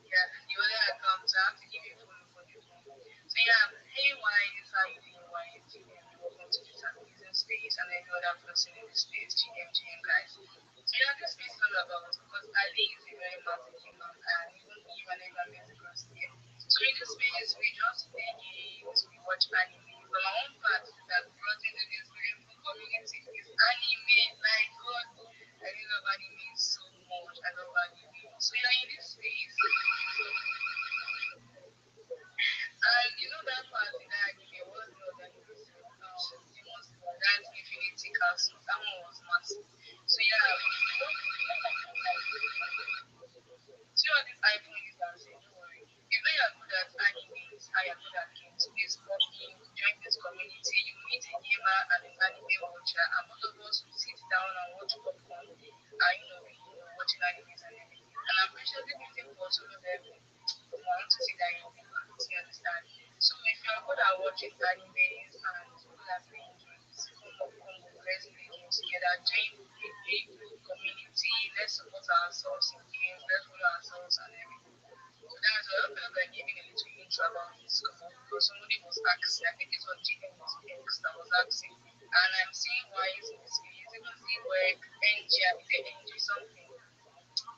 yeah, the other account, I have to give you a follow for this one. So yeah, hey, why is how you doing? Why is you doing? Welcome to this amazing space, and then the other person in the space, GM guys. So yeah, this space is all about because Ali is a very massive human, and even never met across here. So in this space, we just play games, we watch anime. But my own part that brought into this beautiful community is anime. Like God, I love anime so much. I love anime. So you're in this space, and you know that part in that anime was the other episode. Demon Slayer, that's Infinity Castle. That one was massive. So So yeah, see all these iPhone users say, don't worry. If you are good at animes, how you're good at games, please pop in, join this community. You meet a gamer and an anime watcher, and both of us will sit down and watch popcorn and watching animes and everything. And I'm patiently waiting for solo leveling. I want to see that in real life, you understand? So if you're good at watching animes and good at playing games, come on, let's play games together. Join a big community. Let's support ourselves in games. Let's follow ourselves and everything. So that's why I felt like giving a little intro about this because somebody was asking, I think it was Jimmy X that was asking, and I'm seeing why using this video. You can see where NG, is it NG something?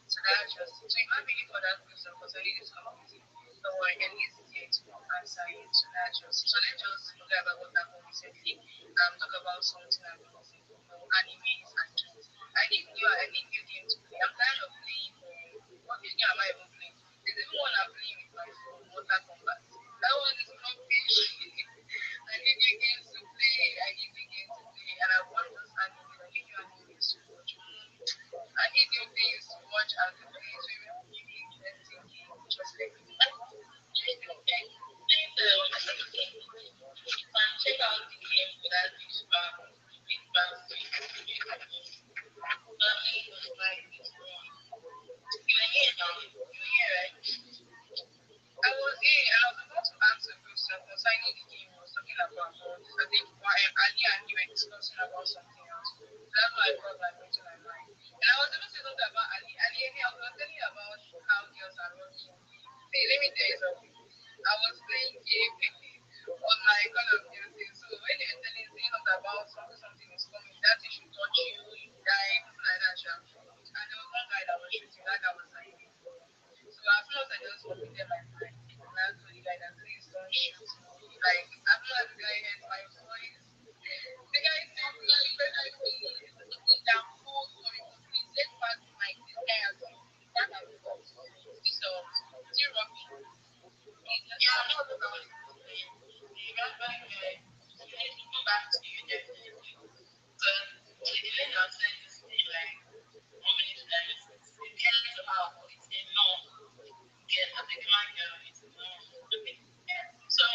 So that's just so you might be looking for that person because I need this community. Don't worry, and he's here to answer you. So that's just so let's just forget about what happened recently. Talk about something amazing, animes and games. I need new game to play. I'm tired of playing what game am I even playing? There's even one I'm playing with my phone, Mortal Kombat. That one is not playing. I need new games to play. I need new games to play. And I want those animes. I need new animes to watch. I need new things to watch and to play. So if you have new interesting games, just let me know. Please, you can check out the game for that big bang street. Nothing was like this one. You were here now. You were here, right? I was here and I was about to ask a question concerning the game I was talking about. But I think Ali and you were discussing about something else. So that's why I brought that into my mind. And I was even saying something about Ali. Ali, I was telling you about how girls are running in game. See, let me tell you something. I was playing game on my Call of Duty. So when they were saying something about something is coming, that it should touch you, you die, something like that. Sha. And there was one guy that was shooting, that guy was like, so as soon as I just submitted my mind, and I told the guy that please don't shoot me. Like as soon as the guy heard my voice, the guy said like when I see that full sorry, please let's pass the mic. This guy has been back and forth. So still rocking. Yeah, I'm not about it. Remember you need to go back to you definitely. But even I've said this thing like how many times it gets out, it's enough. Get a big man girl, it's enough. So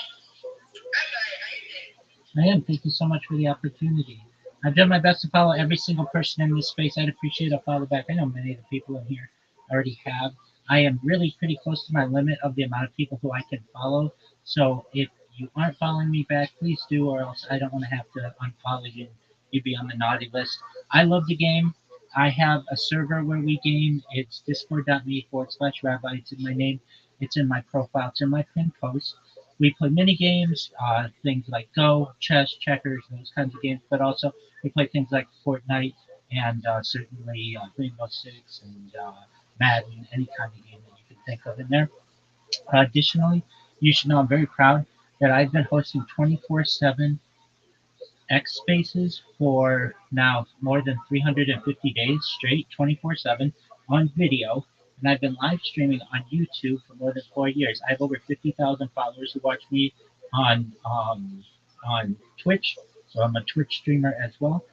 I am. Thank you so much for the opportunity. I've done my best to follow every single person in this space. I'd appreciate a follow back. I know many of the people in here already have. I am really pretty close to my limit of the amount of people who I can follow. So if you aren't following me back, please do, or else I don't want to have to unfollow you. You'd be on the naughty list. I love the game. I have a server where we game. It's discord.me/rabbi. It's in my name. It's in my profile. It's in my pinned post. We play mini games, things like Go, chess, checkers, those kinds of games, but also we play things like Fortnite and certainly Rainbow Six and Madden, any kind of game that you can think of in there. Additionally, you should know I'm very proud that I've been hosting 24/7 X Spaces for now more than 350 days straight, 24/7 on video. And I've been live streaming on YouTube for more than 4 years. I have over 50,000 followers who watch me on Twitch. So I'm a Twitch streamer as well.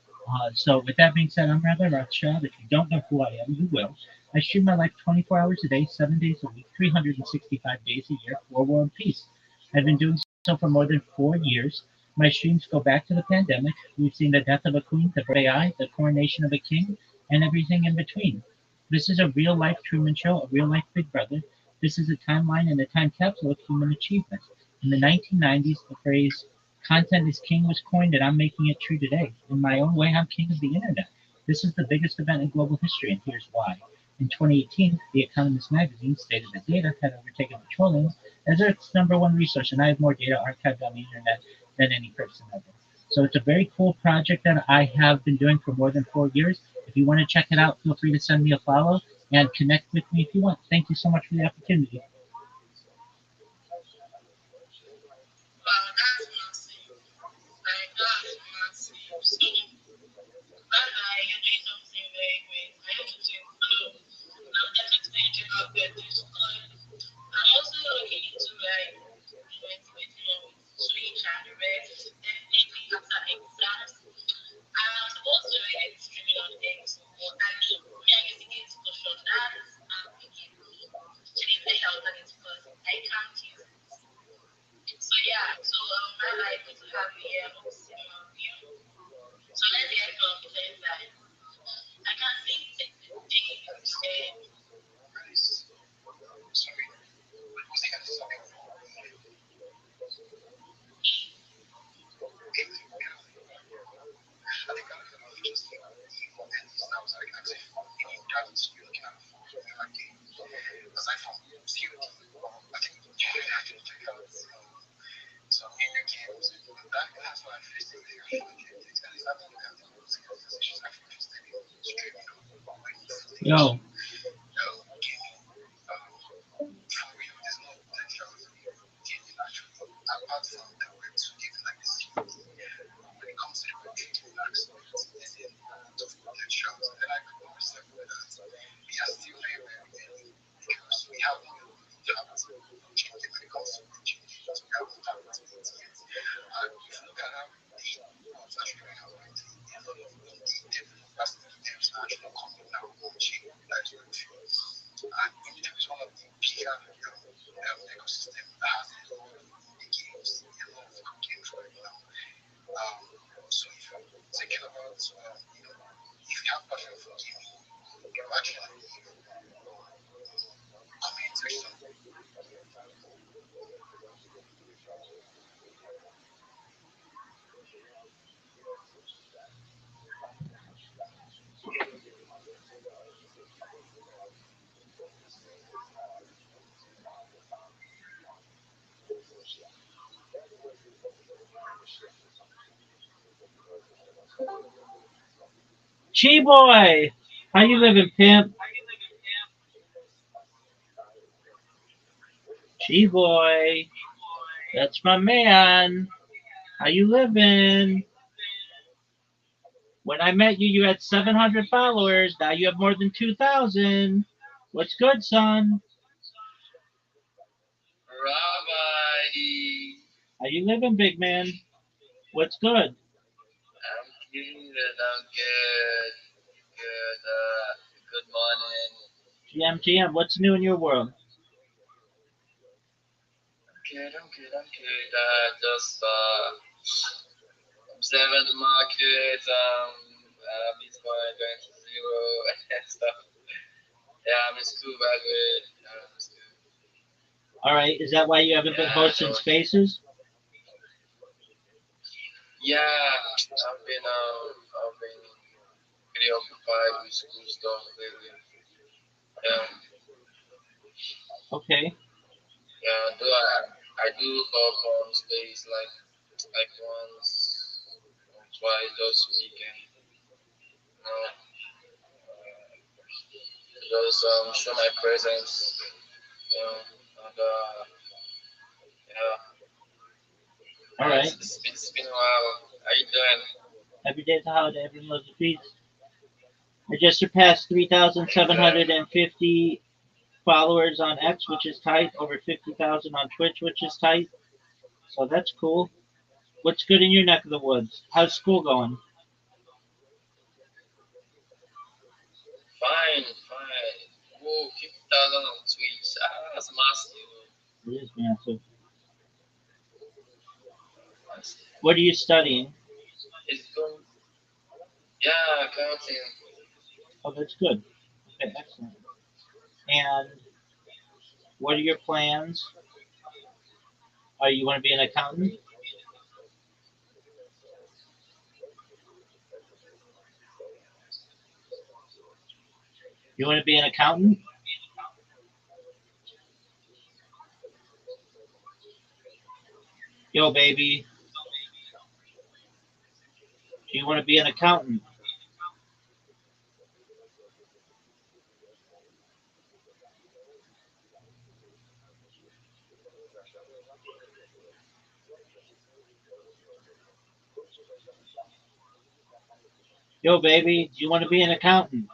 So with that being said, I'm Rabbi Rothschild. If you don't know who I am, you will. I stream my life 24 hours a day, 7 days a week, 365 days a year for world peace. I've been doing so for more than 4 years. My streams go back to the pandemic. We've seen the death of a queen, the birth of AI, the coronation of a king, and everything in between. This is a real life Truman Show, a real life Big Brother. This is a timeline and a time capsule of human achievement. In the 1990s, the phrase content is king was coined, and I'm making it true today. In my own way, I'm king of the internet. This is the biggest event in global history, and here's why. In 2018, The Economist magazine stated that data had overtaken petroleum as Earth's number one resource, and I have more data archived on the internet than any person ever. So it's a very cool project that I have been doing for more than 4 years. If you want to check it out, feel free to send me a follow and connect with me if you want. Thank you so much for the opportunity. wow, that's massive. Like that's massive. So you're doing something very great. I have to now definitely check out their Discord. I'm also looking into like integrating on with Switch and the rest. Definitely after exams. I'm supposed to already be streaming on X, but Yo, Chi boy, how you living, pimp? Chi boy, that's my man. How you living? When I met you, you had 700 followers. Now you have more than 2,000. What's good, son? Rabbi. How you living, big man? What's good? I'm good. I'm good. Good. Good morning. GM, what's new in your world? I'm good. Just observing the market. Bitcoin going to zero and stuff. Yeah, I'm in school, by the way. Yeah, I'm in school. All right, is that why you haven't been hosting spaces? Yeah, I've been pretty occupied with school stuff lately. Yeah, Okay. yeah. Though I do hop on space like once or twice just weekend. You know, just show my presence. You know, and yeah. All right. It's been a while. How you doing? Every day's a holiday. Everyone loves a feast. I just surpassed 3,750 followers on X, which is tight. Over 50,000 on Twitch, which is tight. So that's cool. What's good in your neck of the woods? How's school going? Fine, fine. Whoa, 50,000 on Twitch. That's massive. It is massive. Massive. What are you studying? It's going. Yeah, accounting. Oh, that's good. Okay, excellent. And what are your plans? Are you want to be an accountant? You want to be an accountant? Yo, baby, do you want to be an accountant? Yo, baby, do you want to be an accountant?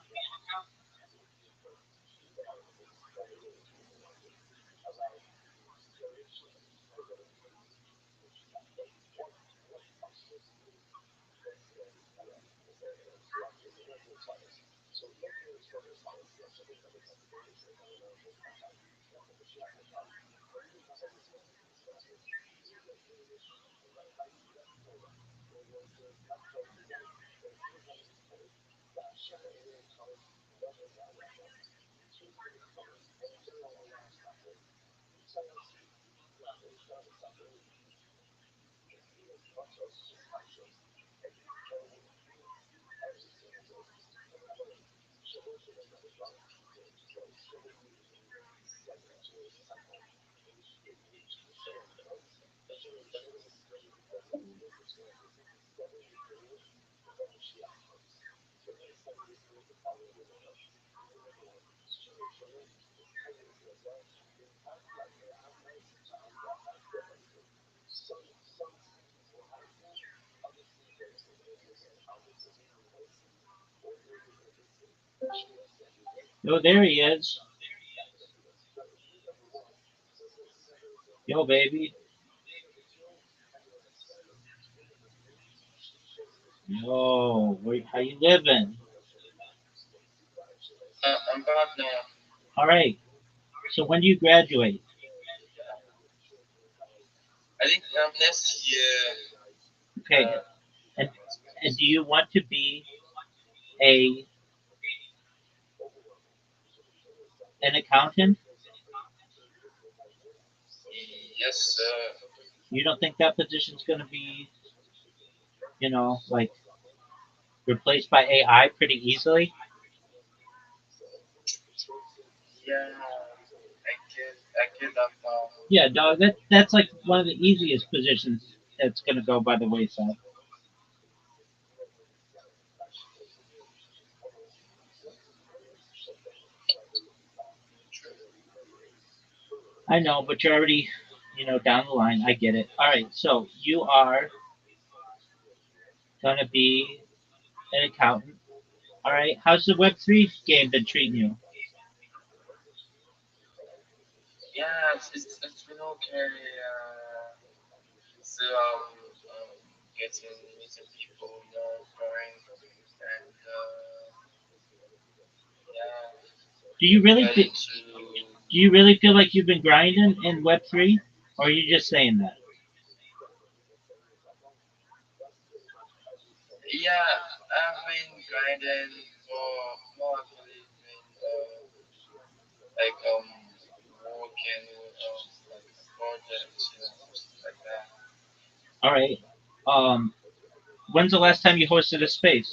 Oh, there he is. Yo, baby. Yo, how you living? I'm back now. All right. So when do you graduate? I think next year. Okay. And, and do you want to be a an accountant? Yes, sir. You don't think that position's going to be, like replaced by AI pretty easily? Yeah, I get that now. Yeah, dog. That's like one of the easiest positions that's going to go by the wayside. I know, but you're already, down the line. I get it. All right. So you are going to be an accountant. All right. How's the Web3 game been treating you? Yeah, it's been okay. So getting meeting people, growing, and yeah, Do you really getting feel, to. do you really feel like you've been grinding in Web3, or are you just saying that? Yeah, I've been grinding for more actually been like working like projects, stuff like that. All right. Um, when's the last time you hosted a space?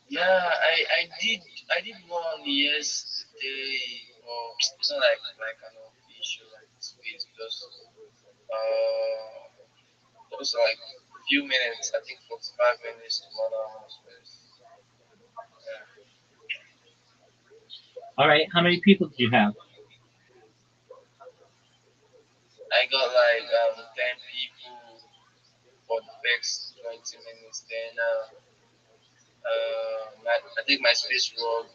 Yeah, I did one yesterday, but it's not like an official like space because those are like few minutes. I think 45 minutes to 1 hour space. Yeah, All right. How many people did you have? I got like 10 people for the first 20 minutes. Then I think my space rolled.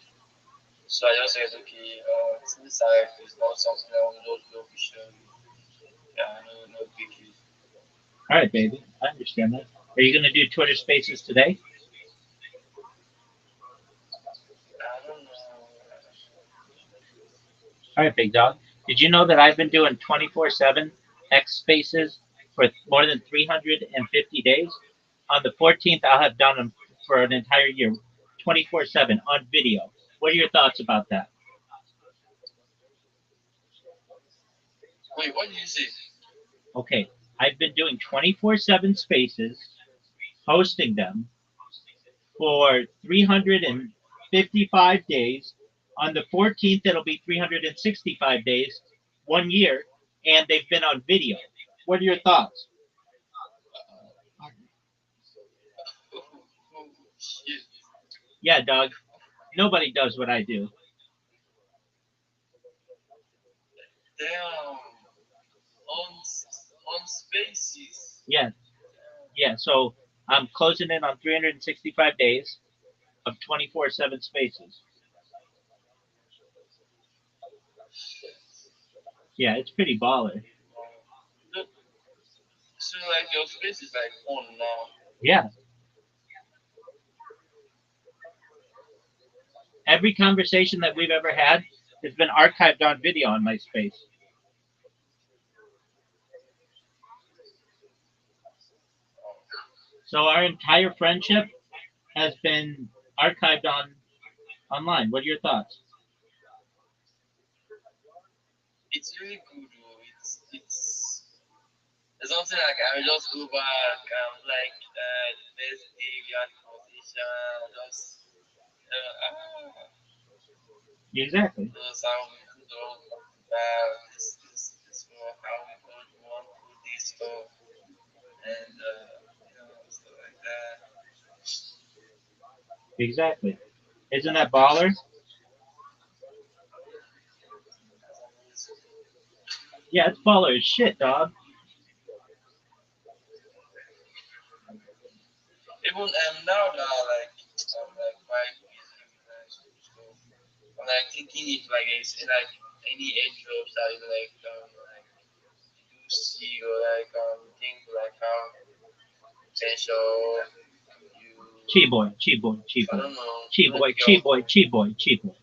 So I just said, okay, since it's not something I want to do officially, yeah, no biggie. All right, baby. I understand that. Are you going to do Twitter Spaces today? I don't know. All right, big dog. Did you know that I've been doing 24/7 X Spaces for more than 350 days? On the 14th, I'll have done them for an entire year, 24/7 on video. What are your thoughts about that? Wait, what did you say? Okay, I've been doing 24/7 spaces, hosting them for 355 days. On the 14th, it'll be 365 days, 1 year, and they've been on video. What are your thoughts? Oh, shit. Yeah, Doug, nobody does what I do. Damn. On spaces. Yeah, yeah. So I'm closing in on 365 days of 24/7 spaces. Yeah, it's pretty baller. So, so like your space is like on now. Yeah, every conversation that we've ever had has been archived on video on my space. So our entire friendship has been archived online. What are your thoughts? It's really good though. It's something like I will just go back like the first day we had conversation, just Exactly. those how we could all talk about this how we could want to do this stuff. Exactly. Isn't that baller? Yeah, it's baller as shit, dog. Even now that like quite busy with school, I'm like thinking if like it's like any age groups that is like you see or like think like how potential you Chi boy, chi boy, chi I boy, don't know chi like boy, to get chi on boy, board. chi boy, chi boy.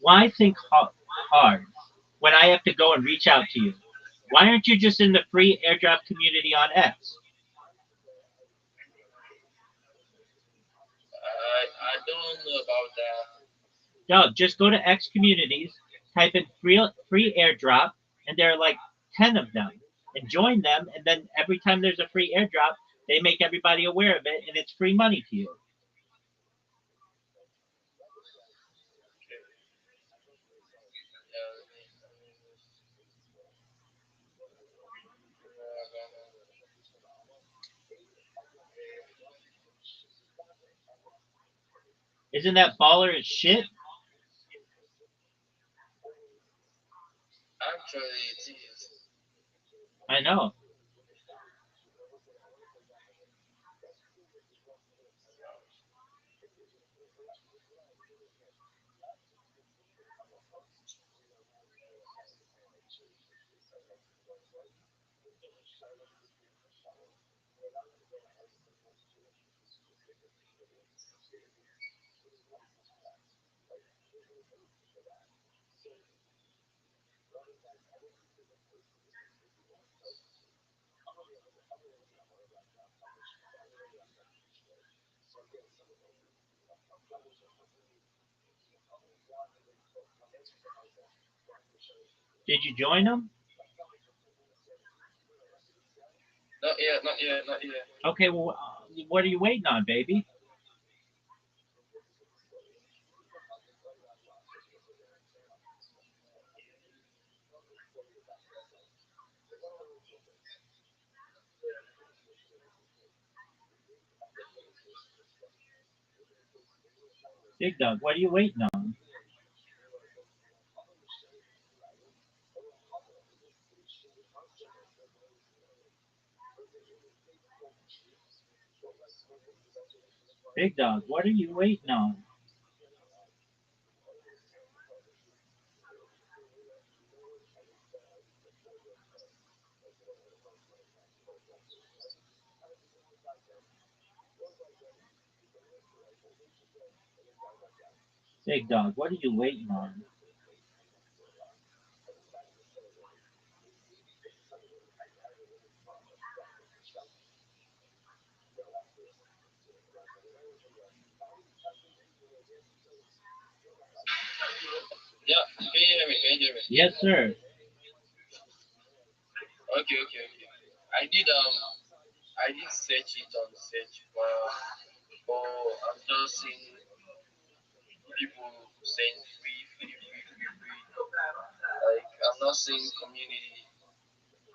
Why think hard when I have to go and reach out to you? Why aren't you just in the free airdrop community on X? I don't know about that. Doug, just go to X communities, type in free airdrop, and there are like 10 of them, and join them. And then every time there's a free airdrop, they make everybody aware of it, and it's free money to you. Yeah, Isn't that baller as shit? actually it is. I know. Did you join them? Not yet, not yet, not yet. Okay, well, what are you waiting on, baby? Big Dog, what are you waiting on? Big Dog, what are you waiting on? Big Dog, what are you waiting on? Yeah, can you hear me? Can you hear me? Yes, sir. Okay, okay, okay. I did search it on search bar, but I'm just seeing people saying free, free, free, free, free. Like I'm not seeing community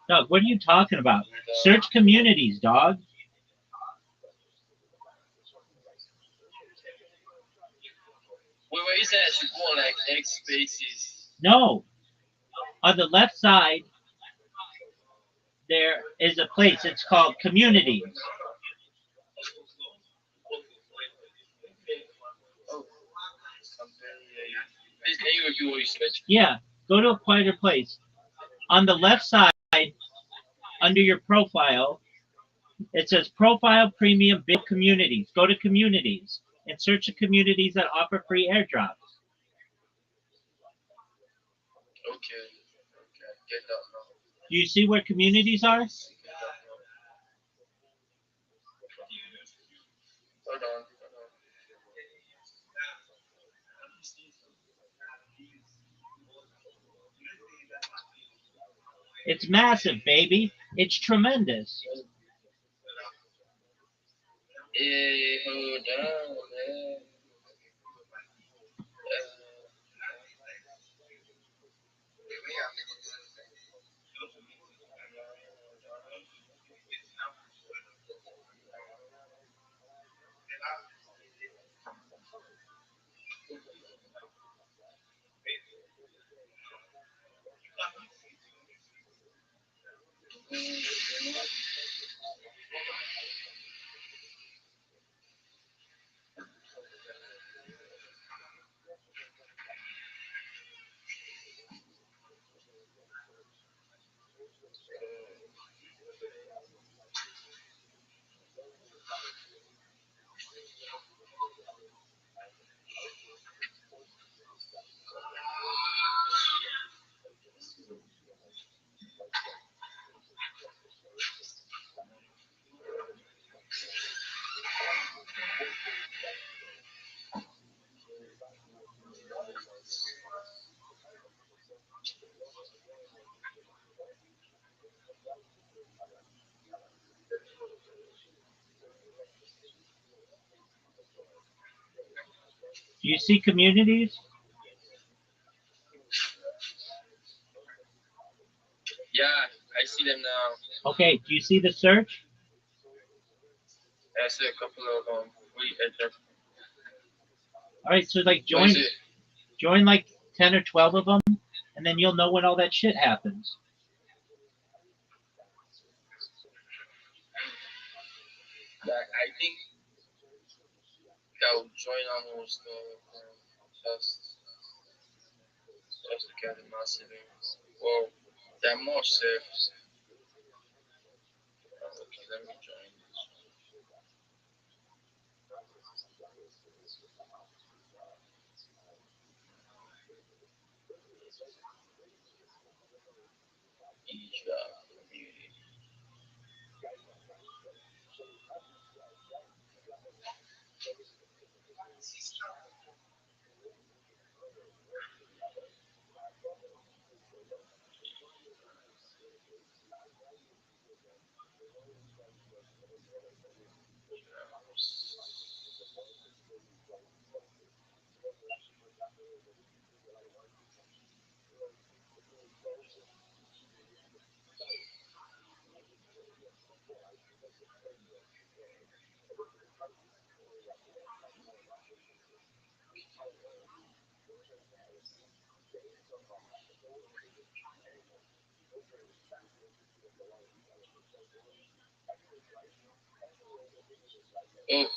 Dog, what are you talking about? with Search communities, dog. where you said I should go on like X spaces. No. On the left side, there is a place. It's called communities. Oh, I'm very please can you review what you search? Yeah, go to a quieter place. On the left side, under your profile, it says Profile Premium Build Communities. Go to Communities and search the communities that offer free airdrops. Okay, okay, get that now. Do you see where communities are? Get that now. Hold on, hold on. It's massive, baby. It's tremendous. Hey, hold on, man. Do you see communities? Yeah, I see them now. Okay, do you see the search? I see a couple of we enter. All right, so like What is it? join like 10 or 12 of them, and then you'll know when all that shit happens. Like I think I will join almost just just to get a massive. Well, they're more safe. Okay, let me join this one. Israel community. Oh,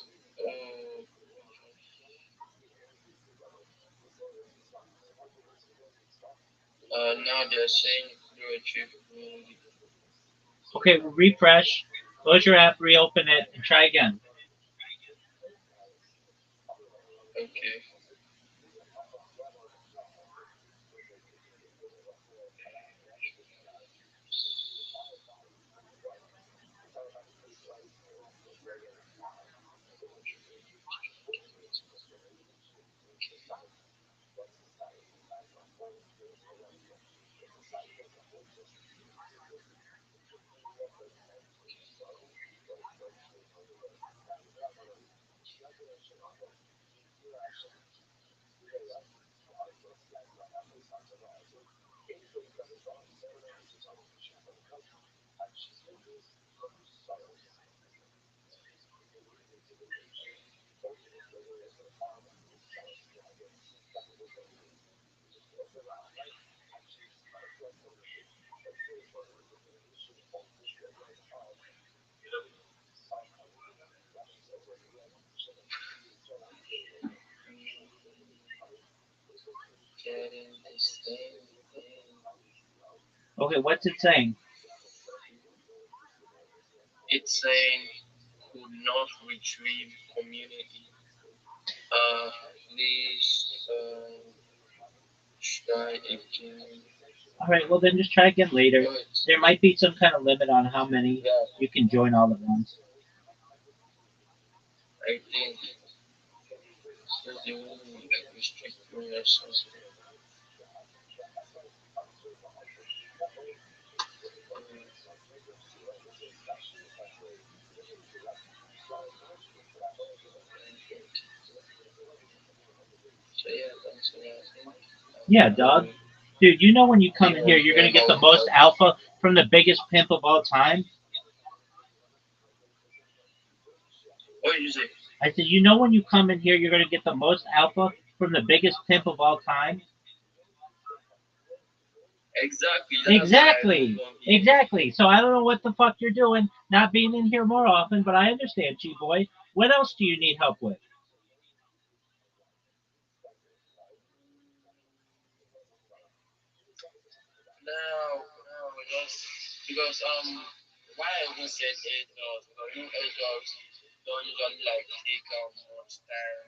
uh, now they're saying do a trip community. Okay, well, refresh, close your app, reopen it, and try again. Okay. Getting this thing. Okay, what's it saying? It's saying could not retrieve community. Please try again. All right, well then just try again later. But There might be some kind of limit on how many yeah, you can join all at once. I think since they want to like restrict me or something. So yeah, that's what I think. Yeah, dog. Dude, you know when you come in People here, you're gonna join get all the the most time. alpha from the biggest pimp of all time. What did you say? I said, you know when you come in here, you're gonna get the most alpha from the biggest pimp of all time. Exactly. That's why I don't Exactly. come here. Exactly. So I don't know what the fuck you're doing, not being in here more often, but I understand, G boy. What else do you need help with? No, just because why I even said airdrops because you know airdrops don't usually like take much time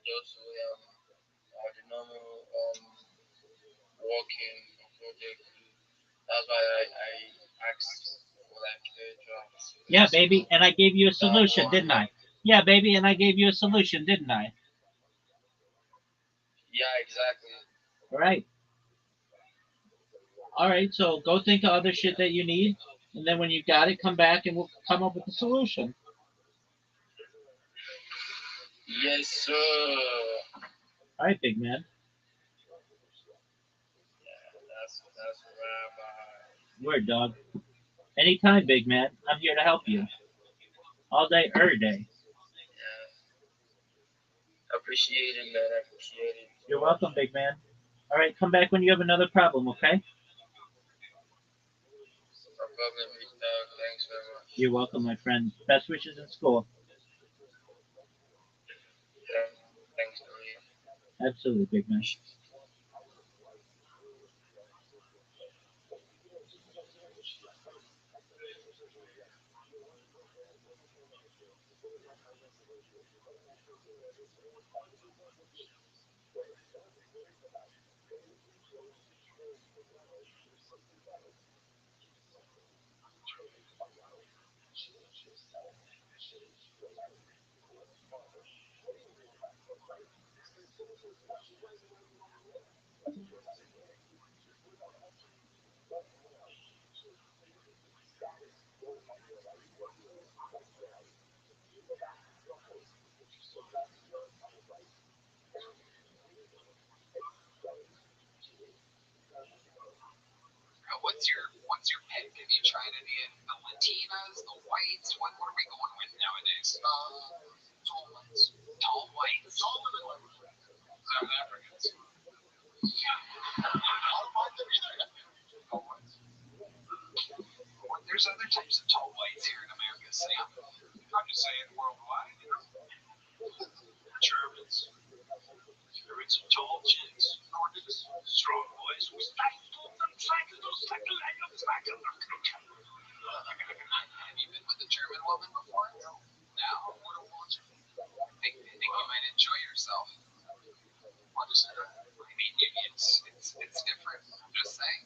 just to the normal working project. That's why I asked for like airdrops Yeah, because baby, and I gave you a that solution, one didn't I? Yeah, baby, and I gave you a solution, didn't I? yeah exactly. All right. All right, so go think of other shit that you need, and then when you got it, come back and we'll come up with a solution. Yes sir. All right, big man. That's where I'm behind. Word, dog. Anytime, big man. I'm here to help you. All day, every day. Yeah. Appreciate it, man. I appreciate it. You're welcome, big man. All right, come back when you have another problem, okay? No problem, big dog. Thanks very much. You're welcome, my friend. Best wishes in school. Yeah. Thanks, Maria. Absolutely, big man. What's your pick? Have you tried any of the Latinas, the whites? What are we going with nowadays? Tall whites. Tall whites. Tall women like South Africans. I don't mind them either. Tall whites. There's other types of tall whites here in America, Sam. I'm just saying worldwide, you know. Germans. Germans are tall chicks. Nordics. Strong boys. Have you been with a German woman before? No. What a watch. Think you might enjoy yourself. What is that? I mean, it's different. I'm just saying.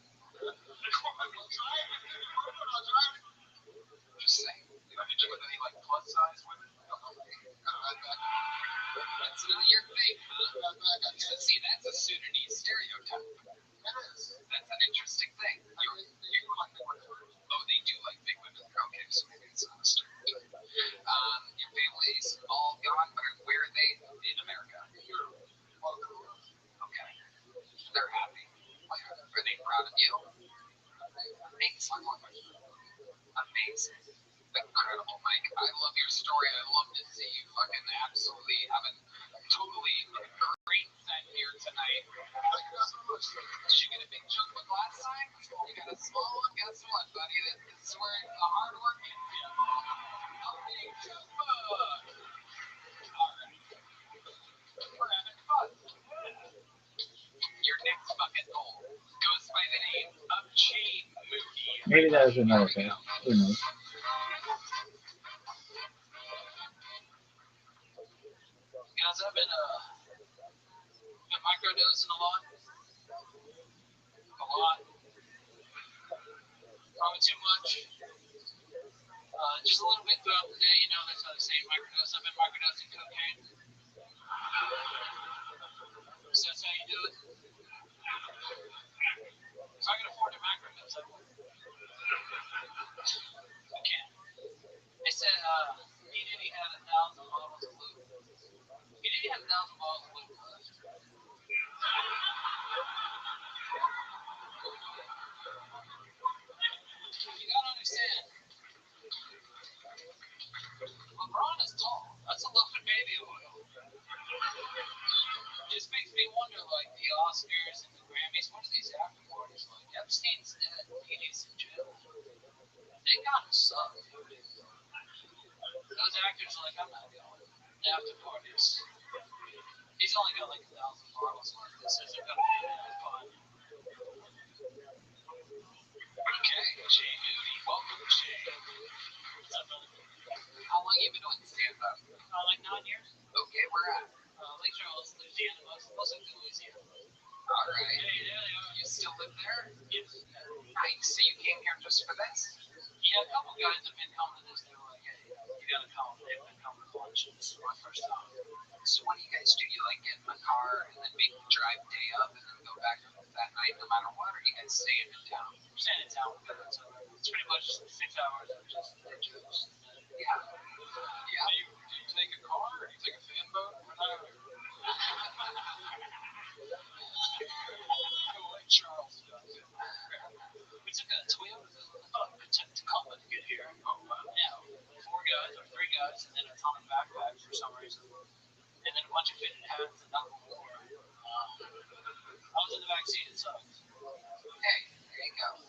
Just saying. Have you been with any like plus size women? That's not your thing, huh? See, that's a Sudanese stereotype. It is. That's an interesting thing. They like big women. Oh, they do like big women. Okay, so maybe it's not a stereotype. Your family's all gone, but where are they in America? Europe. Okay. They're happy. Are they proud of you? Amazing. Incredible, Mike. I love your story. I love to see you fucking absolutely having totally great set here tonight. Did you get a big chunk with last time? You got a small one? Guess what, buddy? This is where the hard work is. A big chunk. Alright. We're having fun. Your next bucket goal goes by the name of Chain Moody. Maybe that was another thing. Who knows? Guys, I've been microdosing a lot. Probably too much. Just a little bit throughout the day, you know, that's how they say microdose. I've been microdosing cocaine. So that's how you do it. If I could afford to microdose, I would. I can't. They said P. Diddy had 1,000 bottles of lube. P. Diddy had 1,000 bottles of lube. You gotta understand, LeBron is tall. That's a loaf of baby oil. It just makes me wonder, like, the Oscars and the Grammys, what are these after parties like? Epstein's dead. Diddy's in jail. They gotta suck. Those actors are like, I'm not going. The after parties. He's only got like 1,000 bottles left. This isn't gonna be fun. Okay, Jay Moody. Welcome, Jay. What's up, brother? How long you been doing stand-up? Like 9 years. Okay, where at? Lake Charles, Louisiana, mostly Louisiana. All right. You still live there? Yes. Nice. So you came here just for this? Yeah, a couple guys have been coming to this. They were like, hey, you gotta come. They've been coming to lunch. This is my first time. So what do you guys do? You like get in the car and then make the drive day up and then go back that night no matter what, or you guys staying in town? We're staying in town. It's pretty much 6 hours of just jokes. Yeah. Yeah. Do you take a car or do you take a fan boat? three guys, and then a ton of backpacks for some reason, and then a bunch of fitted hats and nothing more. I was in the back seat. It sucked. Hey, there you go.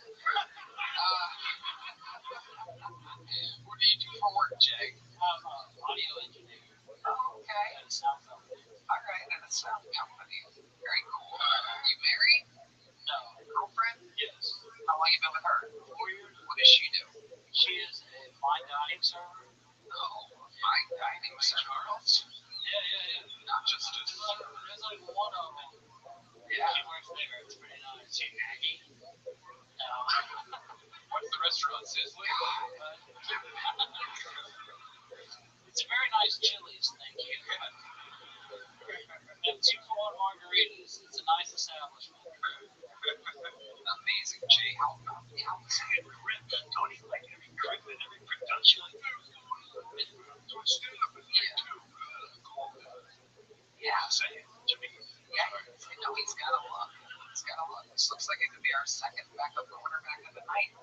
What do you do for work, Jay? I'm an audio engineer. Oh, okay. At a sound company. All right, at a sound company. Very cool. You married? No. Girlfriend? Yes. How long you been with her? 4 years. What does she do? She is a fine dining server. Oh, fine dining, Charles. Yeah. Not just a There's like one of them. Yeah. She works there. It's pretty nice. She Maggie. No. What's the restaurant, Sizzling? It's a very nice Chili's, thank you. And 2-for-1 margaritas. It's a nice establishment. Amazing, Jay. How about the outside grip? Don't you like every grip and every production? Like, Do a stand-up and too. Cool. Yeah. say it to me. Yeah, no, he's got a look. He's got a look. This looks like it could be our second backup quarterback of the night.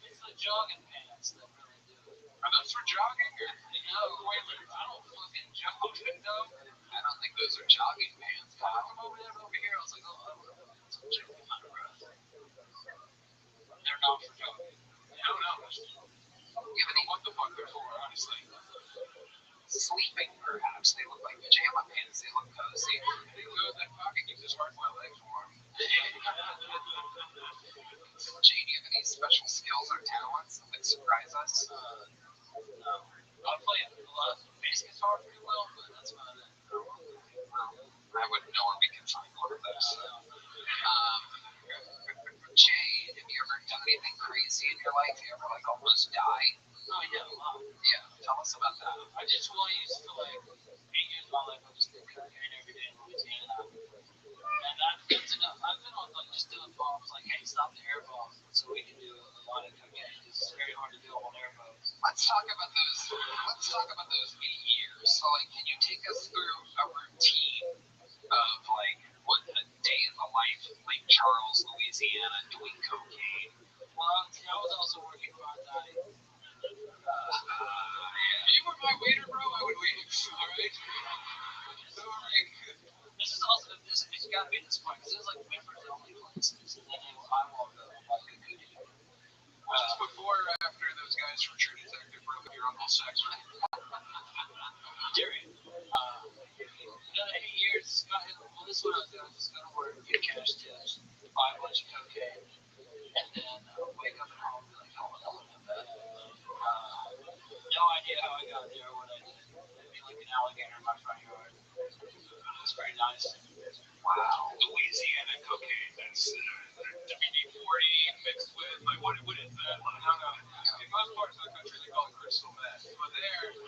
It's the jogging pants that really do it. Are those for jogging? Or? No, wait a minute. I don't fucking jog. No. I don't think those are jogging pants. I come over there and over here. I was like, oh, I don't know. It's a chicken kind of breath. They're not for jogging. I don't know. Yeah, but what the fuck they're for, honestly. Sleeping, perhaps. They look like pajama pants. They look cozy. They go in that pocket, keeps his hard-boiled eggs warm. Jay, do you have any special skills or talents that would surprise us? No. I play a lot of bass guitar pretty well, but that's about it. I wouldn't know where we can find one of those. Jay, have you ever done anything crazy in your life? You ever like almost die? Oh, yeah, a lot. Yeah, tell us about that. I used to like 8 years of my life, I was doing cocaine every day in Louisiana. And that's enough. I've been on like just doing bombs, like, hey, stop the air bombs, so we can do a lot of cocaine. It's very hard to do on air bombs. Let's talk about those 8 years. So, like, can you take us through a routine of like what a day in the life of Lake Charles, Louisiana, doing cocaine? Well, I was also working fine dining. If you were my waiter, bro, I would leave. All right. Sorry. This is also it's got to be this point because it's like members only places, and then I walk up and like a goodie. Was this before or after those guys from True Detective broke your uncle's sex ring? During. Another 8 years. Well, this is what I was doing. I was going to work, get cash tips, buy a bunch of cocaine, and then wake up at home and be like, oh, I don't know that. No idea how I got there or what I did. Maybe like an alligator in my front yard. It's very nice. Wow. Louisiana cocaine. That's WD-40 mixed with, like, what is that? I don't know. In most parts of the country, they call it crystal meth. But there.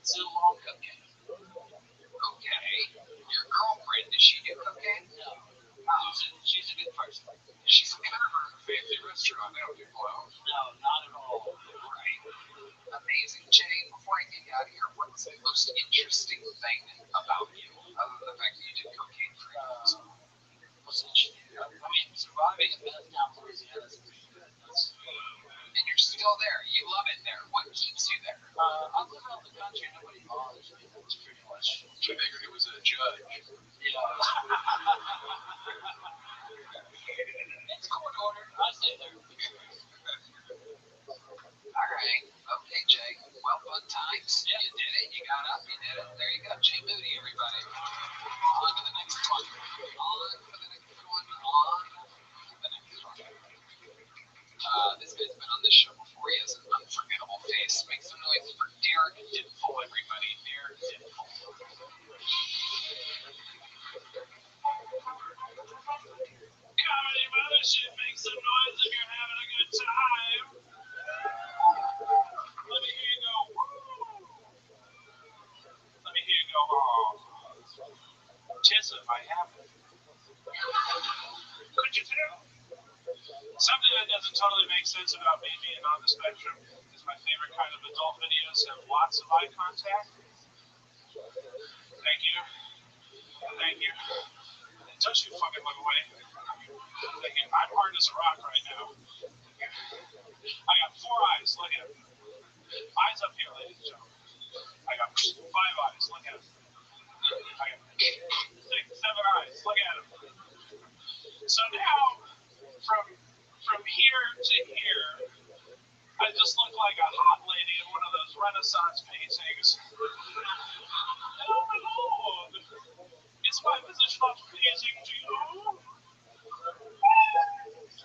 Still long cocaine. Okay. Your girlfriend, does she do cocaine? No. She's a good person. She's a kind of a fancy restaurant. They don't do blow. No, not at all. Right. Amazing. Jay, before I get you out of here, what's the most interesting thing about you, other than the fact that you did cocaine for years? What's interesting? I mean, surviving in Bethtown, Louisiana is pretty good. And you're still there. You love it there. What keeps you there? I live out in the country. Nobody bothers me. That's pretty much. I figured he was a judge. Yeah. It's court order. I stay there. All right. Okay, Jay. Well, fun times. Yeah. You did it. You got up. You did it. There you go. Jay Moody, everybody. On to the next one. On for the next one. On for the next one. This guy's been on this show before. He has an unforgettable face. Make some noise for Derek Dinful, everybody. Derek Dinful. Comedy Mothership, make some noise if you're having a good time. Let me hear you go, woo. Let me hear you go, oh. Tissa, I have it. Could you tell? Something that doesn't totally make sense about me being on the spectrum is my favorite kind of adult videos have lots of eye contact. Thank you. Thank you. Don't you fucking look away. Thank you. I'm hard as a rock right now. look at him. Eyes up here, ladies and gentlemen. I got 5 eyes. Look at him. I got 6, 7 eyes. Look at him. So now, from here to here, I just look like a hot lady in one of those Renaissance paintings. Oh my lord! Is my position not pleasing to you?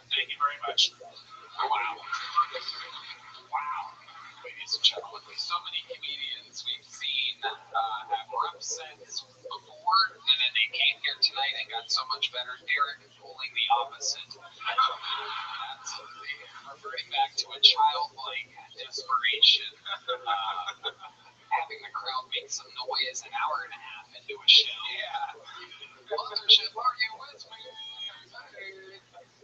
Thank you very much. Wow. Wow. Ladies and gentlemen, so many comedians we've seen have represents before, and then they came here tonight and got so much better. Derek is pulling the opposite. Absolutely. Reverting back to a childlike desperation. Having the crowd make some noise an hour and a half into a show. Yeah. Mothership, are you with me?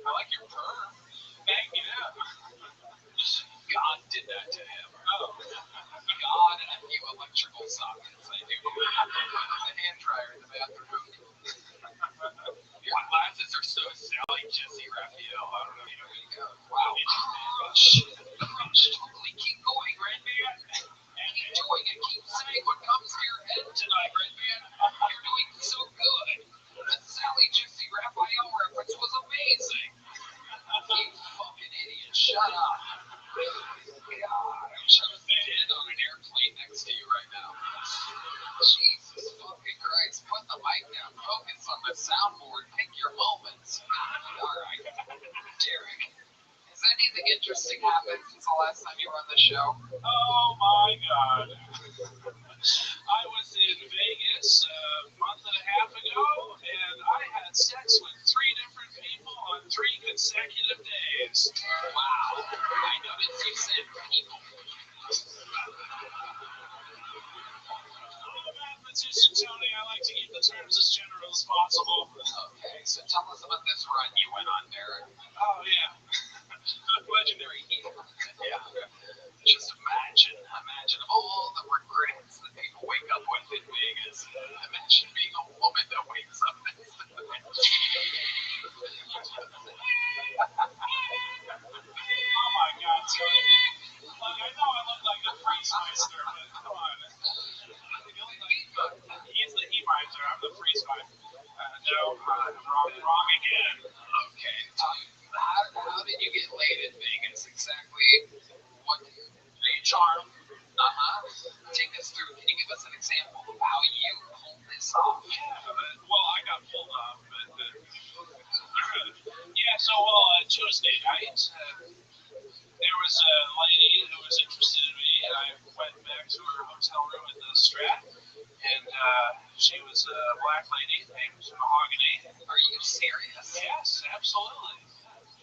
I like your perm. Thank you. God did that to him. Oh. God and a few electrical sockets, I do. The hand dryer in the bathroom. Your glasses are so Sally Jesse Raphael. I don't know if you know where you go. Wow. Crush. Totally keep going, Red Man. Keep doing it. Keep saying what comes to your head tonight, Red Man. You're doing so good. The Sally Jesse Raphael reference was amazing. You fucking idiot. Shut up. God, I wish I was dead on an airplane next to you right now. Jesus fucking Christ. Put the mic down. Focus on the soundboard. Pick your moments. Alright. Derek, has anything interesting happened since the last time you were on the show? Oh my god. I was in Vegas a month and a half ago, and I had sex with 3 different people on 3 consecutive days. Wow. I noticed you said people. I'm a mathematician, Tony. I like to keep the terms as general as possible. Okay, so tell us about this run you went on, Derek. Oh, yeah. Legendary heel. Yeah. Just imagine all the regrets that people wake up with in Vegas. Imagine being a woman that wakes up and Oh my god, Tony. Look, I know I look like the Freeze Meister, but come on. He's the He-Miser, I'm the Freeze Meister. No, wrong again. Okay, how did you get laid in Vegas? Exactly what Charm. Take us through. Can you give us an example of how you pulled this off? Yeah, well, I got pulled off, but Tuesday night, there was a lady who was interested in me, and I went back to her hotel room in the Strat, and she was a black lady named Mahogany. Are you serious? Yes, absolutely.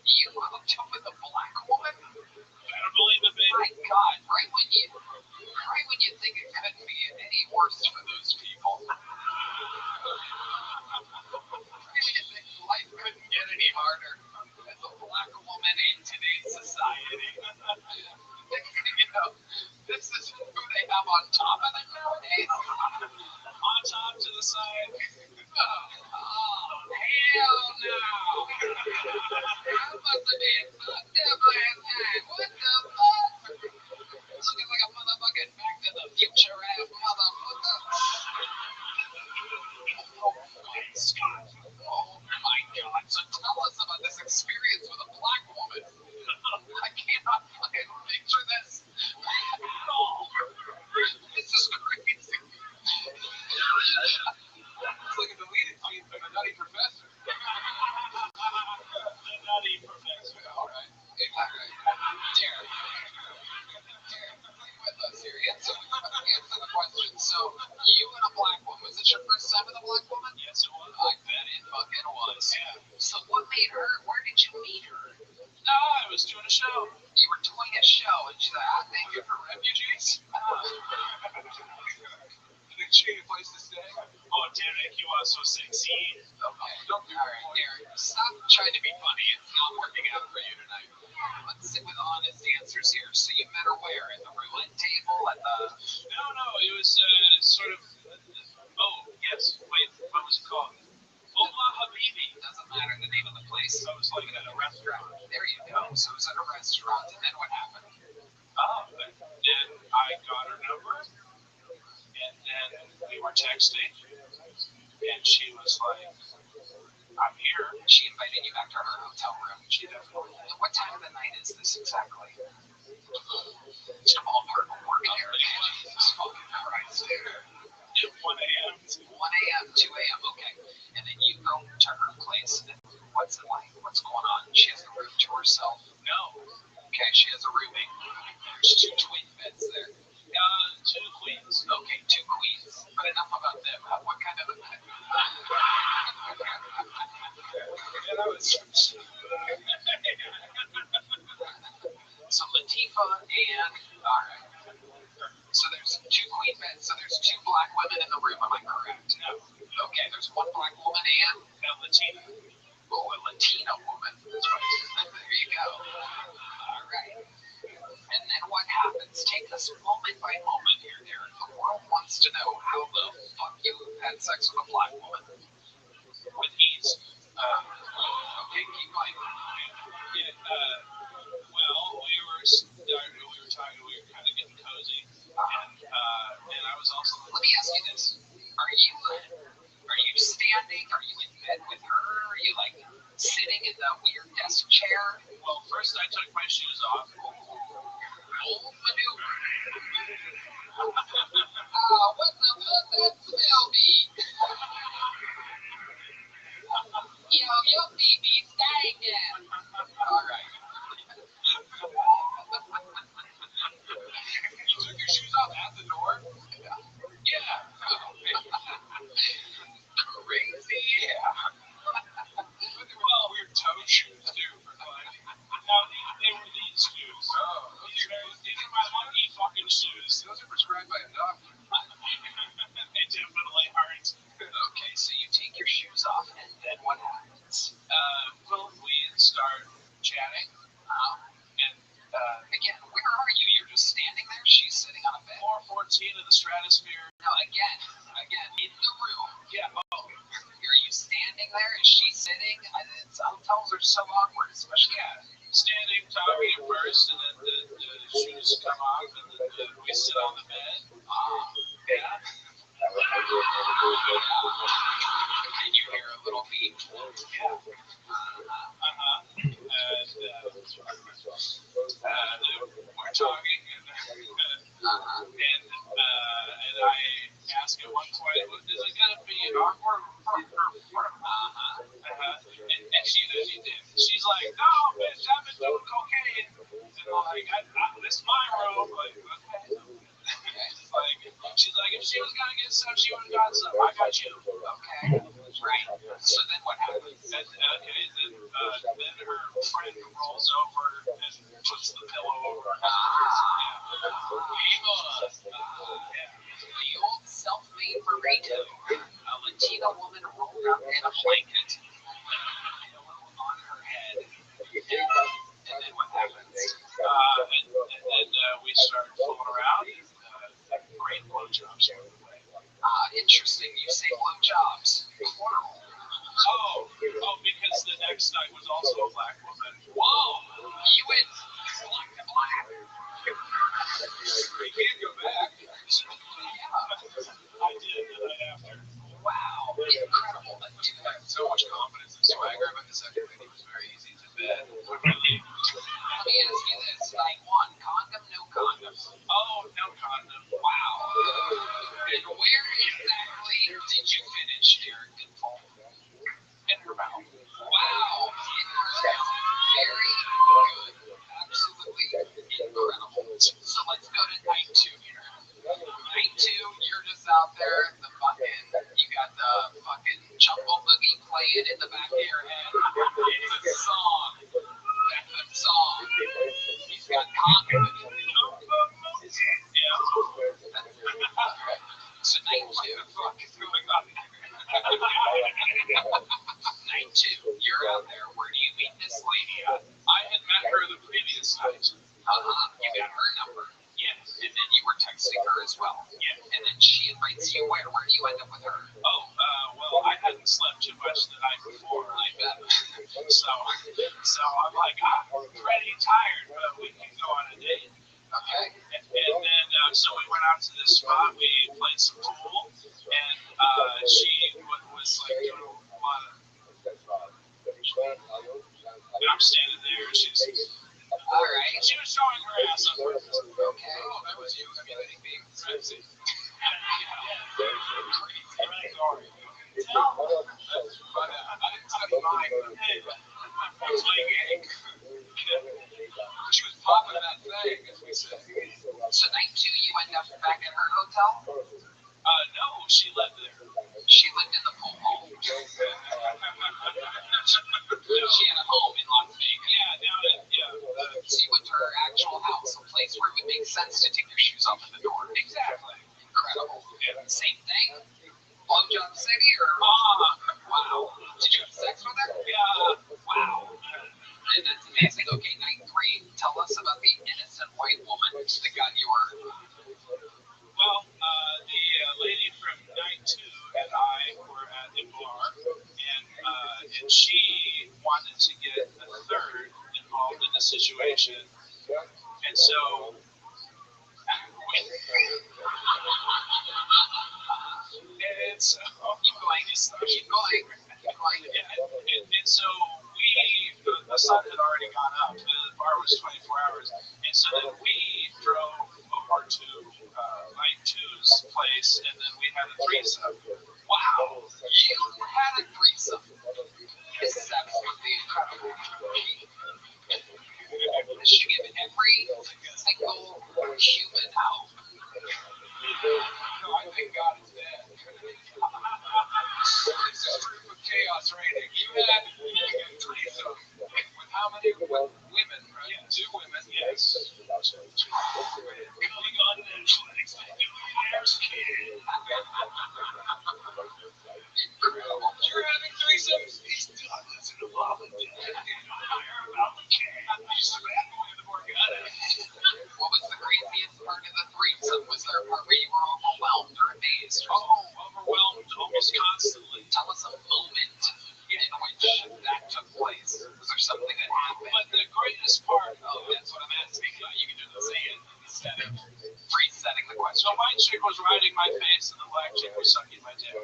You hooked up with a black woman? Better believe it, baby. My God, right when you think it couldn't be any worse for those people. Right when you think life couldn't get any harder as a black woman in today's society. You know, this is who they have on top of it nowadays. On top to the side. Oh, hell no. That must have been fucked up last night. What the fuck? Looking like a motherfucking Back to the Future ass motherfucker. Scott. Oh my God. So tell us about this experience with a black woman. I cannot fucking picture this at all. This is crazy. It's like a deleted scene from The Nutty Professor. The Nutty Professor. Alright. Derek. With us here. Answer the question. So, you and a black woman. Was this your first time with a black woman? Yes, it was. I bet it fucking was. Yeah. So, what made her? Where did you meet her? No, I was doing a show. You were doing a show, and she's like, thank you for refugees. Did she need a place to stay? Oh, Derek, you are so sexy. Okay. Alright, Derek, stop trying to be funny. It's not working out for you tonight. Let's stick with honest answers here. So you met her where? At the roulette table? At the... No, it was sort of... Oh, yes. Wait, what was it called? Ola Habibi. Doesn't matter the name of the place. I was like at a restaurant. There you go. So it was at a restaurant, and then what happened? we were texting, and she was like, I'm here. She invited you back to her hotel room. She definitely did. What time of the night is this exactly? It's a ballpark of work here. Jesus fucking Christ. 1 a.m. 1 a.m., 2 a.m., okay. And then you go to her place, and what's it like? What's going on? She has the room to herself? No. Okay, she has a roommate. There's 2 twin beds there. 2 queens. Okay, 2 queens. But enough about them. What kind of... And I was... So Latifah and... Alright. So there's 2 queen beds. So there's 2 black women in the room, am I correct? No. Okay, there's 1 black woman and... Latina. Oh, a Latina woman. There you go. Alright. And then what happens? Take us moment by moment here, Derek. The world wants to know how the fuck you had sex with a black woman. With ease. Okay, keep going. Well, we were talking, we were kind of getting cozy, and I was also. Let me ask you this: Are you standing? Are you in bed with her? Are you like sitting in the weird desk chair? Well, first I took my shoes off. Old maneuver. What the fuck that smell be? Your baby stinking. All right. You took your shoes off at the door? Yeah. Crazy. Yeah. But they were all weird toe shoes too. No, they were these shoes. These are my lucky fucking shoes. Those are prescribed by a doctor. They definitely aren't. Okay, so you take your shoes off, and then what happens? Well, we start chatting. And Again, where are you? You're just standing there? She's sitting on a bed. 414 of the stratosphere. No, again, in the room. Yeah. Oh. Are you standing there? Is she sitting? Hotels are so awkward, especially. Yeah. Standing, talking at first, and then the shoes come off, and then we sit on the bed. Yeah. And you hear a little beep. Yeah. And we're talking, and I ask at one point, is it going to be awkward? And she's like, no, bitch, I've been doing cocaine. And like, this is my room. Like, okay. She's like, if she was going to get some, she would have got some. I got you. Okay. Right. So then what happens? Then her friend rolls over and puts the pillow over her. The old self-made burrito. A Latina woman rolled up in a blanket. On her head. And then what happens? And then we start fooling around. Great blowjobs, by the way. Interesting. You say blowjobs. Oh, because the next night was also a black woman. Whoa! You went black to black. You can't go back. I did the night after. Wow, incredible. That dude had so much confidence and swagger, but the second thing was very easy to bed. Really? Let me ask you this. Night 1, condom, no condom? Oh, no condom. Wow. And where exactly did you finish, Derek Dinfall? In her mouth. Wow. In her mouth. Very good. Absolutely incredible. So let's go to night 2 here. Night 2, you're just out there, you got the fucking Jumbo Boogie playing in the back of your head. It's a song. That's a song. He's got confidence. Yeah. So night 2, fuck is going on? Night 2, you're out there. Where do you meet this lady at? I had met her the previous night. You got her number. Yes. And then you were texting her as well. Yeah. And then she invites you where? Where do you end up with her? Oh, well, I hadn't slept too much the night before. I bet. So I'm like, I'm pretty tired, but we can go on a date. Okay. And then, so we went out to this spot. We played some pool, She was showing her ass on purpose. Okay. Oh, that was you emulating me. Crazy. Sorry. I didn't study mine. That's my gang. She was popping that thing, as we said. So night 2, you end up back at her hotel? No, she lived there. She lived in the pool home. She had a home in Las Vegas. So you went to her actual house, a place where it would make sense to take your shoes off at the door. Exactly. Incredible. Same thing? Blowjob City or? Wow. Did you have sex with her? Yeah. Wow. And that's amazing. Okay, night 3. Tell us about the innocent white woman that got your. Well, the lady from night 2 and I were at a bar, and she wanted to get a third involved in the situation, and so. And so, Keep going. And so the sun had already gone up. The bar was 24 hours. And so then we drove over to night 2's place, and then we had a threesome. Wow. You had a threesome. This is absolutely incredible. She gave every single human out. No, I think God is dead. This is proof of chaos reigning. You had a threesome with how many women, right? Yes. 2 women. Yes. Coming on Netflix. Millionaire's Kid. Incredible. You're having threesomes? He's done. Listen to Mom and Dad. Higher about the kid. He's the bad boy of the Morgana. What was the craziest part of the threesome? Was there a part where you were overwhelmed or amazed? Overwhelmed almost constantly. Tell us a moment in which that took place. Was there something that happened? But the greatest part, that's what I'm asking. You can do the same instead of resetting the question. So white chick was riding my face and the black chick was sucking my dick.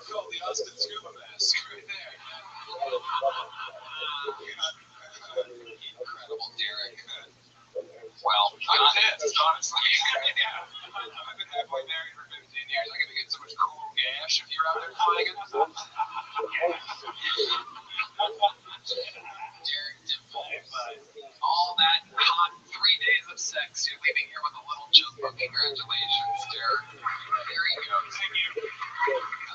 Called the Austin Scuba Mask right there. Incredible, Derek. Well, I'm tense, honestly. Yeah. I've been happily married for 15 years. I get to get so much cool gash if you're out there playing it. Derek Dimple. All that hot 3 days of sex. You're leaving here with a little joke. Congratulations, Derek. There he goes. Thank you.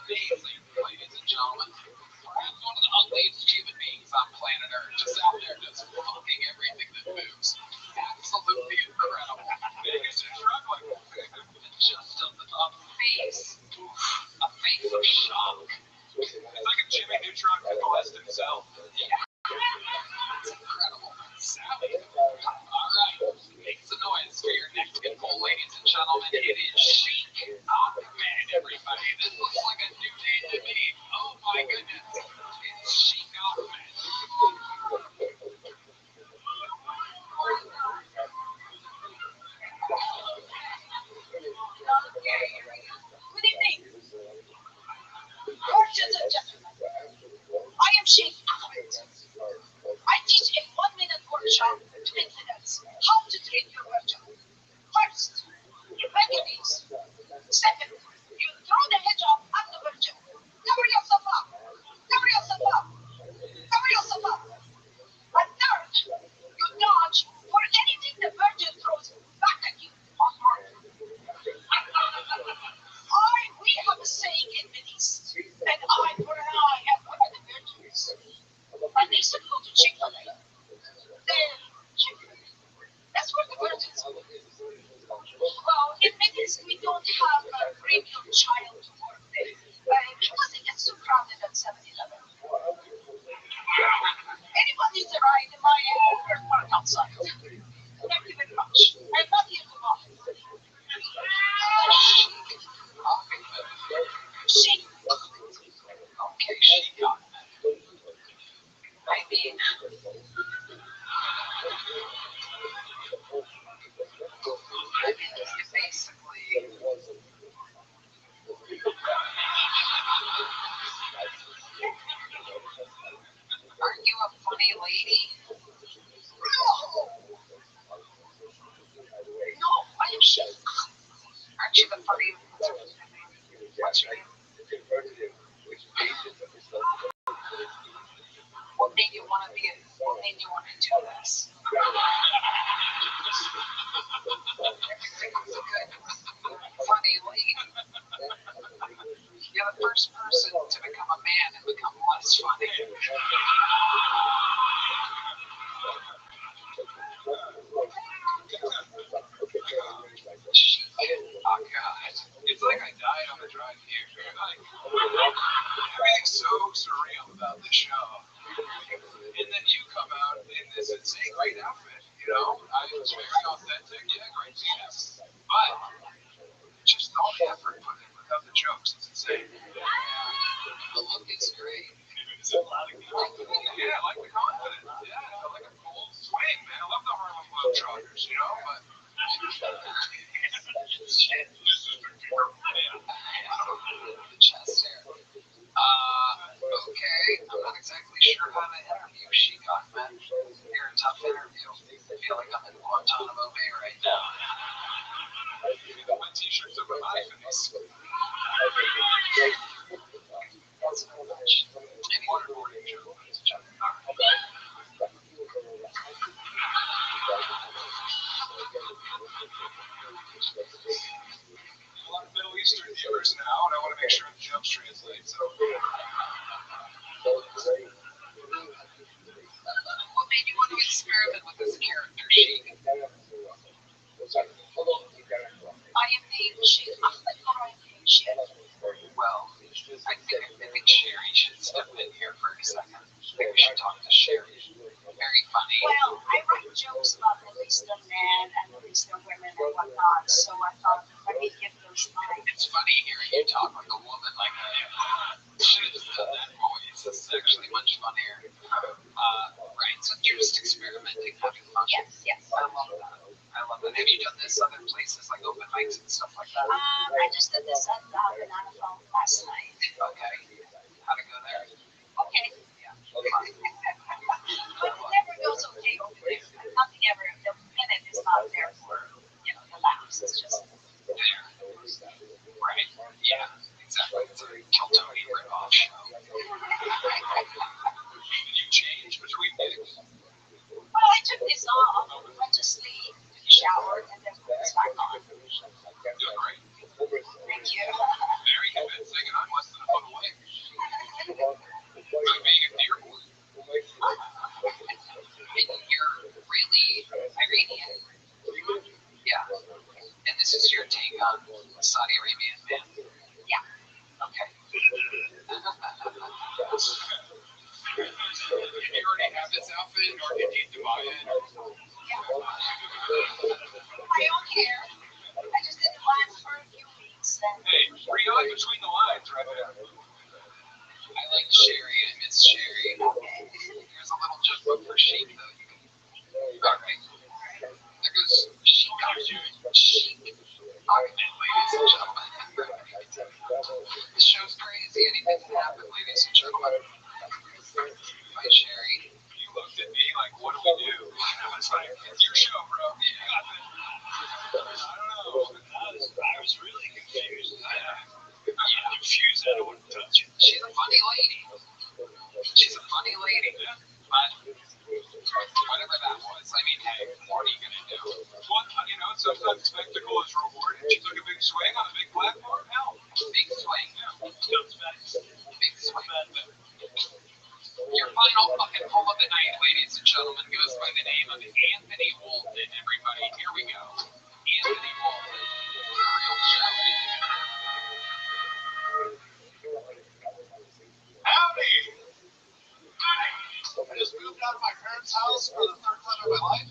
Amazing, ladies and gentlemen. Perhaps one of the ugliest human beings on planet Earth. Just out there, just fucking everything that moves. Absolutely incredible. Vegas is struggling. Just a face. A face of shock. It's like a Jimmy Neutron could molest himself. Yeah. That's incredible. Sally. All right. Make some noise for your next people, ladies and gentlemen. It is Chic Aquaman, everybody. This looks like a new name to me. Oh my goodness. It's Chic Aquaman. Good evening. Ladies and gentlemen, I am Sheikh Ahmed. I teach a 1-minute workshop to incidents how to treat your virgin. First, you bend your knees. Second, you throw the hijab at the virgin. Cover yourself up. Cover yourself up. Cover yourself up. And third, you dodge for anything the virgin throws back at you on earth. We have a saying in Middle East, an eye for an eye, and what are the virgins? And they should go to Chick-fil-A. Then Chick-fil-A. That's where the virgins go. Well, in Middle East, we don't have a premium child to work there because it gets too crowded at 7-Eleven. Anyone needs a ride in my air park outside. Thank you very much. I'm not here to mock. She. Okay, she got it. I mean, you basically What's your name? What made you want to do this? Everything was a good, funny lady. You're the first person to become a man and become less funny. Oh God! It's like I died on the drive here. Like, everything's so surreal about the show. And then you come out in this insane great outfit, you know? It's very authentic, yeah, great penis. But just all the effort put in without the jokes, it's insane. The look is great. Yeah, I like the confidence. Yeah, I like a bold swing, man. I love the Harlem Globetrotters, you know? But shit. The chest hair. Okay. I'm not exactly sure how the interview she got, man. You're a tough interview. I feel like I'm in Guantanamo Bay right now. My t-shirt's over my face. That's not much. Any waterboarding joke, ladies and gentlemen. All right. A lot of Middle Eastern viewers now, and I want to make sure the jokes translate. So, what made you want to experiment with this character, Sheik? I am being Sheik. Well, I think Sherry should step in here for a second. I think we should talk to Sherry. Very funny. Well, I write jokes about Middle Eastern men and Middle Eastern women and whatnot, so I thought, let me give those lines. It's funny hearing you talk like a woman like that. Should have done that voice. This is actually much funnier. Right, so you're just experimenting, having fun. Yes. I love that. Have you done this other places, like open mics and stuff like that? I just did this at Banana Phone last night. Okay. How'd it go there? Okay. Yeah. But it never goes okay over there. Nothing ever, the minute is not there for, the laughs. It's just There. Right. Yeah, exactly. It's a Kiltony rip-off show. Did you change between gigs? Well, I took this off, went to sleep, showered, and then put this back on. Doing great. Thank you. Very convincing, and I'm less than a foot away. Like being a deer boy. You're really Iranian. Yeah. And this is your take on Saudi Arabian man? Yeah. Okay. Did you already have this outfit, or did you buy it? I don't care. I just didn't last for a few weeks. And Hey, read between the lines right there. I like Sherry. I miss Sherry. Here's a little joke for Sheik, though. Alright. There goes Sheik. Ladies and gentlemen. This show's crazy. Anything can happen, ladies and gentlemen. Hi, Sherry. You looked at me like, what do we do? I was like, it's your show, bro. You got it. I don't know. I was really confused. Confused. I don't want to touch it. She's a funny lady. But whatever that was, I mean, hey, what are you going to do? Well, sometimes spectacle is rewarded. She took a big swing on a big platform. Hell, big swing. Big swing. Your final fucking pull of the night, ladies and gentlemen, goes by the name of Anthony Walton, everybody. Here we go. Anthony Walton. Real show. Howdy! I just moved out of my parents' house for the third time in my life.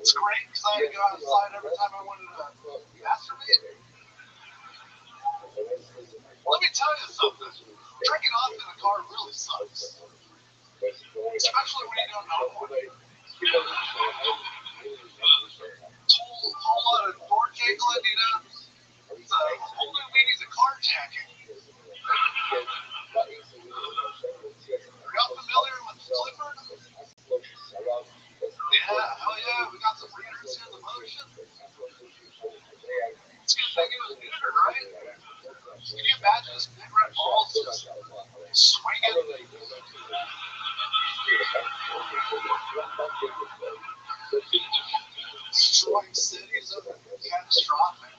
It's great because I had to go outside every time I wanted to masturbate. Let me tell you something. Drinking off in the car really sucks. Especially when you don't know one. Whole lot of door jingling, It's a whole new meaning of carjacking. Are y'all familiar with Clifford? Yeah, hell yeah, we got some readers in the motion. just big red balls just swinging. Destroying cities of catastrophic.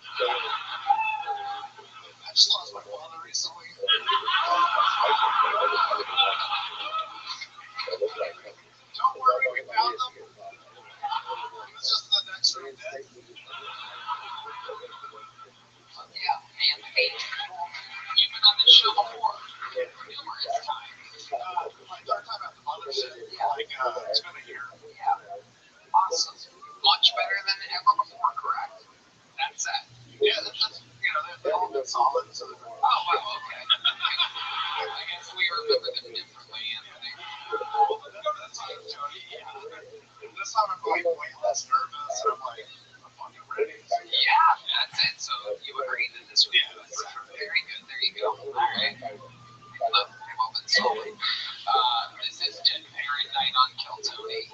I just lost my father recently. Don't worry, we found them. He was just the next room dead. Yeah, and you've been on this show before numerous times. My third time at the mothership. It's been a year. Yeah, awesome. Much better than ever before, correct? That's it. Yeah, that's they've all been solid. So Oh, wow, okay. I guess we remember them differently, Anthony. that's time, Tony. Yeah. This time I'm like way less nervous. I'm like, I'm fucking ready. Yeah, that's it. So you agreed that this week. Yeah, that's right. Very good. There you go. All right. They've all been solid. This is Dead Parent Night on Kill Tony.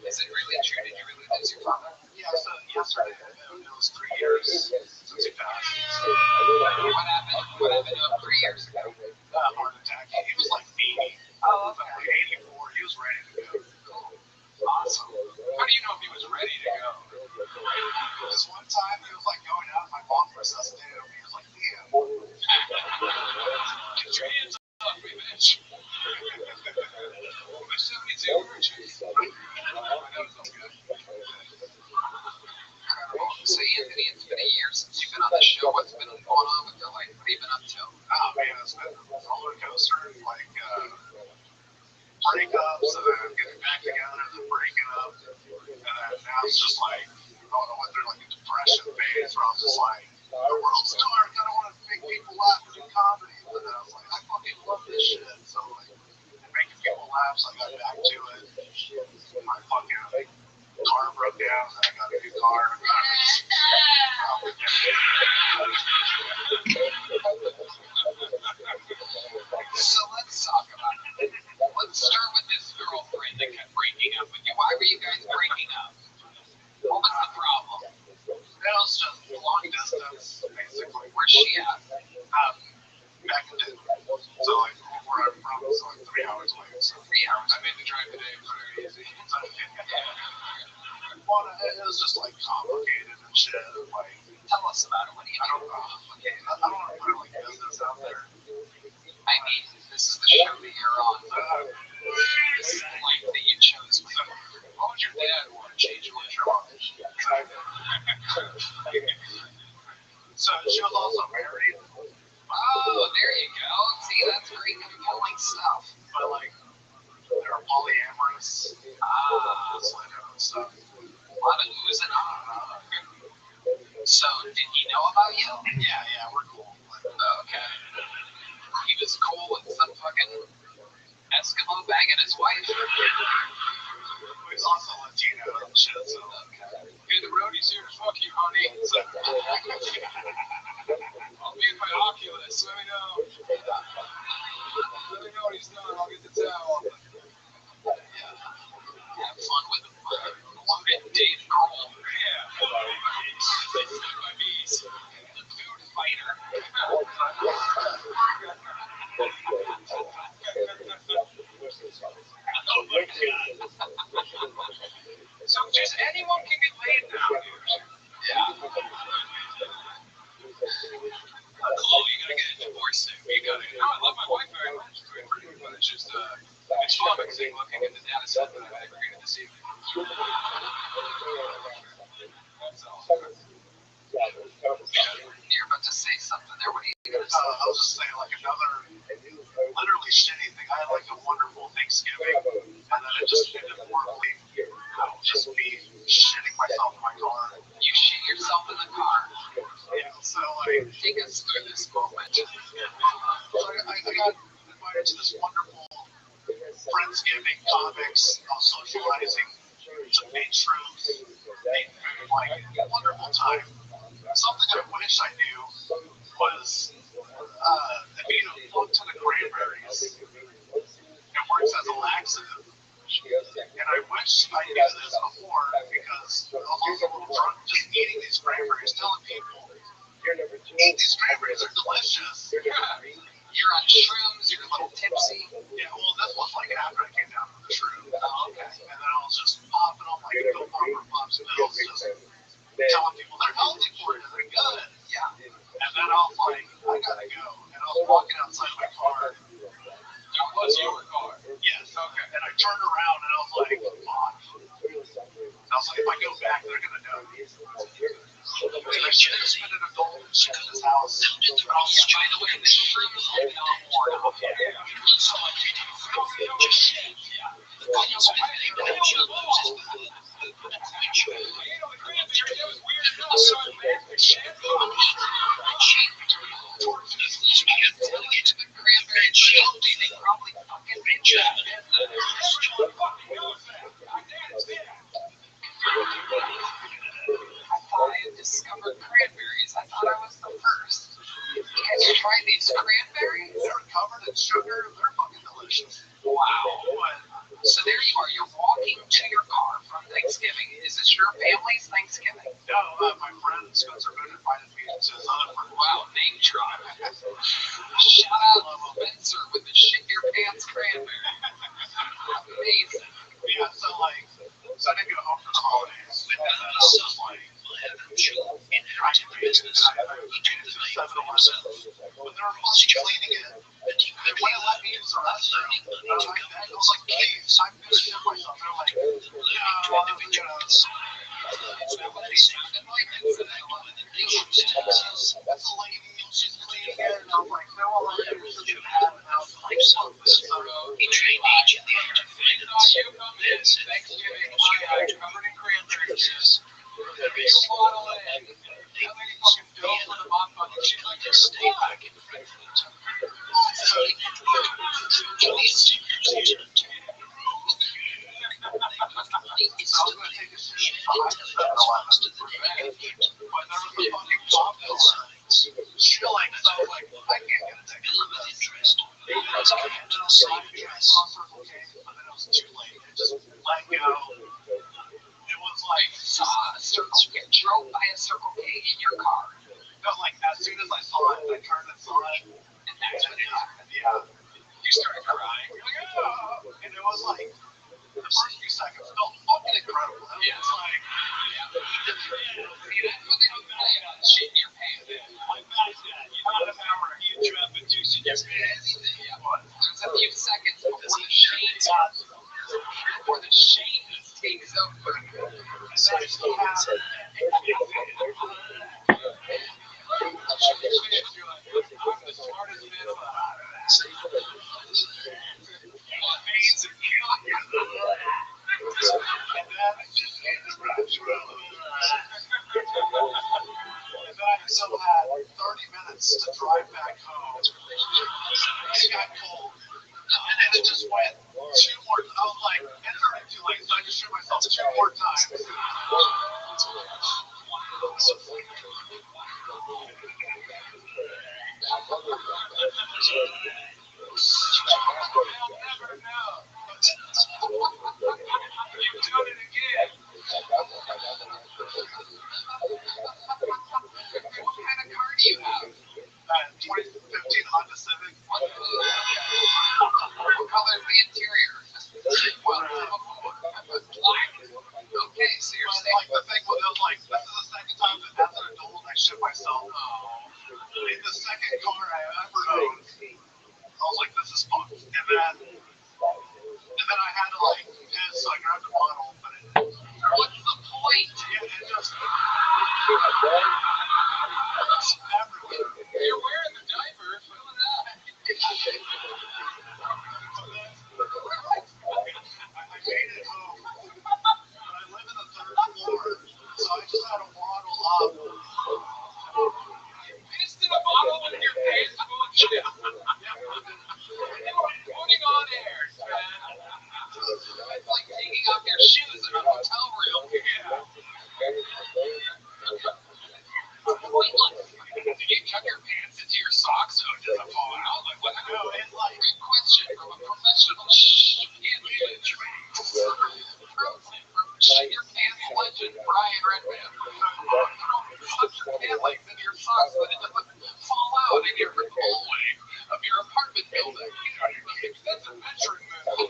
Is it really true? Did you really lose your father? Yeah, so yesterday, it was 3 years since he passed. What happened? What happened to him 3 years ago? Heart attack. He was like 80. Oh, okay. Like 84. He was ready to go. Awesome. How do you know if he was ready to go? This one time, he was like going out, my mom resuscitated him. He was like, yeah. Get your hands off me, bitch. My 72 virtues. So, Anthony, it's been a year since you've been on the show. What's been going on with your life? What have you been up to? Oh, man, it's been a roller coaster. Like, breakups, and then getting back together, and then breaking up. And then now it's just like, I went through like a depression phase where I was just like, the world's dark, I don't want to make people laugh and do comedy. But then I was like, I fucking love this shit. So, like, making people laugh, so I got back to it. My fucking car broke down, and I got a new car. So let's talk about it. Let's start with this girlfriend that kept breaking up with you. Why were you guys breaking up? What was the problem? It was just long distance, basically. Where's she at? Back in Denver. So, like, where I'm from, it's like 3 hours away. So 3 hours. I made the drive today. It was very easy. Well, it was just like complicated and shit. Like, Tell us about it. What do you I don't know. I don't want to put like business out there. I mean, this is the show that you're on. This is the life that you chose. What would your dad want to change what you're on? So she was also married, Oh, there you go. See, that's very compelling stuff. but like they were polyamorous. Slid in and stuff. A lot of oozing on. So, did he know about you? Yeah, we're cool. Like, Okay. He was cool with some fucking Eskimo banging his wife. he's also Latino and shit. So Hey, the roadie's here to fuck you, honey. I'll be in my Oculus. Let me know. Let me know what he's done. I'll get the towel. Have fun with him. Loaded Dave Grohl. Yeah. My bees. The food fighter. Oh my god. So just anyone can get laid now, dude. Yeah. Chloe, you gotta get a divorce soon. You gotta. No, I love my wife very much. It's very pretty, but it's just it's flummoxing looking at the data set that I aggregated this evening. That's all. You're about to say something there. What are you gonna say? I was just saying like another literally shitty thing. I had like a wonderful Thanksgiving, and then it just ended horribly. Just me shitting myself in my car. You shit yourself in the car. Yeah, so like Take us through this moment. I got invited to this wonderful Friendsgiving comics, socializing, some made shrooms, made food, like wonderful time. Something I wish I knew was the meat of fuck ton of cranberries. It works as a laxative. And I wish I knew this before because I was also a little drunk just eating these cranberries, telling people eat these cranberries. They're delicious. You're on shrooms, you're a little tipsy. Yeah, well, this was like after I came down from the shroom. Oh, okay. And then I was just popping them like Bill Popper pops pills, just telling people they're healthy for you, they're good. Yeah. And then I was like, I gotta go. And I was walking outside my car. That was your car. Yes. Okay. And I turned around and I was like, fuck. And I was like, if I go back, they're gonna know. And I should have spent an adult shit in this house. By the way, the shrooms have not worn off. So like, just shit. Yeah. I discovered cranberries. I thought I was the first. Have you tried these cranberries? They're covered in sugar. They're fucking delicious. Wow. So there you are. You're walking to your car from Thanksgiving. Is this your family's Thanksgiving? No, my friend Spencer Boone invited me to his other friend. Wow, name drop. Shout out to Spencer with the shit your pants cranberry. Amazing. Yeah, so like, so I didn't go home for the holidays. And then I was just like, I didn't business. I made it to 7-Eleven. When they were fucking cleaning it, they wouldn't let me use the restroom. I was like, please, I'm gonna shit myself. They're like, no, that's a lady, she's cleaning it. And I was like, no, I'll let you use it. And I was like, fuck this. So he trained each of the other You come in, Thanksgiving, covered in cranberries. Big swaddle in. How many fucking dough for the mom bucket? She's like, just stay back in Frankfurt. So I was going to take a shit behind the 7-Eleven. But there was a fucking pop chilling. So I was like, I can't get a ticket for this. And then I was trying to cross Circle K, but then it was too late. It just let go. It was like, Circle K. Drove by a Circle K in your car. No, like as soon as I saw it, I turned and saw it. And that's when it happened. Yeah. You started crying. You're like, oh. And it was like, the first few seconds felt fucking incredible. It was like, See, that's what they don't tell you about shit in your pants. like that. You don't have an hour of you drop and do shit in your pants. There's a few seconds before the shame just takes over. And then I still have I'm the smartest man alive. Veins are killing you. And then I just hit the rush. And then I still had 30 minutes to drive back home. It got cold. And then it just went 2 more. I was like, it's already too late, so I just shoot myself 2 more times. I'll never know. You're doing it again. What kind of car do you have? 2015 Honda Civic. What color is the interior? Black. Okay, so you're But saying like the thing was, it was like, this is the second time that as an adult I shit myself. In the second car I ever owned, I was like, this is fucked. And then I had to like piss, so I grabbed a bottle, but it, what's the point? it just everywhere. You're wearing the diaper. Fill it up. I made it home, but I live in the 3rd floor, so I just had to waddle up. Pissed in a bottle with your pants full of shit. Putting on airs, man. It's like taking off your shoes in a hotel room. Did you tuck your pants into your socks so it doesn't fall out? Like, what? No, it's like, Good question from a professional. Shit your pants legend, Brian Redman. You don't tuck your pant legs into your sucks that it doesn't fall out in your hallway of your apartment building. You know, you're like, that's a measuring move. The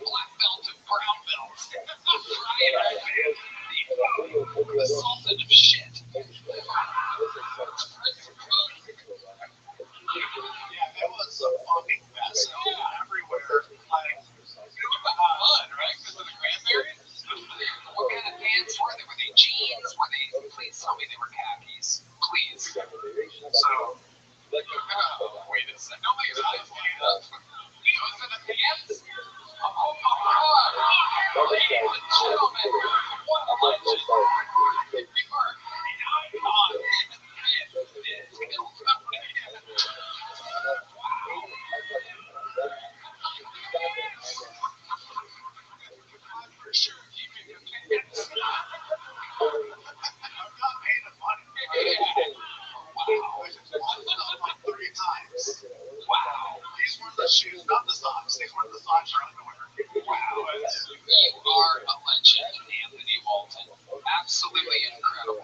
black belt and brown belt. Right? The salted of shit. Yeah, that was a fucking mess. Everywhere. Like, it was fun, right? Because of the cranberries. What kind of pants were they? Were they jeans? Were they? Please tell me they were khakis. Please. So, wait a second. Nobody's eyes light up. Those are the pants? Oh, God. Ladies and gentlemen, what a legend. You are an icon. For sure, keeping your pants. I'm not made of money. Wow. 3 times. Wow. These were the shoes, not the socks. These weren't the socks or underwear. Wow. You are a legend, Anthony Walton. Absolutely incredible.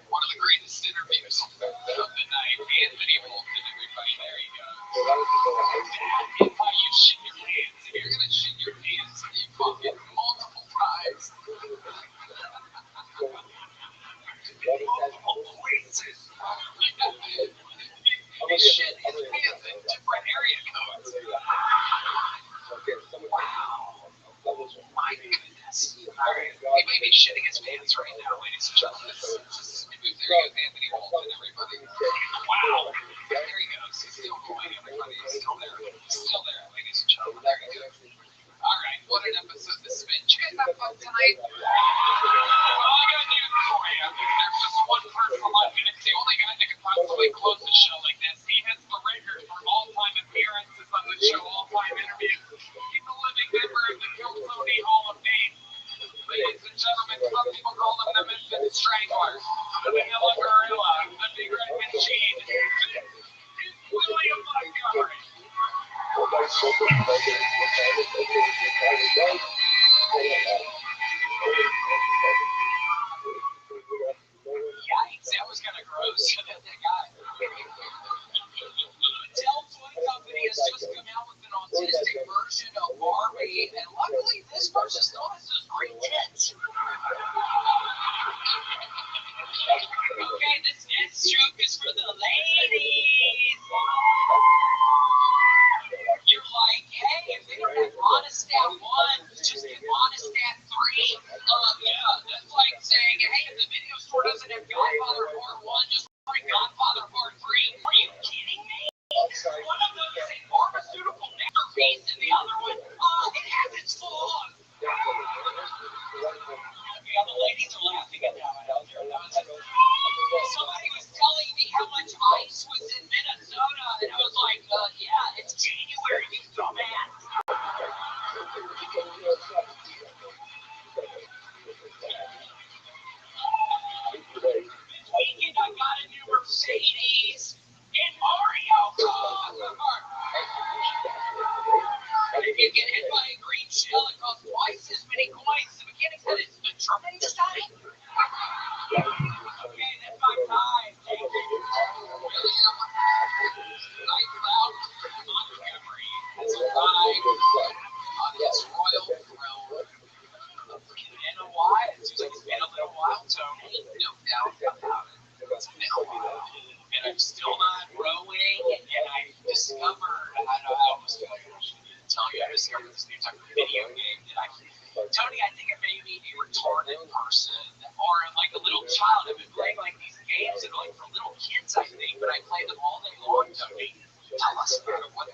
One of the greatest interviews of the night. Anthony Walton, everybody. There you go. That is how you shit your pants. If you're going to shit your pants, you fuck it multiple times. Multiple places. He shit his pants in different area codes. Wow. My goodness. Alright. He may be shitting his pants right now, ladies and gentlemen. There he goes, Anthony Walton, everybody. Wow. There he goes. He's still going, everybody. He's still there. He's still there, ladies and gentlemen. There he goes. Alright, what an episode this has been. Did you guys have fun tonight? Well, I got news for you. There's just one person left, and it's the only guy that can possibly close a show like this. He has the record for all-time appearances on the show, all-time interviews. He's a living member of the Kill Tony Hall of Fame. Ladies and gentlemen, some people call him the Memphis Strangler, the Vanilla Gorilla, the Big Red Machine. It's William Montgomery. Yikes, that was kind of gross. That guy. Mattel Toy Company has just come out with an autistic version of Barbie, and luckily this version still has those great tits. Okay, this next joke is for the ladies. You're like, hey, if they don't have Monostat 1, just get Monostat 3. Yeah, that's like saying, hey, if the video store doesn't have Godfather Part 1, just bring Godfather Part 3. Are you kidding me? One of them is a pharmaceutical masterpiece, and the other one, it has its flaws. Yeah, the ladies are laughing at that out there. Somebody was telling me how much ice was in Minnesota, and I was like, yeah, it's January, you dumbass. This weekend I got a new Mercedes in Mario Kart. If you get hit by a green shell, it costs twice as many coins. The mechanic said it's the tremendous time. Okay, that's my time. Thank you. William, lights out, Montgomery has arrived on his royal throne. It's been a while. It seems like it's been a little while, Tony. No doubt about it. It's been a while. And I'm still not rowing, and I discovered, I almost feel like I shouldn't tell you, I discovered this new type of video game that Tony, I think it may be a retarded person or like a little child. I've been playing like these games and like for little kids, I think, but I play them all day long, Tony. Tell us about it. Well,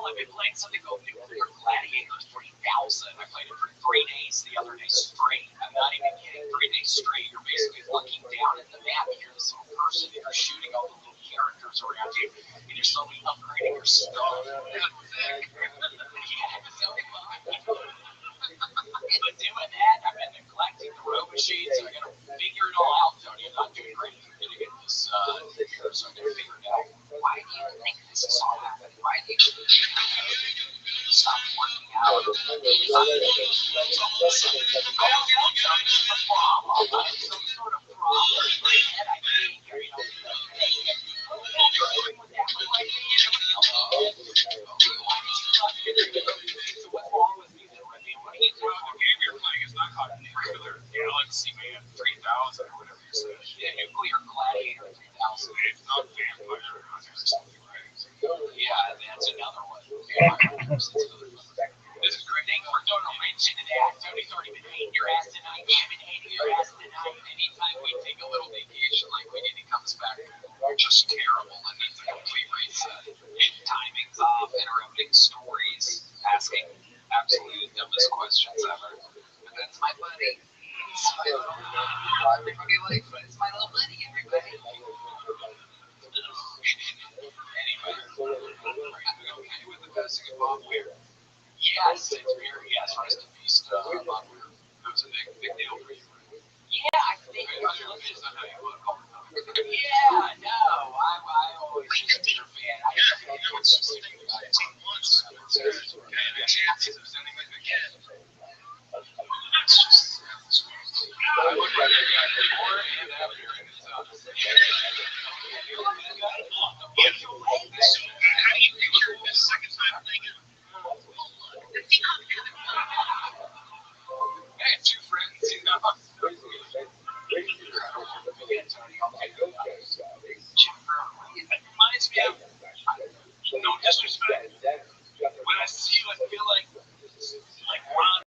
I've been playing something called Nuclear Gladiator 3000. I played it for 3 days the other day straight. I'm not even kidding. 3 days straight. You're basically looking down at the map and you're this little person and you're shooting all the little characters around you and you're slowly upgrading your stuff. That's sick. Yeah, so fun. But doing that, I've been neglecting the row machine, so I gotta figure it all out, Tony. I'm not doing great for me to get this figured, so I gotta figure it out. Why do you think this is all happening? Why do you stop working out? I don't know, Tony. It's a problem. I have some sort of problem with my This is great. Thanks for throwing a wrench into that. Tony's already been hating your ass tonight. You've been hating your ass tonight. Anytime we take a little vacation like we did, he comes back. We're just terrible and needs a complete reset. Timing's off, interrupting stories, asking absolutely dumbest questions ever. But that's my buddy. It's my little everybody likes it. It's my little buddy, everybody. Anyway, we're gonna be okay with the passing of Bob Weir. Yes, it's very, yes, rest in peace to Bob Weir. That was a big deal for you. Yeah, I think it was. Yeah, no, I always been a fan. I was just thinking about it once. Chances of sending it again. It's just. I look like a guy before and after, and it's how do you picture the second time thing? I have two friends, you know. It reminds me of, no disrespect, when I see you, I feel like Ron.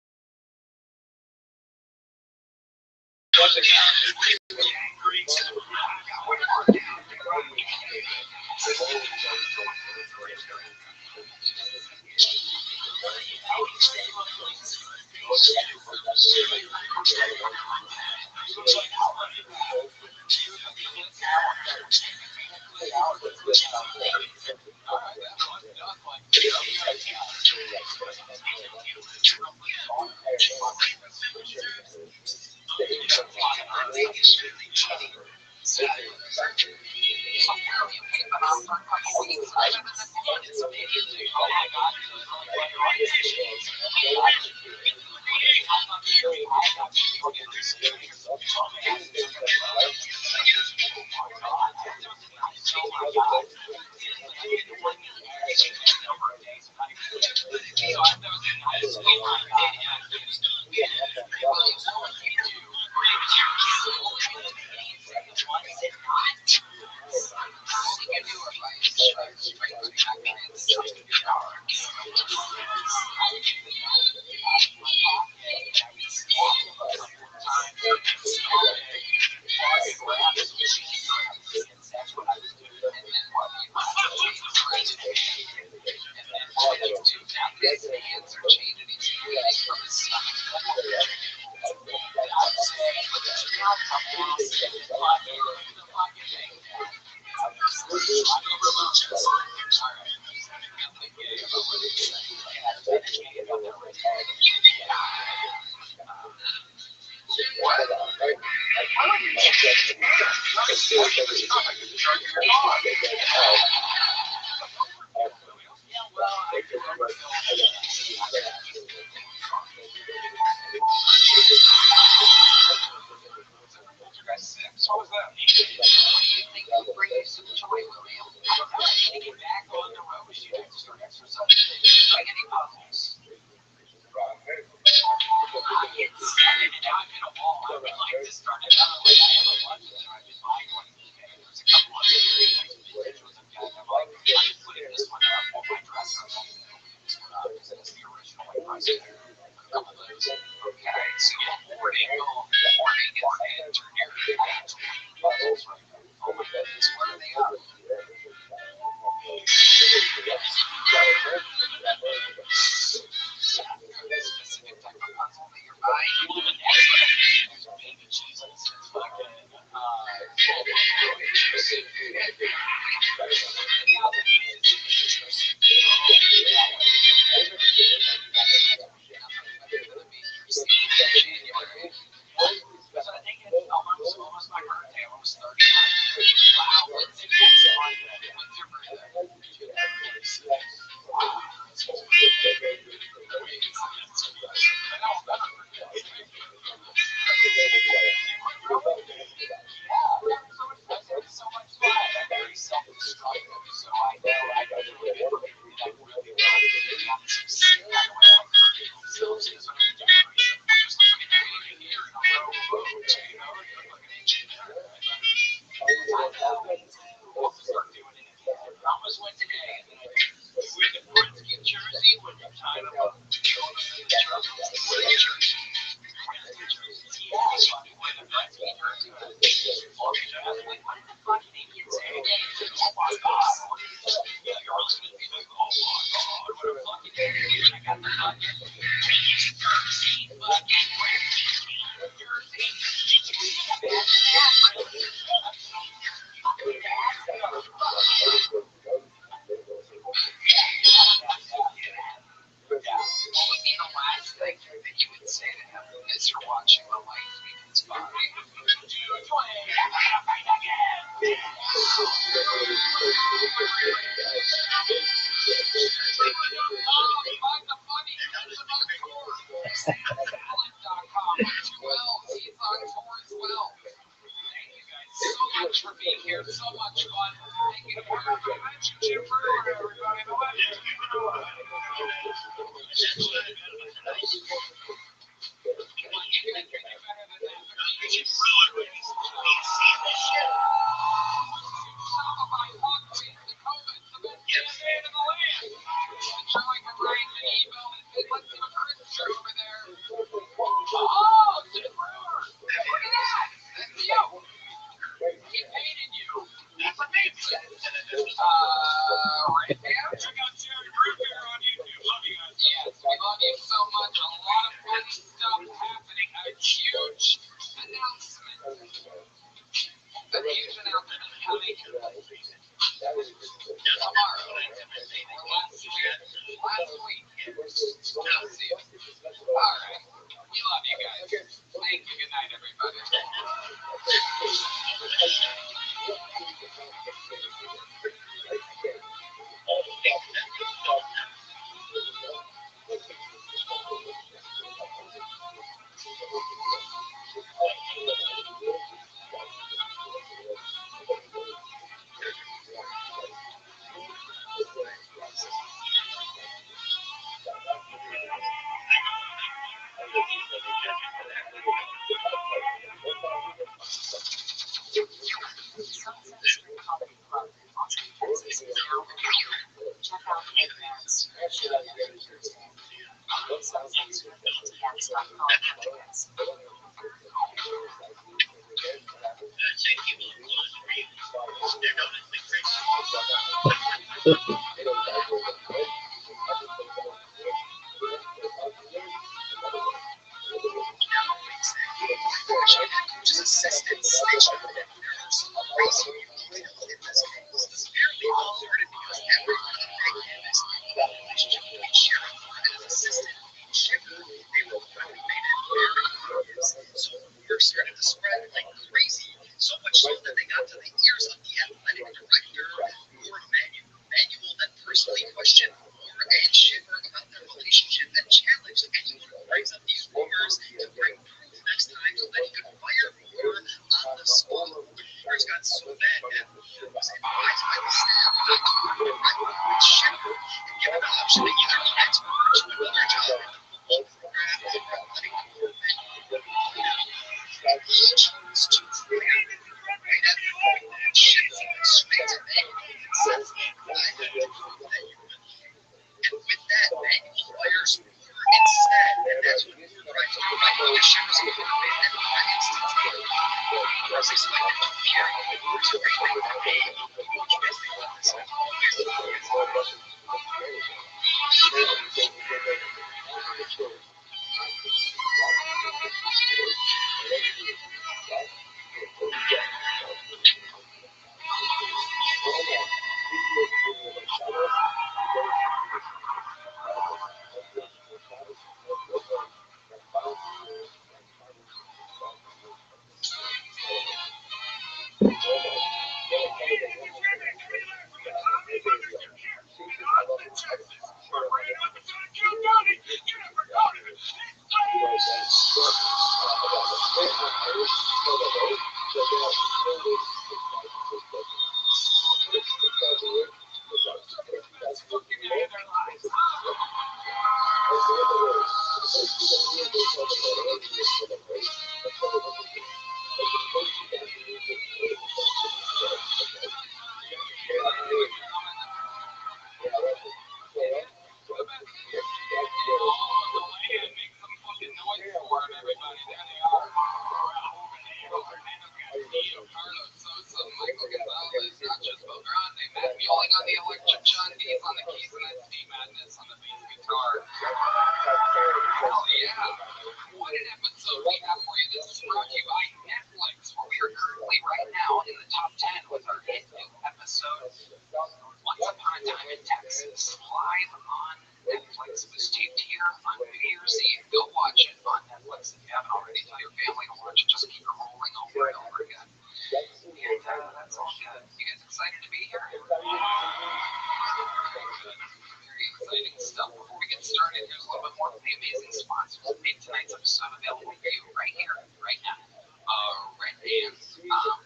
been here. So much fun. Thank you to our convention chipper and everybody in the web. Started to spread like crazy, so much so that they got to the ears of the athletic director, Manuel then personally questioned Moore and Schiffer about their relationship and challenged anyone who brings up these rumors to bring proof next time so that he could fire Moore on the spot. Rumors got so bad that Moore was advised by the staff not to work with Schiffer and given the option to either transfer to another job in the football program or athletic department. He chose to fire right at the point that Schiffer went straight to Manuel and says, I have to prove that you believe. And with that, Manuel fires Moore instead, and that's when Moore tries to provide the Schiffer's equipment and Ryan's to take. As they spike up the period, Moore's screaming, hey, what do you guys think about this?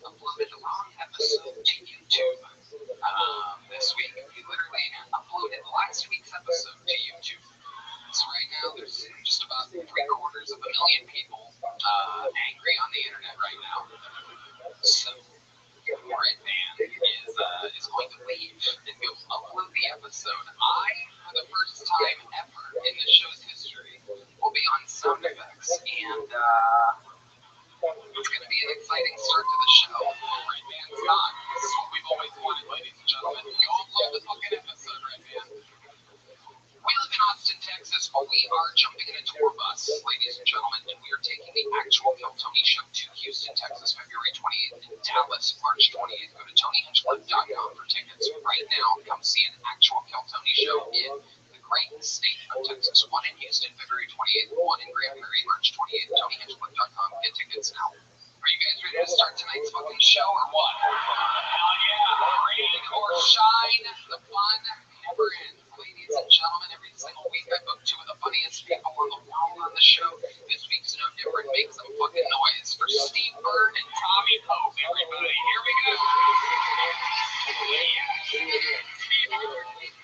Uploaded a long episode 28th. Go to TonyHinchcliffe.com for tickets right now. Come see an actual Kel Tony show in the great state of Texas. One in Houston, February 28th. One in Grand Prairie, March 28th. TonyHinchcliffe.com. Get tickets now. Are you guys ready to start tonight's fucking show or what? Hell yeah! Rain or shine, the fun never ends. Ladies and gentlemen, every single week I book two of the funniest people in the world on the show. This week's no different. Make some fucking noise for Steve Byrne and Tommy Pope, everybody. Here we go. Yeah. Steve Byrne. He's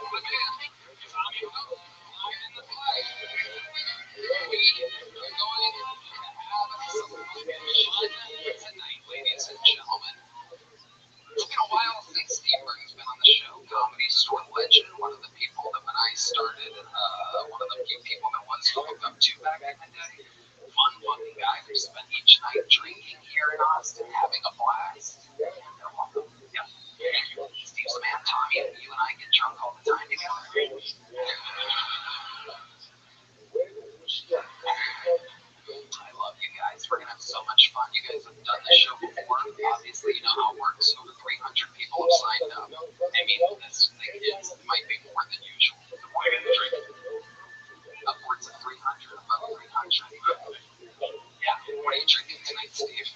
the man. Tommy Pope. Flying in the flag. We are going to have some fucking fun tonight, ladies and gentlemen. It's been a while since Steve Byrne's been on the show. Comedy store legend, one of the people that when I started, one of the few people that was to look up to back in the day. Fun fucking guy. We spent each night drinking here in Austin, having a blast. Yep. Steve's man, Tommy, you and I get drunk all the time together. I love you guys. We're gonna have so much fun. You guys have done this show before. Obviously, you know how it works. Over 300 people have signed up. I mean, this thing might be more than usual. Upwards of 300, about 300. Yeah. What are you drinking tonight, Steve?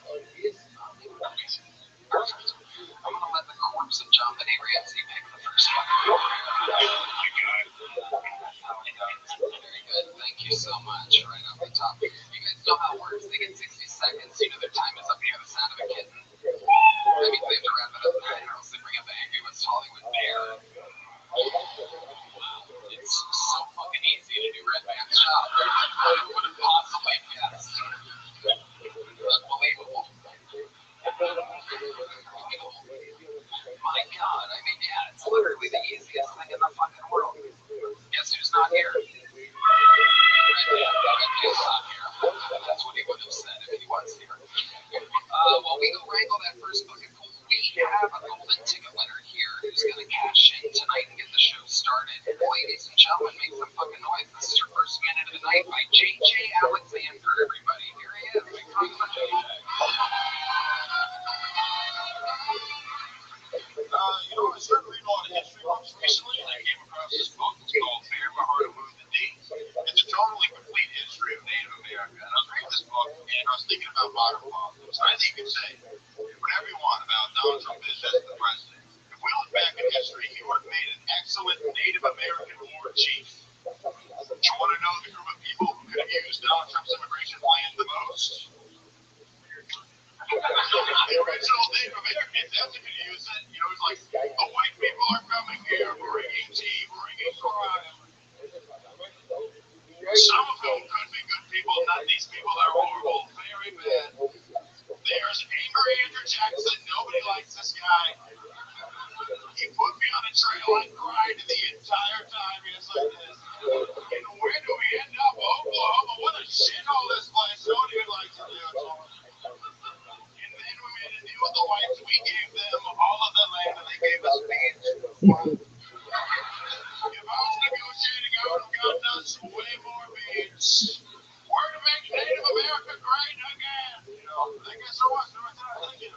Perfect. I'm gonna let the corpse of John Benet Ramsey pick the first one. Very good. Thank you so much. Right off the top. You guys know how it works. They get 60 seconds. You know their time is up here. The sound of a kitten. Maybe they have to wrap it up there, or else they bring up the Angry West Hollywood Bear. Wow. It's so fucking easy to do Red Man's job. I wouldn't possibly guess. Unbelievable. My God, I mean, yeah, it's literally the easiest thing in the fucking world. Guess who's not here? Red Man's not here. That's what he would have said if he was here. While we go wrangle that first fucking pool, we have a golden ticket winner here who's going to cash in tonight and get the show started. Ladies and gentlemen, make some fucking noise. This is your first minute of the night by JJ Alexander, everybody. Here he is. Big time for JJ. I started reading a lot of history books recently, and I came across this book. It's called Bear My Heart Over the Day. It's a totally complete history of Native America. And I was reading this book, and I was thinking about modern politics. I think you can say whatever you want about Donald Trump as the president. If we look back in history, he would have made an excellent Native American war chief. Do you want to know the group of people who could have used Donald Trump's immigration plan the most? The original Native Americans, that's who could use it. You know, it's like, the white people are coming here, bringing tea, bringing crime. Some of whom could be good people, not these people that are horrible, very bad. There's angry Andrew Jackson, nobody likes this guy. He put me on a trail, I cried the entire time, yes I did. And where do we end up? Oklahoma, what a shithole this place, nobody even likes it there. And then we made a deal with the whites, we gave them all of the land and they gave us beans. If I was negotiating, I would have gotten us way more beans. We're to make Native America great again. You know, thank you so much. Thank you.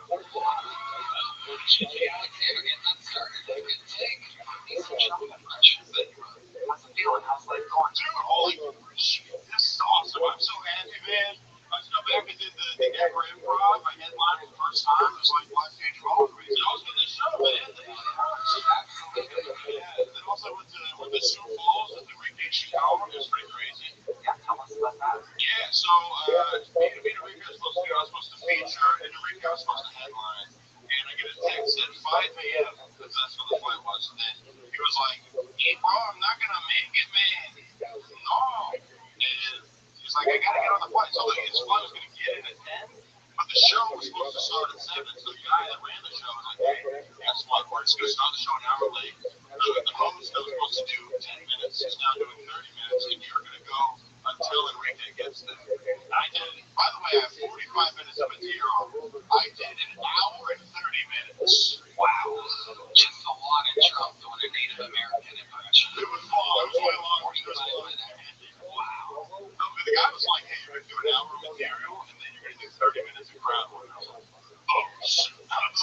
JJ Alexander getting that started. Good take. Ladies and gentlemen, how's it feeling? How's life going? Dude, holy shit. This is awesome. I'm so happy, man. I was back and did the Denver Improv. I headlined for the first time. It was like life-changing moment for me. I was in this show, man. Yeah, and then also went to Sioux Falls at the Weekday Chicago. It was pretty crazy. Yeah, tell us about that. Yeah, so me and Enrique was supposed to feature, and Enrique was supposed to headline. And I get a text at 5 a.m. because that's when the flight was. And then he was like, "Hey, bro, I'm not going to make it, man." No. And he's like, "I got to get on the flight." So his flight was going to get in at 10. But the show was supposed to start at 7. So the guy that ran the show was like, "Hey, guess what? We're just going to start the show an hour late." The host that was supposed to do 10 minutes is now doing 30 minutes. And you're going to go until Enrique gets there. I did, by the way, I have 45 minutes of material. I did an hour and 30 minutes. Wow. Just a lot of Trump doing a Native American impression. It was long. It was way long. Wow. The guy was like, "Hey, you're going to do an hour of material, and then you're going to do 30 minutes of crowd work." I was like, "Oh, shit." I was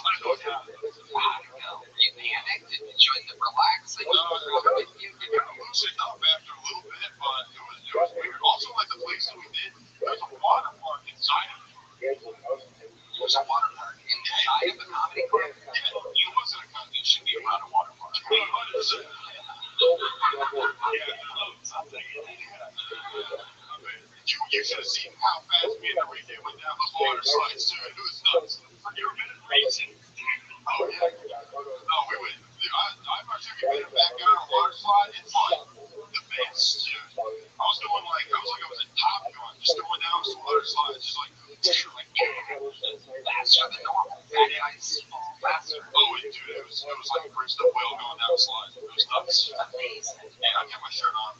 guys fall faster. Oh, dude, it was like Prince the whale going down a slide. It was nuts. Amazing. Yeah, I got my shirt on.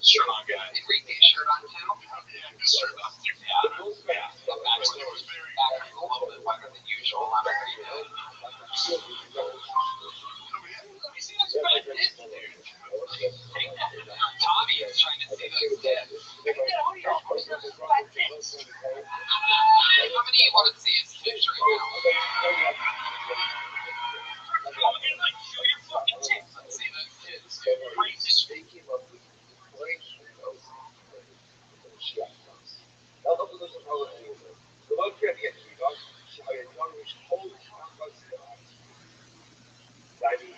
Shirt on guy. Did Reed get a shirt on too? Yeah, good shirt on. Yeah. That actually was actually a little bit better than usual on a Reed. You see those fat tits, dude? Tommy is trying to see those tits. How many you want to see his tits right now? Show your fucking tits. Let's see those tits. Speaking of the breaking of Chiapas. Now, look at those Halloween. The one can get you guys. I want to hold Chiapas da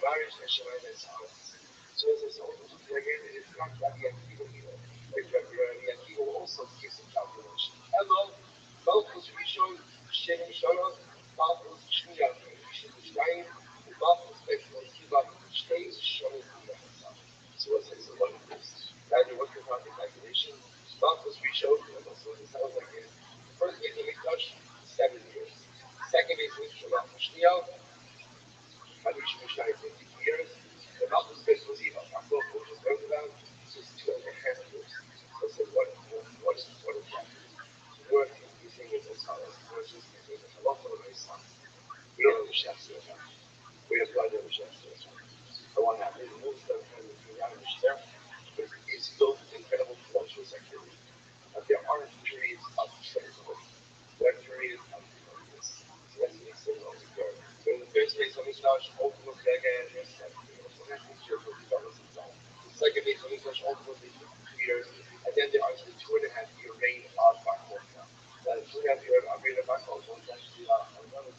várias nacionais house. So as a whole, again, it is not that the activo here. The activo also gives a calculation. Hello, Malcolm Vision, Shen Shono, Malcolm Shmiya, Stein, Malcolm Spectrum, Kiba, Stein, Shono, so what's this? What is this? Now you work about the calculation. Malcolm Vision, and also it sounds like this. First base of touch, 7 years. Second base of Malcolm Shmiya, I reached Mishai 50 years. The Malcolm Smith was even. I thought what was going about is 2.5 years. So I said, what is that? What you think is as follows? What is this? A lot of my sons. We don't know the chef's we have blood in the chef's I want that. There's most of the chef, but it's still incredible tumultuous activity. There are periods of tranquility. There are periods of focus. So that's what it's saying over here. So in the first place, when we start open up the again, so that's the careful development zone. The second place, when we start open up the 2 years, and then there are the 2.5 year reign of Barcelona. Now, the 2.5 year reign of Barcelona is actually another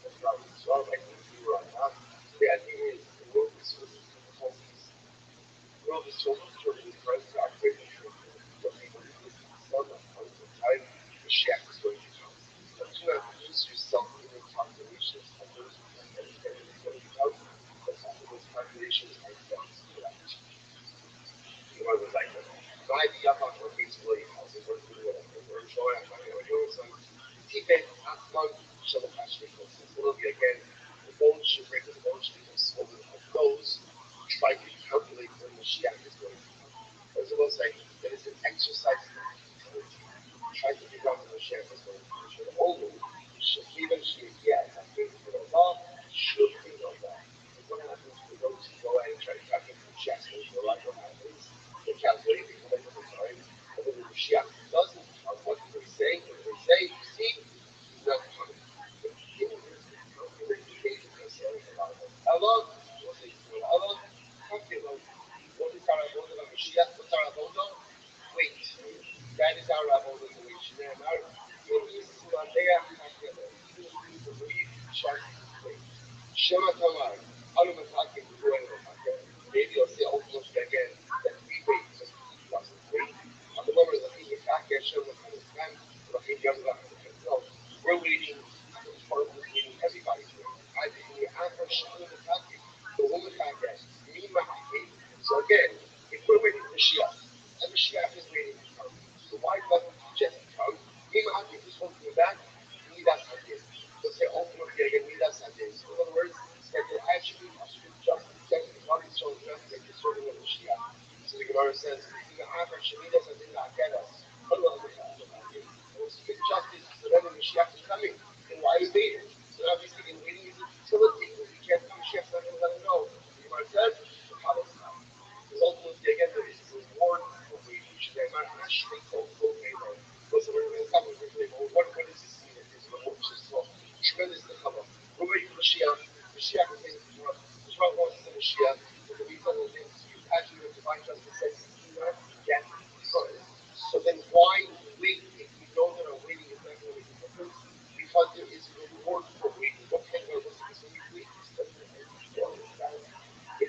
that's not as well like we were on that. So the idea is the world is so difficulties. The world is so turbulent, tries to operate in what people do is some point in time, the shaft is going to come. But do not lose yourself in the calculations of those who think that it's going to come, but some of those calculations are not correct. You know, like my Japan basically has a word for it. We're showing some Tibet, Atman, Shalakashi process. It will be again, the bone should break, the bone should become swollen of those who try to calculate when Mashiach is going to come. As I will say, that is an exercise in futility. Try to figure out when Mashiach is going to come. Should only, even Shia, after the law, should we know that? What happens for those who go ahead and try to calculate the Mashiach's going to go out? What happens? They calculate, they come up with the time, and then the Mashiach doesn't come. What do they say? What do they say? You see, he's not coming. But given this calculate the days of concerning about it. Allah, what they do, Allah, calculate. What is our avodah of Mashiach? What's our avodah? Wait. That is our avodah to wait. Shneimar, in Yisrael, calculate. Even if you believe, trust, wait. Shema Tamar, Alumatake, maybe I'll say ultimately again that we wait because he doesn't wait. On the moment of the Taka, Shema Tamar, no, we're waiting, part of this meeting, everybody's waiting. I think we have a Shema Tamar, the woman Taka, me Mahake. So again, if we're waiting for Mashiach, and Mashiach is waiting to come, so why doesn't he just come? Me Mahake, who's holding him back? Midas Hadid. So say ultimately again, Midas Hadid. So in other words, that the attribute of strict justice. Justice, God is showing justice like the serving of Mashiach. So the Gemara says, Midas Hadid La'akedas. Allah strict justice, so then the Mashiach is coming. And why is waiting? So obviously the waiting is a futility because he can't come, Mashiach's not going to let him go. The Gemara says, the Palestine. Because ultimately, again, there is a reward for waiting. Listen, we're going to stop with this. What does this mean? It's tremendous nechama. We're waiting for Mashiach. Mashiach is saying, the Torah wants to send Mashiach. There could be some of the things you attribute of divine justice says he's not yet come. So then why wait if you know that our waiting is not going to make a difference? Because there is a reward for waiting. What kind of reward is when you wait? It's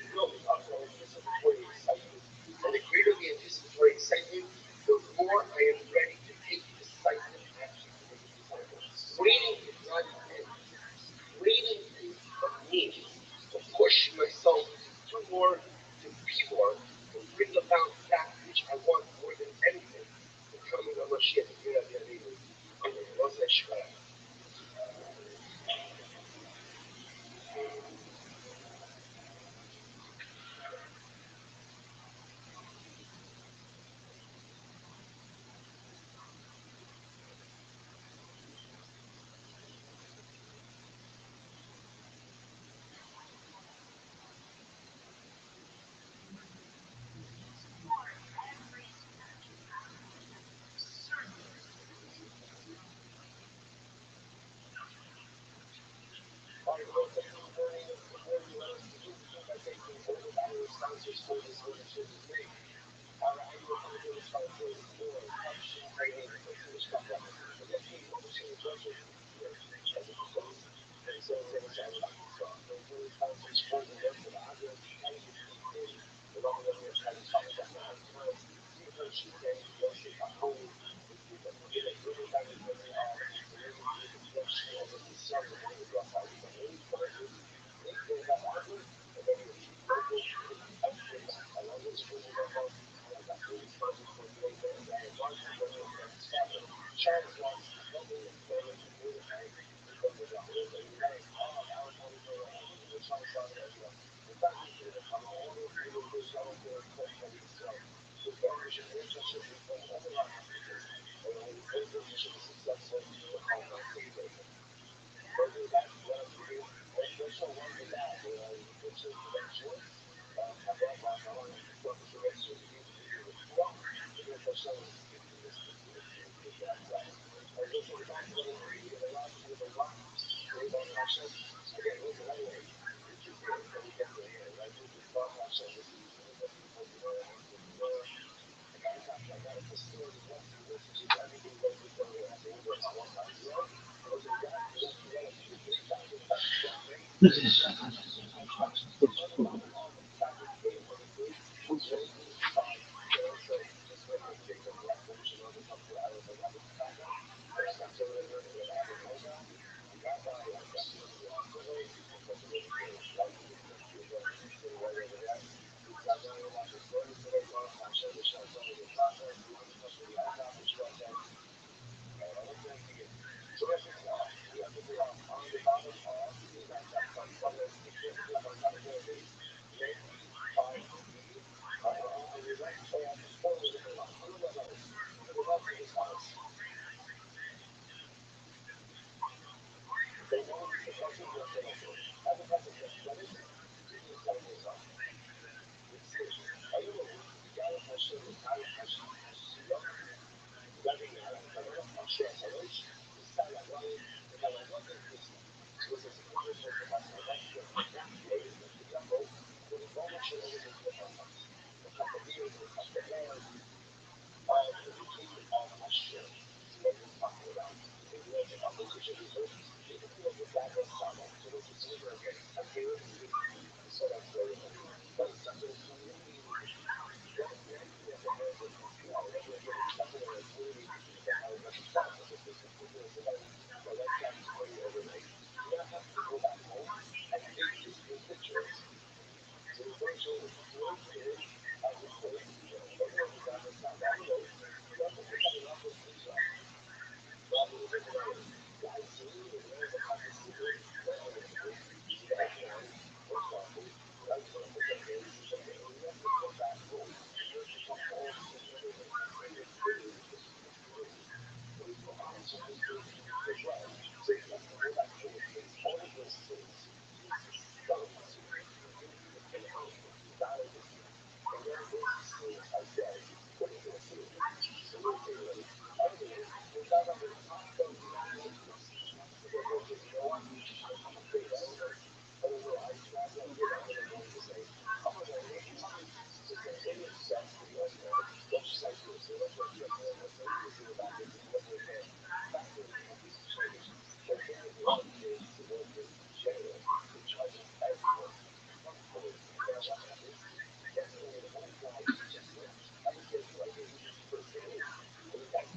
built up on anticipatory excitement. And the greater the anticipatory excitement, the more I am ready to take decisive action to make it happen. Waiting is not an end. Waiting is a means to push myself to do more, to be more, to bring about that which I want more than anything. The coming of Mashiach.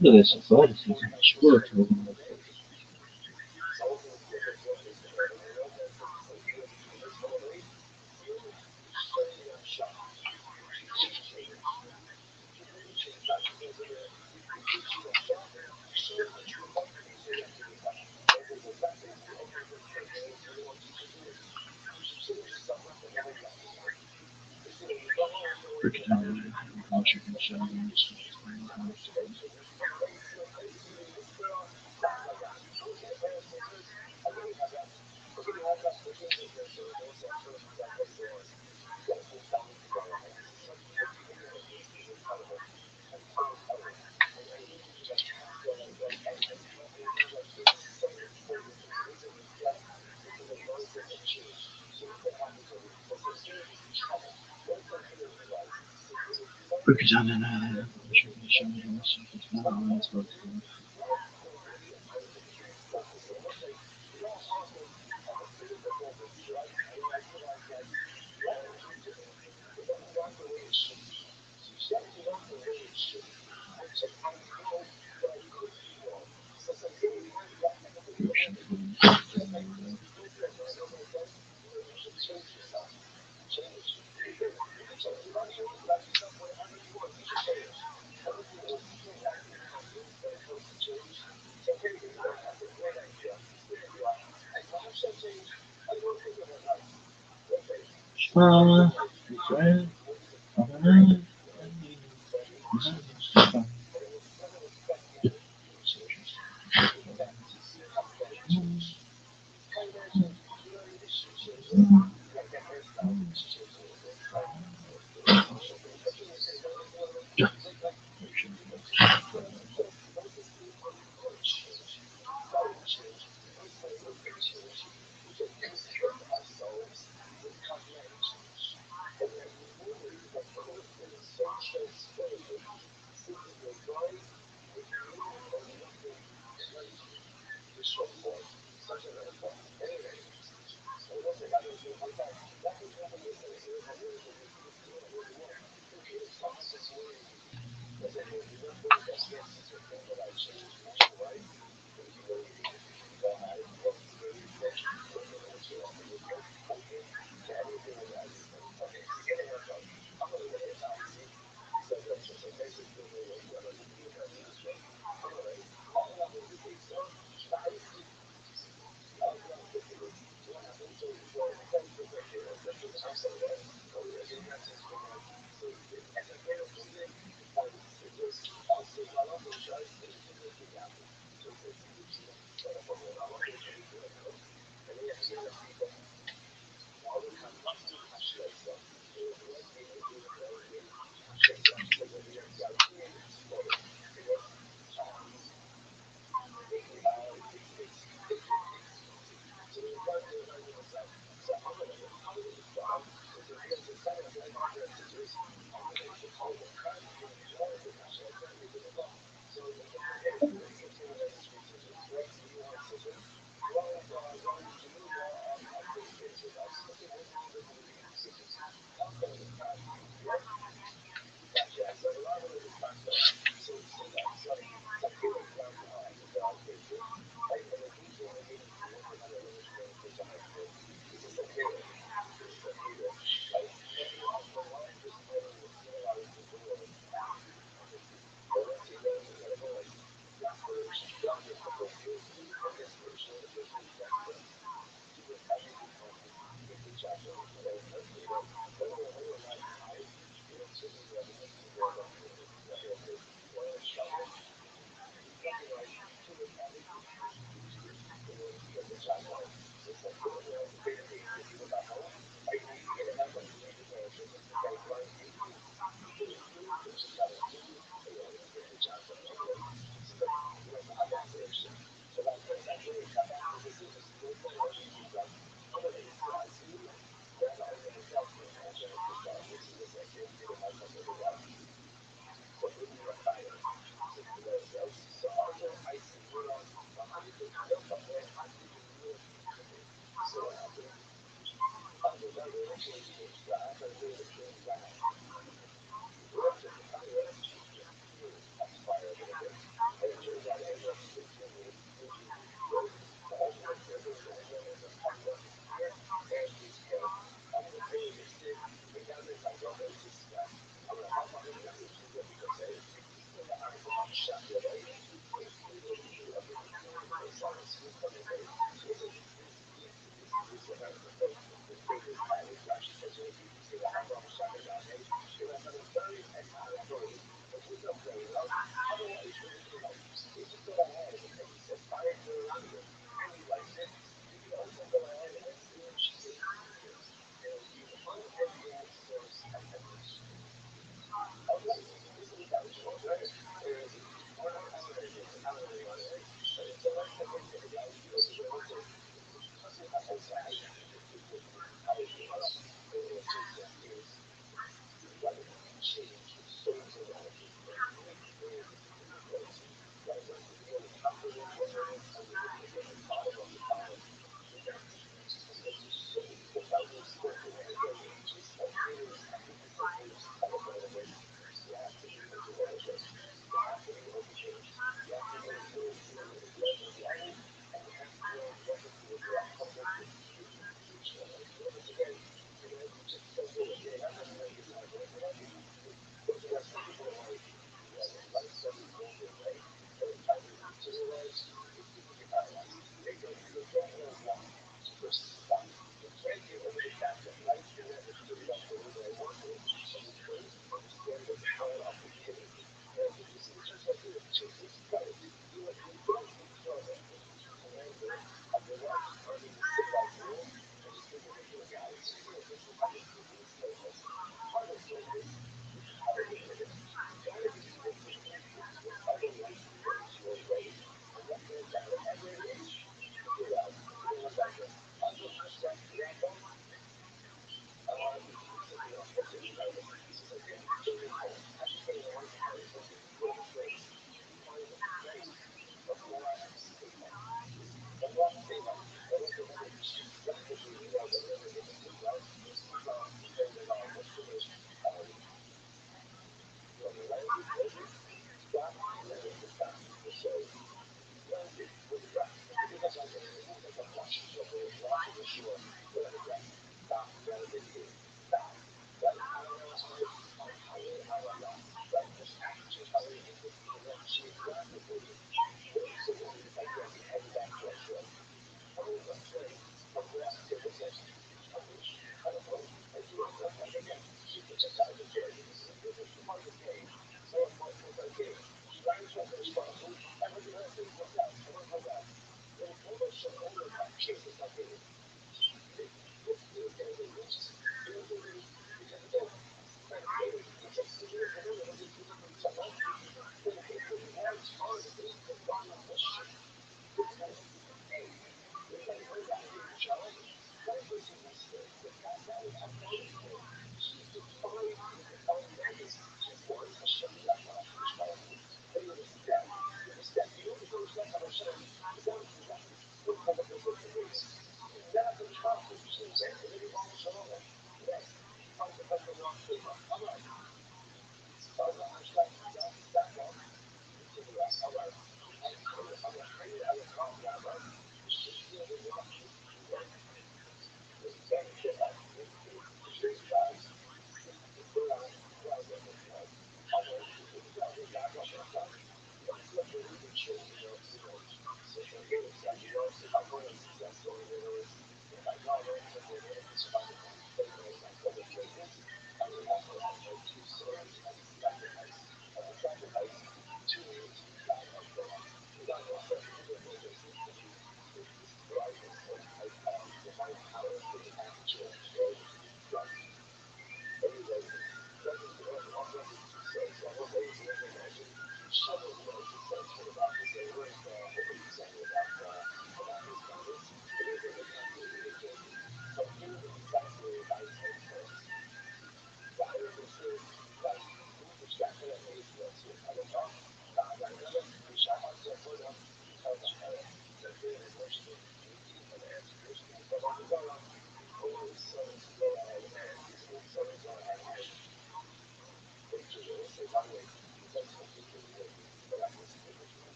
Look at this bud. He's sure to him. Pretend how she can show him.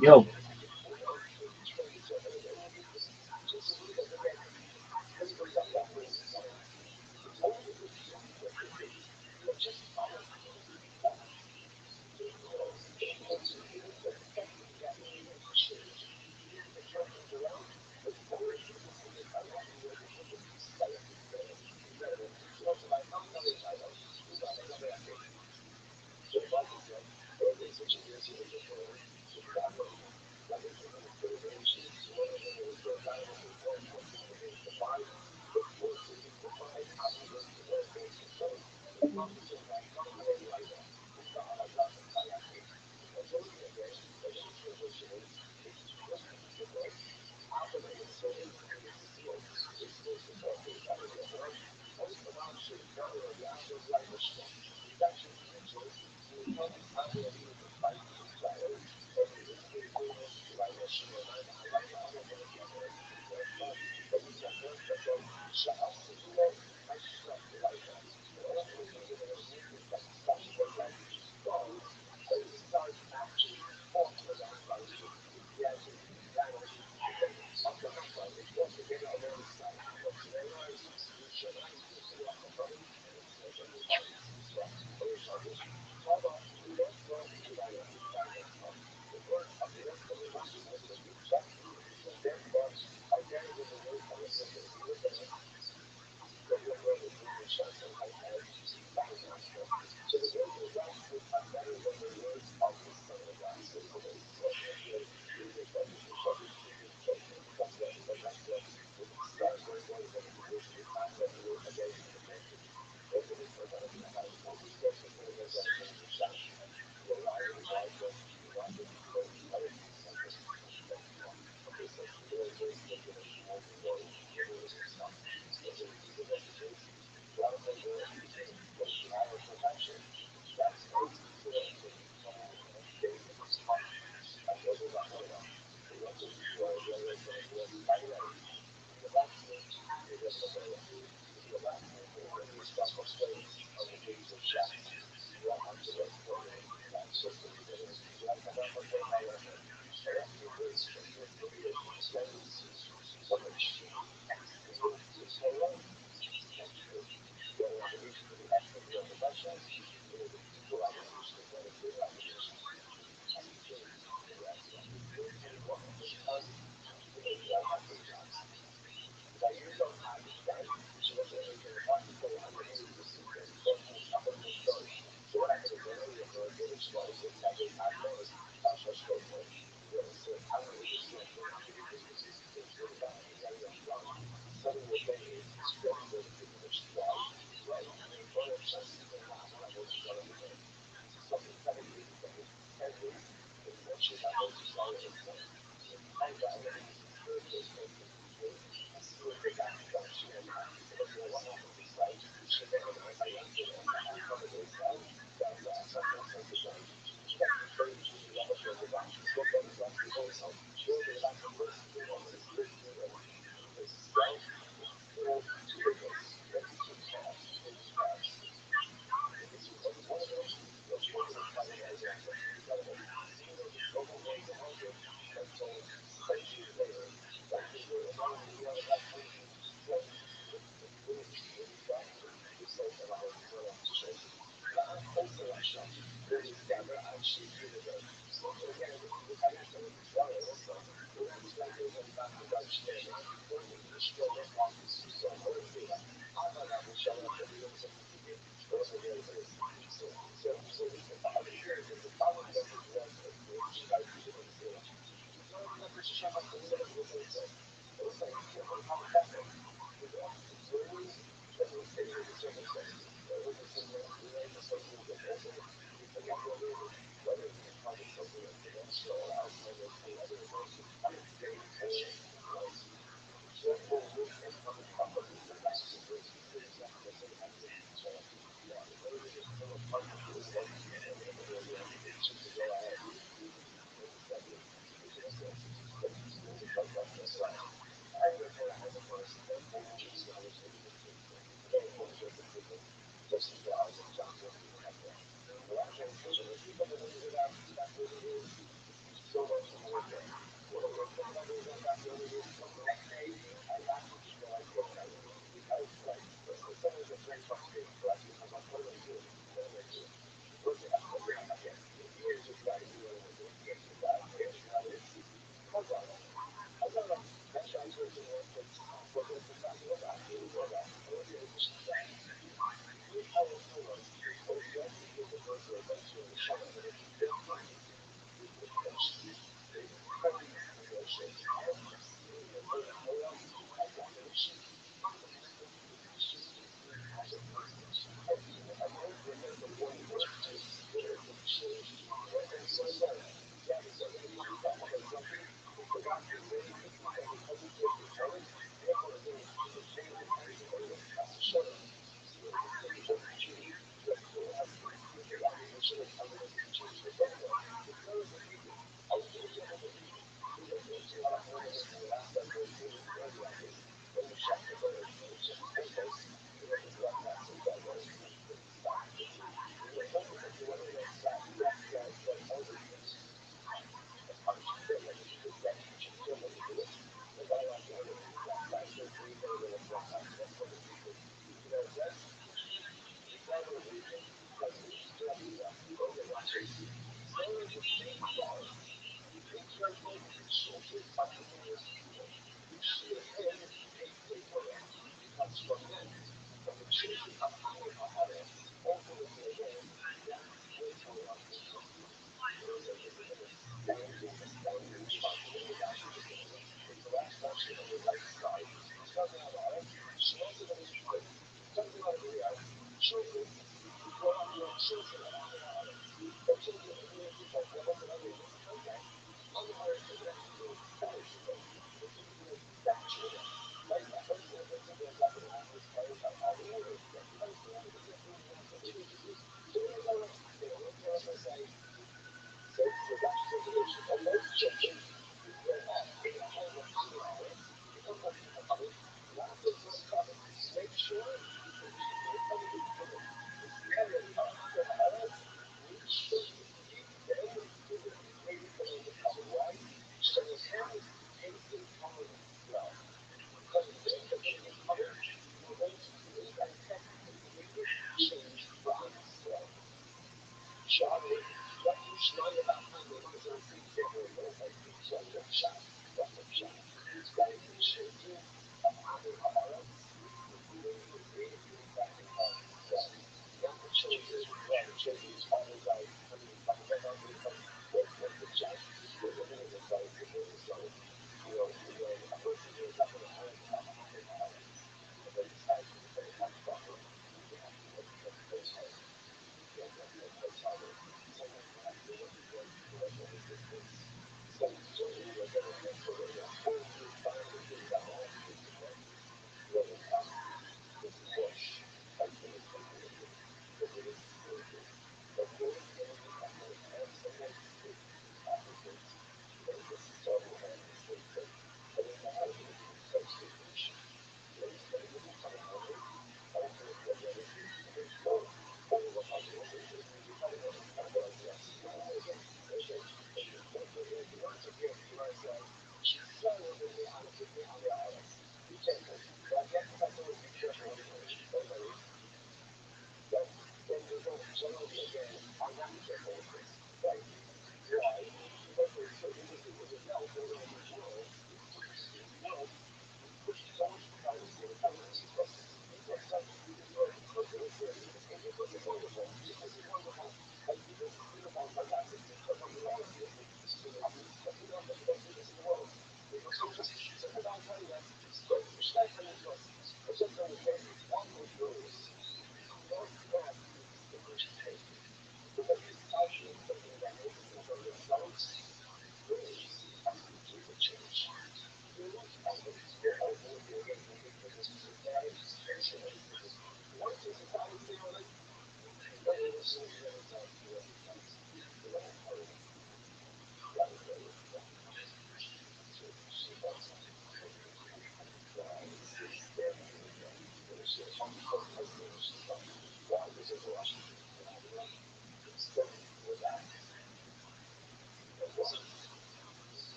Yo,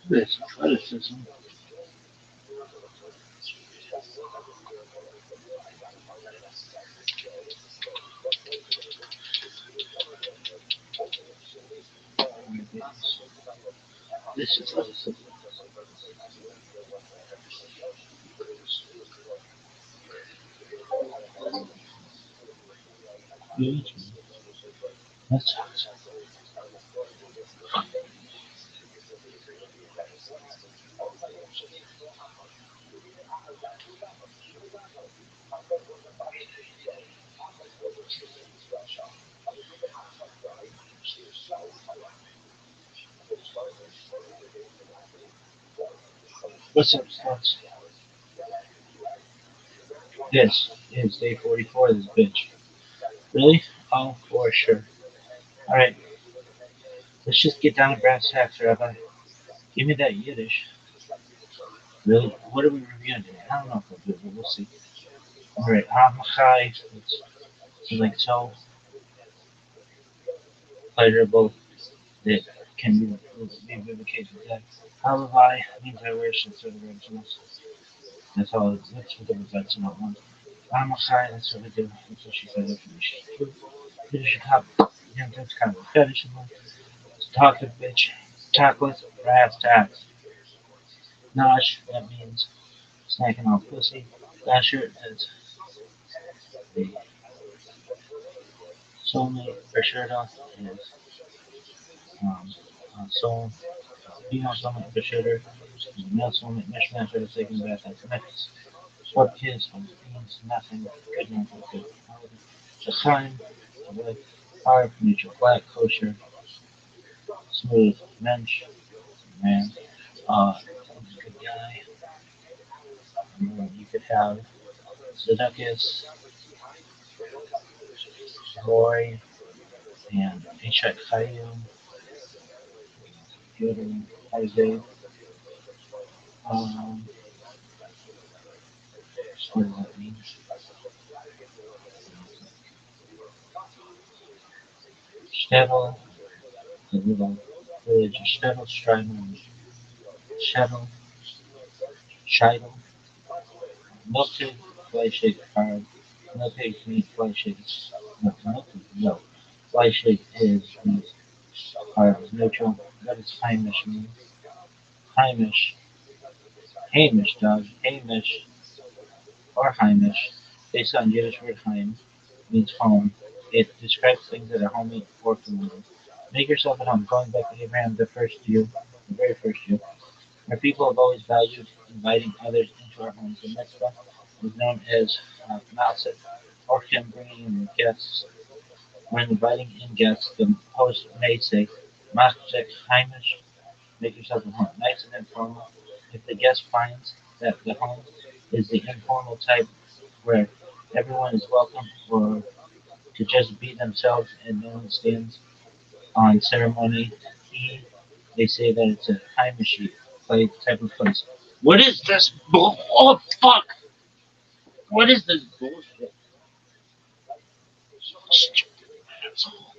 This athleticism. This athleticism. That's what's up, Scouts? This is day 44 of this bitch. Really? Oh, for sure. Alright, let's just get down to brass tacks, Rabbi. Give me that Yiddish. Really? What are we reviewing today? I don't know if we'll do it, but we'll see. Alright, Amachai. It's like so pleasurable that can be vindicated that. Halavai means I wish instead of originals. That's all. That's what the results about one. Amachai, that's what we do. That's what she said. Finish a cup. Yeah, that's kind of a fetish of mine. Talkative bitch. Chocolate, brass tacks. Nosh, that means snacking on pussy. Dasher, that's the soulmate. Bashirta is soul. Female soulmate, Bashirta. Male soulmate, mishmash, that is taking back. That's next. Short kiss means nothing. Good enough for good. Shachaim, red, fire, neutral, black, kosher, smooth, mensch, man. Good guy. You could have Zedekias, Roy, and Ishak Chaim, Yoder, Isaiah. Um, what does that mean? Shtetl, the little village of Shtetl, Strymon, Shtetl, Scheidel, Milton, Fleischig, Hard, Milton, Meat, Fleischig, no. Fleischig is meat, Hard is neutral. What does Heimish mean? Heimish, Hamish, dog, Hamish, or Heimish, based on Yiddish word Heim, means home. It describes things that are homey or familiar. Make yourself at home. Going back to Abraham, the very first Jew. Our people have always valued inviting others into our homes. The mitzvah is known as Ma'aseh, or him bringing in guests. When inviting in guests, the host may say, Machzek Heimish, make yourself at home. Nice and informal. If the guest finds that the home is the informal type where everyone is welcome or to just be themselves and no one stands on ceremony, they say that it's a Heimish type of place. What is this bull? Oh fuck! What is this bullshit? Stupid asshole.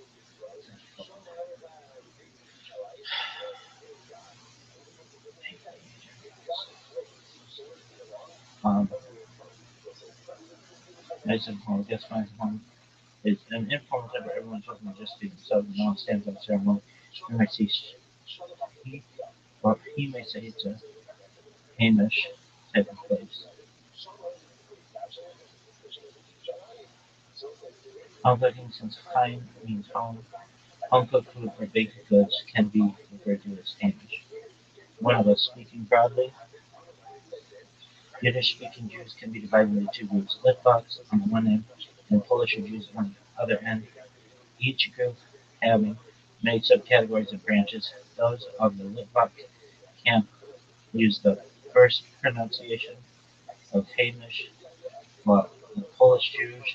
Um, nice and informal. Guest finds home. It's an informal type where everyone's welcome to just be themselves and no one stands on ceremony. You might see he, or he may say it's a Hamish type of place. Home cooking, since Heim means home, home cooked food or baked goods can be referred to as Hamish. One of us speaking broadly, Yiddish speaking Jews can be divided into two groups, Litvaks on the one end and Polish Jews on the other end, each group having many subcategories and branches. Those of the Litvak camp use the first pronunciation of Hamish, while the Polish Jews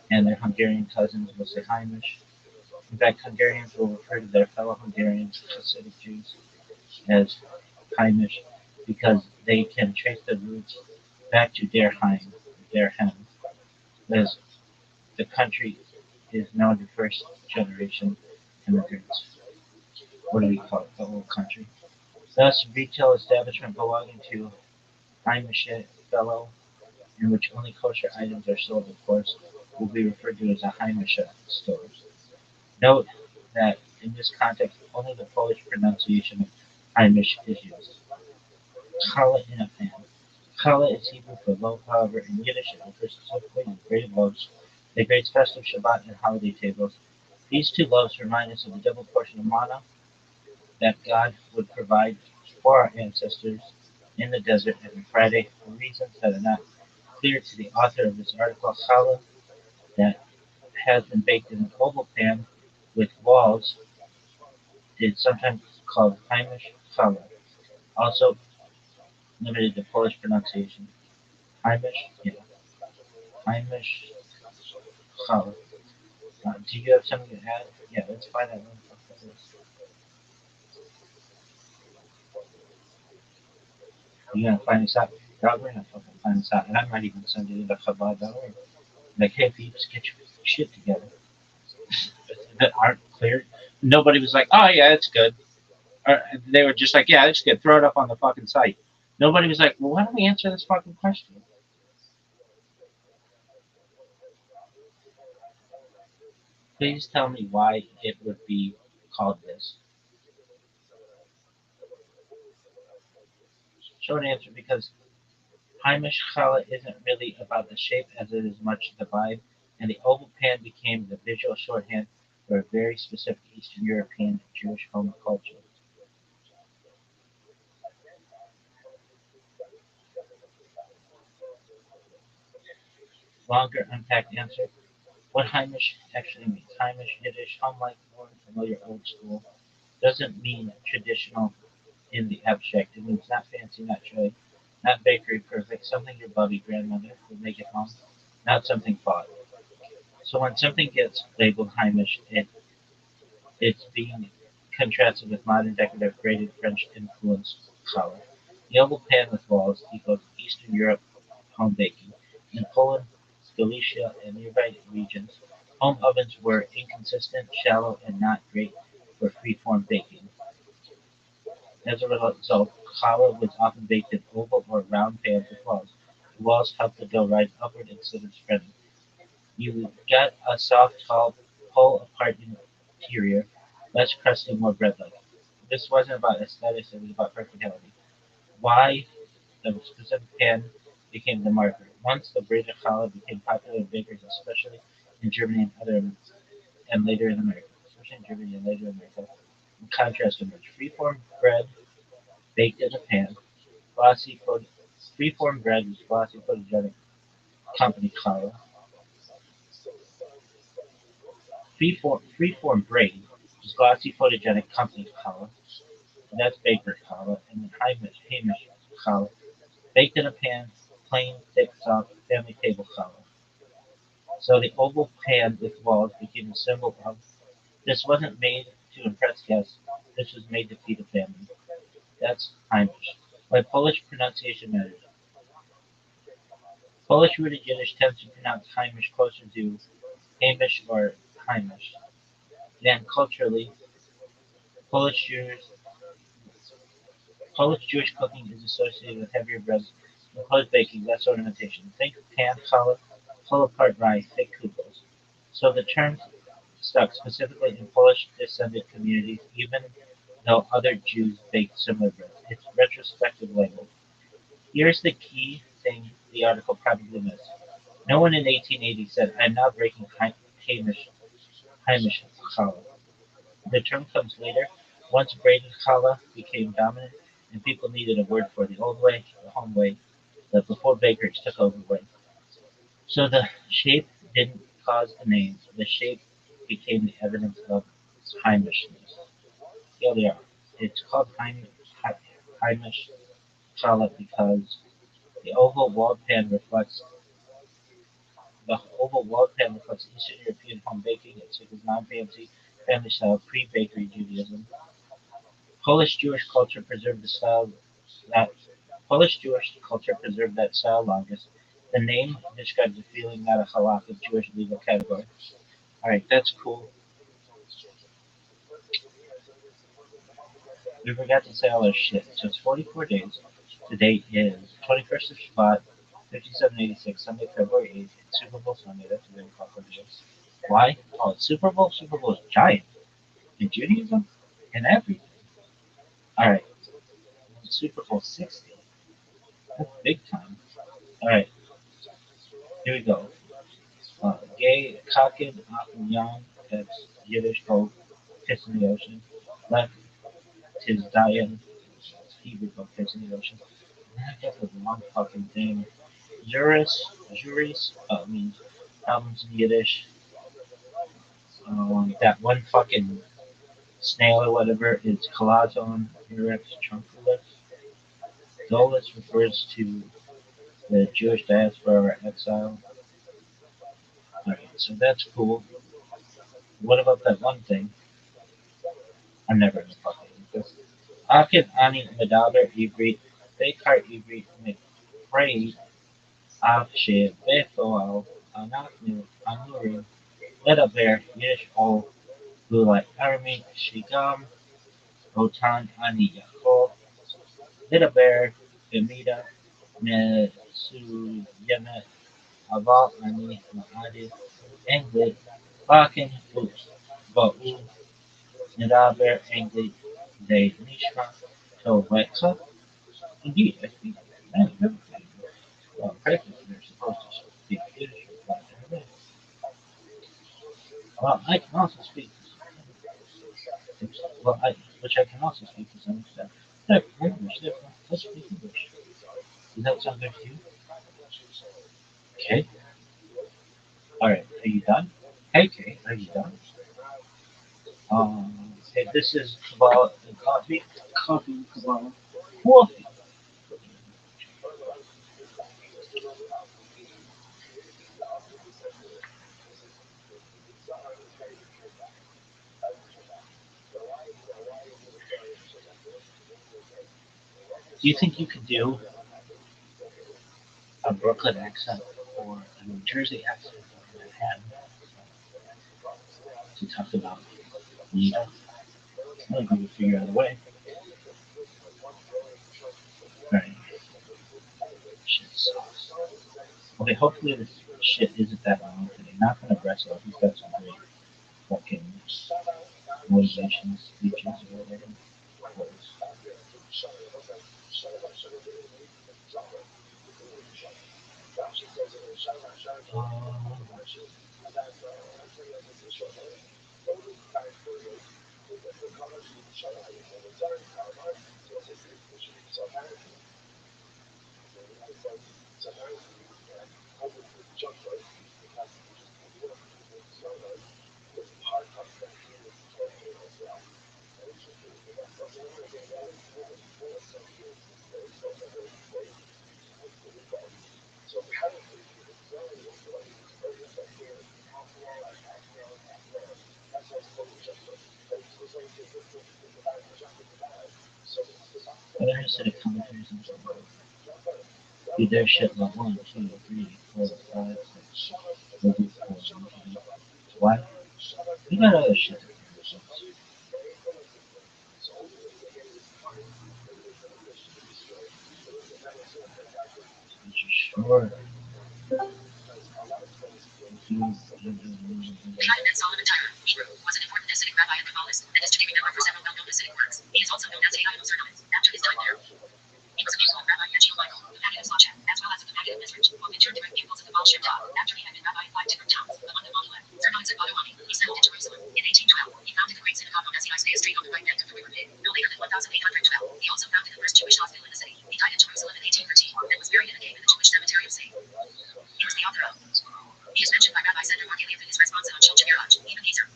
and their Hungarian cousins will say Heimish. In fact, Hungarians will refer to their fellow Hungarians, Hasidic Jews, as Heimish because they can trace the roots back to Der Heim, Der Hem, as the country is now the first generation immigrants. What do we call it? The whole country. Thus, retail establishment belonging to Heimische Fellow, in which only kosher items are sold, of course, will be referred to as a Heimische store. Note that in this context, only the Polish pronunciation of Heimish is used. Challah in a pan. Challah is Hebrew for loaf, however, in Yiddish it refers specifically to grated loaves. They grace festive Shabbat and holiday tables. These two loaves remind us of the double portion of manna that God would provide for our ancestors in the desert every Friday for reasons that are not clear to the author of this article. Challah that has been baked in an oval pan with walls is sometimes called Heimish challah, also limited to Polish pronunciation. Heimish, yeah, Heimish challah. Do you have something to add? Yeah, let's find out what the fuck that is. You're gonna find this out. You're gonna fucking find this out, and I might even send it into Chabad.org. Like, hey, if you just get your shit together that aren't clear. Nobody was like, oh yeah, it's good. Or they were just like, yeah, it's good. Throw it up on the fucking site. Nobody was like, well, why don't we answer this fucking question? Please tell me why it would be called this. Short answer, because Heimish challah isn't really about the shape as it is much the vibe, and the oval pan became the visual shorthand for a very specific Eastern European Jewish home culture. Longer unpacked answer. What Heimish actually means. Heimish, Yiddish, home-like, warm, familiar, old school, doesn't mean traditional in the abstract. It means not fancy, not showy, not bakery perfect, something your buddy grandmother would make at home, not something bought. So when something gets labeled Heimish, it's being contrasted with modern decorative braided French influenced color. The oval pan with walls equals Eastern Europe home baking. In Poland, Galicia, and nearby regions, home ovens were inconsistent, shallow, and not great for free-form baking. As a result, challah was often baked in oval or round pans with walls. The walls helped the dough rise upward instead of spreading. You got a soft, tall, pull-apart interior, less crusty, more bread-like. This wasn't about aesthetics, it was about practicality. Why the specific pan became the marker. Once the braided challah became popular in bakers, especially in Germany and later in America. Especially in Germany and later in America. In contrast emerged freeform bread baked in a pan, glossy freeform bread was glossy photogenic company challah. Freeform braid was glossy photogenic company challah, and that's baker challah, and then Hamish challah, baked in a pan, plain, thick, soft, family table challah. So the oval pan with walls became a symbol of this wasn't made to impress guests, this was made to feed a family. That's Heimish. Why Polish pronunciation matters. Polish rooted Yiddish tends to pronounce Heimish closer to Hamish or Heimish. Then culturally, Polish Jews Polish Jewish cooking is associated with heavier breads, enclosed baking, less ornamentation. Think pan challah, pull apart rye, thick kugels. So the term stuck specifically in Polish descended communities, even though other Jews baked similar breads. It's retrospective label. Here's the key thing the article probably missed. No one in 1880 said, I'm now breaking Heimish challah. The term comes later, once braided challah became dominant and people needed a word for the old way, the home way, the before bakers took over way. So the shape didn't cause the name, the shape became the evidence of Heimishness. Here they are. It's called Heimish challah because the oval walled pan reflects Eastern European home baking. It's non-fancy, family style, pre-bakery Judaism. Polish Jewish culture preserved the style that Polish Jewish culture preserved that style longest. The name describes a feeling, not a halakhic Jewish legal category. All right, that's cool. We forgot to say all our shit. So it's 44 days. The date is 21st of Shabbat, 5786, Sunday, February 8th. It's Super Bowl Sunday. That's a very proper deal. Why? Oh, it's Super Bowl? Super Bowl is giant in Judaism and everything. Alright. Super Bowl 60. That's big time. Alright. Here we go. Gay, Kakin, Young, that's Yiddish goat, piss in the ocean. Left, tis Dayan, Hebrew goat, piss in the ocean. That's a long fucking thing. Juris, means albums in Yiddish. That one fucking snail or whatever is Kalazon, Urex, Trunculus. Dolus refers to the Jewish diaspora or exile. Alright, so that's cool. What about that one thing? I'm never gonna fucking read this. Akid Ani Medaber Ivrit, Bekar Ivrit McFrey, Avshe, Bethoel, Anaknu, Anurim, Ledaber, Yesh Ol, Gulai Arami, Shigam, Rotan Ani Yakol, Ledaber, Gemida, Mesuyana, Aval Ani Maadi, Englit, Bakin, Ba'u, Medaber, Englit, They Nishma, Tovetza. Indeed, I speak many good things. Well, practically, they're supposed to speak Yiddish or Latin. Well, I can also speak which I can also speak to some extent. They're English, let's speak English. Does that sound good to you? Okay. Alright, are you done? Hey, Kay, are you done? Hey, this is Kabbalah and coffee. Coffee and Kabbalah. Coffee. Do you think you could do a Brooklyn accent or a New Jersey accent or a Manhattan to talk about Nita? I think we could figure out a way. Right. Shit sucks. Okay, hopefully this shit isn't that long today. Not gonna wrestle. He's got some great fucking motivation speeches or whatever. But I just said a commentaries on something. Be their shit like 1, 2, 3, 4, 5, 6, 7, 8. Why? We got other shit. Sure. Behind Ben Solomon Tyler, Hebrew, was an important Hasidic rabbi and Kabbalist, and is to be remembered for several well-known Hasidic works. He is also known as Hayai Sermons. After his time there, he was a pupil of Rabbi Yechiel Michael, the Maggid of Slotchet, as well as of the Maggid of Mizrach, who mentored direct pupils of the Baal Shem Tov. After he had been rabbi in 5 different towns, among them Mohilet, Zermonic, and Badawani, he settled in Jerusalem. In 1812, he founded the Great Synagogue on Isaiah Street on the right bank of the River Pit, no later than 1812. He also founded the first Jewish hospital in the city. He died in Jerusalem in 1813, and was buried in a cave in the Jewish cemetery of St. He was the author of. He is mentioned by Rabbi Sender Margaliath in his response on Shulchan Aruch, even Gezer.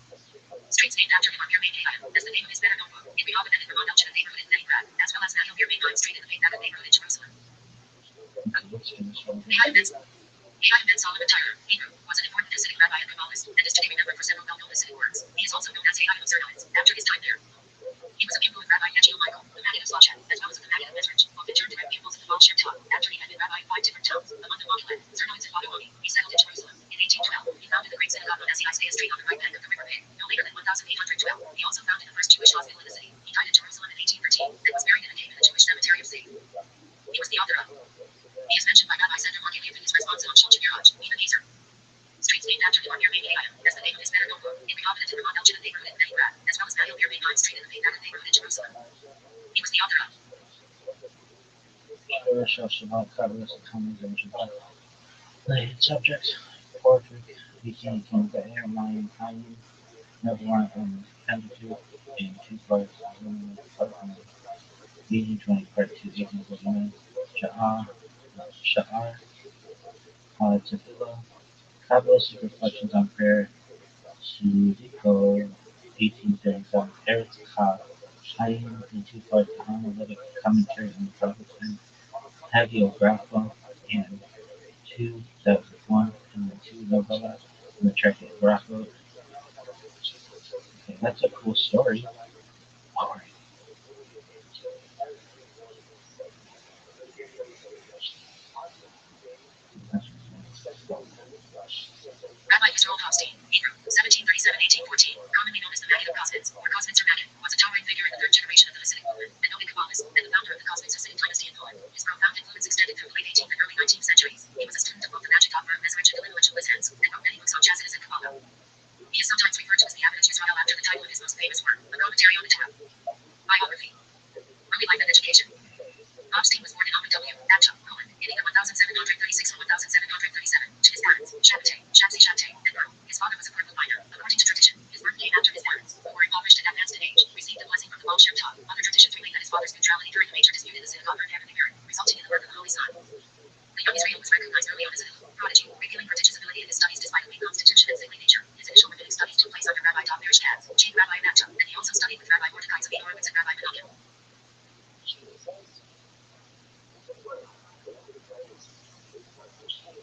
Streets named after him are Bir Mein Kayam, as the name of his better known book, in Rehoboth and in Vermont Elchin, a neighborhood in Leningrad, as well as National Bir Mein Street in the Beit neighborhood in Jerusalem. Behind Ben Solomon Tyler, Hebrew, was an important Hasidic rabbi and Kabbalist, and is to be remembered for several well-known Hasidic works. He is also known as Hayai Sermons. After his time there, he was a pupil of Rabbi Yechiel Michael, the Maggid of Slotchet, as well as of the Maggid of Mizrach, who mentored direct pupils of the Baal Shem Tov. After he had been rabbi in 5 different towns, among them Mohilet, Zermonic, and Badawani, he settled in Jerusalem. In 1812, he founded the Great Synagogue on Isaiah Street on the right bank of the River Pit, no later than 1812. Israel. He also founded the first Jewish hospital in the city. He died in Jerusalem in 1813 and was buried in a cave in the Jewish cemetery of Safed. He was the author of. He is mentioned by Rabbi Sender Markiv in his response on Shulchan Yaraj, even Hazer. Streets named after him are near Main Item, as the name of his better known book, in Rehoboth and Ramon Elgin neighborhood in Leningrad, as well as Manuel near Main 9th Street in the Main neighborhood in Jerusalem. He was the author of. Shabbat, Kabbalistic comments and Shabbat. Related subjects: poetry, speaking, King of Air, Mayan, Hayim, Neverland, and Pentateuch, and 2 parts, Leading 20 part 2, 1849, Sha'ar, Tefillah, Kabbalistic reflections on prayer, Sudiko, 1837, Eretz Ka, Hayim, in 2 parts, analytic commentary on the prophets, and Hagiographa, and 2 that was 1 and then 2 novellas in the Tractate Brachot. Okay, that's a cool story. Alright. Rabbi Yisroel Hofstein, Hebrew, 1737-1814, commonly known as the Maggid of Kosmins, or Kosminster Maggid, was a towering figure in the third generation of the Hasidic movement, and noted Kabbalist, and the founder of the Kosminster Hasidic dynasty in Poland. His profound influence extended through the late 18th and early 19th centuries. He was a student of both the magic Dogma, Mezrich, and influential Lizhans, and wrote many books on Chassidus and Kabbalah. He is sometimes referred to as the Abbot Yisrael after the title of his most famous work, a commentary on the Torah. Biography. Early life and education. Hofstein was born in Abu W, Abcha, Poland, in either 1736 or 1737, to his parents, Shabbatay, Shabtai, and Earl. His father was a Kurd miner. According to tradition, his birth came after his parents, who were impoverished and advanced in age, received a blessing from the Baal Shem Tov. Other traditions relate that his father's neutrality during a major dispute in the synagogue earned heavenly merit, resulting in the birth of the Holy Son. The young Israel was recognized early on as a prodigy, revealing prodigious ability in his studies despite a weak constitution and sickly nature. His initial rabbinic studies took place under Rabbi Dov Bereshkatz, chief rabbi of Abcha, and he also studied with Rabbi Mordecai Zvi Horowitz and Rabbi Menachem.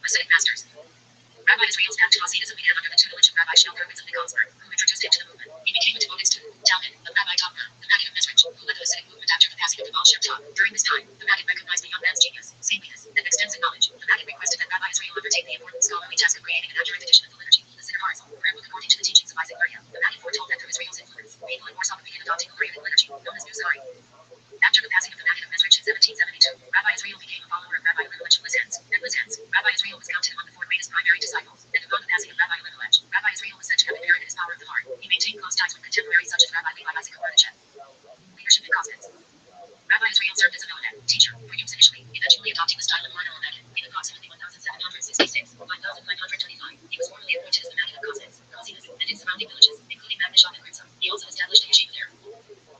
Hasidic masters. Rabbi Israel's path to Hasidism began under the tutelage of Rabbi Shmuel Gurwitz of Nikolsburg, who introduced him to the movement. He became a devoted student, Talmud, of Rabbi Dogma, the Maggid of Mezrich, who led the Hasidic movement after the passing of the Baal Shem Tov. During this time, the Maggid recognized the young man's genius, saintliness, and extensive knowledge. The Maggid requested that Rabbi Israel undertake the important scholarly task of creating an accurate edition of the liturgy, the Siddur Harzal, prayer book according to the teachings of Isaac Luria. The Maggid foretold that through Israel's influence, people in Warsaw would begin adopting the Lurianic liturgy, known as New Zari. After the passing of the Maggid of Mezrich in 1772, Rabbi Israel became a follower of Rabbi Elimelech of Lizhans. Rabbi Israel was counted among the 4 greatest primary disciples, and upon the passing of Rabbi Elimelech, Rabbi Israel was said to have inherited his power of the heart. He maintained close ties with contemporaries such as Rabbi Levi Isaac of Berdichev. Leadership in Kosmins. Rabbi Israel served as a Melamed, teacher, for use initially, eventually adopting the style of Marno Maggid. In approximately 1766, 1925, he was formally appointed as the Maggid of Kosmins, Kosinus, and its surrounding villages, including Magnishon and Grimsum. He also established a yeshiva there.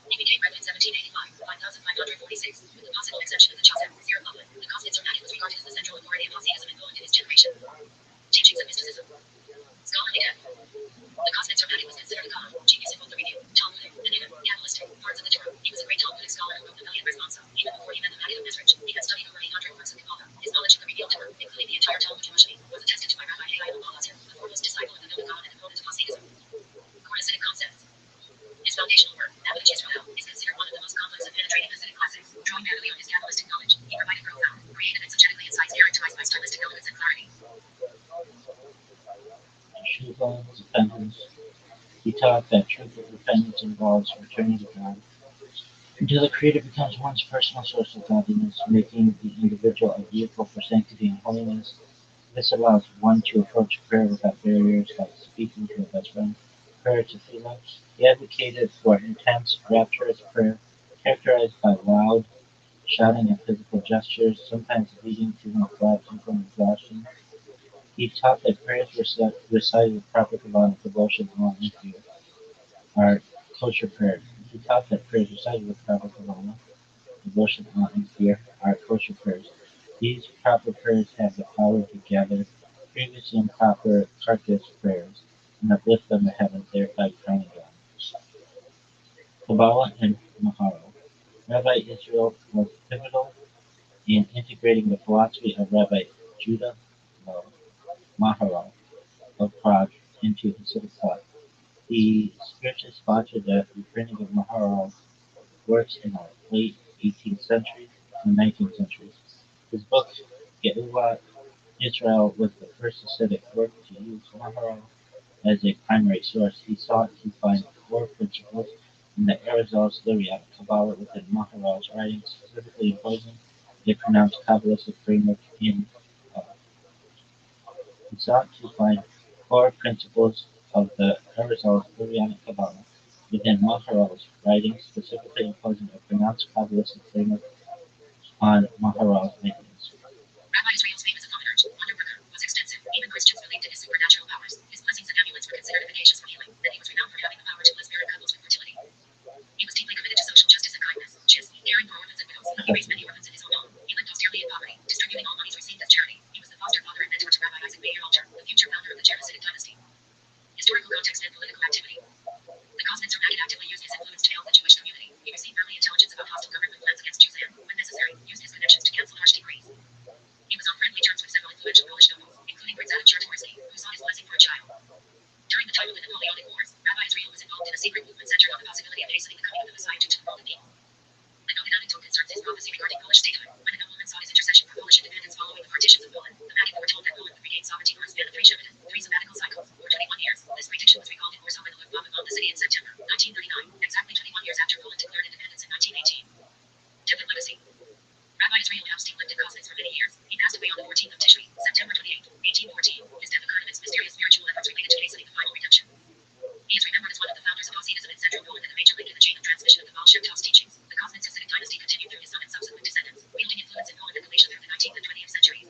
He became Rebbe in 1785, 5546, with the possible exception of the Chazar, Zero Lublin. The Kosmins Maggid was regarded as the central authority of Hasidism in Poland in his generation. Teachings of mysticism. Scholarly depth. The Kosmins Maggid was considered a Gaon, genius in both the review, Talmudic, and even Kabbalistic parts of the Torah. He was a great Talmudic scholar who wrote the Million Responsa. Even before he met the Maggid of Mezrich, he had studied over 800 works of Kabbalah. His knowledge of the revealed Torah, including the entire Talmud Yerushalmi, was attested to by Rabbi Haggai of Palatin, the foremost disciple of the Vilna Gaon and opponent of Hasidism. Core Hasidic concepts. His foundational work, Abbot Yisrael, is considered one of the most complex and penetrating Hasidic classics. Drawing heavily on his Kabbalistic knowledge, he provided profound, creative, and subjectively insights characterized by stylistic elegance and clarity. Shuvah, repentance. He taught that truth of repentance involves returning to God until the Creator becomes one's personal source of godliness, making the individual a vehicle for sanctity and holiness. This allows one to approach prayer without barriers, like speaking to a best friend. Prayer to Tefillah. He advocated for intense, rapturous prayer, characterized by loud shouting and physical gestures, sometimes leading to no collapsing from exhaustion. He taught that prayers recited with proper Kabbalah, devotion, awe, and fear are kosher prayers. He taught that prayers recited with proper Kabbalah, devotion, awe, and fear are kosher prayers. These proper prayers have the power to gather previously improper carcass prayers and uplift them to heaven, thereby crowning God. Kabbalah and Maharo. Rabbi Israel was pivotal in integrating the philosophy of Rabbi Judah Maharal of Prague into Hasidic thought. He spiritually sponsored the reprinting of Maharal's works in the late 18th century and 19th centuries. His book, Geulah Israel, was the first Hasidic work to use Maharal as a primary source. He sought to find four principles in the Arizal Syriac Kabbalah within Maharal's writings, specifically imposing a pronounced Kabbalistic framework in he sought to find core principles of the Arizal Syriac Kabbalah within Maharal's writings, specifically imposing a pronounced Kabbalistic framework on Maharal's writings. Rabbi Israel's fame as a commoner, wonder-worker, was extensive. Even Christians believed in his supernatural powers. His blessings and amulets were considered efficacious for healing, and he was renowned for having the power to bless married couples with fertility. He was deeply committed to social justice and kindness, caring for orphans and widows. He raised many orphans in his own home. He lived austerely in poverty, distributing all monies received as charity. He was the foster father and mentor to Rabbi Isaac Meir Alter, the future founder of the Jerusalem dynasty. Historical context and political activity. The Cosmins actively used his influence to help the Jewish community. He received early intelligence about hostile government plans against Jews and, when necessary, used his connections to cancel harsh decrees. He was on friendly terms with several influential Polish nobles, including Prince Adam Czartoryski, who sought his blessing for a child. During the time of the Napoleonic Wars, Rabbi Israel was involved in a secret movement centered on the possibility of hastening the coming of the Messiah to the Roman people. The noted anecdote concerns his prophecy regarding Polish statehood. When a nobleman sought his intercession for Polish independence following the partitions of Poland, the Magi foretold that Poland would regain sovereignty for a span of three sabbatical cycles, or 21 years. This prediction was recalled in Warsaw by the Luftwaffe on the city in September 1939, exactly 21 years after Poland declared independence in 1918. Template legacy. Rabbi Israel Epstein lived in Kosmins for many years. He passed away on the 14th of Tishri, September 28, 1814. His death occurred amidst mysterious spiritual efforts related to hastening the final redemption. He is remembered as one of the founders of Hasidism in Central Poland and a major link in the chain of transmission of the Baal Shem Tov's teachings. The Kosmins Hasidic dynasty continued through his son and subsequent descendants, wielding influence in Poland and Galatia through the 19th and 20th centuries.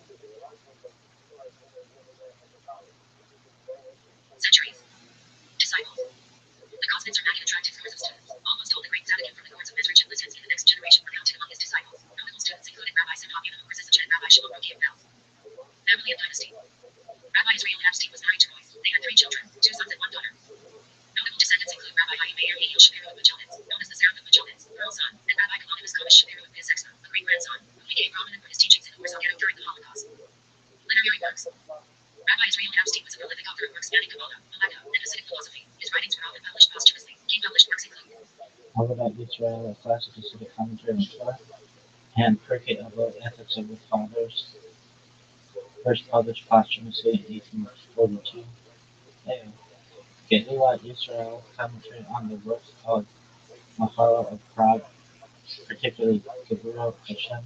Disciples. The Kosmins are Maggid attractive scores of students. Almost all the great tzaddikim from the courts of Mezrich and Lissinsky the next generation were counted among his disciples. Notable students included Rabbi Simcha Yehuda Chrysistoch and Rabbi Shimon Roki of Belz. Family and dynasty. Rabbi Israel Epstein was married twice. They had 3 children, 2 sons and 1 daughter. Notable descendants include Rabbi Chaim Meir Yehiel Shapiro of Magellan's, known as the Seraph of Magellan's, Pearl's son, and Rabbi Kalanimus Kamish Shapiro of Pizexma, a great-grandson, who became prominent for his teachings in the Warsaw Ghetto during the Holocaust. Literary works. Rabbi Israel Epstein was a prolific author of works spanning Kabbalah, Halakha, and Hasidic philosophy. His writings were often published posthumously. Key published works include Avodat Yisrael, a classic Hasidic commentary on Torah, and Pirkei Avot, Ethics of the Fathers, first published posthumously in 1842. Geulah Yisrael, commentary on the works of Maharal of Prague, particularly Gevurah Hashem,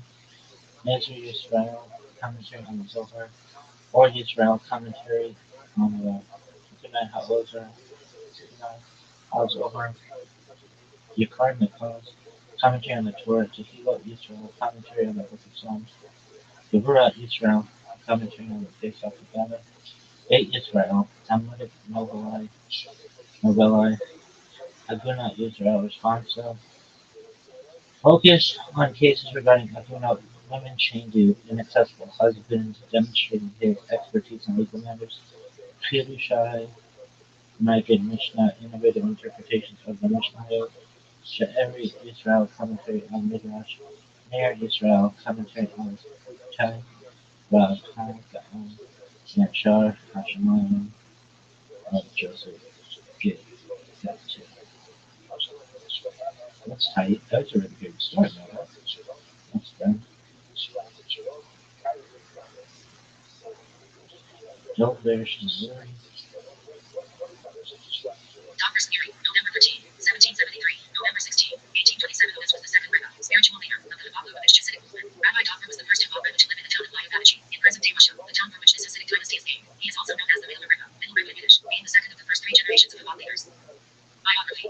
Nezer Yisrael, commentary on the Zohar, or Yisrael, commentary on the Tikunai HaOzer, Tikunai HaZohar, Yikar Nikos, commentary on the Torah, Tehilot Yisrael, commentary on the Book of Psalms, Gevurah Yisrael, commentary on the Face of the Gabbard, Beit Yisrael, Talmudic Novelli, Agunat Yisrael, responsive, focus on cases regarding Agunat, women chained to inaccessible husbands, demonstrating his expertise in legal matters, Chirushai, Maggid Mishnah, innovative interpretations of the Mishnah, She'eri Yisrael, commentary on Midrash, Meir Yisrael, commentary on Chai, Rav Chaim Gaon, Yachar Hashemayim of Joseph Gid. That's tight. That's a really good story, man. That's done. Don't bearish Missouri. Dr. Samiri, November 13, 1773, November 16, 1827. This was the second Rebbe, spiritual leader of the Lubavitch Hasidic movement. Rabbi Dr. was the first Chabad Rebbe to live in the town of Lyubavitch, in present-day Russia, the town from which this Hasidic dynasty is named. He is also known as the Middle Rebbe, in Yiddish, being the second of the first 3 generations of Chabad leaders. Biography.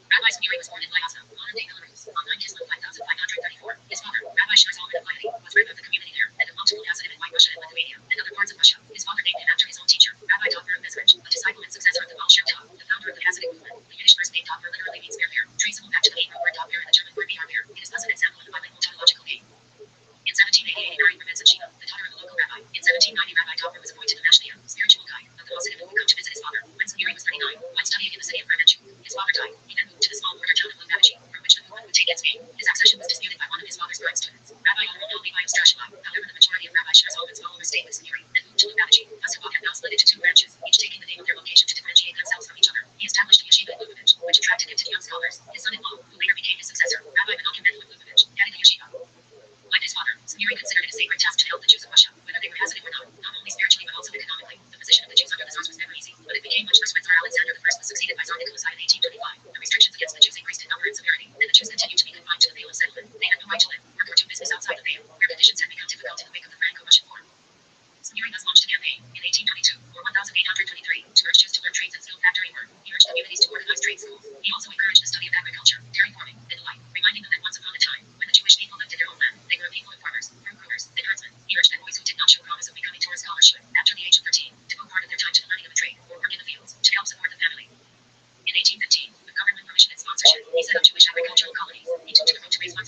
Rabbi Samiri was born in Lyasa, modern-day Belarus, on 9 Kislev 5534. His father, Rabbi Shai Zalman of Lyadi, was Rebbe of the community there, and of multiple Hasidim in White Russia and Lithuania, and other parts of Russia. His father named him after his own teacher, Rabbi Dr. of Mezrich, a disciple and successor of the Baal Shem Tov, the founder of the Hasidic movement. The Yiddish first name Dr. literally means bear, traceable back to the Hebrew word Dr. and the German word bear. It is thus an example of a bilingual tautological name. In 1788, he married Rebbe Shiva, the daughter of a local rabbi. In 1790, Rabbi Dr. was appointed the Mashliach, spiritual guide, of the Hasidim who would come to visit his father. When Samiri was 39, while studying in the city of Kremenchuk, his father died. He then moved to the small border town of Lubavitch, from which the movement would take its name. His accession was disputed by one of his father's grad students, Rabbi Aharon Levi of Strashov. However, the majority of Rabbi Shai Zalman's followers stayed with Samiri and moved to Lubavitch. Thus, Chabad had now split into 2 branches, each taking the name of their location to differentiate themselves from each other. He established a yeshiva in Lubavitch, which attracted him to young scholars. His son-in-law, who later became his successor, Rabbi Menachem Mendel of Lubavitch, headed the yeshiva. Like his father, Samiri considered it a sacred task to help the Jews of Russia, whether they were Hasidim or not only spiritually but also economically. The position of the Jews under the Tsars was never easy, but it became much worse when Tsar Alexander I was succeeded by Tsar Nicholas I in 1825.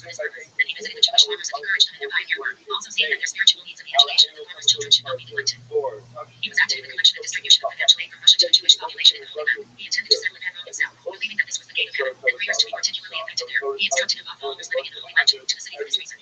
for this purpose, and he visited the Jewish farmers and encouraged them in their pioneer work, also saying that their spiritual needs and the education of the farmers' children should not be neglected. He was active in the collection and distribution of financial aid from Russia to the Jewish population in the Holy Land. He intended to settle in Hebron himself, believing that this was the gate of heaven, and prayers to be particularly effective there. He instructed about followers living in the Holy Land to move to the city for this reason.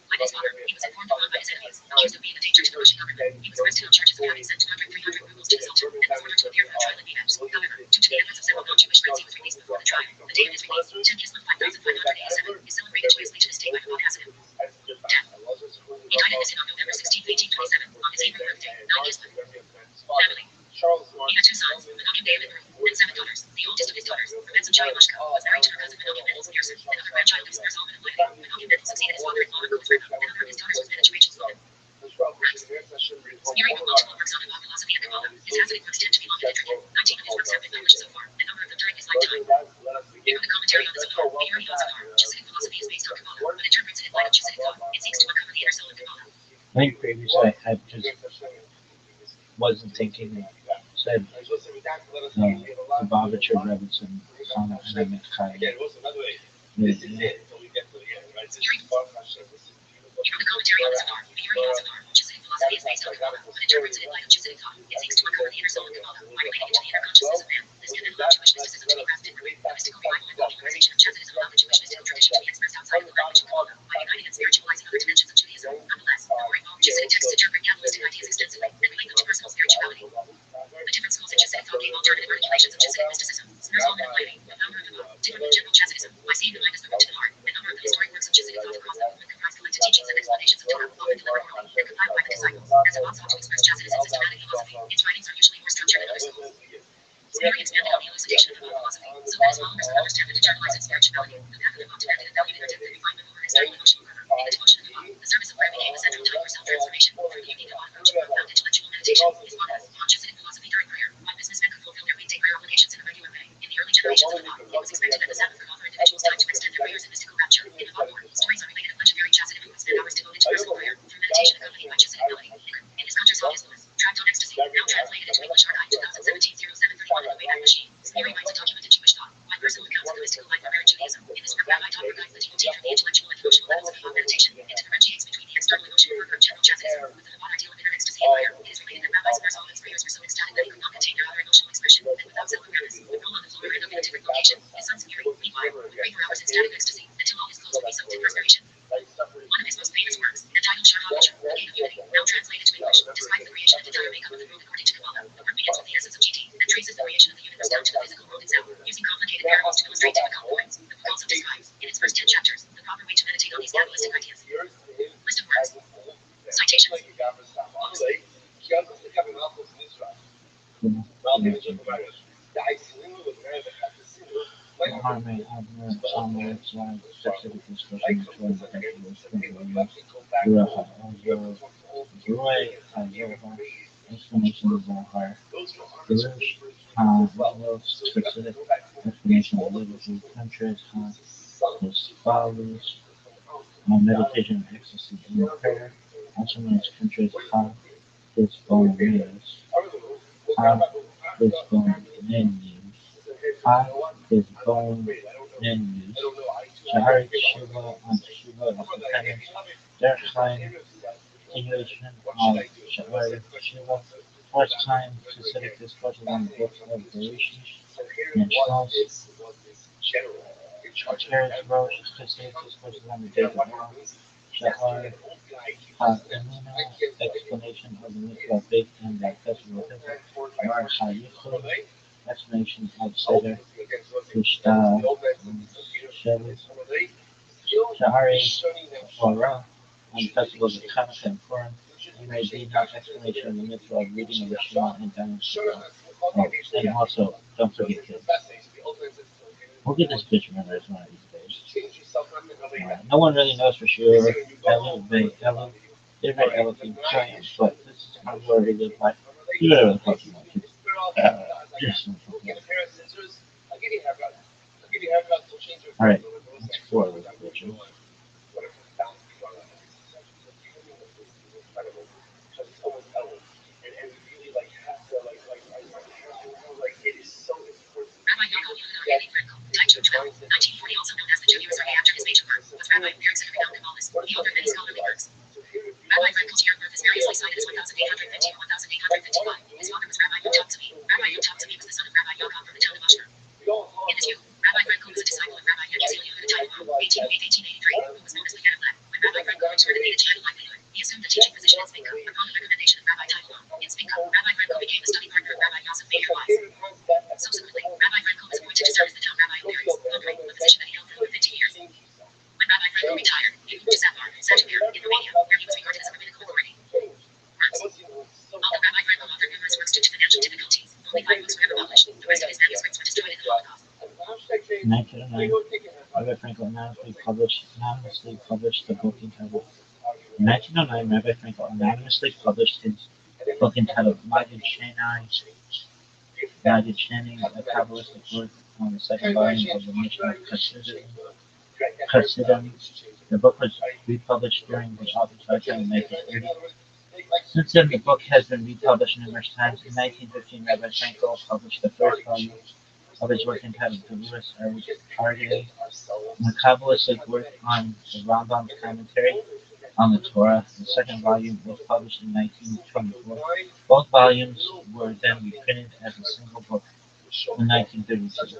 Like his father, he was informed upon by his enemies, accused of being a danger to the Russian government. He was arrested on charges of having sent 200, 300 rubles to the Sultan, and was ordered to appear for a trial in Vienna. However, due to the efforts of several non-Jewish friends, he was released before the trial. The date of his release, 10 Kislev 5587, is celebrated joyously to this day by the Caucasian. Death. He died in Nissen on November 16, 1827, on his Hebrew birthday, 9 Kislev. Family. He had 2 sons, Menachem David, and 7 daughters. The oldest of his daughters, Rebetzel Mashka, was married to her cousin Menachem Mendelssohn Pearson, and her grandchild is Zalman and Levi. Menachem Mendel succeeded his father-in-law in Kovsreva. Another of his daughters was Menachem Rachel Sloan. Next. Spearing of multiple works on about philosophy and Kabbalah, his Hasidic works tend to be long and intricate. 19 of his works have been published so far, a number of them during his lifetime. Here the commentary on the Zohar, the Yuri on Zohar. Hasidic philosophy is based on Kabbalah, but interprets it in light of Hasidic thought. It seeks to uncover the inner soul of Kabbalah. I think previously I had just wasn't thinking and said Lubavitcher, Rebbetzin, Kana, and I meant Chaim. From the commentary on the Zohar, the Yuri on Zohar, Hasidic philosophy is based on Kabbalah, but interprets it in light of Hasidic thought. It seeks to uncover the inner soul of Kabbalah by relating it to the inner consciousness of man. This can then allow Jewish mysticism to be grafted in. The mystical revival and popularization of Chassidism allowed the Jewish mystical tradition to be expressed outside of the language of Kabbalah by uniting and spiritualizing other dimensions of Judaism. Nonetheless, the more involved Hasidic texts interpret Kabbalistic ideas extensively and relate them to personal spirituality. The different schools in Hasidic thought gave alternative articulations of Hasidic mysticism. Zalman and Levi, the founder of the book, differ from general Chassidism by seeing the mind as the road to the heart. A number of the historic works of Hasidic thought across the movement comprise collected teachings and explanations of Torah, often delivered orally and compiled by the disciples. As Zabal sought to express Chassidism systematic philosophy, its writings are usually more structured than other schools. Sperry expanded on the elucidation of Kabbalah philosophy, so that his followers could understand and internalize its spirituality. The path of the monk demanded and valued their depth and refinement over external emotional fervor. In the devotion of the monk, the service of prayer became a central time for self-transformation. Through the unique Kabbalah approach, profound intellectual meditation is one of on Hasidic philosophy during prayer. Why businessmen could fulfill their weekday prayer obligations in a regular way. In the early generations of the monk, it was expected that the Sabbath could offer individuals time to extend their prayers in mystical rapture. In the Bible, stories are related of legendary Chassidim who would spend hours devoted to personal prayer through meditation accompanied by Chassidic melody. In his Contras August Lewis, Tract on Ecstasy, now translated into English Archive 2017-0731 in the Wayback Machine, Sperry writes a documented Jewish thought, why personal accounts of the mystical life prepare in Judaism. In this work, Rabbi Todd guides the devotee from the intellectual and emotional levels of Chabad meditation and differentiates between the external emotional fervor of general Chassidism with the Chabad ideal of inner ecstasy and prayer. It is related that rabbis of Zalman's prayers were so ecstatic that he could not contain their outer emotional expression, and without self-awareness, would roll on the floor and up in a different location. His son Sperry, meanwhile, would pray for hours in static ecstasy until all his clothes would be soaked in perspiration. One of his most famous works, entitled Shah HaMoshe, the Gate of Unity, now translated to English, describes the creation of the entire makeup of the world according to Kabbalah. The work begins with the essence of GT and traces the creation of the universe down to the physical world itself, using complicated parables to illustrate difficult points. The book also describes, in its first 10 chapters, the proper way to meditate on these Kabbalistic ideas. List of works. Citations. Books. Harmony of some words like specific discussion between the Ruach HaZohar, Joy HaZohar, explanation of Zohar, Pirush HaMilos, specific explanation of Liturgy, Countries as follows, meditation and ecstasy in prayer, also known as Countries HaDisbonenus, HaDisbonenus, HaDisbonenus, Shahari Shiva on Shiva of the penance, their kind continuation of Shahari Shiva, fourth time specific discourses on the books of Bereshit and Shmos, Shacharis Rosh, specific discourses on the days of law, Shahar HaEmuna, explanation of the mitzvah of faith and the festival of Pesach, Shahar HaYichud, explanation of Seder, Krishta, Shevis, Shahari Torah, on the festivals of Hanukkah and Purim, Dina, explanation of the mitzvah of reading of the Shema and Dayan Shema. Oh, and also, don't forget kids. We'll get this picture memorized one of these days. No one really knows for sure. Elu, different Elohim claims, but this is how we already live life. Do whatever the fuck you want to. Just don't fuck it. Alright, that's 4 of those pictures. Rabbi Yaakov Yehuda Levi Frankel, died June 12, 1940, also known as the Jew years after his major birth, was Rabbi Frankel was a disciple of Rabbi Yeshua Teitelbaum, 1883, who was famously Catholic. When Rabbi Frankel returned to the Israeli livelihood, he assumed the teaching position in Svinka. Upon the recommendation of Rabbi Teitelbaum, in Svinka, Rabbi Frankel became the study partner of Rabbi Yosef Meir Weiss. Subsequently, Rabbi Frankel was appointed to serve as the town rabbi of Paris, Hungary, a position that he held for over 50 years. When Rabbi Frankel retired, he moved to Sapar, Santander, in Romania, where he was regarded as a rabbinical authority. Works. Although Rabbi Frankel authored numerous works due to financial difficulties, only 5 books were ever published. The rest of his manuscripts were destroyed in the Holocaust. 1909, Rabbi Frankel anonymously published the book entitled. In 1909, Rabbi Frankel anonymously published his book entitled Magid Sheni, a Kabbalistic work on the second volume of the Mishnah Chassidim. The book was republished during the author's lifetime in 1930. Since then, the book has been republished numerous times. In 1915, Rabbi Frankel published the first volume of his work entitled Gavuras Aryeh, a Kabbalistic work on the Rambam's commentary on the Torah. The second volume was published in 1924. Both volumes were then reprinted as a single book in 1932.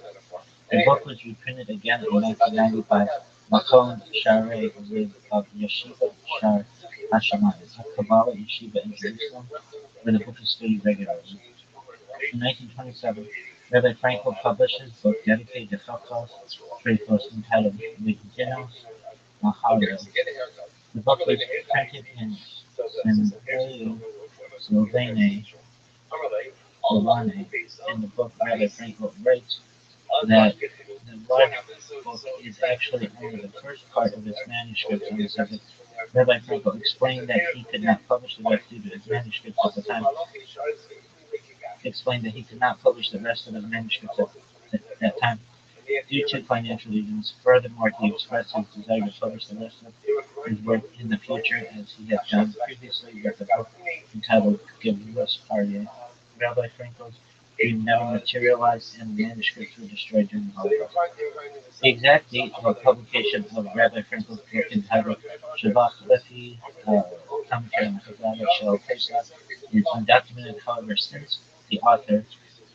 The book was reprinted again in 1990 by Makon Sharei of Yeshiva Shar Hashamayim, a Kabbalah yeshiva in Jerusalem, where the book is studied regularly. In 1927, Rabbi Frankel published his book dedicated to Chachos Shreifos entitled Vigdinos Maharil. The book was printed in Slovene. In the book, Rabbi Frankel writes that the large book is actually only the first part of his manuscript on the subject. Rabbi Frankel explained that he could not publish the rest due to his manuscripts at the time. Explained that he could not publish the rest of his manuscripts at that time due to financial reasons. Furthermore, he expressed his desire to publish the rest of his work in the future, as he had done previously with the book entitled Gavuras Aryeh. Rabbi Frankel's dream never materialized, and the manuscripts were destroyed during the Holocaust. The exact date of publication of Rabbi Frankel's book entitled Shabbat Lefi, Commentary on Haggadah Shel Pesach, is undocumented. However, since the author,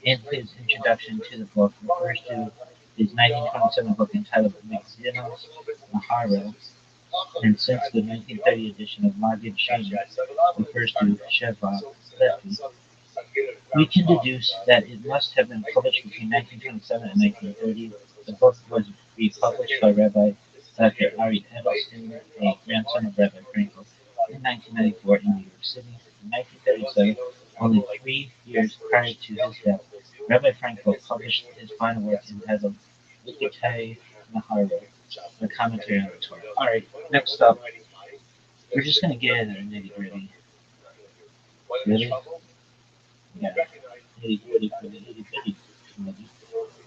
in his introduction to the book, refers to his 1927 book entitled Vigdinos Maharil, and since the 1930 edition of Magid Sheni refers to Shabbat Lefi, we can deduce that it must have been published between 1927 and 1930. The book was republished by Rabbi Dr. Ari Edelstein, a grandson of Rabbi Frankel, in 1994 in New York City. In 1937, only 3 years prior to his death, Rabbi Frankel published his final work entitled Likutei Maharil, the commentary on the Torah. Alright, next up, we're just going to get into the nitty gritty. Really? Yeah.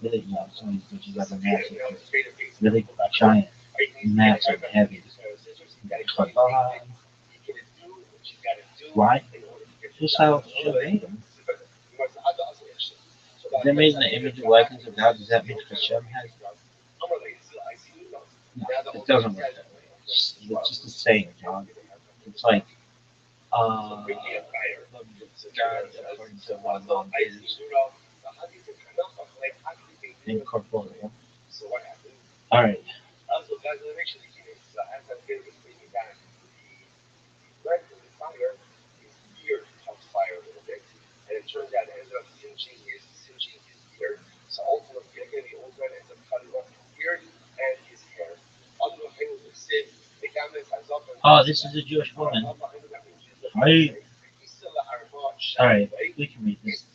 Really, yeah, some of these bitches have a massive, really giant, massive, heavy. Why? Just how she made them. If they're made in the image and likeness of God, does that mean Hashem has? No, it doesn't work that way. It's just a saying, John. It's like, God, according to one law, is incorporeal. Alright. Oh, this is a Jewish woman. Right. Alright, we can read this.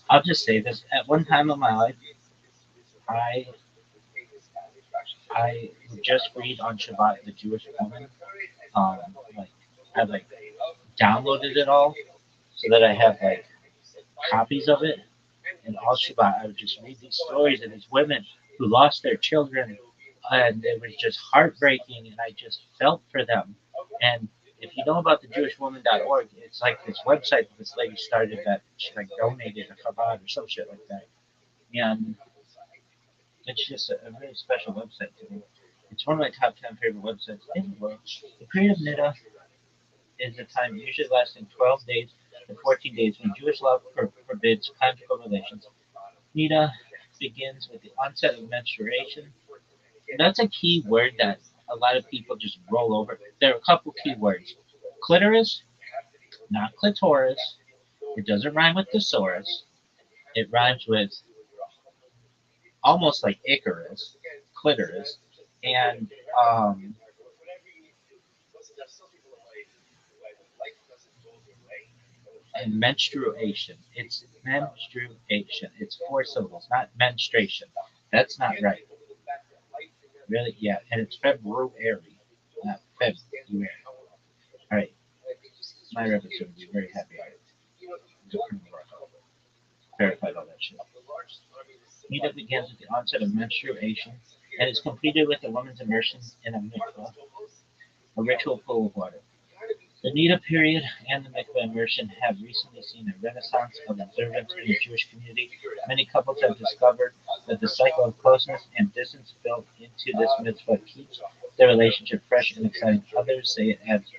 I'll just say this. At one time in my life, I would just read on Shabbat the Jewish woman. I downloaded it all so that I have copies of it. And all Shabbat, I would just read these stories of these women who lost their children, and it was just heartbreaking, and I just felt for them. And if you know about the JewishWoman.org, it's like this website that this lady started that she donated to Chabad or some shit like that. And it's just a really special website to me. It's one of my top 10 favorite websites in the world. The Creative Niddah is a time usually lasting 12 days to 14 days when Jewish law forbids conjugal relations. Niddah begins with the onset of menstruation. That's a key word that a lot of people just roll over. There are a couple key words. Clitoris, not clitoris. It doesn't rhyme with thesaurus. It rhymes with almost like Icarus, clitoris, and um, and menstruation. It's menstruation. It's four syllables, not menstruation. That's not right. Really? Yeah. And it's February, not February. All right. My reference would be very happy. Verified all that shit. Nida begins with the onset of menstruation and is completed with a woman's immersion in a mikvah, a ritual pool of water. The Nida period and the mikvah immersion have recently seen a renaissance of observance in the Jewish community. Many couples have discovered that the cycle of closeness and distance built into this mitzvah keeps their relationship fresh and exciting. Others say it adds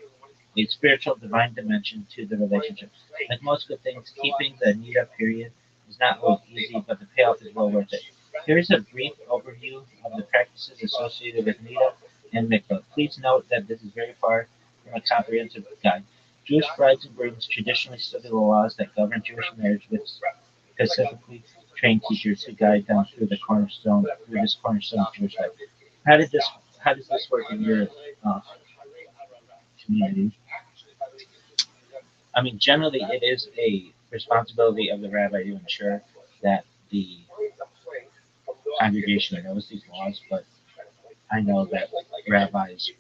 a spiritual, divine dimension to the relationship. Like most good things, keeping the Nida period is not always easy, but the payoff is well worth it. Here's a brief overview of the practices associated with Nida and Mikvah. Please note that this is very far from a comprehensive guide. Jewish brides and grooms traditionally study the laws that govern Jewish marriage with specifically trained teachers who guide them through this cornerstone of Jewish life. How did this how does this work in your uh, community? I mean, generally, it is a responsibility of the rabbi to ensure that the congregation knows these laws, but I know that rabbis,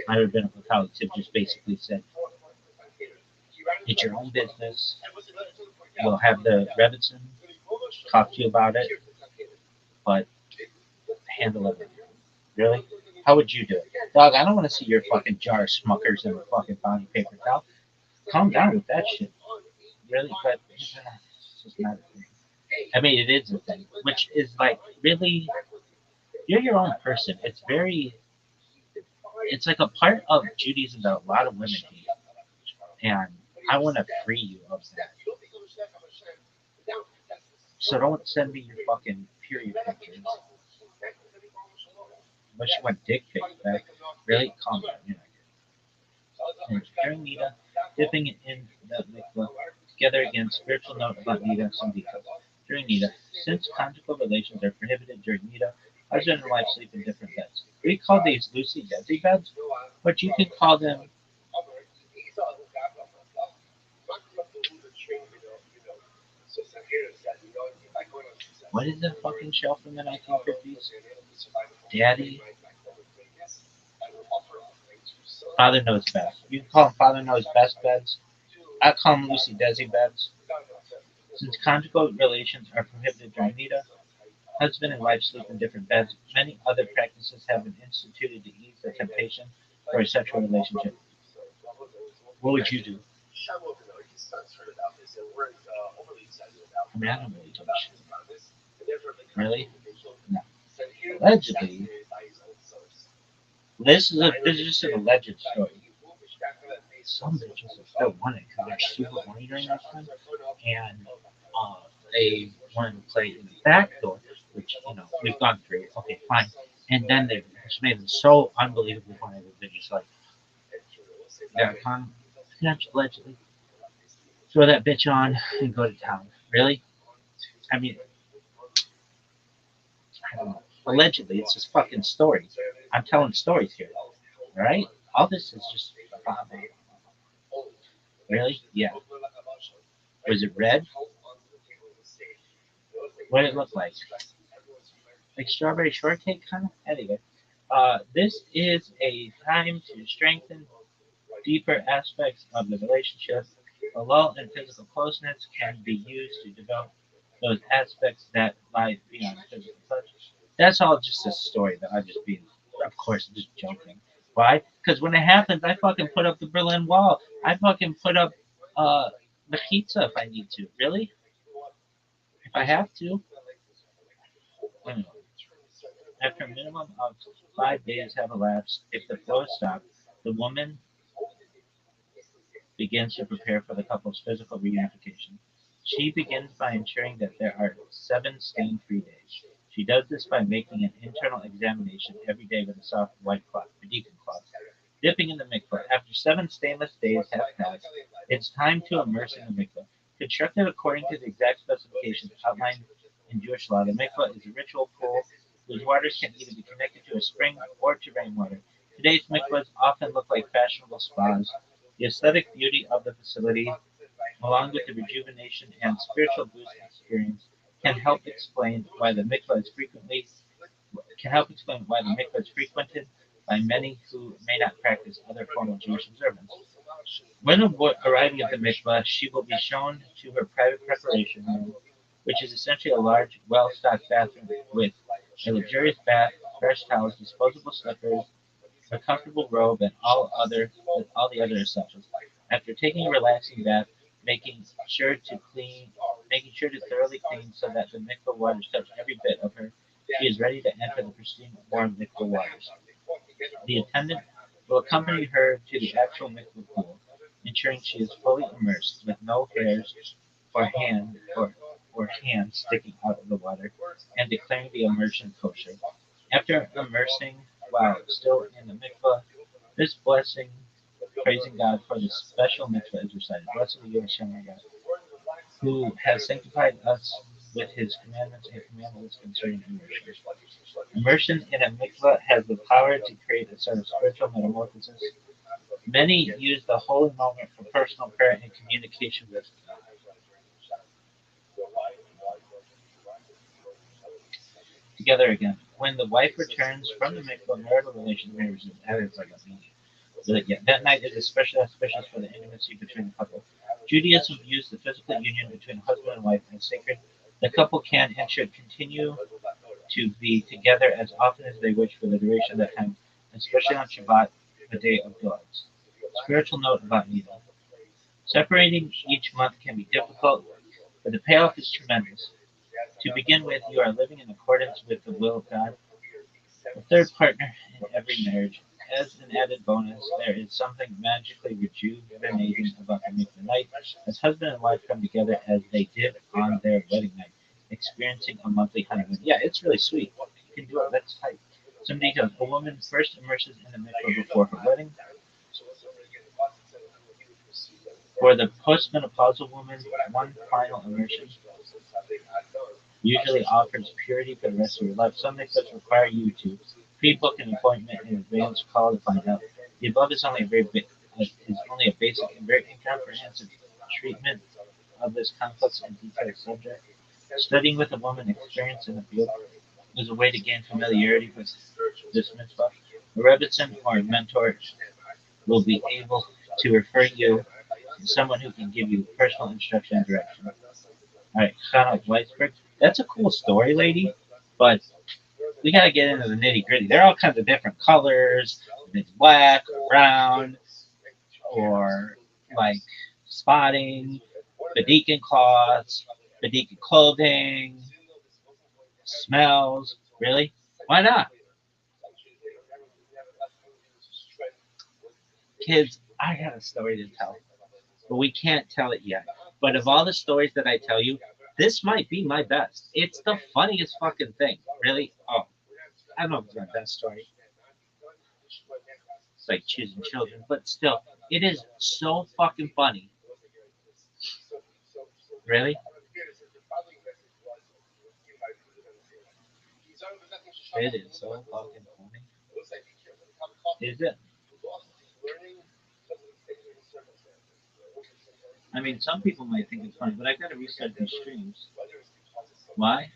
my rabbinical colleagues have just basically said, it's your own business. You'll have the Rebbitzin talk to you about it, but handle it. Really? How would you do it? Dog, I don't want to see your fucking jar of Smuckers and a fucking bounty paper towel. Calm down with that shit. Really? But it's just not a thing. I mean, it is a thing, which is like really, you're your own person. It's like a part of Judaism that a lot of women hate, and I want to free you of that. So don't send me your fucking period pictures. Unless you want dick pics back. Really? Calm down. You're not good. And during Nida, dipping in the mikvah. Together again, spiritual note about Nida, some details. During Nida, since conjugal relations are prohibited during Nida, husband and wife sleep in different beds. We call these loosey goosey beds, but you can call them. What is that fucking show from the 1950s? Daddy? Father Knows Best. You can call them Father Knows Best beds. I call them Lucy Desi beds. Since conjugal relations are prohibited during Nida, husband and wife sleep in different beds. Many other practices have been instituted to ease the temptation for a sexual relationship. What would you do? I mean, I don't really give a shit. Really? No. Allegedly, this is just an alleged story. Some bitches are still wanting because they're super horny during that time, and they want to play in the back door, which we've gone through. Okay, fine. And then they just made them so unbelievably horny that they're just like, yeah, allegedly throw that bitch on and go to town. Really? I mean, I don't know. Allegedly, it's just fucking stories. I'm telling stories here. All right? All this is just. Really? Yeah. Was it red? What did it look like? Like strawberry shortcake, kind of? Anyway. This is a time to strengthen deeper aspects of the relationship. A lull in physical closeness can be used to develop those aspects that lie beyond physical touch. That's all just a story that I just being, of course, just joking. Why? Because when it happens, I fucking put up the Berlin Wall. I fucking put up the pizza if I need to. Really? If I have to. Anyway, after a minimum of 5 days have elapsed, if the flow stops, the woman begins to prepare for the couple's physical reunification. She begins by ensuring that there are 7 stain-free days. She does this by making an internal examination every day with a soft white cloth, a deacon cloth. Dipping in the mikveh. After 7 stainless days have passed, it's time to immerse in the mikveh. Constructed according to the exact specifications outlined in Jewish law, the mikveh is a ritual pool whose waters can either be connected to a spring or to rainwater. Today's mikvahs often look like fashionable spas. The aesthetic beauty of the facility, along with the rejuvenation and spiritual boost experience, can help explain why the mikvah is frequently can help explain why the mikvah is frequented by many who may not practice other formal Jewish observance. When arriving at the mikvah, she will be shown to her private preparation room, which is essentially a large, well-stocked bathroom with a luxurious bath, fresh towels, disposable slippers, a comfortable robe, and all the other essentials. After taking a relaxing bath, making sure to clean, making sure to thoroughly clean so that the mikvah waters touch every bit of her, she is ready to enter the pristine, warm mikvah waters. The attendant will accompany her to the actual mikvah pool, ensuring she is fully immersed, with no hairs or hands sticking out of the water, and declaring the immersion kosher. After immersing while still in the mikvah, this blessing, praising God for this special mitzvah, is recited. Blessed are you, Hashem, our God, who has sanctified us with his commandments and commanded us concerning immersion. Immersion in a mikvah has the power to create a sort of spiritual metamorphosis. Many use the holy moment for personal prayer and communication with God. Together again. When the wife returns from the mikvah, marital relations may resume. That is like a meaning. That night is especially auspicious for the intimacy between the couple. Judaism views the physical union between husband and wife as sacred. The couple can and should continue to be together as often as they wish for the duration of that time, especially on Shabbat, the day of delights. Spiritual note about neither. Separating each month can be difficult, but the payoff is tremendous. To begin with, you are living in accordance with the will of God, the third partner in every marriage. As an added bonus, there is something magically rejuvenating about the mikvah night, as husband and wife come together as they did on their wedding night, experiencing a monthly honeymoon. Yeah, it's really sweet. You can do it. That's tight. Some details. A woman first immerses in the mikvah before her wedding. For the postmenopausal woman, one final immersion usually offers purity for the rest of your life. Some mikvahs require you to pre-book an appointment in advance, call to find out. The above is only a basic and very incomprehensive treatment of this complex and detailed subject. Studying with a woman experienced in the field is a way to gain familiarity with this mitzvah. A rebbitzin or a mentor will be able to refer you to someone who can give you personal instruction and direction. All right, Chana Weisberg. That's a cool story, lady, but we gotta get into the nitty gritty. There are all kinds of different colors. If it's black or brown or like spotting, Bedican cloths, Bedican clothing, smells. Really? Why not? Kids, I got a story to tell, but we can't tell it yet. But of all the stories that I tell you, this might be my best. It's the funniest fucking thing. Really? Oh, I don't know if it's my best story. It's like choosing children, but still, it is so fucking funny. Really? It is so fucking funny. Is it? I mean, some people might think it's funny, but I gotta restart these streams. Why?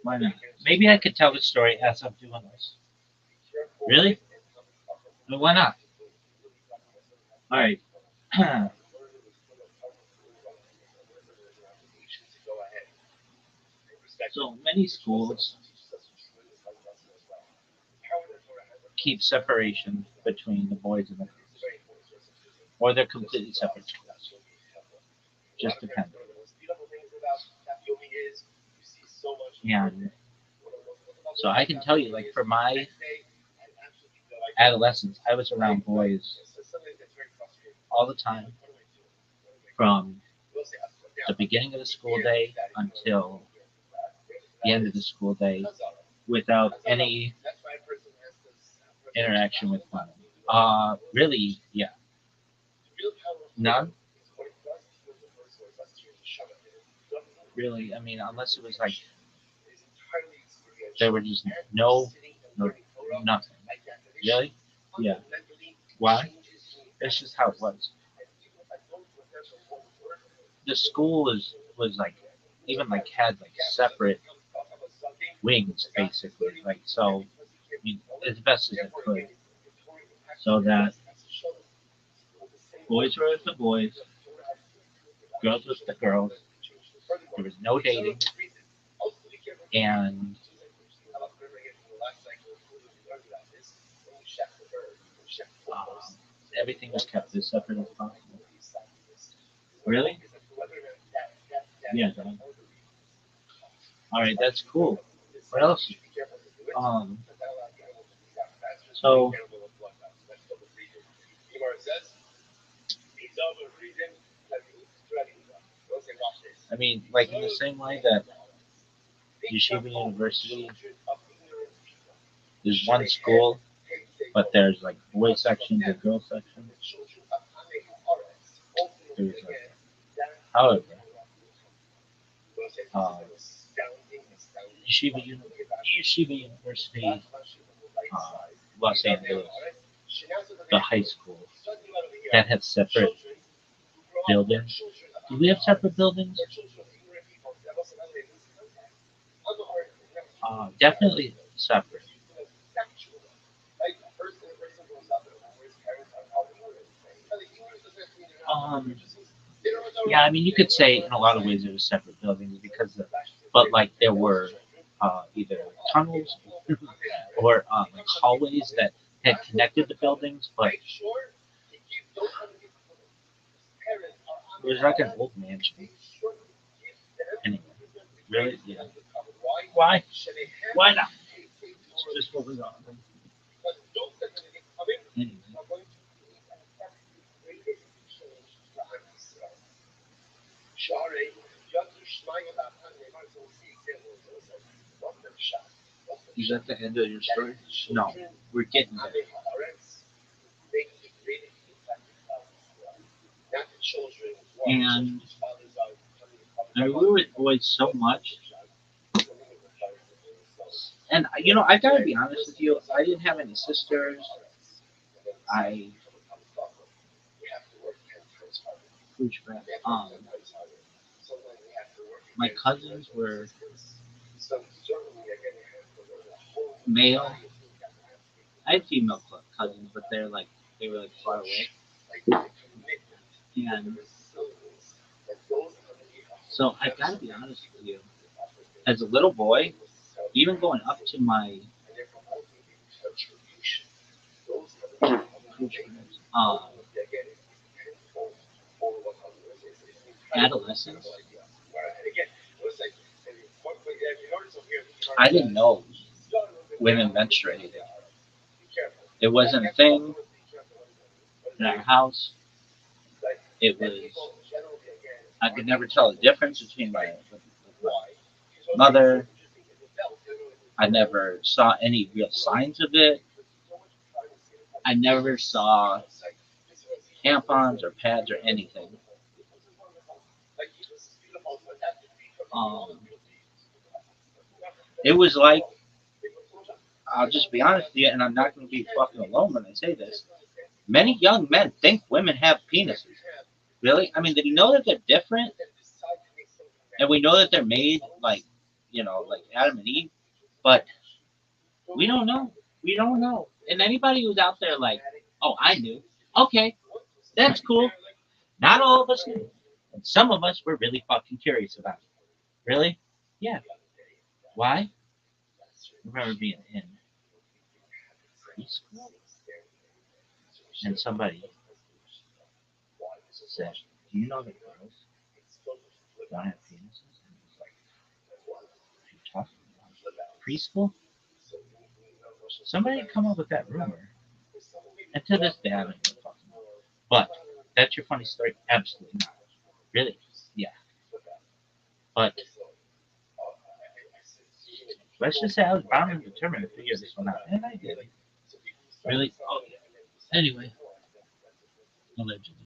Why not? Maybe I could tell the story as I'm doing this. Really? I mean, why not? All right. So many schools keep separation between the boys and the girls, or they're completely separate schools. Just depends. And so I can tell you, like for my adolescence, I was around boys all the time from the beginning of the school day until the end of the school day without any interaction with women. Really, yeah, none. Really, I mean, unless it was like there were just no, nothing. Really? Yeah. Why? That's just how it was. The school was like even like had like separate wings basically. Like so, I mean, as best as it could, so that boys were with the boys, girls with the girls. There was no dating, and um, everything was kept as separate as possible. Really? Yeah. All right, that's cool. What else? Um, so I mean, like in the same way that Yeshiva University is one school, but there's like boy sections and girl sections. There's like, however, um, Yeshiva, Yeshiva University, Los Angeles, the high school, that has separate buildings. Do we have separate buildings? Definitely separate. Um, yeah, I mean, you could say in a lot of ways it was separate buildings because, but like there were either tunnels or like hallways that had connected the buildings, but it was like an old mansion. Anyway, really, yeah. Why? Why not? It's just what was on. Anyway, is that the end of your story? No, we're getting there. And I grew with boys so much, and you know, I gotta be honest with you. I didn't have any sisters. I um, my cousins were male. I had female cousins, but they were like far away. And so I gotta be honest with you. As a little boy, even going up to my um, adolescence, I didn't know women menstruated. It wasn't a thing in our house. It was I could never tell the difference between my mother. I never saw any real signs of it. I never saw tampons or pads or anything. Um, it was like I'll just be honest with you, and I'm not going to be fucking alone when I say this. Many young men think women have penises. Really? I mean, did you know that they're different? And we know that they're made like, you know, like Adam and Eve, but we don't know. We don't know. And anybody who's out there like, oh, I knew. Okay, that's cool. Not all of us knew. And some of us were really fucking curious about it. Really? Yeah. Why? I remember being in preschool and somebody said, do you know that girls don't have penises? And it was like, what are you talking about? Preschool? Somebody come up with that rumor. And to this day, I don't know what I'm talking about. But that's your funny story? Absolutely not. Really? Yeah. But let's just say I was bound and determined to figure this one out, and I did. Really? Oh, yeah. Anyway, allegedly.